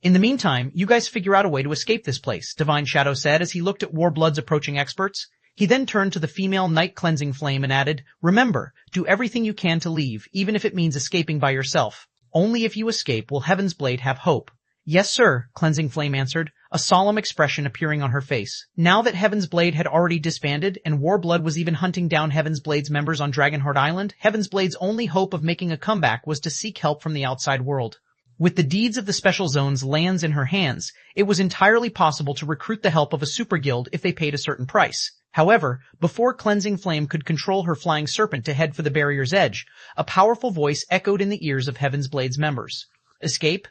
In the meantime, you guys figure out a way to escape this place," Divine Shadow said as he looked at Warblood's approaching experts. He then turned to the female Night Cleansing Flame and added, "Remember, do everything you can to leave, even if it means escaping by yourself. Only if you escape will Heaven's Blade have hope." "Yes, sir," Cleansing Flame answered, a solemn expression appearing on her face. Now that Heaven's Blade had already disbanded and Warblood was even hunting down Heaven's Blade's members on Dragonheart Island, Heaven's Blade's only hope of making a comeback was to seek help from the outside world. With the deeds of the Special Zone's lands in her hands, it was entirely possible to recruit the help of a super guild if they paid a certain price. However, before Cleansing Flame could control her flying serpent to head for the barrier's edge, a powerful voice echoed in the ears of Heaven's Blade's members. "Escape?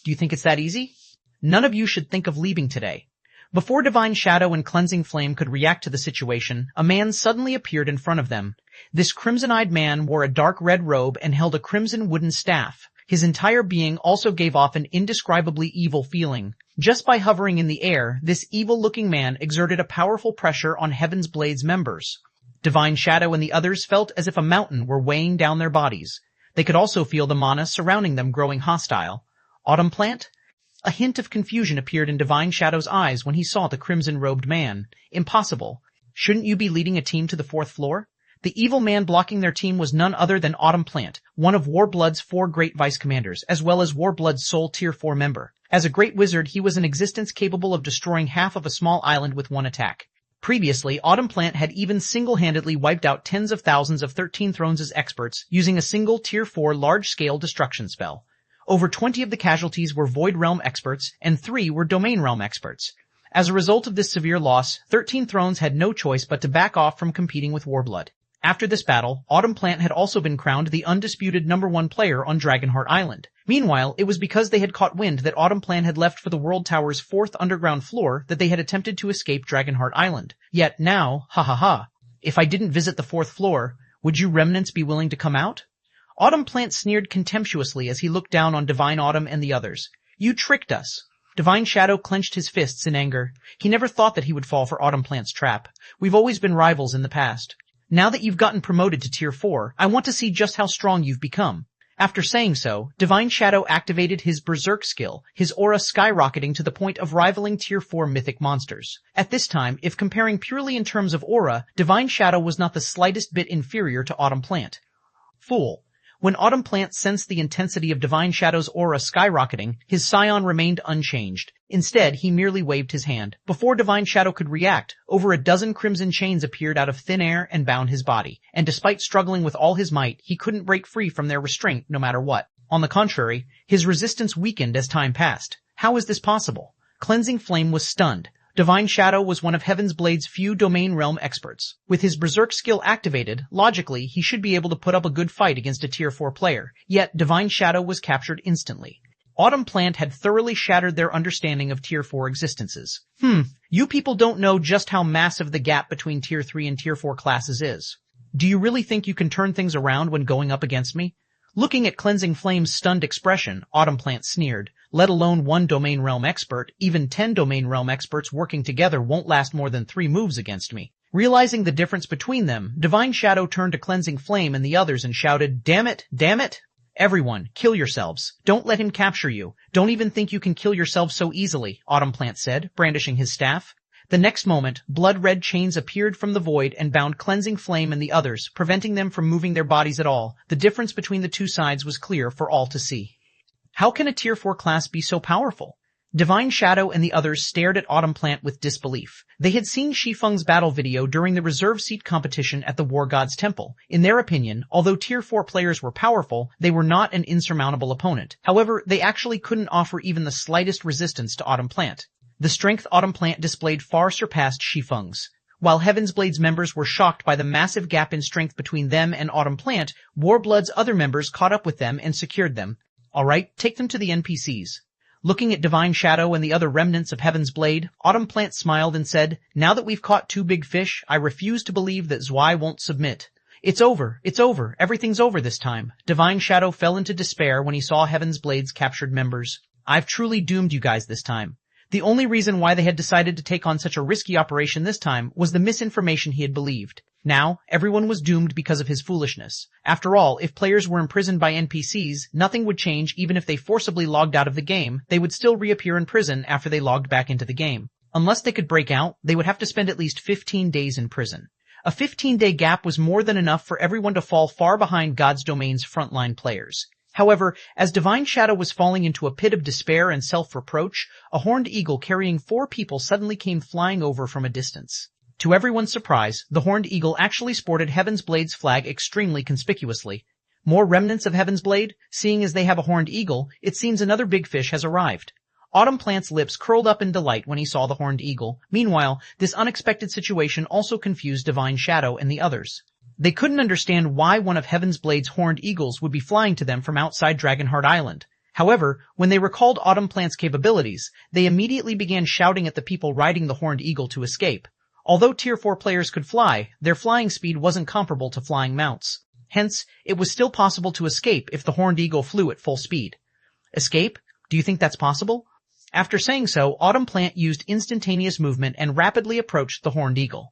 Do you think it's that easy? None of you should think of leaving today." Before Divine Shadow and Cleansing Flame could react to the situation, a man suddenly appeared in front of them. This crimson-eyed man wore a dark red robe and held a crimson wooden staff. His entire being also gave off an indescribably evil feeling. Just by hovering in the air, this evil-looking man exerted a powerful pressure on Heaven's Blade's members. Divine Shadow and the others felt as if a mountain were weighing down their bodies. They could also feel the mana surrounding them growing hostile. "Autumn Plant?" A hint of confusion appeared in Divine Shadow's eyes when he saw the crimson-robed man. "Impossible. Shouldn't you be leading a team to the 4th floor?" The evil man blocking their team was none other than Autumn Plant, one of Warblood's 4 great vice commanders, as well as Warblood's sole Tier 4 member. As a great wizard, he was an existence capable of destroying half of a small island with one attack. Previously, Autumn Plant had even single-handedly wiped out tens of thousands of 13 Thrones' experts using a single Tier 4 large-scale destruction spell. Over 20 of the casualties were Void Realm experts, and 3 were Domain Realm experts. As a result of this severe loss, 13 Thrones had no choice but to back off from competing with Warblood. After this battle, Autumn Plant had also been crowned the undisputed #1 player on Dragonheart Island. Meanwhile, it was because they had caught wind that Autumn Plant had left for the World Tower's 4th underground floor that they had attempted to escape Dragonheart Island. Yet now, if I didn't visit the 4th floor, would you remnants be willing to come out? Autumn Plant sneered contemptuously as he looked down on Divine Autumn and the others. "You tricked us." Divine Shadow clenched his fists in anger. He never thought that he would fall for Autumn Plant's trap. "We've always been rivals in the past. Now that you've gotten promoted to Tier 4, I want to see just how strong you've become." After saying so, Divine Shadow activated his Berserk skill, his aura skyrocketing to the point of rivaling Tier 4 mythic monsters. At this time, if comparing purely in terms of aura, Divine Shadow was not the slightest bit inferior to Autumn Plant. Fool. When Autumn Plant sensed the intensity of Divine Shadow's aura skyrocketing, his scion remained unchanged. Instead, he merely waved his hand. Before Divine Shadow could react, over a dozen crimson chains appeared out of thin air and bound his body. And despite struggling with all his might, he couldn't break free from their restraint no matter what. On the contrary, his resistance weakened as time passed. How is this possible? Cleansing Flame was stunned. Divine Shadow was one of Heaven's Blade's few Domain Realm experts. With his Berserk skill activated, logically, he should be able to put up a good fight against a Tier 4 player. Yet, Divine Shadow was captured instantly. Autumn Plant had thoroughly shattered their understanding of Tier 4 existences. You people don't know just how massive the gap between Tier 3 and Tier 4 classes is. Do you really think you can turn things around when going up against me? Looking at Cleansing Flame's stunned expression, Autumn Plant sneered. Let alone 1 Domain Realm expert, even 10 Domain Realm experts working together won't last more than 3 moves against me. Realizing the difference between them, Divine Shadow turned to Cleansing Flame and the others and shouted, Damn it! Everyone, kill yourselves. Don't let him capture you. Don't even think you can kill yourselves so easily, Autumn Plant said, brandishing his staff. The next moment, blood-red chains appeared from the void and bound Cleansing Flame and the others, preventing them from moving their bodies at all. The difference between the two sides was clear for all to see. How can a Tier 4 class be so powerful? Divine Shadow and the others stared at Autumn Plant with disbelief. They had seen Shi Feng's battle video during the reserve seat competition at the War God's Temple. In their opinion, although Tier 4 players were powerful, they were not an insurmountable opponent. However, they actually couldn't offer even the slightest resistance to Autumn Plant. The strength Autumn Plant displayed far surpassed Shi Feng's. While Heaven's Blade's members were shocked by the massive gap in strength between them and Autumn Plant, Warblood's other members caught up with them and secured them. Alright, take them to the NPCs. Looking at Divine Shadow and the other remnants of Heaven's Blade, Autumn Plant smiled and said, "Now that we've caught two big fish, I refuse to believe that Zwei won't submit. It's over, everything's over this time." Divine Shadow fell into despair when he saw Heaven's Blade's captured members. "I've truly doomed you guys this time." The only reason why they had decided to take on such a risky operation this time was the misinformation he had believed. Now, everyone was doomed because of his foolishness. After all, if players were imprisoned by NPCs, nothing would change even if they forcibly logged out of the game. They would still reappear in prison after they logged back into the game. Unless they could break out, they would have to spend at least 15 days in prison. A 15-day gap was more than enough for everyone to fall far behind God's Domain's frontline players. However, as Divine Shadow was falling into a pit of despair and self-reproach, a horned eagle carrying 4 people suddenly came flying over from a distance. To everyone's surprise, the horned eagle actually sported Heaven's Blade's flag extremely conspicuously. More remnants of Heaven's Blade? Seeing as they have a horned eagle, it seems another big fish has arrived. Autumn Plant's lips curled up in delight when he saw the horned eagle. Meanwhile, this unexpected situation also confused Divine Shadow and the others. They couldn't understand why one of Heaven's Blade's horned eagles would be flying to them from outside Dragonheart Island. However, when they recalled Autumn Plant's capabilities, they immediately began shouting at the people riding the horned eagle to escape. Although Tier 4 players could fly, their flying speed wasn't comparable to flying mounts. Hence, it was still possible to escape if the horned eagle flew at full speed. Escape? Do you think that's possible? After saying so, Autumn Plant used instantaneous movement and rapidly approached the horned eagle.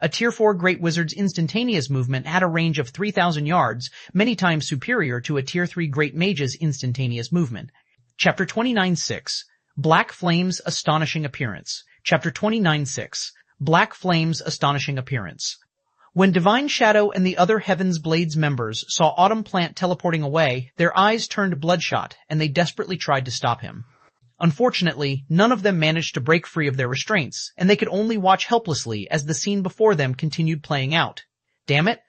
A Tier 4 Great Wizard's instantaneous movement had a range of 3,000 yards, many times superior to a Tier 3 Great Mage's instantaneous movement. Chapter 29.6 Black Flame's Astonishing Appearance. Chapter 29.6 Black Flame's Astonishing Appearance. When Divine Shadow and the other Heaven's Blade's members saw Autumn Plant teleporting away, their eyes turned bloodshot, and they desperately tried to stop him. Unfortunately, none of them managed to break free of their restraints, and they could only watch helplessly as the scene before them continued playing out. Damn it!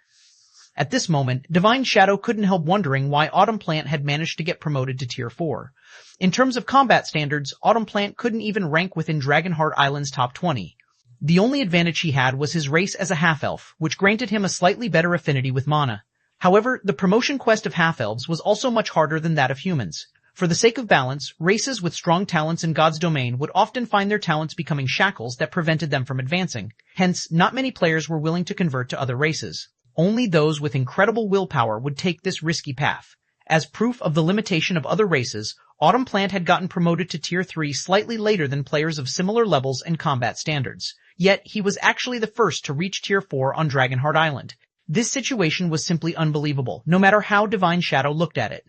At this moment, Divine Shadow couldn't help wondering why Autumn Plant had managed to get promoted to Tier 4. In terms of combat standards, Autumn Plant couldn't even rank within Dragonheart Island's top 20. The only advantage he had was his race as a half-elf, which granted him a slightly better affinity with mana. However, the promotion quest of half-elves was also much harder than that of humans. For the sake of balance, races with strong talents in God's domain would often find their talents becoming shackles that prevented them from advancing. Hence, not many players were willing to convert to other races. Only those with incredible willpower would take this risky path. As proof of the limitation of other races, Autumn Plant had gotten promoted to Tier 3 slightly later than players of similar levels and combat standards. Yet, he was actually the first to reach Tier 4 on Dragonheart Island. This situation was simply unbelievable, no matter how Divine Shadow looked at it.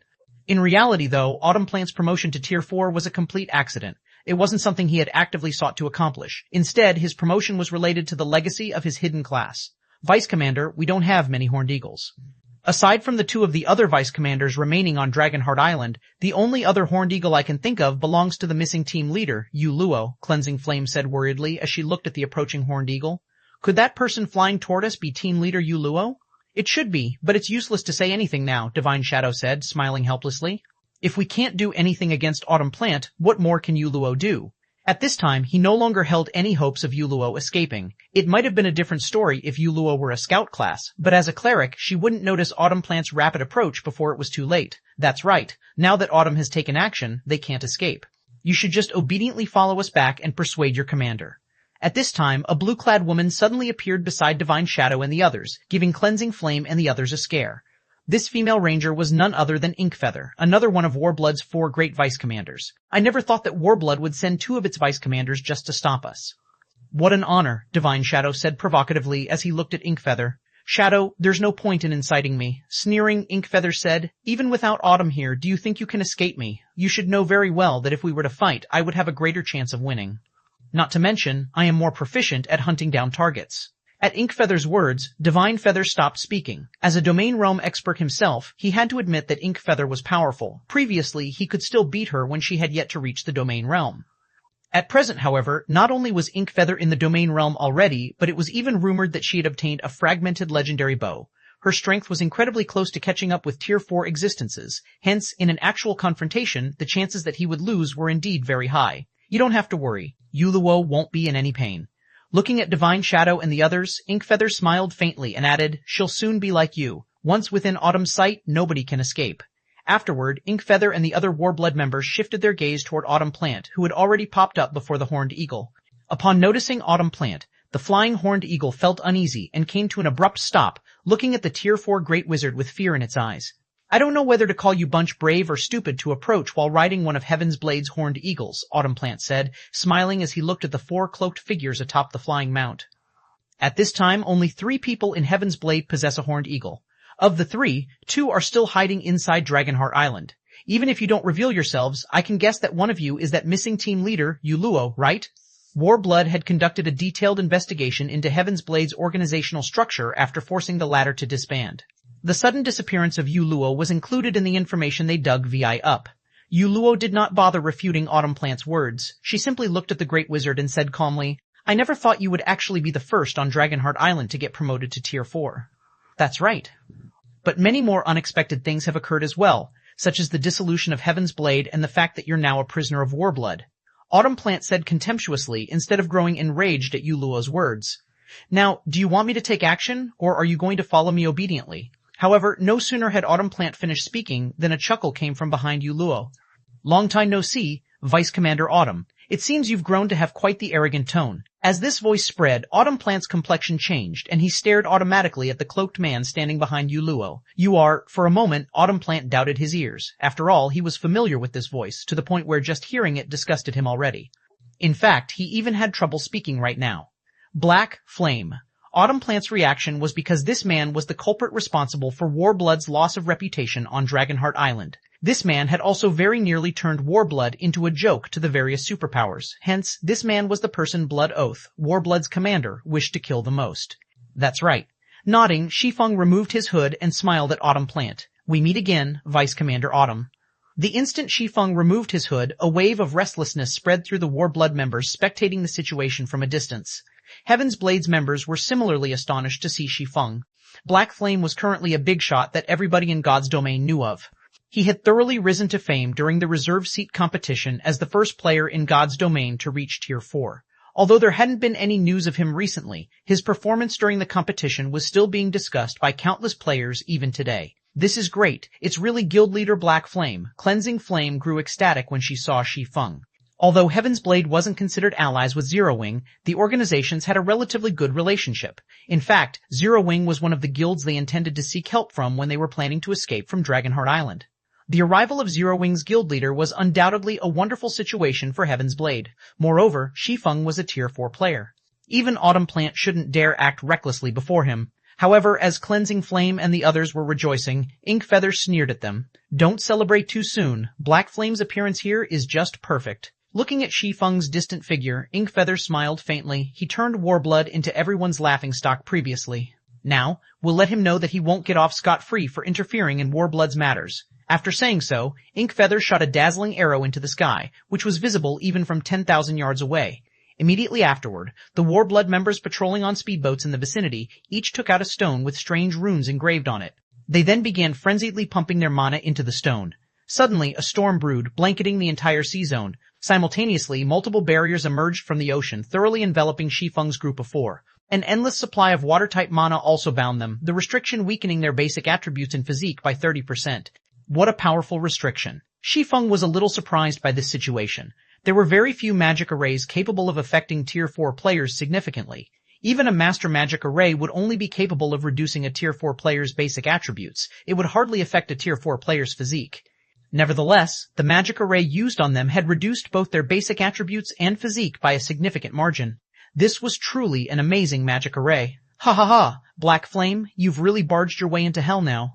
In reality, though, Autumn Plant's promotion to Tier 4 was a complete accident. It wasn't something he had actively sought to accomplish. Instead, his promotion was related to the legacy of his hidden class. Vice Commander, we don't have many Horned Eagles. Aside from the 2 of the other Vice Commanders remaining on Dragonheart Island, the only other Horned Eagle I can think of belongs to the missing team leader, Yu Luo, Cleansing Flame said worriedly as she looked at the approaching Horned Eagle. Could that person flying toward us be team leader Yu Luo? It should be, but it's useless to say anything now, Divine Shadow said, smiling helplessly. If we can't do anything against Autumn Plant, what more can Yu Luo do? At this time, he no longer held any hopes of Yu Luo escaping. It might have been a different story if Yu Luo were a scout class, but as a cleric, she wouldn't notice Autumn Plant's rapid approach before it was too late. That's right. Now that Autumn has taken action, they can't escape. You should just obediently follow us back and persuade your commander. At this time, a blue-clad woman suddenly appeared beside Divine Shadow and the others, giving Cleansing Flame and the others a scare. This female ranger was none other than Inkfeather, another one of Warblood's 4 great vice commanders. I never thought that Warblood would send 2 of its vice commanders just to stop us. What an honor, Divine Shadow said provocatively as he looked at Inkfeather. Shadow, there's no point in inciting me. Sneering, Inkfeather said, even without Autumn here, do you think you can escape me? You should know very well that if we were to fight, I would have a greater chance of winning. Not to mention, I am more proficient at hunting down targets. At Inkfeather's words, Divine Feather stopped speaking. As a domain realm expert himself, he had to admit that Inkfeather was powerful. Previously, he could still beat her when she had yet to reach the domain realm. At present, however, not only was Inkfeather in the domain realm already, but it was even rumored that she had obtained a fragmented legendary bow. Her strength was incredibly close to catching up with Tier 4 existences, hence, in an actual confrontation, the chances that he would lose were indeed very high. You don't have to worry. Yuluo won't be in any pain. Looking at Divine Shadow and the others, Inkfeather smiled faintly and added, she'll soon be like you. Once within Autumn's sight, nobody can escape. Afterward, Inkfeather and the other Warblood members shifted their gaze toward Autumn Plant, who had already popped up before the Horned Eagle. Upon noticing Autumn Plant, the flying Horned Eagle felt uneasy and came to an abrupt stop, looking at the Tier 4 Great Wizard with fear in its eyes. I don't know whether to call you bunch brave or stupid to approach while riding one of Heaven's Blade's Horned Eagles, Autumn Plant said, smiling as he looked at the 4 cloaked figures atop the flying mount. At this time, only 3 people in Heaven's Blade possess a Horned Eagle. Of the 3, 2 are still hiding inside Dragonheart Island. Even if you don't reveal yourselves, I can guess that one of you is that missing team leader, Yuluo, right? Warblood had conducted a detailed investigation into Heaven's Blade's organizational structure after forcing the latter to disband. The sudden disappearance of Yuluo was included in the information they dug VI up. Yuluo did not bother refuting Autumn Plant's words. She simply looked at the Great Wizard and said calmly, I never thought you would actually be the first on Dragonheart Island to get promoted to Tier 4. That's right. But many more unexpected things have occurred as well, such as the dissolution of Heaven's Blade and the fact that you're now a prisoner of Warblood. Autumn Plant said contemptuously instead of growing enraged at Yuluo's words. Now, do you want me to take action, or are you going to follow me obediently? However, no sooner had Autumn Plant finished speaking than a chuckle came from behind Yuluo. Long time no see, Vice Commander Autumn. It seems you've grown to have quite the arrogant tone. As this voice spread, Autumn Plant's complexion changed, and he stared automatically at the cloaked man standing behind Yuluo. For a moment, Autumn Plant doubted his ears. After all, he was familiar with this voice, to the point where just hearing it disgusted him already. In fact, he even had trouble speaking right now. Black Flame. Autumn Plant's reaction was because this man was the culprit responsible for Warblood's loss of reputation on Dragonheart Island. This man had also very nearly turned Warblood into a joke to the various superpowers. Hence, this man was the person Blood Oath, Warblood's commander, wished to kill the most. That's right. Nodding, Shi Feng removed his hood and smiled at Autumn Plant. We meet again, Vice Commander Autumn. The instant Shi Feng removed his hood, a wave of restlessness spread through the Warblood members spectating the situation from a distance. Heaven's Blade's members were similarly astonished to see Shi Feng. Black Flame was currently a big shot that everybody in God's domain knew of. He had thoroughly risen to fame during the reserve seat competition as the first player in God's domain to reach Tier 4. Although there hadn't been any news of him recently, his performance during the competition was still being discussed by countless players even today. This is great. It's really guild leader Black Flame. Cleansing Flame grew ecstatic when she saw Shi Feng. Although Heaven's Blade wasn't considered allies with Zero Wing, the organizations had a relatively good relationship. In fact, Zero Wing was one of the guilds they intended to seek help from when they were planning to escape from Dragonheart Island. The arrival of Zero Wing's guild leader was undoubtedly a wonderful situation for Heaven's Blade. Moreover, Shi Feng was a Tier 4 player. Even Autumn Plant shouldn't dare act recklessly before him. However, as Cleansing Flame and the others were rejoicing, Inkfeather sneered at them. Don't celebrate too soon. Black Flame's appearance here is just perfect. Looking at Shi Feng's distant figure, Inkfeather smiled faintly. He turned Warblood into everyone's laughingstock previously. Now, we'll let him know that he won't get off scot-free for interfering in Warblood's matters. After saying so, Inkfeather shot a dazzling arrow into the sky, which was visible even from 10,000 yards away. Immediately afterward, the Warblood members patrolling on speedboats in the vicinity each took out a stone with strange runes engraved on it. They then began frenziedly pumping their mana into the stone. Suddenly, a storm brewed, blanketing the entire sea zone. Simultaneously, multiple barriers emerged from the ocean, thoroughly enveloping Shi Feng's group of 4. An endless supply of water-type mana also bound them, the restriction weakening their basic attributes and physique by 30%. What a powerful restriction. Shi Feng was a little surprised by this situation. There were very few magic arrays capable of affecting Tier 4 players significantly. Even a Master Magic Array would only be capable of reducing a Tier 4 player's basic attributes. It would hardly affect a Tier 4 player's physique. Nevertheless, the magic array used on them had reduced both their basic attributes and physique by a significant margin. This was truly an amazing magic array. Ha ha ha! Black Flame, you've really barged your way into hell now.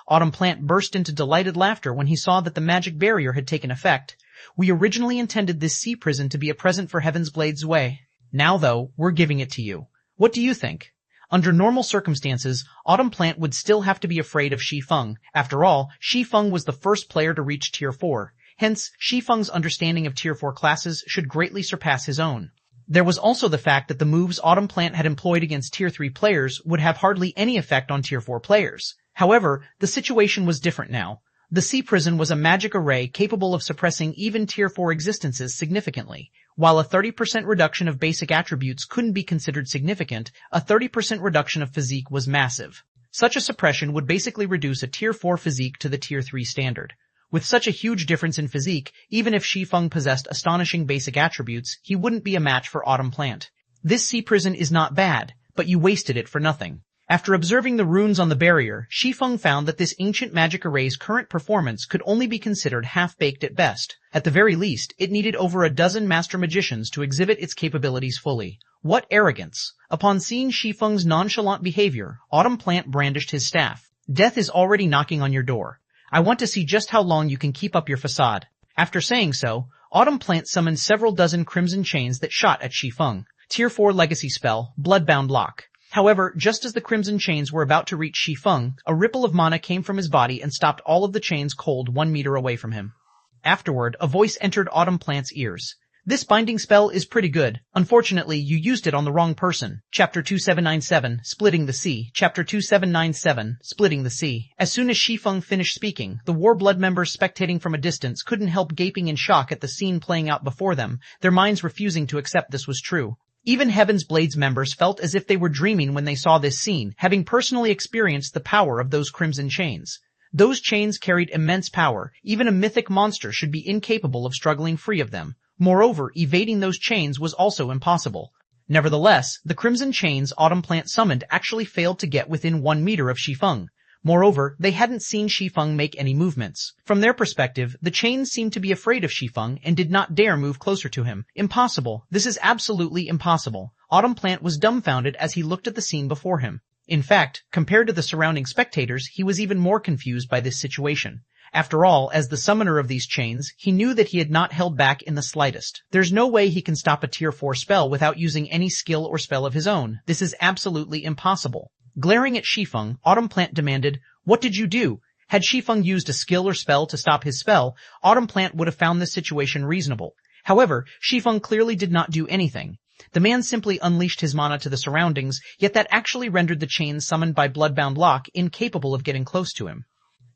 Autumn Plant burst into delighted laughter when he saw that the magic barrier had taken effect. We originally intended this sea prison to be a present for Heaven's Blade's way. Now, though, we're giving it to you. What do you think? Under normal circumstances, Autumn Plant would still have to be afraid of Shi Feng. After all, Shi Feng was the first player to reach Tier 4. Hence, Shi Feng's understanding of Tier 4 classes should greatly surpass his own. There was also the fact that the moves Autumn Plant had employed against Tier 3 players would have hardly any effect on Tier 4 players. However, the situation was different now. The Sea Prison was a magic array capable of suppressing even Tier 4 existences significantly. While a 30% reduction of basic attributes couldn't be considered significant, a 30% reduction of physique was massive. Such a suppression would basically reduce a Tier 4 physique to the Tier 3 standard. With such a huge difference in physique, even if Shi Feng possessed astonishing basic attributes, he wouldn't be a match for Autumn Plant. This Sea Prison is not bad, but you wasted it for nothing. After observing the runes on the barrier, Shi Feng found that this ancient magic array's current performance could only be considered half-baked at best. At the very least, it needed over a dozen master magicians to exhibit its capabilities fully. What arrogance! Upon seeing Shi Feng's nonchalant behavior, Autumn Plant brandished his staff. Death is already knocking on your door. I want to see just how long you can keep up your facade. After saying so, Autumn Plant summoned several dozen crimson chains that shot at Shi Feng. Tier 4 legacy spell, Bloodbound Lock. However, just as the crimson chains were about to reach Shi Feng, a ripple of mana came from his body and stopped all of the chains cold 1 meter away from him. Afterward, a voice entered Autumn Plant's ears. This binding spell is pretty good. Unfortunately, you used it on the wrong person. Chapter 2797, Splitting the Sea. Chapter 2797, Splitting the Sea. As soon as Shi Feng finished speaking, the Warblood members spectating from a distance couldn't help gaping in shock at the scene playing out before them, their minds refusing to accept this was true. Even Heaven's Blade's members felt as if they were dreaming when they saw this scene, having personally experienced the power of those crimson chains. Those chains carried immense power. Even a mythic monster should be incapable of struggling free of them. Moreover, evading those chains was also impossible. Nevertheless, the crimson chains Autumn Plant summoned actually failed to get within 1 meter of Shi Feng. Moreover, they hadn't seen Shi Feng make any movements. From their perspective, the chains seemed to be afraid of Shi Feng and did not dare move closer to him. Impossible. This is absolutely impossible. Autumn Plant was dumbfounded as he looked at the scene before him. In fact, compared to the surrounding spectators, he was even more confused by this situation. After all, as the summoner of these chains, he knew that he had not held back in the slightest. There's no way he can stop a Tier 4 spell without using any skill or spell of his own. This is absolutely impossible. Glaring at Shi Feng, Autumn Plant demanded, "What did you do?" Had Shi Feng used a skill or spell to stop his spell, Autumn Plant would have found this situation reasonable. However, Shi Feng clearly did not do anything. The man simply unleashed his mana to the surroundings, yet that actually rendered the chains summoned by Bloodbound Lock incapable of getting close to him.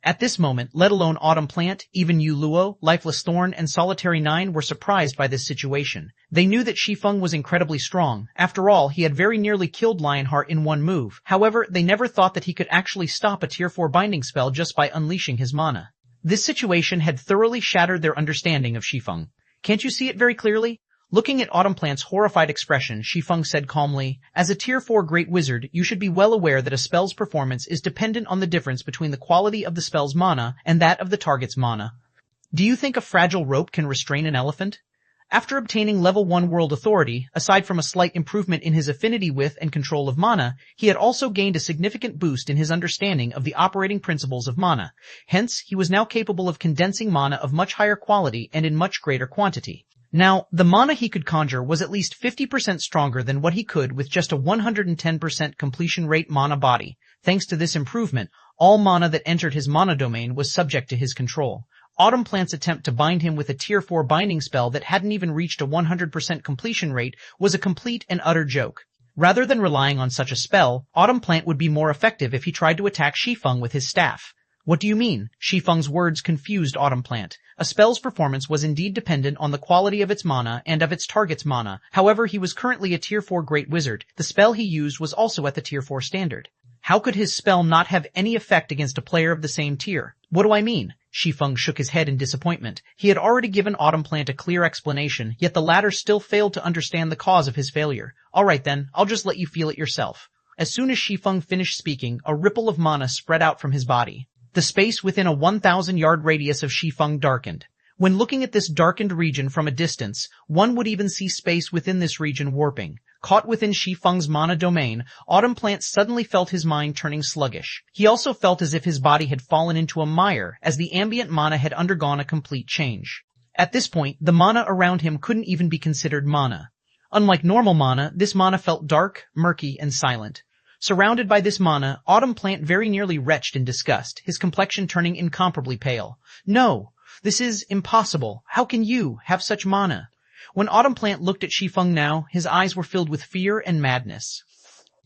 At this moment, let alone Autumn Plant, even Yu Luo, Lifeless Thorn, and Solitary 9 were surprised by this situation. They knew that Shi Feng was incredibly strong. After all, he had very nearly killed Lionheart in one move. However, they never thought that he could actually stop a Tier 4 binding spell just by unleashing his mana. This situation had thoroughly shattered their understanding of Shi Feng. Can't you see it very clearly? Looking at Autumn Plant's horrified expression, Shi Feng said calmly, "As a Tier 4 Great Wizard, you should be well aware that a spell's performance is dependent on the difference between the quality of the spell's mana and that of the target's mana. Do you think a fragile rope can restrain an elephant?" After obtaining level 1 world authority, aside from a slight improvement in his affinity with and control of mana, he had also gained a significant boost in his understanding of the operating principles of mana. Hence, he was now capable of condensing mana of much higher quality and in much greater quantity. Now, the mana he could conjure was at least 50% stronger than what he could with just a 110% completion rate mana body. Thanks to this improvement, all mana that entered his mana domain was subject to his control. Autumn Plant's attempt to bind him with a Tier 4 binding spell that hadn't even reached a 100% completion rate was a complete and utter joke. Rather than relying on such a spell, Autumn Plant would be more effective if he tried to attack Shi Feng with his staff. What do you mean? Shi Feng's words confused Autumn Plant. A spell's performance was indeed dependent on the quality of its mana and of its target's mana. However, he was currently a Tier 4 Great Wizard. The spell he used was also at the Tier 4 standard. How could his spell not have any effect against a player of the same tier? What do I mean? Shi Feng shook his head in disappointment. He had already given Autumn Plant a clear explanation, yet the latter still failed to understand the cause of his failure. Alright then, I'll just let you feel it yourself. As soon as Shi Feng finished speaking, a ripple of mana spread out from his body. The space within a 1,000-yard radius of Shi Feng darkened. When looking at this darkened region from a distance, one would even see space within this region warping. Caught within Shi Feng's mana domain, Autumn Plant suddenly felt his mind turning sluggish. He also felt as if his body had fallen into a mire, as the ambient mana had undergone a complete change. At this point, the mana around him couldn't even be considered mana. Unlike normal mana, this mana felt dark, murky, and silent. Surrounded by this mana, Autumn Plant very nearly retched in disgust, his complexion turning incomparably pale. No! This is impossible. How can you have such mana? When Autumn Plant looked at Shi Feng now, his eyes were filled with fear and madness.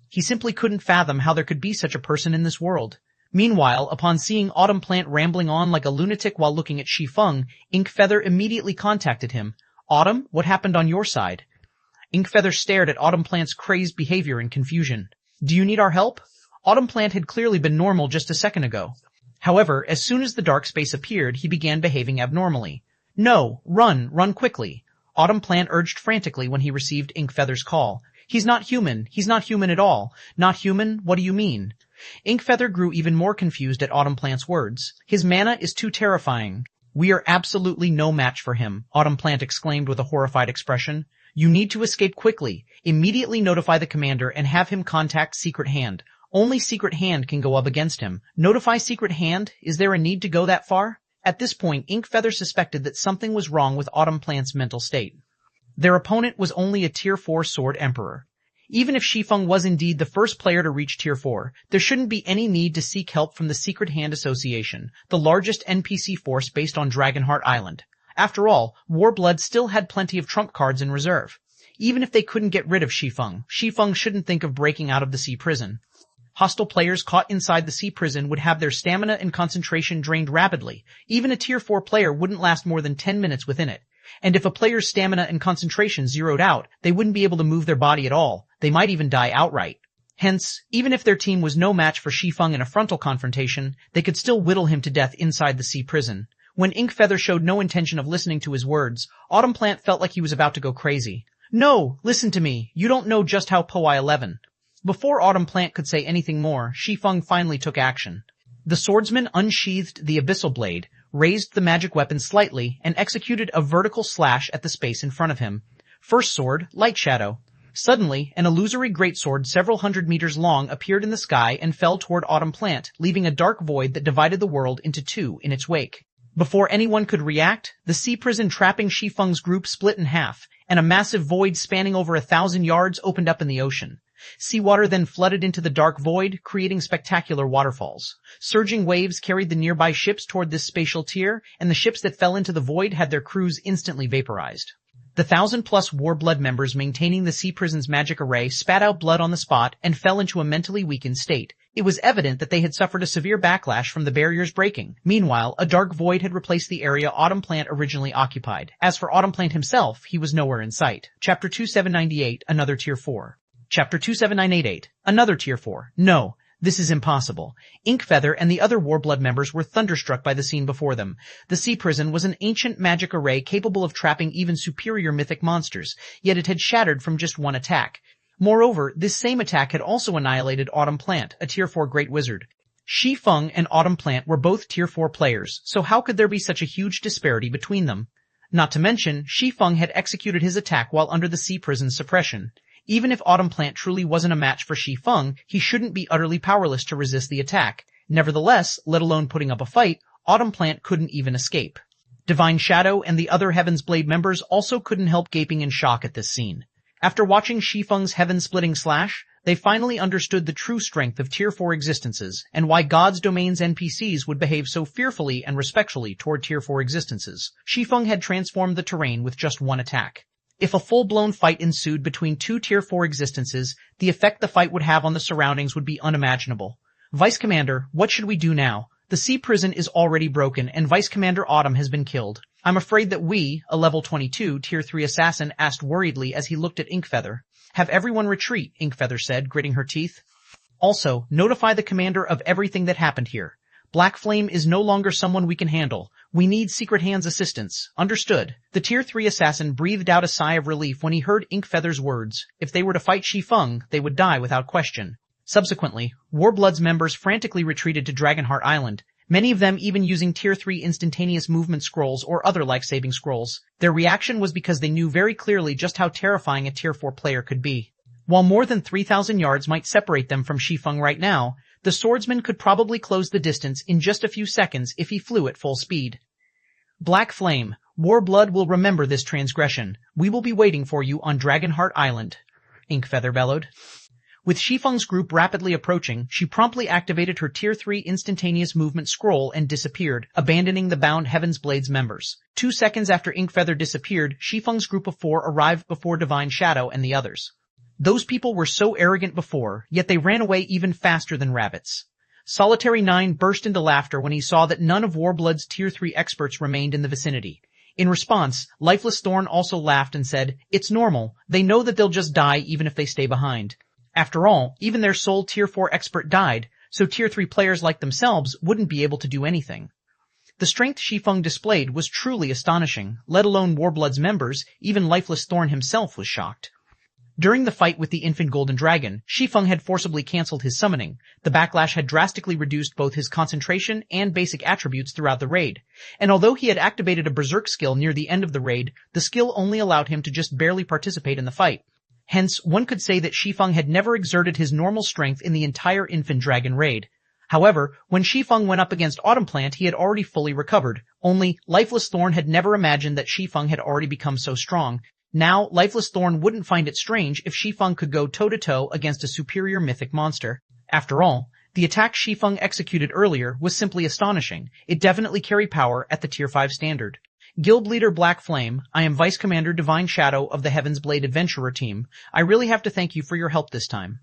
He simply couldn't fathom how there could be such a person in this world. Meanwhile, upon seeing Autumn Plant rambling on like a lunatic while looking at Shi Feng, Inkfeather immediately contacted him. Autumn, what happened on your side? Inkfeather stared at Autumn Plant's crazed behavior in confusion. Do you need our help? Autumn Plant had clearly been normal just a second ago. However, as soon as the dark space appeared, he began behaving abnormally. No, run quickly. Autumn Plant urged frantically when he received Inkfeather's call. He's not human at all. Not human? What do you mean? Inkfeather grew even more confused at Autumn Plant's words. His mana is too terrifying. We are absolutely no match for him, Autumn Plant exclaimed with a horrified expression. You need to escape quickly. Immediately notify the commander and have him contact Secret Hand. Only Secret Hand can go up against him. Notify Secret Hand? Is there a need to go that far? At this point, Inkfeather suspected that something was wrong with Autumn Plant's mental state. Their opponent was only a Tier 4 Sword Emperor. Even if Shi Feng was indeed the first player to reach Tier 4, there shouldn't be any need to seek help from the Secret Hand Association, the largest NPC force based on Dragonheart Island. After all, Warblood still had plenty of trump cards in reserve. Even if they couldn't get rid of Shi Feng shouldn't think of breaking out of the sea prison. Hostile players caught inside the sea prison would have their stamina and concentration drained rapidly. Even a Tier 4 player wouldn't last more than 10 minutes within it. And if a player's stamina and concentration zeroed out, they wouldn't be able to move their body at all. They might even die outright. Hence, even if their team was no match for Shi Feng in a frontal confrontation, they could still whittle him to death inside the sea prison. When Inkfeather showed no intention of listening to his words, Autumn Plant felt like he was about to go crazy. No, listen to me. You don't know just how Powai 11. Before Autumn Plant could say anything more, Shi Feng finally took action. The swordsman unsheathed the abyssal blade, raised the magic weapon slightly, and executed a vertical slash at the space in front of him. First sword, Light Shadow. Suddenly, an illusory greatsword several hundred meters long appeared in the sky and fell toward Autumn Plant, leaving a dark void that divided the world into two in its wake. Before anyone could react, the sea prison trapping Shi Feng's group split in half, and a massive void spanning over 1,000 yards opened up in the ocean. Seawater then flooded into the dark void, creating spectacular waterfalls. Surging waves carried the nearby ships toward this spatial tier, and the ships that fell into the void had their crews instantly vaporized. The 1,000-plus Warblood members maintaining the sea prison's magic array spat out blood on the spot and fell into a mentally weakened state. It was evident that they had suffered a severe backlash from the barriers breaking. Meanwhile, a dark void had replaced the area Autumn Plant originally occupied. As for Autumn Plant himself, he was nowhere in sight. Chapter 2798, Another Tier 4. Chapter 27988, Another Tier 4. No, this is impossible. Inkfeather and the other Warblood members were thunderstruck by the scene before them. The sea prison was an ancient magic array capable of trapping even superior mythic monsters, yet it had shattered from just one attack. Moreover, this same attack had also annihilated Autumn Plant, a Tier 4 Great Wizard. Shi Feng and Autumn Plant were both Tier 4 players, so how could there be such a huge disparity between them? Not to mention, Shi Feng had executed his attack while under the sea prison's suppression. Even if Autumn Plant truly wasn't a match for Shi Feng, he shouldn't be utterly powerless to resist the attack. Nevertheless, let alone putting up a fight, Autumn Plant couldn't even escape. Divine Shadow and the other Heaven's Blade members also couldn't help gaping in shock at this scene. After watching Shi Feng's heaven-splitting slash, they finally understood the true strength of Tier 4 existences, and why God's Domain's NPCs would behave so fearfully and respectfully toward Tier 4 existences. Shi Feng had transformed the terrain with just one attack. If a full-blown fight ensued between two Tier 4 existences, the effect the fight would have on the surroundings would be unimaginable. Vice Commander, what should we do now? The sea prison is already broken, and Vice Commander Autumn has been killed. I'm afraid that we, a level 22 Tier 3 assassin, asked worriedly as he looked at Inkfeather. Have everyone retreat, Inkfeather said, gritting her teeth. Also, notify the commander of everything that happened here. Black Flame is no longer someone we can handle. We need Secret Hand's assistance. Understood. The Tier 3 assassin breathed out a sigh of relief when he heard Inkfeather's words. If they were to fight Shi Feng, they would die without question. Subsequently, Warblood's members frantically retreated to Dragonheart Island, many of them even using Tier 3 instantaneous movement scrolls or other life-saving scrolls. Their reaction was because they knew very clearly just how terrifying a Tier 4 player could be. While more than 3,000 yards might separate them from Shi Feng right now, the swordsman could probably close the distance in just a few seconds if he flew at full speed. Black Flame, Warblood will remember this transgression. We will be waiting for you on Dragonheart Island, Inkfeather bellowed. With Shi Feng's group rapidly approaching, she promptly activated her Tier 3 instantaneous movement scroll and disappeared, abandoning the bound Heaven's Blades members. 2 seconds after Inkfeather disappeared, Shi Feng's group of 4 arrived before Divine Shadow and the others. Those people were so arrogant before, yet they ran away even faster than rabbits. Solitary 9 burst into laughter when he saw that none of Warblood's Tier 3 experts remained in the vicinity. In response, Lifeless Thorn also laughed and said, "It's normal. They know that they'll just die even if they stay behind. After all, even their sole Tier 4 expert died, so Tier 3 players like themselves wouldn't be able to do anything." The strength Shi Feng displayed was truly astonishing, let alone Warblood's members. Even Lifeless Thorn himself was shocked. During the fight with the infant golden dragon, Shi Feng had forcibly cancelled his summoning. The backlash had drastically reduced both his concentration and basic attributes throughout the raid. And although he had activated a berserk skill near the end of the raid, the skill only allowed him to just barely participate in the fight. Hence, one could say that Shi Feng had never exerted his normal strength in the entire infant dragon raid. However, when Shi Feng went up against Autumn Plant, he had already fully recovered. Only, Lifeless Thorn had never imagined that Shi Feng had already become so strong. Now, Lifeless Thorn wouldn't find it strange if Shi Feng could go toe-to-toe against a superior mythic monster. After all, the attack Shi Feng executed earlier was simply astonishing. It definitely carried power at the Tier 5 standard. Guild Leader Black Flame, I am Vice Commander Divine Shadow of the Heaven's Blade Adventurer team. I really have to thank you for your help this time.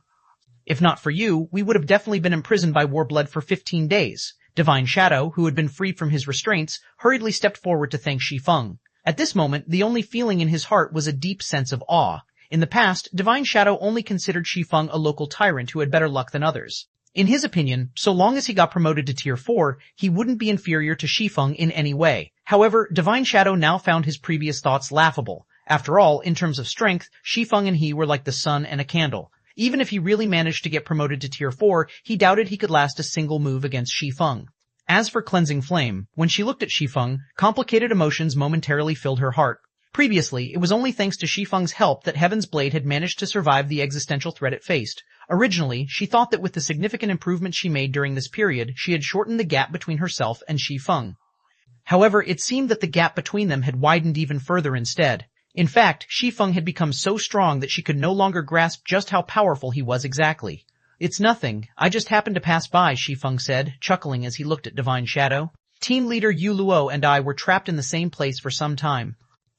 If not for you, we would have definitely been imprisoned by Warblood for 15 days. Divine Shadow, who had been freed from his restraints, hurriedly stepped forward to thank Shi Feng. At this moment, the only feeling in his heart was a deep sense of awe. In the past, Divine Shadow only considered Shi Feng a local tyrant who had better luck than others. In his opinion, so long as he got promoted to Tier 4, he wouldn't be inferior to Shi Feng in any way. However, Divine Shadow now found his previous thoughts laughable. After all, in terms of strength, Shi Feng and he were like the sun and a candle. Even if he really managed to get promoted to Tier 4, he doubted he could last a single move against Shi Feng. As for Cleansing Flame, when she looked at Shi Feng, complicated emotions momentarily filled her heart. Previously, it was only thanks to Shi Feng's help that Heaven's Blade had managed to survive the existential threat it faced. Originally, she thought that with the significant improvements she made during this period, she had shortened the gap between herself and Shi Feng. However, it seemed that the gap between them had widened even further instead. In fact, Shi Feng had become so strong that she could no longer grasp just how powerful he was exactly. "It's nothing. I just happened to pass by," Shi Feng said, chuckling as he looked at Divine Shadow. "Team leader Yu Luo and I were trapped in the same place for some time.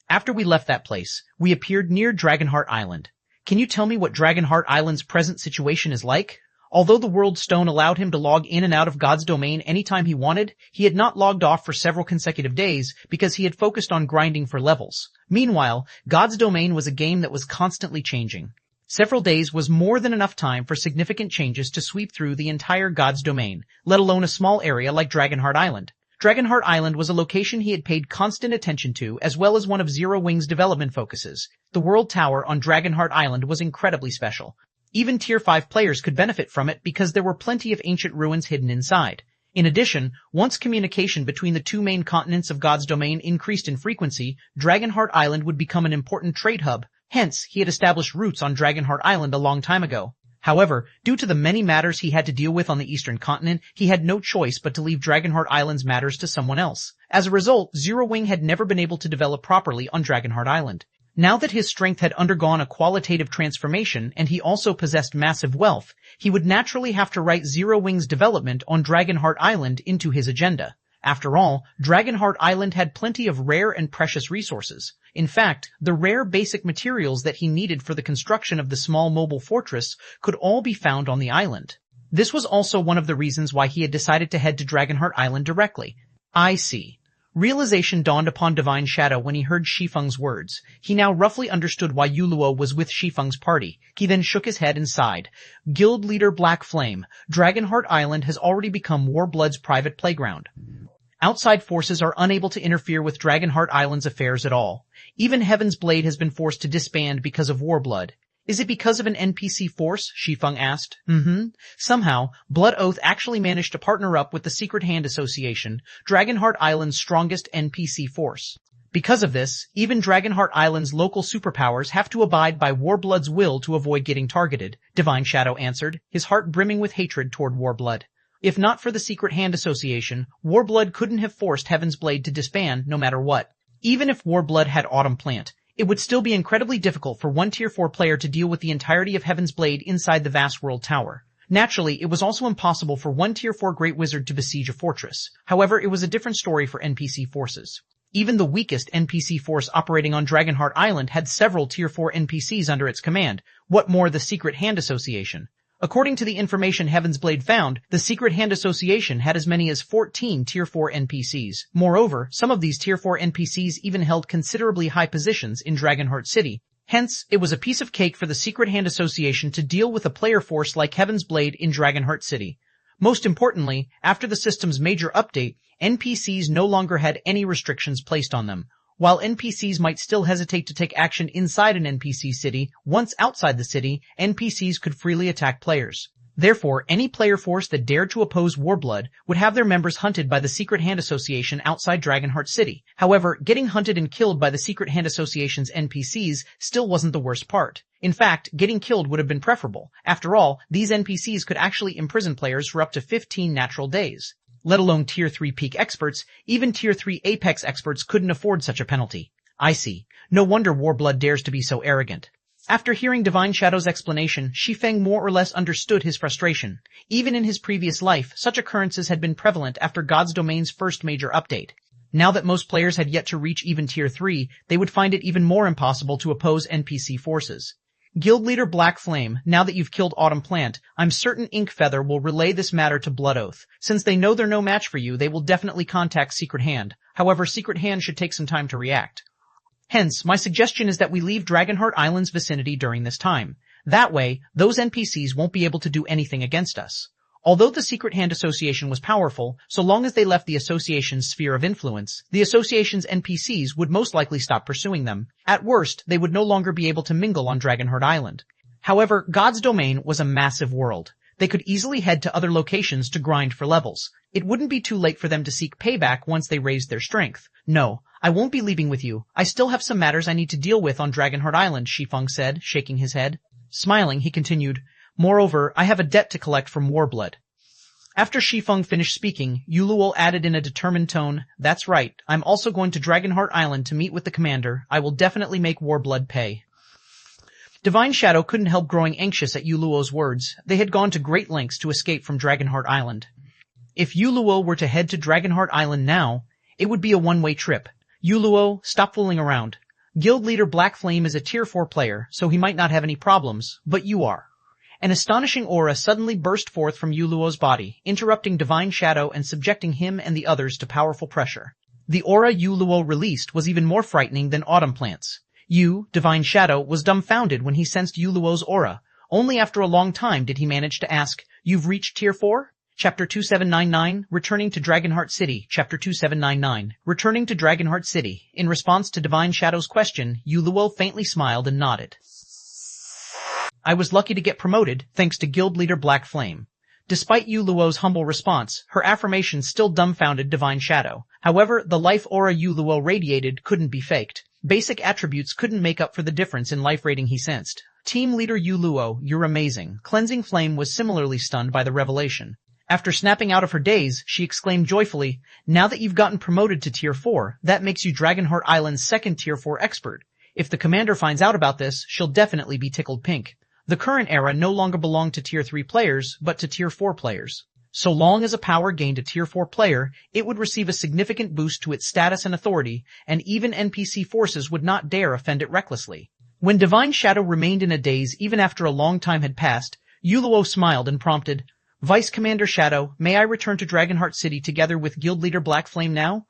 After we left that place, we appeared near Dragonheart Island. Can you tell me what Dragonheart Island's present situation is like?" Although the World Stone allowed him to log in and out of God's domain anytime he wanted, he had not logged off for several consecutive days because he had focused on grinding for levels. Meanwhile, God's domain was a game that was constantly changing. Several days was more than enough time for significant changes to sweep through the entire God's domain, let alone a small area like Dragonheart Island. Dragonheart Island was a location he had paid constant attention to, as well as one of Zero Wing's development focuses. The World Tower on Dragonheart Island was incredibly special. Even Tier 5 players could benefit from it because there were plenty of ancient ruins hidden inside. In addition, once communication between the two main continents of God's domain increased in frequency, Dragonheart Island would become an important trade hub. Hence, he had established roots on Dragonheart Island a long time ago. However, due to the many matters he had to deal with on the eastern continent, he had no choice but to leave Dragonheart Island's matters to someone else. As a result, Zero Wing had never been able to develop properly on Dragonheart Island. Now that his strength had undergone a qualitative transformation and he also possessed massive wealth, he would naturally have to write Zero Wing's development on Dragonheart Island into his agenda. After all, Dragonheart Island had plenty of rare and precious resources. In fact, the rare basic materials that he needed for the construction of the small mobile fortress could all be found on the island. This was also one of the reasons why he had decided to head to Dragonheart Island directly. I see. Realization dawned upon Divine Shadow when he heard Shi Feng's words. He now roughly understood why Yu Luo was with Shi Feng's party. He then shook his head and sighed. Guild Leader Black Flame, Dragonheart Island has already become Warblood's private playground. Outside forces are unable to interfere with Dragonheart Island's affairs at all. Even Heaven's Blade has been forced to disband because of Warblood. Is it because of an NPC force? Shi Feng asked. Somehow, Blood Oath actually managed to partner up with the Secret Hand Association, Dragonheart Island's strongest NPC force. Because of this, even Dragonheart Island's local superpowers have to abide by Warblood's will to avoid getting targeted, Divine Shadow answered, his heart brimming with hatred toward Warblood. If not for the Secret Hand Association, Warblood couldn't have forced Heaven's Blade to disband no matter what. Even if Warblood had Autumn Plant, it would still be incredibly difficult for one Tier 4 player to deal with the entirety of Heaven's Blade inside the vast world tower. Naturally, it was also impossible for one Tier 4 Great Wizard to besiege a fortress. However, it was a different story for NPC forces. Even the weakest NPC force operating on Dragonheart Island had several Tier 4 NPCs under its command. What more the Secret Hand Association? According to the information Heaven's Blade found, the Secret Hand Association had as many as 14 Tier 4 NPCs. Moreover, some of these Tier 4 NPCs even held considerably high positions in Dragonheart City. Hence, it was a piece of cake for the Secret Hand Association to deal with a player force like Heaven's Blade in Dragonheart City. Most importantly, after the system's major update, NPCs no longer had any restrictions placed on them. While NPCs might still hesitate to take action inside an NPC city, once outside the city, NPCs could freely attack players. Therefore, any player force that dared to oppose Warblood would have their members hunted by the Secret Hand Association outside Dragonheart City. However, getting hunted and killed by the Secret Hand Association's NPCs still wasn't the worst part. In fact, getting killed would have been preferable. After all, these NPCs could actually imprison players for up to 15 natural days. Let alone Tier 3 peak experts, even Tier 3 Apex experts couldn't afford such a penalty. I see. No wonder Warblood dares to be so arrogant. After hearing Divine Shadow's explanation, Shi Feng more or less understood his frustration. Even in his previous life, such occurrences had been prevalent after God's Domain's first major update. Now that most players had yet to reach even Tier 3, they would find it even more impossible to oppose NPC forces. Guild Leader Black Flame, now that you've killed Autumn Plant, I'm certain Inkfeather will relay this matter to Blood Oath. Since they know they're no match for you, they will definitely contact Secret Hand. However, Secret Hand should take some time to react. Hence, my suggestion is that we leave Dragonheart Island's vicinity during this time. That way, those NPCs won't be able to do anything against us. Although the Secret Hand Association was powerful, so long as they left the association's sphere of influence, the association's NPCs would most likely stop pursuing them. At worst, they would no longer be able to mingle on Dragonheart Island. However, God's Domain was a massive world. They could easily head to other locations to grind for levels. It wouldn't be too late for them to seek payback once they raised their strength. No, I won't be leaving with you. I still have some matters I need to deal with on Dragonheart Island, Shi Feng said, shaking his head. Smiling, he continued, Moreover, I have a debt to collect from Warblood. After Shi Feng finished speaking, Yuluo added in a determined tone, That's right, I'm also going to Dragonheart Island to meet with the commander. I will definitely make Warblood pay. Divine Shadow couldn't help growing anxious at Yuluo's words. They had gone to great lengths to escape from Dragonheart Island. If Yuluo were to head to Dragonheart Island now, it would be a one-way trip. Yuluo, stop fooling around. Guild Leader Black Flame is a Tier 4 player, so he might not have any problems, but you are. An astonishing aura suddenly burst forth from Yuluo's body, interrupting Divine Shadow and subjecting him and the others to powerful pressure. The aura Yuluo released was even more frightening than Autumn Plant's. Divine Shadow, was dumbfounded when he sensed Yuluo's aura. Only after a long time did he manage to ask, You've reached Tier 4? Chapter 2799, Returning to Dragonheart City, Chapter 2799, Returning to Dragonheart City. In response to Divine Shadow's question, Yuluo faintly smiled and nodded. I was lucky to get promoted, thanks to Guild Leader Black Flame. Despite Yuluo's humble response, her affirmation still dumbfounded Divine Shadow. However, the life aura Yuluo radiated couldn't be faked. Basic attributes couldn't make up for the difference in life rating he sensed. Team Leader Yuluo, you're amazing. Cleansing Flame was similarly stunned by the revelation. After snapping out of her daze, she exclaimed joyfully, Now that you've gotten promoted to Tier 4, that makes you Dragonheart Island's second Tier 4 expert. If the commander finds out about this, she'll definitely be tickled pink. The current era no longer belonged to Tier 3 players, but to Tier 4 players. So long as a power gained a Tier 4 player, it would receive a significant boost to its status and authority, and even NPC forces would not dare offend it recklessly. When Divine Shadow remained in a daze even after a long time had passed, Yuluo smiled and prompted, Vice Commander Shadow, may I return to Dragonheart City together with Guild Leader Black Flame now?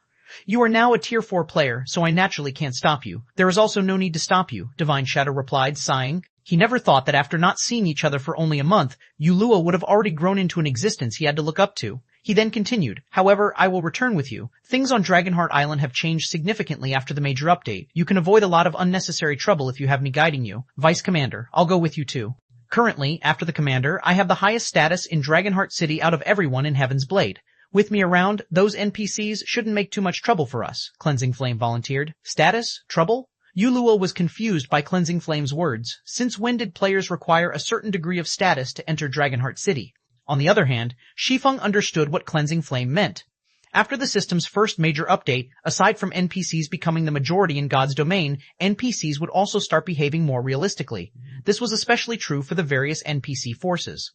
You are now a Tier 4 player, so I naturally can't stop you. There is also no need to stop you, Divine Shadow replied, sighing. He never thought that after not seeing each other for only a month, Yuluo would have already grown into an existence he had to look up to. He then continued, However, I will return with you. Things on Dragonheart Island have changed significantly after the major update. You can avoid a lot of unnecessary trouble if you have me guiding you. Vice Commander, I'll go with you too. Currently, after the Commander, I have the highest status in Dragonheart City out of everyone in Heaven's Blade. With me around, those NPCs shouldn't make too much trouble for us, Cleansing Flame volunteered. Status? Trouble? Yuluo was confused by Cleansing Flame's words. Since when did players require a certain degree of status to enter Dragonheart City? On the other hand, Shi Feng understood what Cleansing Flame meant. After the system's first major update, aside from NPCs becoming the majority in God's domain, NPCs would also start behaving more realistically. This was especially true for the various NPC forces.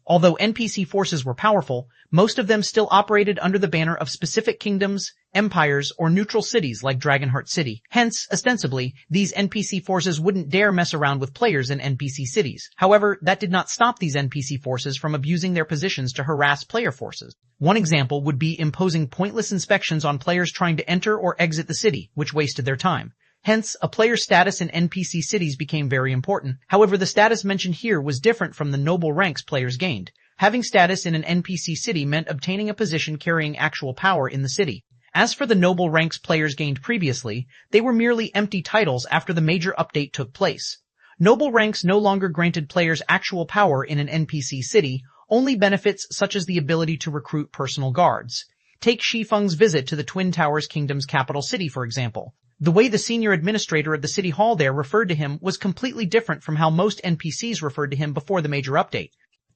Although NPC forces were powerful, most of them still operated under the banner of specific kingdoms, empires, or neutral cities like Dragonheart City. Hence, ostensibly, these NPC forces wouldn't dare mess around with players in NPC cities. However, that did not stop these NPC forces from abusing their positions to harass player forces. One example would be imposing pointless inspections on players trying to enter or exit the city, which wasted their time. Hence, a player's status in NPC cities became very important. However, the status mentioned here was different from the noble ranks players gained. Having status in an NPC city meant obtaining a position carrying actual power in the city. As for the noble ranks players gained previously, they were merely empty titles after the major update took place. Noble ranks no longer granted players actual power in an NPC city, only benefits such as the ability to recruit personal guards. Take Shi Feng's visit to the Twin Towers Kingdom's capital city, for example. The way the senior administrator of the city hall there referred to him was completely different from how most NPCs referred to him before the major update.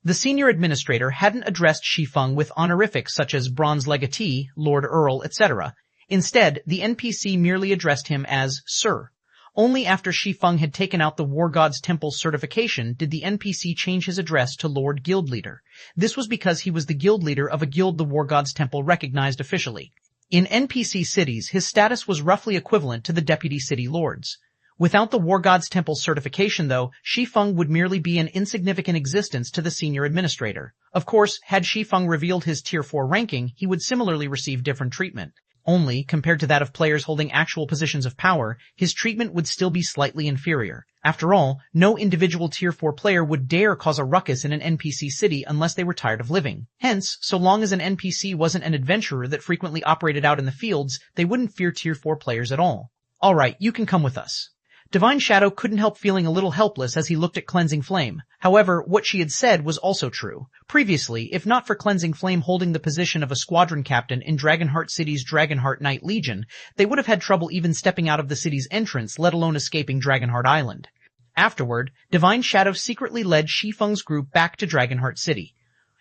The senior administrator hadn't addressed Shi Feng with honorifics such as Bronze Legatee, Lord Earl, etc. Instead, the NPC merely addressed him as Sir. Only after Shi Feng had taken out the War God's Temple's certification did the NPC change his address to Lord Guild Leader. This was because he was the guild leader of a guild the War God's Temple recognized officially. In NPC cities, his status was roughly equivalent to the deputy city lords. Without the War God's Temple certification, though, Shi Feng would merely be an insignificant existence to the senior administrator. Of course, had Shi Feng revealed his Tier 4 ranking, he would similarly receive different treatment. Only, compared to that of players holding actual positions of power, his treatment would still be slightly inferior. After all, no individual Tier 4 player would dare cause a ruckus in an NPC city unless they were tired of living. Hence, so long as an NPC wasn't an adventurer that frequently operated out in the fields, they wouldn't fear Tier 4 players at all. Alright, you can come with us. Divine Shadow couldn't help feeling a little helpless as he looked at Cleansing Flame. However, what she had said was also true. Previously, if not for Cleansing Flame holding the position of a squadron captain in Dragonheart City's Dragonheart Knight Legion, they would have had trouble even stepping out of the city's entrance, let alone escaping Dragonheart Island. Afterward, Divine Shadow secretly led Shi Feng's group back to Dragonheart City.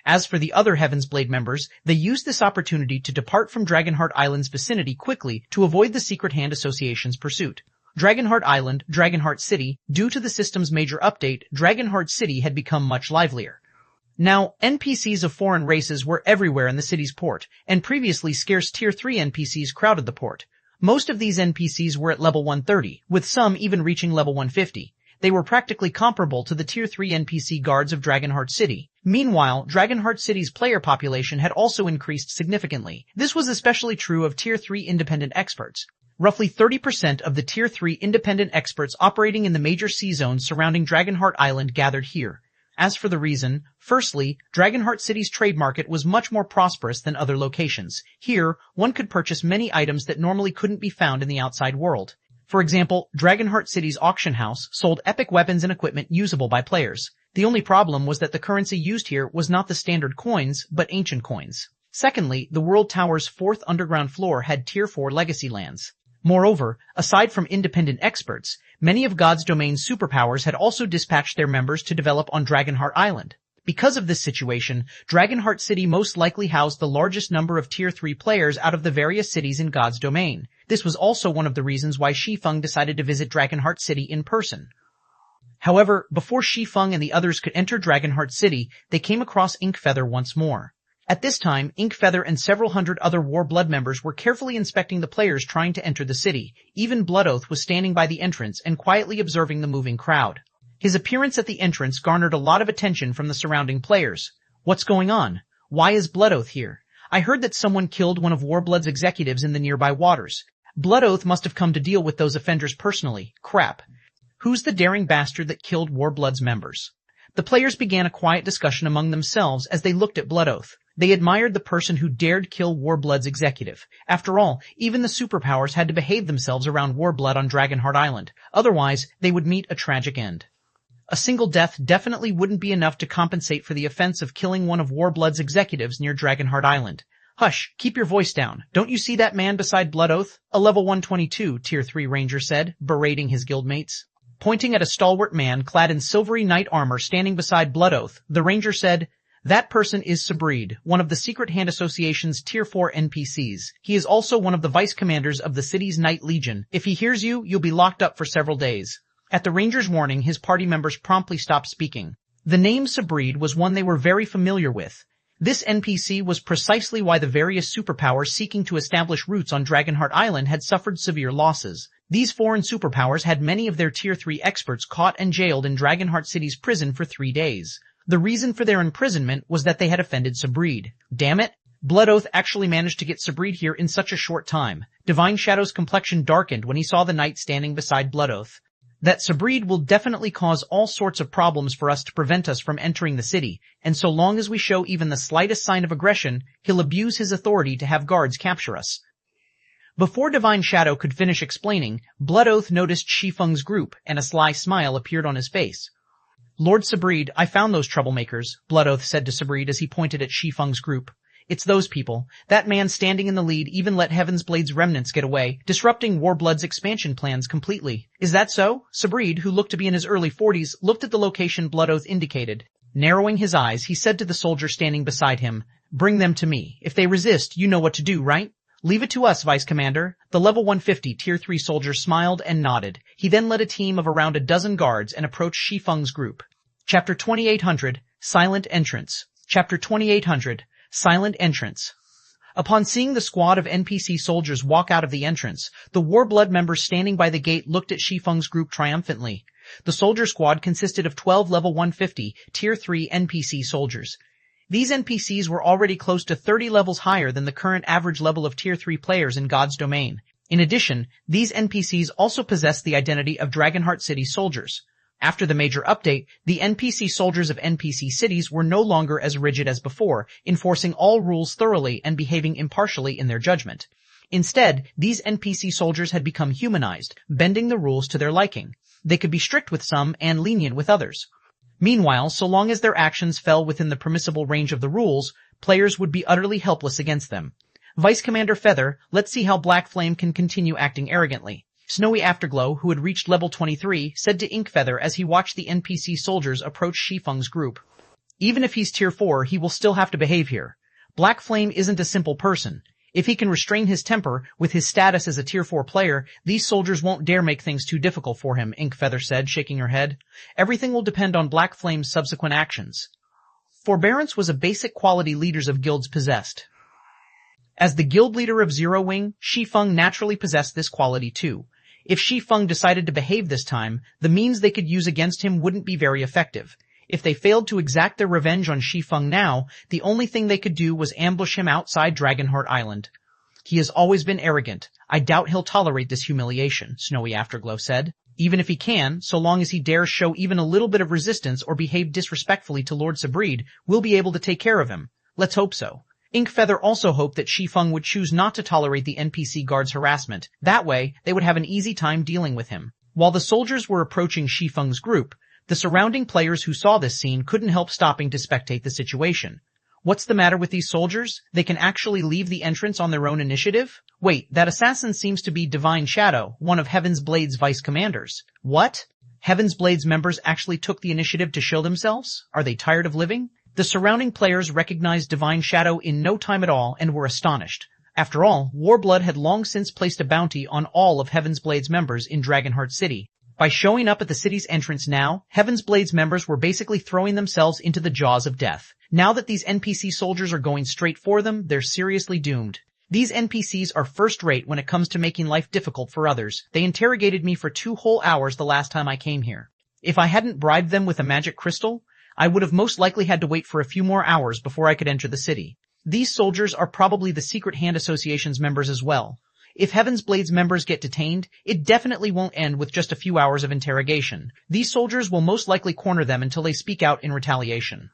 As for the other Heaven's Blade members, they used this opportunity to depart from Dragonheart Island's vicinity quickly to avoid the Secret Hand Association's pursuit. Dragonheart Island, Dragonheart City, due to the system's major update, Dragonheart City had become much livelier. Now, NPCs of foreign races were everywhere in the city's port, and previously scarce Tier 3 NPCs crowded the port. Most of these NPCs were at level 130, with some even reaching level 150. They were practically comparable to the Tier 3 NPC guards of Dragonheart City. Meanwhile, Dragonheart City's player population had also increased significantly. This was especially true of Tier 3 independent experts. Roughly 30% of the Tier 3 independent experts operating in the major sea zones surrounding Dragonheart Island gathered here. As for the reason, firstly, Dragonheart City's trade market was much more prosperous than other locations. Here, one could purchase many items that normally couldn't be found in the outside world. For example, Dragonheart City's auction house sold epic weapons and equipment usable by players. The only problem was that the currency used here was not the standard coins, but ancient coins. Secondly, the World Tower's fourth underground floor had Tier 4 legacy lands. Moreover, aside from independent experts, many of God's Domain superpowers had also dispatched their members to develop on Dragonheart Island. Because of this situation, Dragonheart City most likely housed the largest number of Tier 3 players out of the various cities in God's Domain. This was also one of the reasons why Shi Feng decided to visit Dragonheart City in person. However, before Shi Feng and the others could enter Dragonheart City, they came across Inkfeather once more. At this time, Inkfeather and several hundred other War Blood members were carefully inspecting the players trying to enter the city. Even Bloodoath was standing by the entrance and quietly observing the moving crowd. His appearance at the entrance garnered a lot of attention from the surrounding players. What's going on? Why is Bloodoath here? I heard that someone killed one of Warblood's executives in the nearby waters. Bloodoath must have come to deal with those offenders personally. Crap. Who's the daring bastard that killed Warblood's members? The players began a quiet discussion among themselves as they looked at Bloodoath. They admired the person who dared kill Warblood's executive. After all, even the superpowers had to behave themselves around Warblood on Dragonheart Island. Otherwise, they would meet a tragic end. A single death definitely wouldn't be enough to compensate for the offense of killing one of Warblood's executives near Dragonheart Island. Hush, keep your voice down. Don't you see that man beside Blood Oath? A level 122, Tier 3 Ranger said, berating his guildmates. Pointing at a stalwart man clad in silvery knight armor standing beside Blood Oath, the Ranger said, "That person is Sabreed, one of the Secret Hand Association's Tier 4 NPCs. He is also one of the vice commanders of the city's Knight Legion. If he hears you, you'll be locked up for several days." At the Ranger's warning, his party members promptly stopped speaking. The name Sabreed was one they were very familiar with. This NPC was precisely why the various superpowers seeking to establish roots on Dragonheart Island had suffered severe losses. These foreign superpowers had many of their Tier 3 experts caught and jailed in Dragonheart City's prison for 3 days. The reason for their imprisonment was that they had offended Sabreed. Damn it! Blood Oath actually managed to get Sabreed here in such a short time. Divine Shadow's complexion darkened when he saw the knight standing beside Blood Oath. That Sabreed will definitely cause all sorts of problems for us to prevent us from entering the city, and so long as we show even the slightest sign of aggression, he'll abuse his authority to have guards capture us. Before Divine Shadow could finish explaining, Blood Oath noticed Shi Feng's group, and a sly smile appeared on his face. "Lord Sabreed, I found those troublemakers," Blood Oath said to Sabreed as he pointed at Shi Feng's group. "It's those people. That man standing in the lead even let Heaven's Blade's remnants get away, disrupting Warblood's expansion plans completely. Is that so?" Sabreed, who looked to be in his early 40s, looked at the location Blood Oath indicated. Narrowing his eyes, he said to the soldier standing beside him, "Bring them to me. If they resist, you know what to do, right?" "Leave it to us, Vice Commander." The level 150 Tier 3 soldier smiled and nodded. He then led a team of around a dozen guards and approached Shi Feng's group. Chapter 2800, Silent Entrance. Chapter 2800, Silent Entrance. Upon seeing the squad of NPC soldiers walk out of the entrance, the Warblood members standing by the gate looked at Shi Feng's group triumphantly. The soldier squad consisted of 12 level 150 Tier 3 NPC soldiers. These NPCs were already close to 30 levels higher than the current average level of Tier 3 players in God's domain. In addition, these NPCs also possessed the identity of Dragonheart City soldiers. After the major update, the NPC soldiers of NPC cities were no longer as rigid as before, enforcing all rules thoroughly and behaving impartially in their judgment. Instead, these NPC soldiers had become humanized, bending the rules to their liking. They could be strict with some and lenient with others. Meanwhile, so long as their actions fell within the permissible range of the rules, players would be utterly helpless against them. Vice Commander Feather, let's see how Black Flame can continue acting arrogantly. Snowy Afterglow, who had reached level 23, said to Inkfeather as he watched the NPC soldiers approach Shi Feng's group. "Even if he's Tier 4, he will still have to behave here. Black Flame isn't a simple person. If he can restrain his temper, with his status as a Tier 4 player, these soldiers won't dare make things too difficult for him," Inkfeather said, shaking her head. "Everything will depend on Black Flame's subsequent actions." Forbearance was a basic quality leaders of guilds possessed. As the guild leader of Zero Wing, Shi Feng naturally possessed this quality too. If Shi Feng decided to behave this time, the means they could use against him wouldn't be very effective. If they failed to exact their revenge on Shi Feng now, the only thing they could do was ambush him outside Dragonheart Island. "He has always been arrogant. I doubt he'll tolerate this humiliation," Snowy Afterglow said. "Even if he can, so long as he dares show even a little bit of resistance or behave disrespectfully to Lord Sabreed, we'll be able to take care of him. Let's hope so." Inkfeather also hoped that Shi Feng would choose not to tolerate the NPC guards' harassment. That way, they would have an easy time dealing with him. While the soldiers were approaching Shi Feng's group, the surrounding players who saw this scene couldn't help stopping to spectate the situation. "What's the matter with these soldiers? They can actually leave the entrance on their own initiative? Wait, that assassin seems to be Divine Shadow, one of Heaven's Blade's vice commanders. What? Heaven's Blade's members actually took the initiative to show themselves? Are they tired of living?" The surrounding players recognized Divine Shadow in no time at all and were astonished. After all, Warblood had long since placed a bounty on all of Heaven's Blade's members in Dragonheart City. By showing up at the city's entrance now, Heaven's Blade's members were basically throwing themselves into the jaws of death. Now that these NPC soldiers are going straight for them, they're seriously doomed. These NPCs are first-rate when it comes to making life difficult for others. They interrogated me for 2 whole hours the last time I came here. If I hadn't bribed them with a magic crystal, I would have most likely had to wait for a few more hours before I could enter the city. These soldiers are probably the Secret Hand Association's members as well. If Heaven's Blade's members get detained, it definitely won't end with just a few hours of interrogation. These soldiers will most likely corner them until they speak out in retaliation.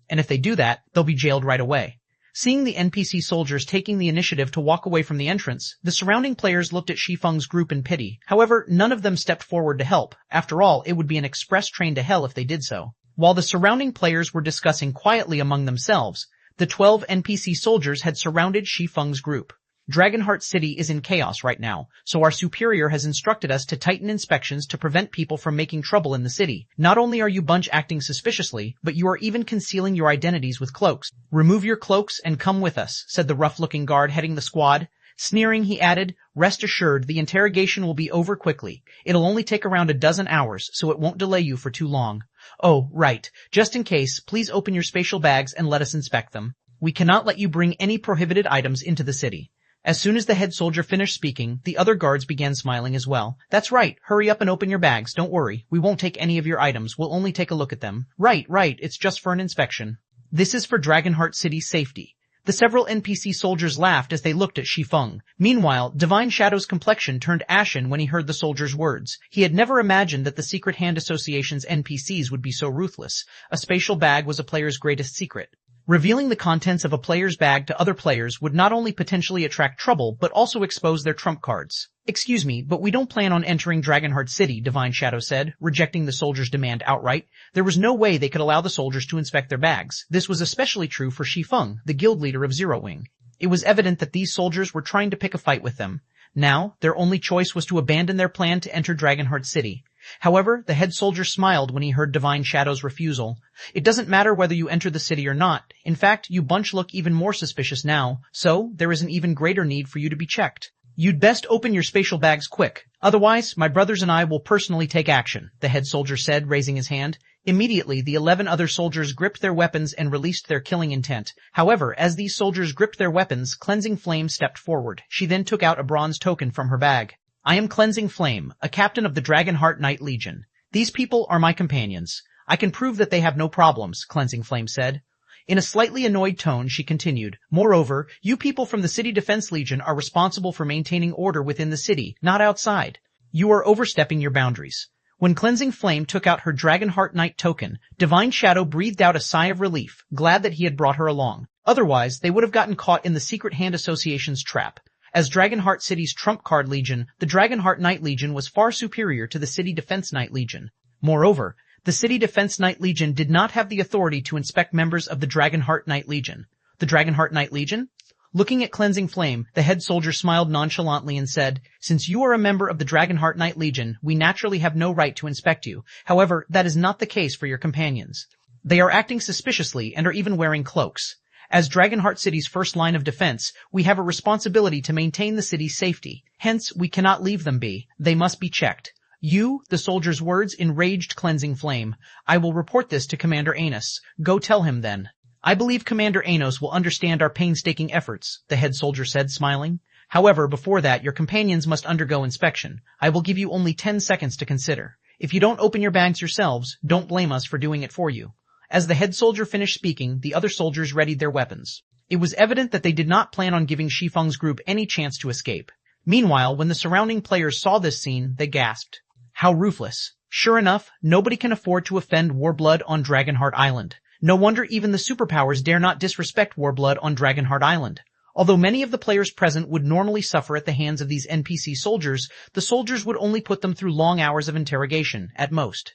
And if they do that, they'll be jailed right away. Seeing the NPC soldiers taking the initiative to walk away from the entrance, the surrounding players looked at Shi Feng's group in pity. However, none of them stepped forward to help. After all, it would be an express train to hell if they did so. While the surrounding players were discussing quietly among themselves, The 12 NPC soldiers had surrounded Shi Feng's group. Dragonheart City is in chaos right now, so our superior has instructed us to tighten inspections to prevent people from making trouble in the city. Not only are you bunch acting suspiciously, but you are even concealing your identities with cloaks. Remove your cloaks and come with us, said the rough-looking guard heading the squad. Sneering, he added, rest assured the interrogation will be over quickly. It'll only take around a dozen hours, so it won't delay you for too long. Oh, right. Just in case, please open your spatial bags and let us inspect them. We cannot let you bring any prohibited items into the city. As soon as the head soldier finished speaking, the other guards began smiling as well. That's right, hurry up and open your bags, don't worry. We won't take any of your items, we'll only take a look at them. Right, it's just for an inspection. This is for Dragonheart City's safety. The several NPC soldiers laughed as they looked at Shi Feng. Meanwhile, Divine Shadow's complexion turned ashen when he heard the soldiers' words. He had never imagined that the Secret Hand Association's NPCs would be so ruthless. A spatial bag was a player's greatest secret. Revealing the contents of a player's bag to other players would not only potentially attract trouble, but also expose their trump cards. Excuse me, but we don't plan on entering Dragonheart City, Divine Shadow said, rejecting the soldiers' demand outright. There was no way they could allow the soldiers to inspect their bags. This was especially true for Shi Feng, the guild leader of Zero Wing. It was evident that these soldiers were trying to pick a fight with them. Now, their only choice was to abandon their plan to enter Dragonheart City. However, the head soldier smiled when he heard Divine Shadow's refusal. It doesn't matter whether you enter the city or not. In fact, you bunch look even more suspicious now, so there is an even greater need for you to be checked. You'd best open your spatial bags quick. Otherwise, my brothers and I will personally take action, the head soldier said, raising his hand. Immediately, the 11 other soldiers gripped their weapons and released their killing intent. However, as these soldiers gripped their weapons, Cleansing Flame stepped forward. She then took out a bronze token from her bag. I am Cleansing Flame, a captain of the Dragonheart Knight Legion. These people are my companions. I can prove that they have no problems, Cleansing Flame said. In a slightly annoyed tone, she continued, moreover, you people from the City Defense Legion are responsible for maintaining order within the city, not outside. You are overstepping your boundaries. When Cleansing Flame took out her Dragonheart Knight token, Divine Shadow breathed out a sigh of relief, glad that he had brought her along. Otherwise, they would have gotten caught in the Secret Hand Association's trap. As Dragonheart City's trump card legion, the Dragonheart Knight Legion was far superior to the City Defense Knight Legion. Moreover, the City Defense Knight Legion did not have the authority to inspect members of the Dragonheart Knight Legion. The Dragonheart Knight Legion? Looking at Cleansing Flame, the head soldier smiled nonchalantly and said, since you are a member of the Dragonheart Knight Legion, we naturally have no right to inspect you. However, that is not the case for your companions. They are acting suspiciously and are even wearing cloaks. As Dragonheart City's first line of defense, we have a responsibility to maintain the city's safety. Hence, we cannot leave them be. They must be checked. You, the soldier's words enraged Cleansing Flame. I will report this to Commander Anos. Go tell him then. I believe Commander Anos will understand our painstaking efforts, the head soldier said, smiling. However, before that, your companions must undergo inspection. I will give you only 10 seconds to consider. If you don't open your bags yourselves, don't blame us for doing it for you. As the head soldier finished speaking, the other soldiers readied their weapons. It was evident that they did not plan on giving Shi Feng's group any chance to escape. Meanwhile, when the surrounding players saw this scene, they gasped. How ruthless. Sure enough, nobody can afford to offend Warblood on Dragonheart Island. No wonder even the superpowers dare not disrespect Warblood on Dragonheart Island. Although many of the players present would normally suffer at the hands of these NPC soldiers, the soldiers would only put them through long hours of interrogation, at most.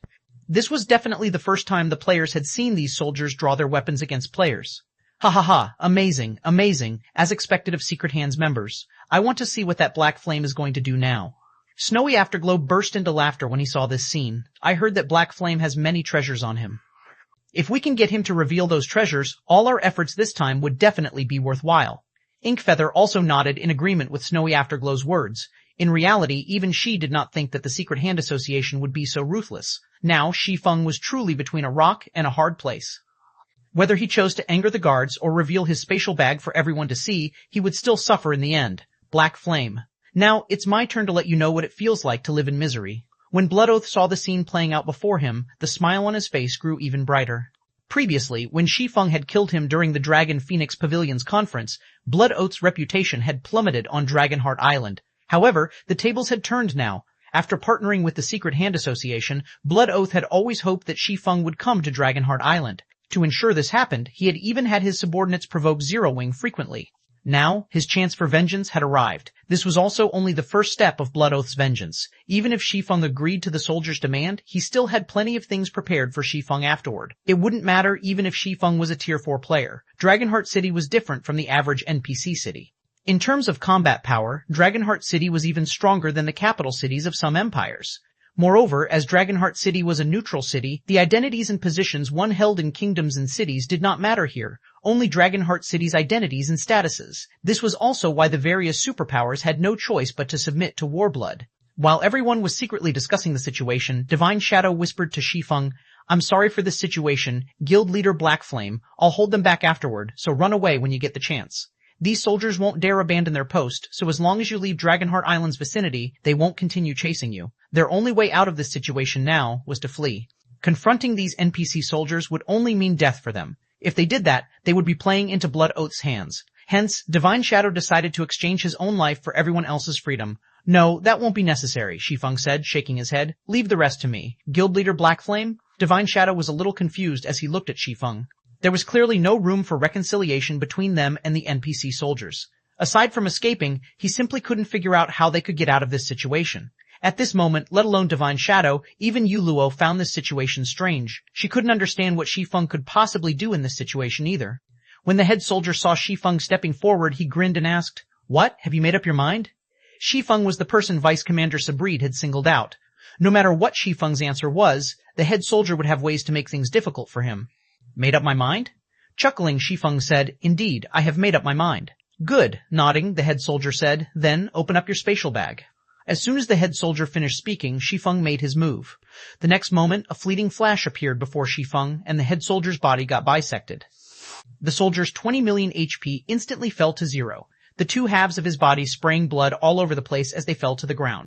This was definitely the first time the players had seen these soldiers draw their weapons against players. Ha ha ha, amazing, amazing, as expected of Secret Hand's members. I want to see what that Black Flame is going to do now. Snowy Afterglow burst into laughter when he saw this scene. I heard that Black Flame has many treasures on him. If we can get him to reveal those treasures, all our efforts this time would definitely be worthwhile. Inkfeather also nodded in agreement with Snowy Afterglow's words. In reality, even she did not think that the Secret Hand Association would be so ruthless. Now, Shi Feng was truly between a rock and a hard place. Whether he chose to anger the guards or reveal his spatial bag for everyone to see, he would still suffer in the end. Black Flame. Now, it's my turn to let you know what it feels like to live in misery. When Bloodoath saw the scene playing out before him, the smile on his face grew even brighter. Previously, when Shi Feng had killed him during the Dragon Phoenix Pavilion's conference, Bloodoath's reputation had plummeted on Dragonheart Island. However, the tables had turned now. After partnering with the Secret Hand Association, Bloodoath had always hoped that Shi Feng would come to Dragonheart Island. To ensure this happened, he had even had his subordinates provoke Zero Wing frequently. Now, his chance for vengeance had arrived. This was also only the first step of Blood Oath's vengeance. Even if Shi Feng agreed to the soldiers' demand, he still had plenty of things prepared for Shi Feng afterward. It wouldn't matter even if Shi Feng was a Tier 4 player. Dragonheart City was different from the average NPC city. In terms of combat power, Dragonheart City was even stronger than the capital cities of some empires. Moreover, as Dragonheart City was a neutral city, the identities and positions one held in kingdoms and cities did not matter here, only Dragonheart City's identities and statuses. This was also why the various superpowers had no choice but to submit to Warblood. While everyone was secretly discussing the situation, Divine Shadow whispered to Shi Feng, "I'm sorry for this situation, Guild Leader Blackflame. I'll hold them back afterward, so run away when you get the chance. These soldiers won't dare abandon their post, so as long as you leave Dragonheart Island's vicinity, they won't continue chasing you." Their only way out of this situation now was to flee. Confronting these NPC soldiers would only mean death for them. If they did that, they would be playing into Blood Oath's hands. Hence, Divine Shadow decided to exchange his own life for everyone else's freedom. "No, that won't be necessary," Shi Feng said, shaking his head. "Leave the rest to me. Guild Leader Blackflame?" Divine Shadow was a little confused as he looked at Shi Feng. There was clearly no room for reconciliation between them and the NPC soldiers. Aside from escaping, he simply couldn't figure out how they could get out of this situation. At this moment, let alone Divine Shadow, even Yu Luo found this situation strange. She couldn't understand what Shi Feng could possibly do in this situation either. When the head soldier saw Shi Feng stepping forward, he grinned and asked, "What? Have you made up your mind?" Shi Feng was the person Vice Commander Sabrid had singled out. No matter what Shi Feng's answer was, the head soldier would have ways to make things difficult for him. "Made up my mind?" Chuckling, Shi Feng said, "Indeed, I have made up my mind." "Good," nodding, the head soldier said, "Then open up your spatial bag." As soon as the head soldier finished speaking, Shi Feng made his move. The next moment, a fleeting flash appeared before Shi Feng, and the head soldier's body got bisected. The soldier's 20 million HP instantly fell to 0, the two halves of his body spraying blood all over the place as they fell to the ground.